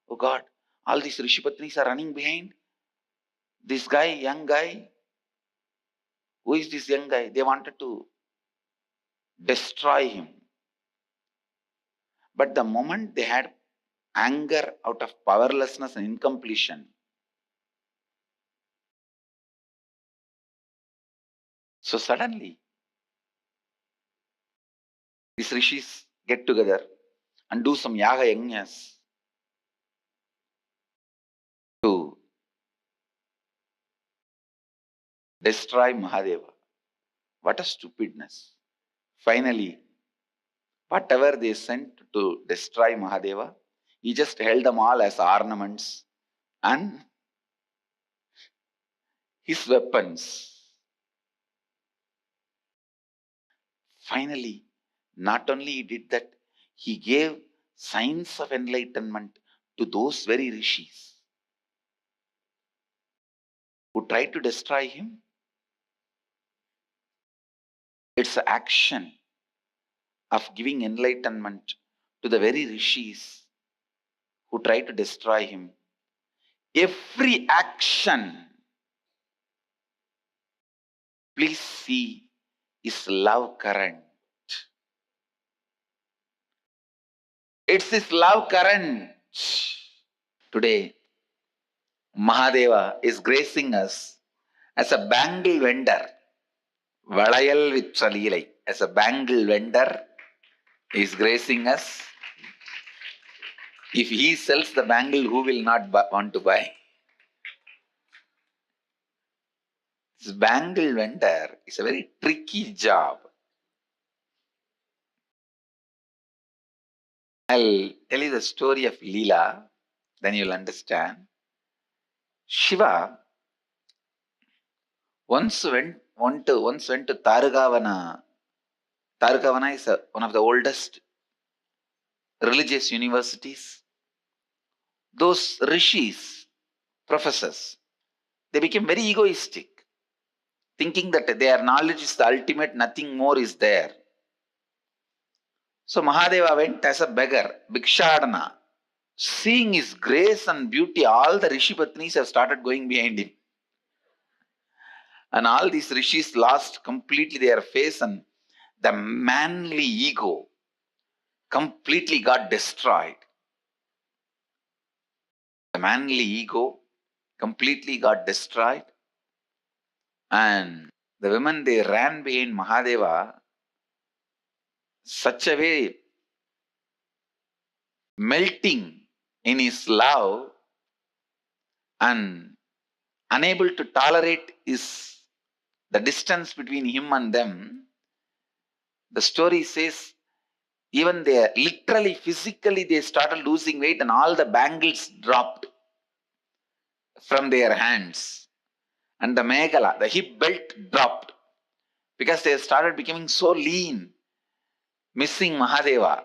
oh God, all these Rishi Patnis are running behind this guy, young guy. Who is this young guy? They wanted to destroy him. But the moment they had anger, out of powerlessness and incompletion. So suddenly, these rishis get together and do some yaga yajnas to destroy Mahadeva. What a stupidness. Finally, whatever they sent to destroy Mahadeva, he just held them all as ornaments and his weapons. Finally, not only he did that, he gave signs of enlightenment to those very rishis who tried to destroy him. It's an action of giving enlightenment to the very rishis who tried to destroy him. Every action, please see, is love current. It's this love current. Today, Mahadeva is gracing us as a bangle vendor. Valayal with Salilai. As a bangle vendor, he is gracing us. If he sells the bangle, who will not want to buy? This bangle vendor is a very tricky job. I'll tell you the story of Leela, then you'll understand. Shiva once went to Targavana. Targavana is one of the oldest religious universities. Those rishis, professors, they became very egoistic, thinking that their knowledge is the ultimate, nothing more is there. So Mahadeva went as a beggar, Bhikshadana. Seeing his grace and beauty, all the rishi patnis have started going behind him. And all these rishis lost completely their face, and the manly ego completely got destroyed. The manly ego completely got destroyed. And the women, they ran behind Mahadeva such a way, melting in his love and unable to tolerate the distance between him and them. The story says even they literally, physically, they started losing weight and all the bangles dropped from their hands. And the megala, the hip belt dropped because they started becoming so lean, missing Mahadeva.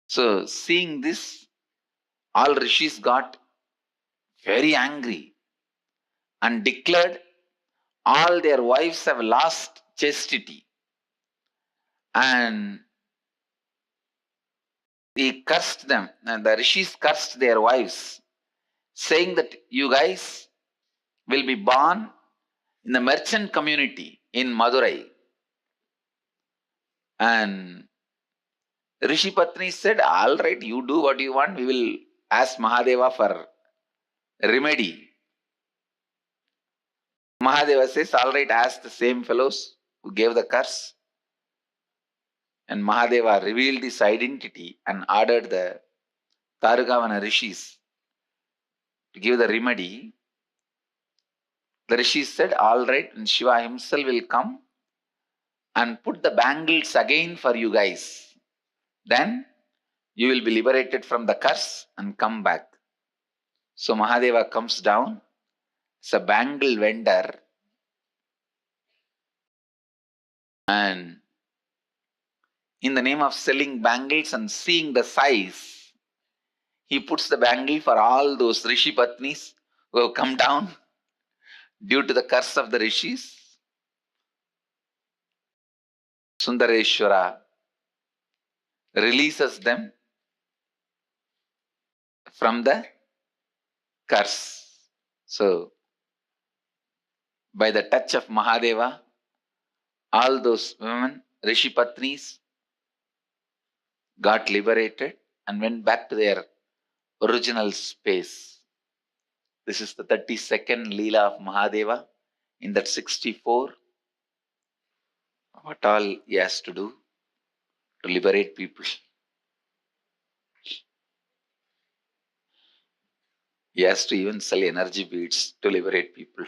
So seeing this, all rishis got very angry and declared all their wives have lost chastity. And he cursed them, and the rishis cursed their wives, saying that you guys will be born in the merchant community in Madurai. And Rishi Patni said, all right, you do what you want, we will ask Mahadeva for remedy. Mahadeva says, all right, ask the same fellows who gave the curse. And Mahadeva revealed his identity and ordered the Tarugavana rishis to give the remedy. The rishis said, all right, and Shiva himself will come and put the bangles again for you guys. Then you will be liberated from the curse and come back. So Mahadeva comes down as a bangle vendor, and in the name of selling bangles and seeing the size, he puts the bangle for all those rishi patnis who have come down due to the curse of the rishis. Sundareshwara releases them from the curse. So, by the touch of Mahadeva, all those women, rishi patnis, got liberated and went back to their original space. This is the 32nd Leela of Mahadeva. In that 64, what all he has to do to liberate people. He has to even sell energy beads to liberate people.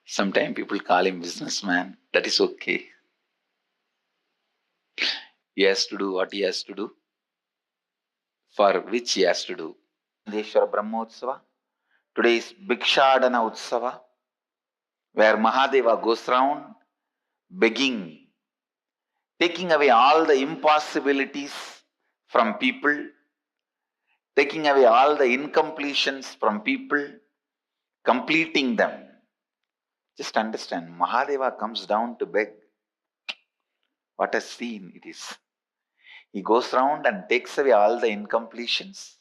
Sometimes people call him businessman. That is okay. He has to do what he has to do, for which he has to do. Deshwara Brahmotsava. Today is Bhikshadana Utsava, where Mahadeva goes round begging, taking away all the impossibilities from people, taking away all the incompletions from people, completing them. Just understand, Mahadeva comes down to beg. What a scene it is. He goes round and takes away all the incompletions,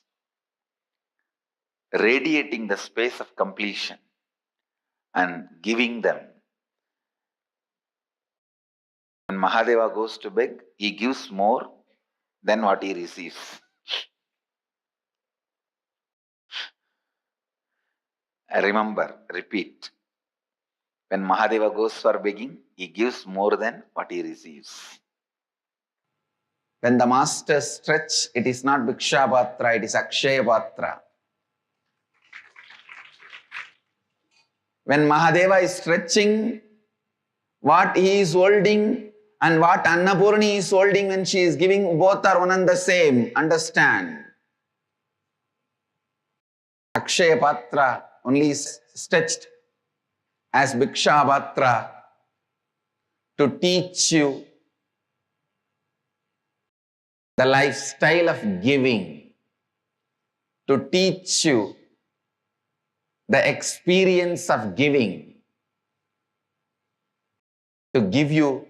radiating the space of completion and giving them. When Mahadeva goes to beg, he gives more than what he receives. Remember, repeat. When Mahadeva goes for begging, he gives more than what he receives. When the masters stretch, it is not Bhiksha Patra, it is Akshaya Patra. When Mahadeva is stretching, what he is holding and what Annapurni is holding when she is giving, both are one and the same. Understand? Akshaya Patra only is stretched as Bhiksha Patra to teach you the lifestyle of giving, to teach you the experience of giving, to give you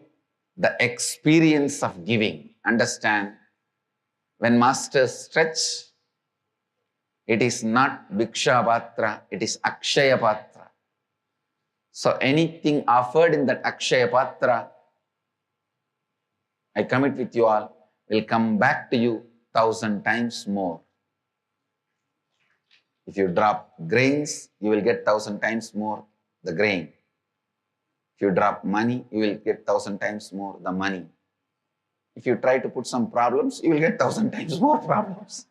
the experience of giving. Understand? When masters stretch, it is not Bhiksha Patra, it is Akshaya Patra. So anything offered in that Akshaya Patra, I commit with you all, will come back to you 1,000 times more. If you drop grains, you will get 1,000 times more the grain. If you drop money, you will get 1,000 times more the money. If you try to put some problems, you will get 1,000 times more problems.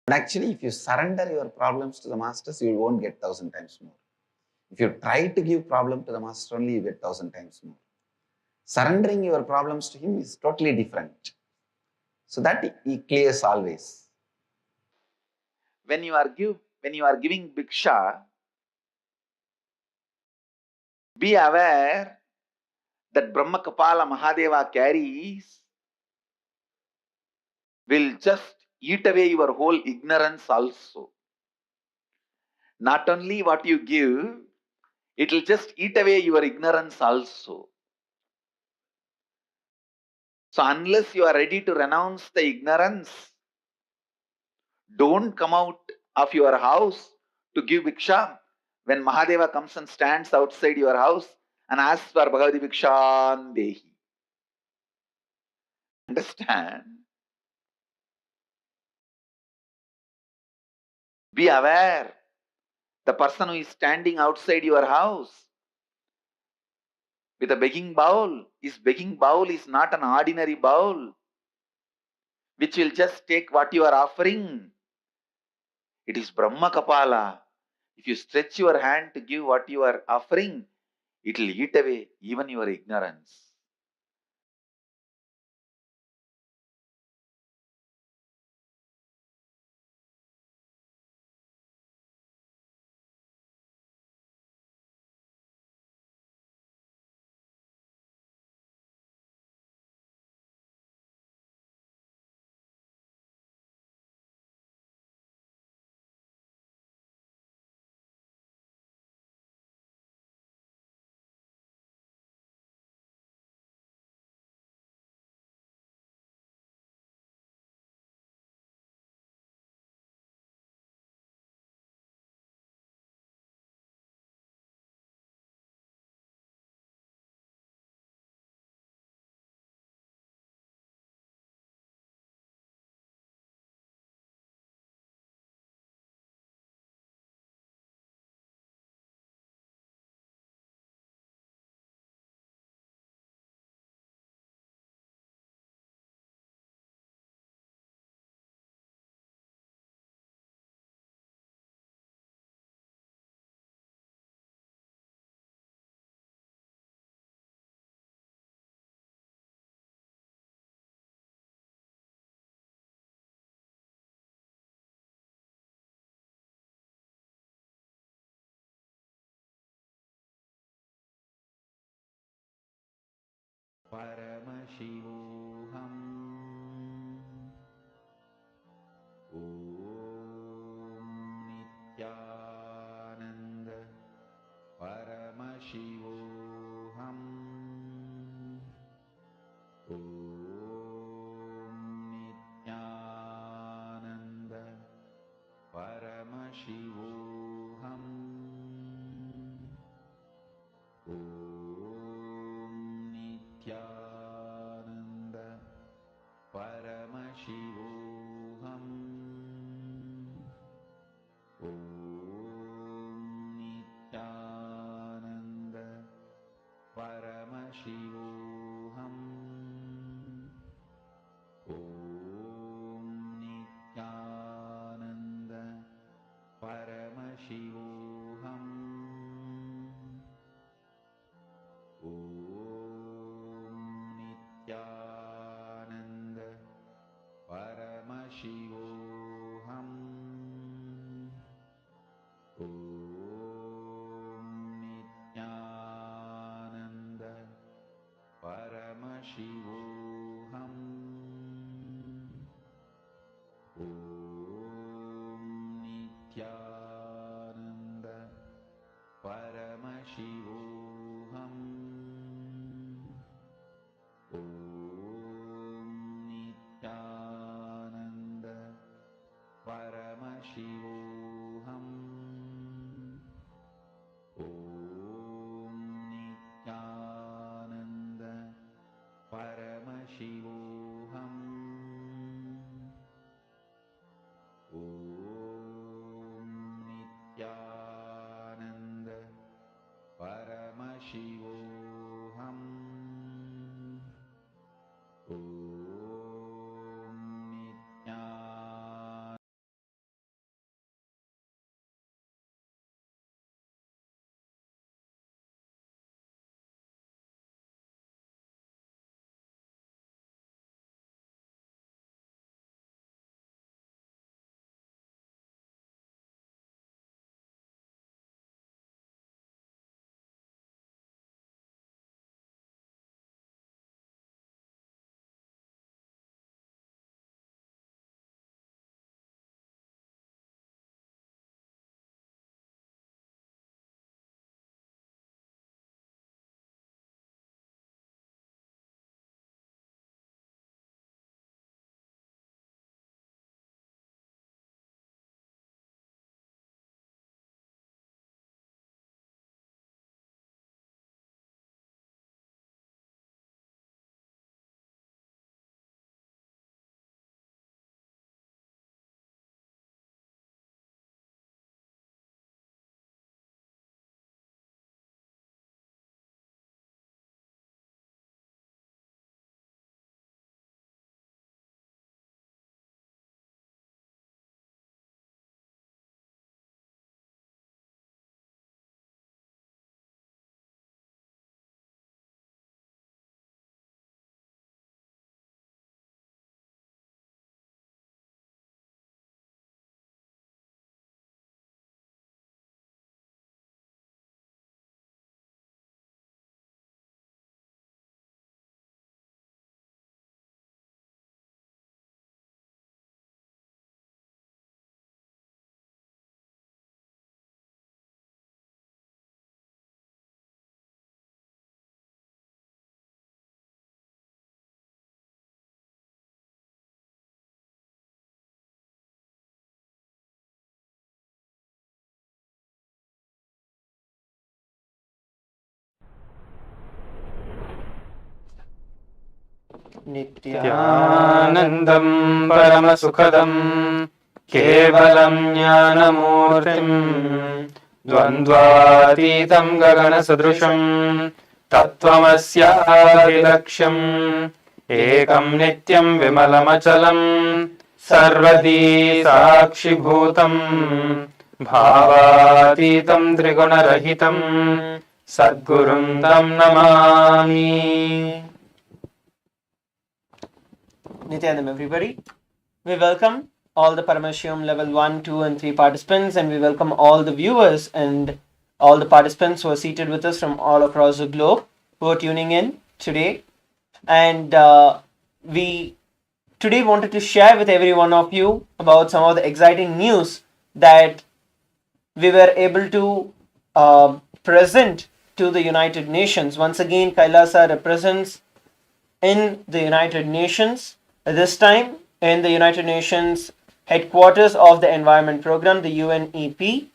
But actually, if you surrender your problems to the masters, you won't get 1,000 times more. If you try to give problem to the master only, you get 1,000 times more. Surrendering your problems to him is totally different. So that he clears always. When you are giving Bhiksha, be aware that Brahma Kapala Mahadeva carries will just eat away your whole ignorance also. Not only what you give, it will just eat away your ignorance also. So unless you are ready to renounce the ignorance, don't come out of your house to give Bhiksha. When Mahadeva comes and stands outside your house and asks for Bhagavati Bhikshan Dehi. Understand? Be aware. The person who is standing outside your house with a begging bowl, his begging bowl is not an ordinary bowl which will just take what you are offering. It is Brahma Kapala. If you stretch your hand to give what you are offering, it will eat away even your ignorance. Paramashivoham. Om Nithyananda Paramashivoham. Om Nithyananda Paramashivoham. Om Nithyananda Paramashivoham. Om Nithyananda Paramashivoham. Om Nithyananda Paramashivoham. Om Nithyananda Paramashivoham. Om Nithyananda Paramashivoham. Om Nithyananda Paramashivoham. Om Nithyananda Paramashivoham. Om Nithyananda Paramashivoham. Om Nithyananda Paramashivoham. Om Nithyananda नित्यानन्दं परमसुखदं केवलं ज्ञानमूर्तिं द्वन्द्वातीतं गगनसदृशं तत्त्वमस्यादिलक्ष्यम् एकं नित्यं विमलमचलं सर्वदी साक्षिभूतं भावातीतं त्रिगुणरहितं सद्गुरुं तं Namami. Nithyananda, everybody. We welcome all the Paramashivoham Level 1, 2 and 3 participants, and we welcome all the viewers and all the participants who are seated with us from all across the globe who are tuning in today And we today wanted to share with every one of you about some of the exciting news that we were able to present to the United Nations. Once again, Kailasa represents in the United Nations, this time in the United Nations headquarters of the Environment Program, the UNEP,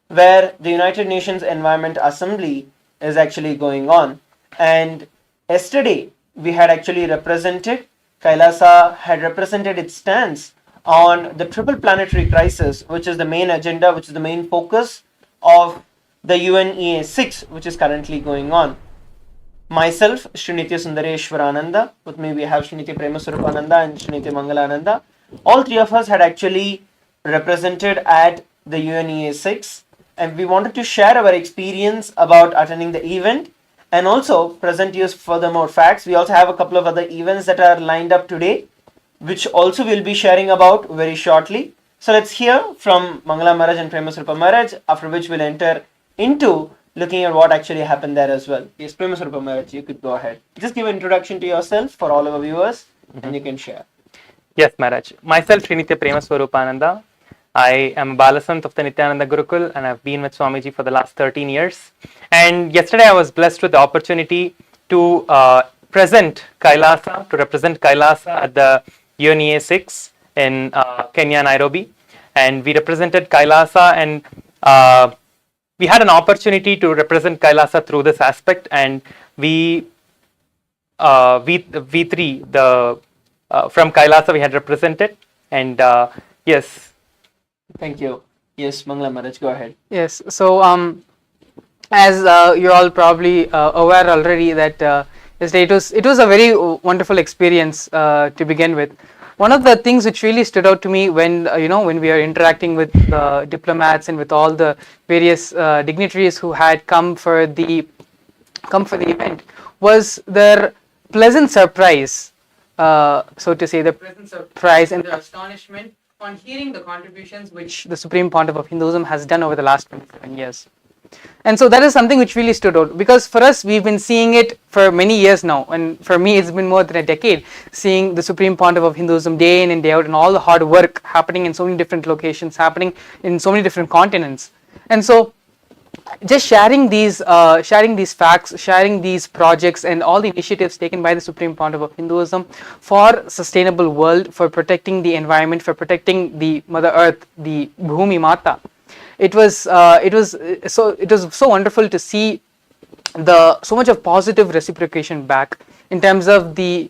where the United Nations Environment Assembly is actually going on. And yesterday, we had actually represented, Kailasa had represented its stance on the triple planetary crisis, which is the main agenda, which is the main focus of the UNEA 6, which is currently going on. Myself, Srinithya Sundareshwarananda, with me we have Srinithya Premaswarupananda and Srinithya Mangalananda. All three of us had actually represented at the UNEA 6, and we wanted to share our experience about attending the event and also present you furthermore facts. We also have a couple of other events that are lined up today, which also we'll be sharing about very shortly. So let's hear from Mangala Maharaj and Premaswarupa Maharaj, after which we'll enter into looking at what actually happened there as well. Yes, Premaswarupa Maharaj, you could go ahead. Just give an introduction to yourself for all our viewers, and you can share. Yes, Maharaj. Myself, Srinithya Premaswarupananda. I am a Balasant of the Nithyananda Gurukul, and I've been with Swamiji for the last 13 years. And yesterday I was blessed with the opportunity to represent Kailasa at the UNEA 6 in Kenya, Nairobi. And we represented Kailasa, and we had an opportunity to represent Kailasa through this aspect, and we three from Kailasa we had represented, and yes. Thank you. Yes, Mangala Maharaj, go ahead. Yes. So as you're all probably aware already that yesterday it was a very wonderful experience to begin with. One of the things which really stood out to me when when we are interacting with diplomats and with all the various dignitaries who had come for the event was their pleasant surprise, so to say, the pleasant surprise and the astonishment on hearing the contributions which the Supreme Pontiff of Hinduism has done over the last 27 years. And so that is something which really stood out, because for us we've been seeing it for many years now, and for me it's been more than a decade, seeing the Supreme Pontiff of Hinduism day in and day out, and all the hard work happening in so many different locations, happening in so many different continents. And so just sharing these facts, sharing these projects and all the initiatives taken by the Supreme Pontiff of Hinduism for sustainable world, for protecting the environment, for protecting the Mother Earth, the Bhumi Mata. It was so wonderful to see so much of positive reciprocation back in terms of the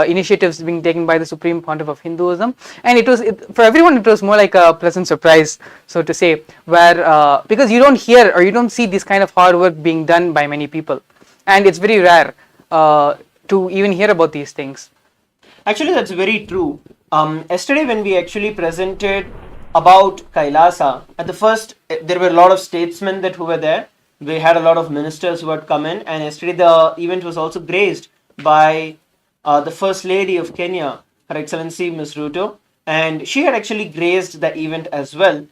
initiatives being taken by the Supreme Pontiff of Hinduism, and for everyone it was more like a pleasant surprise, so to say, where because you don't hear or you don't see this kind of hard work being done by many people, and it's very rare to even hear about these things. Actually, that's very true. Yesterday when we actually presented about Kailasa, at the first there were a lot of statesmen who were there. We had a lot of ministers who had come in, and yesterday the event was also graced by the First Lady of Kenya, Her Excellency Ms. Ruto, and she had actually graced the event as well,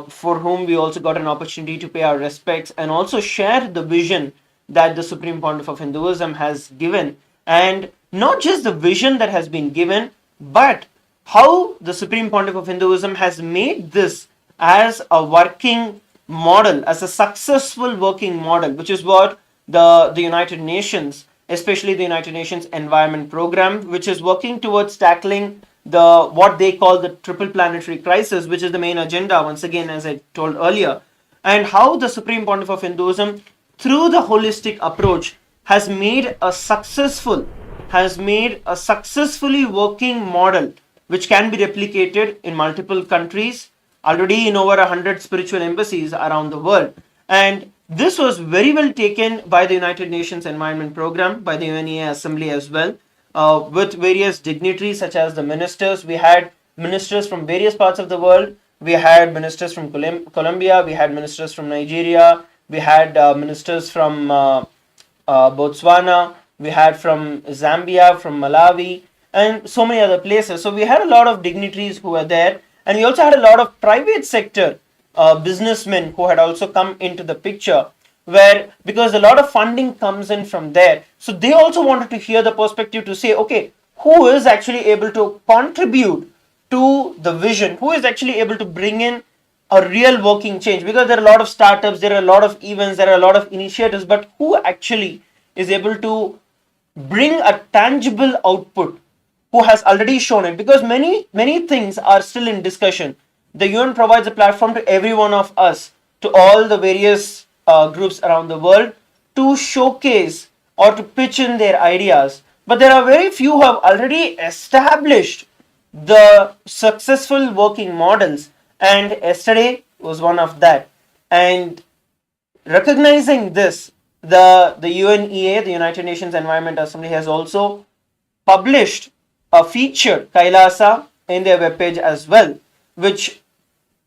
for whom we also got an opportunity to pay our respects and also share the vision that the Supreme Pontiff of Hinduism has given, and not just the vision that has been given, but how the Supreme Pontiff of Hinduism has made this as a working model, as a successful working model, which is what the United Nations, especially the United Nations Environment Program, which is working towards tackling what they call the triple planetary crisis, which is the main agenda, once again, as I told earlier, and how the Supreme Pontiff of Hinduism, through the holistic approach, has made a successfully working model which can be replicated in multiple countries, already in over 100 spiritual embassies around the world. And this was very well taken by the United Nations Environment Program, by the Unea Assembly as well, with various dignitaries such as the ministers. We had ministers from various parts of the world. We had ministers from Colombia, we had ministers from Nigeria, we had ministers from Botswana, we had from Zambia, from Malawi, and so many other places. So we had a lot of dignitaries who were there, and we also had a lot of private sector businessmen who had also come into the picture, where because a lot of funding comes in from there. So they also wanted to hear the perspective to say, okay, who is actually able to contribute to the vision, who is actually able to bring in a real working change, because there are a lot of startups, there are a lot of events, there are a lot of initiatives, but who actually is able to bring a tangible output, who has already shown it, because many things are still in discussion. The UN provides a platform to every one of us, to all the various groups around the world, to showcase or to pitch in their ideas, but there are very few who have already established the successful working models, and yesterday was one of that. And recognizing this, the UNEA, the United Nations Environment Assembly, has also published a feature, Kailasa, in their webpage as well, which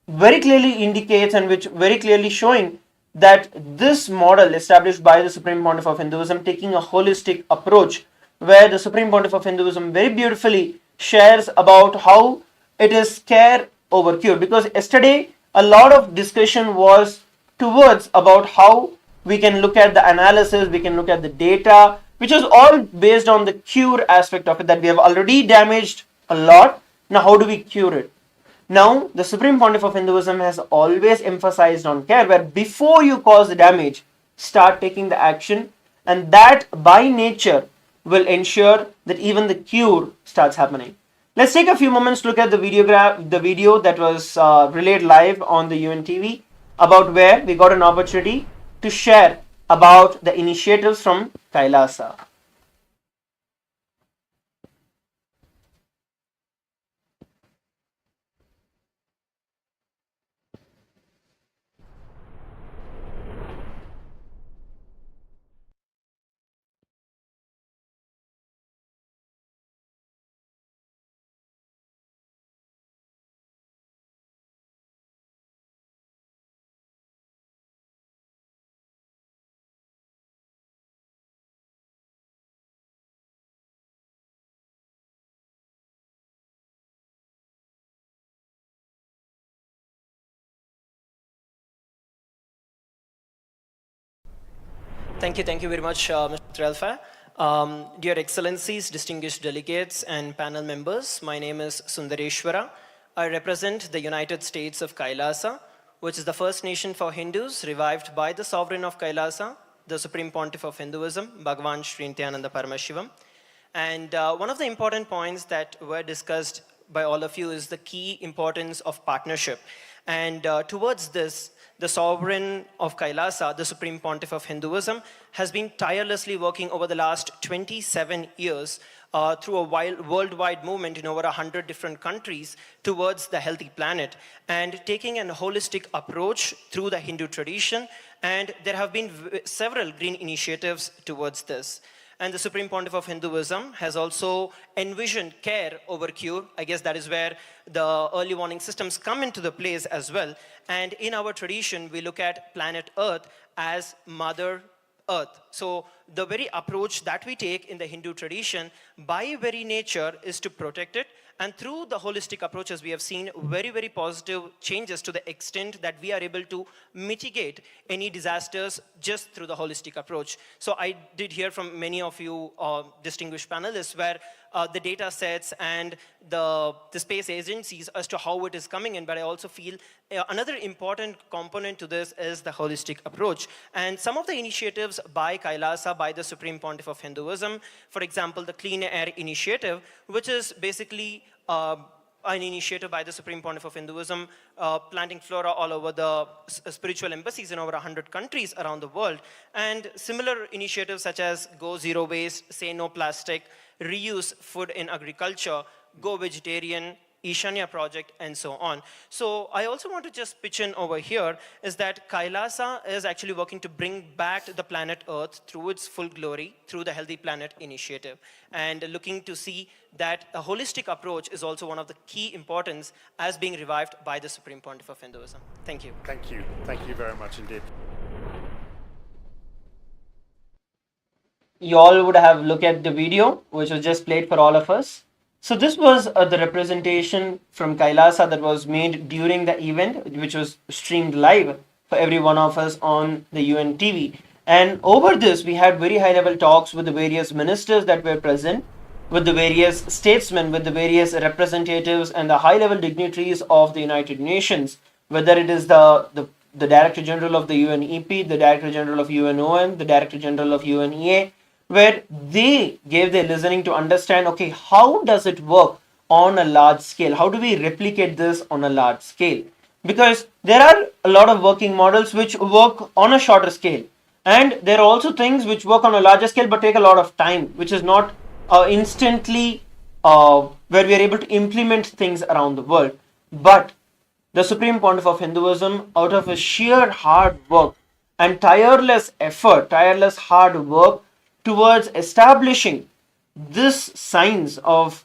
very clearly indicates and which very clearly showing that this model established by the Supreme Pontiff of Hinduism, taking a holistic approach, where the Supreme Pontiff of Hinduism very beautifully shares about how it is care over cure. Because yesterday a lot of discussion was towards about how we can look at the analysis, we can look at the data, which is all based on the cure aspect of it, that we have already damaged a lot. Now, how do we cure it? Now, the Supreme Pontiff of Hinduism has always emphasized on care, where before you cause the damage, start taking the action, and that by nature will ensure that even the cure starts happening. Let's take a few moments to look at the video that was relayed live on the UN TV, about where we got an opportunity to share about the initiatives from Kailasa. Thank you very much, Mr. Alpha. Dear Excellencies, distinguished delegates, and panel members, my name is Sundareshwara. I represent the United States of Kailasa, which is the first nation for Hindus revived by the sovereign of Kailasa, the Supreme Pontiff of Hinduism, Bhagavan Sri Nithyananda Paramashivoham. And one of the important points that were discussed by all of you is the key importance of partnership. And towards this, the sovereign of Kailasa, the Supreme Pontiff of Hinduism, has been tirelessly working over the last 27 years through a worldwide movement in over 100 different countries towards the healthy planet, and taking a holistic approach through the Hindu tradition. And there have been several green initiatives towards this. And the Supreme Pontiff of Hinduism has also envisioned care over cure. I guess that is where the early warning systems come into the place as well. And in our tradition, we look at planet Earth as Mother Earth. So the very approach that we take in the Hindu tradition, by very nature, is to protect it. And through the holistic approaches, we have seen very, very positive changes to the extent that we are able to mitigate any disasters just through the holistic approach. So I did hear from many of you distinguished panelists where the data sets and the space agencies as to how it is coming in, but I also feel another important component to this is the holistic approach. And some of the initiatives by Kailasa, by the Supreme Pontiff of Hinduism, for example, the Clean Air Initiative, which is basically an initiative by the Supreme Pontiff of Hinduism, planting flora all over the spiritual embassies in over 100 countries around the world. And similar initiatives such as Go Zero Waste, Say No Plastic, Reuse Food in Agriculture, Go Vegetarian, Ishanya project, and so on. So I also want to just pitch in over here is that Kailasa is actually working to bring back the planet Earth through its full glory through the Healthy Planet Initiative, and looking to see that a holistic approach is also one of the key importance as being revived by the Supreme Pontiff of Hinduism. Thank you. Thank you. Thank you very much indeed. You all would have looked at the video, which was just played for all of us. So this was the representation from Kailasa that was made during the event, which was streamed live. for every one of us on the UN TV. And over this, we had very high level talks with the various ministers that were present, with the various statesmen, with the various representatives and the high level dignitaries of the United Nations, whether it is the Director General of the UNEP, the Director General of UNOM, the Director General of Unea, where they gave their listening to understand, okay, how does it work on a large scale? How do we replicate this on a large scale? Because there are a lot of working models which work on a shorter scale, and there are also things which work on a larger scale but take a lot of time, which is not instantly where we are able to implement things around the world. But the Supreme Pontiff of Hinduism, out of a sheer hard work and tireless effort, tireless hard work towards establishing this science of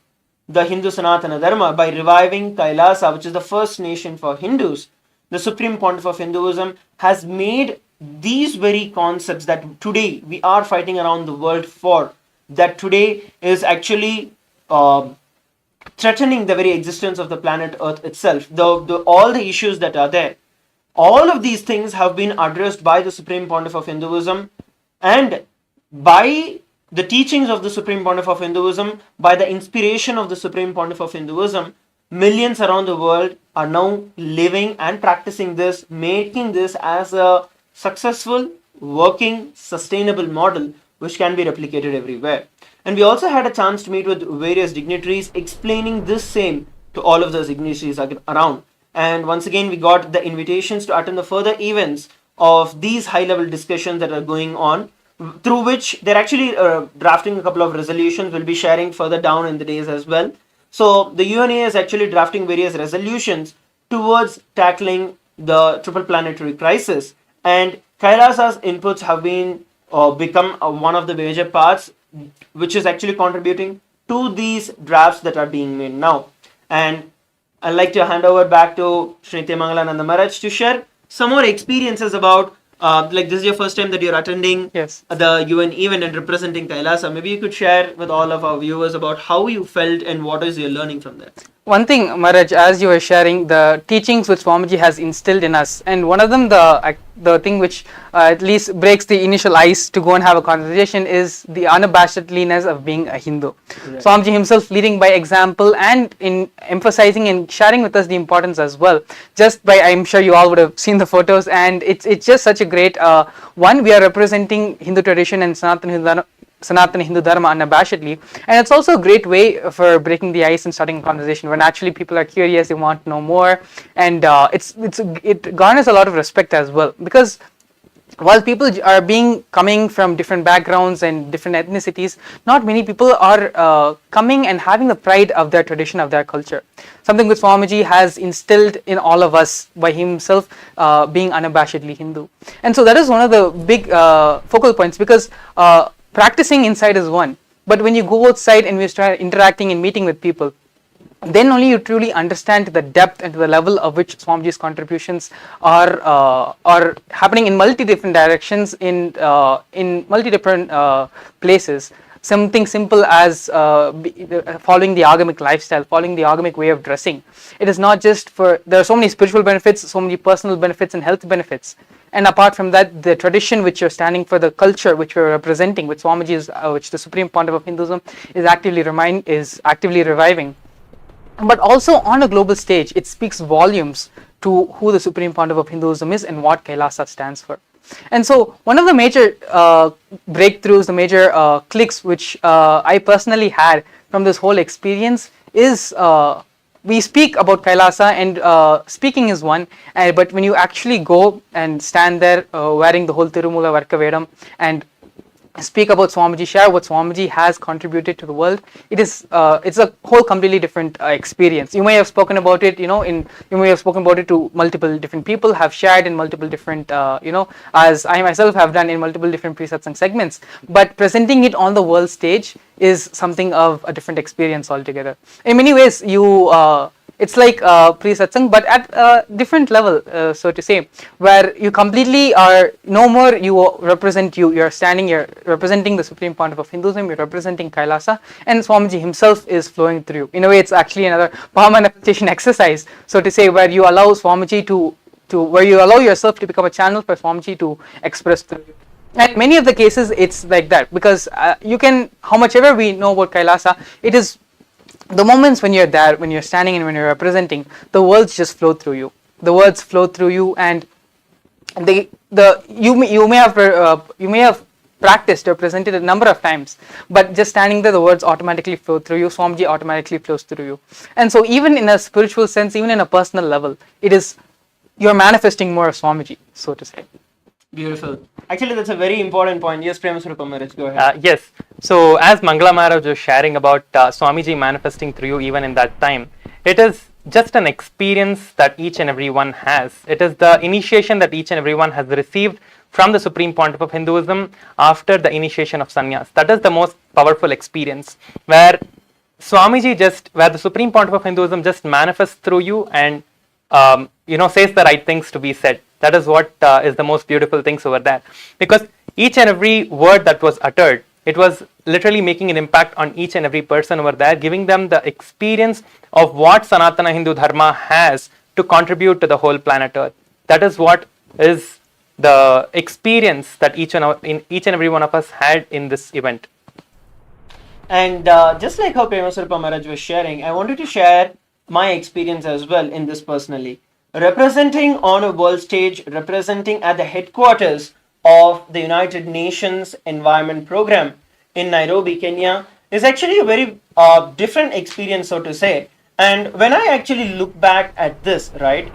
the Hindu Sanatana Dharma by reviving Kailasa, which is the first nation for Hindus, the Supreme Pontiff of Hinduism has made these very concepts that today we are fighting around the world for, that today is actually threatening the very existence of the planet Earth itself. All the issues that are there, all of these things have been addressed by the Supreme Pontiff of Hinduism, and by the teachings of the Supreme Pontiff of Hinduism, by the inspiration of the Supreme Pontiff of Hinduism, millions around the world are now living and practicing this, making this as a successful, working, sustainable model which can be replicated everywhere. And we also had a chance to meet with various dignitaries explaining this same to all of those dignitaries around. And once again, we got the invitations to attend the further events of these high-level discussions that are going on, through which they're actually drafting a couple of resolutions. We'll be sharing further down in the days as well. So the UNEA is actually drafting various resolutions towards tackling the triple planetary crisis. And Kailasa's inputs have been become one of the major parts which is actually contributing to these drafts that are being made now. And I'd like to hand over back to Srinitya Mangalananda Maharaj to share some more experiences about like this is your first time that you're attending the UN event and representing Kailasa. Maybe you could share with all of our viewers about how you felt and what is your learning from that. One thing, Maharaj, as you were sharing, the teachings which Swamiji has instilled in us, and one of them, the thing which at least breaks the initial ice to go and have a conversation, is the unabashedliness of being a Hindu. Right. Swamiji himself leading by example and in emphasizing and sharing with us the importance as well. Just by, I'm sure you all would have seen the photos, and it's just such a great one. We are representing Hindu tradition and Sanatana Hindu Dharma unabashedly, and it's also a great way for breaking the ice and starting a conversation when actually people are curious, they want to know more, and it garners a lot of respect as well, because while people are coming from different backgrounds and different ethnicities, not many people are coming and having the pride of their tradition, of their culture. Something which Swamiji has instilled in all of us by himself being unabashedly Hindu. And so that is one of the big focal points, because practicing inside is one, but when you go outside and we start interacting and meeting with people, then only you truly understand the depth and the level of which Swamiji's contributions are happening in multi different directions, in multi different places. Something simple as following the agamic lifestyle, following the agamic way of dressing. It is not just for, there are so many spiritual benefits, so many personal benefits and health benefits. And apart from that, the tradition which you're standing for, the culture which you're representing, which Swamiji is, which the Supreme Pontiff of Hinduism is actively reviving. But also on a global stage, it speaks volumes to who the Supreme Pontiff of Hinduism is and what Kailasa stands for. And so one of the major breakthroughs, the major clicks which I personally had from this whole experience is we speak about Kailasa, and speaking is one, but when you actually go and stand there wearing the whole Tirumula Varka Vedam and speak about Swamiji, share what Swamiji has contributed to the world, it's a whole completely different experience. You may have spoken about it, you may have spoken about it to multiple different people, have shared in multiple different, as I myself have done in multiple different presatsang segments, but presenting it on the world stage is something of a different experience altogether. In many ways, it's like pre-satsang, but at a different level, so to say, where you completely are no more you're representing the Supreme Pontiff of Hinduism, you're representing Kailasa, and Swamiji himself is flowing through. In a way, it's actually another power manifestation exercise, so to say, where you allow Swamiji to to where you allow yourself to become a channel for Swamiji to express through you. And many of the cases it's like that, because you can, how much ever we know about Kailasa, it is the moments when you're there, when you're standing and when you're representing, the words just flow through you. The words flow through you, and you may have practiced or presented a number of times, but just standing there, the words automatically flow through you. Swamiji automatically flows through you. And so even in a spiritual sense, even in a personal level, it is, you're manifesting more of Swamiji, so to say. Beautiful. Actually, that's a very important point. Yes, Paramashivoham, go ahead. Yes. So as Mangala Maharaj was sharing about Swamiji manifesting through you even in that time, it is just an experience that each and every one has. It is the initiation that each and every one has received from the Supreme Pontiff of Hinduism after the initiation of sannyas. That is the most powerful experience, where where the Supreme Pontiff of Hinduism just manifests through you and says the right things to be said. That is what is the most beautiful things over there, because each and every word that was uttered, it was literally making an impact on each and every person over there, giving them the experience of what Sanatana Hindu Dharma has to contribute to the whole planet Earth. That is what is the experience that each and every one of us had in this event. And just like how Paramashivoham Maharaj was sharing, I wanted to share my experience as well in this personally. Representing on a world stage, representing at the headquarters of the United Nations Environment Program in Nairobi, Kenya, is actually a very different experience, so to say. And when I actually look back at this, right,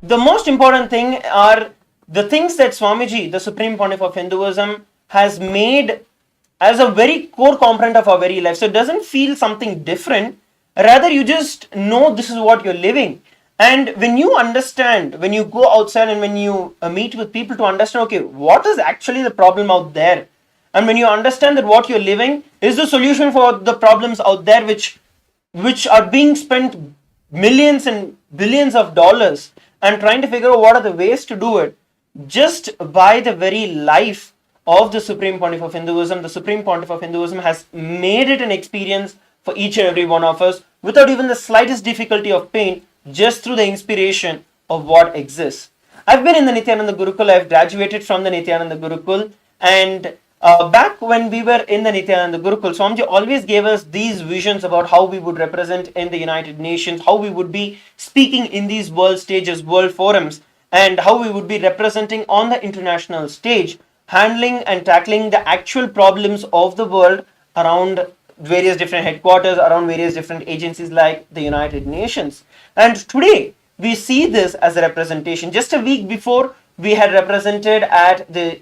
the most important thing are the things that Swamiji, the Supreme Pontiff of Hinduism, has made as a very core component of our very life. So it doesn't feel something different. Rather, you just know this is what you're living. And when you understand, when you go outside and when you meet with people to understand, okay, what is actually the problem out there? And when you understand that what you're living is the solution for the problems out there, which are being spent millions and billions of dollars and trying to figure out what are the ways to do it, just by the very life of the Supreme Pontiff of Hinduism, the Supreme Pontiff of Hinduism has made it an experience for each and every one of us without even the slightest difficulty of pain, just through the inspiration of what exists. I've been in the Nithyananda Gurukul, I've graduated from the Nithyananda Gurukul, and back when we were in the Nithyananda Gurukul, Swamiji always gave us these visions about how we would represent in the United Nations, how we would be speaking in these world stages, world forums, and how we would be representing on the international stage, handling and tackling the actual problems of the world around various different headquarters, around various different agencies like the United Nations. And today, we see this as a representation. Just a week before, we had represented at the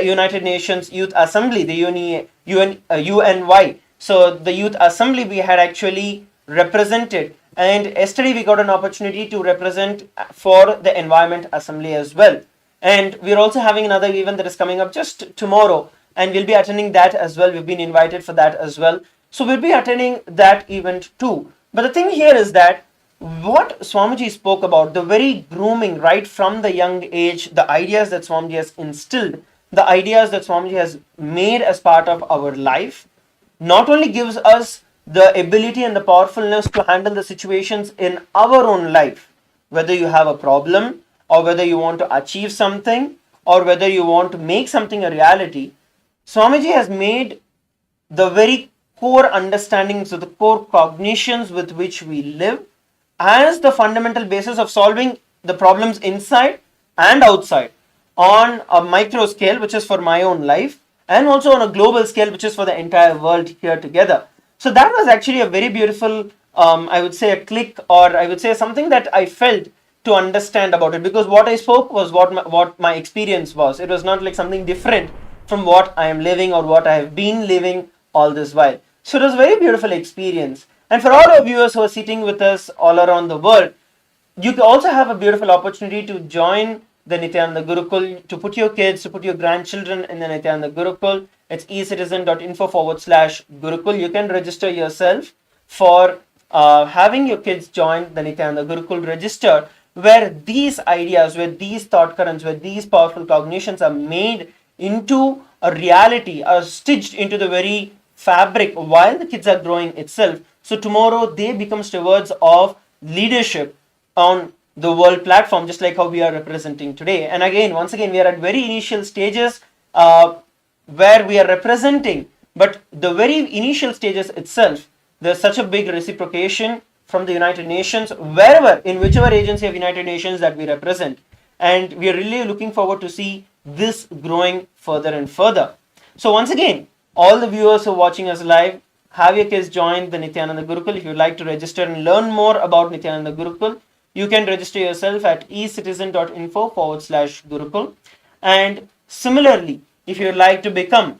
United Nations Youth Assembly, the UNY. So the Youth Assembly we had actually represented. And yesterday we got an opportunity to represent for the Environment Assembly as well. And we're also having another event that is coming up just tomorrow. And we'll be attending that as well. We've been invited for that as well. So we'll be attending that event too. But the thing here is that what Swamiji spoke about, the very grooming right from the young age, the ideas that Swamiji has instilled, the ideas that Swamiji has made as part of our life, not only gives us the ability and the powerfulness to handle the situations in our own life, whether you have a problem or whether you want to achieve something or whether you want to make something a reality, Swamiji has made the very core understandings of the core cognitions with which we live as the fundamental basis of solving the problems inside and outside on a micro scale, which is for my own life, and also on a global scale, which is for the entire world here together. So that was actually a very beautiful, I would say a click, or I would say something that I felt to understand about it, because what I spoke was what my experience was. It was not like something different from what I am living or what I have been living all this while. So it was a very beautiful experience. And for all our viewers who are sitting with us all around the world, you can also have a beautiful opportunity to join the Nithyananda Gurukul, to put your kids, to put your grandchildren in the Nithyananda Gurukul. It's ecitizen.info/Gurukul. You can register yourself for having your kids join the Nithyananda Gurukul register, where these ideas, where these thought currents, where these powerful cognitions are made into a reality, are stitched into the very fabric while the kids are growing itself. So tomorrow they become stewards of leadership on the world platform, just like how we are representing today. And again, once again, we are at very initial stages where we are representing, but the very initial stages itself, there's such a big reciprocation from the United Nations, wherever, in whichever agency of United Nations that we represent. And we are really looking forward to see this growing further and further. So once again, all the viewers who are watching us live, have your kids join the Nithyananda Gurukul. If you'd like to register and learn more about Nithyananda Gurukul, you can register yourself at ecitizen.info/Gurukul. And similarly, if you'd like to become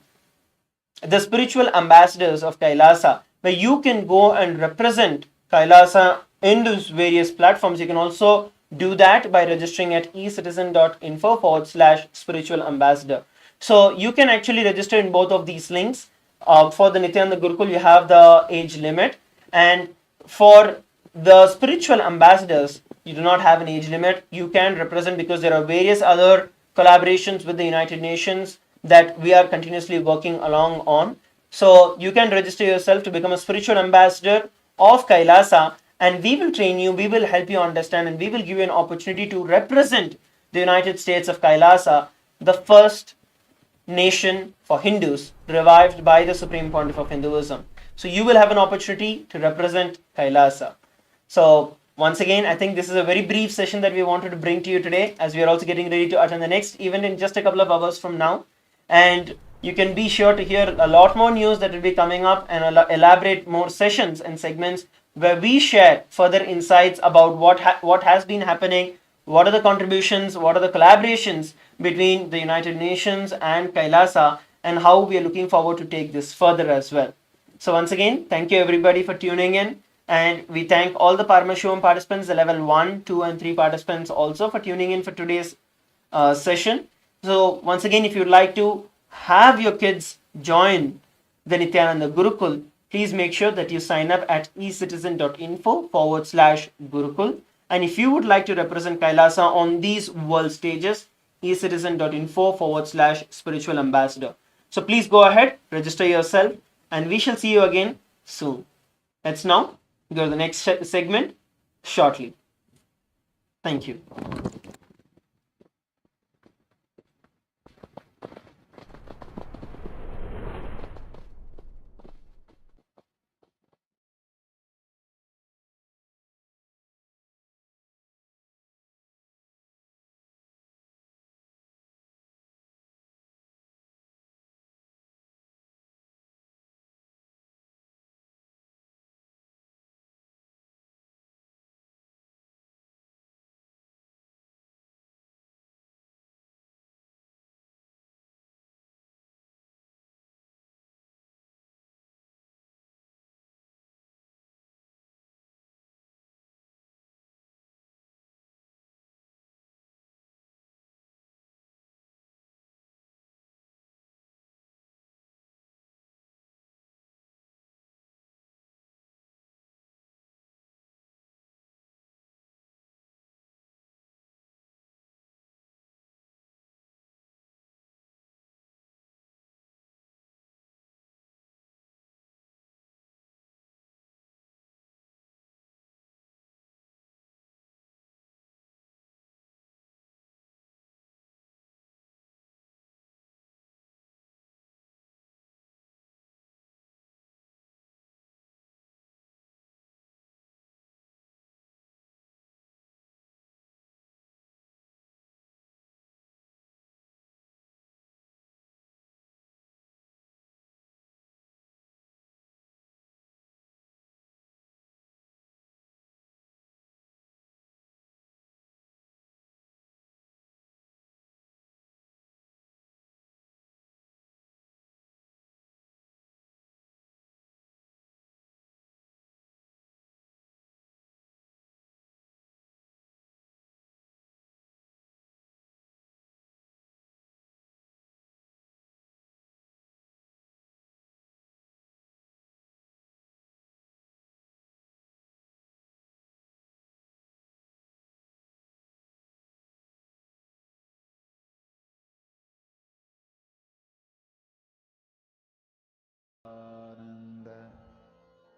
the spiritual ambassadors of Kailasa, where you can go and represent Kailasa in those various platforms, you can also do that by registering at ecitizen.info/spiritual ambassador. So you can actually register in both of these links. For the Nithyananda Gurukul, you have the age limit, and for the spiritual ambassadors, you do not have an age limit. You can represent because there are various other collaborations with the United Nations that we are continuously working along on. So you can register yourself to become a spiritual ambassador of Kailasa, and we will train you, we will help you understand, and we will give you an opportunity to represent the United States of Kailasa, the first nation for Hindus revived by the Supreme Pontiff of Hinduism. So you will have an opportunity to represent Kailasa. So once again, I think this is a very brief session that we wanted to bring to you today, as we are also getting ready to attend the next event in just a couple of hours from now. And you can be sure to hear a lot more news that will be coming up, and elaborate more sessions and segments where we share further insights about what has been happening, what are the contributions, what are the collaborations between the United Nations and Kailasa, and how we are looking forward to take this further as well. So once again, thank you everybody for tuning in, and we thank all the Paramashivoham participants, the level 1, 2 and 3 participants also, for tuning in for today's session. So once again, if you'd like to have your kids join the Nithyananda Gurukul, please make sure that you sign up at ecitizen.info/Gurukul. And if you would like to represent Kailasa on these world stages, ecitizen.info/spiritual ambassador. So please go ahead, register yourself, and we shall see you again soon. Let's now go to the next segment shortly. Thank you.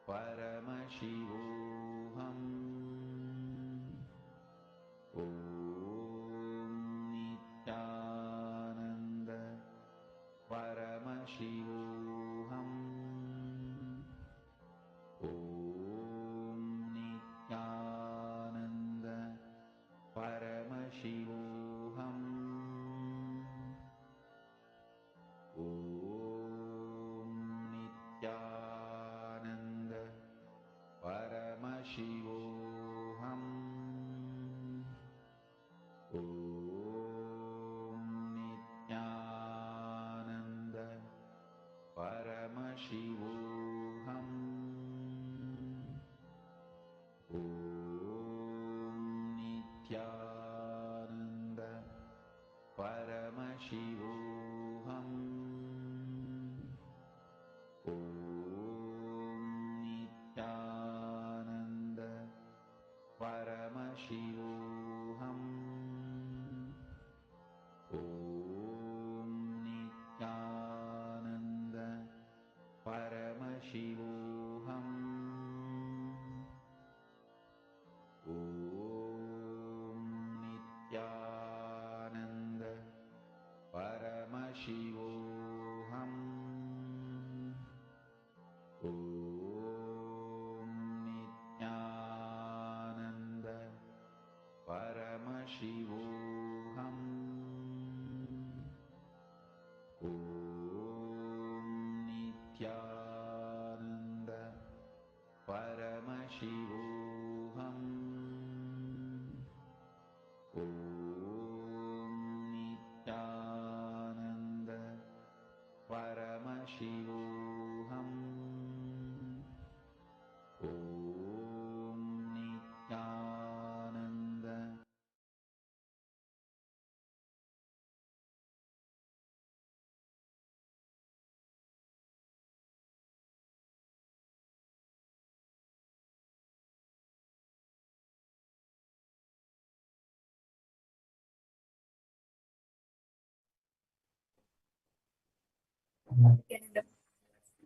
Paramashivoham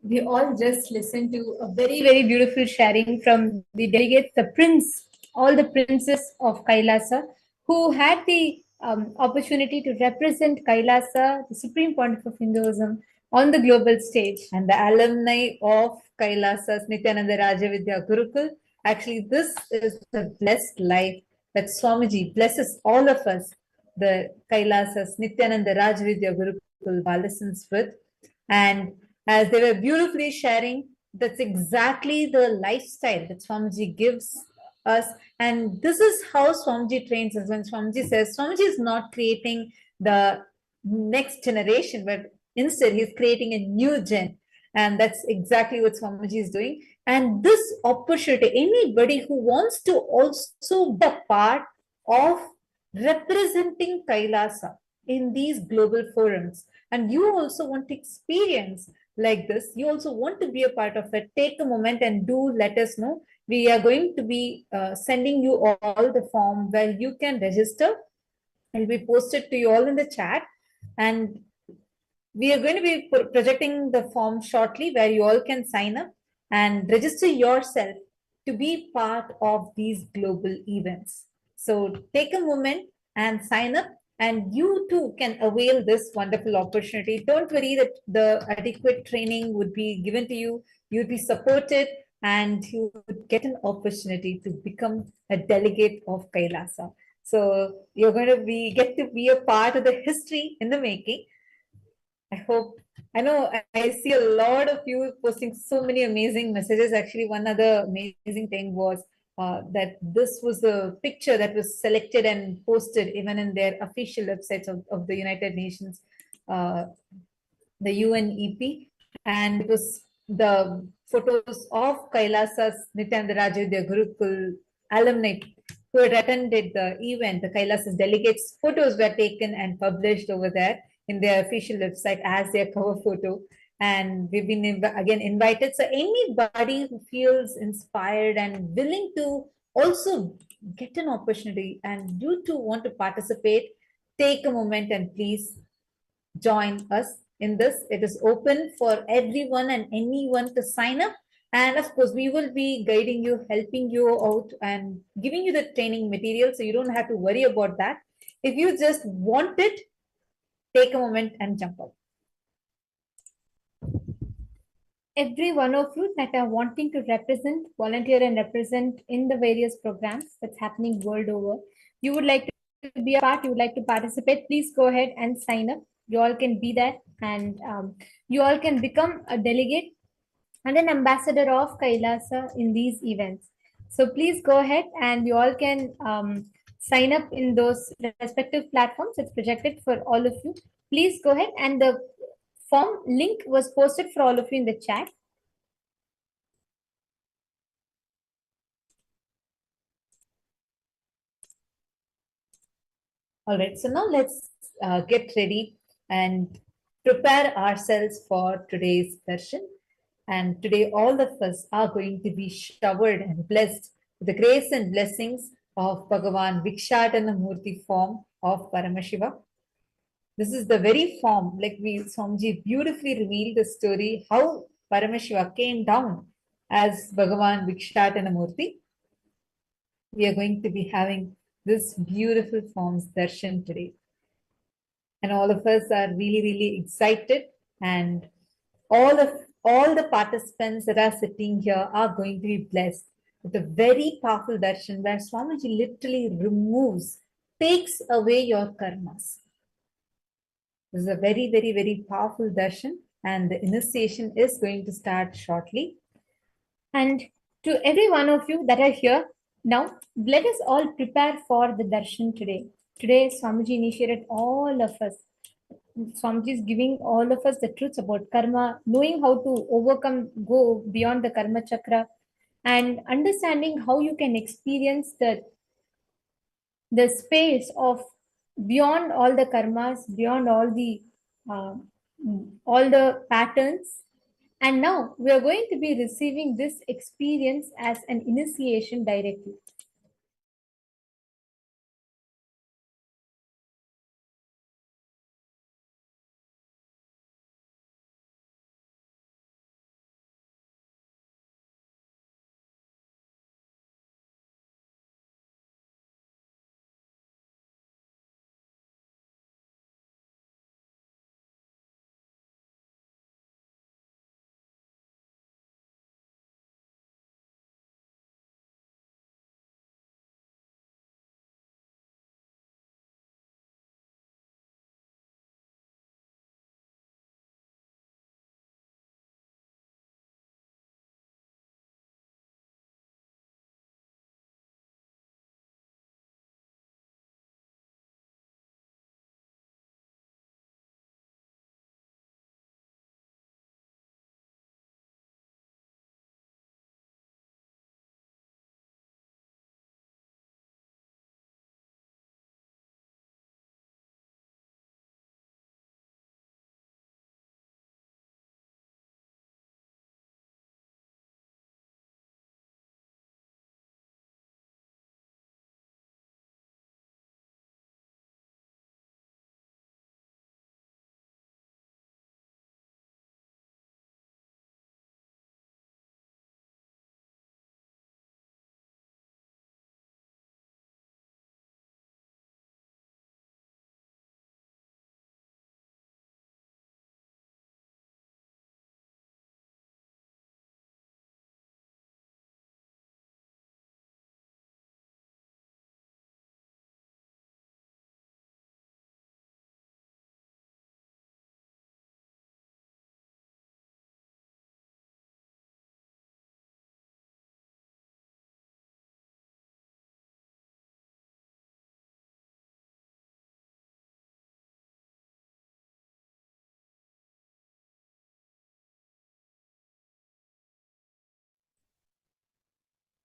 We all just listened to a very, very beautiful sharing from the delegates, the prince, all the princes of Kailasa, who had the opportunity to represent Kailasa, the Supreme Pontiff of Hinduism, on the global stage. And the alumni of Kailasa's Nithyananda Rajavidya Gurukul. Actually, this is the blessed life that Swamiji blesses all of us, the Kailasa's Nithyananda Rajavidya Gurukul listens with. And as they were beautifully sharing, that's exactly the lifestyle that Swamiji gives us. And this is how Swamiji trains us. When Swamiji says, Swamiji is not creating the next generation, but instead he's creating a new gen. And that's exactly what Swamiji is doing. And this opportunity, anybody who wants to also be a part of representing Kailasa in these global forums, and you also want to experience like this, you also want to be a part of it, take a moment and do let us know. We are going to be sending you all the form where you can register. It'll be posted to you all in the chat. And we are going to be projecting the form shortly where you all can sign up and register yourself to be part of these global events. So take a moment and sign up, and you too can avail this wonderful opportunity. Don't worry that the adequate training would be given to you. You'd be supported and you would get an opportunity to become a delegate of Kailasa. So you're going to get to be a part of the history in the making. I know I see a lot of you posting so many amazing messages. Actually, one other amazing thing was that this was a picture that was selected and posted even in their official websites of the United Nations, the UNEP. And it was the photos of Kailasa's Nithyananda Rajavidya Gurukul alumni who had attended the event. The Kailasa's delegates' photos were taken and published over there in their official website as their cover photo. And we've been again invited. So anybody who feels inspired and willing to also get an opportunity and you too want to participate, take a moment and please join us in this. It is open for everyone and anyone to sign up. And of course, we will be guiding you, helping you out and giving you the training material. So you don't have to worry about that. If you just want it, take a moment and jump out. Every one of you that are wanting to represent, volunteer and represent in the various programs that's happening world over, you would like to be a part, you would like to participate, please go ahead and sign up. You all can be there and you all can become a delegate and an ambassador of Kailasa in these events. So please go ahead and you all can sign up in those respective platforms. It's projected for all of you. Please go ahead, and the form link was posted for all of you in the chat. All right, so now let's get ready and prepare ourselves for today's session. And today, all of us are going to be showered and blessed with the grace and blessings of Bhagavan Vikshatana Murti form of Paramashiva. This is the very form, like Swamiji beautifully revealed the story how Paramashiva came down as Bhagavan Vikshatana Murti. We are going to be having this beautiful form's darshan today. And all of us are really, really excited, and all the participants that are sitting here are going to be blessed with a very powerful darshan where Swamiji literally takes away your karmas. This is a very, very, very powerful darshan, and the initiation is going to start shortly. And to every one of you that are here, now let us all prepare for the darshan today. Today, Swamiji initiated all of us. Swamiji is giving all of us the truths about karma, knowing how to overcome, go beyond the karma chakra, and understanding how you can experience the space of beyond all the karmas, beyond uh, all the patterns. And now we are going to be receiving this experience as an initiation directly.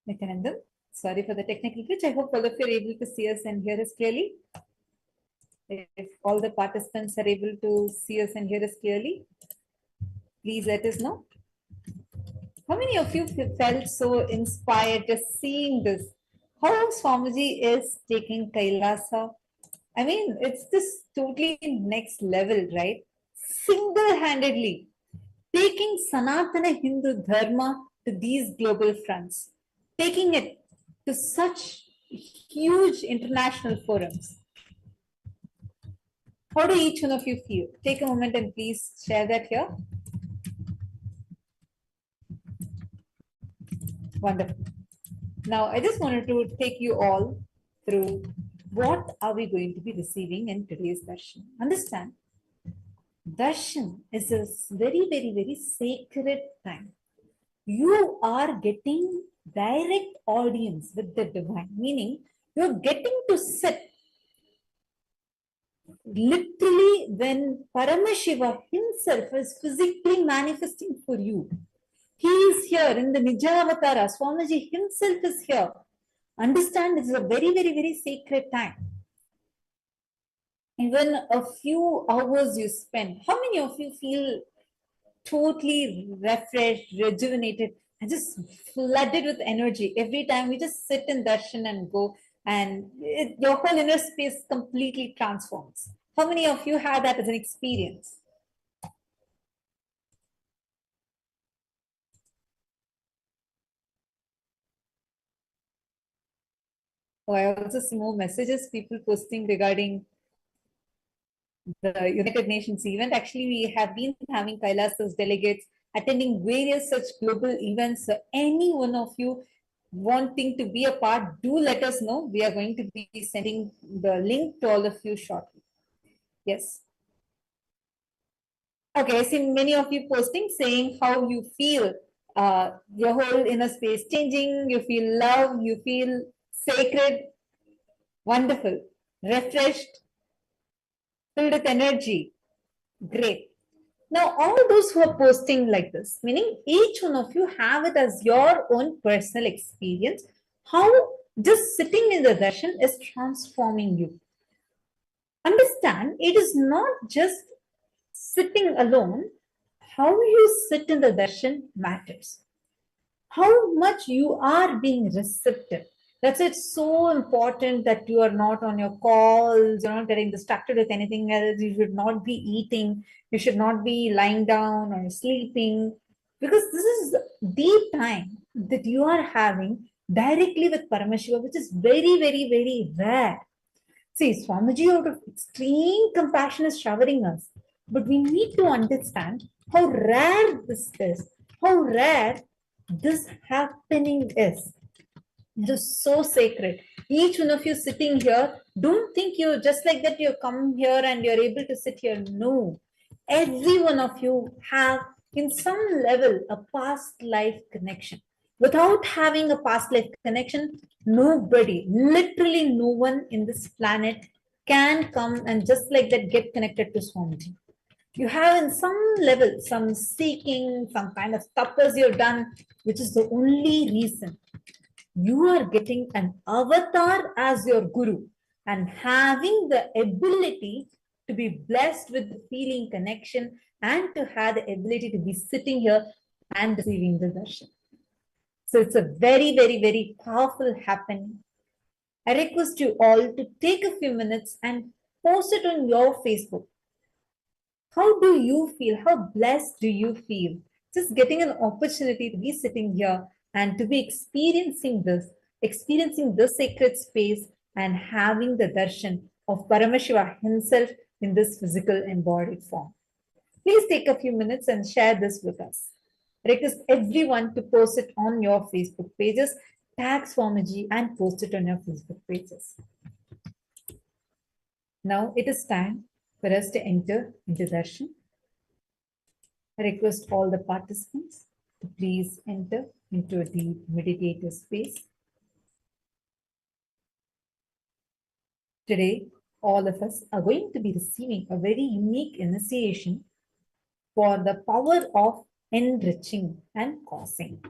Nithyananda, sorry for the technical glitch. I hope all of you are able to see us and hear us clearly. If all the participants are able to see us and hear us clearly, please let us know. How many of you felt so inspired just seeing this? How Swamiji is taking Kailasa. I mean, it's this totally next level, right? Single-handedly taking Sanatana Hindu Dharma to these global fronts, taking it to such huge international forums. How do each one of you feel? Take a moment and please share that here. Wonderful. Now, I just wanted to take you all through what are we going to be receiving in today's darshan. Understand, darshan is a very, very, very sacred time. You are getting direct audience with the divine, meaning you're getting to sit literally when Paramashiva himself is physically manifesting for you. He is here in the Nijavatara. Swamiji himself is here. Understand, this is a very, very, very sacred time. Even a few hours you spend, how many of you feel totally refreshed, rejuvenated, and just flooded with energy every time we just sit in darshan and go, and your whole inner space completely transforms? How many of you had that as an experience? Oh, I also see more messages, people posting regarding the United Nations event. Actually, we have been having Kailasa's delegates attending various such global events. So any one of you wanting to be a part, do let us know. We are going to be sending the link to all of you shortly. Yes. Okay, I see many of you posting saying how you feel your whole inner space changing, you feel love, you feel sacred, wonderful, refreshed, filled with energy. Great. Now, all those who are posting like this, meaning each one of you have it as your own personal experience, how just sitting in the darshan is transforming you. Understand, it is not just sitting alone. How you sit in the darshan matters. How much you are being receptive. That's it's so important that you are not on your calls, you're not getting distracted with anything else. You should not be eating, you should not be lying down or sleeping, because this is the time that you are having directly with Paramashiva, which is very, very, very rare. See, Swamiji out of extreme compassion is showering us, but we need to understand how rare this is, how rare this happening is. It is so sacred. Each one of you sitting here, don't think you just like that you come here and you're able to sit here. No. Every one of you have, in some level, a past life connection. Without having a past life connection, nobody, literally no one in this planet can come and just like that get connected to Swamiji. You have in some level, some seeking, some kind of tapas you've done, which is the only reason you are getting an avatar as your guru and having the ability to be blessed with the feeling connection and to have the ability to be sitting here and receiving the darshan. So it's a very, very, very powerful happening. I request you all to take a few minutes and post it on your Facebook. How do you feel? How blessed do you feel? Just getting an opportunity to be sitting here and to be experiencing this sacred space and having the darshan of Paramashiva himself in this physical embodied form. Please take a few minutes and share this with us. Request everyone to post it on your Facebook pages, tag Swamiji and post it on your Facebook pages. Now it is time for us to enter into darshan. I request all the participants to please enter into a deep meditative space. Today, all of us are going to be receiving a very unique initiation for the power of enriching and causing.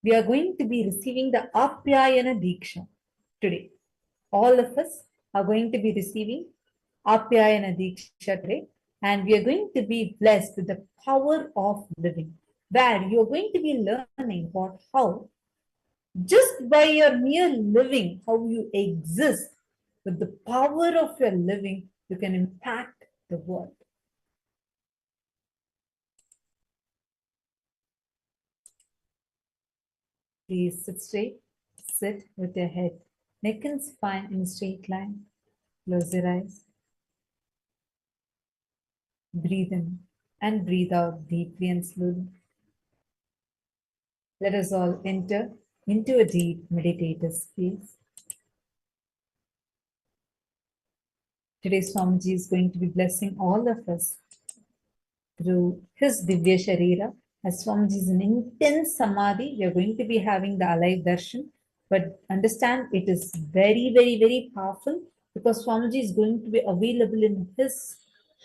We are going to be receiving the Apyayana Diksha today. All of us are going to be receiving Apyayana Diksha today, and we are going to be blessed with the power of living, where you are going to be learning about how, just by your mere living, how you exist, with the power of your living, you can impact the world. Please sit straight, sit with your head, neck and spine in a straight line. Close your eyes. Breathe in and breathe out deeply and slowly. Let us all enter into a deep meditative space. Today, Swamiji is going to be blessing all of us through his Divya Sharira As Swamiji is an intense samadhi, we are going to be having the alive darshan. But understand it is very, very, very powerful because Swamiji is going to be available in his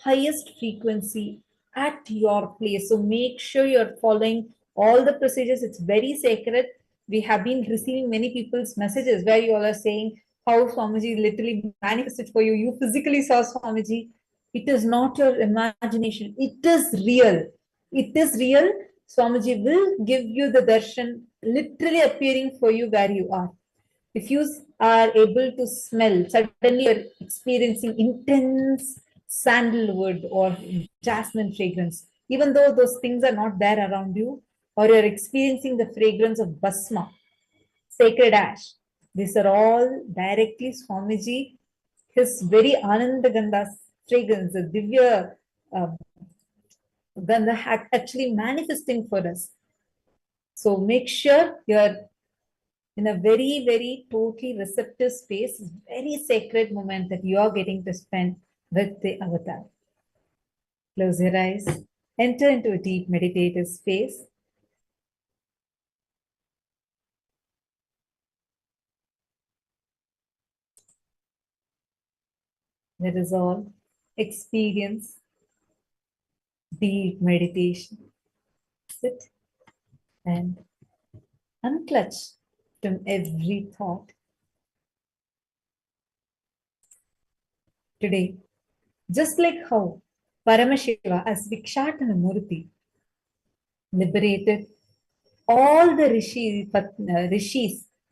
highest frequency at your place. So make sure you're following all the procedures. It's very sacred. We have been receiving many people's messages where you all are saying how Swamiji literally manifested for you. You physically saw Swamiji. It is not your imagination. It is real. It is real. Swamiji will give you the darshan literally appearing for you where you are. If you are able to smell, suddenly you're experiencing intense sandalwood or jasmine fragrance, even though those things are not there around you, or you're experiencing the fragrance of basma, sacred ash. These are all directly Swamiji, his very Ananda Gandha fragrance, the Divya Gandha actually manifesting for us. So make sure you're in a very, very totally receptive space, very sacred moment that you are getting to spend with the avatar. Close your eyes, enter into a deep meditative space. Let us all experience deep meditation. Sit and unclutch from every thought. Today, just like how Paramashiva as Vikshatana Murti liberated all the rishis,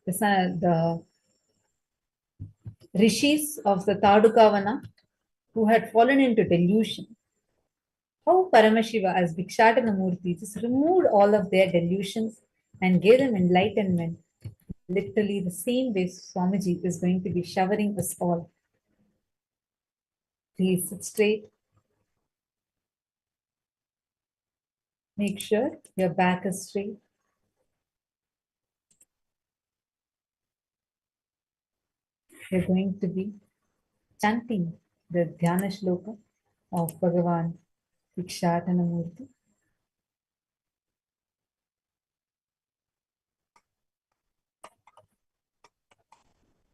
the rishis of the Tadukavana who had fallen into delusion. How Paramashiva as Vikshatana Murti just removed all of their delusions and gave them enlightenment. Literally the same way Swamiji is going to be showering us all. Please sit straight. Make sure your back is straight. We're going to be chanting the Dhyana Shloka of Bhagavan Vikshatana Murti.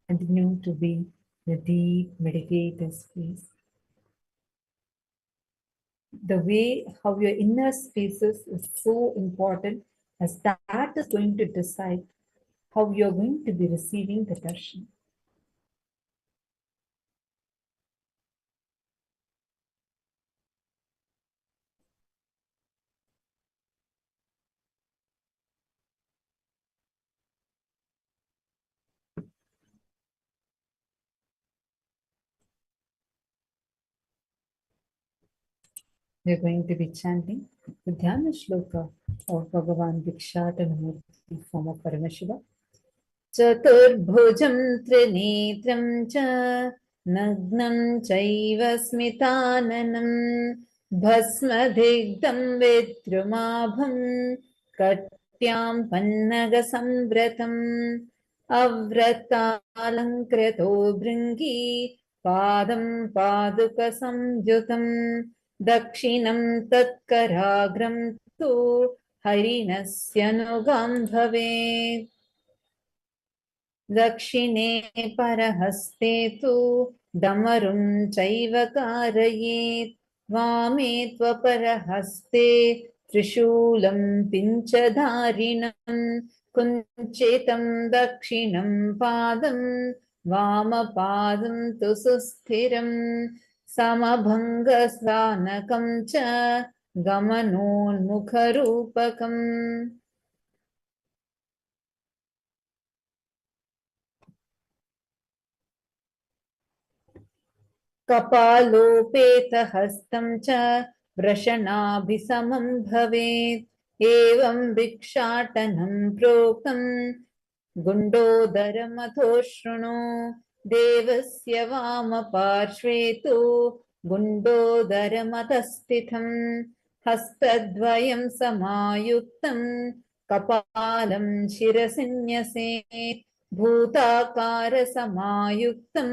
Continue to be the deep meditative space. The way how your inner spaces is so important, as that is going to decide how you're going to be receiving the darshan. We're going to be chanting the Dhyana Shloka of Bhagavan Vikshatana Murti, form of Paramashiva. Chaturbhujam Trinetram cha Nagnam Chaiva Smitananam Bhasmadhigdam Vitrumabham Katyam Pannaga Samvratam Avratalankrato Bringi Padam Paduka Samjutam Dakshinam Tatkaragram Tu Harinasyanugam Bhavet Dakshine Parahasте Tu Damarum Chaiva Karayet Vame Tvaparahasте Trishulam Pinchadharinam Kunchetam Dakshinam Padam Vamapadam Tu Susthiram Samabhangasvanakam Cha Gamanonmukharupakam. कपालोपेतहस्तं च वृषणाभिसमं भवेत् एवं भिक्षाटनं प्रोक्तं गुण्डोदरमथो शृणु देवस्य वामपार्श्वे तु गुण्डोदरमतस्थितं हस्तद्वयं समायुक्तं कपालं शिरसि न्यसेत् भूताकारसमायुक्तं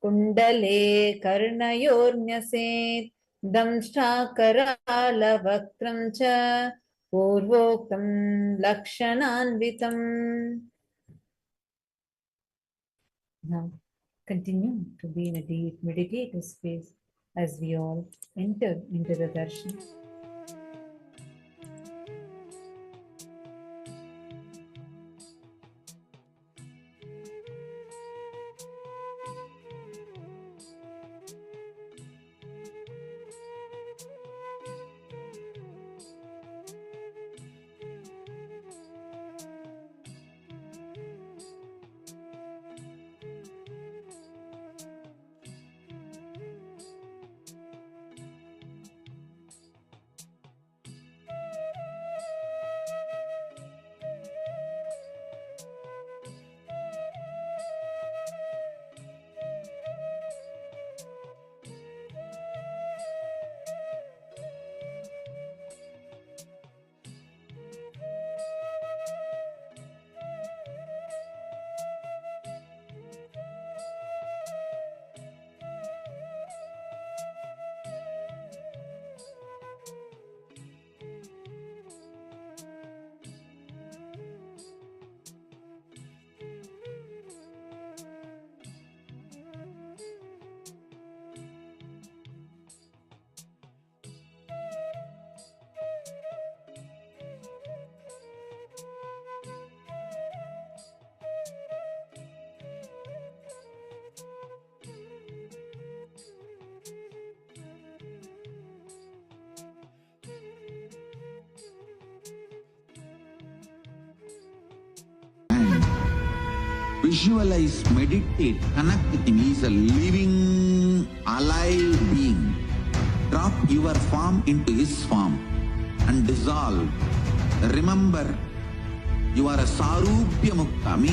कुण्डले कर्णयोर्न्यसेत् दंष्ट्राकरालवक्त्रं च Purvoktam Lakshananvitam. Now continue to be in a deep meditative space as we all enter into the darshan. Visualize, meditate, connect with him. He is a living, alive being. Drop your form into his form and dissolve. Remember, you are a Sarupya Mukta, means